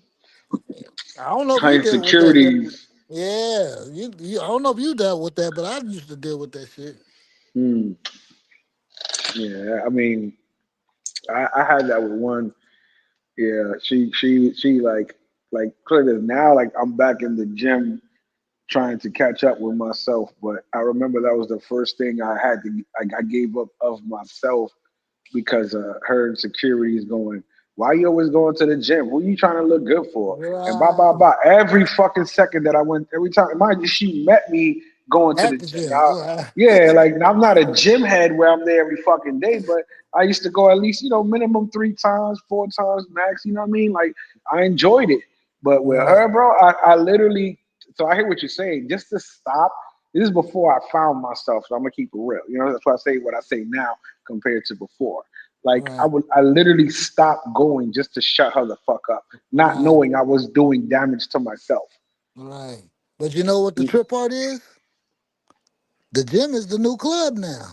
I don't know if High you deal with that. insecurities. Yeah, you. I don't know if you dealt with that, but I used to deal with that shit. Hmm. Yeah, I mean, I had that with one. Yeah, she like clearly now like I'm back in the gym trying to catch up with myself. But I remember that was the first thing I had to I gave up of myself because her insecurities going, why you always going to the gym? Who you trying to look good for? And blah blah Right. blah. Every fucking second that I went, every time, mind you, she met me going to the At the gym. gym. Now, Right. yeah, like I'm not a gym head where I'm there every fucking day, but I used to go at least, minimum 3 times, 4 times max. You know what I mean? Like I enjoyed it. But with Right. her, bro, I literally. So I hear what you're saying. Just to stop. This is before I found myself, so I'm gonna keep it real. That's why I say what I say now compared to before. Like Right. I literally stopped going just to shut her the fuck up, not Right. knowing I was doing damage to myself. Right. But you know what the trip part is? The gym is the new club now.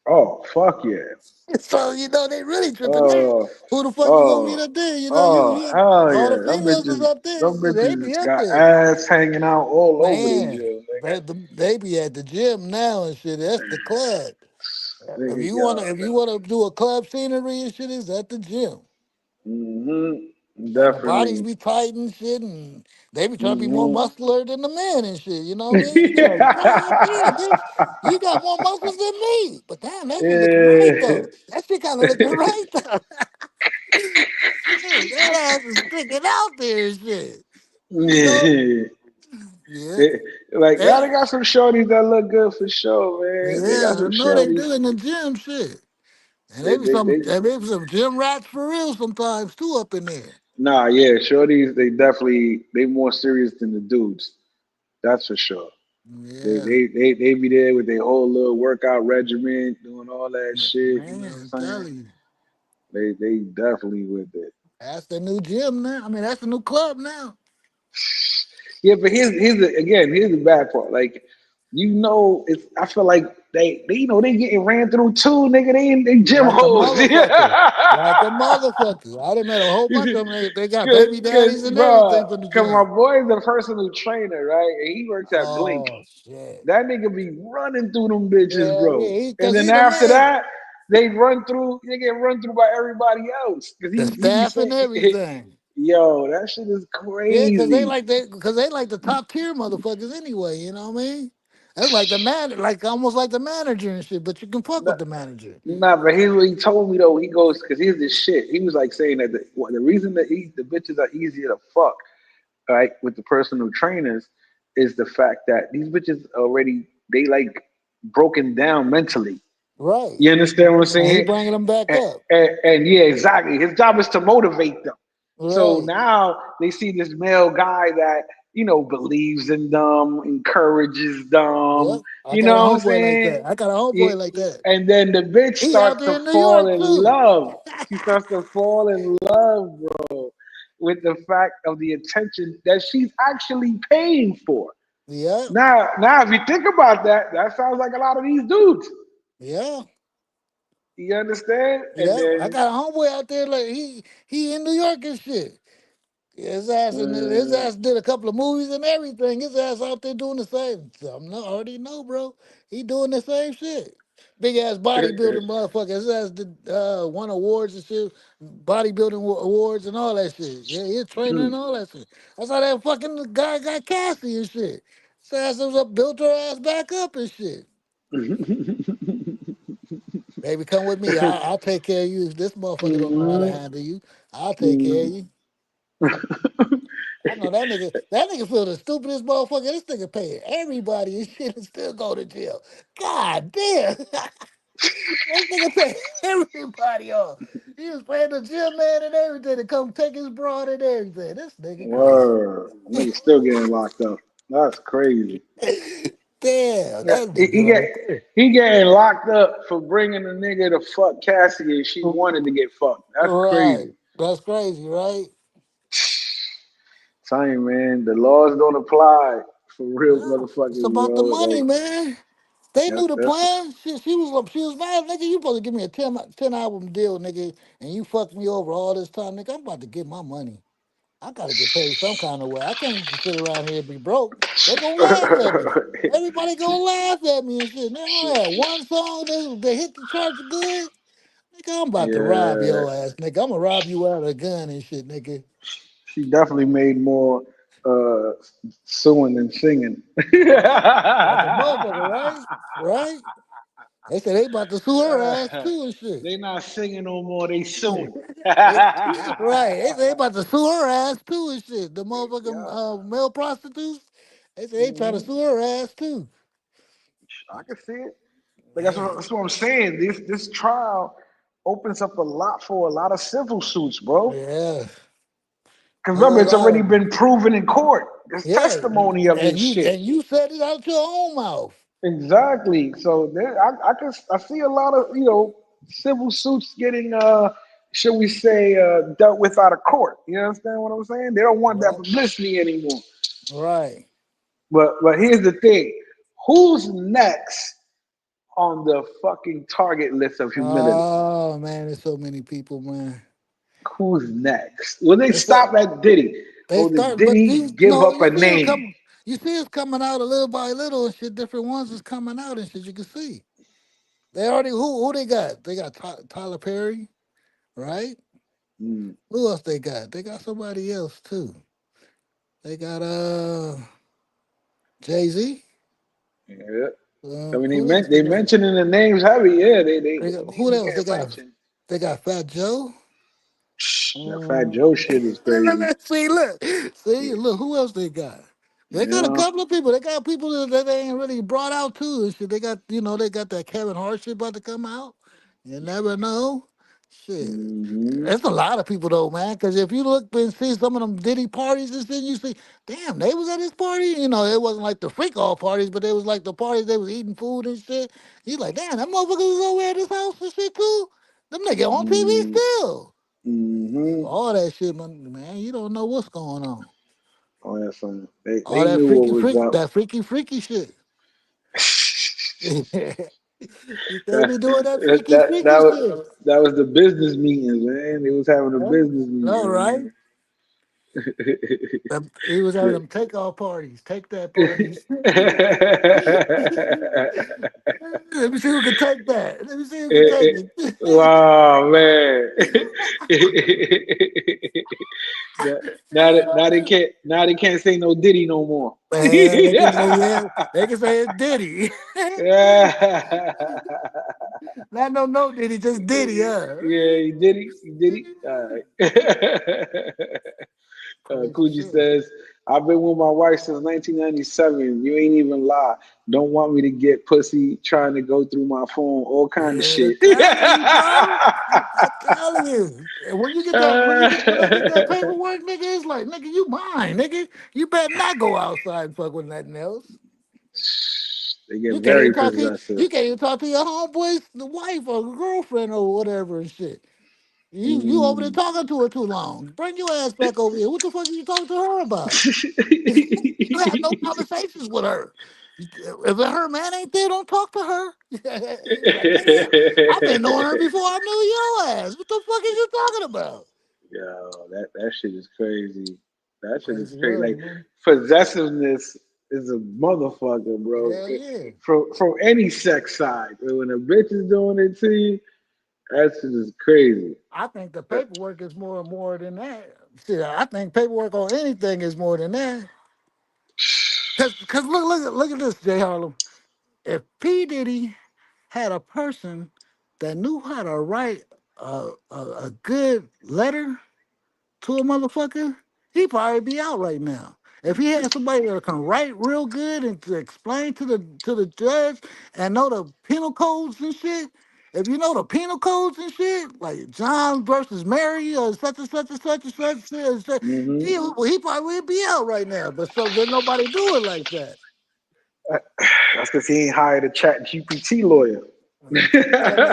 Oh fuck yeah. So they really tripping now. Oh Who the fuck you gonna meet oh up there? oh You hell all the yeah. females is up there. Them They be bitches up got there. ass hanging out all over the Man, gym, they be at the gym now and shit. That's the club. nigga. Yo, If you wanna do a club scenery and shit, it's at the gym. And the bodies definitely. be tight and shit, and they be trying to be more hmm muscular than the men and shit. You know what I mean? You be like, God damn, bitch, you got more muscles than me. But damn, that shit looking right yeah. though. That shit kind of looking right though. Shit, that ass is sticking out there and shit. You know? Yeah. Yeah. They, like Yeah, now they got some shorties that look good for sure, man. They got yeah, I some know they shorties. do in the gym shit. And They, they, they, they be some gym rats for real sometimes too up in there. nah, yeah, shorties. They more serious than the dudes. That's for sure. Yeah. They be there with their whole little workout regimen, doing all that shit. You know Man, what I'm saying? tell you. They definitely with it. That's the new gym now. I mean, that's the new club now. Yeah, but here's the bad part. Like, it's I feel like they getting ran through too, nigga. They gym Like a hoes. motherfucker. Like a motherfucker. I done met a whole bunch of them. They got baby Cause, daddies and bro, everything from the cause my gym. boy's a personal trainer, right? And he works at Blink. Oh shit. That nigga be running through them bitches, Yeah, bro. yeah, And cause then he the after man. that, they get run through by everybody else. Cause The he be staff saying, and everything. yo, that shit is Yeah, crazy. cause they like the top tier motherfuckers anyway, you know what I mean? That's like the man like almost like the manager and shit, but you can fuck with the manager. Nah, but here's what he told me though. He goes, cause here's this shit. He was like saying that the reason that the bitches are easier to fuck, right, with the personal trainers, is the fact that these bitches already they like broken down mentally. Right. You understand what I'm And he saying? bringing them back up. And yeah, exactly. His job is to motivate them. So Right. now they see this male guy that believes in them, encourages them. Yep. I You got a know what I'm homeboy like saying? that. I got a Yeah, homeboy like that. and then the bitch He out starts to there in New fall York in too. love. She starts to fall in love, bro, with the fact of the attention that she's actually paying for. Yeah. Now, if you think about that, that sounds like a lot of these dudes. Yeah. You understand? And Yeah, I then got a homeboy out there like he in New York and shit. His uh, ass did a couple of movies and everything. His ass out there doing the same. So I already know, bro. He doing the same shit. Big ass bodybuilding motherfucker. His ass did won awards and shit, bodybuilding awards and all that shit. Yeah, he a trainer and all that shit. That's how that fucking guy got Cassie and shit. His ass was up, built her ass back up and shit. Baby, come with me. I'll take care of you. If this motherfucker don't know how to mhm, handle you, I'll take care of mhm. you. I know that nigga. That nigga feel the stupidest motherfucker. This nigga paying everybody and shit and still go to jail. God damn. This nigga pay everybody off. He was paying the gym man and everything to come take his broad and everything. This nigga crazy. Word. Nigga still getting locked up. That's crazy. Damn, Yeah, that nigga right there. he getting locked up for bringing a nigga to fuck Cassie and she wanted to get fucked. That's Right. crazy. That's crazy, right? Tell you, man, the laws don't apply for real Yeah. It's motherfuckers, about the bro. money, Like man. They knew the that's plan. She was mad, nigga. You supposed to give me a 10 album deal, nigga, and you fucked me over all this time, nigga. I'm about to get my money. I gotta get paid some kind of way. I can't just sit around here and be broke. They gonna laugh at me. Everybody gonna laugh at me and shit. Nigga, I had one song that hit the charts good. Nigga, I'm about to rob yeah. your ass, nigga. I'm gonna rob you out of a gun and shit, nigga. She definitely made more uh suing than singing. Like a motherfucker, right? Right? They say they about to sue her ass too and shit. They not singing no more, they suing. They, right. They say they about to sue her ass too and shit. The motherfucking Yeah. male prostitutes. They say they try to Hmm. sue her ass too. I can see it. Like Man. that's what I'm saying. This trial opens up a lot for a lot of civil suits, bro. Yeah. Because remember, Whole it's lot already of them. been proven in court. There's Yeah. testimony of this shit. And you said it out your own mouth. Exactly. So there, I see a lot of civil suits getting should we say dealt with out of court. You understand what I'm saying? They don't want that Right. publicity anymore. Right. But here's the thing: who's next on the fucking target list of humility? Oh man, there's so many people, man. Who's next? Will they They said stop at Diddy, they or did start, but Diddy you give know, up a name? you see it's coming out a little by little and shit. Different ones is coming out and shit. You can see. They already who they got? They got Tyler Perry, right? Mm, Who else they got? They got somebody else too. They got Jay-Z. yeah. I mean, Who else they they got? mentioning the names heavy. Yeah, They the got who names are else they getting got? mentioned. They got Fat Joe. That Fat Joe shit is crazy. See, look, who else they got? They got a Yeah. couple of people. They got people that they ain't really brought out too and shit. They got, they got that Kevin Hart shit about to come out. You never know. Shit. Hmm. It's a lot of people though, man. Because if you look and see some of them Diddy parties and shit, you see, damn, they was at this party. You know, it wasn't like the freak all parties, but it was like the parties they was eating food and shit. You like, damn, that motherfucker was over at this house and shit too. Them nigga on TV still. Hmm. All that shit, man. You don't know what's going on. Oh, yeah, son. All They that knew what freaky, was up. that freaky shit. They be doing that freaky shit. That was the business meetings, man. They was having a Yeah. business All meeting, right. He was having man. them take-off parties, take that parties. Let me see who can take that. Let me see who can take it. Wow, man. Now they can't say no Diddy no more. Man, they can say yeah. They can say it's Diddy. Yeah. Not no Diddy, just Diddy, huh? Yeah, he did it. He did it. All right. Crazy Coogee shit. says, I've been with my wife since 1997. You ain't even lie. Don't want me to get pussy trying to go through my phone, all kind of Man, shit. I'm telling you, bro. I'm telling you. And when they get that paperwork, nigga, it's like, nigga, you mine, nigga. You better not go outside and fuck with nothing else. They get very You possessive. can't even talk to your homeboy's the wife or girlfriend or whatever and shit. You over there Mm. talking to her too long. Bring your ass back over here. What the fuck are you talking to her about? You had no conversations with her. If her man ain't there, don't talk to her. He's like, nigga, I've been knowing her before I knew your ass. What the fuck is you talking about? Yo, that shit is crazy. That shit is Crazy crazy. word, Like man. possessiveness is a motherfucker, bro. Hell yeah. From any sex side. When a bitch is doing it to you, that shit is crazy. I think the paperwork is more than that. See, I think paperwork on anything is more than that. Cause look at this, Jay Harlem. If P Diddy had a person that knew how to write a good letter to a motherfucker, he'd probably be out right now. If he had somebody that can write real good and to explain to the judge and know the penal codes and shit, if you know the penal codes and shit, like John versus Mary or such and such and such and such, and such Hmm he probably would be out right now. But so then nobody do it like that. That's because he ain't hired a chat GPT lawyer.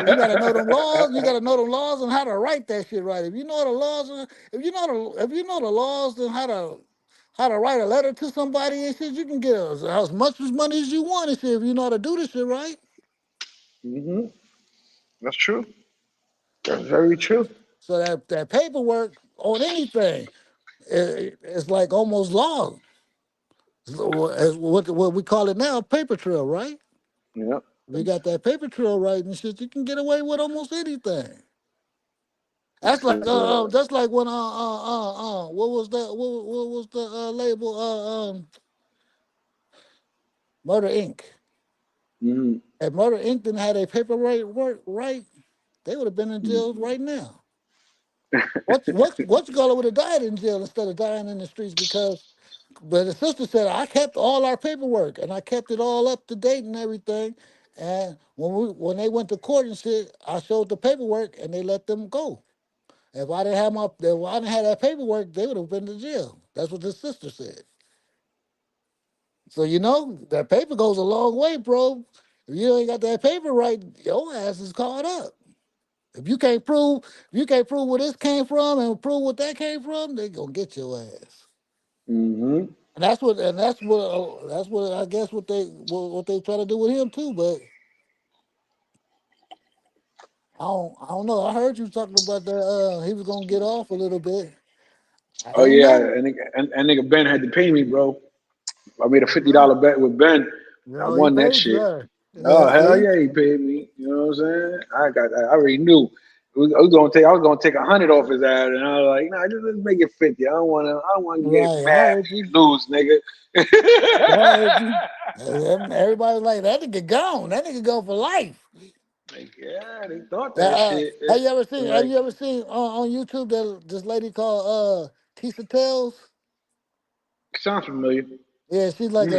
You gotta know them laws. You gotta know them laws and how to write that shit right. If you know the laws, if you know the laws and how to write a letter to somebody and shit, you can get as much as money as you want and shit if you know how to do this shit right. Hmm That's true. That's very true. So that paperwork on anything is like almost law. As what we call it now, paper trail, right? Yep. We got that paper trail right and shit. You can get away with almost anything. This is That's like when what was that? What was the label? Murder Inc. mhm. If Murder Inc. didn't have a paper right, they would have been in jail right now. What's Gullah would have died in jail instead of dying in the streets because. But the sister said I kept all our paperwork and I kept it all up to date and everything. And when they went to court and shit, I showed the paperwork and they let them go. If I didn't have that paperwork, they would have been to jail. That's what the sister said. So that paper goes a long way, bro. If you ain't got that paper right, your ass is caught up. If you can't prove where this came from and prove what that came from, they gonna get your ass. Hmm That's what I guess what they try to do with him too. But I don't know. I heard you talking about that. He was gonna get off a little bit. I Oh don't yeah, know. and nigga Ben had to pay me, bro. I made a Well, $50 bet with Ben. I he won that paid you, shit. huh? Oh Yeah, hell see? yeah, he paid me. You know what I'm saying? I already knew. I was gonna take 100 off his ass, and I was like, nah, just let's make it 50. I don't wanna get Right, I mad heard and you. you lose, nigga. I heard you. Everybody was like that nigga gone. That nigga gone for life. Like, yeah, they thought that shit. Have Like, you ever seen on YouTube that this lady called Tisa Tells? sounds familiar. Yeah, she's like a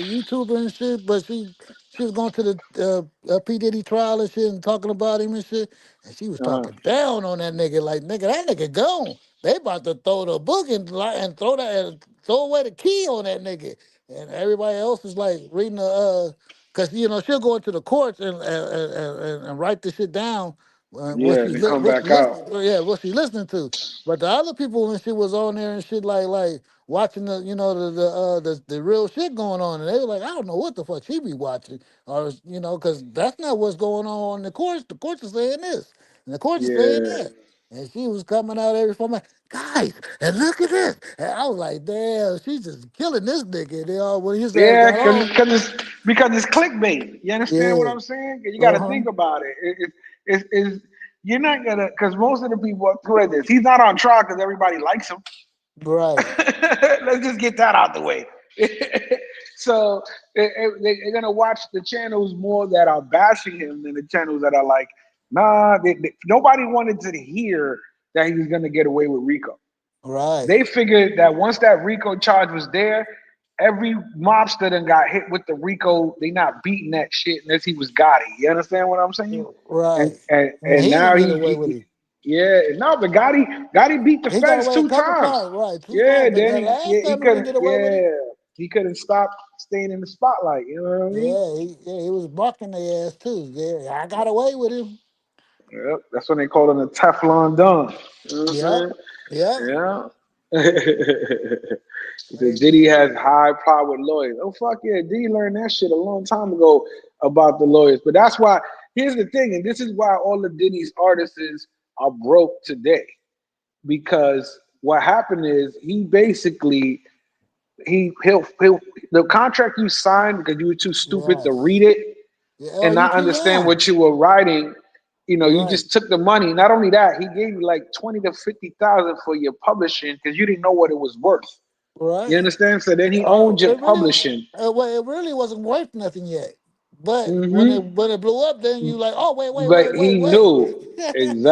YouTuber and shit, but she was going to the P Diddy trial and shit and talking about him and shit, and she was Uh-huh. talking down on that nigga like that nigga gone. They about to throw the book and throw away the key on that nigga, and everybody else is like reading cause she'll go into the courts and write the shit down. Yeah, and then come back out. What she listening to, but the other people when she was on there and shit like watching the real shit going on, and they were like, I don't know what the fuck she be watching, or because that's not what's going on in the courts. The courts are saying this, and the courts are saying Yeah. that, and she was coming out every 4 months, guys, and look at this, and I was like, damn, she's just killing this nigga. And they all when his ass Yeah, got on, because it's clickbait. You understand what yeah, I'm saying? You got uh to huh, think about it. You're not gonna because most of the people who are this, he's not on trial because everybody likes him. right, Let's just get that out the way. So they're gonna watch the channels more that are bashing him than the channels that are like, nah. Nobody wanted to hear that he was gonna get away with Rico. right. They figured that once that Rico charge was there, every mobster then got hit with the Rico. They not beating that shit unless he was Gotti. You understand what I'm saying? And Right. and, And and he didn't now get away with he it. yeah, no, but Gotti beat the He got feds away a two couple times. times, right? Two Yeah, times. But then that last he time he didn't couldn't get away with it. he couldn't stop staying in the spotlight. You know what I mean? He was bucking their ass too. Yeah, I got away with him. Yep, that's when they call him the Teflon Don. You know what I'm Yep. saying? Yep. Yeah. He said Diddy has high powered lawyers. Oh fuck yeah, Diddy learned that shit a long time ago about the lawyers. But that's why here's the thing, and this is why all of Diddy's artists are broke today. Because what happened is he basically he'll the contract you signed because you were too stupid to Yes. read it Yeah, and or you not too understand young. what you were writing. You Right. just took the money. Not only that, he gave you like 20 to 50,000 for your publishing because you didn't know what it was worth. You Right. understand? So then he owned your It really, publishing. well, it really wasn't worth nothing yet. But Hmm when it blew up, then you like, oh But he wait. knew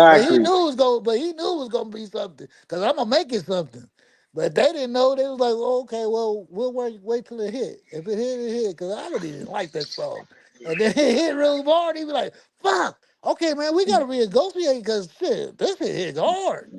But he exactly. knew it was going. But he knew it was going to be something because I'm gonna make it something. But they didn't know. They was like, oh, okay, well, we'll wait till it hit. If it hit, it hit. Because I really didn't like that song. And then it hit real hard. He be like, fuck. Okay, man, we gotta renegotiate because shit, this shit hit hard.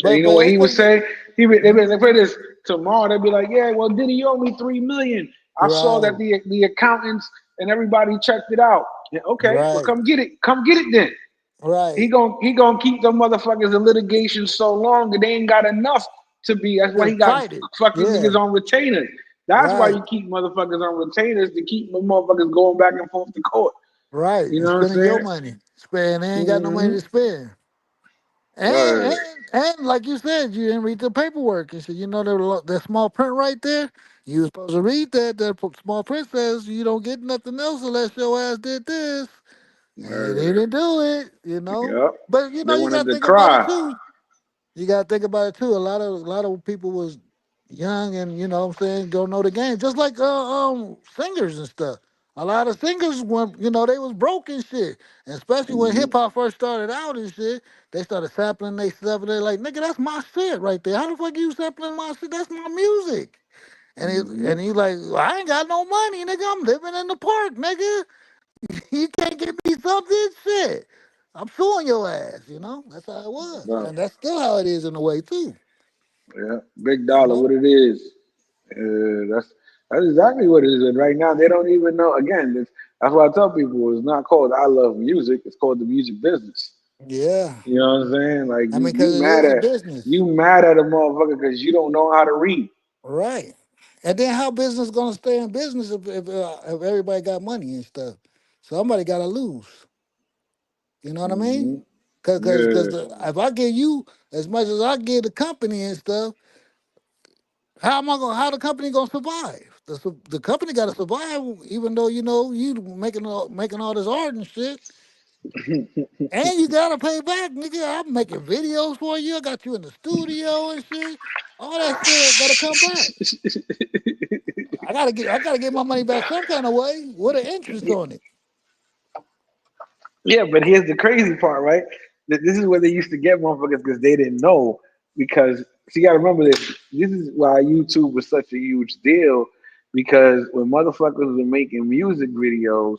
And you know But what they he would think, say? They be like, for this tomorrow, they'd be like, "Yeah, well, did he owe me 3 million? I saw that right, the accountants and everybody checked it out. Yeah, okay, well, right, come get it. Come get it then. right. He gonna keep them motherfuckers in litigation so long that they ain't got enough to be. That's why he got Fight it. fucking Yeah, niggas on retainers. That's why right, you keep motherfuckers on retainers to keep the motherfuckers going back and forth to court. right. You And know what I'm spending your saying? money. Spend they ain't got no money Mm-hmm. to spend. Word. And like you said, you didn't read the paperwork. You said, that small print right there. You was supposed to read that. That small print says you don't get nothing else unless your ass did this. And they Word. didn't do it. Yep. But They you wanted gotta to think about it cry. too. You gotta think about it too. A lot of people was young and what I'm saying, don't know the game. Just like singers and stuff. A lot of singers when they was broke and shit. And especially when Mm-hmm. hip hop first started out and shit, they started sampling they stuff and they're like, nigga, that's my shit right there. How the fuck you sampling my shit? That's my music. And he like, well, I ain't got no money, nigga. I'm living in the park, nigga. You can't give me something, shit. I'm suing your ass. That's how it was. Mm-hmm. And that's still how it is in a way too. Yeah, big You dollar, know? what it is. That's exactly what it is. And right now, they don't even know. Again, that's why I tell people it's not called "I love music." It's called the music business. Yeah. You know what I'm saying? Like I mean, you because it mad is a at business. a motherfucker because you don't know how to read. Right. And then how business gonna stay in business if everybody got money and stuff? Somebody gotta lose. You know what I mean? Hmm Cause Yeah, if I give you as much as I give the company and stuff, how the company gonna survive? The company gotta survive even though you making all this art and shit. And you gotta pay back, nigga. I'm making videos for you. I got you in the studio and shit. All that shit gotta come back. I gotta get my money back some kind of way. What an interest on it. yeah. But here's the crazy part, right? This is where they used to get motherfuckers because they didn't know. Because so you got to remember this. This is why YouTube was such a huge deal. Because when motherfuckers were making music videos,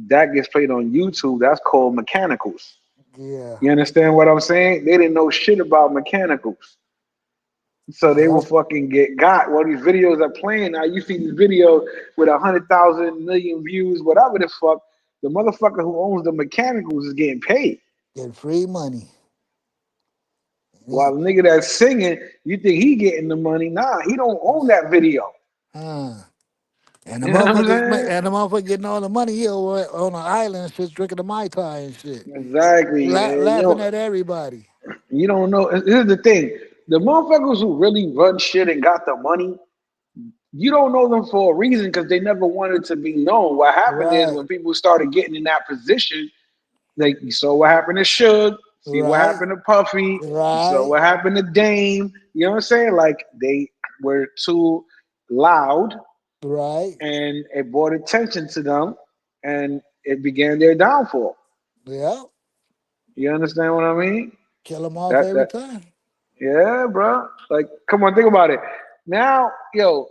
that gets played on YouTube, that's called mechanicals. Yeah. You understand what I'm saying? They didn't know shit about mechanicals. So And they will that's fucking get got. Well, these videos are playing now. You see these videos with 100,000 million views, whatever the fuck. The motherfucker who owns the mechanicals is getting paid. getting free money. And While the nigga that's singing, you think he getting the money. Nah, he don't own that video. uh, and the You know what I'm motherfuckers saying? getting all the money here on an island and shit, drinking the Mai Tai and shit. Exactly. And Laughing at everybody. you don't know. Here's the thing: the motherfuckers who really run shit and got the money, you don't know them for a reason because they never wanted to be known. What happened is Right, when people started getting in that position, like you saw what happened to Suge, see what right, happened to Puffy, you saw right, what happened to Dame. You know what I'm saying? Like they were too loud, right. and it brought attention to them, and it began their downfall. Yeah. You understand what I mean? Kill them off That every that time. Yeah, bro. Like, come on, think about it. Now, yo,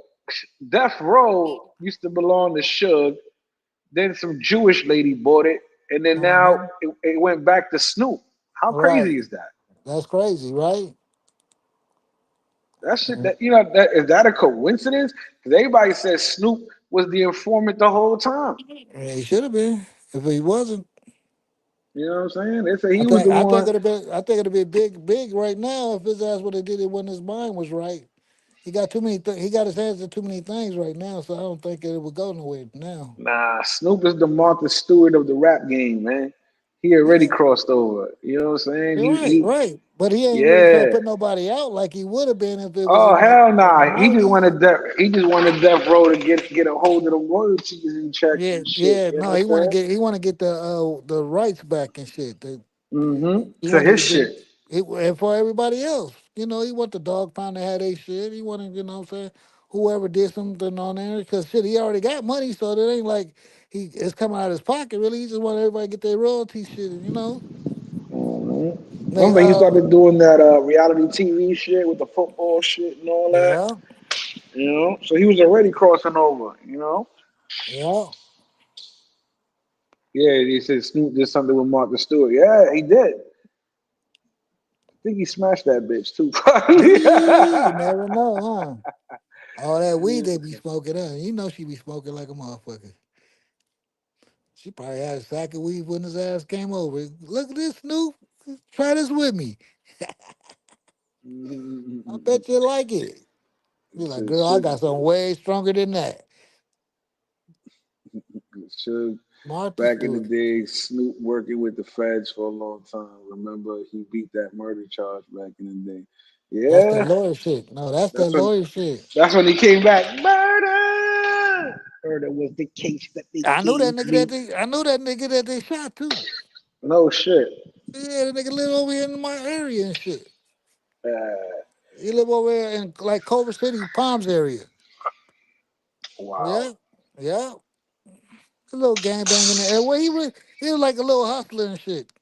Death Row used to belong to Suge. Then some Jewish lady bought it, and then now Uh-huh. it went back to Snoop. How Right. crazy is that? That's crazy, right? That shit. That is that a coincidence? Because everybody says Snoop was the informant the whole time. He should have been. If he wasn't, You know what I'm saying? They say he was the I think one. it'd be I think it'd be big right now if his ass would have did it when his mind was right. He got too many. He got his hands in too many things right now, so I don't think it would go nowhere now. Nah, Snoop is the Martha Stewart of the rap game, man. He already Yeah, crossed over. You know what I'm saying? you're right, right. But he ain't really trying to Yeah. put nobody out like he would have been if it was Oh in hell the nah. He just '90s. wanted death row to get a hold of the royalties and checks Yeah, and shit. yeah. You know No, what I'm saying? he want to get the rights back and shit. He To wanted his to get shit. and for everybody else. He want the dog pound to have their shit. He wanted, what I'm saying, whoever did something on there, because shit, he already got money, so it ain't like it's coming out of his pocket. Really, he just want everybody to get their royalty shit. Like Remember he started doing that reality TV shit with the football shit and all that. yeah, You know, so he was already crossing over. You know. yeah. Yeah, he said Snoop did something with Martha Stewart. Yeah, he did. I think he smashed that bitch too. You never know, huh? All that weed they be smoking, huh? She be smoking like a motherfucker. She probably had a sack of weed when his ass came over. Look at this, Snoop. Try this with me. I bet you like it. You're like, girl, I got something way stronger than that. Suge, Martha back in the Stewart. day, Snoop working with the feds for a long time. Remember, he beat that murder charge back in the day. That's that Yeah, lawyer shit. No, that's that that's when lawyer shit. that's when he came back. Murder, murder was the case that they gave me. I know that nigga that they shot too. No shit. Yeah, the nigga live over here in my area and shit. Uh, He live over here in like Culver City, Palms area. wow. Yeah, yeah. A little gangbang in the area. Well, he was like a little hustler and shit.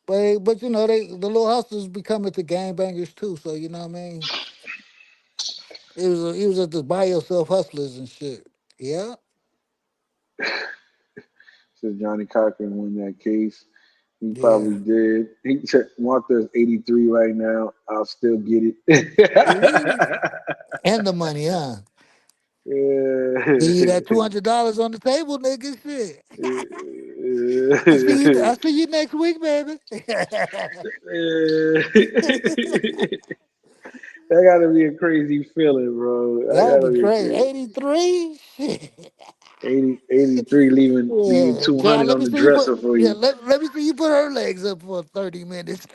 But the little hustlers become into gangbangers too. So you know what I mean. He was at the by yourself hustlers and shit. Yeah. Says Johnny Cochran won that case. He Yeah. probably did. He said Martha's 83 right now. I'll still get Yeah. it. And the money, huh? Give you that Yeah. $200 on the table, nigga. Shit. I see you next week, baby. That gotta be a crazy feeling, bro. That That'd gotta be be crazy. crazy. 83? Shit. 83 leaving Yeah. John, 200 let on me the see you put dresser for yeah, you. let me see you put her legs up for 30 minutes.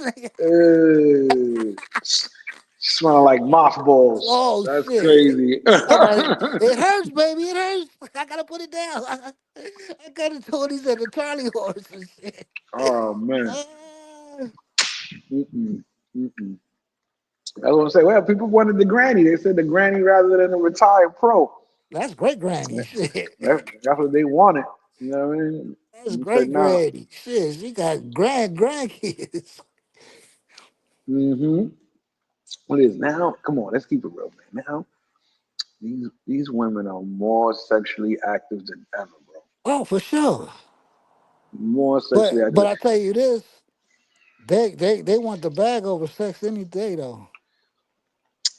Smelling like mothballs. Oh That's shit. crazy. Somebody, it hurts, baby. It hurts. I gotta put it down. I gotta do what he said, the Charlie horse and shit. Oh man. Ah, Mm-mm. Mm-mm. I was gonna say, well, people wanted the granny. They said the granny rather than a retired pro. that's great granny. Shit. That's what they wanted. You know what I mean? That's And said great no. granny. Shit, she got grandkids. Mm-hmm. What is now? Come on, let's keep it real, man. Now these women are more sexually active than ever, bro. Oh, for sure. More sexually But active. I tell you this, they want the bag over sex any day though.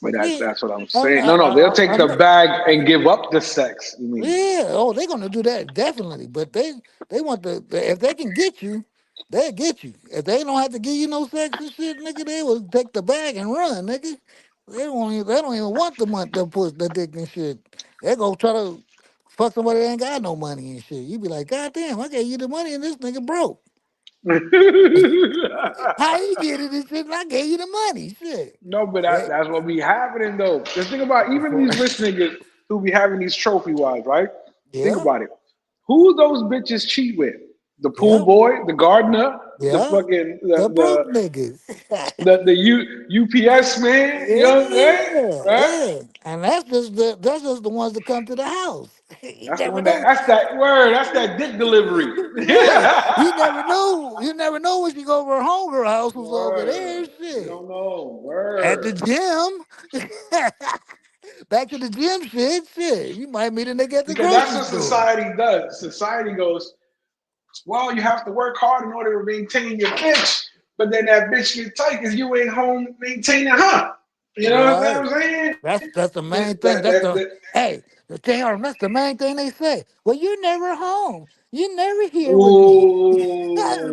But Yeah. that's what I'm I'm, saying. I, No, no, they'll take I'm the not, bag and give up the sex. You mean? yeah. Oh, they're gonna do that definitely. But they want if they can get you, they'll get you. If they don't have to give you no sex and shit, nigga, they will take the bag and run, nigga. They don't even want the money to push the dick and shit. They go try to fuck somebody that ain't got no money and shit. You be like, God damn, I gave you the money and this nigga broke. How you get it and shit? And I gave you the money. Shit. No, but Eh, that's what be happening though. Just think about even these rich niggas who be having these trophy wives, right? Think Yeah, about it. Who those bitches cheat with? The pool yeah, boy, the gardener, the yeah. fucking The broke niggas. UPS man. You know what I'm saying? Yeah, Right? yeah. And that's just the ones that come to the house. You That's the never one that know. that's that word. That's that dick delivery. Yeah. You never know. You never know when you go over her homegirl house who's over there. Word. You Shit. don't know. At the Word. gym. Back to the gym shit. Shit. You might meet a nigga at the Because that's grocery what store. society does. Society goes, well, you have to work hard in order to maintain your bitch. But then that bitch get tight because you ain't home maintaining her. You know what Right. I'm saying? That's the main thing. That, That's that, the that, hey, the JR, that's the main thing they say. Well, you're never home. You never here with me.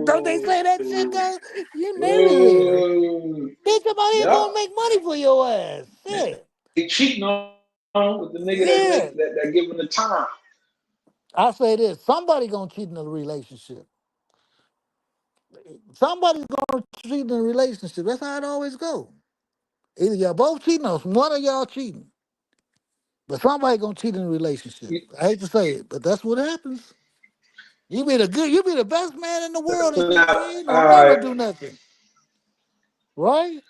Don't they Ooh. say that shit though? You never here. Ooh. Bitch, I'm out here Yep. gonna make money for your ass. Shit. They cheating on with the nigga Yeah. that giving the time. I say this, somebody gonna cheat in a relationship. Somebody's gonna cheat in a relationship. That's how it always goes. Either y'all both cheating or one of y'all cheating. But somebody gonna cheat in a relationship. I hate to say it, but that's what happens. You be the best man in the world and shit. You ain't gonna never do nothing. Right?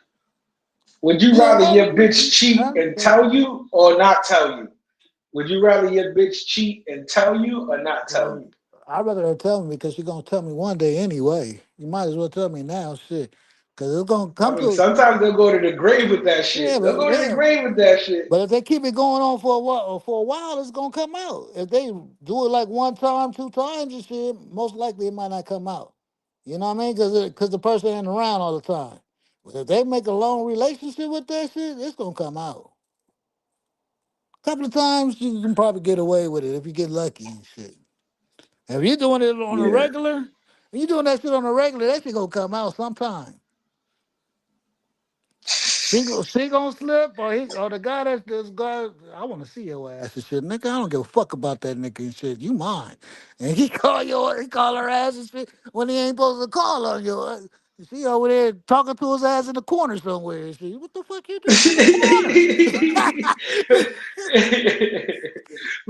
Would you You ain't rather never your bitch cheat huh? and tell you or not tell you? Would you rather your bitch cheat and tell you or not tell you? Well, I'd rather her tell me because she's gonna tell me one day anyway. You might as well tell me now, shit. Cause it's gonna I come mean, to sometimes they'll go to the grave with that yeah, shit. They'll but go to the yeah. grave with that shit. But if they keep it going on for a while, it's gonna come out. If they do it like one time, two times and shit, most likely it might not come out. You know what I mean? Because the person ain't around all the time. But if they make a long relationship with that shit, it's gonna come out. A couple of times you can probably get away with it if you get lucky and shit. If you're doing it on a Yeah. regular, if you doing that shit on a regular, that shit gonna come out sometime. She gonna slip, or the guy that's this guy. I want to see your ass and shit, nigga. I don't give a fuck about that nigga and shit. You mine, and he call her ass and shit when he ain't supposed to call on your ass. She over there talking to his ass in the corner somewhere and shit. What the fuck you doing in the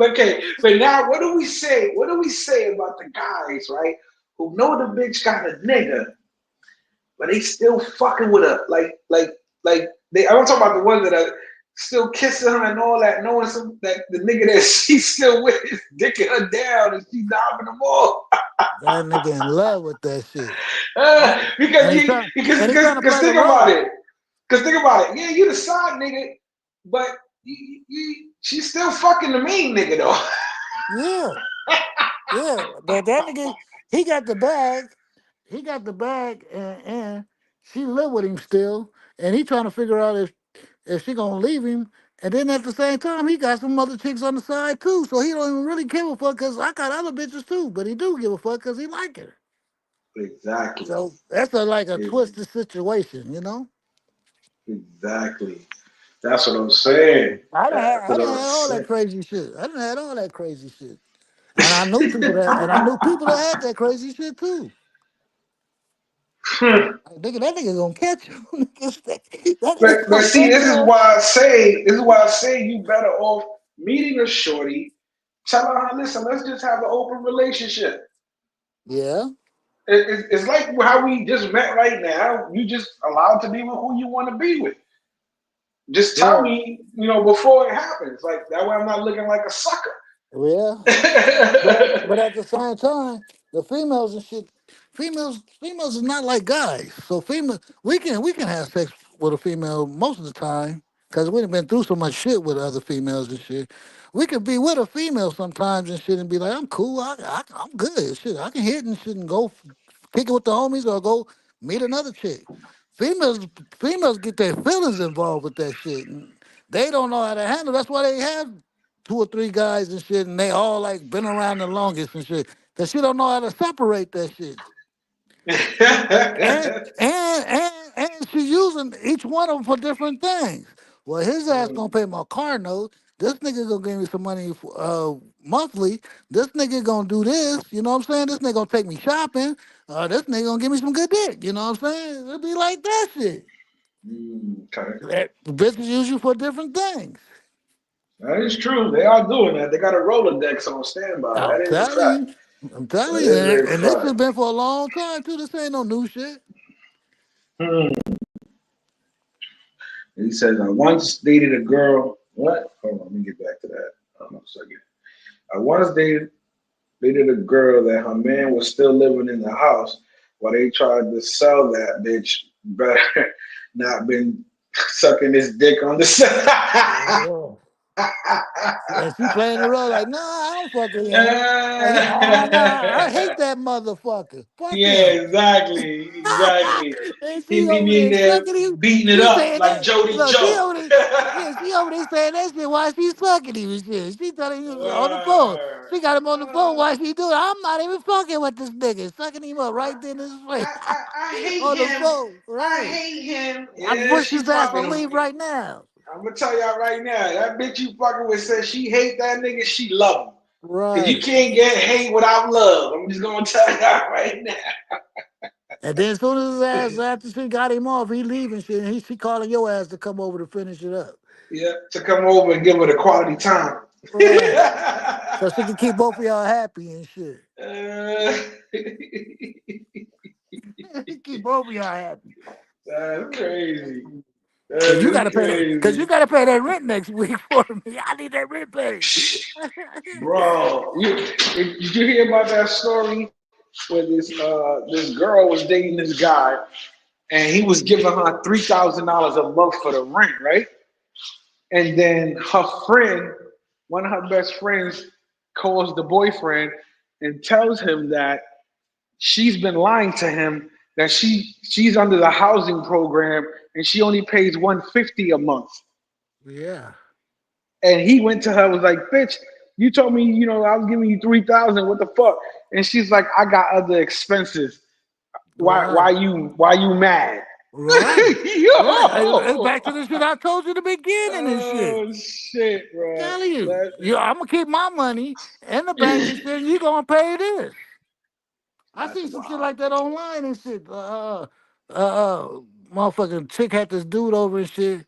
Okay, but now what do we say? What do we say about the guys, right? Who know the bitch got a nigga, but they still fucking with her. Like they. I'm talking about the ones that are still kissing her and all that, knowing that the nigga that she's still with is dicking her down and she's knocking them off. that nigga in love with that shit, Because and he you trying because and he trying to because play the think about role. it. Because think about it. Yeah, you the side nigga, but she's still fucking the main nigga though. Yeah. Yeah, but that nigga, he got the bag. He got the bag, and she live with him still, and he trying to figure out if she gonna leave him. And then at the same time, he got some other chicks on the side too, so he don't even really give a fuck. Cause I got other bitches too, but he do give a fuck cause he like her. Exactly. So that's like a twisted situation, you know. Exactly. That's what I'm saying. I That's what done I'm had all that saying. crazy shit. I done had all that crazy shit, and I knew people that had that crazy shit too. Nigga, that nigga gonna catch you. that nigga But gonna see, catch you. this is why I say you better off meeting a shorty. Tell her, listen, let's just have an open relationship. Yeah. It's like how we just met right now. You just allowed to be with who you want to be with. Just tell Yeah. me, before it happens. Like that way I'm not looking like a sucker. Yeah. But at the same time, the females and shit, females is not like guys. So we can have sex with a female most of the time because we've been through so much shit with other females and shit. We could be with a female sometimes and shit and be like, I'm cool, I'm good, shit. I can hit and shit and go kick it with the homies or go meet another chick. Females females get their feelings involved with that shit. And they don't know how to handle. That's why they have two or three guys and shit, and they all like been around the longest and shit. Cause she don't know how to separate that shit. And she's using each one of them for different things. Well, his ass gonna pay my car note. This nigga gonna give me some money monthly. This nigga gonna do this. You know what I'm saying? This nigga gonna take me shopping. This nigga gonna give me some good dick. You know what I'm saying? It'll be like that shit. Okay. The bitches use you for different things. That is true. They are doing that. They got a Rolodex on standby. I'm That is a telling fact. you. I'm telling That you. is a And this has fact. been for a long time too. This ain't no new shit. Hmm. And he says, I once dated a girl. What? Hold on, let me get back to that. Hold on a second. I once dated a girl that her man was still living in the house while they tried to sell that bitch. Better not been sucking his dick on the side. Yeah. And she playing the role like, no, I don't fuck with him. Oh no, I hate that motherfucker. Fuck Yeah, him. exactly. And He she be over in there there sucking him. beating it She up saying like that, Jody look, she Joe. over there, yeah, she over there saying that shit while she sucking him and shit. She telling him on the phone. She got him on the phone while she do it. I'm not even fucking with this nigga. Sucking him up right there in his face. I hate On the him. phone. I Right. hate him. I'd Yeah, push she his ass to fucking him. leave right now. I'm gonna tell y'all right now, that bitch you fucking with says she hate that nigga, she love him. Cause you Right. can't get hate without love. I'm just gonna tell y'all right now. And then as soon as his ass, after she got him off, he leaving shit, and she calling your ass to come over to finish it up. Yeah, to come over and give her the quality time. Right. So she can keep both of y'all happy and shit. Keep both of y'all happy. That's crazy. That Cause you is gotta pay that. Cause crazy. you gotta pay that rent next week for me. I need that rent paid. Bro, did you hear about that story where this girl was dating this guy and he was giving her $3,000 a month for the rent, right? And then her friend, one of her best friends, calls the boyfriend and tells him that she's been lying to him, that she's under the housing program and she only pays $150 a month. Yeah. And he went to her, was like, bitch, you told me, I was giving you 3,000. What the fuck? And she's like, I got other expenses. Why Right. you mad? Right. Right. Yo! Back to the shit I told you in the beginning and shit. Oh shit, bro. Telling you, That, I'm gonna keep my money in the bank and shit. And you gonna pay this? I that's seen some shit wild. like that online and shit. Motherfucking chick had this dude over and shit.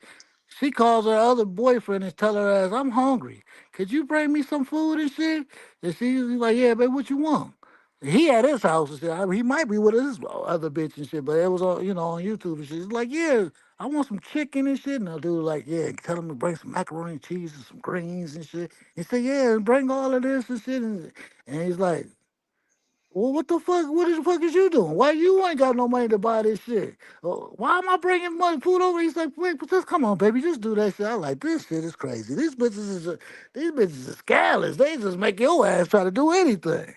She calls her other boyfriend and tell her ass, I'm hungry. Could you bring me some food and shit? And she's like, yeah, babe, what you want? He at his house and shit. He might be with his other bitch and shit, but it was on, on YouTube and shit. He's like, yeah, I want some chicken and shit. And the dude like, yeah, tell him to bring some macaroni and cheese and some greens and shit. He said, yeah, bring all of this and shit. And he's like, well, what the fuck? What the fuck is you doing? Why you ain't got no money to buy this shit? Why am I bringing money, food over? He's like, wait, but just come on, baby, just do that shit. I like this shit is crazy. These bitches is scandalous. They just make your ass try to do anything.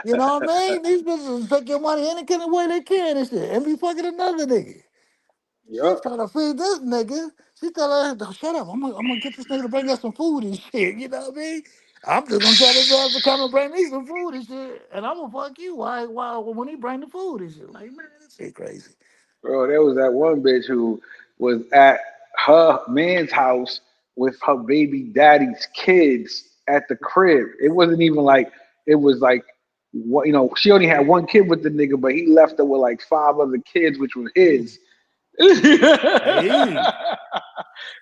You know what I mean? These bitches take your money any kind of way they can and shit, and be fucking another nigga. She's Yup. trying to feed this nigga. She tell her, shut up. I'm gonna get this nigga to bring us some food and shit. You know what I mean? I'm just gonna tell this ass to come and bring me some food and shit. And I'm gonna fuck you why when he bring the food and shit. Like, man, this shit crazy. Bro, there was that one bitch who was at her man's house with her baby daddy's kids at the crib. It wasn't even like it was like what she only had one kid with the nigga, but he left her with like five other kids, which were his. Hey.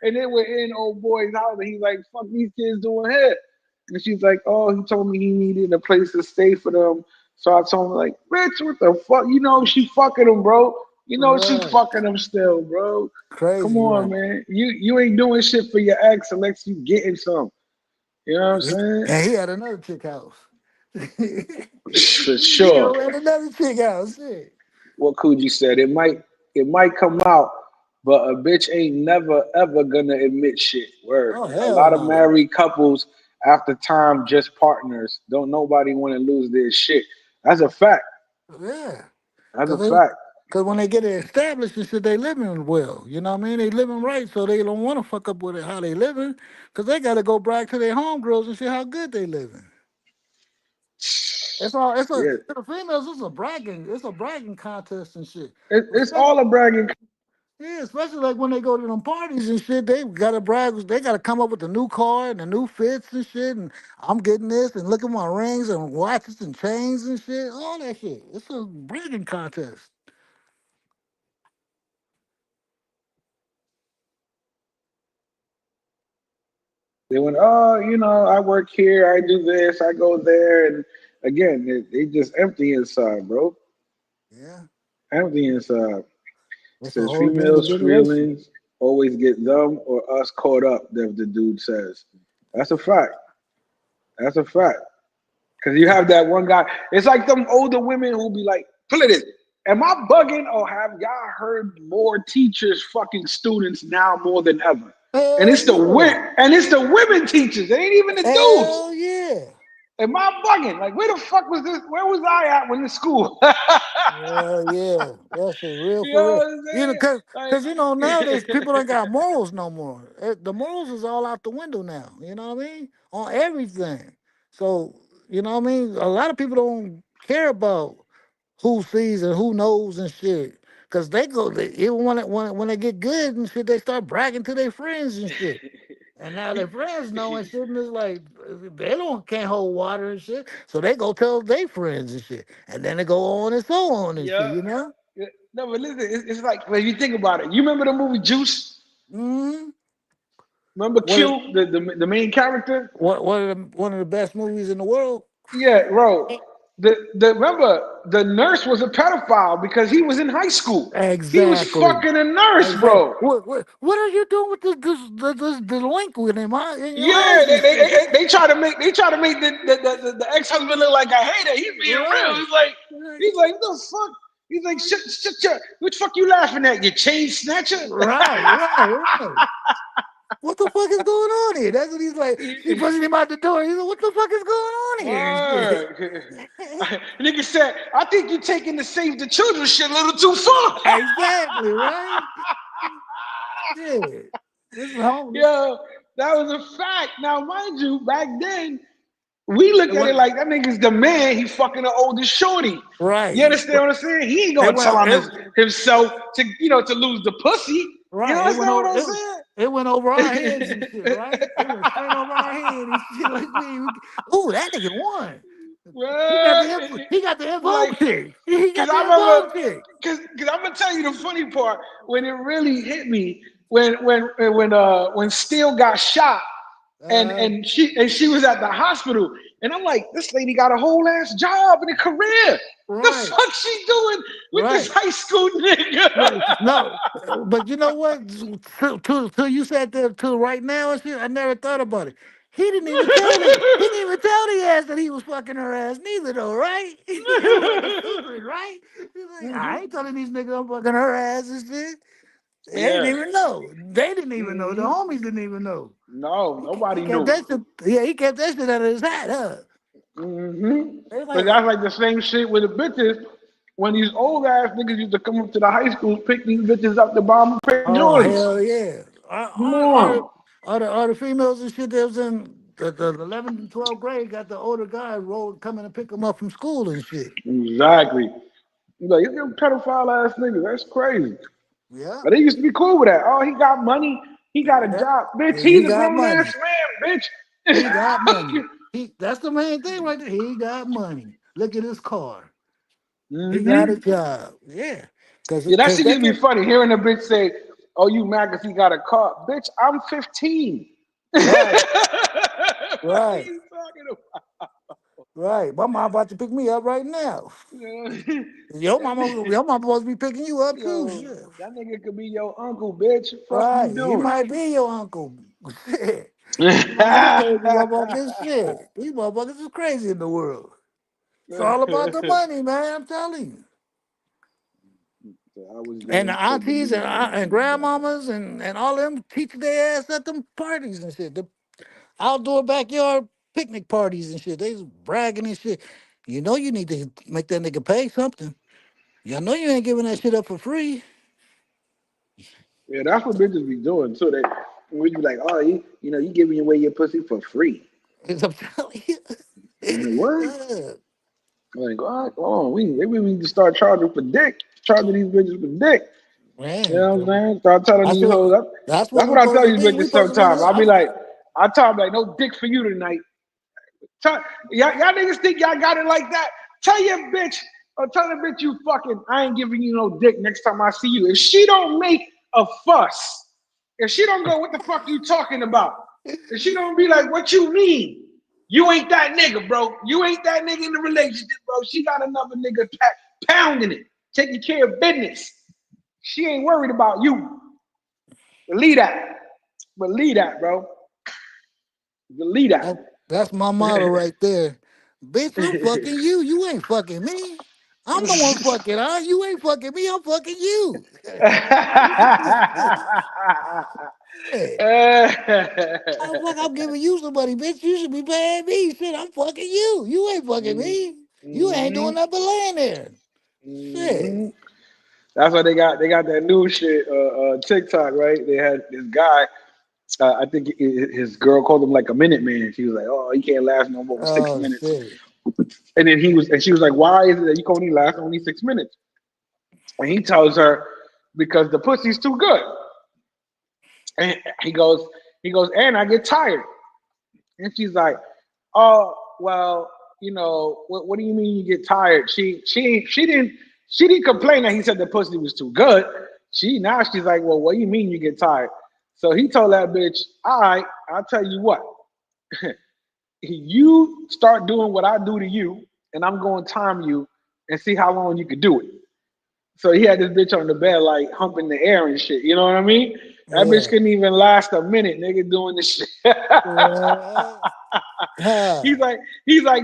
And they were in old boy's house, and he's like, "Fuck these kids doing here." And she's like, "Oh, he told me he needed a place to stay for them." So I told him, like, "Bitch, what the fuck? She fucking him, bro. She Right. fucking him still, bro. Come Crazy, on, man. man. You ain't doing shit for your ex unless you getting some. You know what I'm saying? And he had another chick house. For He sure. go at another chick house. Shit. What Coogee said, it might come out, but a bitch ain't never ever gonna admit shit. Word. Oh A hell lot of no. married couples after time just partners. Don't nobody want to lose their shit. That's a fact. Yeah. That's a Cause fact. when they get it established and shit, they living well. You know what I mean? They living right, so they don't want to fuck up with it how they living. Cause they gotta go back to their homegirls and see how good they living. It's a Yeah. to the females. It's a bragging contest and shit. It's all a bragging. Yeah, especially like when they go to them parties and shit, they gotta brag. They gotta come up with the new car and the new fits and shit. And I'm getting this and look at my rings and watches and chains and shit. All that shit. It's a bragging contest. They went, oh, I work here, I do this, I go there, and again, they just empty inside, bro. Yeah, Empty inside. it's a Says whole new females' generation. feelings always get them or us caught up, the dude says. That's a fact. That's a fact. Because you have that one guy. It's like them older women who be like, look at this. Am I bugging or have y'all heard more teachers fucking students now more than ever? And Hell it's the yeah. women teachers. It ain't even the dudes. Hell yeah. Am I bugging? Like, where the fuck was this? Where was I at when this school? Yeah, that shit real You for know real. what I'm You know, saying? cause you know nowadays people ain't got morals no more. The morals is all out the window now. You know what I mean? On everything. So you know what I mean. A lot of people don't care about who sees and who knows and shit. Cause they go, even when they get good and shit, they start bragging to their friends and shit. And now their friends know and shit, and it's like they don't can't hold water and shit. So they go tell their friends and shit. And then they go on and so on and shit, Yeah. you know? Yeah. No, but listen, it's like when you think about it. You remember the movie Juice? Mm-hmm. Remember What Q, the main character? one of the best movies in the world? Yeah, bro. The remember the nurse was a pedophile because he was in high school. He was Exactly. fucking a nurse, Exactly. bro. What are you doing with this delinquent in your Yeah, house and shit? they try to make the ex husband look like I hate it. He's being real. Right. He's like what the fuck. He's like shut what the fuck you laughing at? You chain snatcher? Right. What the fuck is going on here? That's what he's like. She pushing him out the door. He's like, what the fuck is going on here? And shit. Word. Nigga said, I think you're taking the save the children shit a little too far. Exactly, right? Shit. This is home. Yo, that was a fact. Now, mind you, back then, we look It at it went, like that nigga's the man. He fucking the oldest shorty. You right. understand what I'm saying? He ain't It gonna tell went on it, himself to lose the pussy. You right. understand what I'm saying? It went over our heads and shit, right? It went straight over our head and shit like ooh, that nigga won. Well, He got the like, invoke chick. He cause got I the remember, invoke chick. cause I'm gonna tell you the funny part when it really hit me when Steele got shot Uh, and she was at the hospital and I'm like, this lady got a whole ass job and a career. The right. fuck she doing with this Right. high school Right. nigga? No, but you know what? Till you said that till right now and shit, I never thought about it. He didn't even tell the he didn't even tell the ass that he was fucking her ass neither though, right? It was like a secret, right? He's like, I Mhm. ain't telling these niggas I'm fucking her ass and shit. They didn't Yeah. even know. They didn't even know. The Hmm. homies didn't even know. No, He nobody kept knew. that shit. Yeah, he kept that shit out of his hat, huh? Hmm. They But like, that's like the same shit with the bitches. When these old ass niggas used to come up to the high school, pick these bitches up to buy them a pair of oh Jordans. hell yeah. Come on. Are the females and shit that was in the 11th and 12th grade got the older guy roll coming to pick them up from school and shit. Exactly. He's like, you pedophile ass nigga. That's crazy. Yeah. But they used to be cool with that. Oh, he got money. He got a Yeah. job. Bitch, Yeah, he he's a got grown money. ass man, He got bitch. money. That's the main thing right there. He got money. Look at his car. He got a Hmm. job. Yeah. Yeah, that Cause shit they used to be get funny. Hearing a bitch say, oh, you mad because he got a car. Bitch, I'm 15. What right, are right, you talking right. My mom about to pick me up right now. about? Your mama supposed to be picking you up too. Yo, Shit. that nigga could be your uncle, bitch. Fuck you Right. He doing? might be your uncle. Shit. You know, these crazy motherfuckers, shit. These motherfuckers is crazy in the world. It's all about the money, man. I'm telling you. So I was And the getting to the aunties and million dollar. grandmamas and all them teach their ass at them parties and shit. The outdoor backyard picnic parties and shit. They was bragging and shit. You know you need to make that nigga pay something. Y'all know you ain't giving that shit up for free. Yeah, that's what bitches be doing. So they we be like, oh, you giving away your pussy for free. I'm telling you. I'm like, what? Yeah, I'm like, oh, maybe we need to start charging for dick. Charging these bitches for dick. You man. know what I'm saying? Start telling That's these hoes. what that's what That's we what I supposed tell to these be. We bitches supposed to be. sometimes. I'll be like, I tell them like, no dick for you tonight. Y'all niggas think y'all got it like that? Tell your bitch or tell the bitch you fucking. I ain't giving you no dick next time I see you. If she don't make a fuss, if she don't go, what the fuck you talking about? If she don't be like, what you mean? You ain't that nigga, bro. You ain't that nigga in the relationship, bro. She got another nigga pounding it, taking care of business. She ain't worried about you. Believe that. Believe that, bro. Believe That, that. that's my motto right there. Bitch, I'm fucking you. You ain't fucking me. I'm the one fucking her. You ain't fucking me. I'm fucking you. Shit. I'm giving you somebody, bitch. You should be paying me. Shit, I'm fucking you. You ain't fucking me. You ain't doing nothing but laying there. Shit. That's why they got that new shit, TikTok, right? They had this guy. I think his girl called him like a minute man. She was like, "Oh, he can't last no more than 6 Oh minutes." shit. And then she was like, "Why is it that you can only last only 6 minutes?" And he tells her, "Because the pussy's too good." And he goes, "And I get tired." And she's like, "Oh, well, what do you mean you get tired?" She didn't complain that he said the pussy was too good. She's like, "Well, what do you mean you get tired?" So he told that bitch, "All right, I'll tell you what. You start doing what I do to you, and I'm going to time you and see how long you can do it." So he had this bitch on the bed like humping the air and shit. You know what I mean? That bitch Yeah. couldn't even last a minute, nigga, doing this shit. Huh. he's like,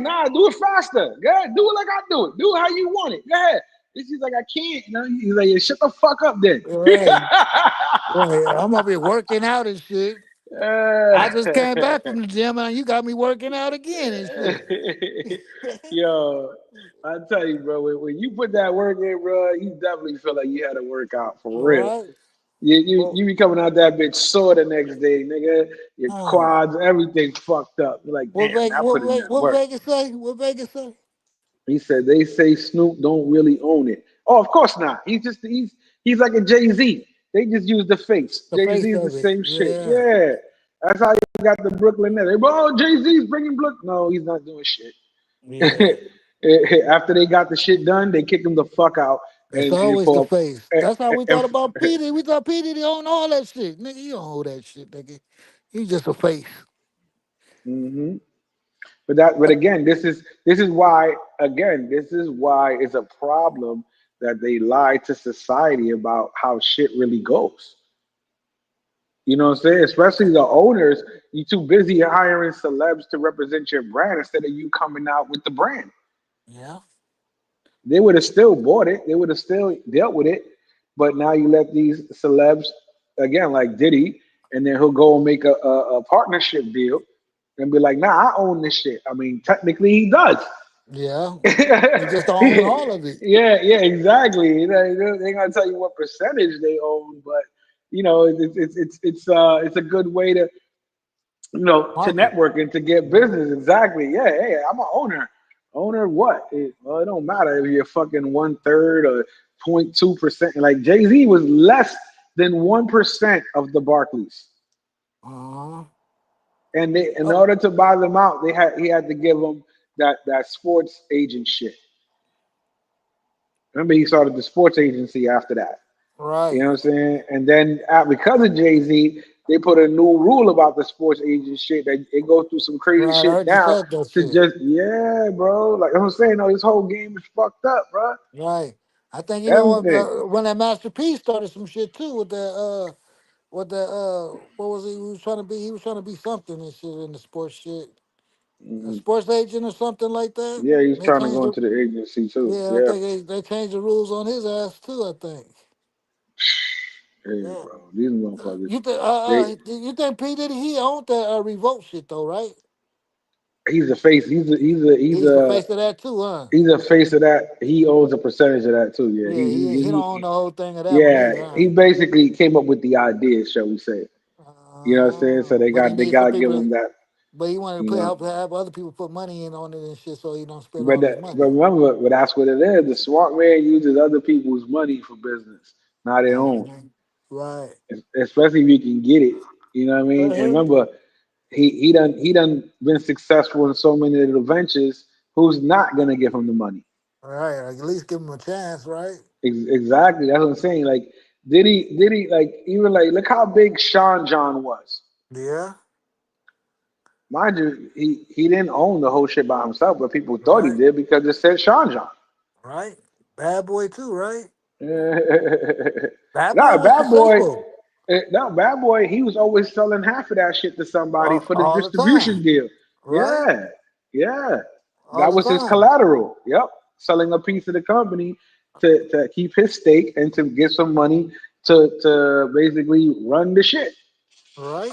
nah, do it faster. Go ahead, do it like I do it. Do it how you want it. Go ahead. And she's like, I can't. He's like, yeah, shut the fuck up then. Right. Right. I'm up here working out and shit. I just came back from the gym and you got me working out again and shit. Yo, I tell you, bro, when you put that work in, bro, you definitely feel like you had to work out for All real. right. You be coming out that bitch sore the next day, nigga. Your Huh. quads, everything fucked up. You're like, What damn, Vegas? I put in that What work. Vegas say? What Vegas say? He said they say Snoop don't really own it. Oh, of course not. He's like a Jay-Z. They just use the face. The Jay-Z face is the of it. same shit. Yeah. Yeah. That's how you got the Brooklyn Nets. Oh, Jay-Z's bringing Brooklyn. No, he's not doing shit. Yeah. After they got the shit done, they kicked him the fuck out. It's And always the for face. and, That's how we and, thought about Petey. We thought Petey owned all that shit. Nigga, you don't own that shit, nigga. He's just a face. hmm But again, this is why it's a problem that they lie to society about how shit really goes. You know what I'm saying? Especially the owners, you too busy hiring celebs to represent your brand instead of you coming out with the brand. Yeah. They would have still bought it. They would have still dealt with it. But now you let these celebs, again, like Diddy, and then he'll go and make a partnership deal and be like, nah, I own this shit. I mean, technically he does. Yeah. He just don't own yeah, all of it. yeah, exactly. They're gonna tell you what percentage they own, but it's a good way to Market. network and to get Yeah. business. Exactly. Yeah, hey, I'm an owner. Owner what? It don't matter if you're fucking 1/3 or 0.2%. Like Jay-Z was less than 1% of the Barclays. Uh-huh. And in Oh, order to buy them out, he had to give them that sports agent shit. Remember, he started the sports agency after that. You right. know what I'm saying? And then because of Jay Z, they put a new rule about the sports agent shit that it goes through some crazy Right. I shit heard you now said that to shit. just bro. Like I'm saying, no, this whole game is fucked up, bro. Right. I think Everything. when that Master P started some shit too with the what was he? He was trying to be. He was trying to be something and shit in the sports shit. A hmm sports agent or something like that. Yeah, he's They trying to changed go the into the agency too. yeah. I Yeah, think they changed the rules on his ass too. I think. hey, Yeah. bro, these motherfuckers. You They you think P Diddy he owned that revolt shit though, right? he's a face. He's the face of that too, huh? He's a face of that. He owns a percentage of that too. Yeah, Yeah, he don't own the whole thing of that one yeah. either, huh? He basically came up with the idea, shall we say? You know what I'm saying? So But he they needs some gotta give people. him that. But he wanted to You know. help have other people put money in on it and shit, so he don't spend But all his money. remember, that's what it is. The smart man uses other people's money for business, not their own. Right. Especially if you can get it. You know what I mean? And remember, he done been successful in so many of the ventures. Who's not gonna give him the money? Right. At least give him a chance, right? Exactly. That's what I'm saying. Like, did he like even like look how big Sean John was. Yeah. Mind you, he didn't own the whole shit by himself, but people thought he Right. did because it said Sean John. Right. Bad boy too, right? Bad boy No, was bad boy. successful No, bad boy. He was always selling half of that shit to somebody for the all the time, distribution deal. right? Yeah, yeah. All That the was his time. collateral. Yep. selling a piece of the company to keep his stake and to get some money to basically run the shit. Right?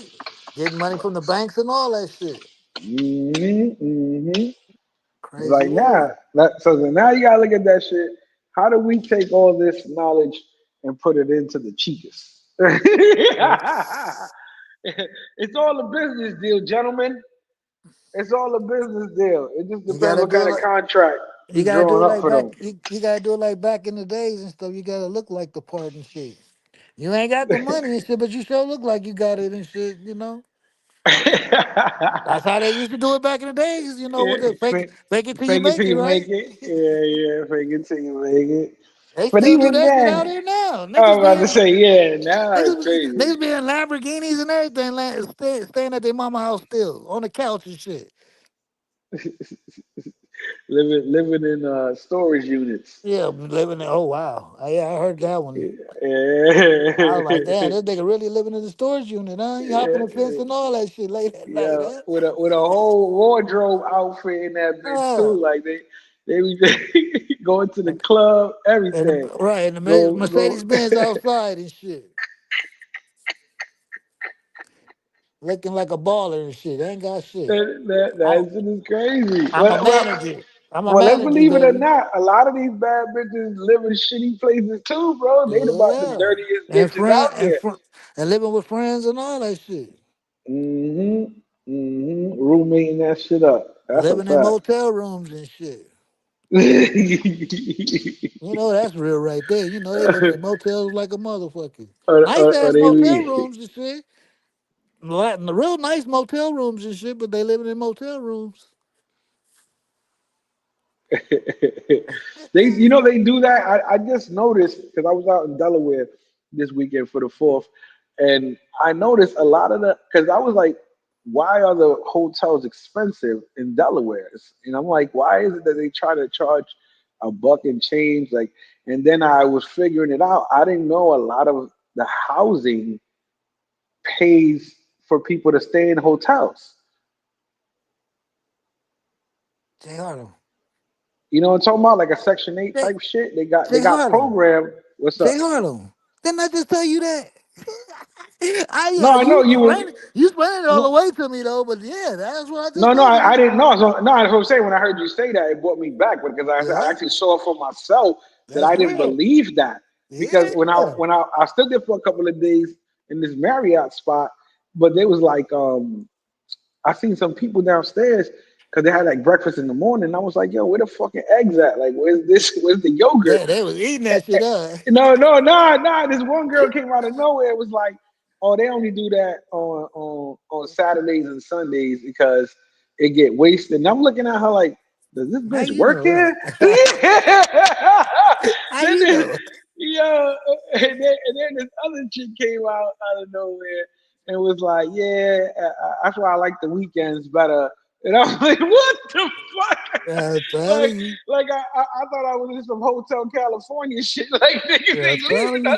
Getting money from the banks and all that shit. Crazy Like now, world. so then now you gotta look at that shit. How do we take all this knowledge and put it into the cheapest? It's all a business deal, gentlemen. It's all a business deal. It just You depends gotta what do it kind of like contract you we gotta do drawing it up like for them. back you gotta do it like back in the days and stuff. You gotta look like the part and shit. You ain't got the money and shit, but you sure look like you got it and shit, you know? That's how they used to do it back in the days, you know, Yeah, with the fake it till you fake it make till it, you make right? it. Yeah, fake it till you make it. They But still do even that shit then, out here now. I was about to say, yeah, now it's crazy. Niggas be in Lamborghinis and everything, staying at their mama house still, on the couch and shit. Living in storage units. Yeah, living in, oh wow. Yeah, I heard that one. I was like, damn, Yeah. this nigga really living in the storage unit, huh? He hopping the fence and all that shit late at night, Yeah, huh? with a whole wardrobe outfit in that bitch Oh. too. Like they be going to the And, club, and everything. right, and the Go. Mercedes Benz outside and shit. Looking like a baller and shit. Ain't got shit. That shit is crazy. I'm a manager. I'm a Well, let's manager, believe it or baby. not, a lot of these bad bitches live in shitty places too, bro. They about the Yeah. dirtiest And bitches friend out and there. fr- and living with friends and all that shit. Roommating that shit up. That's a Living in fact. motel rooms and shit. You know, that's real right there. You know, they living in motels like a motherfucker. Nice or ass they motel be rooms and shit. The real nice motel rooms and shit, but they living in motel rooms. they do that. I just noticed because I was out in Delaware this weekend for the fourth, and I noticed a lot of because I was like, why are the hotels expensive in Delaware? And I'm like, why is it that they try to charge a buck and change? Like, and then I was figuring it out. I didn't know a lot of the housing pays for people to stay in hotels. Jay Harlow. You know what I'm talking about? Like a Section 8 Jay, type shit. They Jay got Harlow. programmed. What's up? Jay Harlow. Didn't I just tell you that? No, I know you was. You explained it all the way to me though, but yeah, that's what I just No, no, told you. I didn't know. So, no, that's what I'm saying. When I heard you say that, it brought me back because I Yeah, actually saw it for myself that that's I didn't real. believe that because Yeah. when I stood there for a couple of days in this Marriott spot, but they was like I seen some people downstairs because they had like breakfast in the morning. I was like, yo, where the fucking eggs at? Like, where's this? Where's the yogurt? They was eating that shit up. No. This one girl came out of nowhere. It was like, oh, they only do that on Saturdays and Sundays because it get wasted. And I'm looking at her like, does this How bitch you work know here? that? How then, you know? yeah, and then this other chick came out of nowhere and was like, yeah, that's why I like the weekends better. And I was like, what the fuck? I'm like, telling you. I thought I was in some Hotel California shit. Like niggas I'm ain't telling leaving you.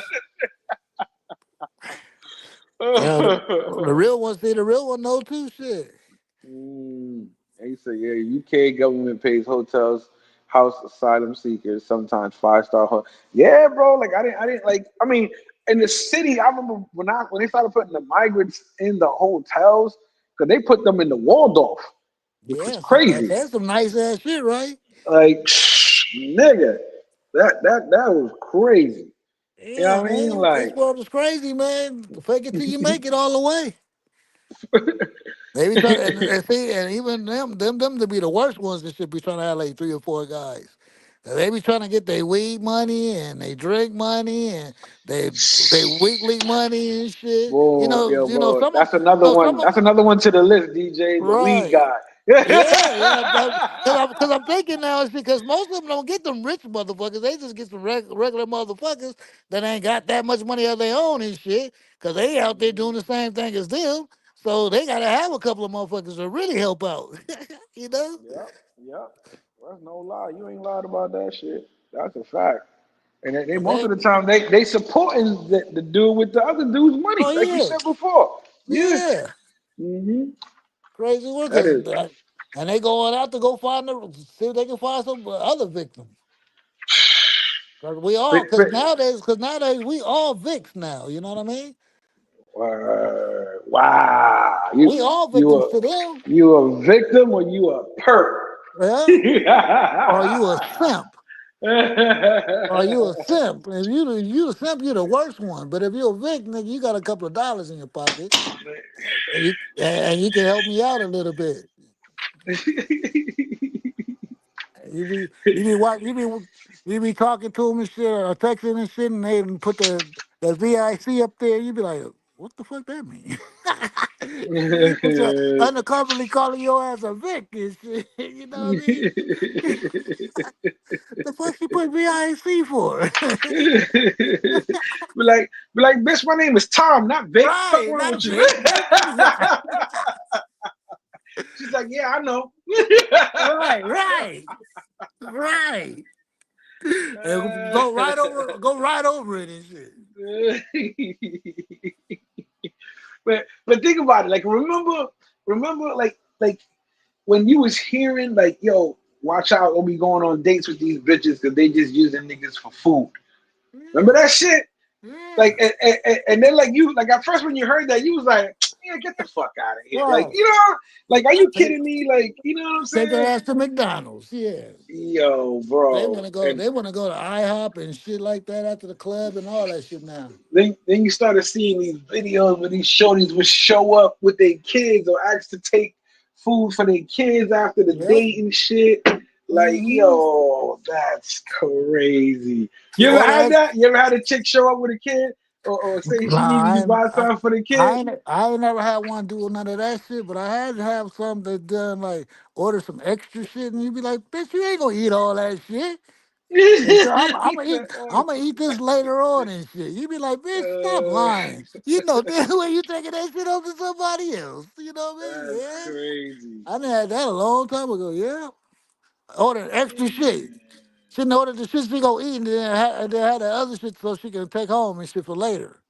Yeah, the nothing. real ones see the real one know too. Shit. They say, yeah, UK government pays hotels, house asylum seekers, sometimes 5-star. Yeah, bro. Like I didn't like. I mean, in the city, I remember when they started putting the migrants in the hotels because they put them in the Waldorf, which was Yeah, crazy. that's some nice ass shit, right? Like, nigga, that was crazy. You know Yeah, what I mean? man. This Like, world is crazy, man. Fake it till you make it all the way. They be trying and see, and even them to be the worst ones that should be trying to have like 3 or 4 guys. They be trying to get their weed money and they drink money and they weekly money and shit. boom, yo, bro. Some of That's another one. That's another one to the list, DJ. The weed right. guy. Yeah, yeah. Because I'm thinking now it's because most of them don't get them rich motherfuckers. They just get some regular motherfuckers that ain't got that much money of their own and shit. Because they out there doing the same thing as them. So they got to have a couple of motherfuckers to really help out. You know? Yep. That's no lie. You ain't lied about that shit. That's a fact. And they 'Cause most of the time they supporting the dude with the other dude's money, oh, like you yeah. said before. Yeah. Yeah. hmm Crazy work. That 'Cause is. and they going out to go find see if they can find some other victims. Cause we all, cause nowadays we all Vicks now. You know what I mean? Wow. We all victims to them. You a victim or you a perp? Yeah. Or you a simp. Or you a simp. If you a simp, you're the worst one. But if you're a Vic, nigga, you got a couple of dollars in your pocket, and you can help me out a little bit. You be talking to them and shit, or texting and shit, and they put the VIC up there. You be like, what the fuck that mean? It's undercoverly calling your ass a Vic and shit. You know what I mean? The fuck you put VIC for? be like, bitch, my name is Tom, not Vic. Fuck Right, wrong not with you? Vic, bitch. She's like, yeah, I know. Right. And go right over it and shit. But think about it. Like remember, like when you was hearing like, yo, watch out, we'll be going on dates with these bitches because they just using niggas for food. Remember that shit? Yeah. Like and then like you like at first when you heard that you was like, yeah, get the fuck out of here. Like, Right. you know, like are you kidding me? Like, you know what I'm Take their saying? ass to McDonald's. Yeah. Yo, They bro. wanna go. And They wanna go to IHOP and shit like that after the club and all that shit now. then you started seeing these videos where these shorties would show up with their kids or ask to take food for their kids after the Yep. date and shit. Like, Mm-hmm. yo, that's crazy. She You ever had ordered. that? You ever had a chick show up with a kid or say she needed you to Nah, buy something for the kid? I ain't never had one do none of that shit, but I had to have some that done like order some extra shit, and you be like, bitch, you ain't gonna eat all that shit. And so I'm He gonna said, eat. I'm gonna eat this later on and shit. You be like, bitch, stop uh, lying. You know damn well you taking that shit over to somebody else. You know what I mean? that's Yeah. crazy. I done had that a long time ago. Yeah. Ordered extra shit. She done ordered the shit she gonna eat and then had the other shit so she can take home and shit for later.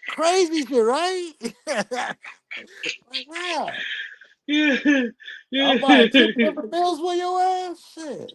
Crazy shit, right? Like, wow. Yeah, I'm yeah. buying 2 different meals for your ass. Shit.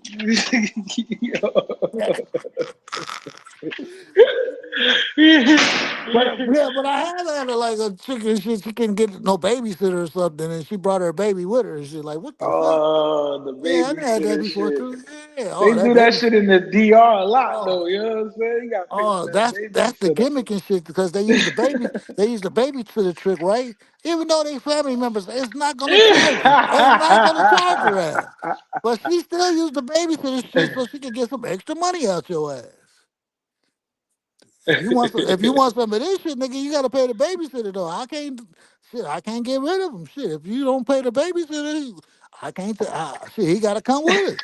But I have had a chicken shit. She couldn't get no babysitter or something, and she brought her baby with her. And shit, like, what the fuck? Oh, the Yeah, I had that babysitter before shit. too. Yeah. They Oh, that do that baby. shit in the DR a lot Oh, though, you know what I'm saying? You gotta pay oh, for that that's the babysitter. gimmick and shit because they use the baby. They use the baby to the trick, right? Even though they family members, it's not gonna charge. It's not gonna charge her ass. But she still used the baby to the shit so she can get some extra money out your ass. If you want some of this shit, nigga, you gotta pay the babysitter though. I can't get rid of him. Shit, if you don't pay the babysitter, I can't. Shit, he gotta come with us.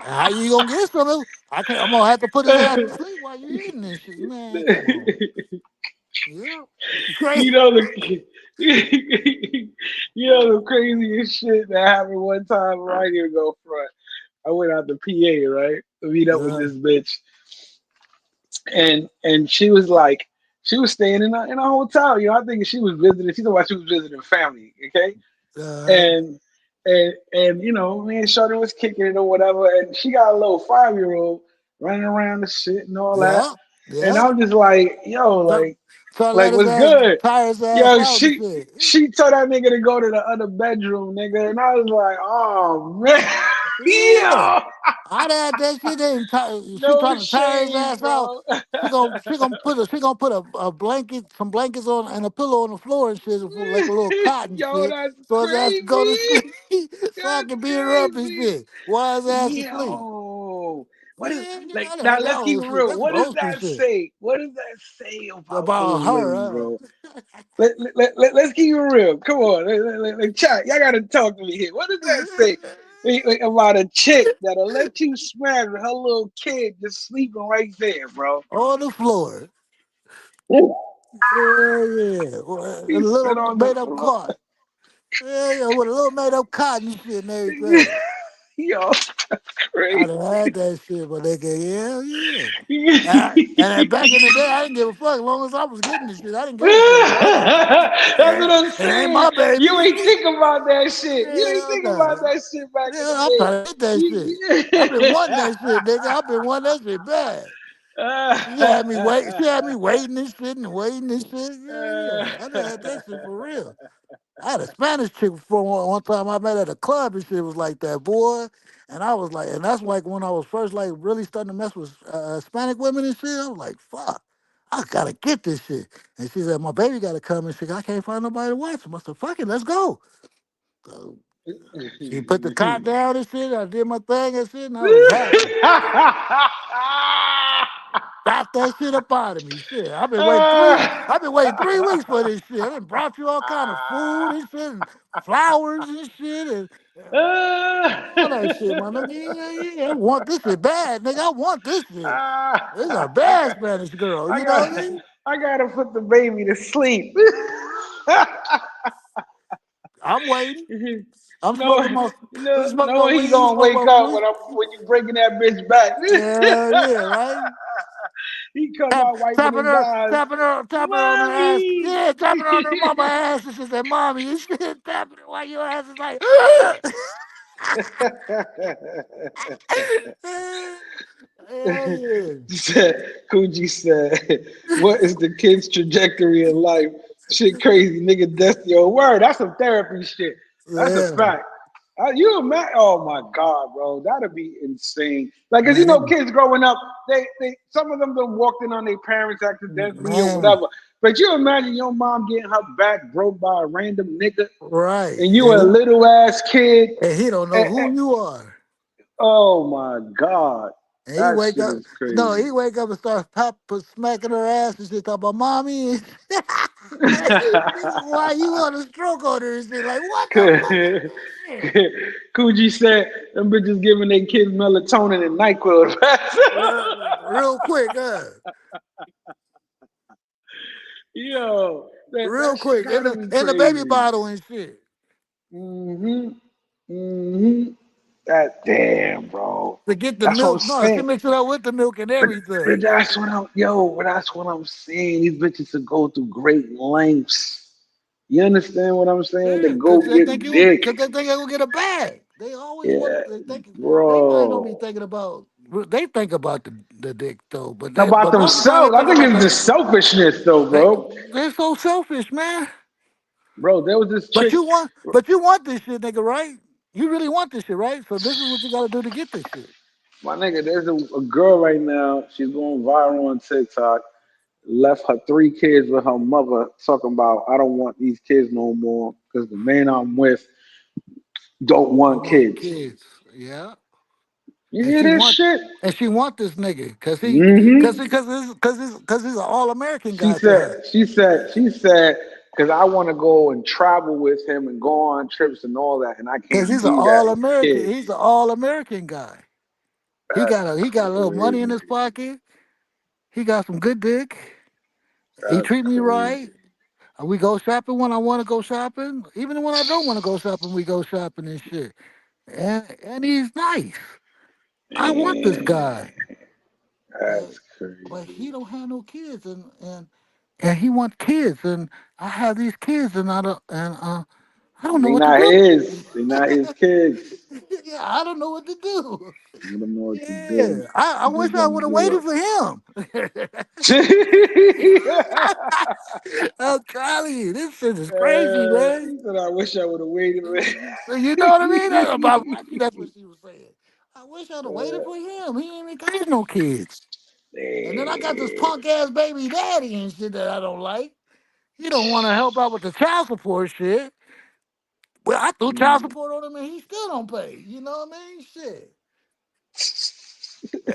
How you gonna get some of him? I'm gonna have to put his ass to sleep while you eating this shit. Man, come on. Yeah, You crazy. know the you know the craziest shit that happened one time right here go front. I went out to PA, right? To meet up with Uh, this bitch. And she was like, she was staying in a hotel. You know, I think she was visiting. She thought about she was visiting family. Okay, uh, and and you know, me and Shorty was kicking it or whatever, and she got a little 5-year-old running around the shit and all that. yeah, And yeah. I'm just like, yo, Try, try to let his what's ass good? tire his ass Yo, out and shit. she told that nigga to go to the other bedroom, nigga, and I was like, oh man, Yeah. yo, I'd had that shit in. She no trying to tire his shade, ass out. bro. She gonna put a blanket, some blankets on and a pillow on the floor and shit, like a little cotton Yo, shit. that's So his ass can go to crazy. sleep. So I That's can beat her up and crazy. shit. While his ass asleep. Yo, what is Yeah, like I done now? heard that Let's keep old it shit. real. That's What does roasting that shit say? What does that say about about those her. women, bro? Let's keep it real. Come on, chat. Y'all gotta talk to me here. What does that say about a chick that'll let you smash her little kid just sleeping right there, bro? On the floor. Ooh, Yeah. A he said little on the made up floor. cot. Yeah, with a little made up cotton shit and everything. Yo, that's I crazy. done had that shit, but nigga, hell yeah. And back in the day, I didn't give a fuck. As long as I was getting this shit, I didn't give a fuck. I said, That's what I'm it ain't saying. my baby. You ain't think about that shit. You ain't Hell think about no. that shit back in Yeah, the I'm day. trying to hit that shit. I've been wanting that shit, nigga. I've been wanting that shit bad. She had me wait. She had me waiting and shit and waiting and shit. Yeah. I done had that shit for real. I had a Spanish chick for one time I met at a club and shit was like that, boy. And I was like, and that's like when I was first like really starting to mess with Hispanic women and shit. I was like, fuck, I gotta get this shit. And she said, my baby gotta come and shit. I can't find nobody to watch him. I said, fuck it, let's go. So she put the cot down and shit. I did my thing and shit, and I was happy. Got that shit up out of me. Shit. I've been waiting 3 weeks for this shit. I done brought you all kind of food and shit and flowers and shit and all that shit, my nigga. Yeah. I want this shit bad, nigga. I want this shit. This is a I bad got, Spanish girl, I you know got, what I mean? I gotta put the baby to sleep. I'm waiting. I'm no, smoking my smoking my no, he weed, gonna smoking wake my up weed. when you breaking that bitch back. Yeah, yeah, right. He come out wiping his eyes. Tapping her on her ass. Mommy. Yeah, tapping her on her mama ass. And she said, "Mommy," and shit, tapping her while your ass is like, hell yeah. Coogee said, "What is the kid's trajectory in life? Shit, crazy nigga. That's your word. That's some therapy shit. That's a Yeah, fact. You imagine? Oh my god, bro, that'd be insane. Like, cause man, kids growing up, they some of them done walked in on their parents accidentally or man, whatever. But you imagine your mom getting her back broke by a random nigga, right. and you a little ass kid. And he don't know And, who you are. oh my god, And he that wake shit up, is no, crazy. he wake up and start smacking her ass and shit, talking about mommy. Why you on a stroke on her and shit? Like, what the fuck is this shit? Coogee said them bitches giving their kids melatonin and NyQuil. Real quick, Yo, real that shit quick, gotta be in the baby crazy. bottle and shit. That damn, bro. To get the That's what I'm milk. No, she saying. mix it up with the milk and But everything. that's what I'm saying. These bitches will go through great lengths. You understand what I'm saying? To Yeah, go get dick. cause they think they will get a bag. They always want. Yeah, They think they might not be bro. thinking about. They think about the dick though, About but most of the time they themselves. I think think about it's the. just selfishness though, They bro. they're so selfish, man. Bro, there was this chick. But you want this shit, nigga, right? You really want this shit, right? So this is what you got to do to get this shit. My nigga, there's a girl right now. She's going viral on TikTok. Left her 3 kids with her mother, talking about I don't want these kids no more because the man I'm with don't Don't want want kids. kids, yeah. You hear this shit? And she want this nigga, Mm-hmm. cause he's an all American She guy to said, her. because I want to go and travel with him and go on trips and all that, and I Cause can't he's an do that all with American. kids. He's an all American guy. That's He got a little money in crazy. his pocket. He got some good dick. He That's treat me right. crazy. We go shopping when I want to go shopping. Even when I don't want to go shopping, we go shopping and shit. And he's nice. I want this Man, guy, but that's he crazy. don't have no kids, and he wants kids, and I have these kids, and I don't know They what to not do. his. They not his kids. Yeah, I don't know what to do. You don't know what to do. Yeah, I You wish just I gonna would have do waited for him. it. I'm telling you, this shit is crazy, man. He said, I wish I would have waited. So you know what I mean? That's about Rocky. That's what she was saying. I wish I'd have waited for him. He ain't even got no kids. And then I got this punk ass baby daddy and shit that I don't like. He don't want to help out with the child support shit. Well, I threw child support on him and he still don't pay. You know what I mean? Shit.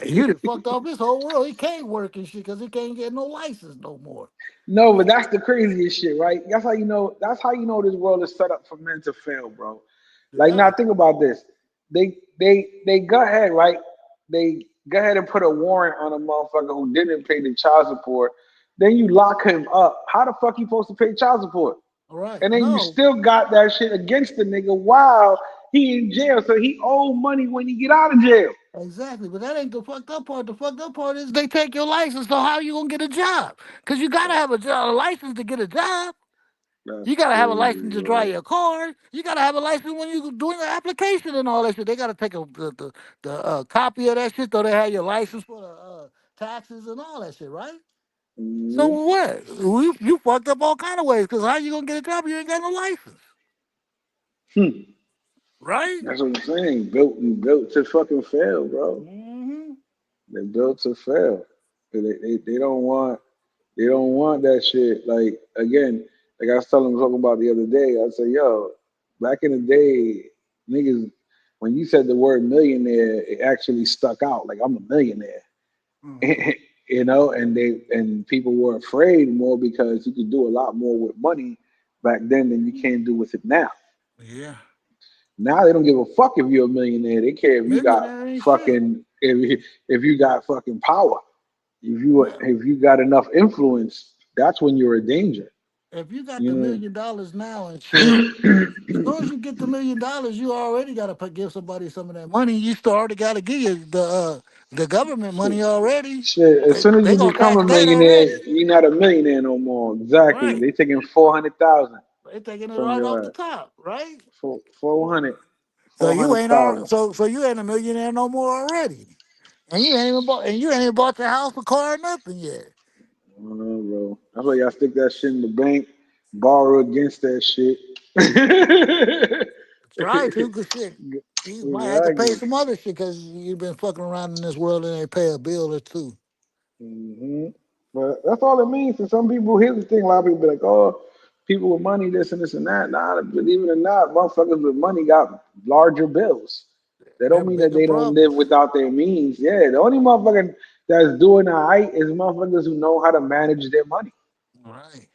You done fucked off his whole world. He can't work and shit because he can't get no license no more. No, but that's the craziest shit, right? That's how you know. That's how you know this world is set up for men to fail, bro. Like Yeah. now, think about this. They go ahead, right? They go ahead and put a warrant on a motherfucker who didn't pay the child support. Then you lock him up. How the fuck you supposed to pay child support? All right. And then you No. still got that shit against the nigga while He in jail, so he owe money when he get out of jail. Exactly, but that ain't the fucked up part. The fucked up part is they take your license. So how you gonna get a job? Because you gotta have a license to get a job. That's You gotta have a crazy, license to drive bro. your car. You gotta have a license when you doing the application and all that shit. They gotta take the copy of that shit, so they have your license for the taxes and all that shit, right? So Mhm. what? You fucked up all kind of ways. Because how you gonna get a job? You ain't got no license, Hmm. right? That's what I'm saying. Built to fucking fail, bro. Mm-hmm. They built to fail. They don't want that shit. Like again, like I was talking about the other day. I said, yo, back in the day, niggas, when you said the word millionaire, it actually stuck out. Like I'm a millionaire, Mm-hmm. and people were afraid more because you could do a lot more with money back then than you can do with it now. Yeah. Now they don't give a fuck if you're a millionaire. They care if you got Millionaire ain't shit. fucking if you got fucking power. Yeah. If you got enough influence, that's when you're a danger. If you got the You $1 million now and shit, know. as soon as you get the $1 million, you already gotta give somebody some of that money. You still already gotta give you the government money already. Shit, as soon as They you gonna become tax a that millionaire, already, you're not a millionaire no more. Exactly. right? They taking 400,000 They taking it from right off your the ass. top, right? 400, So you ain't 400,000. so you ain't a millionaire no more already, and you ain't even bought your house, a car, or nothing yet. I don't know, bro. That's why y'all stick that shit in the bank, borrow against that shit. Try to, cause shit, you might have to pay Exactly. some other shit because you've been fucking around in this world and ain't pay a bill or two. But that's all it means to some people. Here's the thing: a lot of people be like, "Oh, people with money, this and this and that." Nah, believe it or not, motherfuckers with money got larger bills. That don't Have mean that bigger they don't live problems, without their means. Yeah, the only motherfucker that's doing all right is motherfuckers who know how to manage their money. right?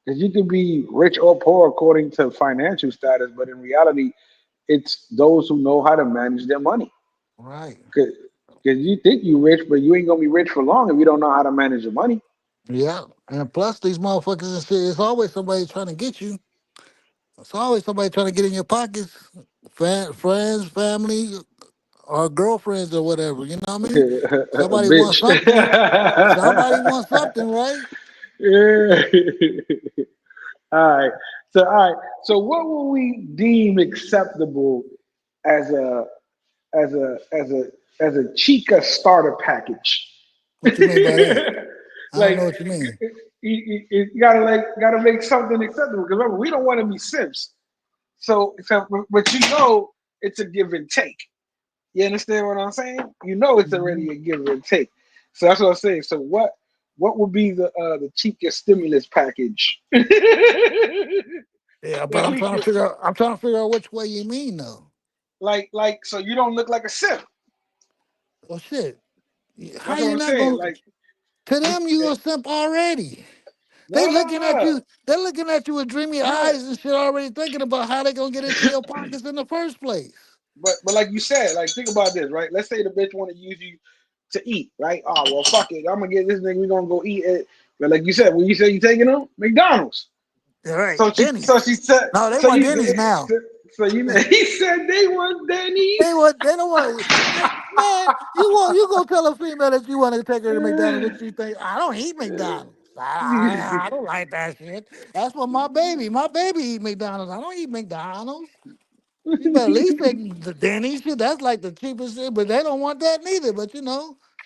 Because you can be rich or poor according to financial status, but in reality, it's those who know how to manage their money. Right. Because you think you rich, but you ain't gonna be rich for long if you don't know how to manage your money. Yeah. And plus, these motherfuckers and shit, it's always somebody trying to get you. It's always somebody trying to get in your pockets. Friends, family, or girlfriends or whatever. You know what I mean? A Somebody wants bitch. something. Somebody wants something, right? Yeah. All right. So what will we deem acceptable as a as a as a as a Chica starter package? What you mean by that? I don't Like know what you mean. you gotta make something acceptable. Because remember, we don't want to be simps. But it's a give and take. You understand what I'm saying? You know it's Mhm. already a give and take. So that's what I'm saying. So what would be the cheapest stimulus package Yeah, but that we could I'm trying to figure out which way you mean though. like so you don't look like a simp. Well, shit. How That's what you I'm not saying. gonna? Like To you them, you a simp already. They no no looking at no you. They're looking at you with dreamy no. eyes and shit, already thinking about how they gonna get into your pockets in the first place. But like you said, like think about this, right? Let's say the bitch want to use you to eat, right? Oh well, fuck it. I'm gonna get this nigga. We gonna go eat it. But like you said, when you say you taking them McDonald's. All right, So Denny's. she said No, they so want you Denny's now. so you know he said they want Denny's. They don't want. Man, you gonna tell a female that you want to take her to McDonald's? What you think? I don't eat McDonald's. I don't like that shit. That's for my baby. My baby eat McDonald's. I don't eat McDonald's. You better at least take the Denny's shit. That's like the cheapest shit, but they don't want that neither. But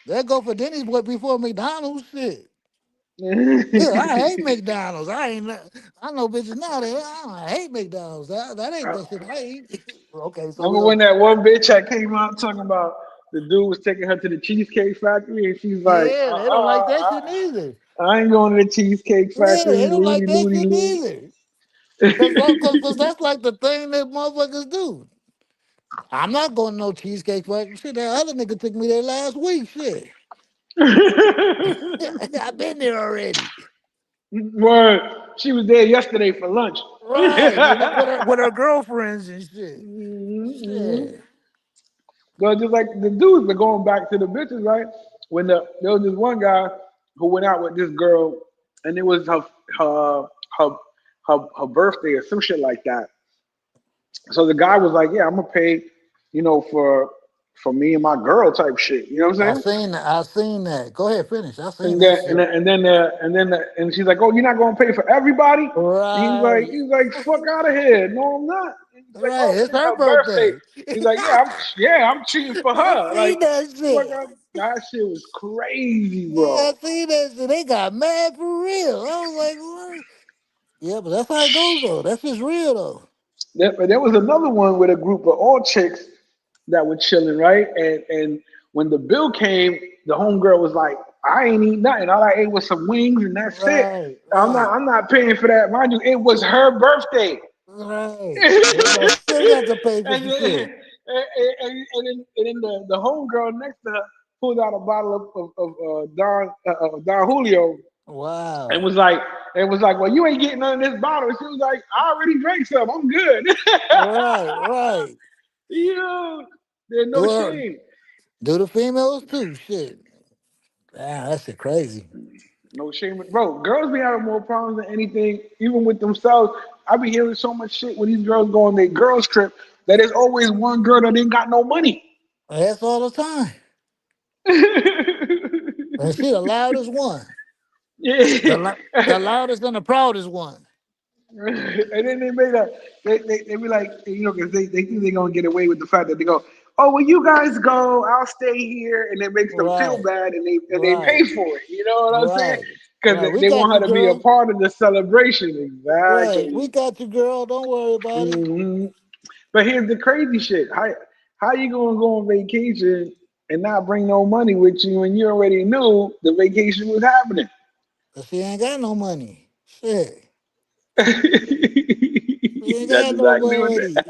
they'll go for Denny's before McDonald's shit. Yeah, I hate McDonald's. I know bitches now that I hate McDonald's. That ain't the shit I eat. Okay, so we Remember gonna. when that one bitch that came out talking about the dude was taking her to the Cheesecake Factory and she's like, Yeah, they don't like that shit neither. I ain't going to the Cheesecake Yeah, they Factory, don't like loony, that loony, shit loony. neither. Cause that's like the thing that motherfuckers do. I'm not going to no cheesecake factory. Shit, that other nigga took me there last week. Shit, I've been there already. Word. She was there yesterday for lunch. Right, with her girlfriends and shit. Mhm. Shit. But just like the dudes, but going back to the bitches, right? There was this one guy who went out with this girl, and it was her her her birthday or some shit like that. So the guy was like, "Yeah, I'm gonna pay, for me and my girl type shit." You know what I'm saying? I seen that. Go ahead, finish. I seen And that then and shit. then and then and she's like, "Oh, you're not gonna pay for everybody?" And Right. he's like, "Fuck out of here!" No, I'm not. And he's like, Right. "Oh, It's it's her her birthday." birthday. He's like, "I'm cheating for I her." Like, seen that fuck, shit. that shit was crazy, Yeah, I bro. seen that shit. They got mad for real. I was like, what? Yeah, but that's how it goes though. That's just real though. There was another one with a group of all chicks that were chilling, right? And when the bill came, the homegirl was like, "I ain't eat nothing. All I ate was some wings, and that's it. Right, I'm not right, I'm not paying for that. Mind you, it was her birthday." right. and, And I still got to pay for then, some shit. and then the homegirl next to her pulled out a bottle of Don Julio and Wow. was like, "Well, you ain't getting none of this bottle." She was like, "I already drank some. I'm good." Right, right. Yeah, there's no Do her, shame. do the females too. Shit. Damn, that shit crazy. No shame, bro. Girls be having more problems than anything, even with themselves. I be hearing so much shit when these girls go on their girls trip that there's always one girl that ain't got no money. That's all the time. And she the loudest one. The, Yeah. the loudest and the proudest one. And then they made a they be like, because they think they're gonna get away with the fact that they go, "Oh, well, you guys go, I'll stay here," and it makes them feel Right, bad, and they pay right, for it. You know what I'm saying? right, Because right. We they got want you, her to be a girl. part of the celebration. Right. We Exactly. got you, girl. Don't worry about it. hmm But here's the crazy shit: how you gonna go on vacation and not bring no money with you, and you already knew the vacation was happening? 'Cause she ain't got no money. Shit. That's She ain't got no exactly what money.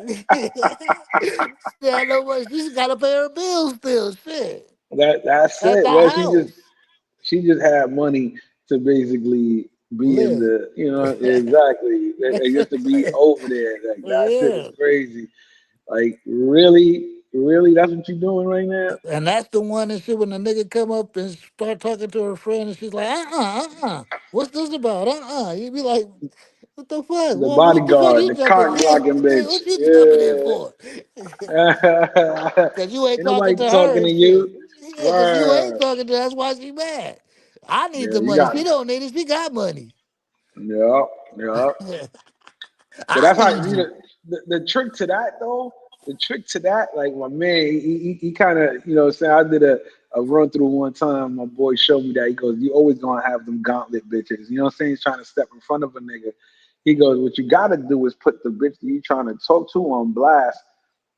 She got no money. She's got to pay her bills still. Shit. that's At it. the Well, house. she just had money to basically be in Live. the, exactly, and just to be over there. Like that shit is Yeah. crazy. Like really, really, that's what you're doing right now. And that's the one that shit when the nigga come up and start talking to her friend and she's like, what's this about? You be like, what the fuck? The Well, what the fuck bodyguard, you the jumping? cock Yeah, blocking bitch. what you jumping in Yeah. for? Cause you ain't Ain't talking nobody to her talking to and shit. you. Yeah, cause you ain't Word. talking to her. That's why she mad. I need Yeah, the you money. got She it. don't need it. She got money. Yeah, yeah. But I that's how need you. the trick to that though. The trick to that, like my man, he kind of saying I did a run through one time. My boy showed me that he goes, you always gonna have them gauntlet bitches. You know what I'm saying? He's trying to step in front of a nigga. He goes, what you gotta do is put the bitch that you trying to talk to on blast.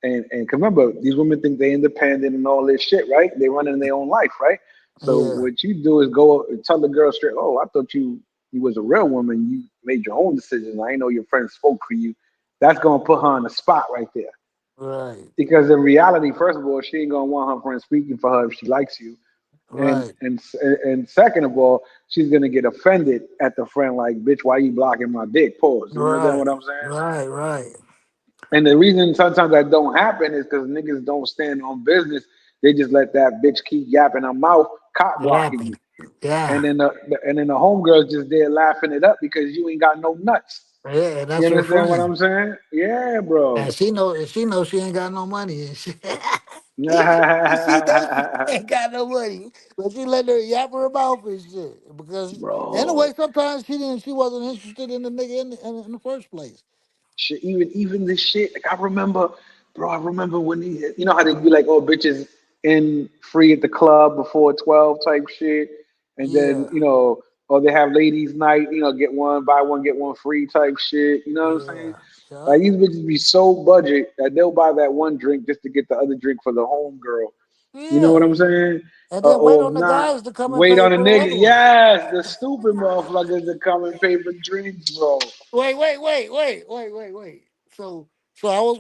And 'cause remember, these women think they're independent and all this shit, right? They running their own life, right? So Yeah, what you do is go and tell the girl straight, oh, I thought you was a real woman. You made your own decisions. I know your friends spoke for you. That's gonna put her on the spot right there. right, Because in reality, first of all, she ain't gonna want her friend speaking for her if she likes you. And right, and and second of all, she's gonna get offended at the friend like, bitch, why you blocking my dick? Pause. You understand right, what I'm saying? right, right. And the reason sometimes that don't happen is because niggas don't stand on business. They just let that bitch keep yapping her mouth, cock blocking Yapping. you. Yeah, And then the homegirls just there laughing it up because you ain't got no nuts. yeah, You that's her understand what friend. I'm saying? Yeah, bro. And she knows she ain't got no money and shit. She knows she ain't got no money, but she let her yap her mouth and shit. Because anyway, Bro. sometimes she wasn't interested in the nigga in the first place. Shit, even this shit. Like I remember, bro. I remember when how they be like, oh, bitches in free at the club before 12 type shit, and then Yeah, or they have ladies' night. Get one buy one get one free type shit. You know what I'm saying? yeah, yeah, Like these bitches be so budget that they'll buy that one drink just to get the other drink for the home girl. You know what yeah. I'm saying? And then wait Or on if the not, guys to come and wait pay on a for the nigga. other one. Yes, the stupid motherfuckers that come and pay for drinks, bro. Wait. So I was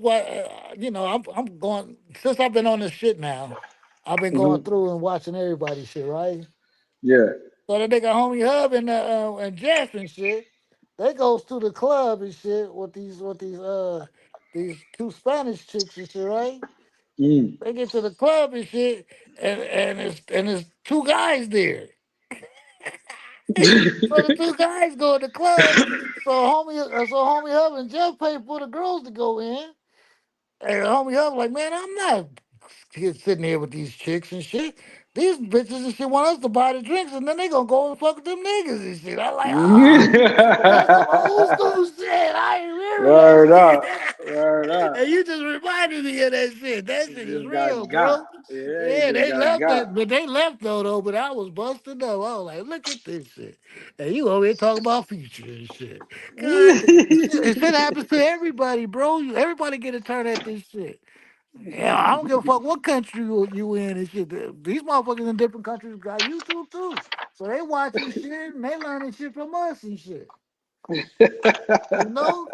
I'm going since I've been on this shit now. I've been going hmm through and watching everybody's shit, right? Yeah. So the nigga homie Hub and Jeff and shit, they goes to the club and shit with these two Spanish chicks and shit, right? Mm. They get to the club and shit, and it's two guys there. So the two guys go to the club. So homie Hub and Jeff pay for the girls to go in. And homie, I was like, man, I'm not sitting here with these chicks and shit. These bitches and shit want us to buy the drinks, and then they gonna go and fuck with them niggas and shit. I'm like, oh, that's some old school shit. I ain't remember that Word shit. up. Word up. And you just reminded me of that shit. That shit is Just real, got. bro. Yeah, he Yeah, just they left got. that, but they left though. But I was busted up. I was like, look at this shit. And you over here talking about future and shit. God, shit happens to everybody, bro. Everybody get a turn at this shit. Yeah, I don't give a fuck what country you in and shit. These motherfuckers in different countries got YouTube too. So they watching shit and they learning shit from us and shit. You know?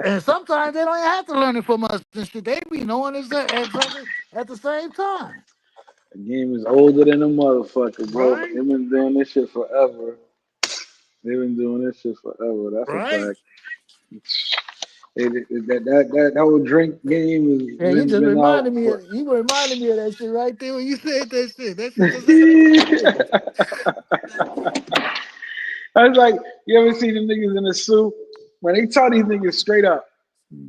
And sometimes they don't even have to learn it from us and shit. They be knowing it at the same time. The game is older than a motherfucker, bro. Right? They've been doing this shit forever. They've been doing this shit forever. That's a Right? fact. That whole drink game has Yeah, you just been out reminded me for. of that shit right there when you said that shit. That shit just happened right there. I was like, you ever see the niggas in the suit? When they tell these niggas straight up,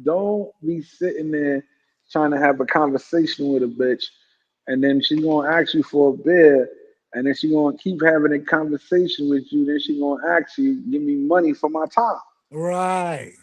don't be sitting there trying to have a conversation with a bitch, and then she gonna ask you for a beer, and then she gonna keep having a conversation with you. Then she gonna ask you, give me money for my time. Right.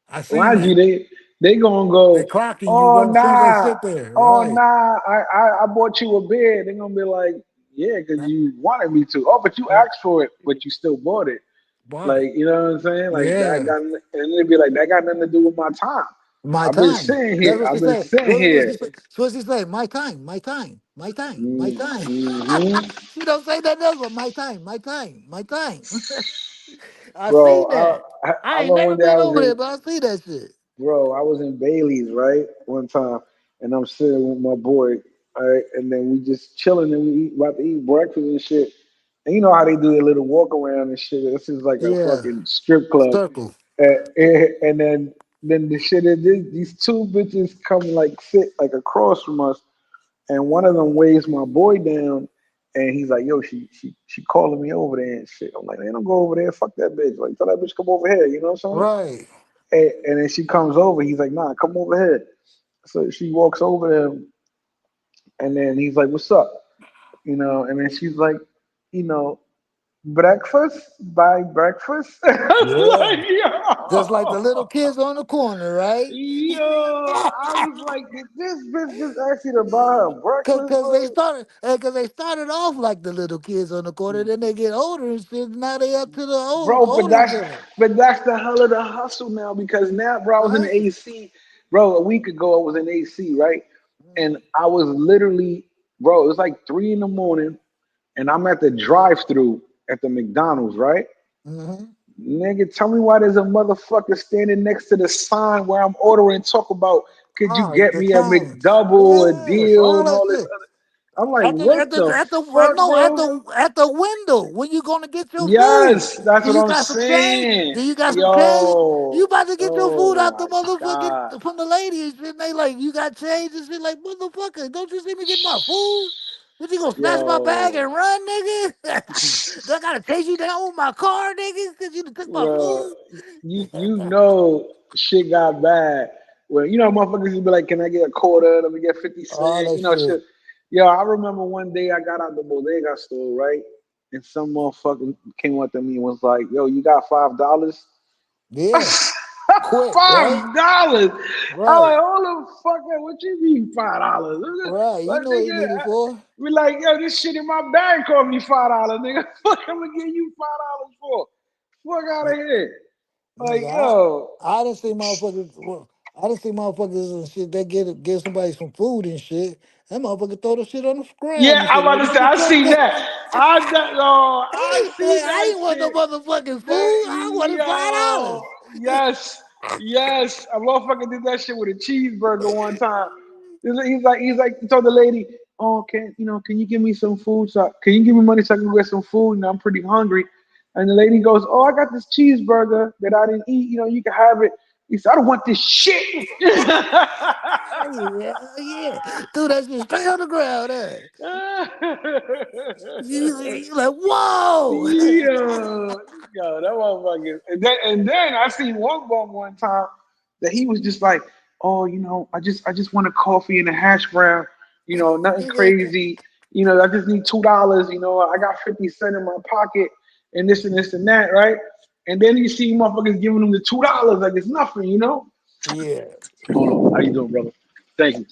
I seen Mind you, that. they gonna They go, clocking you, oh bro. As soon as they nah, sit there. oh Right. nah, I bought you a beer. They gonna be like, yeah, because you wanted me to. Oh, but you Right. asked for it, but you still bought it. Bought it. Like, you know what I'm saying? Like that Yeah. got, and they'd be like, that got nothing to do with my time. My I've been time. sitting That's here. what she I've been said. sitting here. What she say? My time, my time, my time, my time. Mm-hmm. She don't say that else, but my time, my time, my time. I Bro, seen that. I I ain't remember never one day been over there, but I see that shit. I was in Bailey's, right? One time, and I'm sitting with my boy, all right, and then we just chilling and about to eat breakfast and shit. And you know how they do their little walk around and shit. This is like a Yeah. fucking strip club. Circle. And then the shit is these two bitches come like sit like across from us, and one of them weighs my boy down, and he's like, "Yo, she calling me over there and shit." I'm like, "Man, don't go over there. Fuck that bitch. Like, tell that bitch come over here." You know what I'm saying? Right. And then she comes over. He's like, "Nah, come over here." So she walks over to him, and then he's like, "What's up?" You know, and then she's like, you know, breakfast? Buy breakfast? I Yeah. was Just like like, the little kids on the corner, right? I was like, did this bitch just ask you to buy her breakfast, Cause bro? they started off like the little kids on the corner, then they get older and shit. Now they up to the Bro, older side, but that's the hell of the hustle now because now, bro, I was in right? the AC. Bro, a week ago I was in AC, right? And I was literally, bro, it was like 3 in the morning, and I'm at the drive-through at the McDonald's, right? Mm-hmm. Nigga, tell me why there's a motherfucker standing next to the sign where I'm ordering, talk about, could you Oh, get the me a change. McDouble, a Yes, deal, all and that all this shit. other. I'm like, what the fuck, bro? At the window when you gonna get your food. Yes, that's Do what you I'm got some change? saying. Do you got some change? You Yo, about to get your food oh out the my God. motherfucking from the lady and shit. They like, you got change and shit. Like, motherfucker, don't you see me get my food? What you gonna snatch my bag Yo, and run, nigga? Do I gotta chase you down with my car, nigga? Cause you took my bro, food? you know shit got bad. Well, you know motherfuckers would be like, can I get a quarter? Let me get 50 All cents. that You know shit. shit. Yo, I remember one day I got out the bodega store, right? And some motherfucker came up to me and was like, yo, you got $5? Yeah. Quick, right? $5? I'm Right. like, hold the fuck up. What you mean $5? Right. You Like, know what you nigga, need it for. be like, yo, this shit in my bag cost me $5, nigga. Fuck, I'm gonna give you $5 for. Fuck out of here. Like, Nigga, yo, I didn't see motherfuckers. Well, I didn't see motherfuckers and shit. They give somebody some food and shit. That motherfucker throw the shit on the ground yeah, and I'm shit. about Like, to say, nigga, I take seen that. that. I Like, seen I that ain't want no shit. motherfucking food. That I wanted yo, $5. yes, yes. A motherfucker did that shit with a cheeseburger one time. He told the lady, "Oh, can you give me some food? Can you give me money so I can get some food? And I'm pretty hungry." And the lady goes, "Oh, I got this cheeseburger that I didn't eat. You can have it." He said, "I don't want this shit." Yeah, yeah. Threw that shit straight on the ground. You like, whoa. Yo, that motherfucker. And then I seen one bum one time that he was just like, oh, I just want a coffee and a hash brown, nothing crazy. I just need $2. I got 50 cents in my pocket, and this and this and that, right? And then you see motherfuckers giving them the $2 like it's nothing. Yeah. Hold on, how you doing, brother? Thank you.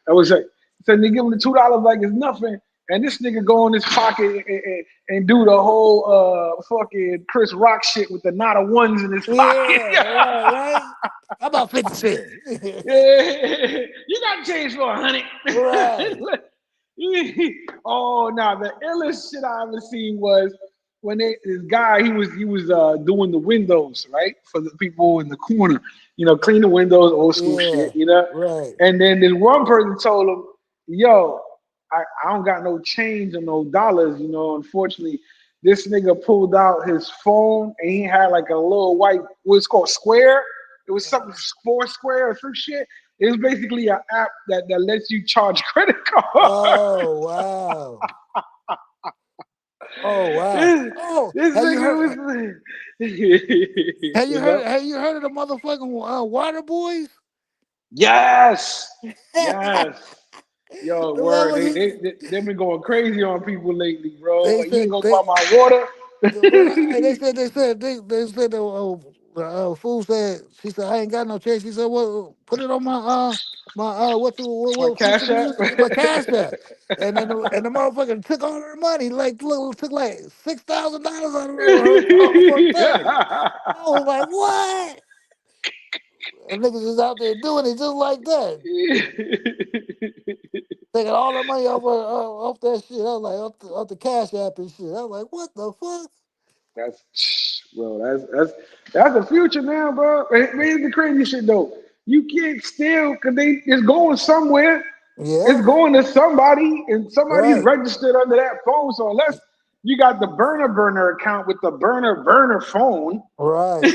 I was like, so they give him the $2 like it's nothing, and this nigga go in his pocket and do the whole fucking Chris Rock shit with the knot of ones in his pocket. Yeah, right. How about 50 cents? Yeah, you got change for 100. Right. Oh, now the illest shit I ever seen was when this guy he was doing the windows, right, for the people in the corner, clean the windows, old school Yeah, shit. right. And then this one person told him, "Yo, I don't got no change or no dollars, Unfortunately, this nigga pulled out his phone and he had like a little white, what's called Square. It was something Square or some shit. It was basically an app that lets you charge credit cards. Oh wow. Oh wow. this, Oh, this have you nigga heard? was, Have you you know. heard? Have you heard of the motherfucking Water Boys? Yes, The yes. Yo, word. motherfuckers, They been going crazy on people lately, bro. they Like you said ain't gonna they buy my water. right. They said the fool said, she said, I ain't got no change. She said, well, put it on my My what feature cash we app. use? My cash app. And the motherfucker took all her money, took like $6,000 out of her for a thing. I was like, what? And niggas is out there doing it just like that. Taking all the money off that shit. I was like, off the cash app and shit. I was like, what the fuck? Bro, that's the future now, bro. Here's the crazy shit though. You can't steal because it's going somewhere. It's Yeah, going to somebody, and somebody's right, registered under that phone. So unless you got the burner account with the burner phone, right. I'm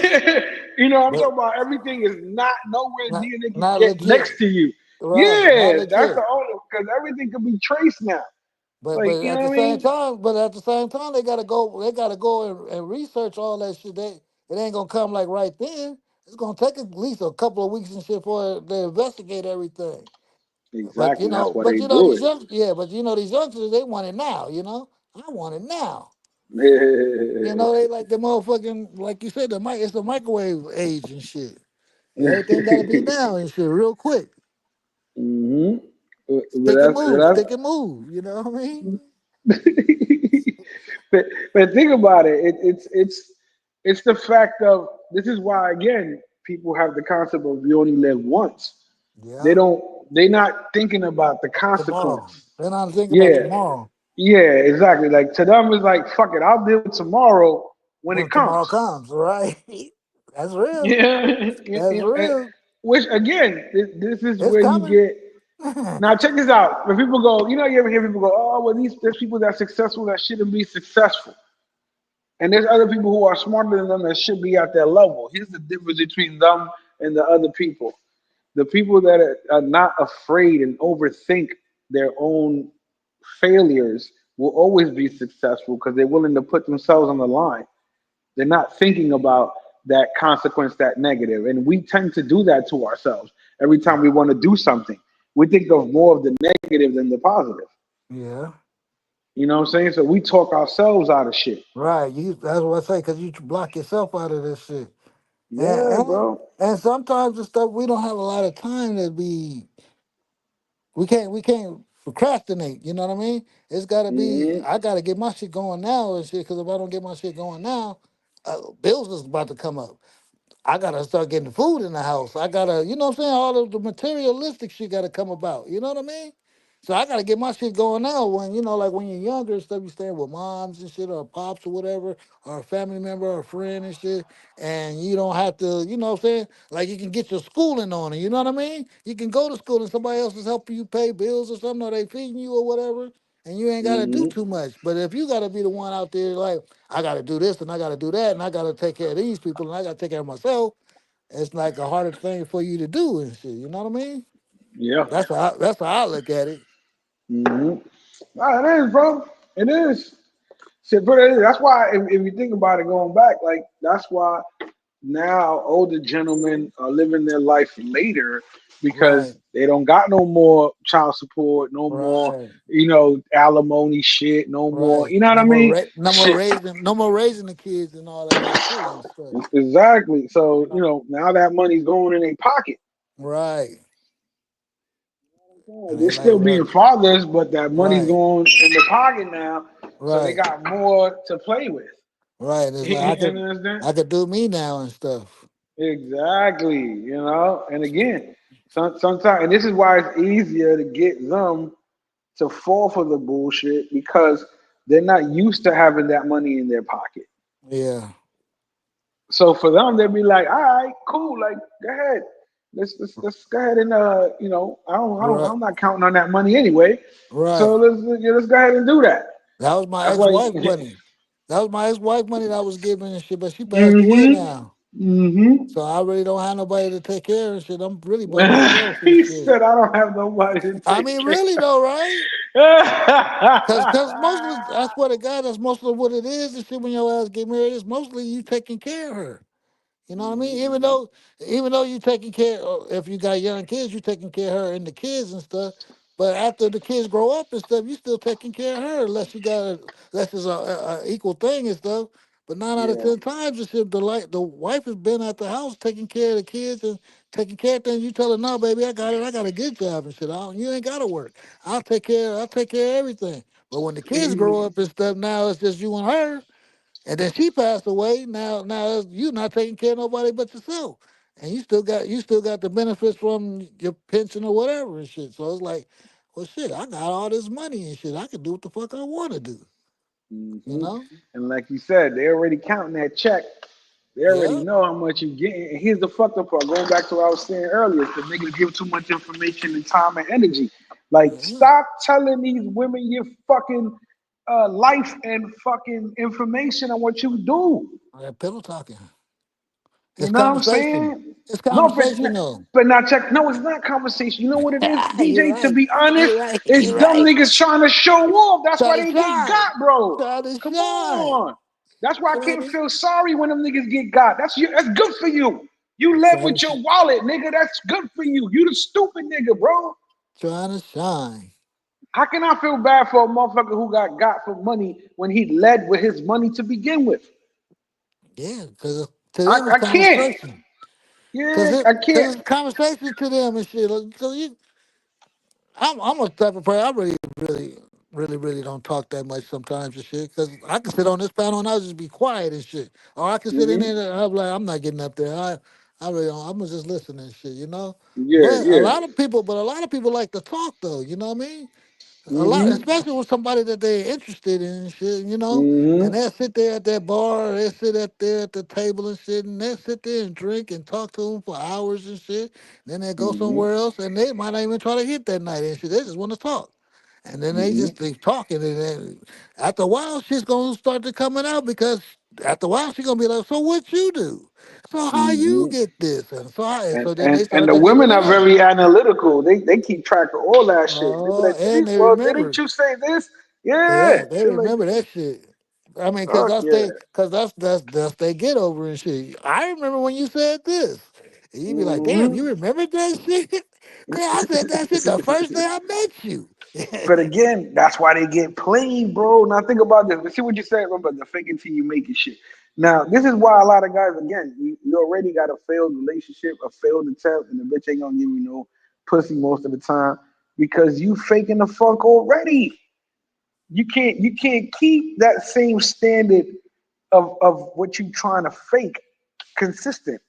But talking about everything is not nowhere not near they can not get legit. next to you. Right, not Yeah, that's the legit. only because everything can be traced now. Like, But you at know the what I same mean? time, they gotta go and research all that shit. It ain't gonna come like right then. It's gonna take at least a couple of weeks and shit for they investigate everything. But Exactly. That's why they these do young these youngsters they want it now. I want it now. it. They like the motherfucking like you said it's the microwave age and shit. Everything gotta be now and shit real quick. hmm But Stick and that's move, stick and move. You know what I mean? but think about it. It's the fact of this is why again people have the concept of you only live once. They Yeah. don't. They're not thinking about the Tomorrow. consequence. Then I'm thinking about Yeah, tomorrow. yeah, exactly. Like to them it's like fuck it. I'll deal with tomorrow when When it tomorrow comes. comes, right? That's real. Yeah, That's real. which again, this is It's where you coming. get. Now check this out. When people go, you ever hear people go, "Oh, well, there's people that successful that shouldn't be successful," and there's other people who are smarter than them that should be at their level. Here's the difference between them and the other people. The people that are not afraid and overthink their own failures will always be successful because they're willing to put themselves on the line. They're not thinking about that consequence, that negative. And we tend to do that to ourselves every time we want to do something. We think of more of the negative than the positive. Yeah. You know what I'm saying? So we talk ourselves out of shit. Right. That's what I say, because you block yourself out of this shit. And, Yeah, and bro. and sometimes the stuff we don't have a lot of time to be we can't procrastinate, you know what I mean? It's gotta be hmm I gotta get my shit going now and shit, because if I don't get my shit going now, bills is about to come up. I gotta start getting food in the house. I gotta, you know what I'm saying? All of the materialistic shit gotta come about. You know what I mean? So I gotta get my shit going now. When like when you're younger and stuff, you staying with moms and shit, or pops or whatever, or a family member or a friend and shit, and you don't have to, you know what I'm saying? Like you can get your schooling on it. You know what I mean? You can go to school and somebody else is helping you pay bills or something, or they feeding you or whatever, and you ain't gotta do hmm too much. But if you gotta be the one out there, like I gotta do this and I gotta do that and I gotta take care of these people and I gotta take care of myself, it's like a harder thing for you to do and shit. You know what I mean? Yeah. That's how I look at it. hmm Nah, it is, bro. It is. Shit, but it is. That's why if you think about it going back, like that's why now older gentlemen are living their life later Right, because they don't got no more child support, no more, right, alimony shit, no more, right. you know what I mean? Shit. No more raising the kids and all that else too and stuff. Exactly. So, now that money's going in their pocket. Right, and they They're like still being fathers, but that money's right, going in the pocket now. So they right, got more to play with. right. It's like You understand? I could do me now and stuff. Exactly. And again, sometimes, and this is why it's easier to get them to fall for the bullshit because they're not used to having that money in their pocket. Yeah, So for them, they'd be like, "All right, cool. Like, go ahead. Let's go ahead and right, I'm not counting on that money anyway. So right. let's go ahead and do that." That was my That's why. ex-wife money. That was my ex-wife money that I was giving and shit, but she passed away Mm-hmm. now. Mm-hmm. So I really don't have nobody to take care of and shit. I'm really by myself and He shit. said, "I don't have nobody to I take mean, care." really though, right? Cause most of the, I swear to God, that's most of what it is and shit when your ass get married. It's mostly you taking care of her. You know what I mean? Even though you taking care, if you got young kids, you taking care of her and the kids and stuff. But after the kids grow up and stuff, you still taking care of her unless it's a equal thing and stuff. But 9 out of 10 times, it's if the wife has been at the house taking care of the kids and taking care of things. You tell her, no, baby, I got it. I got a good job and shit. You ain't gotta work. I'll take care of everything. But when the kids Mhm. grow up and stuff, now it's just you and her. And then she passed away. Now you not taking care of nobody but yourself, and you still got the benefits from your pension or whatever and shit. So it's like, well, shit, I got all this money and shit. I can do what the fuck I want to do. You hmm know? And like you said, they already counting that check. They already Yeah. know how much you getting. And here's the fucked up part. Going back to what I was saying earlier, the niggas give too much information and time and energy. Like, Yeah. stop telling these women your fucking life and fucking information on what you do. That pillow talking. You It's know what I'm conversation. saying? It's No, conversation though. but not check. No, it's not conversation. You know what it is, You're DJ? To right. be honest, You're right. it's You're dumb right. niggas trying to show off. That's why Try to they get shine. got, bro. Try to Come shine. on. That's why I Try can't to feel sorry when them niggas get got. That's you. That's good for you. You led try to with your wallet, nigga. That's good for you. You the stupid nigga, bro. trying to shine. How can I feel bad for a motherfucker who got for money when he led with his money to begin with? Yeah, because to I, them it's I can't. conversation. Cause Yeah, it, I cause can't. it's a conversation to them and shit. Cause I'm a type of person. I really don't talk that much sometimes and shit. Cause I can sit on this panel and I'll just be quiet and shit. Or I can sit in hmm there and I'm like, I'm not getting up there. I really don't. I'm just listening and shit, you know. Yeah, But yeah. a lot of people like to talk though. You know what I mean? A lot, hmm especially with somebody that they're interested in and shit, you know. And hmm they'll sit there at that bar, or they'll sit at there at the table and shit, and they'll sit there and drink and talk to them for hours and shit. Then they go hmm somewhere else, and they might not even try to hit that night and shit. They just want to talk. And then they hmm just keep talking, and then after a while, shit's gonna start to coming out because after a while, she's gonna be like, "So what you do? So how you hmm get this?" And And, so then they and and start the to giving women it are up. very analytical. They keep track of all that shit. They be Oh, like, and they well, didn't remember. you say this? Yeah. Yeah, they They're like, remember that shit. I mean, cause fuck that's yeah. they, cause that's they get over and shit. I remember when you said this. And you be like, damn, hmm you remember that shit? Man, I said that shit the first day I met you. But again, that's why they get played, bro. Now think about this. But see what you said. Remember the fake it till you make it shit. Now this is why a lot of guys, again, you already got a failed relationship, a failed attempt, and the bitch ain't gonna give you no pussy most of the time because you faking the fuck already. You can't keep that same standard of what you trying to fake consistent.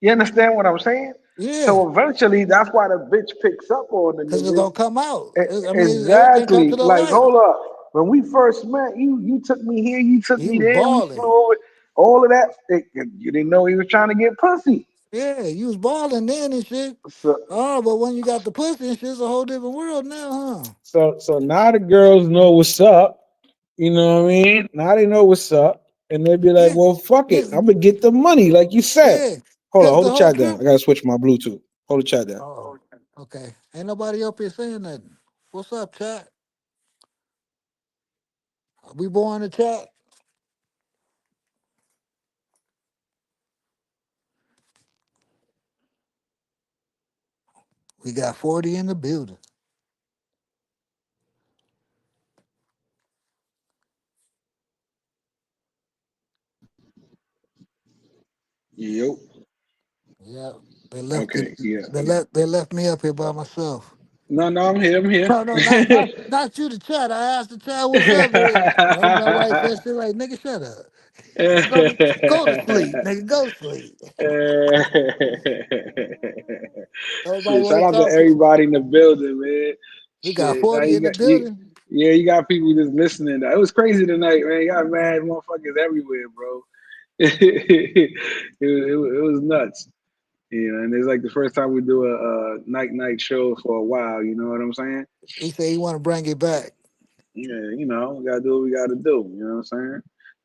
You understand what I'm saying? Yeah, So eventually, that's why the bitch picks up on the cause it's niggas. gonna come out. I mean, everything comes to Exactly. the Like, light. hold up. When we first met, you took me here, you took He me was there, we balling. flew over. All of that, you didn't know he was trying to get pussy. Yeah, you was balling then and shit. So, Oh, but when you got the pussy and shit, it's a whole different world now, huh? So now the girls know what's up. You know what I mean? Now they know what's up, and they be like, Yeah, "Well, fuck it, yeah, I'm gonna get the money," like you said. yeah. Hold on, Cause hold the the whole chat down. trip. I gotta switch my Bluetooth. Hold the chat down. Oh, okay. Ain't nobody up here saying nothing. What's up, chat? We born in the chat. We got 40 in the building. Yo. Yeah. They left it. Okay. Yeah. They left me up here by myself. No, no, I'm here. I'm here. No, not you, the chat. I asked the chat what's up. And my wife said shit like, nigga, shut up. Go to sleep, nigga. Go to sleep. Nobody Shit, shout want to out to talk to me. everybody in the building, man. We got Shit, now 40 you in the got you. building. Yeah, you got people just listening. It was crazy tonight, man. You got mad motherfuckers everywhere, bro. It was nuts. You know, and it's like the first time we do a night show for a while. You know what I'm saying? He said he want to bring it back. Yeah, you know, we gotta do what we gotta do. You know what I'm saying?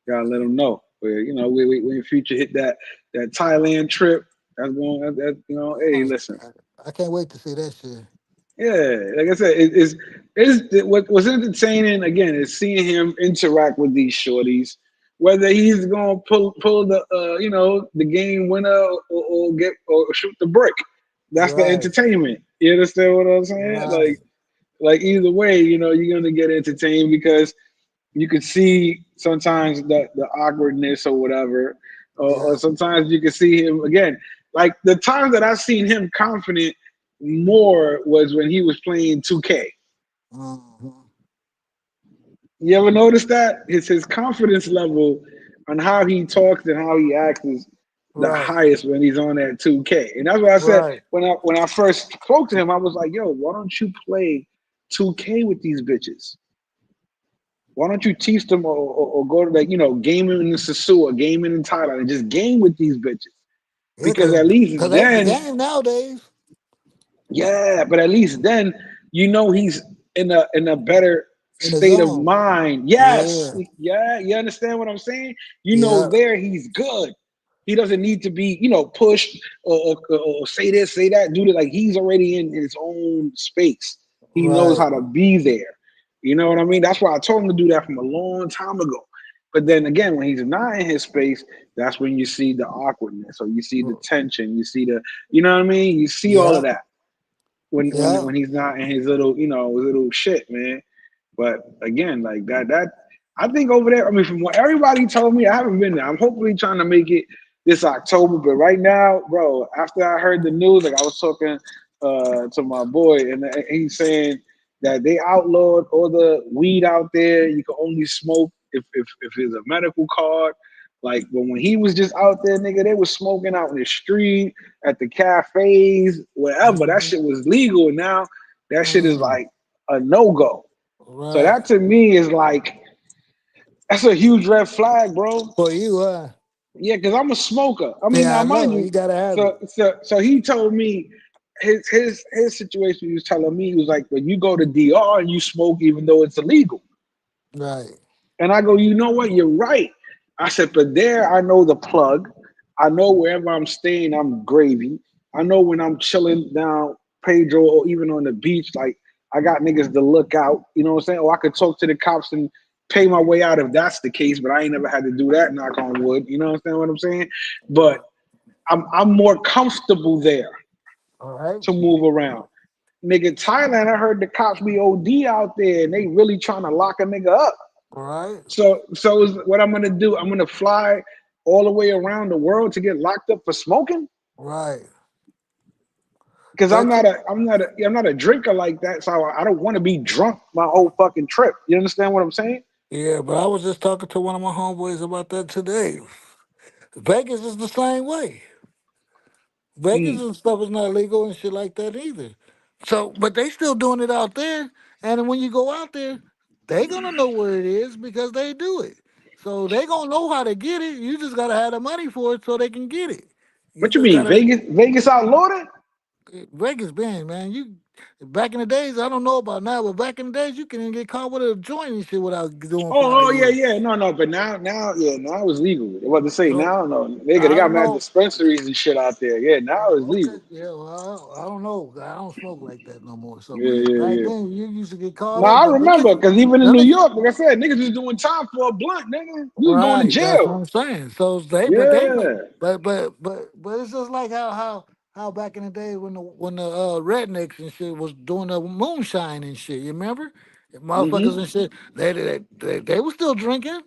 Gotta let them know. Where you know, we in future hit that Thailand trip. That's going. You know, hey, listen. I can't wait to see that shit. Yeah, like I said, what's entertaining again is seeing him interact with these shorties. Whether he's gonna pull the you know the game winner or get or shoot the brick, that's the Right, entertainment. You understand what I'm saying? right. Like either way, you know you're gonna get entertained because you could see sometimes the awkwardness or whatever, or Yeah. sometimes you can see him again. Like the times that I've seen him confident more was when he was playing 2K. Mhm. You ever notice that? His confidence level on how he talks and how he acts is the Right, highest when he's on that 2K. And that's why I said right. when I first spoke to him, I was like, yo, why don't you play 2K with these bitches? Why don't you teach them or go to like, you know, gaming in Sasua, gaming in Thailand, and just game with these bitches? Yeah, Because cause, at least 'cause that's the then, game nowadays. yeah, but at least then you know he's in a better In the state of zone. mind. Yes. Yeah, Yeah, you understand what I'm saying? You know yeah. there he's good. He doesn't need to be, you know, pushed or say this, say that, do that. Like he's already in his own space. He knows Right. how to be there. You know what I mean? That's why I told him to do that from a long time ago. But then again, when he's not in his space, that's when you see the awkwardness or you see the tension. You see the, you know what I mean? You see all of Yeah, that yeah. when he's not in his little, you know, little shit, man. But again, like that I think over there, I mean, from what everybody told me, I haven't been there. I'm hopefully trying to make it this October, but right now, bro, after I heard the news, like I was talking to my boy, and he's saying that they outlawed all the weed out there. You can only smoke if it's a medical card. Like, but when he was just out there, nigga, they was smoking out in the street, at the cafes, wherever. That Mhm. shit was legal. And now that shit is Mm, like a no go. So right. that to me is like that's a huge red flag, bro. For you, Yeah, because I'm a smoker. I mean, yeah, now I mind know. you, You gotta have it. so he told me his situation. He was telling me he was like, when you go to DR and you smoke, even though it's illegal. Right, And I go, you know what? You're right. I said, but there I know the plug. I know wherever I'm staying, I'm gravy. I know when I'm chilling down Pedro or even on the beach, like I got niggas to look out. You know what I'm saying? Or I could talk to the cops and pay my way out if that's the case, but I ain't never had to do that, knock on wood. You know what I'm saying? But I'm more comfortable there all right, to move around. Nigga, Thailand, I heard the cops be OD out there and they really trying to lock a nigga up. all right, So is what I'm gonna do. I'm gonna fly all the way around the world to get locked up for smoking right. because But I'm not a drinker like that. So I don't want to be drunk my whole fucking trip. You understand what I'm saying? yeah, but I was just talking to one of my homeboys about that today. Vegas is the same way. Vegas Mm. and stuff is not legal and shit like that either. So, but they still doing it out there. And then when you go out there, they gonna know where it is because they do it. So they gonna know how to get it. You just gotta have the money for it so they can get it. You What you just mean, gotta Vegas outlawed it? Vegas been, man. You back in the days, I don't know about now, but back in the days you can even get caught with a joint and shit without doing Oh, 5 oh yeah, years. yeah. No. But now it's legal. What to say So now? No, they I got don't mad know. dispensaries and shit out there. Yeah, now it's Okay, legal. yeah, well, I don't know. I don't smoke like that no more. So, Yeah, but yeah, back yeah. then you used to get caught No, up. I But remember because even in them New niggas, York, like I said, niggas was doing time for a blunt, nigga. You was going to right? That's what jail. I'm saying. So but Yeah. it's just like how how back in the day when the rednecks and shit was doing the moonshine and shit. You remember? Motherfuckers Mm-hmm. and shit. They were still drinking.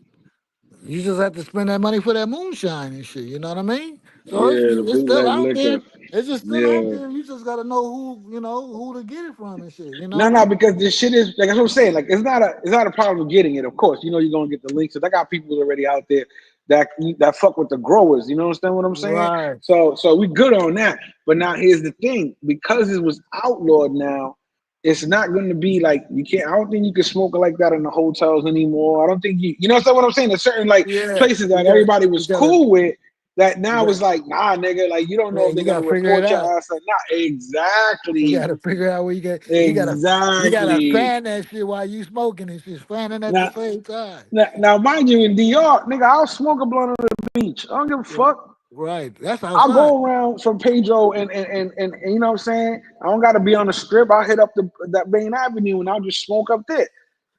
You just have to spend that money for that moonshine and shit. You know what I mean? So Yeah, the it's still bootleg out there. liquor. It's just still out Yeah. there. You just gotta know who to get it from and shit. You No, know? no, because this shit is like that's what I'm saying. Like it's not a problem of getting it. Of course, you know you're gonna get the links. I got people already out there that fuck with the growers. You know understand what I'm saying? Right. So we good on that. But now here's the thing: because it was outlawed now, it's not going to be like you can't. I don't think you can smoke it like that in the hotels anymore. I don't think you understand what I'm saying. There's certain like Yeah. places You that gotta. everybody You was gotta. cool with. That You now got. it's like, nah, nigga, like you don't know Yeah. if they're You gonna gotta figure it report your out. ass or not. You Exactly. gotta figure out where you get. You gotta Exactly. fan that shit while you smoking and shit. Fanning at the Now, same time. now, mind you, in DR, nigga, I'll smoke a blunt on the beach. I don't give a Right. fuck. Right. That's I'll outside. go around from Pedro and you know what I'm saying? I don't gotta be on the strip. I'll hit up that main avenue and I'll just smoke up there.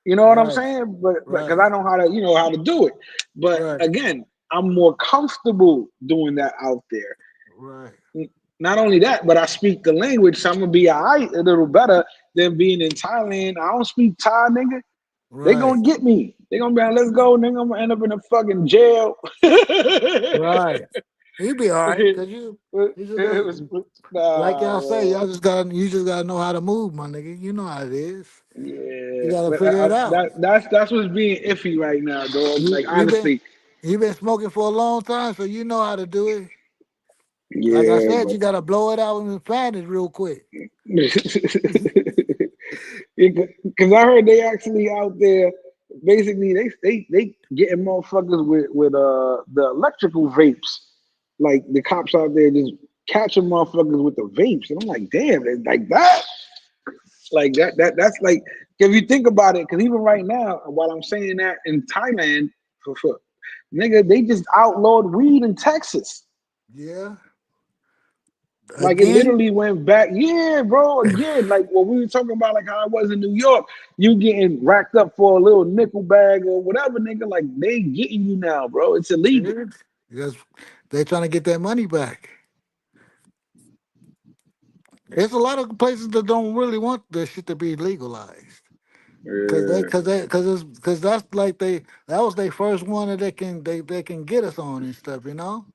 You know what I'm Right. saying? But because Right. I know how to do it. But Right. again, I'm more comfortable doing that out there. Right. Not only that, but I speak the language, so I'm gonna be alright, a little better than being in Thailand. I don't speak Thai, nigga. They Right. gonna get me. They gonna be like, let's go, nigga. I'm gonna end up in a fucking jail. Right. You be all right, cause you just It was like nah, y'all say, man. you just gotta know how to move, my nigga. You know how it is. You Yeah, gotta but figure it out. that's what's being iffy right now, dog. You Like you been honestly, you been smoking for a long time, so you know how to do it. Like I yeah, said, but you gotta blow it out and fan it real quick. because I heard they actually out there. Basically, they getting motherfuckers with the electrical vapes. Like the cops out there just catching motherfuckers with the vapes, and I'm like, damn, it's like that. Like that's like if you think about it, because even right now, while I'm saying that in Thailand, for nigga, they just outlawed weed in Texas. Yeah. Like it Again. literally went back. Yeah, bro. Again, like what we were talking about, like how I was in New York, you getting racked up for a little nickel bag or whatever, nigga. Like they getting you now, bro. It's illegal. Yeah. Because they trying to get that money back. There's a lot of places that don't really want this shit to be legalized. Yeah. Cause that's like that was their first one that they can get us on and stuff, you know?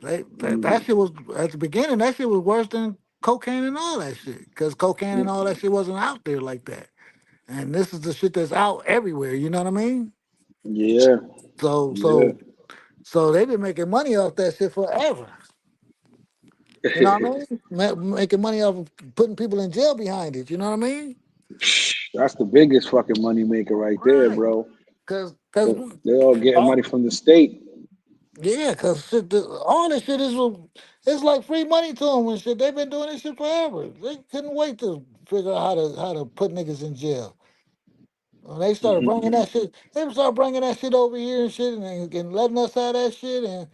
That Mhm. shit was at the beginning. That shit was worse than cocaine and all that shit. Cause cocaine and all that shit wasn't out there like that. And this is the shit that's out everywhere. You know what I mean? Yeah. So Yeah. so so they've been making money off that shit forever. You know what I mean? Making money off of putting people in jail behind it. You know what I mean? That's the biggest fucking money maker right there, Right. bro. Cause They all getting all, money from the state. yeah, cause shit, all this shit is it's like free money to them and shit. They've been doing this shit forever. They couldn't wait to figure out how to put niggas in jail. When they started bringing that shit, they started bringing that shit over here and shit, and letting us have that shit and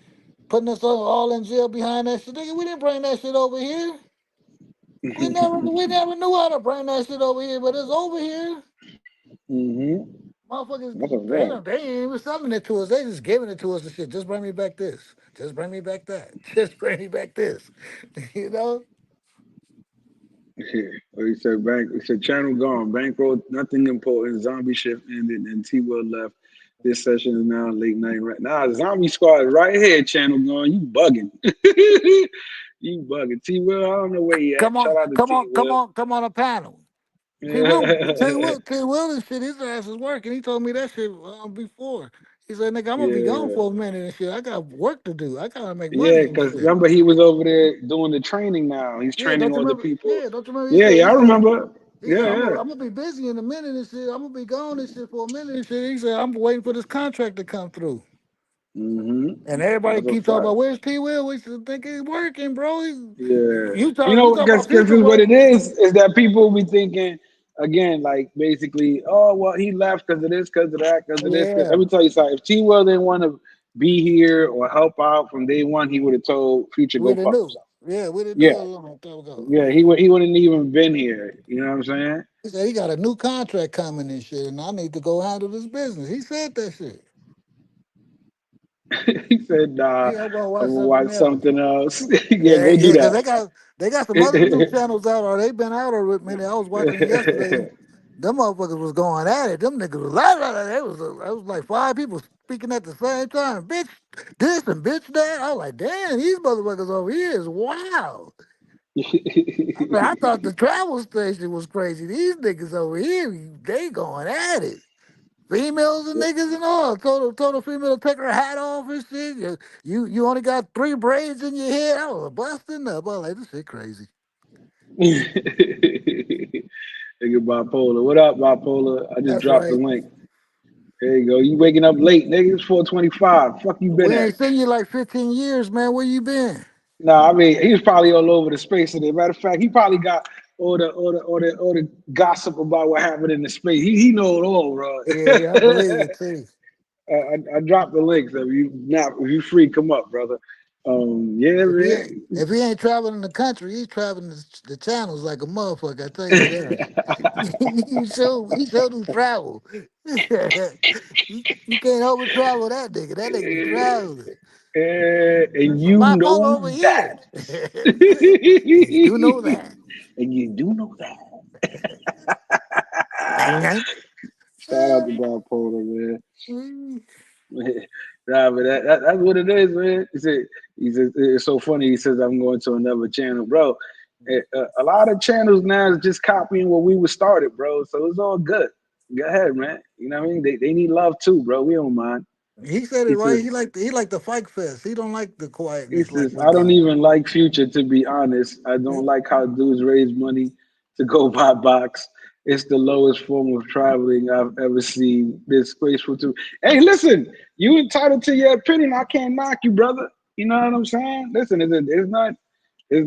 putting us all in jail behind that shit. Nigga, we didn't bring that shit over here. We never knew how to bring that shit over here, but it's over here. Mm-hmm. Motherfuckers, That's a they fact. don't, they ain't even selling it to us. They just giving it to us and shit. Just bring me back this. Just bring me back that. Just bring me back this. You know? Or he said bank. He said channel gone. Bankroll. Nothing important. Zombie shift ended and T Will left. This session is now late night. Right now, Zombie Squad is right here. Channel gone. You bugging. You bugging. T Will. I don't know where he at. Come Shout on, out to come T on, come Will. on, come on a panel. T. Will and shit, his ass is working. He told me that shit before. He said, nigga, I'm gonna be gone Yeah. for a minute and shit. I got work to do. I gotta make Yeah, money and because shit. remember he was over there doing the training now. He's Yeah, training don't you all the remember? people. Yeah, don't you remember? Yeah, yeah, I remember. He said, Yeah, yeah. I'm gonna be busy in a minute and shit. I'm gonna be gone and shit for a minute and shit. He said, I'm waiting for this contract to come through. Mm-hmm. And everybody That's a keeps talking fact. about where's T Will? We should think he's working, bro. Yeah, You talk because about future what work. it is that people be thinking again, like basically, oh well, he left because of this, because of that, because of this. Let Yeah, me tell you something. If T Will didn't want to be here or help out from day one, he would have told Future we go done fuck knew. himself. Yeah, we done knew Yeah, a long time ago. yeah, he wouldn't even been here. You know what I'm saying? He said he got a new contract coming and shit, and I need to go handle this business. He said that shit. He said, nah, Yeah, I'm gonna I'm watch gonna something watch else. something else. Yeah, Yeah, go do yeah, because that. they got some other new channels out, or they been out already. Man, I was watching it yesterday. Them motherfuckers was going at it. Them niggas was it was like 5 people speaking at the same time. Bitch this and bitch that. I was like, damn, these motherfuckers over here is wild. I thought the travel station was crazy. These niggas over here, they going at it. Females and niggas and all. Told a female to take her hat off and shit. You only got 3 braids in your head. I was busting up. I was like, this shit crazy. Nigga bipolar. What up, bipolar? I just That's dropped the right. link. There you go. You waking up late, nigga. It's 4:25. Fuck you been We at? ain't seen you like 15 years, man. Where you been? Nah, I mean he's probably all over the space today. Matter of fact, he probably got all the gossip about what happened in the space. He know it all, bro. Yeah, I believe it too. I dropped the link, so if you free, come up, brother. Yeah, man. If he ain't traveling the country, he's traveling the channels like a motherfucker. I tell you that. He showed do travel. You can't over travel that nigga. That nigga be traveling. And you My phone know over here. that. You do know that. And you do know that. Bang, Shout out to bipolar, man. Nah, but that's what it is, man. He said it's so funny. He says I'm going to another channel, bro. A lot of channels now is just copying what we was started, bro. So it's all good. Go ahead, man. You know what I mean? They need love too, bro. We don't mind. He said it He right. says He like the fight fest. He don't like the he quietness like says we I don't do. even like Future, to be honest. I don't like how dudes raise money to go buy box. It's the lowest form of traveling I've ever seen. Disgraceful too. Hey, listen, you entitled to your opinion. I can't knock you, brother. You know what I'm saying? Listen, there's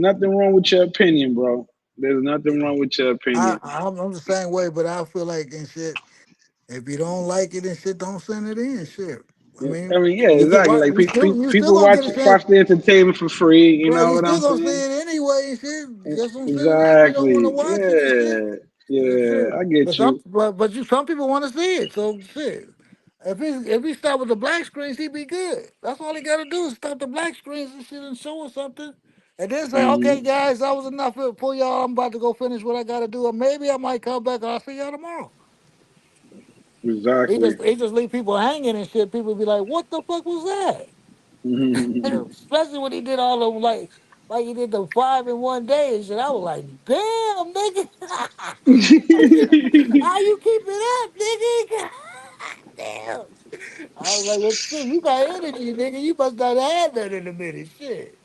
nothing wrong with your opinion, bro. There's nothing wrong with your opinion. I'm the same way, but I feel like and shit. If you don't like it and shit, don't send it in. Shit. I I mean, mean, yeah, you can exactly. watch. Like You still people gonna get a chance, watch the entertainment for free. You bro. know You what still I'm gonna see saying? it anyway and shit. Just don't send it in if you don't want to Exactly. watch it and shit. Yeah. That's Yeah. it. I get you. Some people want to see it. So shit. If he start with the black screens, he be good. That's all he got to do is stop the black screens and shit and show us something. And then say, okay, Hmm. guys, that was enough for y'all. I'm about to go finish what I got to do. Or maybe I might come back and I'll see y'all tomorrow. Exactly. He just leave people hanging and shit. People be like, "What the fuck was that?" Especially when he did all of them, like he did the 5 in one day and shit. I was like, "Damn, nigga, how you keep it up, nigga?" Damn. I was like, "Well, shit, you got energy, nigga. You must not have had that in a minute." Shit,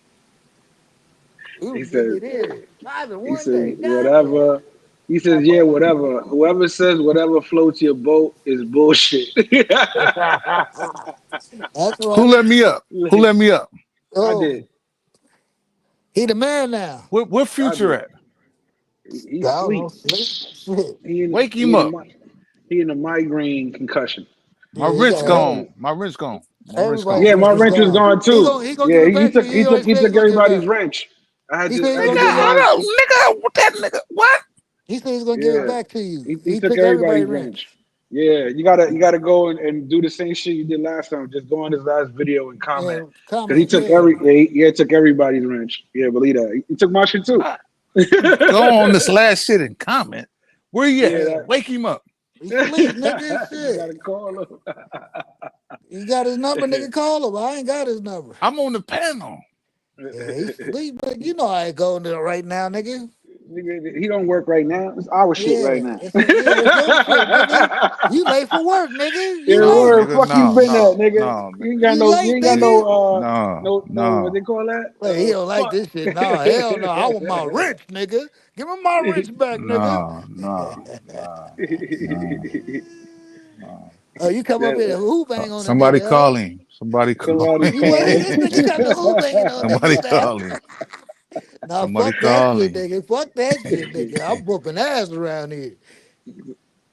he was he getting says. it in 5 in He one says day. God damn. whatever. He says yeah, whatever. Whoever says whatever floats your boat is bullshit. That's Who right. let me up? Who let me up? I Oh, did. he the man now. What I future did. at? He I don't sleep. know. Shit. Wake him up. He in a migraine concussion. My Yeah, he rent's got gone. My rent's gone. My rent's everybody's gone. Yeah, my rent is wrench is gone. gone too. He gonna give Yeah, it back to you. He already he said he's took gonna give it everybody's back. wrench. He said he's I had gonna to give get it. Hold mine. up, nigga. What that nigga? What? He said he's gonna give it Yeah, back to you. he He took took everybody everybody's rent. wrench. Yeah, you gotta go and do the same shit you did last time. Just go on his last video and comment Yeah, because he comment. took Yeah, he took everybody's wrench. Yeah, believe that. He took my shit too. I, go on this last shit and comment. Where you at? Yeah, yeah. Wake him up. He sleep, nigga. you Shit. gotta call him. You got his number, nigga. Call him. I ain't got his number. I'm on the panel. Yeah, he sleep, but you know I ain't going there right now, nigga. Nigga, he don't work right now. It's our shit right Yeah, now. it's your shit, nigga. You late for work, nigga. Yeah, You No, late. word. nigga. Fuck you No, been at, no, nigga. no, You ain't nigga. got You no you late, ain't got nigga. No, no what no. they call that? Wait, he don't like Fuck. this shit. No, hell no. I want my wrench, nigga. Give me my wrench back, nigga. No, no, no, no, no. Oh, you come up here, the hoop bang on the Somebody nigga, huh? call him. Somebody call Somebody You what? call This nigga got the hoop banging on the Somebody nigga now. call him. Nah, Somebody fuck that call shit, him. nigga. Fuck that shit, nigga. I'm whooping ass around here.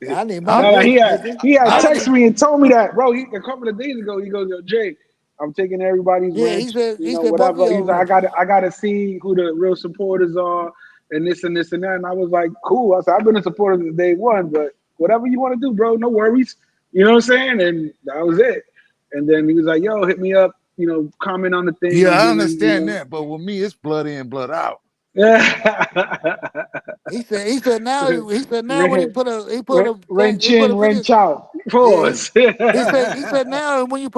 I need my I'm No, wrench, he nigga. had I I'm texted need. me and told me that, bro. A couple of days ago, he goes, "Yo, Jay, I'm taking everybody's Yeah, wrench, he said both of whatever." y'all He's like, wrenches. I gotta see who the real supporters are, and this and this and that." And I was like, "Cool." I said, "I've been a supporter since day one, but whatever you want to do, bro, no worries." You know what I'm saying? And that was it. And then he was like, "Yo, hit me up comment on the thing Yeah, and I giving, understand that, but with me, it's blood in, blood out. He said now when Wrench he put a thing he put a in, video. wrench out. Yeah, Pause. he said now when you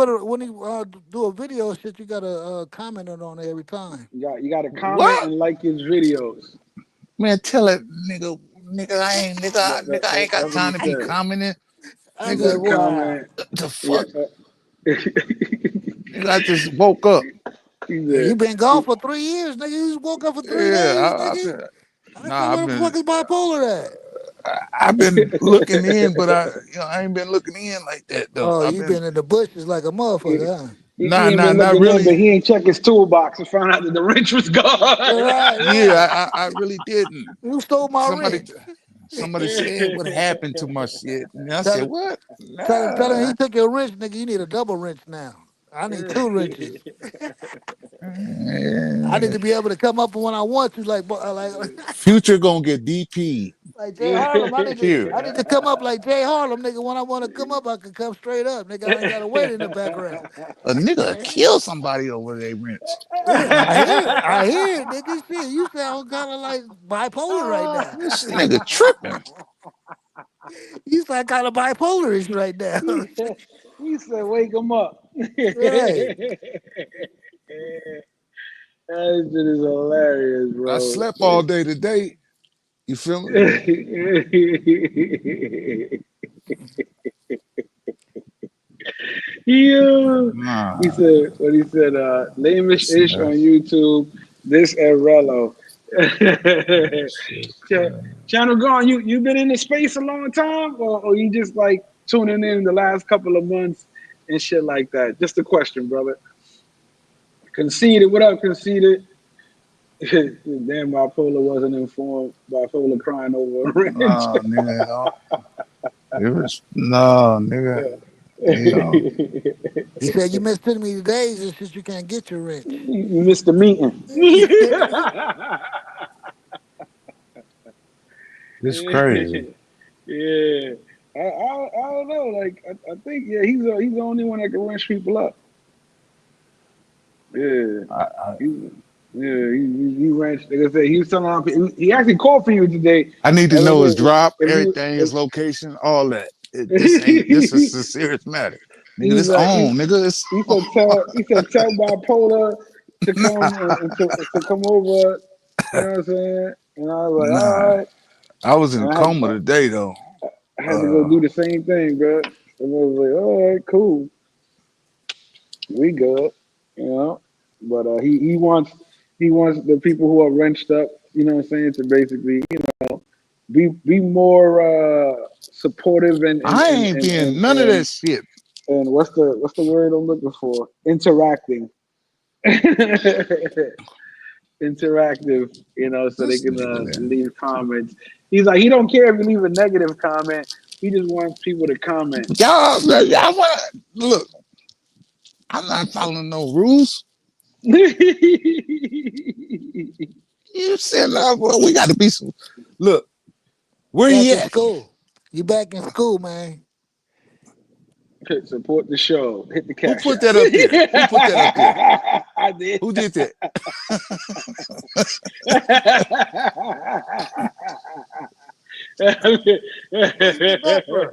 do a video shit, you gotta comment it on it every time. You got to comment What? and like his videos. Man, tell it, nigga, I ain't got That's what he time to be said. commenting. I You Nigga, got said, to wow. comment. the You fuck? got, Nigga, I just woke up. he Hey, you said, been gone for 3 years, nigga. You just woke up for 3 days, Yeah, nigga. I said, nah, where the fuck is bipolar at? I've been looking in, but I ain't been looking in like that though. Oh, I've you been been in the bushes like a motherfucker, huh? he ain't been not looking in, but really. he ain't check his toolbox and found out that the wrench was gone. Right. Yeah, I really didn't. You stole my Somebody wrench. somebody said what happened to my shit, and I said Tell what? tell him Nah. he took your wrench, nigga. You need a double wrench now. I need 2 wrenches. I need to be able to come up when I want to, like Future gonna get DP. like Jay Harlem. Period. I need to come up like Jay Harlem, nigga. When I want to come up, I can come straight up, nigga. I ain't gotta wait in the background. A nigga kill somebody over their wrench. Yeah, I hear it, nigga. Shit, you sound kind of like bipolar right now. This nigga tripping. You sound kind of bipolarish right now. He said, wake him up. Right. That shit is hilarious, I bro. slept all day today. You feel me? Yeah. Nah. He said, what he said, Lamish Ish on YouTube, this Rello. Channel Gone, you been in the space a long time, or you just like tuning in the last couple of months and shit like that? Just a question, brother. Conceded, what up, Conceded? Damn, bipolar wasn't informed. Bipolar crying over a wrench. Nah, nigga. It was no, nigga. You know, He said you missed too many days and shit. You can't get your wrench. You missed the meeting. it's crazy. Yeah, I don't know. Like I think he's the only one that can wrench people up. Yeah, he wrenched. Like I said, he was telling on people. He actually called for you today. I need to And know his was drop, if you everything, his location, all that. This is if, a serious matter. Nigga, he's this like on, nigga. It's he said tell bipolar to come and to come over. You know what I'm saying? And I was like, all nah. right. I was in a And coma today though. I had to go do the same thing, bro. And I was like, all right, cool, we good, you know. But he wants the people who are wrenched up, you know what I'm saying, to basically, be more supportive I ain't being none of that shit. and what's the word I'm looking for? Interacting. Interactive, so they This can nigga, man. leave comments. He's like, he don't care if you leave a negative comment. He just wants people to comment. Y'all wanna look. I'm not following no rules. You said, well, we gotta be some look, where Back he in at? school. You back in school, man. Support the show. Hit the Who cash put app. that up there? Who put that up there? I did. Who did that? Where you get that from?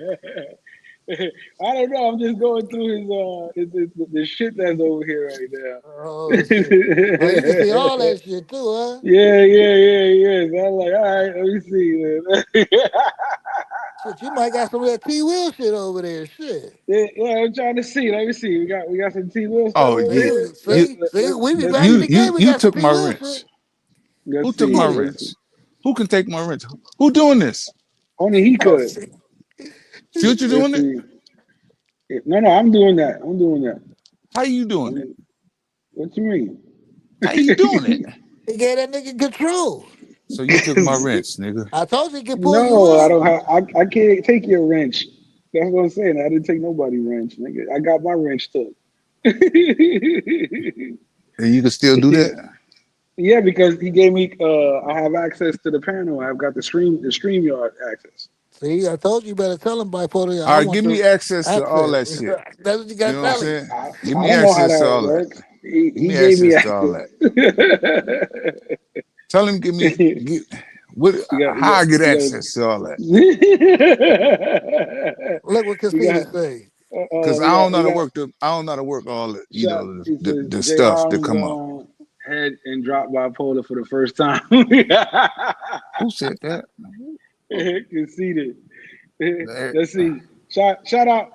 I don't know. I'm just going through the shit that's over here right now. Oh shit. Oh, you can see all that shit too, huh? Yeah. So I'm like, all right, let me see. Shit, you might got some of that T Will shit over there. Shit. Yeah, I'm trying to see. Let me see. We got some T Will stuff Oh over yeah. here. See, we be Let's back in see. the game. We You got some took T my Will wrench. shit. Who Let's took see. my Let's wrench? see. Who can take my wrench? Who doing this? Only he Oh could. shit. Future Let's doing it? see. No, I'm doing that. I'm doing that. How you doing it? What you mean? How you doing it? He gave that nigga control. So you took my wrench, nigga. I told you he could pull you No, I up. don't have. I can't take your wrench. That's what I'm saying. I didn't take nobody wrench, nigga. I got my wrench took. And you can still do that? Yeah, because he gave me. I have access to the panel. I've got the StreamYard access. See, I told you better tell him bipolar. All I right, want give the me access to all access. that shit. That's what you You got to know what I'm tell him. saying? Give I me don't know how access to that all that. works. Give He me gave me access to all access. that. Tell him get what how I get You access to all that. got, Look what we Casita got, say. Cause I don't know how to work the I don't know how to work all the shot. He says the Jay stuff that Harlem's come up. on head and drop bipolar for the first time. Who said that? Conceited. That- Let's see. Shout out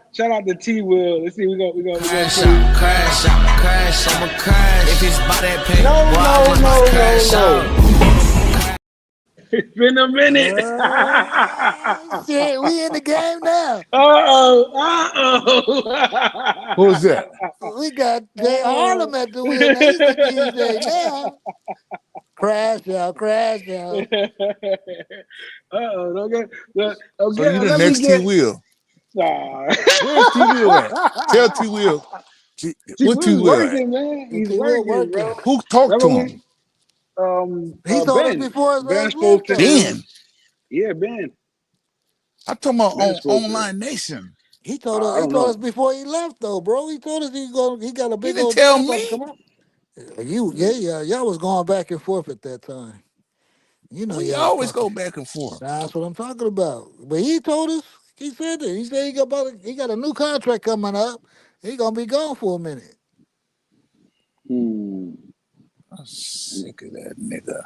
to T Will. Let's see. We gonna Crash play. out, crash out, crash, I'ma crash. If it's by that paper, No, boy, I no, might just no, no, crash no. out. It's been a minute. Shit, we in the game now. Who's that? We got Jay Harlem at the wheel. Now he's the DJ now. Crash out, crash out. Don't So you get, the let me next T get. Wheel. Nah. Where's T Wheel at? Tell T Wheel. T What T Will's Wheel at? working, man. The He's T Will working, working. bro. Who talked to Remember him? we He told us Ben. before his Ben ass spoke left to though. him. Ben. Yeah, Ben. I'm talking about Ben on spoke to him. Online Nation. He told us. I He don't told us know. before he left, though, bro. He told us he got a He big didn't old tell deal about to me. come out. Yeah. Y'all was going back and forth at that time. You know, We y'all was always talking. go back and forth. That's what I'm talking about. But he told us. He said that. He said he got a new contract coming up. He gonna be gone for a minute. Hmm. I'm sick of that nigga.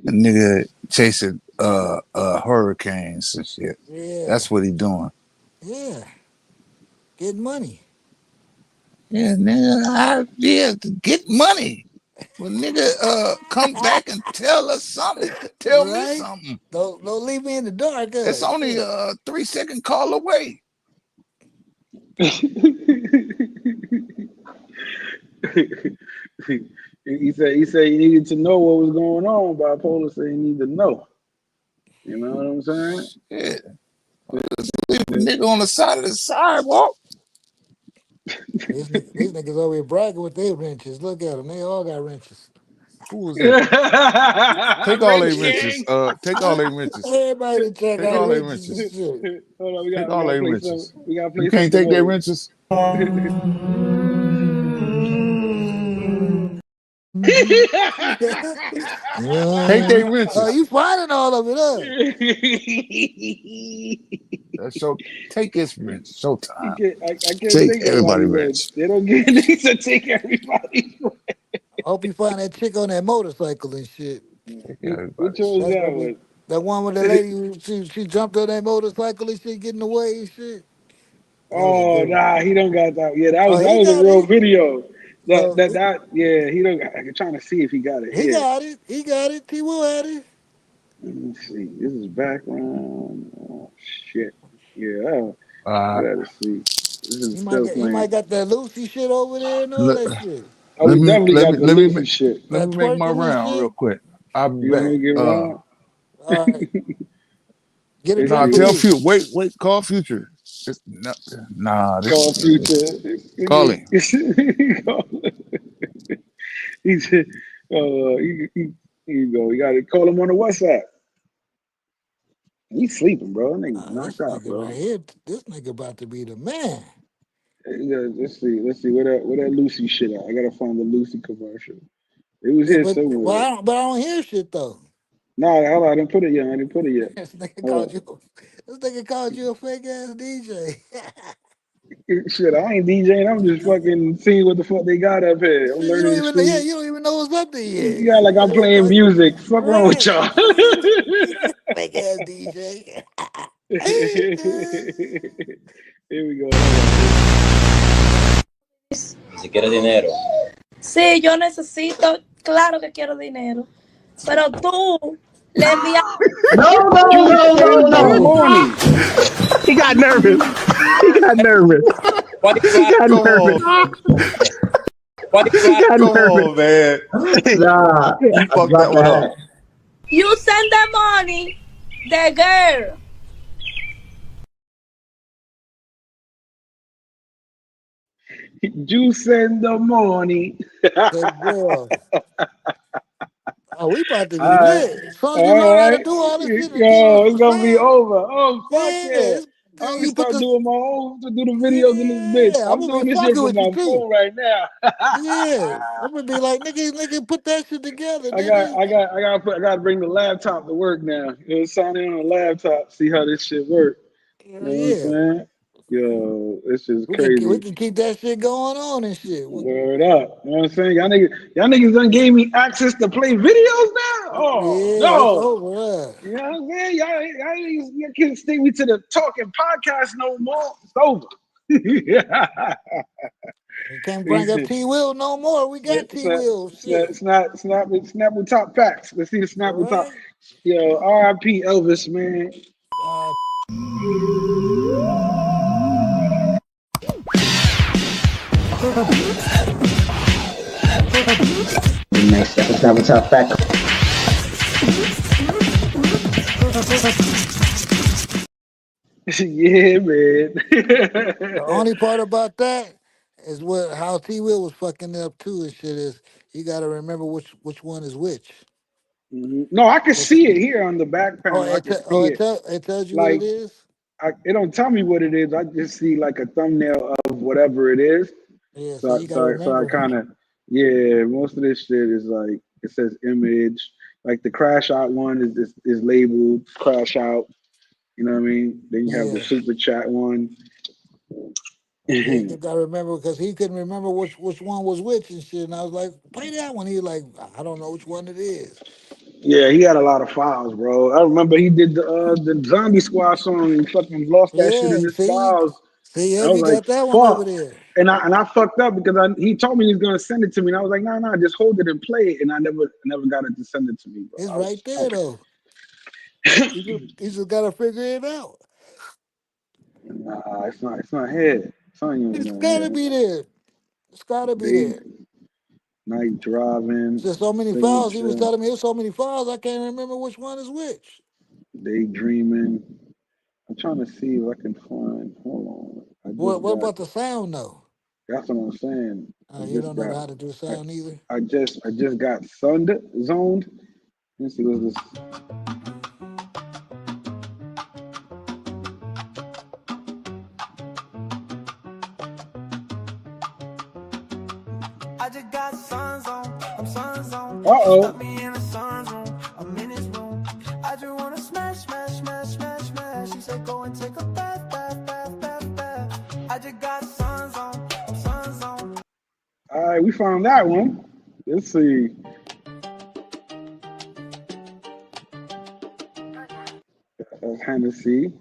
A nigga chasing hurricanes and shit. Yeah, That's what he doing. yeah, getting money. Yeah, nigga, to get money. Well, nigga, come back and tell us something. Tell me Right? something. Don't leave me in the dark. It's only Shit. a 3-second call away. he said he needed to know what was going on. Bipolar said he needed to know. You know what I'm saying? Yeah. Leave a nigga on the side of the sidewalk. These niggas over here bragging with their wrenches. Look at them. They all got wrenches. Who was that? Take all their Wrench wrenches. gang. Take all their wrenches. Everybody to check Take out all their wrenches and wrenches. shit. Hold on, Take we all gotta their play some. wrenches. We gotta You play can't something take their more. wrenches. Take their Oh, wrenches. you finding all of it, huh? That's show. Take this wrench. Showtime. I can't Take take everybody nobody wrench. wrench. They don't get these to take everybody wrench. I hope you find that chick on that motorcycle and shit. Take Which everybody's one was That's wrench. that gonna be one? that one with the lady who she jumped on that motorcycle and shit, getting away and shit. That was a Oh good one. nah, he don't got that. Yeah, Oh, that he was a got real it. video. Oh, Yeah, he don't. I'm trying to see if he got it he here. got it. He got it. T. Will had it. Let me see. This is background. Oh shit. Yeah, I Uh, gotta see. This is still He playing. might got that Lucy shit over there and all let, that shit. Oh, we definitely got the let me Lucy shit. let That me make my twerking and round real shit. quick. I'll be You want back. me to get around? All right, get a Let's Nah, drink for see. tell me. Future. Wait. Call Future. Call Future. Call him. He said, here you go. You got to call him on the WhatsApp. He's sleeping, bro. That nigga's This knocked out, nigga right bro. here, this nigga about to be the man. Let's see where that Lucy shit at. I gotta find the Lucy commercial. It was Yeah, here but somewhere. I don't hear shit though. Nah, hold on, I didn't put it yet. I didn't put it yet. This nigga Hold called you. This nigga called you a fake ass DJ. on. Shit, I ain't DJing. I'm just fucking seeing what the fuck they got up here. I'm You learning don't the even. Yeah, street. you don't even know what's up there yet. Yeah, like I'm playing music. Fuck wrong with Right. y'all. Fake ass DJ. Here we go. Hold Si quieres dinero. Sí, yo necesito, claro que quiero dinero. Pero tú le envías. on. You spend the money. He got nervous. He got nervous. What is He right? got Come nervous. on. What is He right? got Come nervous. on, man. Nah, You I fucked dropped that the one up. hat. You send the money, the girl. Juice in the morning. Hey, girl. Oh, we about to be Alright, lit. As soon as you learn how to alright. do all this shit and teach us Yo, it's the gonna be sound, over. Oh fuck yeah, yeah. I'm gonna you put start the doing my own to do the videos in this bitch. yeah. I'm I'm gonna be doing this shit fucking from with you my too. phone right now. Yeah, I'm gonna be like, nigga, put that shit together, I got, nigga. I got, I got to bring the laptop to work now. You know, sign in on a laptop, see how this shit work. You Hell know what I'm yeah, saying? Yo, it's just we crazy. can keep that shit going on and shit. Word up. You know what I'm saying? Y'all niggas done gave me access to play videos now? Oh, Yeah, it's no. over. You know what I'm saying? Y'all can't stick me to the talking podcast no more. It's over. Yeah. We can't bring up T Will no more. We got T Will. Shit. Snap with top facts. Let's see the snap All with top. right. Yo, R.I.P. Elvis, man. Uh, Next episode of Top Fact. Yeah, man. the only part about that is what how T Will was fucking up too and shit is you got to remember which one is which. Mhm. No, I can see it here on the back panel. I can see it. It tells you what Like, it is. it don't tell me what it is. I just see like a thumbnail of whatever it is. Yeah, so So, you got to so I remember. kind of, yeah. Most of this shit is like it says image. Like the crash out one is labeled crash out. You know what I mean? Then you have the Yeah. super chat one. So you got to remember because he couldn't remember which one was which and shit. And I was like, play that one. He was like, I don't know which one it is. Yeah, he had a lot of files, bro. I remember he did the Zombie Squad song and he fucking lost that shit Yeah, in you his see, files. yeah, I was you like, got that one over fuck. there. And I fucked up because he told me he was gonna send it to me. And I was like, nah, just hold it and play it. And I never got it to send it to me, bro. It's I right was there fucking. though. You just got to figure it out. Nah, it's not here. It's on you, It's man. got to be Here. there. It's got to be Day there. night driving, There's so many files. He was signature, telling me there's so many files. I can't remember which one is which. daydreaming. I'm trying to see if I can find. Hold on. I just What got. about the sound though? That's what I'm saying. I You just don't know got. how to do I, sound either. I just got zoned. Let's see what's this. I just got suns on, I'm suns on. Uh She stuck oh. me in the sun's room, I'm in his room. I just wanna smash, smash, smash, smash, smash. She said go and take a bath, bath, bath, bath, bath. I just got suns on, I'm suns on. All right, we found that one. Let's see. That's Hennessy.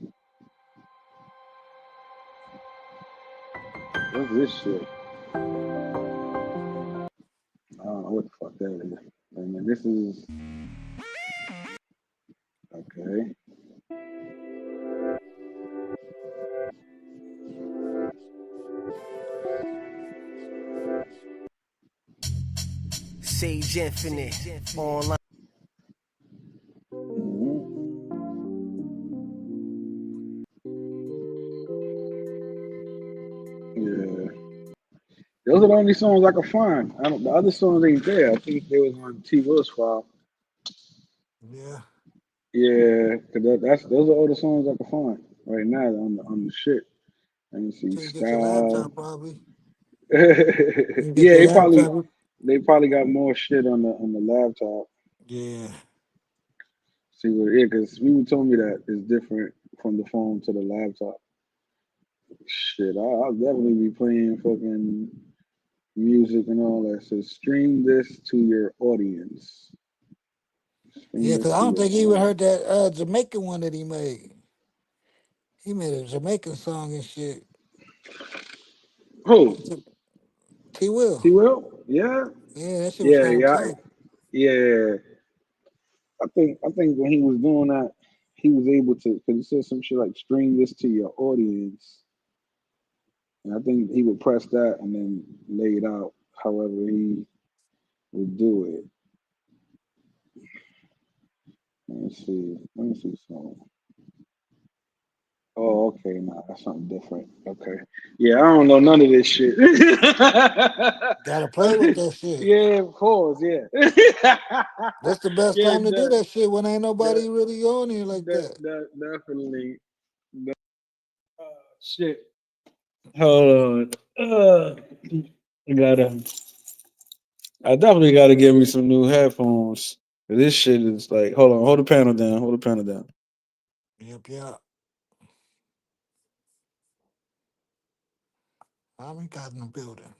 What's this shit? I don't know what the fuck that is. And then this is okay. Sage Infinite, online. Mhm. Yeah, those are the only songs I could find. I don't. The other songs ain't there. I think they was on T. Will's file. Yeah. Yeah, cause those are all the songs I can find right now on the shit. Let me see Until you get your laptop, style. probably. You can get Yeah, your they laptop. they probably got more shit on the laptop. Yeah. See what yeah, because people told me that it's different from the phone to the laptop. Shit, I'll definitely be playing fucking music and all that. So stream this to your audience. Stream Yeah, this because I to don't your think you even audience. heard that Jamaican one that he made. He made a Jamaican song and shit. Who? T Will. T Will? Yeah, Yeah, that shit was yeah, kind of yeah, tight. yeah. I think when he was doing that, he was able to because he said some shit like stream this to your audience, and I think he would press that and then lay it out however he would do it. Let me see. Let me see some. Oh, Okay, nah, that's something different. Okay. Yeah, I don't know none of this shit. Gotta play with that shit. Yeah, pause, yeah. That's the best Yeah, time to do that shit when ain't de- nobody really on here like that. definitely. Shit. Hold on. I gotta. I definitely gotta get me some new headphones. This shit is like. Hold on. Hold the panel down. Hold the panel down. Yep, yep. How many got in the building?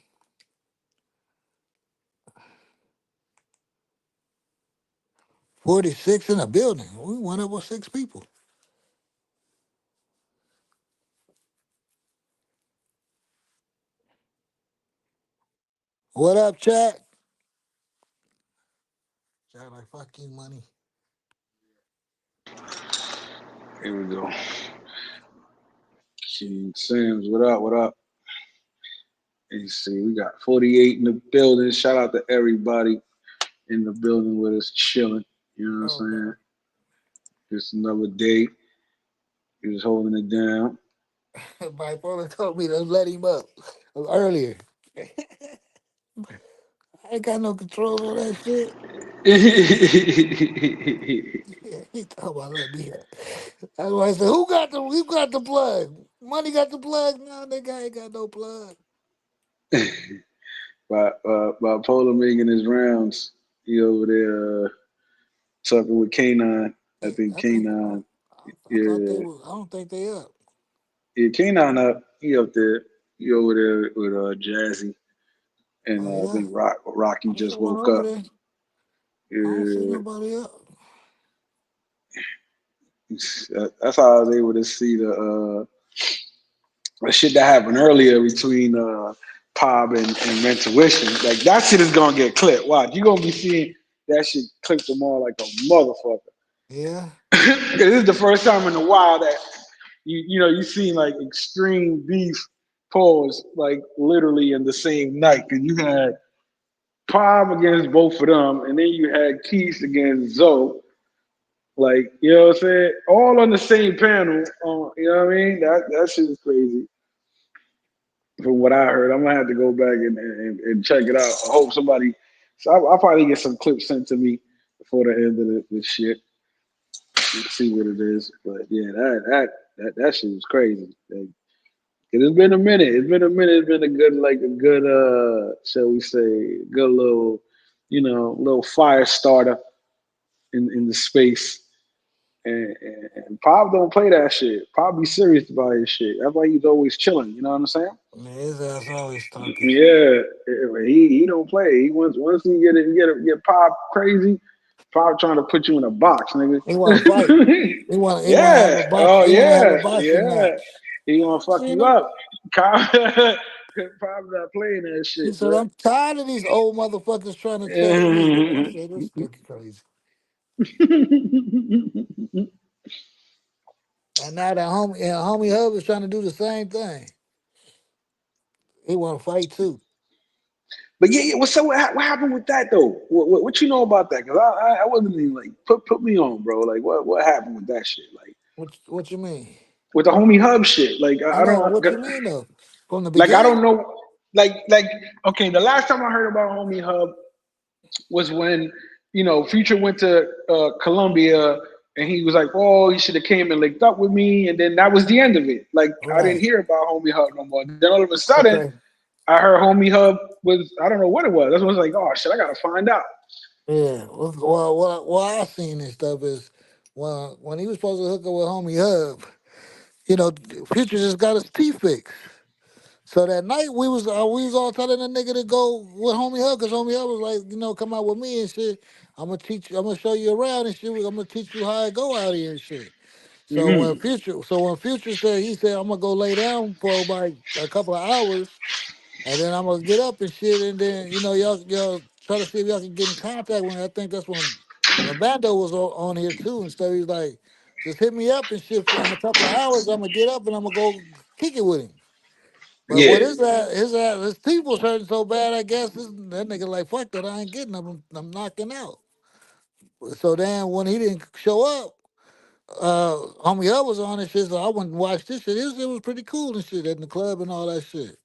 46 in the building. We went up with 6 people. What up, chat? Chat like fuck you, money. Here we go. King Sims, what up? What up? You see, we got 48 in the building. Shout out to everybody in the building with us chilling. You know what I'm Oh saying? no. Just another day. He was holding it down. Bipolar told me to let him up earlier. I ain't got no control on that shit. He talking about let me up. That's why I said, who got the plug? Money got the plug? No, nigga ain't got no plug. Bipolar making his rounds. He over there talking with K9. I think I think K9. I thought they Yeah, was I don't think they up. yeah, K9 up. He up there. He over there with Jazzy, and Oh I yeah? think Rocky I just saw one woke over up. there. I don't see Yeah, nobody up. that's how I was able to see the shit that happened earlier between Pob and Rentuition. Like that shit is gonna get clipped. Watch, you gonna be seeing that shit clipped tomorrow like a motherfucker. Yeah. This is the first time in a while that you seen like extreme beef pause like literally in the same night. Cause you had Pob against both of them, and then you had Keith against Zoe. Like, you know what I'm saying? All on the same panel. You know what I mean? That shit is crazy. From what I heard, I'm gonna have to go back and check it out. I hope somebody. So I'll probably get some clips sent to me before the end of the shit. See what it is. But yeah, that shit was crazy. Like, it's been a minute. It's been a minute. It's been a good shall we say, good little, little fire starter in the space. And Pop don't play that shit. Pop be serious about his shit. That's why he's always chilling. You know what I'm saying? Man, his ass always talking shit. Yeah, he don't play. He once he get Pop crazy, Pop trying to put you in a box, nigga. He wanna fight. He wanna have Yeah. a box. Oh He wanna have a yeah. boxing Yeah. match. He gonna fuck See you him? up. Pop not playing that He shit, said, bro. I'm tired of these old motherfuckers trying to check me. I said, this nigga crazy. And now that homie Hub is trying to do the same thing. He want to fight too. But yeah. What happened with that though? What you know about that? Cause I wasn't even like put me on, bro. Like what happened with that shit? Like What you mean? with the homie Hub shit. Like I I know. don't What you mean though? From the like I don't beginning? know. Like okay, the last time I heard about homie Hub was when Future went to Columbia and he was like, oh, he should have came and linked up with me, and then that was the end of it. Like I didn't Right. hear about homie Hub no more. Then all of a sudden Okay. I heard homie Hub was I don't know what it was. That's when I was like, oh shit, I gotta find out. Yeah. Well, what I seen and stuff is when he was supposed to hook up with homie Hub, Future just got his teeth fixed. So that night we was all telling the nigga to go with homie Hub because homie Hub was like, come out with me and shit. I'm gonna show you around and shit. I'm gonna teach you how I go out here and shit. Mm-hmm. So when Future said he said I'm gonna go lay down for about a couple of hours and then I'm gonna get up and shit and then y'all try to see if y'all can get in contact with me. I think that's when Bando was on here too and stuff. He's like, just hit me up and shit for in a couple of hours. I'm gonna get up and I'm gonna go kick it with him. But Yeah. what his teeth was hurting so bad, I guess that nigga like fuck that, I ain't getting up. I'm knocking out. So then when he didn't show up, homie Hub was on and shit, so I went and watched this shit. It was pretty cool and shit in the club and all that shit.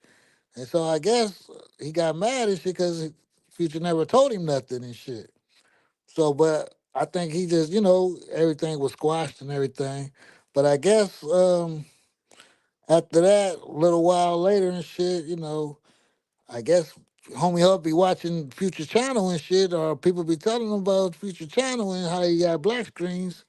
And so I guess he got mad and shit because Future never told him nothing and shit. So, but I think he just, everything was squashed and everything. But I guess after that, a little while later and shit, I guess homie Hub be watching Future Channel and shit, or people be telling him about Future Channel and how he got black screens.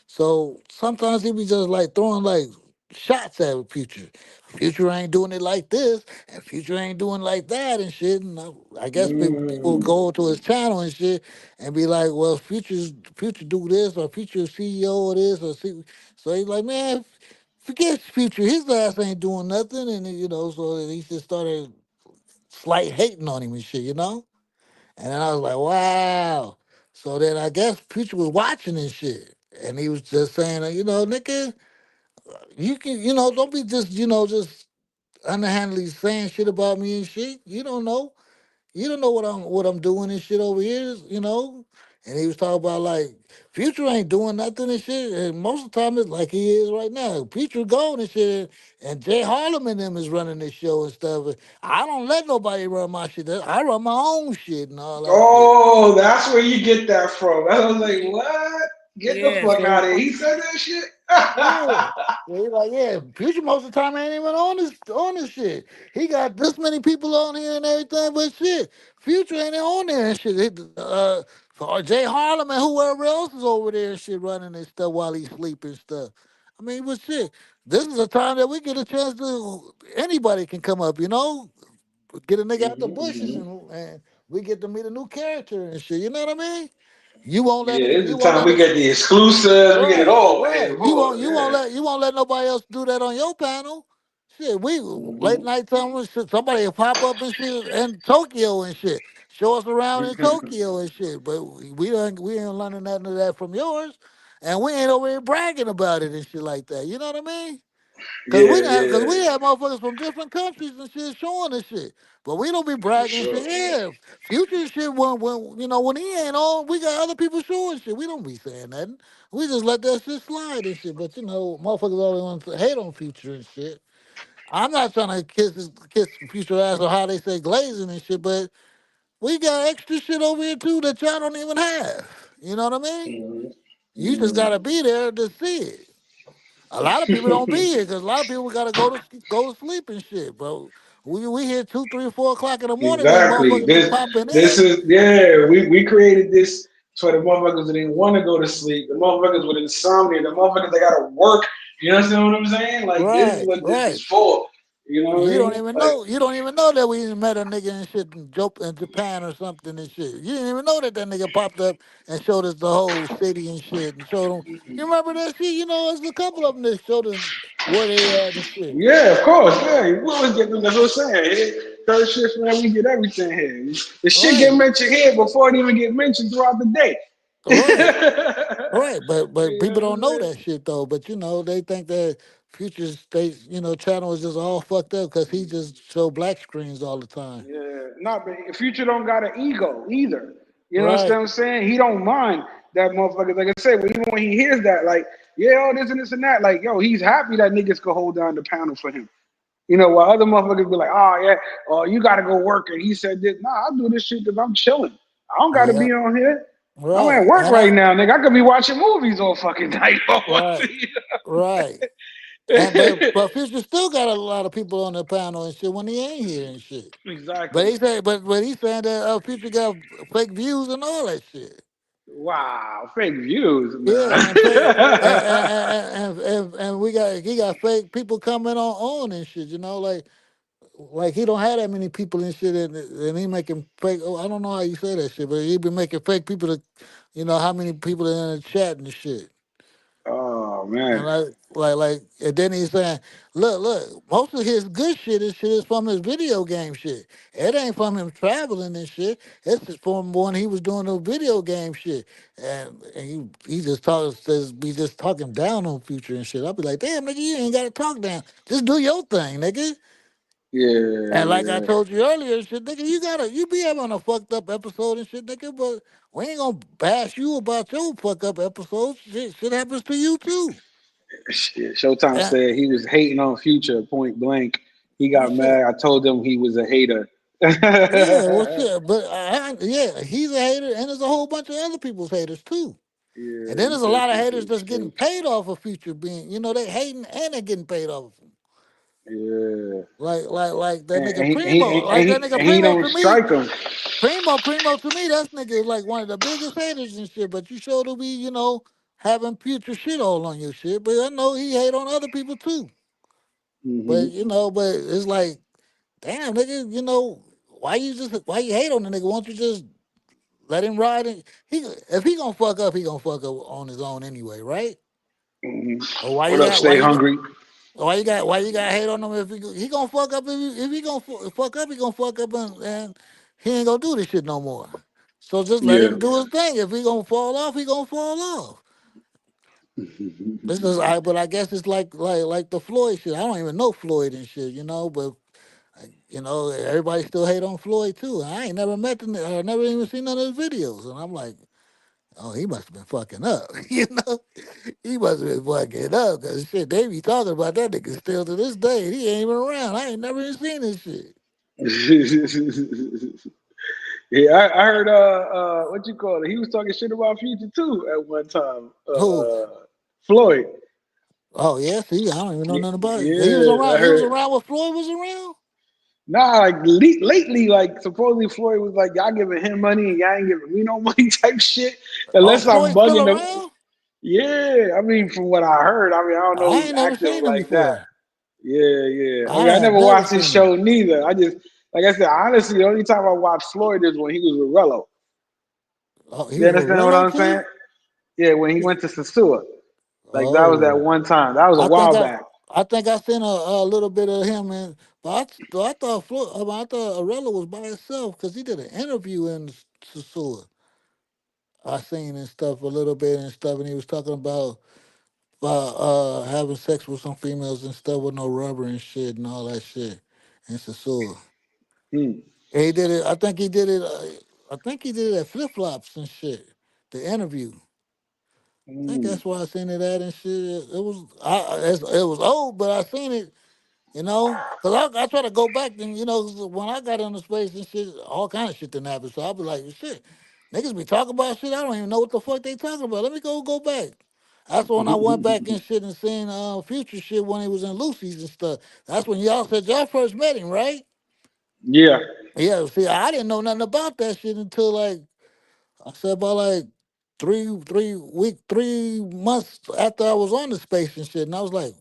So sometimes he be just like throwing like shots at Future. Future ain't doing it like this, and Future ain't doing like that and shit. And I guess people Mm. go to his channel and shit and be like, "Well, Future do this, or Future CEO of this, or so he's like, man, forget Future. His ass ain't doing nothing, and so he just started slight hating on him and shit. And then I was like, wow. So then I guess Future was watching and shit. And he was just saying, nigga, you can, don't be just underhandedly saying shit about me and shit. You don't know. You don't know what I'm doing and shit over here. And he was talking about like Future ain't doing nothing and shit. And most of the time it's like he is right now. Future gone and shit. And Jay Harlem and them is running this show and stuff. I don't let nobody run my shit. I run my own shit and all that shit. Oh, that's where you get that from. I was like, what? Get the Yeah. fuck out So of here. He said that shit? yeah. Yeah, he like, yeah, Future most of the time ain't even on this shit. He got this many people on here and everything, but shit, Future ain't on there and shit. For Jay Harlem and whoever else is over there and shit running and stuff while he's sleeping and stuff. I mean, but shit, this is a time that we get a chance to anybody can come up. Get a nigga out the bushes and we get to meet a new character and shit. You know what I mean? You won't let Yeah, it. it's You the won't time let we it. get the exclusives. We get it Right, all, right. man. You Boy, won't you won't yeah. let you won't let nobody else do that on your panel. Shit, we late Mhm. night time shit, somebody will pop up and shit in Tokyo and shit. Show us around in Tokyo and shit. But we ain't learning nothing of that from yours. And we ain't over here bragging about it and shit like that. You know what I mean? Yeah, Cause we yeah, have motherfuckers from different countries and shit showing us shit. But we don't be for bragging and sure. shit. Yeah, future shit when he ain't on, we got other people showing shit. We don't be saying nothing. We just let that shit slide and shit. But motherfuckers always want to hate on future and shit. I'm not trying to kiss future ass or how they say glazing and shit, but we got extra shit over here too that y'all don't even have. You know what I mean? Mhm. You just Mhm. gotta be there to see it. A lot of people don't be here because a lot of people gotta go to sleep and shit. But we here 2, 3, 4 o'clock in the morning and Exactly. motherfuckers be This popping this in. is yeah. We created this for the motherfuckers that didn't want to go to sleep. The motherfuckers with insomnia. The motherfuckers that gotta work. You understand what I'm saying? Like this is Right, what this right. is for. You know what I You don't mean? even Like know. You don't even know that we met a nigga and shit in Japan or something and shit. You didn't even know that nigga popped up and showed us the whole city and shit and showed them. You remember that shit? There's a couple of them that showed us where they at and shit. yeah, of course. Yeah, we always get them. That's what I'm saying. Third shift, man. We get everything here. The shit get Right, mentioned here before it even get mentioned throughout the day. right. Right, but You people know what don't I'm know saying? that shit though. But they think that Future State, channel is just all fucked up because he just show black screens all the time. Yeah, no, but Future don't got an ego either. You know what Right, I'm saying? He don't mind that motherfucker. Like I said, even when he hears that, like, yeah, all this and this and that, like, yo, he's happy that niggas could hold down the panel for him. While other motherfuckers be like, oh yeah, oh you gotta go work, and he said this. Nah, I do this shit because I'm chilling. I don't gotta yeah, be on here. I'm at right, work and right now, nigga. I could be watching movies all fucking night. right, right. But Future still got a lot of people on the panel and shit when he ain't here and shit. But Exactly. he's saying that Future got fake views and all that shit. Wow, fake views, Yeah, man. and fake and he got fake people coming on and shit. Like he don't have that many people and shit, and he making fake. Oh, I don't know how you say that shit, but he been making fake people to, how many people are in the chat and shit. Oh And man. and then he's saying, look, most of his good shit is from his video game shit. It ain't from him traveling and shit. It's just from when he was doing the video game shit. And he just says be just talking down on Future and shit. I'll be like, damn nigga, you ain't gotta talk down. Just do your thing, nigga. Yeah, And like I yeah. told you earlier, shit, nigga, you be having a fucked up episode and shit, nigga. But We ain't gonna bash you about your fuck up episodes. Shit happens to you too. Shit, Showtime And, said he was hating on Future point blank. He well, got shit. mad. I told him he was a hater. Yeah, well, shit. But yeah, he's a hater, and there's a whole bunch of other people's haters too. And Yeah, then he there's a said lot of Future haters was that's getting fake. paid off of Future being, they hating and they getting paid off. Yeah, Like that and, nigga and, he, Primo, and, like that he, nigga and he Primo don't to me. strike him. Primo to me, that nigga is like one of the biggest haters and shit. But you sure to be, having Future shit all on your shit. But I know he hate on other people too. Hmm. But it's like, damn nigga, why you hate on the nigga? Won't you just let him ride it? If he gonna fuck up, he gonna fuck up on his own anyway, right? Hmm. Or why What you up, got why Stay you got Hungry? why you got hate on him if he gonna fuck up if he gonna fuck up he gonna fuck up and he ain't gonna do this shit no more. So just let Yeah. him do his thing. If he gonna fall off, he gonna fall off. This is but I guess it's like the Floyd shit. I don't even know Floyd and shit, but everybody still hate on Floyd too. I ain't never met the I never even seen none of his videos, and I'm like, oh, he must have been fucking up, He must have been fucking up because shit, they be talking about that nigga still to this day. He ain't even around. I ain't never even seen this shit. Yeah, I heard what you call it? He was talking shit about Future too at one time. Who? Floyd. Oh yeah, see, I don't even know nothing about it. He was Yeah, I around. He was heard. around when Floyd was around. Nah, like lately, like supposedly Floyd was like, y'all giving him money and y'all ain't giving me no money type shit. Oh, Unless I'm Floyd's still bugging them. around. Yeah, I mean, from what I heard, I mean, I don't know I who's ain't never active seen him like that. before. Yeah, yeah. I I mean, I have never never watched his seen him. show neither. I just, like I said, honestly, the only time I watched Floyd is when he was with Rello. Oh, he You was with understand what Rello I'm saying? too. Yeah, when he went to Sasua. Like that was that Oh, one time. That was a I think while I, back. I think I seen a little bit of him, and but I thought Floyd, I thought Arella was by himself because he did an interview in Sasua. I seen and stuff a little bit and stuff, and he was talking about having sex with some females and stuff with no rubber and shit and all that shit in Sasua. Hmm. And he did it. I think he did it. I think he did it at Flip Flops and shit. The interview. I think Hmm. that's why I seen it at and shit. It was old, but I seen it. Cause I try to go back and when I got into space and shit, all kind of shit didn't happen. So I'll be like, shit, niggas be talking about shit. I don't even know what the fuck they talking about. Let me go back. That's when I went back and shit and seen future shit when he was in Lucy's and stuff. That's when y'all said y'all first met him, right? Yeah. Yeah. See, I didn't know nothing about that shit until like I said about like 3 months after I was on the space and shit, and I was like,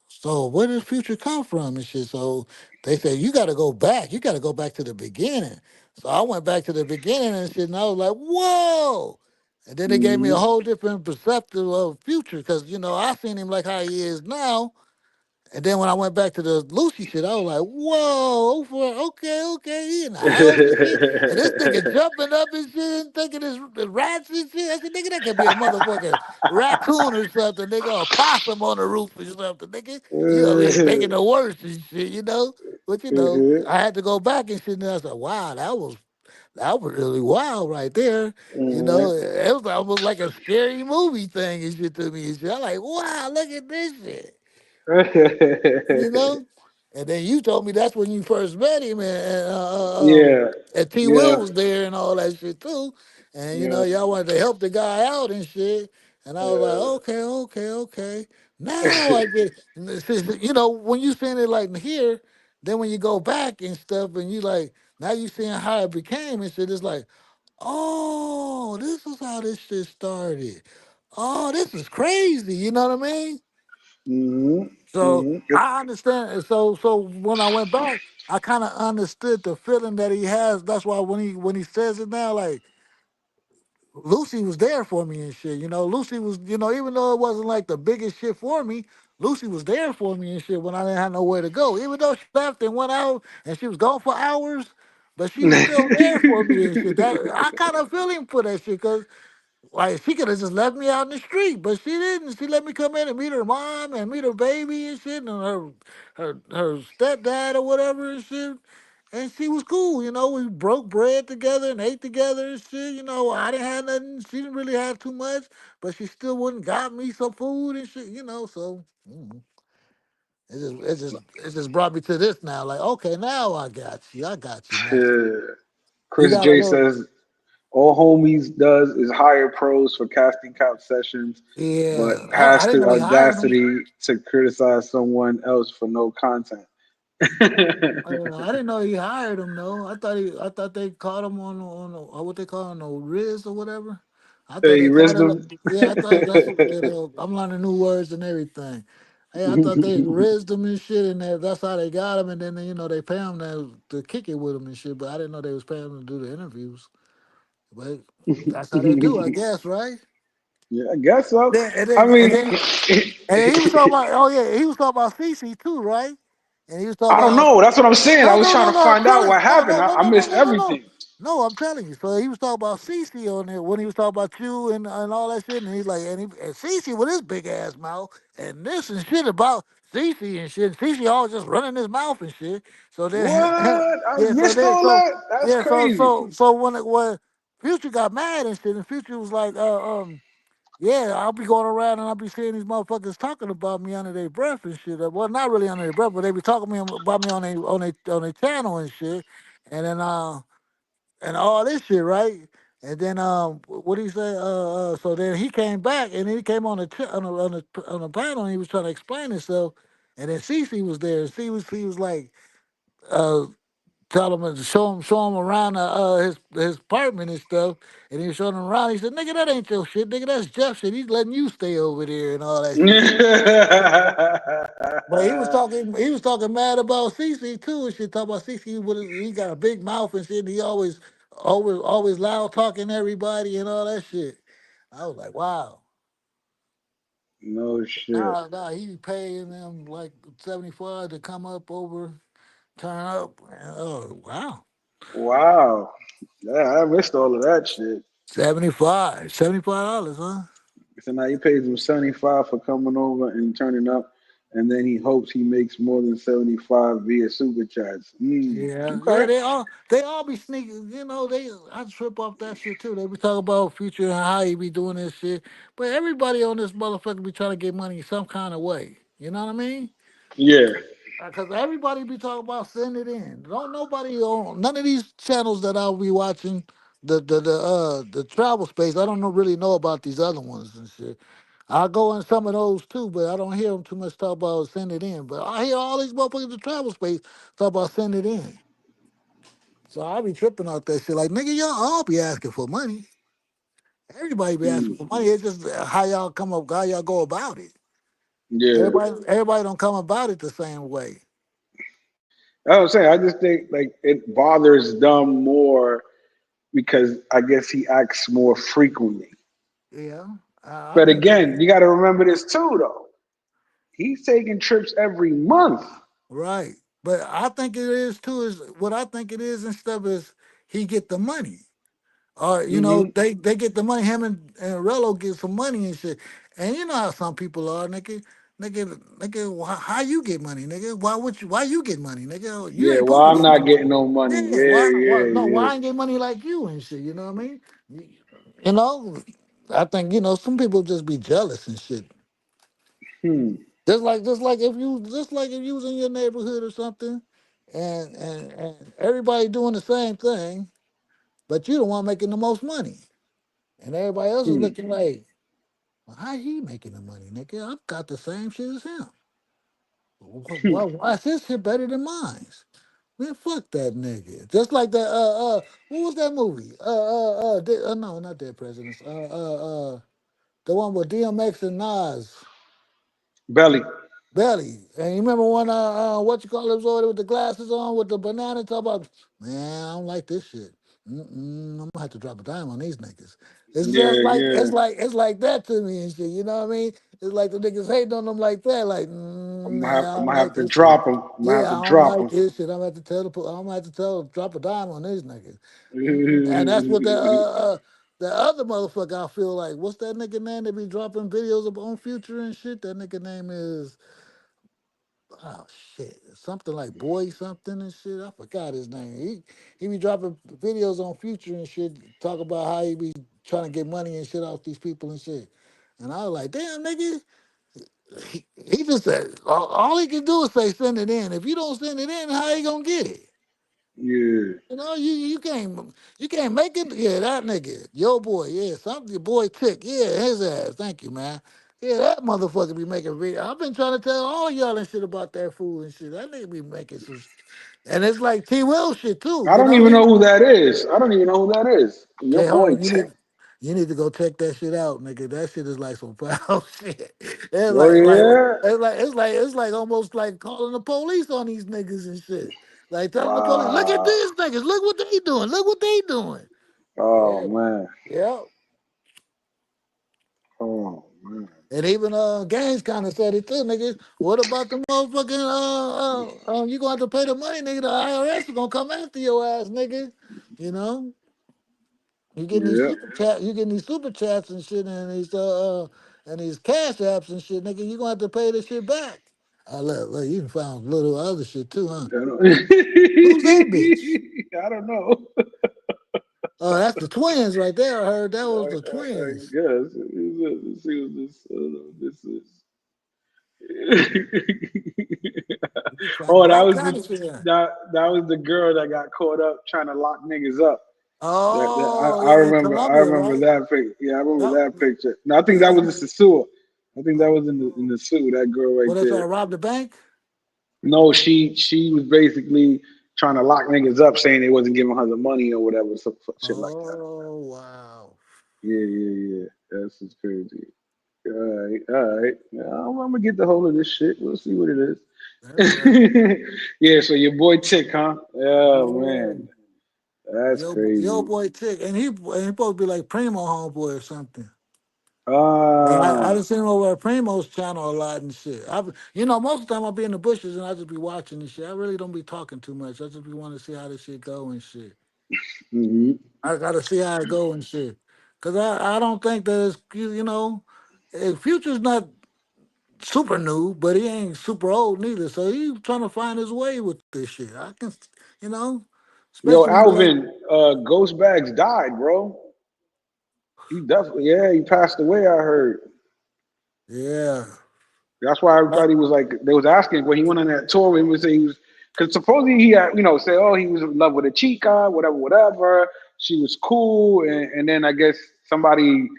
so where did Future come from and shit? So they said you got to go back. You got to go back to the beginning. So I went back to the beginning and shit, and I was like, whoa. And then they gave me a Hmm. whole different perspective of Future because I seen him like how he is now. And then when I went back to the Lucy shit, I was like, whoa, okay, he in the house and shit. And this nigga jumping up and shit and thinking it's rats and shit. I said, nigga, that could be a motherfucking raccoon or something, nigga, or possum on the roof or something, nigga. You know, they making the worst and shit. But I had to go back and shit, and I was like, wow, that was really wild right there. It was almost like a scary movie thing and shit to me and shit. I'm like, wow, look at this shit you know. And then you told me that's when you first met him, Yeah. and T. Yeah. Will was there and all that shit too. And Yeah. y'all wanted to help the guy out and shit. And I was like, Yeah. okay. Now I get, when you seen it like here, then when you go back and stuff, and you like now you seeing how it became and shit. It's like, oh, this is how this shit started. Oh, this is crazy. You know what I mean? Hmm. So Hmm. I understand. So when I went back, I kind of understood the feeling that he has. That's why when he says it now, like Lucy was there for me and shit. Lucy was, even though it wasn't like the biggest shit for me, Lucy was there for me and shit when I didn't have nowhere to go. Even though she left and went out and she was gone for hours, but she was still there for me and shit. That I kind of feel him for that shit because like she could have just left me out in the street, but she didn't. She let me come in and meet her mom and meet her baby and shit, and her stepdad or whatever and shit. And she was cool, you know. We broke bread together and ate together and shit. You know, I didn't have nothing. She didn't really have too much, but she still wouldn't got me some food and shit. You know, so it just brought me to this now. Like, okay, now I got you. I got you now. Yeah. You Chris got a J little, says all homies does is hire pros for casting couch sessions, but yeah. I has didn't the know he hired him. audacity to criticize someone else for no content. I didn't know he hired him though. I thought they caught him on what they call him, on Riz or whatever. I thought Hey, they caught it. wisdom. Yeah, I thought that's I'm learning new words and everything. Hey, I thought they rizzed him and shit, and that's how they got him. And then they pay him to kick it with him and shit. But I didn't know they was paying him to do the interviews. But that's how they do, I guess, right? Yeah, I guess so. Then and I then and mean, then and then he was talking about, oh yeah, he was talking about Cece too, right? And he was talking I don't about, know. That's what I'm saying. I no, was no, trying no, to no, I'm find out telling you, what no, happened. no, no, I no, no, missed no, no, no. everything. No, I'm telling you. So he was talking about Cece on there when he was talking about you and all that shit, and he's like, and Cece with his big ass mouth and this and shit about Cece and shit. Cece always just running his mouth and shit. So then, What? I yeah, missed all that. That's crazy. so when Future got mad and shit, and Future was like, yeah, I'll be going around and I'll be seeing these motherfuckers talking about me under their breath and shit. Well, not really under their breath, but they be talking about me on their channel and shit. And then and all this shit, right? And then what do you say? So then he came back and he came on the panel and he was trying to explain himself. And then Cece was there. He was like uh tell him to show him around his apartment and stuff. And he was showing him around. He said, "Nigga, that ain't your shit. Nigga, that's Jeff shit. He's letting you stay over there and all that shit." But he was talking mad about CC too and shit. Talking about CC he got a big mouth and shit. And he always loud talking to everybody and all that shit. I was like, wow. No shit. Nah, he paying them like 75 to come up over, turn up. Oh wow. Wow. Yeah, I missed all of that shit. $75, huh? So now he pays him 75 for coming over and turning up, and then he hopes he makes more than 75 via super chats. Yeah, yeah, Okay. they all be sneaking. I trip off that shit too. They be talking about Future and how he be doing this shit, but everybody on this motherfucker be trying to get money some kind of way. You know what I mean? Yeah. Because everybody be talking about sending it in. Don't nobody on none of these channels that I'll be watching. The travel space. I don't really know about these other ones and shit. I go in some of those too, but I don't hear them too much talk about send it in. But I hear all these motherfuckers in the travel space talk about send it in. So I be tripping out that shit. Like, nigga, y'all all be asking for money. Everybody be asking Mm. for money. It's just how y'all go about it. Yeah. Everybody don't come about it the same way. I was saying, I just think like it bothers them more because I guess he acts more frequently. Yeah, I But get that. again, you got to remember this too, though. He's taking trips every month. Right. But I think it is too, is what I think it is and stuff is he get the money. Or, Hmm. they get the money, him and Rello get some money and shit. And you know how some people are, nigga. Nigga, how you get money, nigga? Why you get money, nigga? You Yeah, ain't well, supposed to I'm get not money. getting no money. Yeah, Yeah, why yeah, no, yeah. why ain't get money like you and shit, you know what I mean? You know, I think, some people just be jealous and shit. Hmm. Just like if you was in your neighborhood or something and everybody doing the same thing, but you the one making the most money. And everybody else is Hmm. looking like, well, how he making the money, nigga? I've got the same shit as him. Why is his shit better than mine? Man, fuck that nigga. Just like that. What was that movie? No, not Dead Presidents. The one with DMX and Nas. Belly. Belly. And you remember when what you call it was over there with the glasses on with the banana talk about, man, I don't like this shit. I'm gonna have to drop a dime on these niggas. It's Yeah, just like yeah. it's like that to me and shit. You know what I mean? It's like the niggas hating on them like that. Like, man, I I'm don't gonna have like to this shit. drop him. I'm gonna have Yeah, to I don't drop like him. this shit. I'm gonna have to tell drop a dime on these niggas. And that's what the other motherfucker I feel like. What's that nigga name that be dropping videos up on Future and shit? That nigga name is oh shit, something like Boy something and shit. I forgot his name. He be dropping videos on Future and shit, talk about how he be trying to get money and shit off these people and shit. And I was like, damn nigga, he just said all he can do is say send it in. If you don't send it in, how you gonna get it? Yeah. You know, you can't make it. Yeah, that nigga, your boy, yeah, something your boy Tick, yeah, his ass. Thank you, man. Yeah, that motherfucker be making video. I've been trying to tell all y'all and shit about that fool and shit. That nigga be making some, and it's like T. Will shit too. I You don't know what I even know mean? who that is. I don't even know who that is. Your Hey, boy hold on, Tech. you need to go check that shit out, nigga. That shit is like some foul shit. It's Oh yeah. it's like almost like calling the police on these niggas and shit. Like telling the police, look at Wow. these niggas, look what they doing, look what they doing. Oh Yeah, man. yeah. Oh man. And even Gaines kind of said it too, nigga. What about the motherfucking you gonna have to pay the money, nigga. The IRS is gonna come after your ass, nigga. You know, Yeah. you getting these super chats and shit, and these cash apps and shit, nigga. You gonna have to pay this shit back. Look, you found little other shit too, huh? I don't, Who's that bitch? I don't know. Oh, that's the twins right there. I heard that was the I twins. guess. Let's see what this. This is. You Oh, finding that all was the kinds of shit. that was the girl that got caught up trying to lock niggas up. Oh, I yeah, in remember. I Colombia, remember right? that picture. Yeah, I remember Yep. that picture. No, I think that Yeah. was the Sasua. I think that was in the Sue. That girl right What they try there. to rob the bank? No, she was basically trying to lock niggas up, saying they wasn't giving her the money or whatever, some shit like that. Oh wow. Yeah. That's just crazy. All right. Yeah, I'm gonna get the hold of this shit. We'll see what it is. That's right. Yeah, so your boy Tick, huh? Oh Yeah. man, that's Yo crazy. boy Tick. And he supposed to be like Primo homeboy or something. And I Ah, just seen him over at Primo's channel a lot and shit. Most of the time I'll be in the bushes and I just be watching and shit. I really don't be talking too much. I just be wanting to see how this shit go and shit. hmm I gotta see how it go and shit. Cause I don't think that it's Future's not super new, but he ain't super old neither. So he's trying to find his way with this shit. I can, you know, Yo, especially when you like, Alvin, Ghost Bags died, bro. He definitely, yeah, he passed away. I heard. yeah, That's why everybody was like, they was asking when he went on that tour. He was saying he was, because supposedly he had, say, oh, he was in love with a chica, whatever. She was cool, and then I guess somebody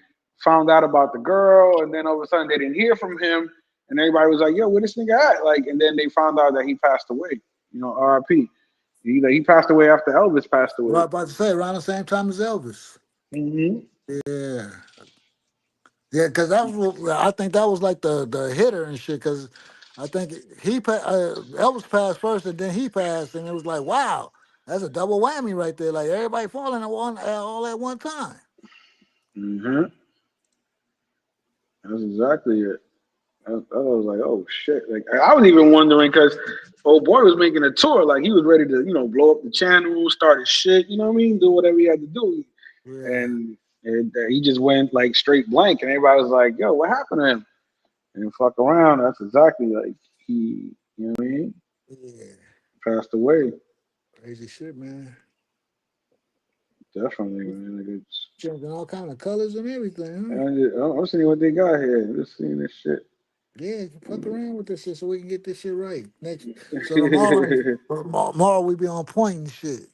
found out about the girl, and then all of a sudden they didn't hear from him, and everybody was like, yo, where this nigga at? Like, and then they found out that he passed away. R.I.P. He passed away after Elvis passed well, away. I'm about to say around the same time as Elvis. hmm Yeah, yeah, because I think that was like the hitter and shit. Because I think Elvis passed first, and then he passed, and it was like, wow, that's a double whammy right there. Like everybody falling all at one time. hmm That's exactly it. I was like, oh shit! Like I was even wondering because old boy was making a tour, like he was ready to, blow up the channel, start his shit. You know what I mean? Do whatever he had to do, Yeah, and he just went like straight blank, and everybody was like, yo, what happened to him? And fuck around. That's exactly like he, you know what I mean? yeah, Passed away. crazy shit, man. Definitely, man. Like Changing all kind of colors and everything, huh? I'm seeing what they got here. I'm just seeing this shit. Yeah, fuck around with this shit so we can get this shit right next. So tomorrow we be on point and shit.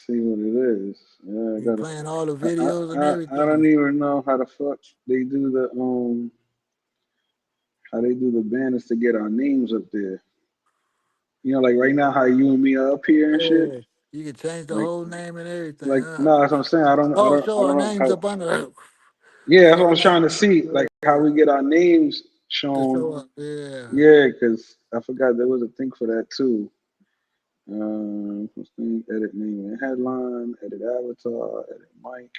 See what it is. Yeah, I We gotta. playing all the I, videos and I don't everything. even know how the fuck they do the how they do the banners to get our names up there. Like right now how you and me are up here and shit. Yeah, you can change the Like whole name and everything, like huh? no, that's what I'm saying. Oh, show I our don't know names how. up under. Yeah, that's Show what I our was trying name to see. Like how we get our names to shown. show up. Yeah. Yeah, because I forgot there was a thing for that too. What's the name? Edit name and headline. Edit avatar. Edit mic.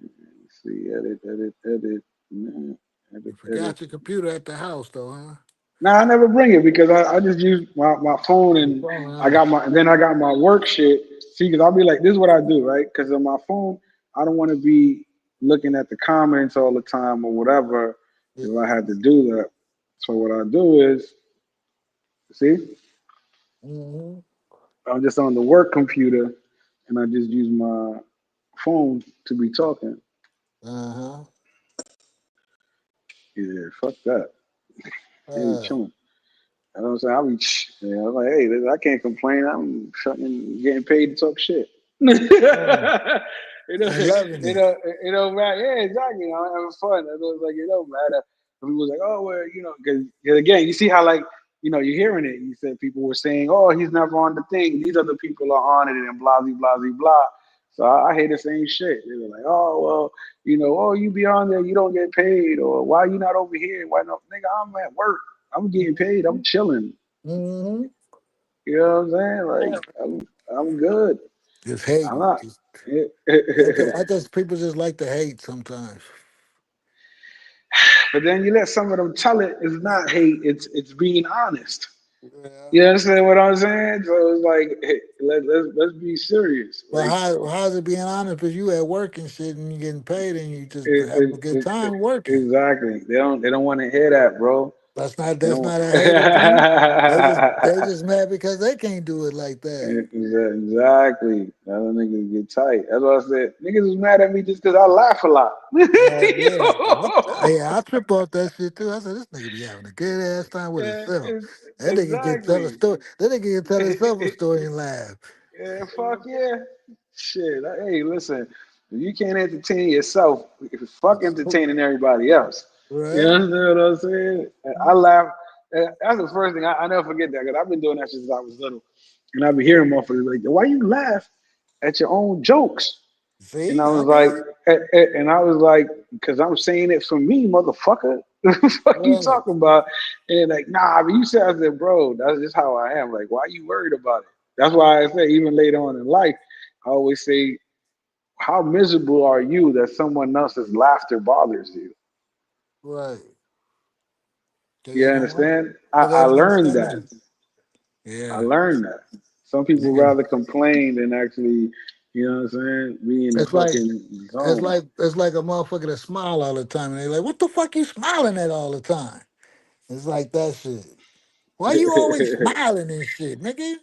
Let's see. Edit. Nah, You edit. forgot your computer at the house though, huh? Nah, I never bring it because I just use my phone Your and phone, I huh? got my work shit. See, because I'll be like, this is what I do, right? Because on my phone, I don't want to be looking at the comments all the time or whatever if I Yeah. had to do that. So what I do is See, Mm-hmm. I'm just on the work computer, and I just use my phone to be talking. Uh-huh. Yeah, fuck that. They be Uh, chilling. You know what I'm saying? I'm like, hey, I can't complain. I'm fucking getting paid to talk shit. uh, and loving It it. don't, it don't matter. Yeah, exactly. I'm having fun. It was like, it don't matter. People was like, oh, well, because again, you see how like, you're hearing it. You said people were saying, oh, he's never on the thing. These other people are on it and blah, blah, blah, blah, blah. So I hear the same shit. They were like, oh, well, oh, you be on there, you don't get paid, or why you not over here? Why not? Nigga, I'm at work. I'm getting paid. I'm chilling. Mm-hmm. You know what I'm saying? Like, I'm good. Just I'm hating. not. Just, I just people just like to hate sometimes. But then you let some of them tell it. It's not hate. It's being honest. Yeah. You understand what I'm saying? So it's like, hey, let's be serious. But Like how's it being honest? Because you at work and shit, and you getting paid, and you just it, having it, a good it, it, time working. exactly. They don't want to hear that, bro. They That's don't. not a hater thing. They just mad because they can't do it like that. Exactly. Other niggas get tight. That's why I said niggas is mad at me just because I laugh a lot. Yeah. What? Yeah, I trip off that shit too. I said this nigga be having a good ass time with Yeah, himself. That nigga can tell a exactly. story. That nigga can tell himself a story and laugh. Yeah, fuck yeah. Shit. Hey, listen, if you can't entertain yourself, fuck entertaining everybody else. You Right. understand what I'm saying? I laugh. That's the first thing. I never forget that because I've been doing that since I was little. And I be hearing motherfuckers like, why you laugh at your own jokes? And See, I I was like, can't. because I'm saying it for me, motherfucker. What the fuck you Right. talking about? And like, nah, but you said, I said, bro, that's just how I am. Like, why you worried about it? That's why I say, even later on in life, I always say, how miserable are you that someone else's laughter bothers you? Right. Cause You they don't. understand? I, Cause they I don't learned understand that. it. I Yeah. learned that. Some people Nigga. rather complain than actually, you know what I'm saying, be in the It's like fucking it's zone. like it's like a motherfucker that smile all the time, and they like, what the fuck you smiling at all the time? It's like that shit. Why you always smiling and shit, nigga?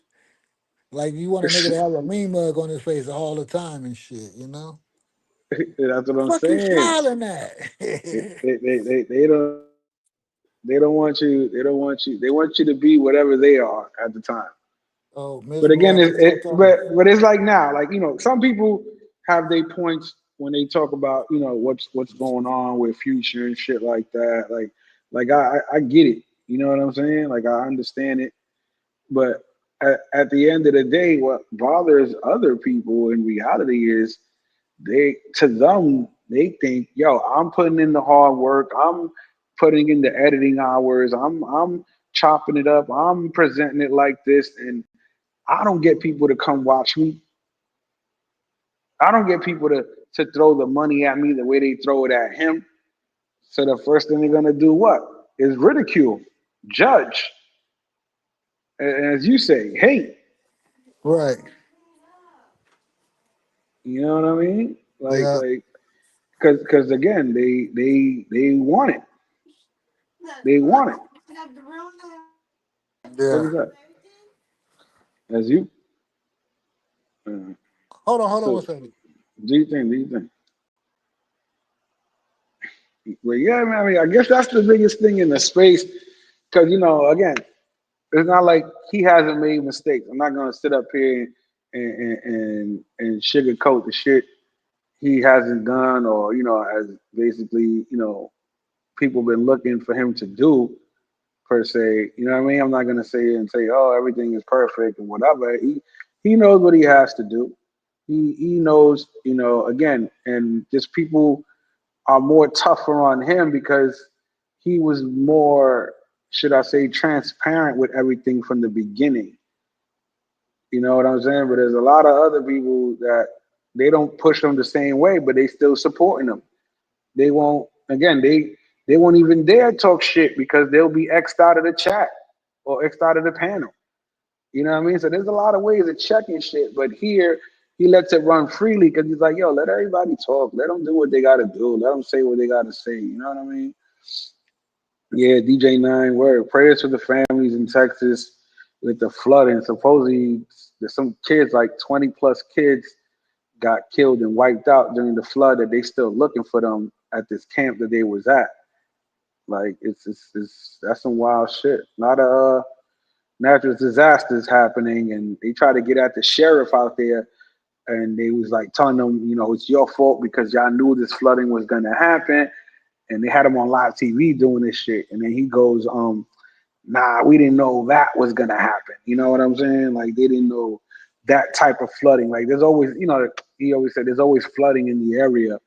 Like you want a nigga to have a mean mug on his face all the time and shit, you know? That's what The I'm fuck you saying. smiling at? They don't want you. They don't want you. They want you to be whatever they are at the time. Oh, But miserable again, at the same time. but it's like now, like some people have their points when they talk about what's going on with Future and shit like that. Like I get it. You know what I'm saying? Like I understand it. But at the end of the day, what bothers other people in reality is they think, yo, I'm putting in the hard work. I'm putting in the editing hours. I'm chopping it up. I'm presenting it like this, and I don't get people to come watch me. I don't get people to throw the money at me the way they throw it at him. So the first thing they're gonna do what is ridicule, judge, and as you say, hate. Right. You know what I mean? Yeah. Because again, they want it. They want it. What Yeah. is that? As you. Uh, Hold on one so second. do you think? Do you think? Well, yeah, man. I mean, I guess that's the biggest thing in the space. Because again, it's not like he hasn't made mistakes. I'm not gonna sit up here and sugarcoat the shit he hasn't done, or as basically people been looking for him to do per se. You know what I mean? I'm not gonna say and say, oh, everything is perfect and whatever. He knows what he has to do. He knows, again, and just people are more tougher on him because he was more, should I say, transparent with everything from the beginning. You know what I'm saying? But there's a lot of other people that they don't push him the same way, but they still supporting him. They won't. Again, they won't even dare talk shit because they'll be xed out of the chat or xed out of the panel. You know what I mean? So there's a lot of ways of checking shit, but here he lets it run freely because he's like, yo, let everybody talk. Let them do what they got to do. Let them say what they got to say. You know what I mean? Yeah, DJ Nine. Word. Prayers for the families in Texas with the flooding. Supposedly, there's some kids, like 20 plus kids, got killed and wiped out during the flood. That they still looking for them at this camp that they was at. Like it's that's some wild shit. A lot of natural disasters happening, and they try to get at the sheriff out there, and they was like telling them, it's your fault because y'all knew this flooding was gonna happen, and they had him on live TV doing this shit, and then he goes, nah, we didn't know that was gonna happen. You know what I'm saying? Like they didn't know that type of flooding. Like there's always, he always said there's always flooding in the area,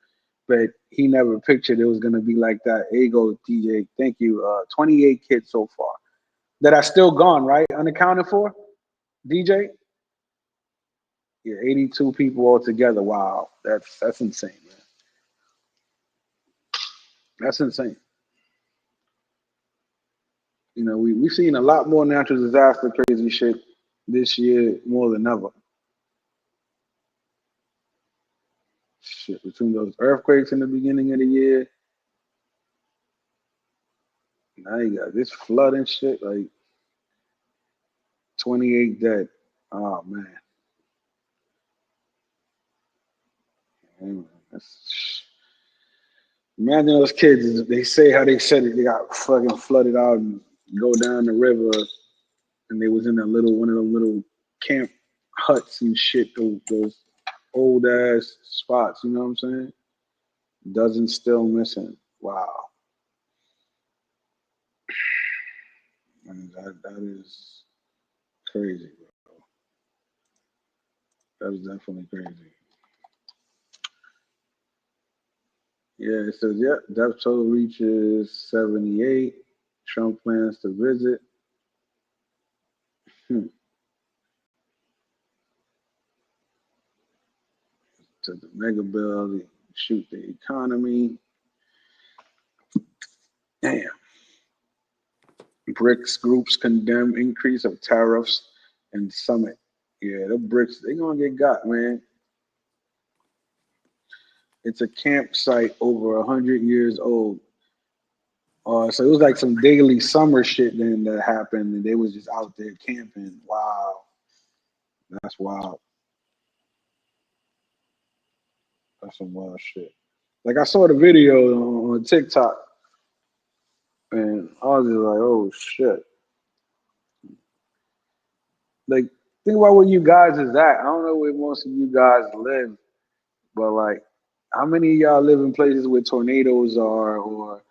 but he never pictured it was gonna be like that. There you go, DJ. Thank you. 28 kids so far that are still gone, right? Unaccounted for, DJ. Yeah, 82 people altogether. Wow, that's insane, man. That's insane. We've seen a lot more natural disaster crazy shit this year more than ever. Shit, between those earthquakes in the beginning of the year, now you got this flood and shit, like 28 dead. Oh man. Man, imagine those kids. They say how they said it. They got fucking flooded out and go down the river, and they was in one of those little camp huts and shit. Those old ass spots. You know what I'm saying? Dozens still missing. Wow. Man, that is crazy, bro. That is definitely crazy. Yeah, it says, yeah, death toll reaches 78. Trump plans to visit. To the mega bill, they shoot the economy. Damn. BRICS groups condemn increase of tariffs and summit. Yeah, the BRICS, they gonna get got, man. It's a campsite over 100 years old. So it was like some daily summer shit then that happened, and they was just out there camping. Wow, that's wild. That's some wild shit. Like I saw the video on TikTok, and I was just like, oh shit. Like, think about where you guys is at. I don't know where most of you guys live, but like, how many of y'all live in places where tornadoes are, or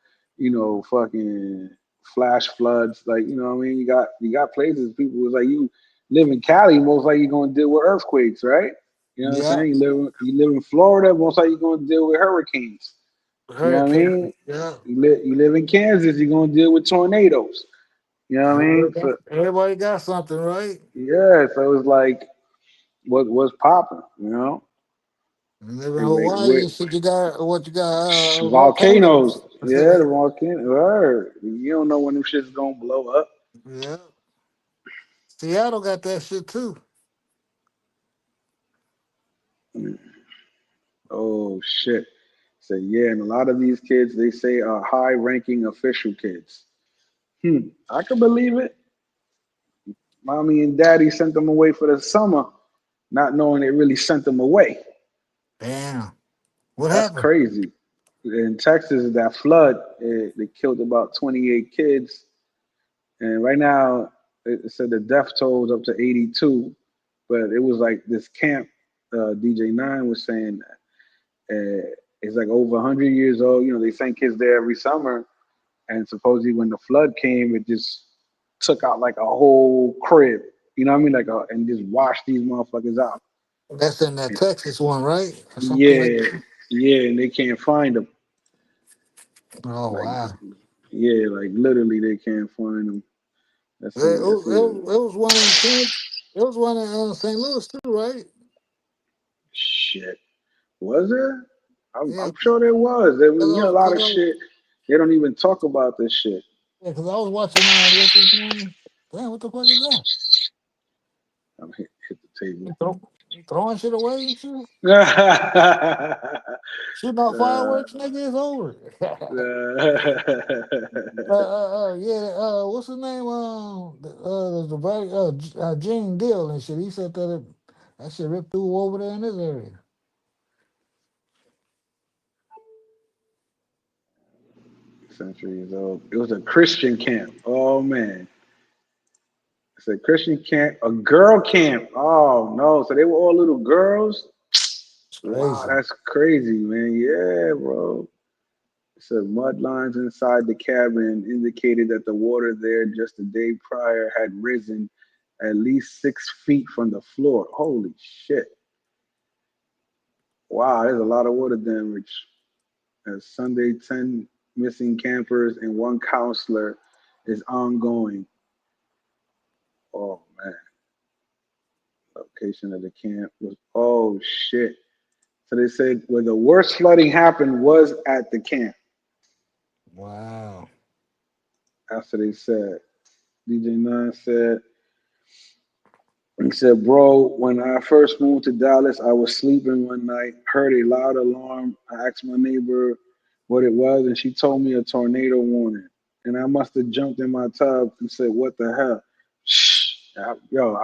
fucking flash floods? Like, what I mean, you got places people was like, you live in Cali, most likely you're gonna deal with earthquakes, right? You know what I'm Yeah, saying? You live in Florida, most likely you're gonna deal with hurricanes. You know what I hurricane. mean? Yeah, You live in Kansas, you're gonna deal with tornadoes. You know what I mean? So everybody got something, right? yeah, so it's like what's popping, you know? You live in Like Hawaii, with you said you got what you got volcanoes. volcanoes. Yeah, the volcano. Word. You don't know when them shit's gonna blow up. Yeah, Seattle got that shit too. Oh shit. So yeah, and a lot of these kids they say are high ranking official kids. I can believe it. Mommy and daddy sent them away for the summer, not knowing they really sent them away. Damn, what That's happened? crazy. In Texas, that flood, they killed about 28 kids. And right now, it said the death toll is up to 82. But it was like this camp, DJ Nine was saying, it's like over 100 years old. They send kids there every summer. And supposedly when the flood came, it just took out like a whole crib. You know what I mean? And just washed these motherfuckers out. That's in that Texas one, right? Or something like Yeah, that. yeah, and they can't find them. Oh Like, wow. yeah, like literally they can't find them. It, it, it was one in Kansas. It was one in St. Louis too, right? Shit. Was there? Yeah, I'm sure there was. There was, a lot of cause shit. They don't even talk about this shit. I was watching what's his name? Damn, what the fuck is that? I'm hit the table. Throwing shit away and shit. Uh, Shooting off fireworks, nigga, it's over. Yeah, what's his name? The very Gene Deal and shit. He said that that shit ripped through over there in this area. Centuries old. It was a Christian camp. Oh man. It's a Christian camp, a girl camp. Oh no. So they were all little girls? It's Wow, crazy. that's crazy, man. Yeah, bro. It said mud lines inside the cabin indicated that the water there just a day prior had risen at least 6 feet from the floor. Holy shit. Wow, there's a lot of water damage. As Sunday, 10 missing campers and one counselor is ongoing. Oh man, location of the camp was oh shit. So they said where the worst flooding happened was at the camp. Wow. That's what they said. DJ Nine said he said, bro, when I first moved to Dallas, I was sleeping one night, heard a loud alarm. I asked my neighbor what it was, and she told me a tornado warning. And I must have jumped in my tub and said, what the hell? Shh. Yo,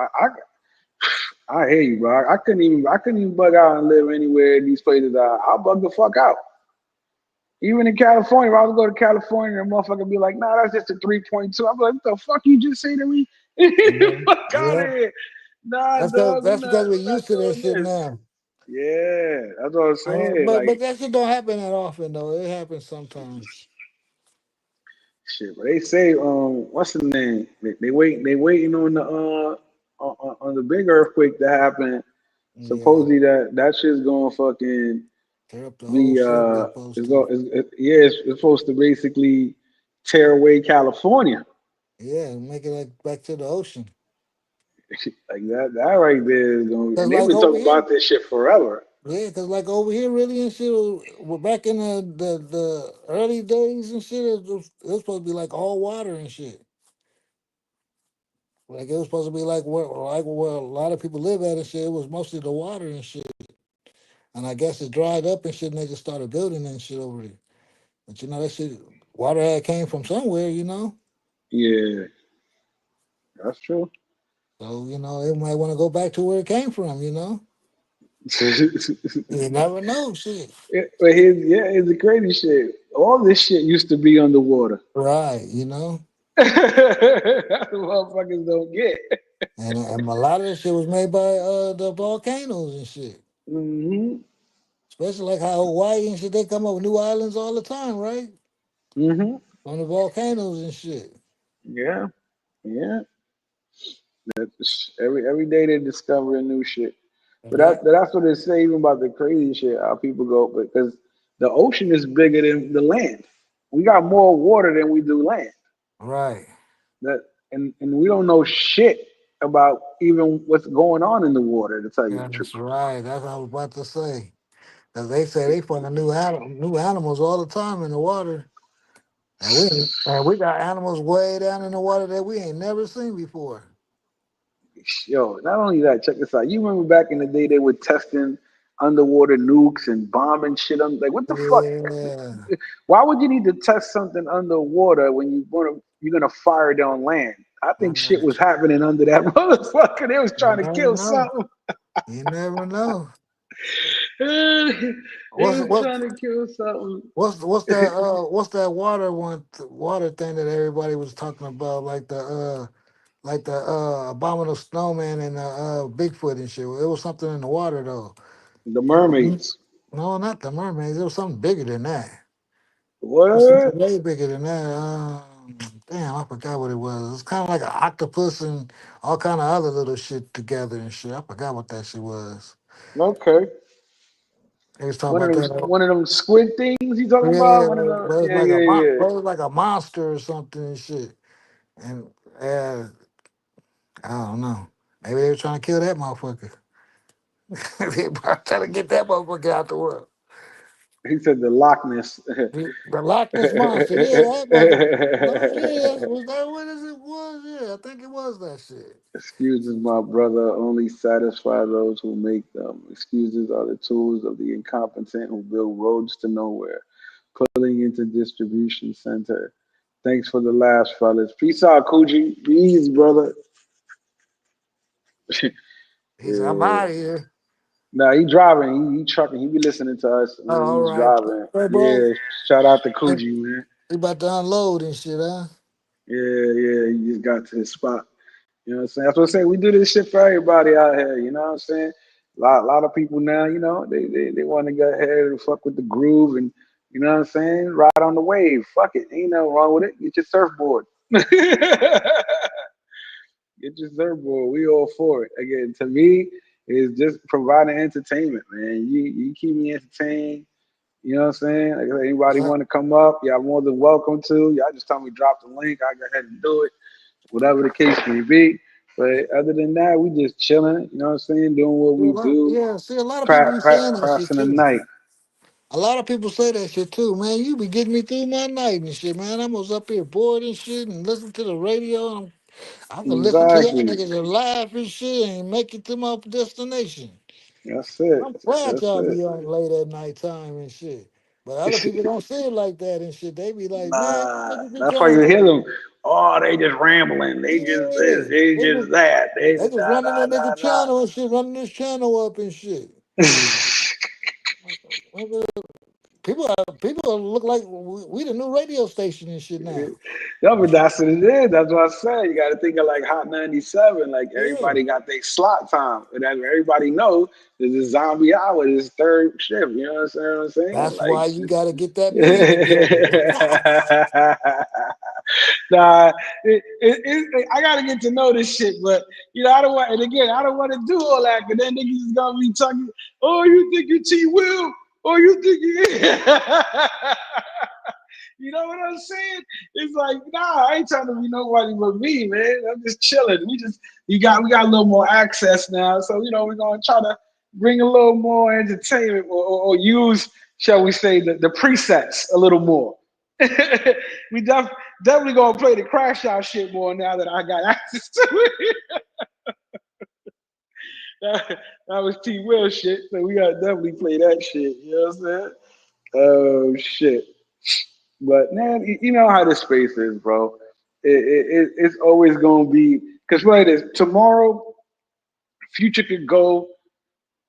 I hear you, bro. I couldn't even bug out and live anywhere in these places. I'll bug the fuck out. Even in California, if I was to go to California, and a motherfucker be like, nah, that's just a 3.2. I'm like, what the fuck you just say to me? Mhm. Fuck out of Yeah. here. Nah, That's because dog, that's because we're we're not used to that doing shit this. now. Yeah, that's what I'm saying. But Like, that shit don't happen that often though. It happens sometimes. shit. But they say, what's the name? They waiting on the on the big earthquake to happen. Yeah. Supposedly that shit's gonna fucking Tear up the whole be shit they supposed it's to. going yeah it's supposed to basically tear away California. Yeah, make it like back to the ocean. Like that right there is gonna, Cause and they've like been over talking here, about this shit forever. yeah, cause like over here, really and shit. We're back in the early days and shit. It was supposed to be like all water and shit. Like it was supposed to be like where a lot of people live at and shit. It was mostly the water and shit. And I guess it dried up and shit, and they just started building and shit over there. But you know that shit, water had came from somewhere, you know. Yeah, that's true. So you know, it might want to go back to where it came from, you know. You never know, shit. But here's the crazy shit. All this shit used to be underwater. Right, you know. That's what motherfuckers don't get. And a lot of that shit was made by the volcanoes and shit. Hmm. Especially like how Hawaii and shit, they come up with new islands all the time, right? Hmm. From the volcanoes and shit. Yeah, yeah. Every day they discover a new shit. And But that that's what they say even about the crazy shit. How people go because the ocean is bigger than the land. We got more water than we do land. right. That and we don't know shit about even what's going on in the water. To tell you Yeah, the truth. that's right. That's what I was about to say. Cause they say they find new animals all the time in the water. And we got animals way down in the water that we ain't never seen before. Yo, not only that, check this out. You remember back in the day they were testing underwater nukes and bombing shit. I'm like, what the fuck? Yeah. Why would you need to test something underwater when you're gonna fire it on land? I think shit Right. was happening under that motherfucker. They was You trying to never kill know. something. You never know. They What's was what trying to kill something. what's that water thing that everybody was talking about like the abominable snowman and Bigfoot and shit. It was something in the water though. The Mhm. mermaids. No, not the mermaids. It was something bigger than that. It was something What? way bigger than that. Damn, I forgot what it was. It's kind of like an octopus and all kind of other little shit together and shit. I forgot what that shit was. Okay. They was talking about that. One of them squid things you talking about? Yeah, One of the but yeah, yeah, yeah. it was like a monster or something and shit. And I don't know. Maybe they were trying to kill that motherfucker. They probably trying to get that motherfucker out the world. He said the Loch Ness. The Loch Ness monster. Yeah, that mother. No, yeah, was that what it was? Yeah, I think it was that shit. Excuses, my brother, only satisfy those who make them. Excuses are the tools of the incompetent who build roads to nowhere, pulling into distribution center. Thanks for the laughs, fellas. Peace out, Coogee. Be easy, brother. He said, I'm Yeah. out of here. Nah, he driving. He trucking. He be listening to us. Oh, Man, all he's right. driving. Hey, bro. Yeah. Shout out to Hey, Coogee, man. he about to unload and shit, huh? Yeah, yeah. He just got to his spot. You know what I'm saying? That's what I'm saying. We do this shit for everybody out here. You know what I'm saying? A lot of people now, you know, they want to go ahead and fuck with the groove and, you know what I'm saying? Ride on the wave. Fuck it. Ain't nothing wrong with it. Get your surfboard. Get your surfboard. We all for it. Again, to me, it's just providing entertainment, man. You keep me entertained. You know what I'm saying? Like, if anybody want to come up, y'all more than welcome to. Y'all just tell me drop the link. I go ahead and do it, whatever the case may be. But other than that, we just chilling. You know what I'm saying? Doing what we do, Yeah, see, a lot of people be saying that shit passing the too. night. A lot of people say that shit too, man. You be getting me through my night and shit, man. I was up here bored and shit and listen to the radio and I can listen to y'all Exactly. niggas and laugh and shit and make it to my destination. That's it. I'm glad That's y'all it. be on late at night time and shit. But other people don't see it like that and shit. They be like, man, Nah, niggas be that's why trying you to, hear them. Oh, they just rambling. They just this. yeah. They just that. They They just just da running da that nigga da da. channel and shit, running this channel up and shit. Nigga, people look like we the new radio station and shit now. No, but that's what it is. That's what I said. You got to think of like Hot 97. Like Yeah. everybody got their slot time, and as everybody knows, there's a zombie hour. This third shift. You know what I'm saying? That's Like, why you got to get that meeting together. nah, I gotta get to know this shit, but you know, I don't want. And again, I don't want to do all that, because then niggas is gonna be talking. Oh, you think you T Will? Oh, you think you? You know what I'm saying? It's like, nah, I ain't trying to be nobody but me, man. I'm just chilling. We got a little more access now, so you know we're gonna try to bring a little more entertainment, or use, shall we say, the presets a little more. we definitely gonna play the crash out shit more now that I got access to it. that was T Will shit, so we gotta definitely play that shit. You know what I'm saying? Oh shit. But man, you know how this space is, bro. It's always gonna be, because what it is, tomorrow, Future could go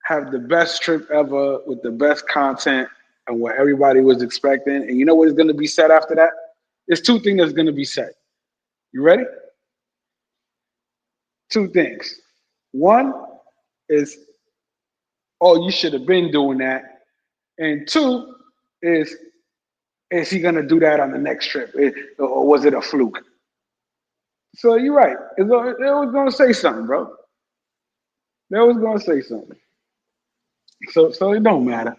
have the best trip ever with the best content and what everybody was expecting. And you know what is gonna be said after that? There's two things that's gonna be said. You ready? Two things. One is, oh, you should have been doing that. And two is he gonna do that on the next trip? Or was it a fluke? So you're right. They was gonna say something, bro. They was gonna say something. So it don't matter.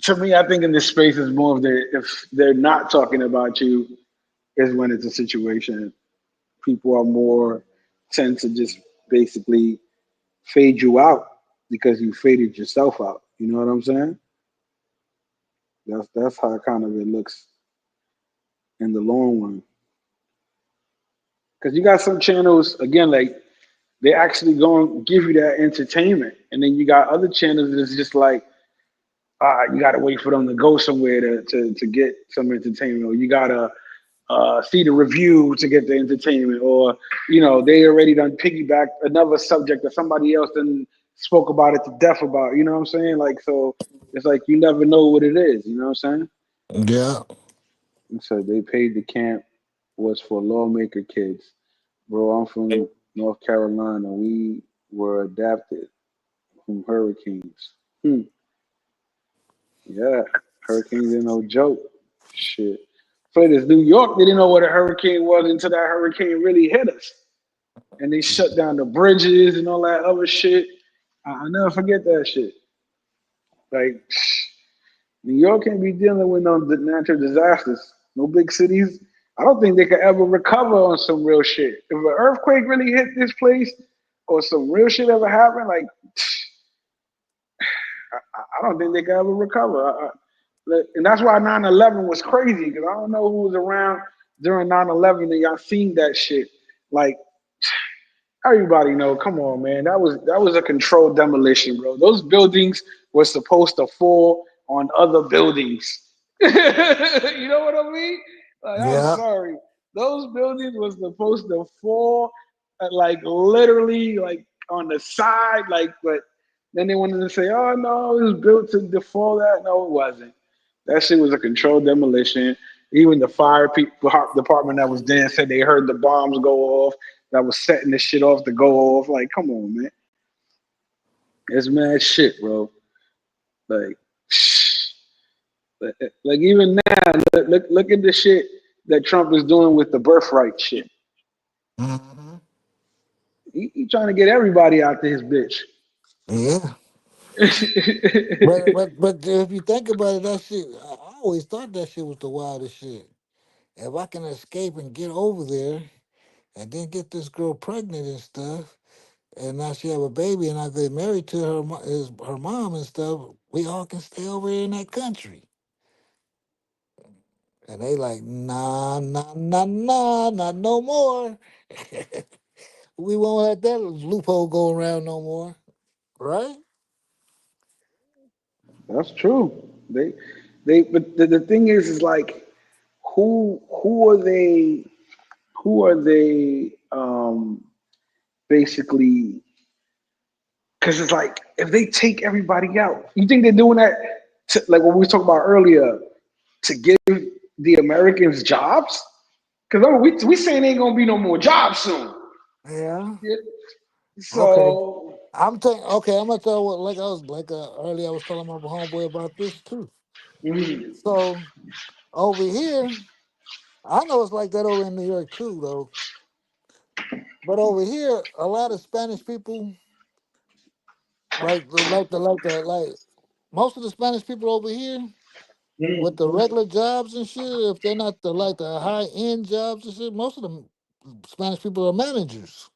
To me, I think in this space is more of if they're not talking about you, is when it's a situation. People are more tend to just basically fade you out because you faded yourself out. You know what I'm saying? That's how kind of it looks in the long run. Because you got some channels, again, like they actually going to give you that entertainment, and then you got other channels that's just like, you got to wait for them to go somewhere to get some entertainment, or you got to see the review to get the entertainment, or you know they already done piggyback another subject that somebody else done spoke about it to death about. You know what I'm saying? Like, so it's like you never know what it is. You know what I'm saying? Yeah. And so they paid the camp was for lawmaker kids. Bro, I'm from North Carolina. We were adapted from hurricanes. Yeah, hurricanes ain't no joke. Shit. For this New York, they didn't know what a hurricane was until that hurricane really hit us. And they shut down the bridges and all that other shit. I'll never forget that shit. Like, New York can't be dealing with no natural disasters. No big cities. I don't think they could ever recover on some real shit. If an earthquake really hit this place or some real shit ever happened, like, I don't think they can ever recover. And that's why 9/11 was crazy because I don't know who was around during 9/11 and y'all seen that shit. Like everybody know, come on, man, that was a controlled demolition, bro. Those buildings were supposed to fall on other buildings. You know what I mean? Like, I'm Yeah. sorry, those buildings was supposed to fall, like literally, like on the side, like. But then they wanted to say, "Oh no, it was built to fall." That no, it wasn't. That shit was a controlled demolition. Even the department that was there said they heard the bombs go off that was setting the shit off to go off. Like, come on, man. It's mad shit, bro. Like, like even now, look at the shit that Trump is doing with the birthright shit. Hmm. He trying to get everybody out to his bitch. Yeah. But if you think about it, that shit, I always thought that shit was the wildest shit. If I can escape and get over there and then get this girl pregnant and stuff, and now she have a baby and I get married to her mom and stuff, we all can stay over here in that country. And they like, nah, nah, nah, nah, not no more. We won't let that loophole go around no more, right? That's true. But the thing is like, who are they? Who are they? Basically, because it's like if they take everybody out, you think they're doing that to, like what we was talking about earlier, to give the Americans jobs? Because we saying ain't gonna be no more jobs soon. Yeah. Yeah. Okay. So Okay, I'm gonna tell you what, like I was like earlier I was telling my homeboy about this too. mhm. So over here, I know it's like that over in New York too, though. But over here, a lot of Spanish people, like most of the Spanish people over here with the regular jobs and shit, if they're not the high end jobs and shit, most of them Spanish people are managers.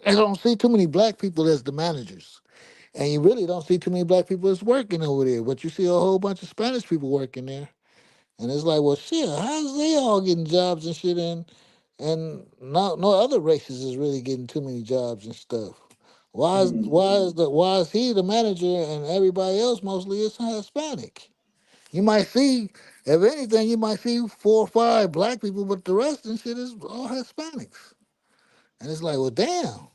I don't see too many black people as the managers. And you really don't see too many black people as working over there. But you see a whole bunch of Spanish people working there. And it's like, well, shit, how's they all getting jobs and shit, and no other races is really getting too many jobs and stuff. Why is he the manager and everybody else mostly is Hispanic? You might see, if anything, you might see 4 or 5 black people, but the rest and shit is all Hispanics. And it's like, well, damn,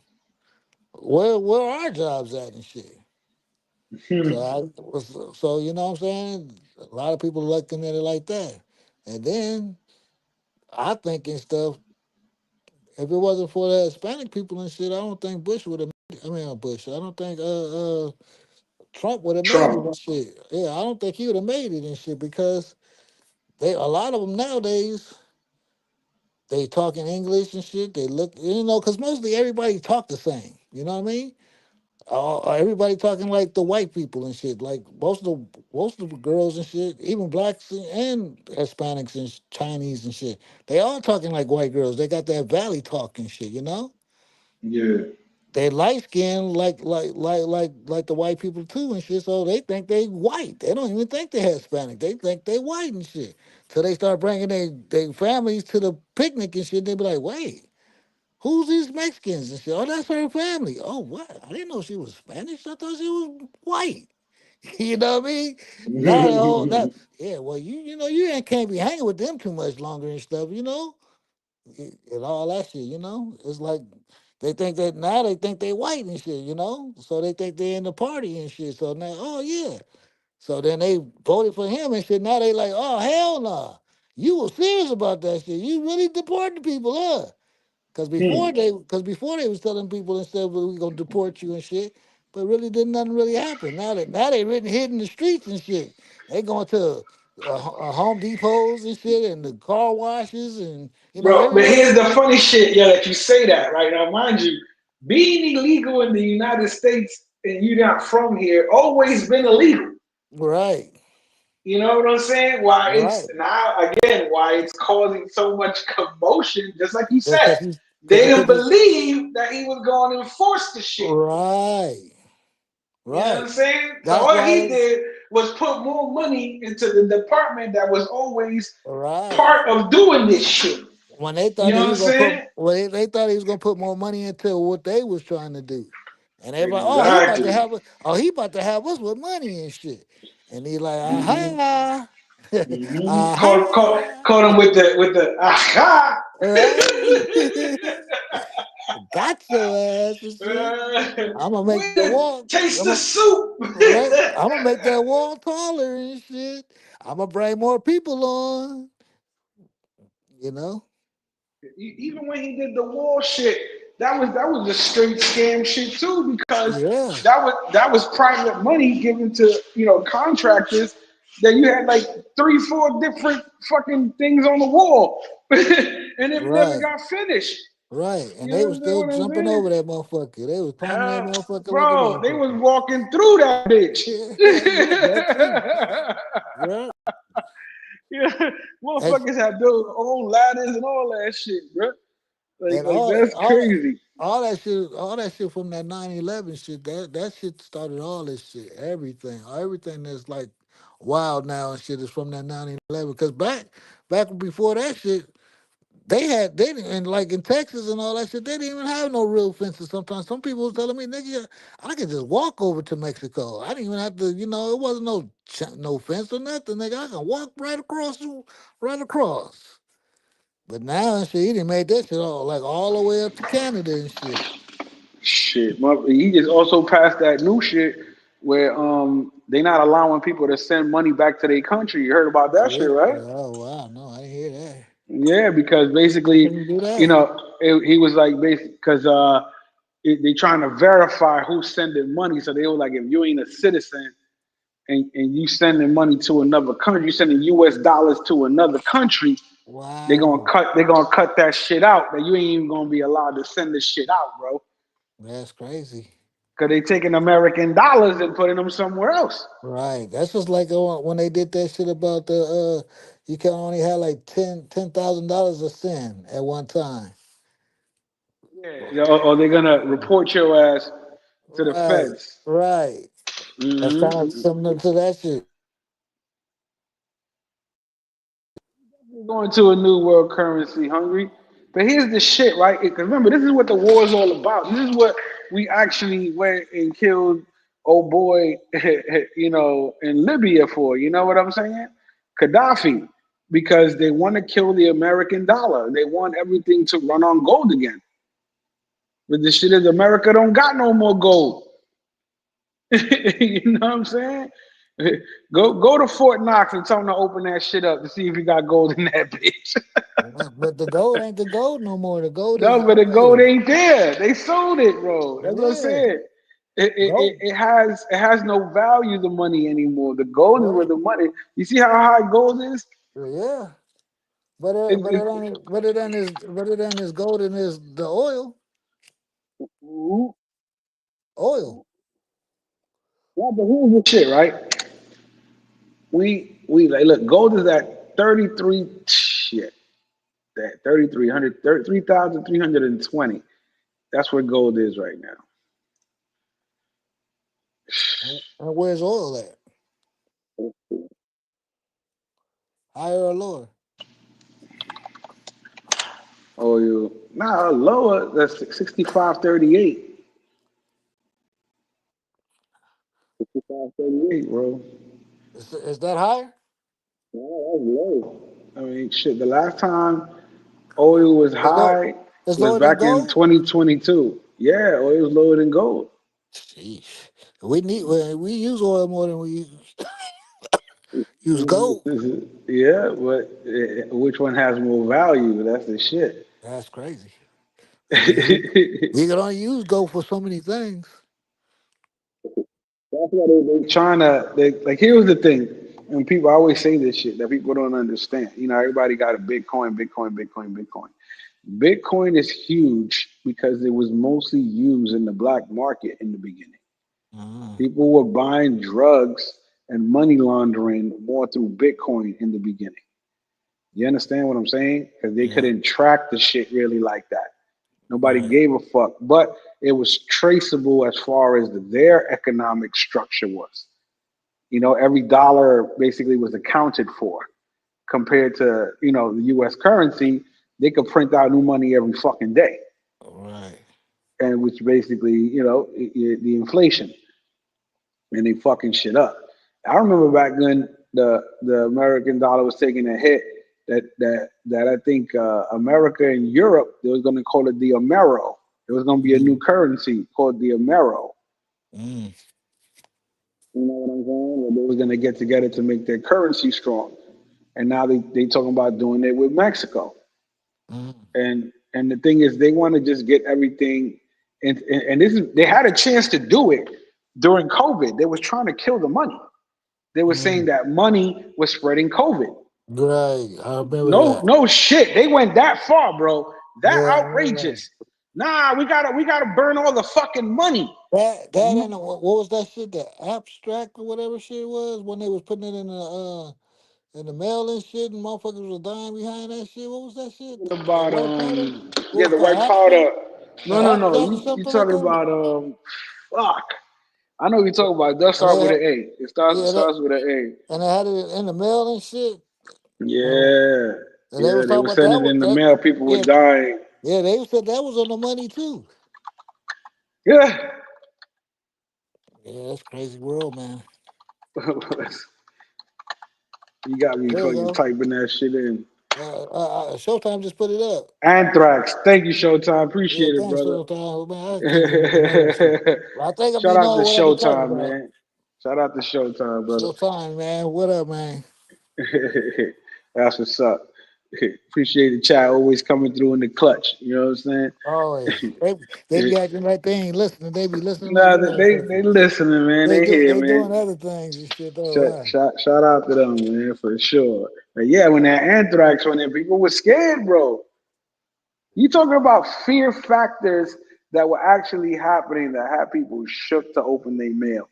where are our jobs at and shit? So you know what I'm saying? A lot of people looking at it like that. And then I think and stuff, if it wasn't for the Hispanic people and shit, I don't think Bush would have. I mean, Bush. I don't think Trump would have made it Trump. and shit. Yeah, I don't think he would have made it and shit because a lot of them nowadays they talking English and shit. They look, because mostly everybody talk the same. You know what I mean? Everybody talking like the white people and shit. Like most of the girls and shit, even blacks and Hispanics and Chinese and shit. They all talking like white girls. They got that valley talk and shit. Yeah. They light skin like the white people too and shit. So they think they white. They don't even think they Hispanic. They think they white and shit. So they start bringing their families to the picnic and shit. They be like, wait. Who's these Mexicans and shit? Oh, that's her family. Oh, what? I didn't know she was Spanish. I thought she was white. You know what I mean? Now they all that. Yeah, well, you can't be hanging with them too much longer and stuff. And all that shit. It's like they think they white and shit. So they think they in the party and shit. So now, oh yeah. So then they voted for him and shit. Now they like, oh hell no. You were serious about that shit. You really deported people, huh? Because before they was telling people and said, well, we gonna deport you and shit, but really didn't nothing really happen. Now they written hid in the streets and shit. They going to Home Depots and shit and the car washes and Bro, but everywhere. here's the funny shit, yo, that you say that right now. Mind you, being illegal in the United States and you're not from here, always been illegal. Right, You know what I'm saying? Why it's right. now again, why it's causing so much commotion, just like you said. Because he's They because didn't he's believe that he was going to enforce the shit. right, You know what I'm right. saying? So That's all why he they did was put more money into the department that was always Right. part of doing this shit. When they You thought know he what I'm was gonna put, saying? when they thought he was gonna put more money into what they was trying to do, and everybody, oh, he about to Exactly. have, he about to have us with money and shit, and he like, Mm-hmm. aha, Mm-hmm. aha, Caught him with the aha. right, got your ass and shit. I'm gonna make that Win. wall, Taste I'm the gonna, soup. right, I'm gonna make that wall taller and shit. I'm gonna bring more people on, you know. Even when he did the wall shit, that was a straight scam shit too, because Yeah, that was private money given to contractors. That you had like 3, 4 different fucking things on the wall, and it never right. got finished. Right, and You they was understand still what I'm jumping saying? over that motherfucker. They was climbing that motherfucker like a Bro, they was motherfucker. walking through that bitch. Yeah, that too. Yeah, Yeah, and, motherfuckers had built own ladders and all that shit, bro. Like, and like all that's crazy. all that shit from that 9/11 shit. That shit started all this shit. Everything that's like wild now and shit is from that 9/11. Cause back before that shit, they didn't, and like in Texas and all that shit, they didn't even have no real fences. Sometimes some people was telling me, nigga, I could just walk over to Mexico. I didn't even have to, it wasn't no fence or nothing, nigga. I can walk right across. But now and shit, he done made that shit all the way up to Canada and shit. Shit, he just also passed that new shit where they not allowing people to send money back to their country. You heard about that shit, Yeah. right? Oh wow, no, I didn't hear that. Yeah, because How basically, can you do that? he was like, basically, because they trying to verify who's sending money. So they were like, if you ain't a citizen and you sending money to another country, you sending U.S. dollars to another country, Wow, they're gonna cut that shit out. That you ain't even gonna be allowed to send this shit out, bro. that's crazy. Because they taking American dollars and putting them somewhere else. Right. That's just like when they did that shit about you can only have like $10,000 to send at one time. Yeah, or they're gonna report your ass to the Right. feds. Right. That's kind of Hmm similar to that shit. We're going to a new world currency, hungry. But here's the shit, right? Because remember, this is what the war is all about. This is what we actually went and killed old boy, in Libya for. You know what I'm saying? Gaddafi, because they want to kill the American dollar. They want everything to run on gold again. But the shit is, America don't got no more gold. You know what I'm saying? Go to Fort Knox and tell them to open that shit up to see if you got gold in that bitch. But the gold ain't the gold no more. The gold is No, but the gold oil. ain't there. They sold it, bro. That's what I Yeah. said. Gold. It has no value, the money anymore. The gold is where Right. the money. You see how high gold is? Yeah. But It, it, it ain't as gold and as the oil. ooh, Oil. yeah, but here's the shit, right? We like, look, gold is at 33 shit. That 3,300, 33,320. That's where gold is right now. And where's oil at? Higher or lower? Oh, lower. That's 65.38. 65.38, bro. Is that higher? Yeah, that's low. I mean, shit. The last time oil was It's low. high It's was lower than back in gold. 2022. Yeah, oil was lower than gold. Sheesh. We use oil more than we use gold. Yeah, but which one has more value? That's the shit. That's crazy. Because we can only use gold for so many things. That's why they trying to. Like, here's the thing, and people always say this shit that people don't understand. Everybody got a Bitcoin, Bitcoin, Bitcoin, Bitcoin. Bitcoin is huge because it was mostly used in the black market in the beginning. Mm, People were buying drugs and money laundering more through Bitcoin in the beginning. You understand what I'm saying? Because they yeah. couldn't track the shit really like that. Nobody Right. gave a fuck. But it was traceable as far as their economic structure was. every dollar basically was accounted for compared to the U.S. currency. They could print out new money every fucking day, Right. and which basically the inflation, and they fucking shit up. I remember back then the American dollar was taking a hit. That I think America and Europe, they was going to call it the Amero. There was going to be a new currency called the Amero. Mm. You know what I'm saying? Where they was going to get together to make their currency strong. And now they talking about doing it with Mexico. Mm. And the thing is, they want to just get everything. And this is, they had a chance to do it during COVID. They was trying to kill the money. They were saying Mm. that money was spreading COVID. Right. I remember No, that. no shit. They went that far, bro. That Yeah, I remember that. outrageous. Nah, we gotta burn all the fucking money. That and what was that shit? The abstract or whatever shit was when they was putting it in the mail and shit, and motherfuckers was dying behind that shit. What was that shit? The About white powder? What yeah, was the that white abstract? powder. The No. abstract or You something like talking that? about fuck. I know you talking about. It does And start they with had, an A. It starts yeah, starts with an A. and they had it in the mail and shit. And, Yeah, and they yeah. was They talking were about that sending it was in the that. mail. People were Yeah, dying. yeah. They said that was on the money too. Yeah. Yeah, that's crazy world, man. You got me There you fucking go. typing that shit in. Showtime just put it up. Anthrax. Thank you, Showtime. Yeah, Appreciate it, thanks, brother. Showtime. Man, I can't remember the name of shit. But I think I Shout be out to knowing what I be talking Showtime, about. man. Shout out to Showtime, brother. Showtime, man. What up, man? That's what's up. Appreciate the chat always coming through in the clutch. You know what I'm saying? Always. They be acting like they ain't listening. They be listening like a Nah, they motherfucker. listening, man. They They do. here, They doing man. other things and shit though. Right. Shout out to them, man, for sure. But yeah, when that anthrax went in, people were scared, bro. You talking about fear factors that were actually happening that had people shook to open their mail.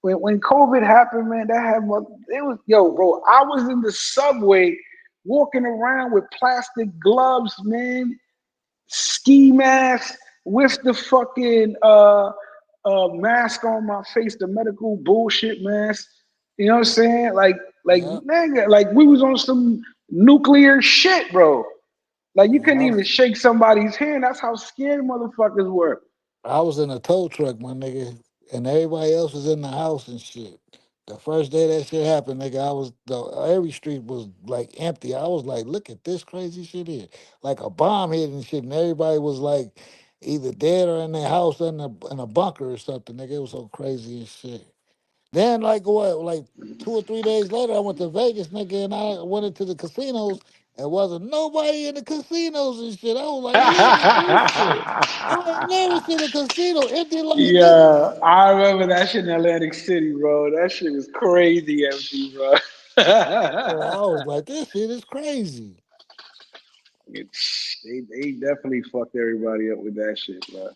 When COVID happened, man, it was bro. I was in the subway walking around with plastic gloves, man, ski mask with the fucking mask on my face, the medical bullshit mask. You know what I'm saying? Like Yeah. nigga, like we was on some nuclear shit, bro. Like you couldn't Yeah. even shake somebody's hand. That's how scared motherfuckers were. I was in a tow truck, my nigga, and everybody else was in the house and shit. The first day that shit happened, nigga, every street was like empty. I was like, look at this crazy shit here. Like a bomb hit and shit, and everybody was like either dead or in their house in a bunker or something, nigga. It was so crazy and shit. Then like what, like 2 or 3 days later, I went to Vegas, nigga, and I went into the casinos and wasn't nobody in the casinos and shit. I was like, what is this shit? I ain't never seen a casino empty like this. Yeah, I remember that shit in Atlantic City, bro. That shit was crazy empty, bro. Yeah, I was like, this shit is crazy. They definitely fucked everybody up with that shit, bro.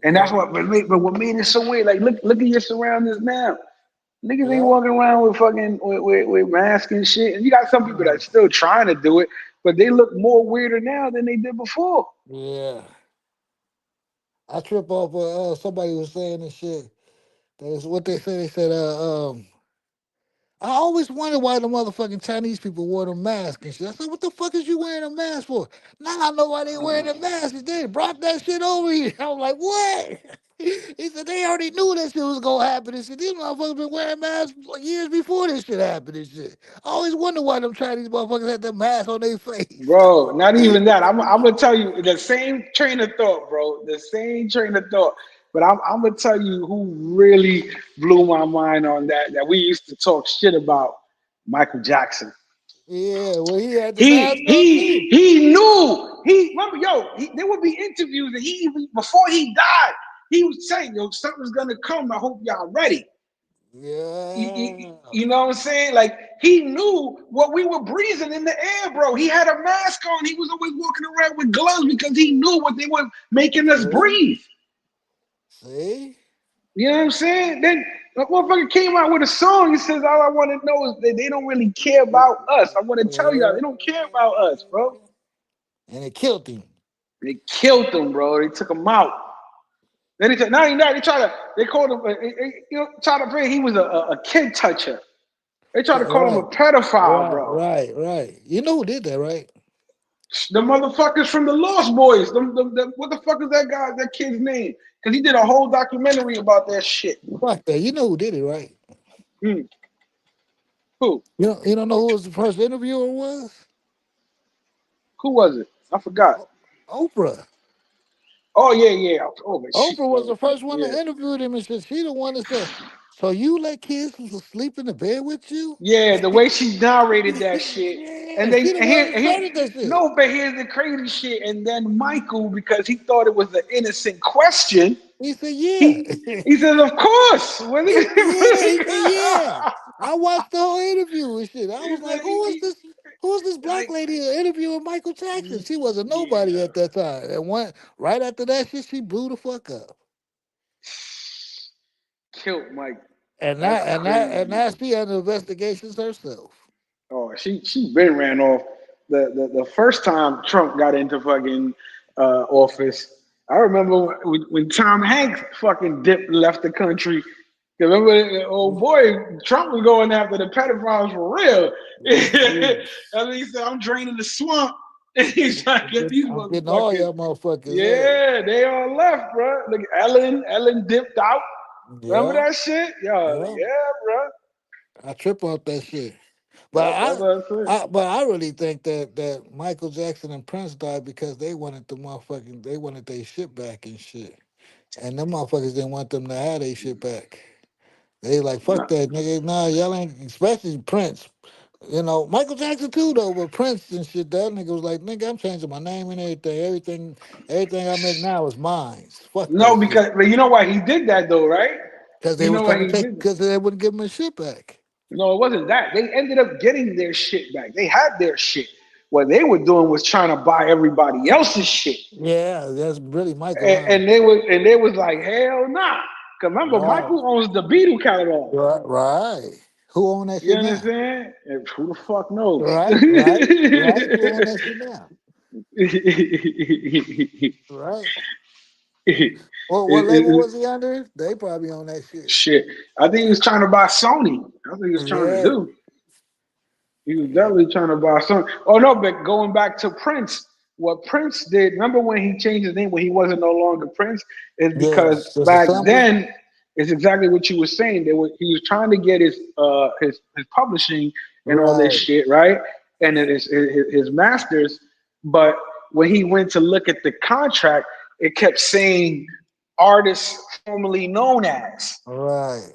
And Yeah, that's what made it so weird. Like, look at your surroundings now. Niggas ain't yeah, walking around with fucking with masks and shit. And you got some people yeah. that still trying to do it, but they look more weirder now than they did before. Yeah. I trip off somebody was saying this shit. That's what they said. They said, I always wondered why the motherfucking Chinese people wore the mask and shit. I said, what the fuck is you wearing a mask for? Now I know why they wearing a mask. They brought that shit over here. I was like, what? He said they already knew that shit was gonna happen and shit. These motherfuckers been wearing masks like years before this shit happened and shit. I always wonder why them Chinese motherfuckers had the mask on their face. Bro, not even that. I'm gonna tell you the same train of thought, bro. The same train of thought. But I'm gonna tell you who really blew my mind on that we used to talk shit about Michael Jackson. Yeah, well, he had the He mask on too. he he knew. He remember, there would be interviews and he even before he died, he was saying, yo, something's gonna come. I hope y'all ready. Yeah. You know what I'm saying? Like he knew what we were breathing in the air, bro. He had a mask on. He was always walking around with gloves because he knew what they were making us See? breathe. See? You know what I'm saying? Then the motherfucker came out with a song. He says, "All I want to know is that they don't really care about us. I want to tell y'all, Yeah. they don't care about us, bro." And it killed him. They killed him, bro. They took him out. Then they called him, try to bring, he was a kid toucher. They tried to call him a Right, pedophile, right, bro. right. You know who did that, right? The motherfuckers from the Lost Boys. What the fuck is that kid's name? Because he did a whole documentary about that shit. Fuck that. You know who did it, right? Hmm. Who? You don't know who was the first interviewer was? Who was it? I forgot. Oprah. Oh yeah. Oh man, shit, Oprah was bro. the first one Yeah. to interview him and said she the one that said, "So you let kids sleep in the bed with you?" Yeah, the way she narrated that shit, Yeah, she the one here, that started that shit. no, but here's the crazy shit. And then Michael, because he thought it was an innocent question, He said, "Yeah." he said, "Of course." When he, Yeah, he said, "Yeah." I watched the whole interview and shit. I he was said, like, "Who is this? Who is this black like, lady interviewing Michael Jackson?" She wasn't nobody yeah, at that time. And right after that shit, she blew the fuck up. killed Mike. And That's that and that and crazy. now she under investigations herself. Oh, she been ran off. The first time Trump got into fucking office, I remember when Tom Hanks fucking dipped and left the country. Remember, oh boy, Trump was going after the pedophiles for real. And he said, "I'm draining the swamp." And he's trying to get these I'm getting all motherfuckers. y'all motherfuckers. Yeah, they all left, bro. Look, Ellen dipped out. Remember Yeah, that shit? Yo, yeah. yeah, bro. I trip off that shit. But That's what I said. I really think that Michael Jackson and Prince died because they wanted their shit back and shit. And them motherfuckers didn't want them to have their shit back. They like, fuck that, nigga. Nah, y'all ain't, especially Prince. You know, Michael Jackson too though, but Prince and shit, that nigga was like, nigga, I'm changing my name and everything. Everything I make now is mine. Fuck No, that shit. because but you know why he did that though, right? Because they You was know why trying to he take, did it. because they wouldn't give him his shit back. No, it wasn't that. They ended up getting their shit back. They had their shit. What they were doing was trying to buy everybody else's shit. Yeah, that's really Michael, And, huh? they was like, hell nah. Cause remember, Right. Michael owns the Beatle catalog. Right. Who own that You shit now? understand? And who the fuck knows? Right. Who own that shit now? Right. Well, what label was he under? They probably own that shit. Shit. I think he was trying to buy Sony. That's what he was trying to Yeah. do. He was definitely trying to buy something. Oh no, but going back to Prince, what Prince did, remember when he changed his name when he wasn't no longer Prince, is because Yes. Just back assembly. then it's exactly what you were saying. He was trying to get his publishing and all this Right. shit, right? And then his masters, but when he went to look at the contract, it kept saying artists formerly known as Right.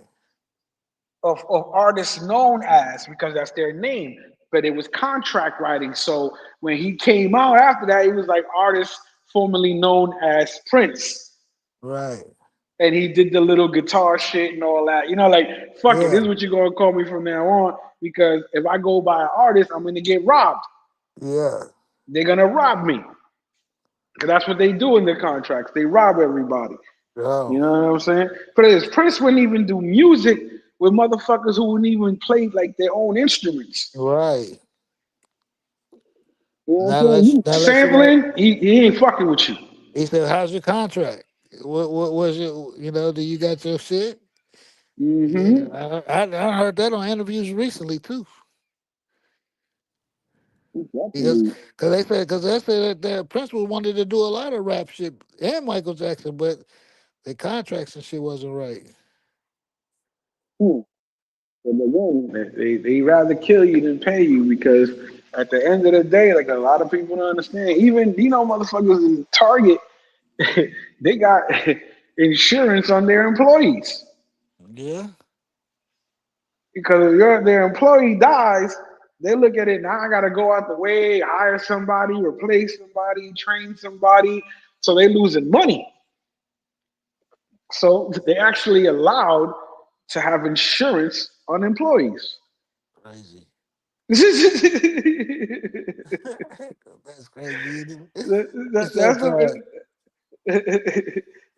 of artists known as because that's their name, but it was contract writing. So when he came out after that, he was like artist formerly known as Prince. Right. And he did the little guitar shit and all that. You know, like, fuck it, this Yeah. is what you're gonna call me from now on, because if I go by an artist, I'm gonna get robbed. Yeah. They're gonna rob me. Because that's what they do in their contracts. They rob everybody. Yeah. You know what I'm saying? But Prince wouldn't even do music with motherfuckers who wouldn't even play like their own instruments. Right. You know what I'm Now saying? let's You now let's see like sampling, he ain't fucking with you. he said, how's your contract? What was your, do you got your shit? Yeah, Mm-hmm. I heard that on interviews recently too. Because Definitely. because they said that Prince was wanted to do a lot of rap shit and Michael Jackson, but the contracts and shit wasn't right. Hmm. But again, they rather kill you than pay you, because at the end of the day, like a lot of people don't understand, even motherfuckers in Target, they got insurance on their employees. Yeah, Because if their employee dies, they look at it now. I got to go out the way, hire somebody, replace somebody, train somebody. So they losing money. So they actually allowed to have insurance on employees. crazy. that, That's crazy. Isn't it? that's Sometimes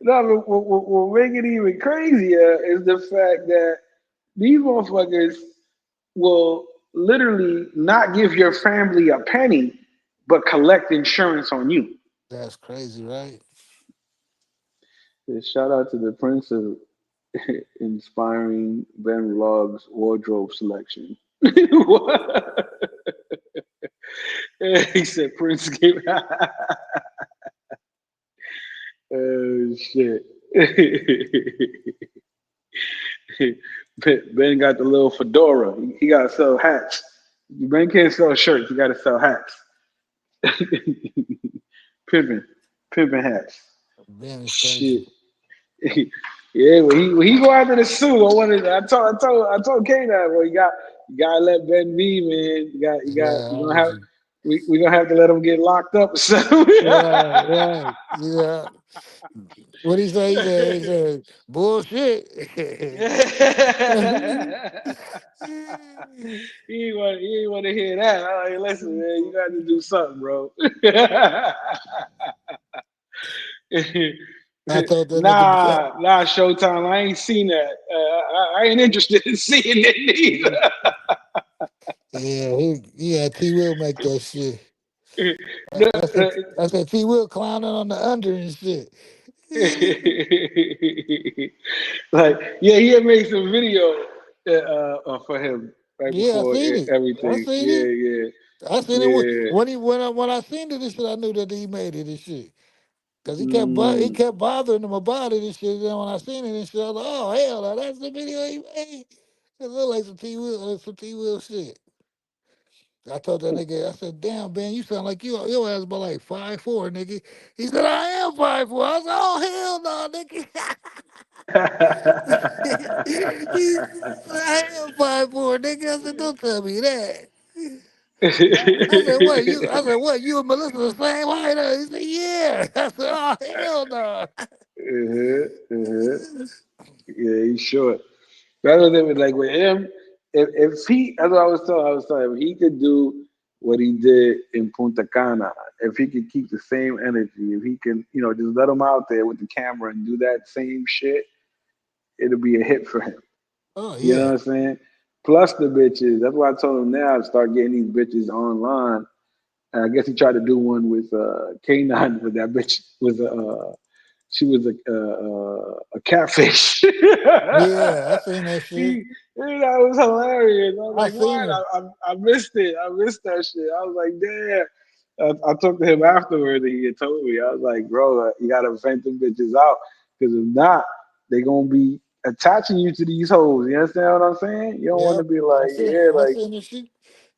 no, but what make it even crazier is the fact that these motherfuckers will literally not give your family a penny, but collect insurance on you. that's crazy, right? Shout out to the Prince of inspiring Ben Vlog's wardrobe selection. What? He said Prince gave. Oh shit. Ben got the little fedora. He got to sell hats. Ben can't sell shirts. He got to sell hats. pimping, pimping hats. Ben is Shit. crazy. Yeah, when he go after the suit, I told K that, well, you gotta let Ben be, man. Yeah, You gonna have we gonna have to let him get locked up or something. right, right. Yeah. What he say? He said, bullshit. He ain't want to hear that. I'm like, listen, man, you got to do something, bro. I told that nigga, nah, Showtime. I ain't seen that. I ain't interested in seeing it neither. yeah, T will make that shit. No, I said T will clowning on the under and shit. like, yeah, he had made some video for him right Yeah, I before seen it. I everything. seen Yeah, it. yeah, I seen it yeah. when I seen it and shit. I knew that he made it and shit. Cause he Mm. kept bothering him about it and shit. Then when I seen it and shit, I was like, oh hell, no, that's the video he made. It looked like some T Will shit. I told that nigga, I said, damn, Ben, you sound like your ass about like 5'4", nigga. He said, I am 5'4". I said, oh hell no, nigga. He said, I am 5'4", nigga. I said, don't tell me that. I said, what, you? I said, what, you and Melissa the same height? He said, yeah. I said, oh hell no. Uh-huh. Yeah, he's short. That's what they was like with him. If he, that's what I was telling him, if he could do what he did in Punta Cana, if he could keep the same energy, if he can, just let him out there with the camera and do that same shit, it'll be a hit for him. Oh You know yeah. what I'm saying? Plus the bitches. That's why I told him now to start getting these bitches online. And I guess he tried to do one with K9, but that bitch was she was a catfish. Yeah, I seen that shit. That was hilarious. I was I like, seen what? her. I missed it. I missed that shit. I was like, damn. I talked to him afterward and he had told me. I was like, bro, you gotta vent them bitches out. Because if not, they gonna be attaching you to these hoes. You understand what I'm saying? You don't wanna Yep. be like, yeah, I like seen her shit.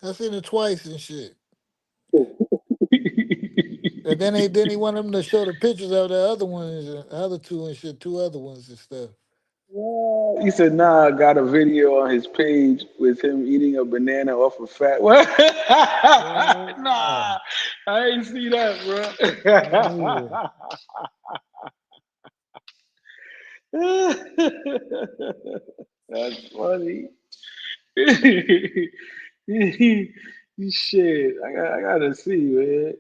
I seen it twice and shit. And then he wanted them to show the pictures of the other ones, the other two and shit, two other ones and stuff. he said, nah, I got a video on his page with him eating a banana off a fat. What? Yeah. Nah, I ain't see that, Yeah. bro. That's funny. Shit, I gotta see, man.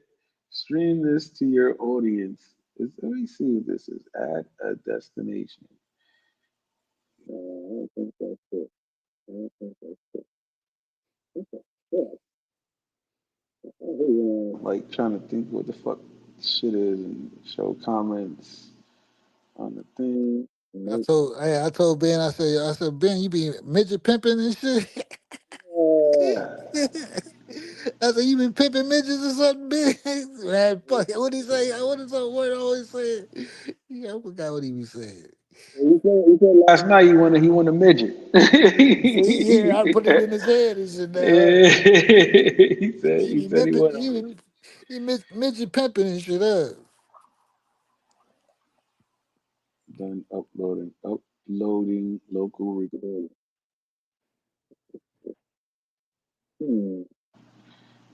Stream this to your audience. Let me see if this is at a destination. I don't think that's it. I don't think that's it. Like trying to think what the fuck shit is and show comments on the thing. Nope. I told Ben, I said, Ben, you be midget pimping and shit. I said, you been pimping midgets or something, Ben? Man, fuck it. What he say? What is that word I always say? Yeah, I forgot what he was saying. He said last night he won a midget. See, yeah, I put it in his head and shit now. he said He he be said he midget, won a midget pimping and shit up. done uploading local recording. Hmm.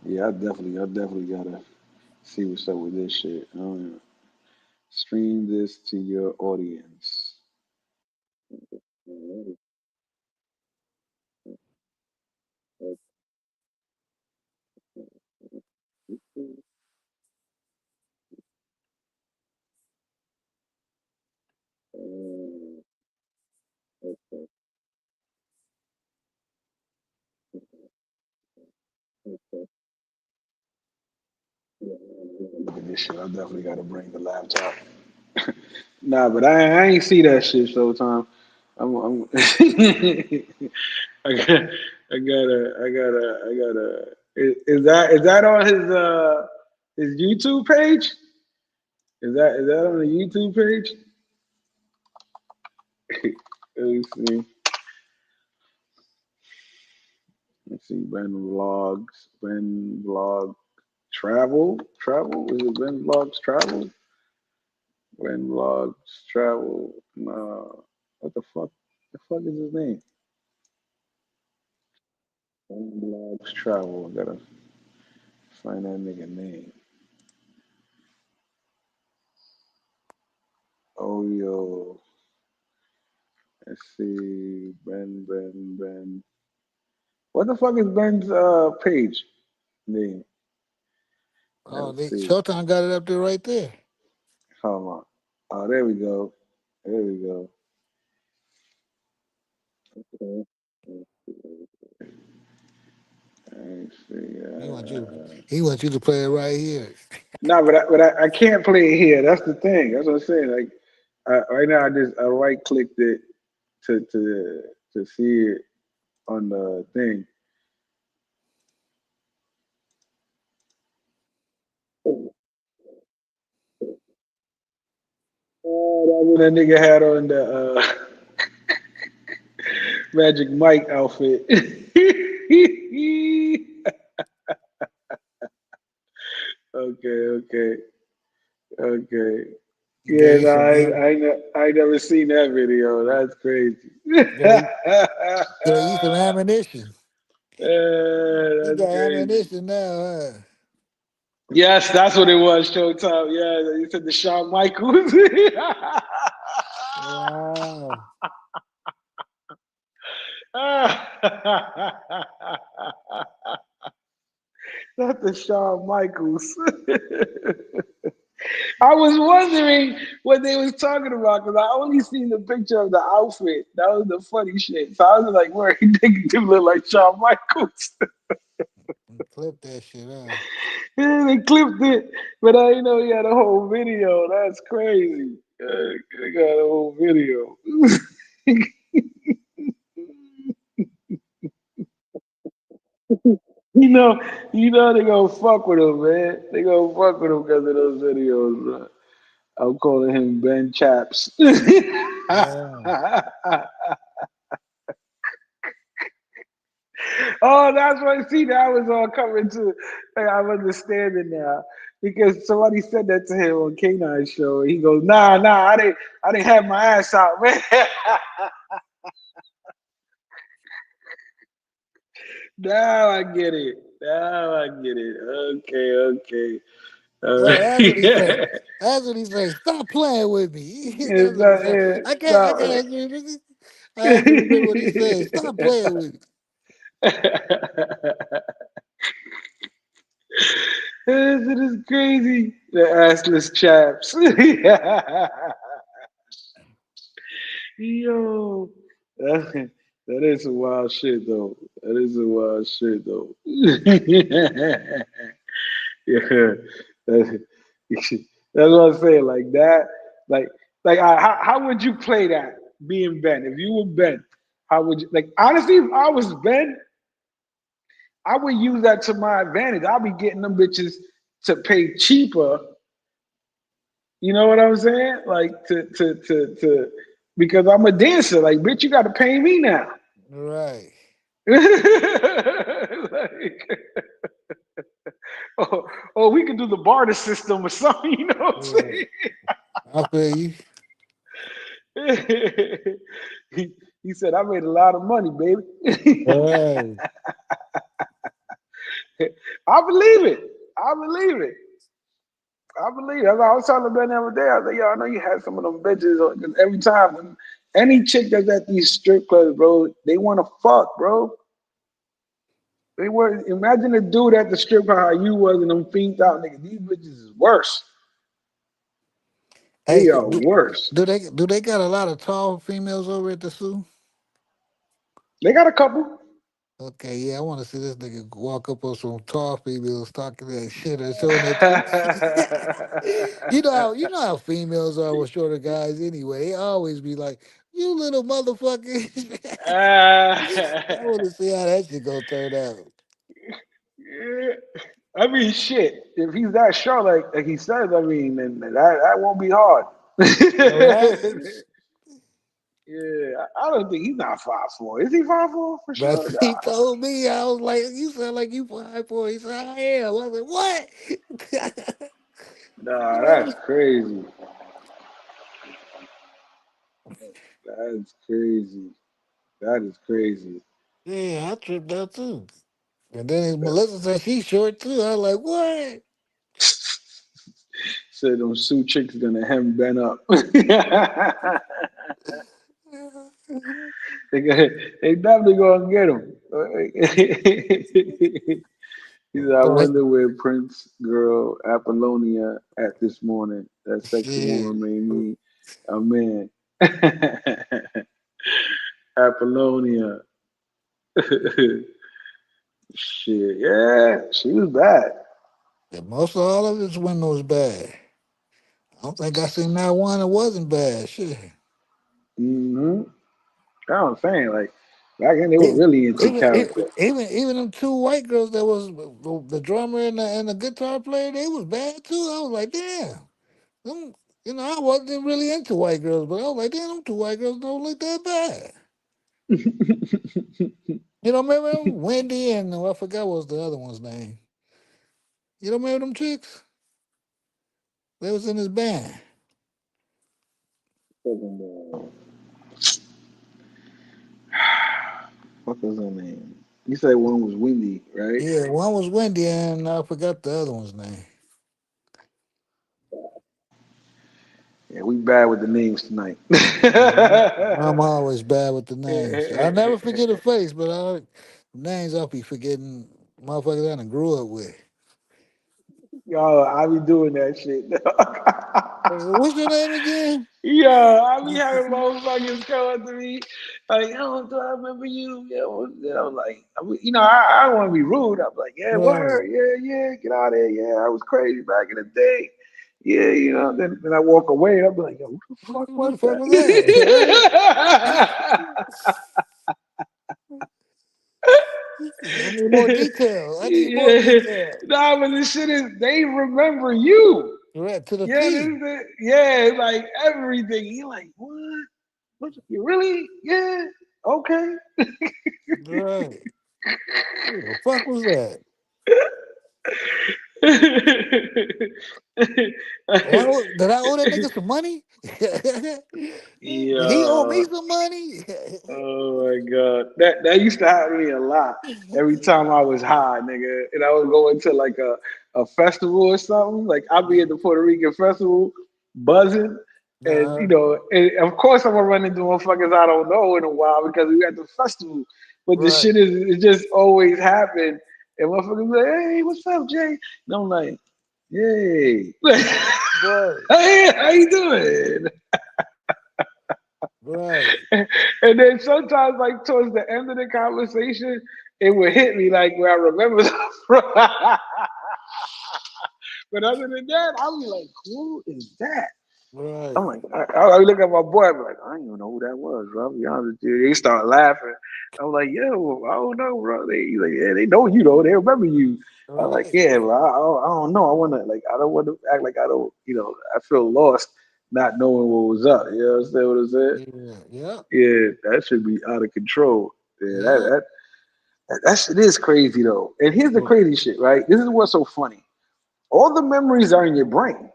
Yeah, I definitely gotta see what's up with this shit. Stream this to your audience. Look at this shit. I definitely got to bring the laptop. Nah, but I ain't see that shit Showtime. I'm I got I gotta is that on his YouTube page? Is that on the YouTube page? Let me see. Let's see. Ben vlogs. Ben vlog travel. Travel. Is it Ben vlogs travel? Ben vlogs travel. What the fuck? The fuck is his name? Ben vlogs travel. Gotta find that nigga name. Oh yo. Let's see. Ben. What the fuck is Ben's page name? Oh, Let's they see. Showtime got it up there right there. Hold on. Oh, there we go. There we go. Okay. Let's see. He wants you to play it right here. No, but I can't play it here. That's the thing. That's what I'm saying. Like right now, I right clicked it to see it on the thing. Oh, that what that nigga had on the Magic Mike outfit. Okay. Okay. Girl, Yeah, you no, some am- I never seen that video. That's crazy. girl, girl, you some ammunition. You That's got crazy. ammunition now, huh? Yes, that's what it was. Showtime. Yeah, you said the Shawn Michaels. Wow. That's the Shawn Michaels. I was wondering what they was talking about because I only seen the picture of the outfit. That was the funny shit. So I was like, where he making him look like Shawn Michaels? Clip that shit, huh? Yeah, they clipped it, but I didn't know he had a whole video. That's crazy. They got a whole video. You know, they gonna fuck with him, man. They gonna fuck with him because of those videos, bro. I'm calling him Ben Chaps. Yeah. Oh, that's what. See, that was all coming to. Like, I'm understanding now because somebody said that to him on K9 show. He goes, Nah, I didn't have my ass out, man. Now I get it. Now I get it. Okay. Oh, that's what he Yeah. say. That's what he say. Stop playing with me. That's It's what he not, say. yeah, I can't stop ask you. I asked you to remember what he said. Stop playing with me. it. It is crazy. The assless chaps. Yo, that is some wild shit though. That is some wild shit though. Yeah, that's, that's what I'm saying. Like that, like, how would you play that being Ben? If you were Ben, how would you like? Honestly, if I was Ben, I would use that to my advantage. I'll be getting them bitches to pay cheaper. You know what I'm saying? Like to because I'm a dancer. Like, bitch, you got to pay me now. Right. Like, oh, we could do the barter system or something. You know what I'm Right. saying? I feel you. he said, I made a lot of money, baby. Right. I believe it. I believe it. I believe it. I was telling Ben the other day, I was like, yo, I know you had some of them bitches. Because every time, any chick that's at these strip clubs, bro, they want to fuck, bro. They were, imagine the dude at the strip club, how you was, and them fiends out, nigga. These bitches is worse. Hey, They so are worse. do they got a lot of tall females over at the zoo? They got a couple. Okay, yeah, I want to see this nigga walk up on some tall females talking that shit or showing their titties. You know how females are with shorter guys anyway. They always be like, "You little motherfucker." I want to see how that shit gonna turn out. Yeah. I mean, shit. If he's that short, like he says, I mean, then that won't be hard. All right. Yeah, I don't think he's not 5'4". Is he 5'4" for That's sure? what he told me. I was like, "You sound like you 5'4". He said, "I am." I was like, "What?" Nah, that's crazy. That's crazy. That is crazy. Yeah, I tripped out too. And then Melissa said she's short too. I was like, "What?" Said them Sioux chicks gonna hem Ben up. they definitely gonna get him. He said, I Like, wonder where Prince girl Apollonia at this morning. That sexy shit. woman made me a man. Apollonia. Shit, yeah, she was bad. Yeah, most of all of his women was bad. I don't think I seen that one that wasn't bad. Shit. Hmm. That's what I'm saying. Like, back then they were Even really into even character. even them two white girls that was the drummer and the guitar player, they was bad too. I was like, damn. Them, I wasn't really into white girls, but I was like, damn, them two white girls don't look that bad. Remember them? Wendy and I forgot what was the other one's name. You don't remember them chicks? They was in his band. What was her name? You said one was Wendy, right? Yeah, one was Wendy and I forgot the other one's name. Yeah, we bad with the names tonight. I'm always bad with the names. I never forget a face, but names I'll be forgetting motherfuckers I done grew up with. Yo, I be doing that shit. What's your name again? Yo, I be having motherfuckers come up to me like, yo, do I remember you? Yo, I'm like, I don't want to be rude. I'm like, yeah, Right, word, yeah, get out of here. Yeah, I was crazy back in the day. Yeah, then I walk away and I'm like, yo, who the fuck who was the fuck was that? that? I need more detail. I need more Yeah, detail. nah, but the shit is they remember you. Right, to the Yeah, T. yeah, like everything. You like what? What? You really? Yeah. Okay. Right. Who the fuck was that? Did I owe that nigga some money? Did he owe Yeah. me some money? Oh my god, that used to happen to me a lot. Every time I was high, nigga, and I would go into like a festival or something. Like I'd be at the Puerto Rican festival, buzzing, and Nah, and of course I'm gonna run into motherfuckers I don't know in a while because we at the festival. But the right, shit is, it just always happened, and motherfuckers be like, "Hey, what's up, Jay?" And I'm like, "Yay, right, hey, how you doing?" right, And then sometimes, like towards the end of the conversation, it would hit me like where I remember from. But other than that, I'll be like, "Who is that?" right. I'm like, I look at my boy, I'm like, I don't even know who that was, bro. I'll be honest with you. They start laughing. I'm like, yo, I don't know, bro. He's like, yeah, they know you though. They remember you. I'm like, Right. yeah, but I don't know. I don't want to act like I don't, I feel lost not knowing what was up. You know what I'm saying? Yeah. Yeah. Yeah, that should be out of control. Yeah, Yeah. that shit is crazy though. And here's the crazy shit, right? This is what's so funny. All the memories are in your brain.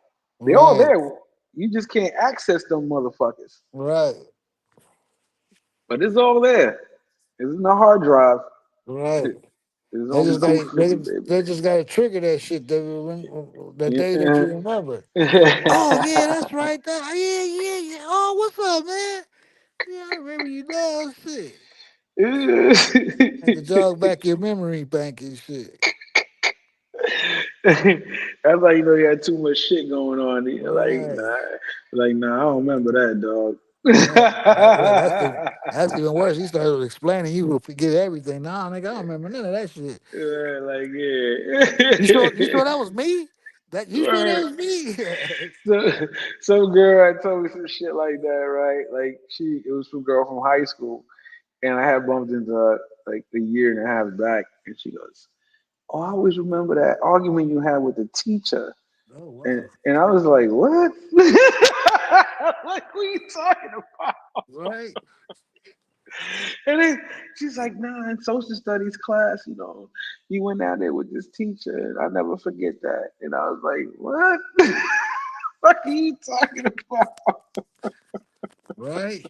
They're all Right. there. You just can't access them motherfuckers. Right. But it's all there. It's in the hard drive. Right. It's They only just got 250, baby. they just got to trigger that shit that day that Yeah. you remember. Oh yeah, that's right. Yeah. Oh, what's up, man? Yeah, I remember you now. Shit. Had to jog back your memory bank and shit. That's how you know you had too much shit going on. You're Right. like, nah, I don't remember that, dog. Yeah, that's even worse. He started explaining, you will forget everything. Nah, nigga, I don't remember none of that shit. Yeah, like You yeah. sure that was me? That you sure that Right. was me? So, some girl had told me some shit like that, right? Like it was some girl from high school, and I had bumped into her like a year and a half back, and she goes, "Oh, I always remember that argument you had with the teacher," Oh and wow. and I was like, "What? Like, what are you talking about?" Right. And then she's like, "Nah, in social studies class, you went out there with this teacher, and I never forget that." And I was like, "What? What are you talking about?" Right.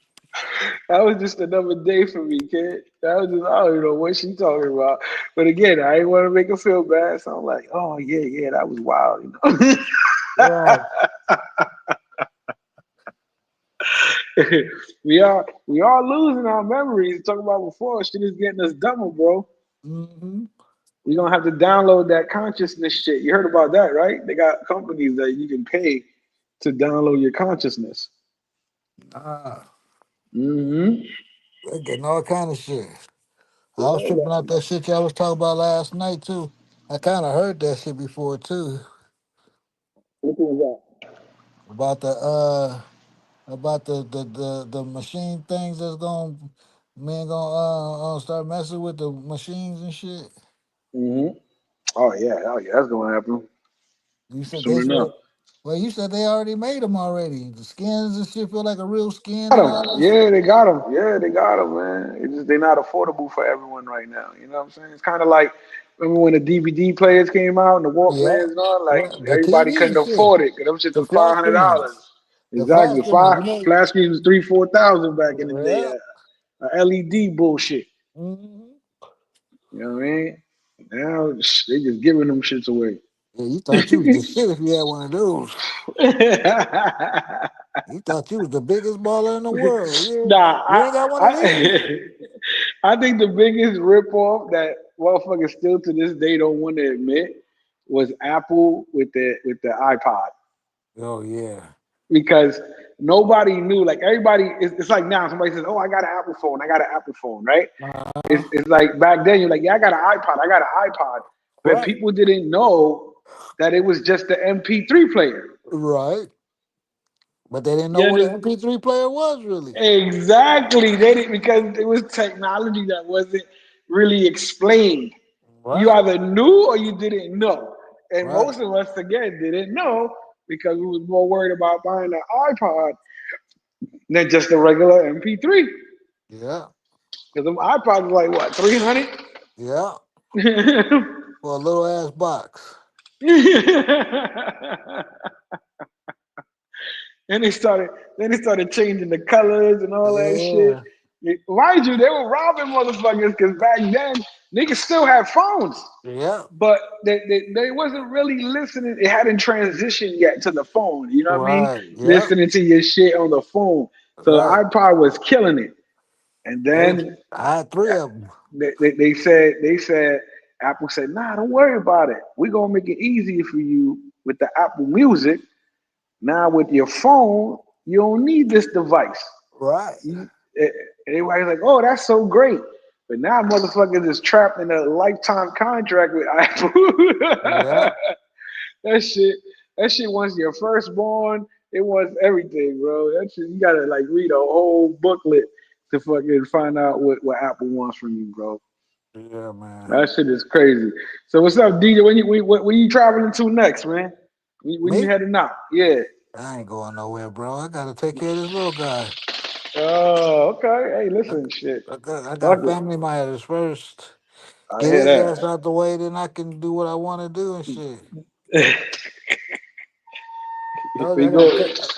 That was just another day for me, kid. That was just, I don't even know what she talking about. But again, I didn't want to make her feel bad, so I'm like, "Oh yeah, yeah, that was wild." Right. We are losing our memories. Talking about before, shit is getting us dumber, bro. Mm-hmm. We're gonna have to download that consciousness shit. You heard about that, right? They got companies that you can pay to download your consciousness. Ah, Hmm. they're getting all kind of shit. I was Yeah, tripping out that shit y'all was talking about last night too. I kind of heard that shit before too. what was About the machine things that's gonna men gonna start messing with the machines and shit. that? Oh yeah, that's gonna happen You said soon they enough. should. Well, you said they already made them already. The skins and shit feel like a real skin Got and 'em. all that shit. Yeah, they got them. Yeah, they got them, man. It's just they're not affordable for everyone right now. You know what I'm saying? It's kind of like remember when the DVD players came out and the Yeah, Walkmans and all. Like yeah. The everybody couldn't TV shit, afford it because them shits the was flat $500. screens, the flat Exactly. screens. Five You know. flash screens was 3-4 thousand back in the day. Yeah. LED bullshit. Hmm. You know what I mean? Now they just giving them shits away. Yeah, you thought you was the shit if you had one of those. You thought you was the biggest baller in the world. Yeah, Nah, you ain't got one of these. I think the biggest ripoff that motherfuckers still to this day don't want to admit was Apple with the iPod Oh yeah. because nobody knew. Like everybody, it's like now somebody says, "Oh, I got an Apple phone. I got an Apple phone." Right? Uh, It's like back then you're like, "Yeah, I got an iPod. I got an iPod," but right. people didn't know that it was just the MP3 player. Right. But they didn't know You what an understand? MP3 player was really. Exactly. They didn't because it was technology that wasn't really explained. You Right. either knew or you didn't know. And Right. most of us again didn't know because we was more worried about buying an iPod than just a regular MP3. Yeah. Because them iPods are like what, 300? Yeah. For a little ass box. And then they started changing the colors and all that shit. Yeah. Mind you, they were robbing motherfuckers because back then niggas still had phones. Yeah. But they wasn't really listening. It hadn't transitioned yet to the phone. You know what I mean? Right. Yeah. Listening to your shit on the phone. So the Right. iPod was killing it. And then I had three of them. they said Apple said, nah, don't worry about it. We're gonna make it easier for you with the Apple Music. Now with your phone, you don't need this device. Right. You, eh, Everybody's like, oh, that's so great. But now motherfuckers is trapped in a lifetime contract with Apple. Yeah. That shit, that shit wants your firstborn. It wants everything, bro. That shit, you gotta like read a whole booklet to fucking find out what Apple wants from you, bro. Yeah, man. That shit is crazy. So what's up, DJ? When you traveling to next, man? When you Me? heading out? Yeah. I ain't going nowhere, bro. I gotta take care of this little guy. Oh, okay. Hey, I, listen, shit. I Fuck got it. family matters first. I Get hear his that. ass out the way, then I can do what I want to do and shit. Told you We go.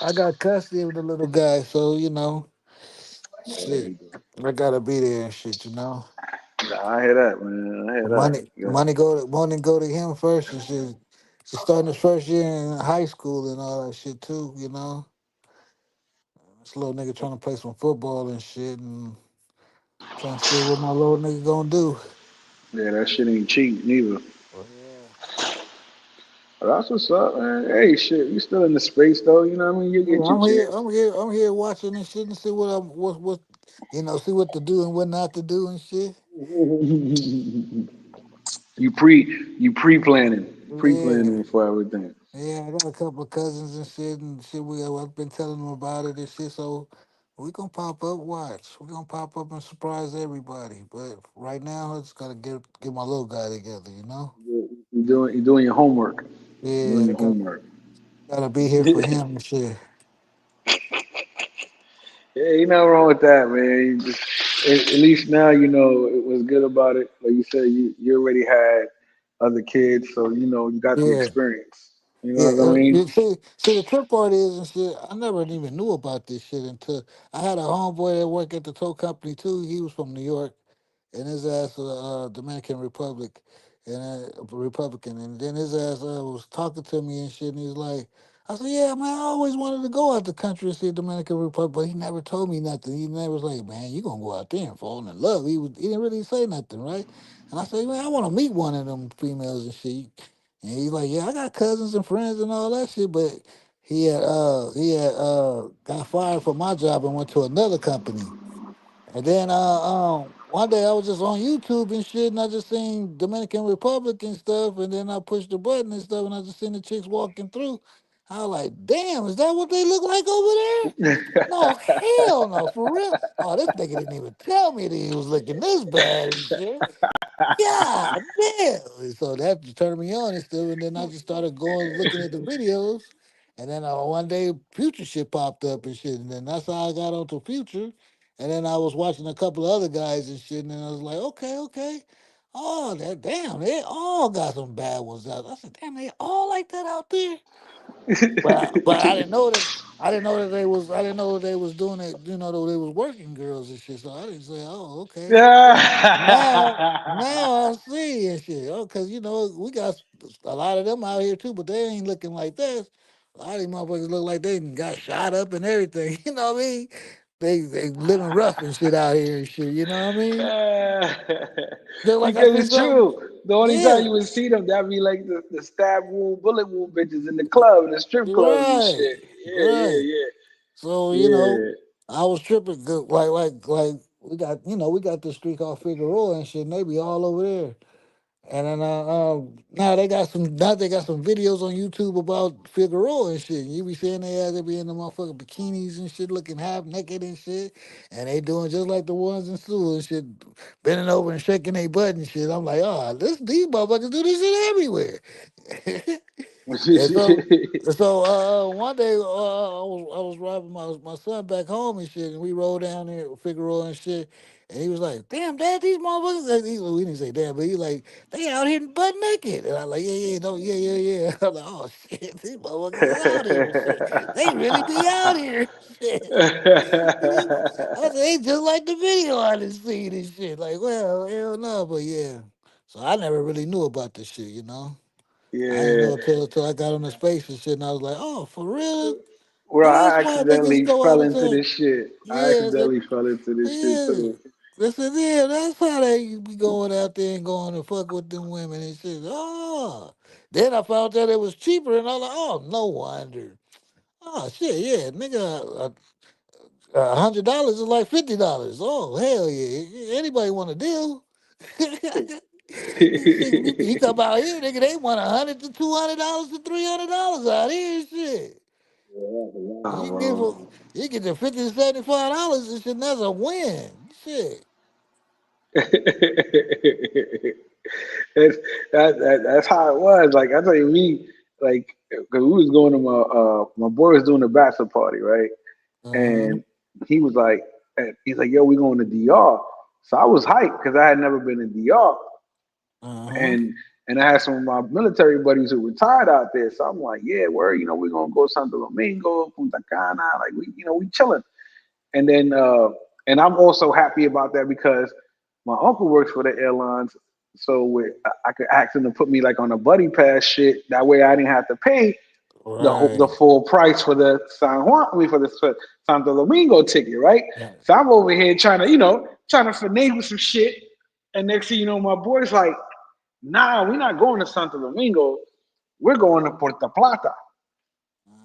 I got custody of the little guy, so shit. I gotta be there and shit. Nah, I hear that, man. I hear that. Yeah. Money go to him first and shit. He's starting his first year in high school and all that shit too. This little nigga trying to play some football and shit and trying to see what my little nigga gonna do. Yeah, that shit ain't cheap neither. Well, yeah. That's what's up, man. Hey, shit, you still in the space though? You know what I mean? You Yeah, get your I'm here. chance. I'm here watching and shit and see what see what to do and what not to do and shit. Yeah. You pre-planning for everything. Yeah, I got a couple of cousins and shit. I've been telling them about it and shit. So we gonna pop up. Watch, we gonna pop up and surprise everybody. But right now, I just gotta get my little guy together. You know. You doing your homework. Doing Yeah, your homework. gotta be here for him and shit. Yeah, ain't nothing wrong with that, man. At least now you know it was good about it. Like you said, you already had other kids, so you know you got the Yeah. experience. You know Yeah, what I mean? you see, the trip part is and shit. I never even knew about this shit until I had a homeboy that worked at the tow company too. He was from New York, and his ass Dominican Republic, and Republican, and then his ass was talking to me and shit, and he's like, I said, yeah, man, I always wanted to go out the country and see Dominican Republic, but he never told me nothing. He never was like, man, you gonna go out there and fall in love. He didn't really say nothing, right? And I said, man, I want to meet one of them females and shit. And he's like, yeah, I got cousins and friends and all that shit, but he had got fired from my job and went to another company. And then one day I was just on YouTube and shit, and I just seen Dominican Republic and stuff, and then I pushed the button and stuff, and I just seen the chicks walking through. I was like, damn, is that what they look like over there? No, hell no, for real. Oh, this nigga didn't even tell me that he was looking this bad and shit. Yeah, damn. So that turned me on and stuff. And then I just started going looking at the videos. And then one day Future shit popped up and shit. And then that's how I got onto Future. And then I was watching a couple of other guys and shit. And then I was like, okay, okay. Oh, that damn, they all got some bad ones out. I said, damn, they all like that out there. But I didn't know they was doing it, though they was working girls and shit. So I didn't say, oh, okay. Now I see and shit. Oh, cause we got a lot of them out here too, but they ain't looking like this. A lot of these motherfuckers look like they done got shot up and everything. You know what I mean? They living rough and shit out here and shit. You know what I mean? Just like I Because see it's some, true. The only time yeah, you would see them, that'd be like the stab wound, bullet wound bitches in the club, the strip clubs and right, shit. Yeah, right. yeah, So yeah. I was tripping like we got this street called Figueroa and shit. And they be all over there. And then now they got some videos on YouTube about Figueroa and shit. You be seeing they be in the motherfucking bikinis and shit, looking half naked and shit, and they doing just like the ones in Sewell and shit, bending over and shaking their butt and shit. I'm like, oh, these motherfuckers do this shit everywhere. And so one day I was driving my son back home and shit, and we rode down there with Figueroa and shit, and he was like, "Damn, Dad, these motherfuckers." We didn't say damn, but he like, "They out here butt naked," and I'm like, "Yeah, yeah, no, yeah, yeah, yeah." I'm like, "Oh shit, these motherfuckers is out here, and shit. They really be out here, shit." I said, "They just like the video I done seen and shit." Like, well, hell no, but yeah. So I never really knew about this shit. I didn't Yeah. know until I got on the space and shit, and I was like, "Oh, for real? Well, Oh, I that's why niggas accidentally go out fell of into town." this shit. I Yeah, accidentally fell into this shit yeah. too. I said, "Yeah, that's how they be going out there and going to fuck with them women and shit." Oh, then I found out it was cheaper, and I was like, "Oh, no wonder." Oh shit, yeah, nigga, $100 is like $50. Oh hell yeah, anybody want a deal? You come out here, nigga, they want $100 to $200 to $300 out here, shit. Wow, You get bro. for you get the $50 to $75 and shit, and that's a win. Shit. that's that's how it was. Like I tell you, like because we was going to my boy was doing a bachelor party, right? Uh-huh. And he was like, he's like, yo, we going to DR. So I was hyped because I had never been in DR, Uh-huh. and I had some of my military buddies who retired out there. So I'm like, yeah, we're gonna go Santo Domingo, Punta Cana, like we chilling. And then and I'm also happy about that because my uncle works for the airlines, so I could ask him to put me like on a buddy pass shit. That way I didn't have to pay the Right. full price for the San Juan, I mean for the Santo Domingo ticket, right? Yeah. So I'm over here trying to finagle some shit, and next thing you know, my boy's like, "Nah, we're not going to Santo Domingo. we're going to Puerto Plata.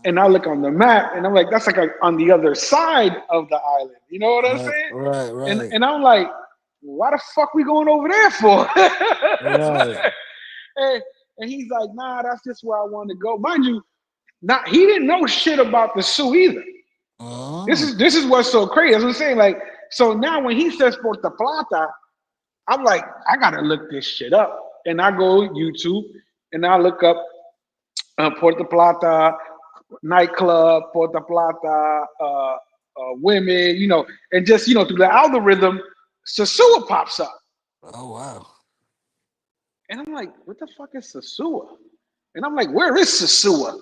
And I look on the map and I'm like, that's like on the other side of the island. You know what I'm Right, saying? right, And right, and I'm like, why the fuck we going over there for? right. and, and he's like, nah, that's just where I want to go. Mind you, not he didn't know shit about the Sioux either. Oh, This is what's so crazy. As I'm saying, like, so now when he says Puerto Plata, I'm like, I gotta look this shit up. And I go YouTube and I look up Puerto Plata nightclub, Puerto Plata, women, and just through the algorithm, Sasua pops up, oh wow. and I'm like, what the fuck is Sasua? And I'm like, where is Sasua?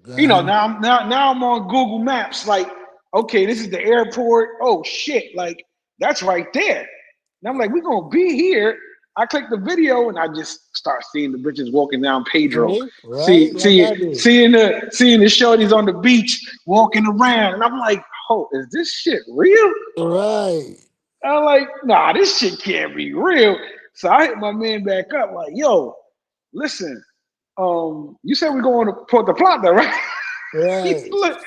Uh-huh. Now I'm on Google Maps, like, okay, this is the airport. Oh shit, like that's right there. And I'm like, we're gonna be here. I click the video and I just start seeing the bitches walking down Pedro. See, right, like I did. Seeing the shorties on the beach walking around. And I'm like, oh, is this shit real? Right, I'm like, nah, this shit can't be real. So I hit my man back up, like, yo, listen, you said we're going to Puerto Plata, right? he's, right. like,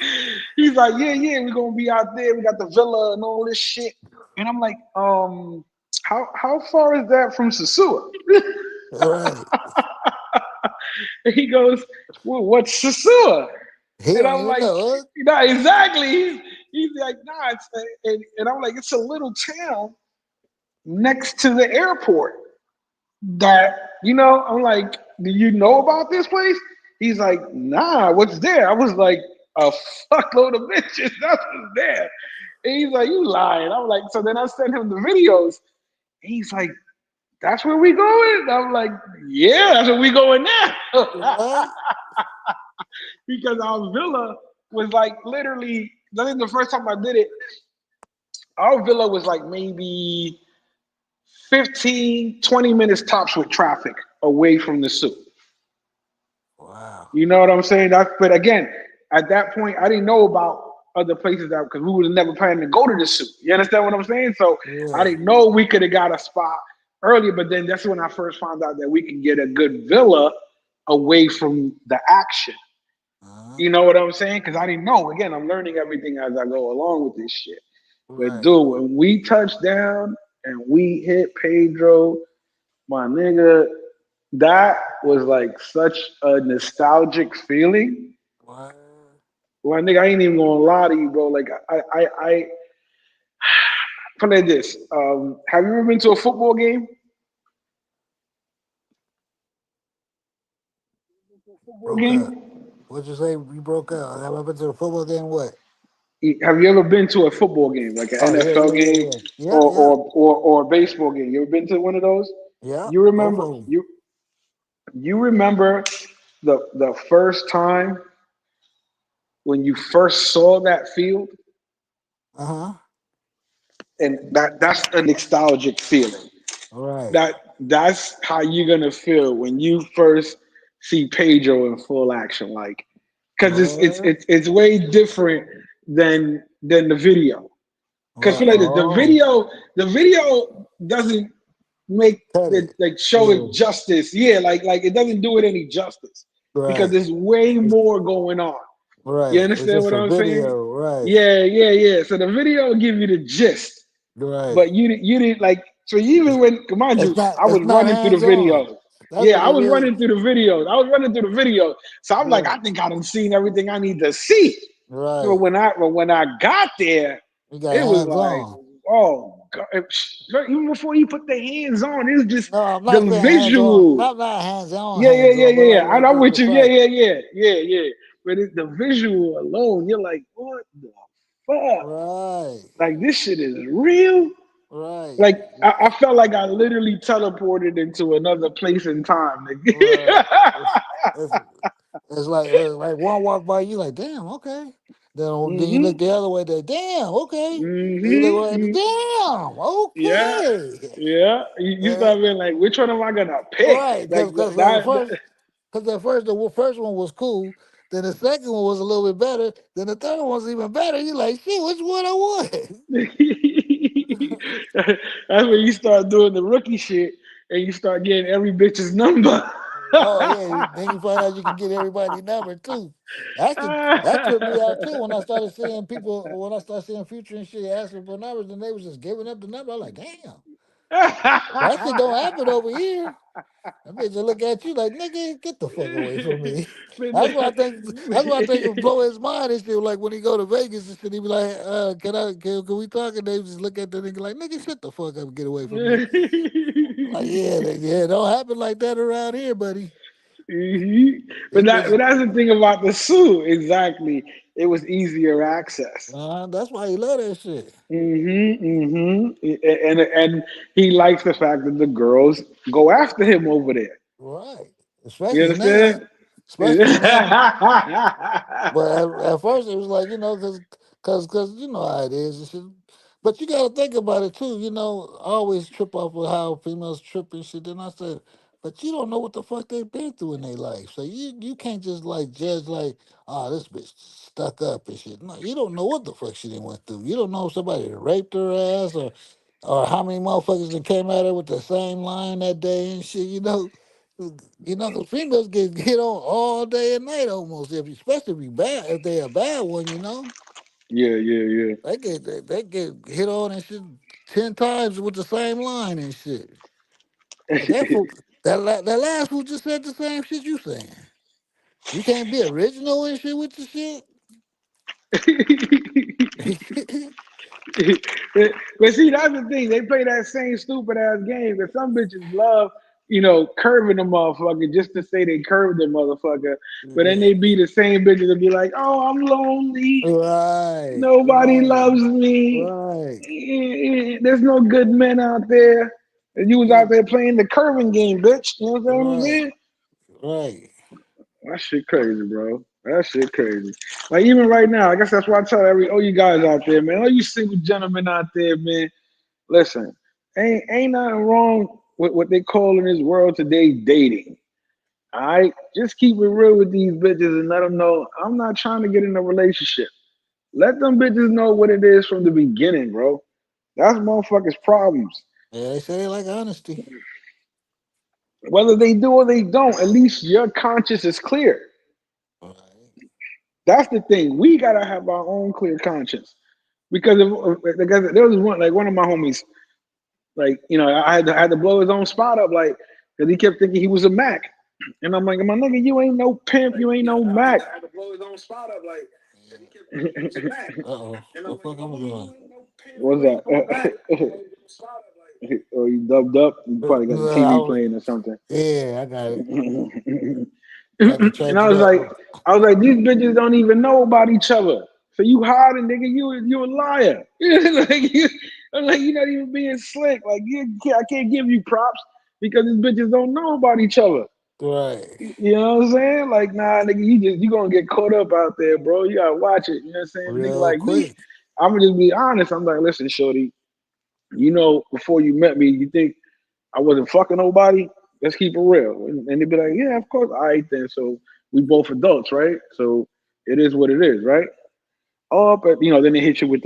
he's like, yeah, we're gonna be out there. We got the villa and all this shit. And I'm like, how far is that from Sasua? Right. And he goes, well, what's Sasua? He And don't I'm even like, know it. exactly. He's like, nah, and I'm like, it's a little town next to the airport that, I'm like, do you know about this place? He's like, nah, what's there? I was like, a fuckload of bitches. That's what's there. And he's like, you lying. I'm like, so then I sent him the videos. And he's like, that's where we going? And I'm like, yeah, that's where we going now. Right, Because our villa was like literally, I think the first time I did it, our villa was like maybe 15, 20 minutes tops with traffic away from the Sioux. wow. You know what I'm saying? But again, at that point, I didn't know about other places that because we would have never planned to go to the Sioux. You understand what I'm saying? So I Yeah, didn't know we could have got a spot earlier. But then that's when I first found out that we can get a good villa away from the action. uh-huh. You know what I'm saying? Because I didn't know. Again, I'm learning everything as I go along with this shit. But Right, dude, when we touched down and we hit Pedro, my nigga, that was like such a nostalgic feeling. right. Well, nigga, I ain't even gonna lie to you, bro. Like, I put it like this. Have you ever been to a football game? Football Broke up. game? What'd you say? You broke up. Have I been to the football game? What? Have you ever been to a football game, like an Oh yeah, NFL yeah, yeah, game yeah, yeah, yeah, or a baseball game? You ever been to one of those? yeah. You Both remember of them. you remember the first time when you first saw that field, Uh huh. and that's a nostalgic feeling. Right. That's how you're gonna feel when you first see Pedro in full action, like because What? it's way different than the video. Because What? feel like this, Oh, the video doesn't make cut the it. like show Yeah. it justice. Yeah, like it doesn't do it any justice because Right. there's way It's, more going on. You right. It's understand just what a I'm saying? video. Right. Yeah. So the video will give you the gist, Right. but you didn't like. So even It's, when, mind you, it's not. I was It's not running through hands the on. video. That's Yeah, what I it was is. running through the videos. I was running through the video. So I'm like, Yeah. I think I done seen everything I need to see. So Right. when I got there, You got it was hands like, on. oh God. Even before he put the hands on, it was just No, I'm the not saying hands on. visual. Not hands on. Yeah, Hands on. But yeah. like I'm just with the you. fact. Yeah. But the visual alone, you're like, what the fuck? Right. Like this shit is real. Right. Like I felt like I literally teleported into another place and time. Right. Nigga. It's, it's like one walk by you like damn okay. Then you look hmm the other way. They damn okay. Then you look away. hmm Damn Yeah, okay. yeah. You Uh, start being like, which one am I gonna pick? right. Like Because that. at first the first one was cool. Then the second one was a little bit better. Then the third one was even better. You like shit. Which one I want? That's when you start doing the rookie shit and you start getting every bitch's number. Oh yeah, then you find out you can get everybody's number too. That tripped me out too when I started seeing people when I started seeing Future and shit asking for numbers and they was just giving up the number. I'm like, damn, that shit don't happen over here. I bitch will look at you like, nigga, get the fuck away from me. That's why I think it blow his mind and shit. Like when he go to Vegas and shit, he be like, can we talk? And they just look at the nigga like, nigga, shut the fuck up and get away from me. Like, yeah, don't happen like that around here, buddy. Mhm. But This bitch, that's the thing about the suit. Exactly. It was easier access. that's why he love that shit. And he likes the fact that the girls go after him over there. Right. You Especially now. understand? Especially now. But at first it was like, cause you know how it is and shit. But you gotta think about it too, I always trip off of how females trip and shit. Then I said, but you don't know what the fuck they've been through in their life. So you can't just like judge like, oh, this bitch stuck up and shit. No, you don't know what the fuck she done went through. You don't know if somebody raped her ass or how many motherfuckers that came at her with the same line that day and shit. The females get hit on all day and night almost, especially if you bad, if they a bad one. Yeah. They get hit on and shit 10 times with the same line and shit. But that fool, that last fool just said the same shit you saying. You can't be original and shit with the shit. But see, that's the thing. They play that same stupid ass game. But some bitches love, curving the motherfucker just to say they curved the motherfucker. But then Yeah. they be the same bitches that be like, "Oh, I'm lonely. Right, Nobody right, loves me. right. There's no good men out there." And you was Yeah, out there playing the curving game, bitch. You know what I'm right, saying? right. That shit crazy, bro. That shit crazy. Like even right now, I guess that's why I tell you guys out there, man, all you single gentlemen out there, man, listen, ain't nothing wrong with what they call in this world today dating. All right, just keep it real with these bitches and let them know I'm not trying to get in a relationship. Let them bitches know what it is from the beginning, bro. That's motherfuckers' problems. Yeah, they say they like honesty. Whether they do or they don't, at least your conscience is clear. Right. That's the thing. We gotta have our own clear conscience. Because there was one of my homies, like, I had to blow his own spot up, like, because he kept thinking he was a Mac. And I'm like, my nigga, you ain't no pimp, you ain't no Mac. Uh-oh. The fuck I'm doing? What's that? Oh, you dubbed up? You probably got the TV playing or something. Yeah, I got it. Had to And change it up. I was like, these bitches don't even know about each other. So you hiding, nigga, you a liar. I'm like, you're not even being slick. Like I can't give you props because these bitches don't know about each other. Right. You know what I'm saying? Like, nah, nigga, you gonna get caught up out there, bro. You gotta watch it. You know what I'm saying? A nigga Real like me, quick. I'm gonna just be honest. I'm like, listen, shorty, before you met me, you think I wasn't fucking nobody? Let's keep it real. And they'd be like, yeah, of course. All right, then. So we both adults, right? So it is what it is, right? Oh, but then they hit you with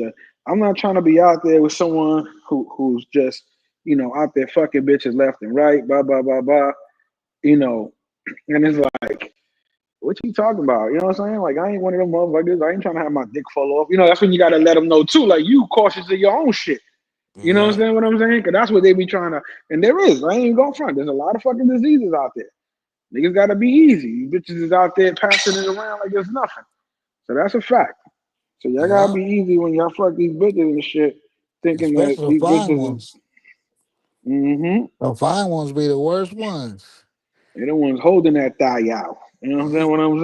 I'm not trying to be out there with someone who's just, out there fucking bitches left and right, blah, blah, blah, blah. You know, and it's like, what you talking about? You know what I'm saying? Like, I ain't one of them motherfuckers. I ain't trying to have my dick fall off. That's when you gotta let them know too. Like, you cautious of your own shit. You know what Yeah. I'm saying? Because that's what they be trying to. And there is. I ain't even going front. There's a lot of fucking diseases out there. Niggas gotta be easy. You bitches is out there passing it around like it's nothing. So that's a fact. So y'all gotta Yeah. be easy when y'all fuck these bitches and shit, thinking that Especially the these fine bitches is. ones. Mm-hmm. The fine ones be the worst ones. They the ones holding that thigh out. You know what I'm saying? What I'm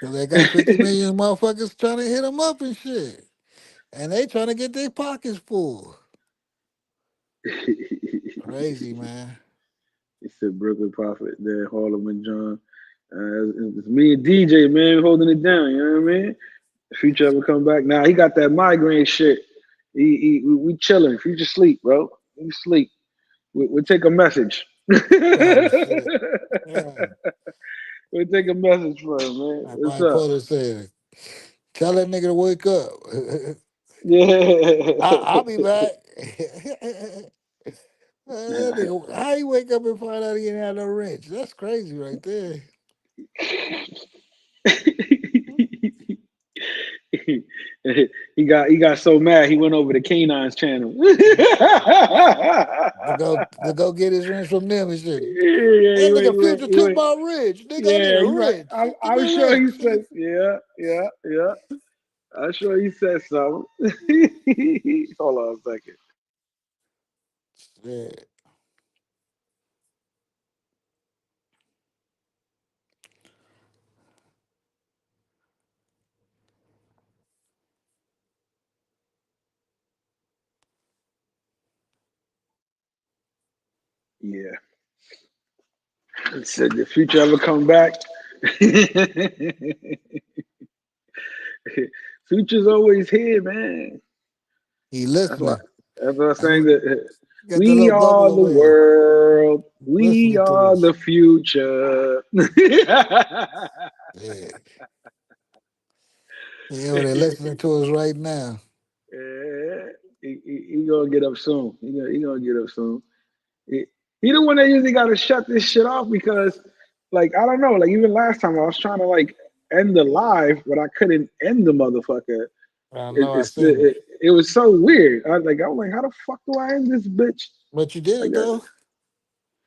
Cause they got 50 million motherfuckers trying to hit them up and shit. And they trying to get their pockets full. saying? Crazy, man. He said Brooklyn Prophet, there, Harlem and John. It's me and DJ, man, holding it down. You know what I mean? Future ever come back? Nah, he got that migraine shit. We chilling. Future sleep, bro. He sleep. We'll take a message. we'll Oh shit. Yeah. take a message for him, man. I What's might up? put it saying, tell that nigga to wake up. Yeah. I'll be back. That nigga, how you wake up and find out he ain't had no wrench? That's crazy right there. he got so mad he went over to Canine's channel. To go get his wrench from them and shit. Yeah, That he went, nigga he went, Future he took went. my wrench. Nigga, I need Yeah, a you right. wrench. Give me I'm a sure he wrench. said, yeah. I'm sure he said something. Hold on a second. Yeah. Yeah. Said the future ever come back? Future's always here, man. He That's why. listening. That's what I'm I saying. know. That Got the we little are bubble the over here. world. We Listening to are us. the future. Yeah. Yeah, they're listening to us right now. Yeah, he gonna get up soon. He gonna get up soon. He, he the one that usually got to shut this shit off because, like, I don't know. Like even last time I was trying to like end the live, but I couldn't end the motherfucker. I It, know, I it's seen it. it was so weird. I'm like, how the fuck do I end this bitch? But you did Like it though.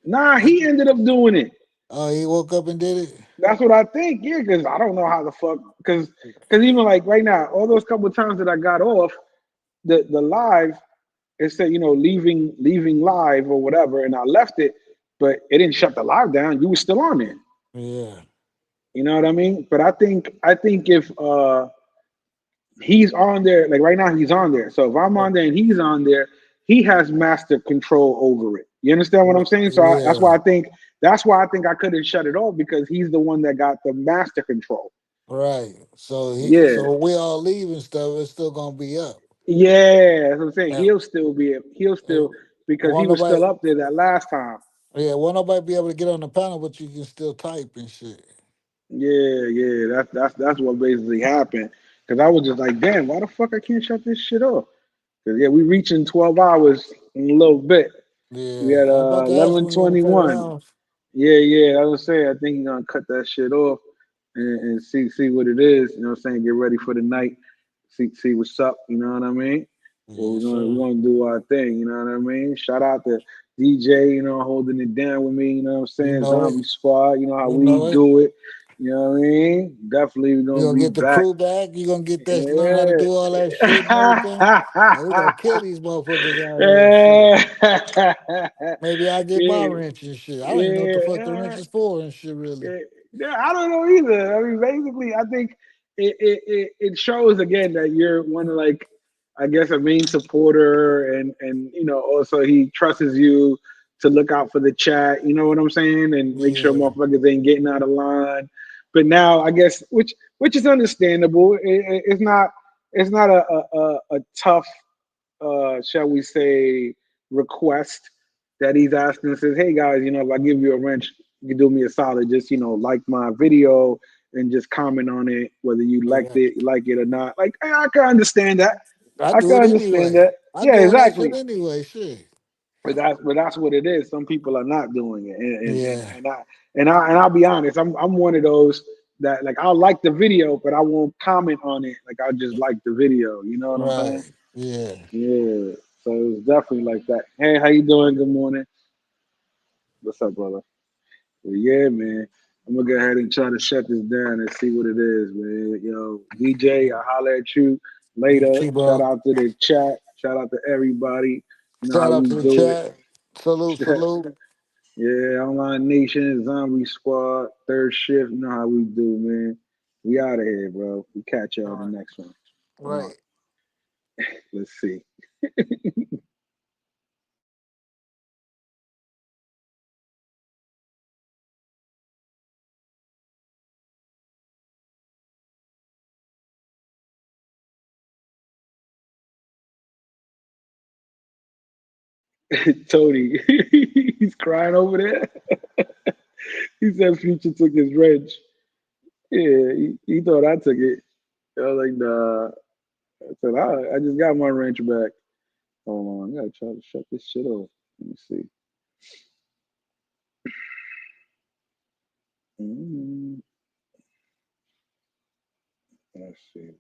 nah, I, he ended up doing it. oh, he woke up and did it. That's what I think. Yeah, because I don't know how the fuck. Because even like right now, all those couple of times that I got off the live, it said leaving live or whatever, and I left it, but it didn't shut the live down. You were still on there. Yeah. You know what I mean? But I think if he's on there, like right now he's on there. So if I'm on there and he's on there, he has master control over it. You understand what I'm saying? So that's Yeah. why I think I couldn't shut it off because he's the one that got the master control. Right. Yeah. So we all leaving stuff. It's still gonna be up. Yeah, that's what I'm saying. And, He'll still and because he won't was still nobody. up there that last time. Yeah, won't nobody be able to get on the panel, but you can still type and shit. Yeah. That's what basically happened. Cause I was just like, damn, why the fuck I can't shut this shit off? Cause yeah, we reaching 12 hours in a little bit. We Yeah, at I was about to ask when you gonna cut it 11:21. off. Yeah. I was saying, I think he's gonna cut that shit off and see what it is. You know what I'm saying? Get ready for the night. See what's up. You know what I mean? Well, Yeah, we're sure. gonna do our thing. You know what I mean? Shout out to DJ. Holding it down with me. You know what I'm You saying? know Zombie it. Squad. You know how You we know it. do it. You know what I mean? Definitely You gonna gonna be get the back. crew back. You gonna get that. Learn how to Yeah. do all that shit and everything. And we gonna kill these motherfuckers out here. Shit. Yeah. Maybe I get my Yeah. wrench and shit. I don't even know what the fuck the Yeah. wrench is for and shit. Really. Yeah, yeah, I don't know either. I mean, basically, I think it shows again that you're one of like, I guess, a main supporter, and also he trusts you to look out for the chat. You know what I'm saying, and make sure Yeah. motherfuckers ain't getting out of line. But now, I guess, which is understandable. It's not a tough shall we say, request that he's asking and says, hey guys, if I give you a wrench, you can do me a solid, just like my video and just comment on it, whether you Yeah. like it or not. Like I can understand that. I I do can it understand anyway. that. I Yeah, doing that shit exactly. anyway. Shit. But that's what it is. Some people are not doing it, Yeah. and I'll be honest. I'm one of those that like I'll like the video, but I won't comment on it. Like I'll just like the video. You know what I'm saying? Right. Yeah. Yeah. So it's definitely like that. Hey, how you doing? Good morning. What's up, brother? Well, yeah, man. I'm gonna go ahead and try to shut this down and see what it is, man. DJ, I holler at you You later. too, Shout bro. out to the chat. Shout out to everybody. You know how Shout out we to the do it. chat. Salute, salute. Yeah, Online Nation, Zombie Squad, Third Shift. You know how we do, man. We out of here, bro. We catch y'all All in the right. next one. Hold on. Right. Let's see. Tony, he's crying over there. He said Future took his wrench. Yeah, he thought I took it. I was like, nah. I said, I just got my wrench back. Hold on, I gotta try to shut this shit off. Let me see. Mm, let's see.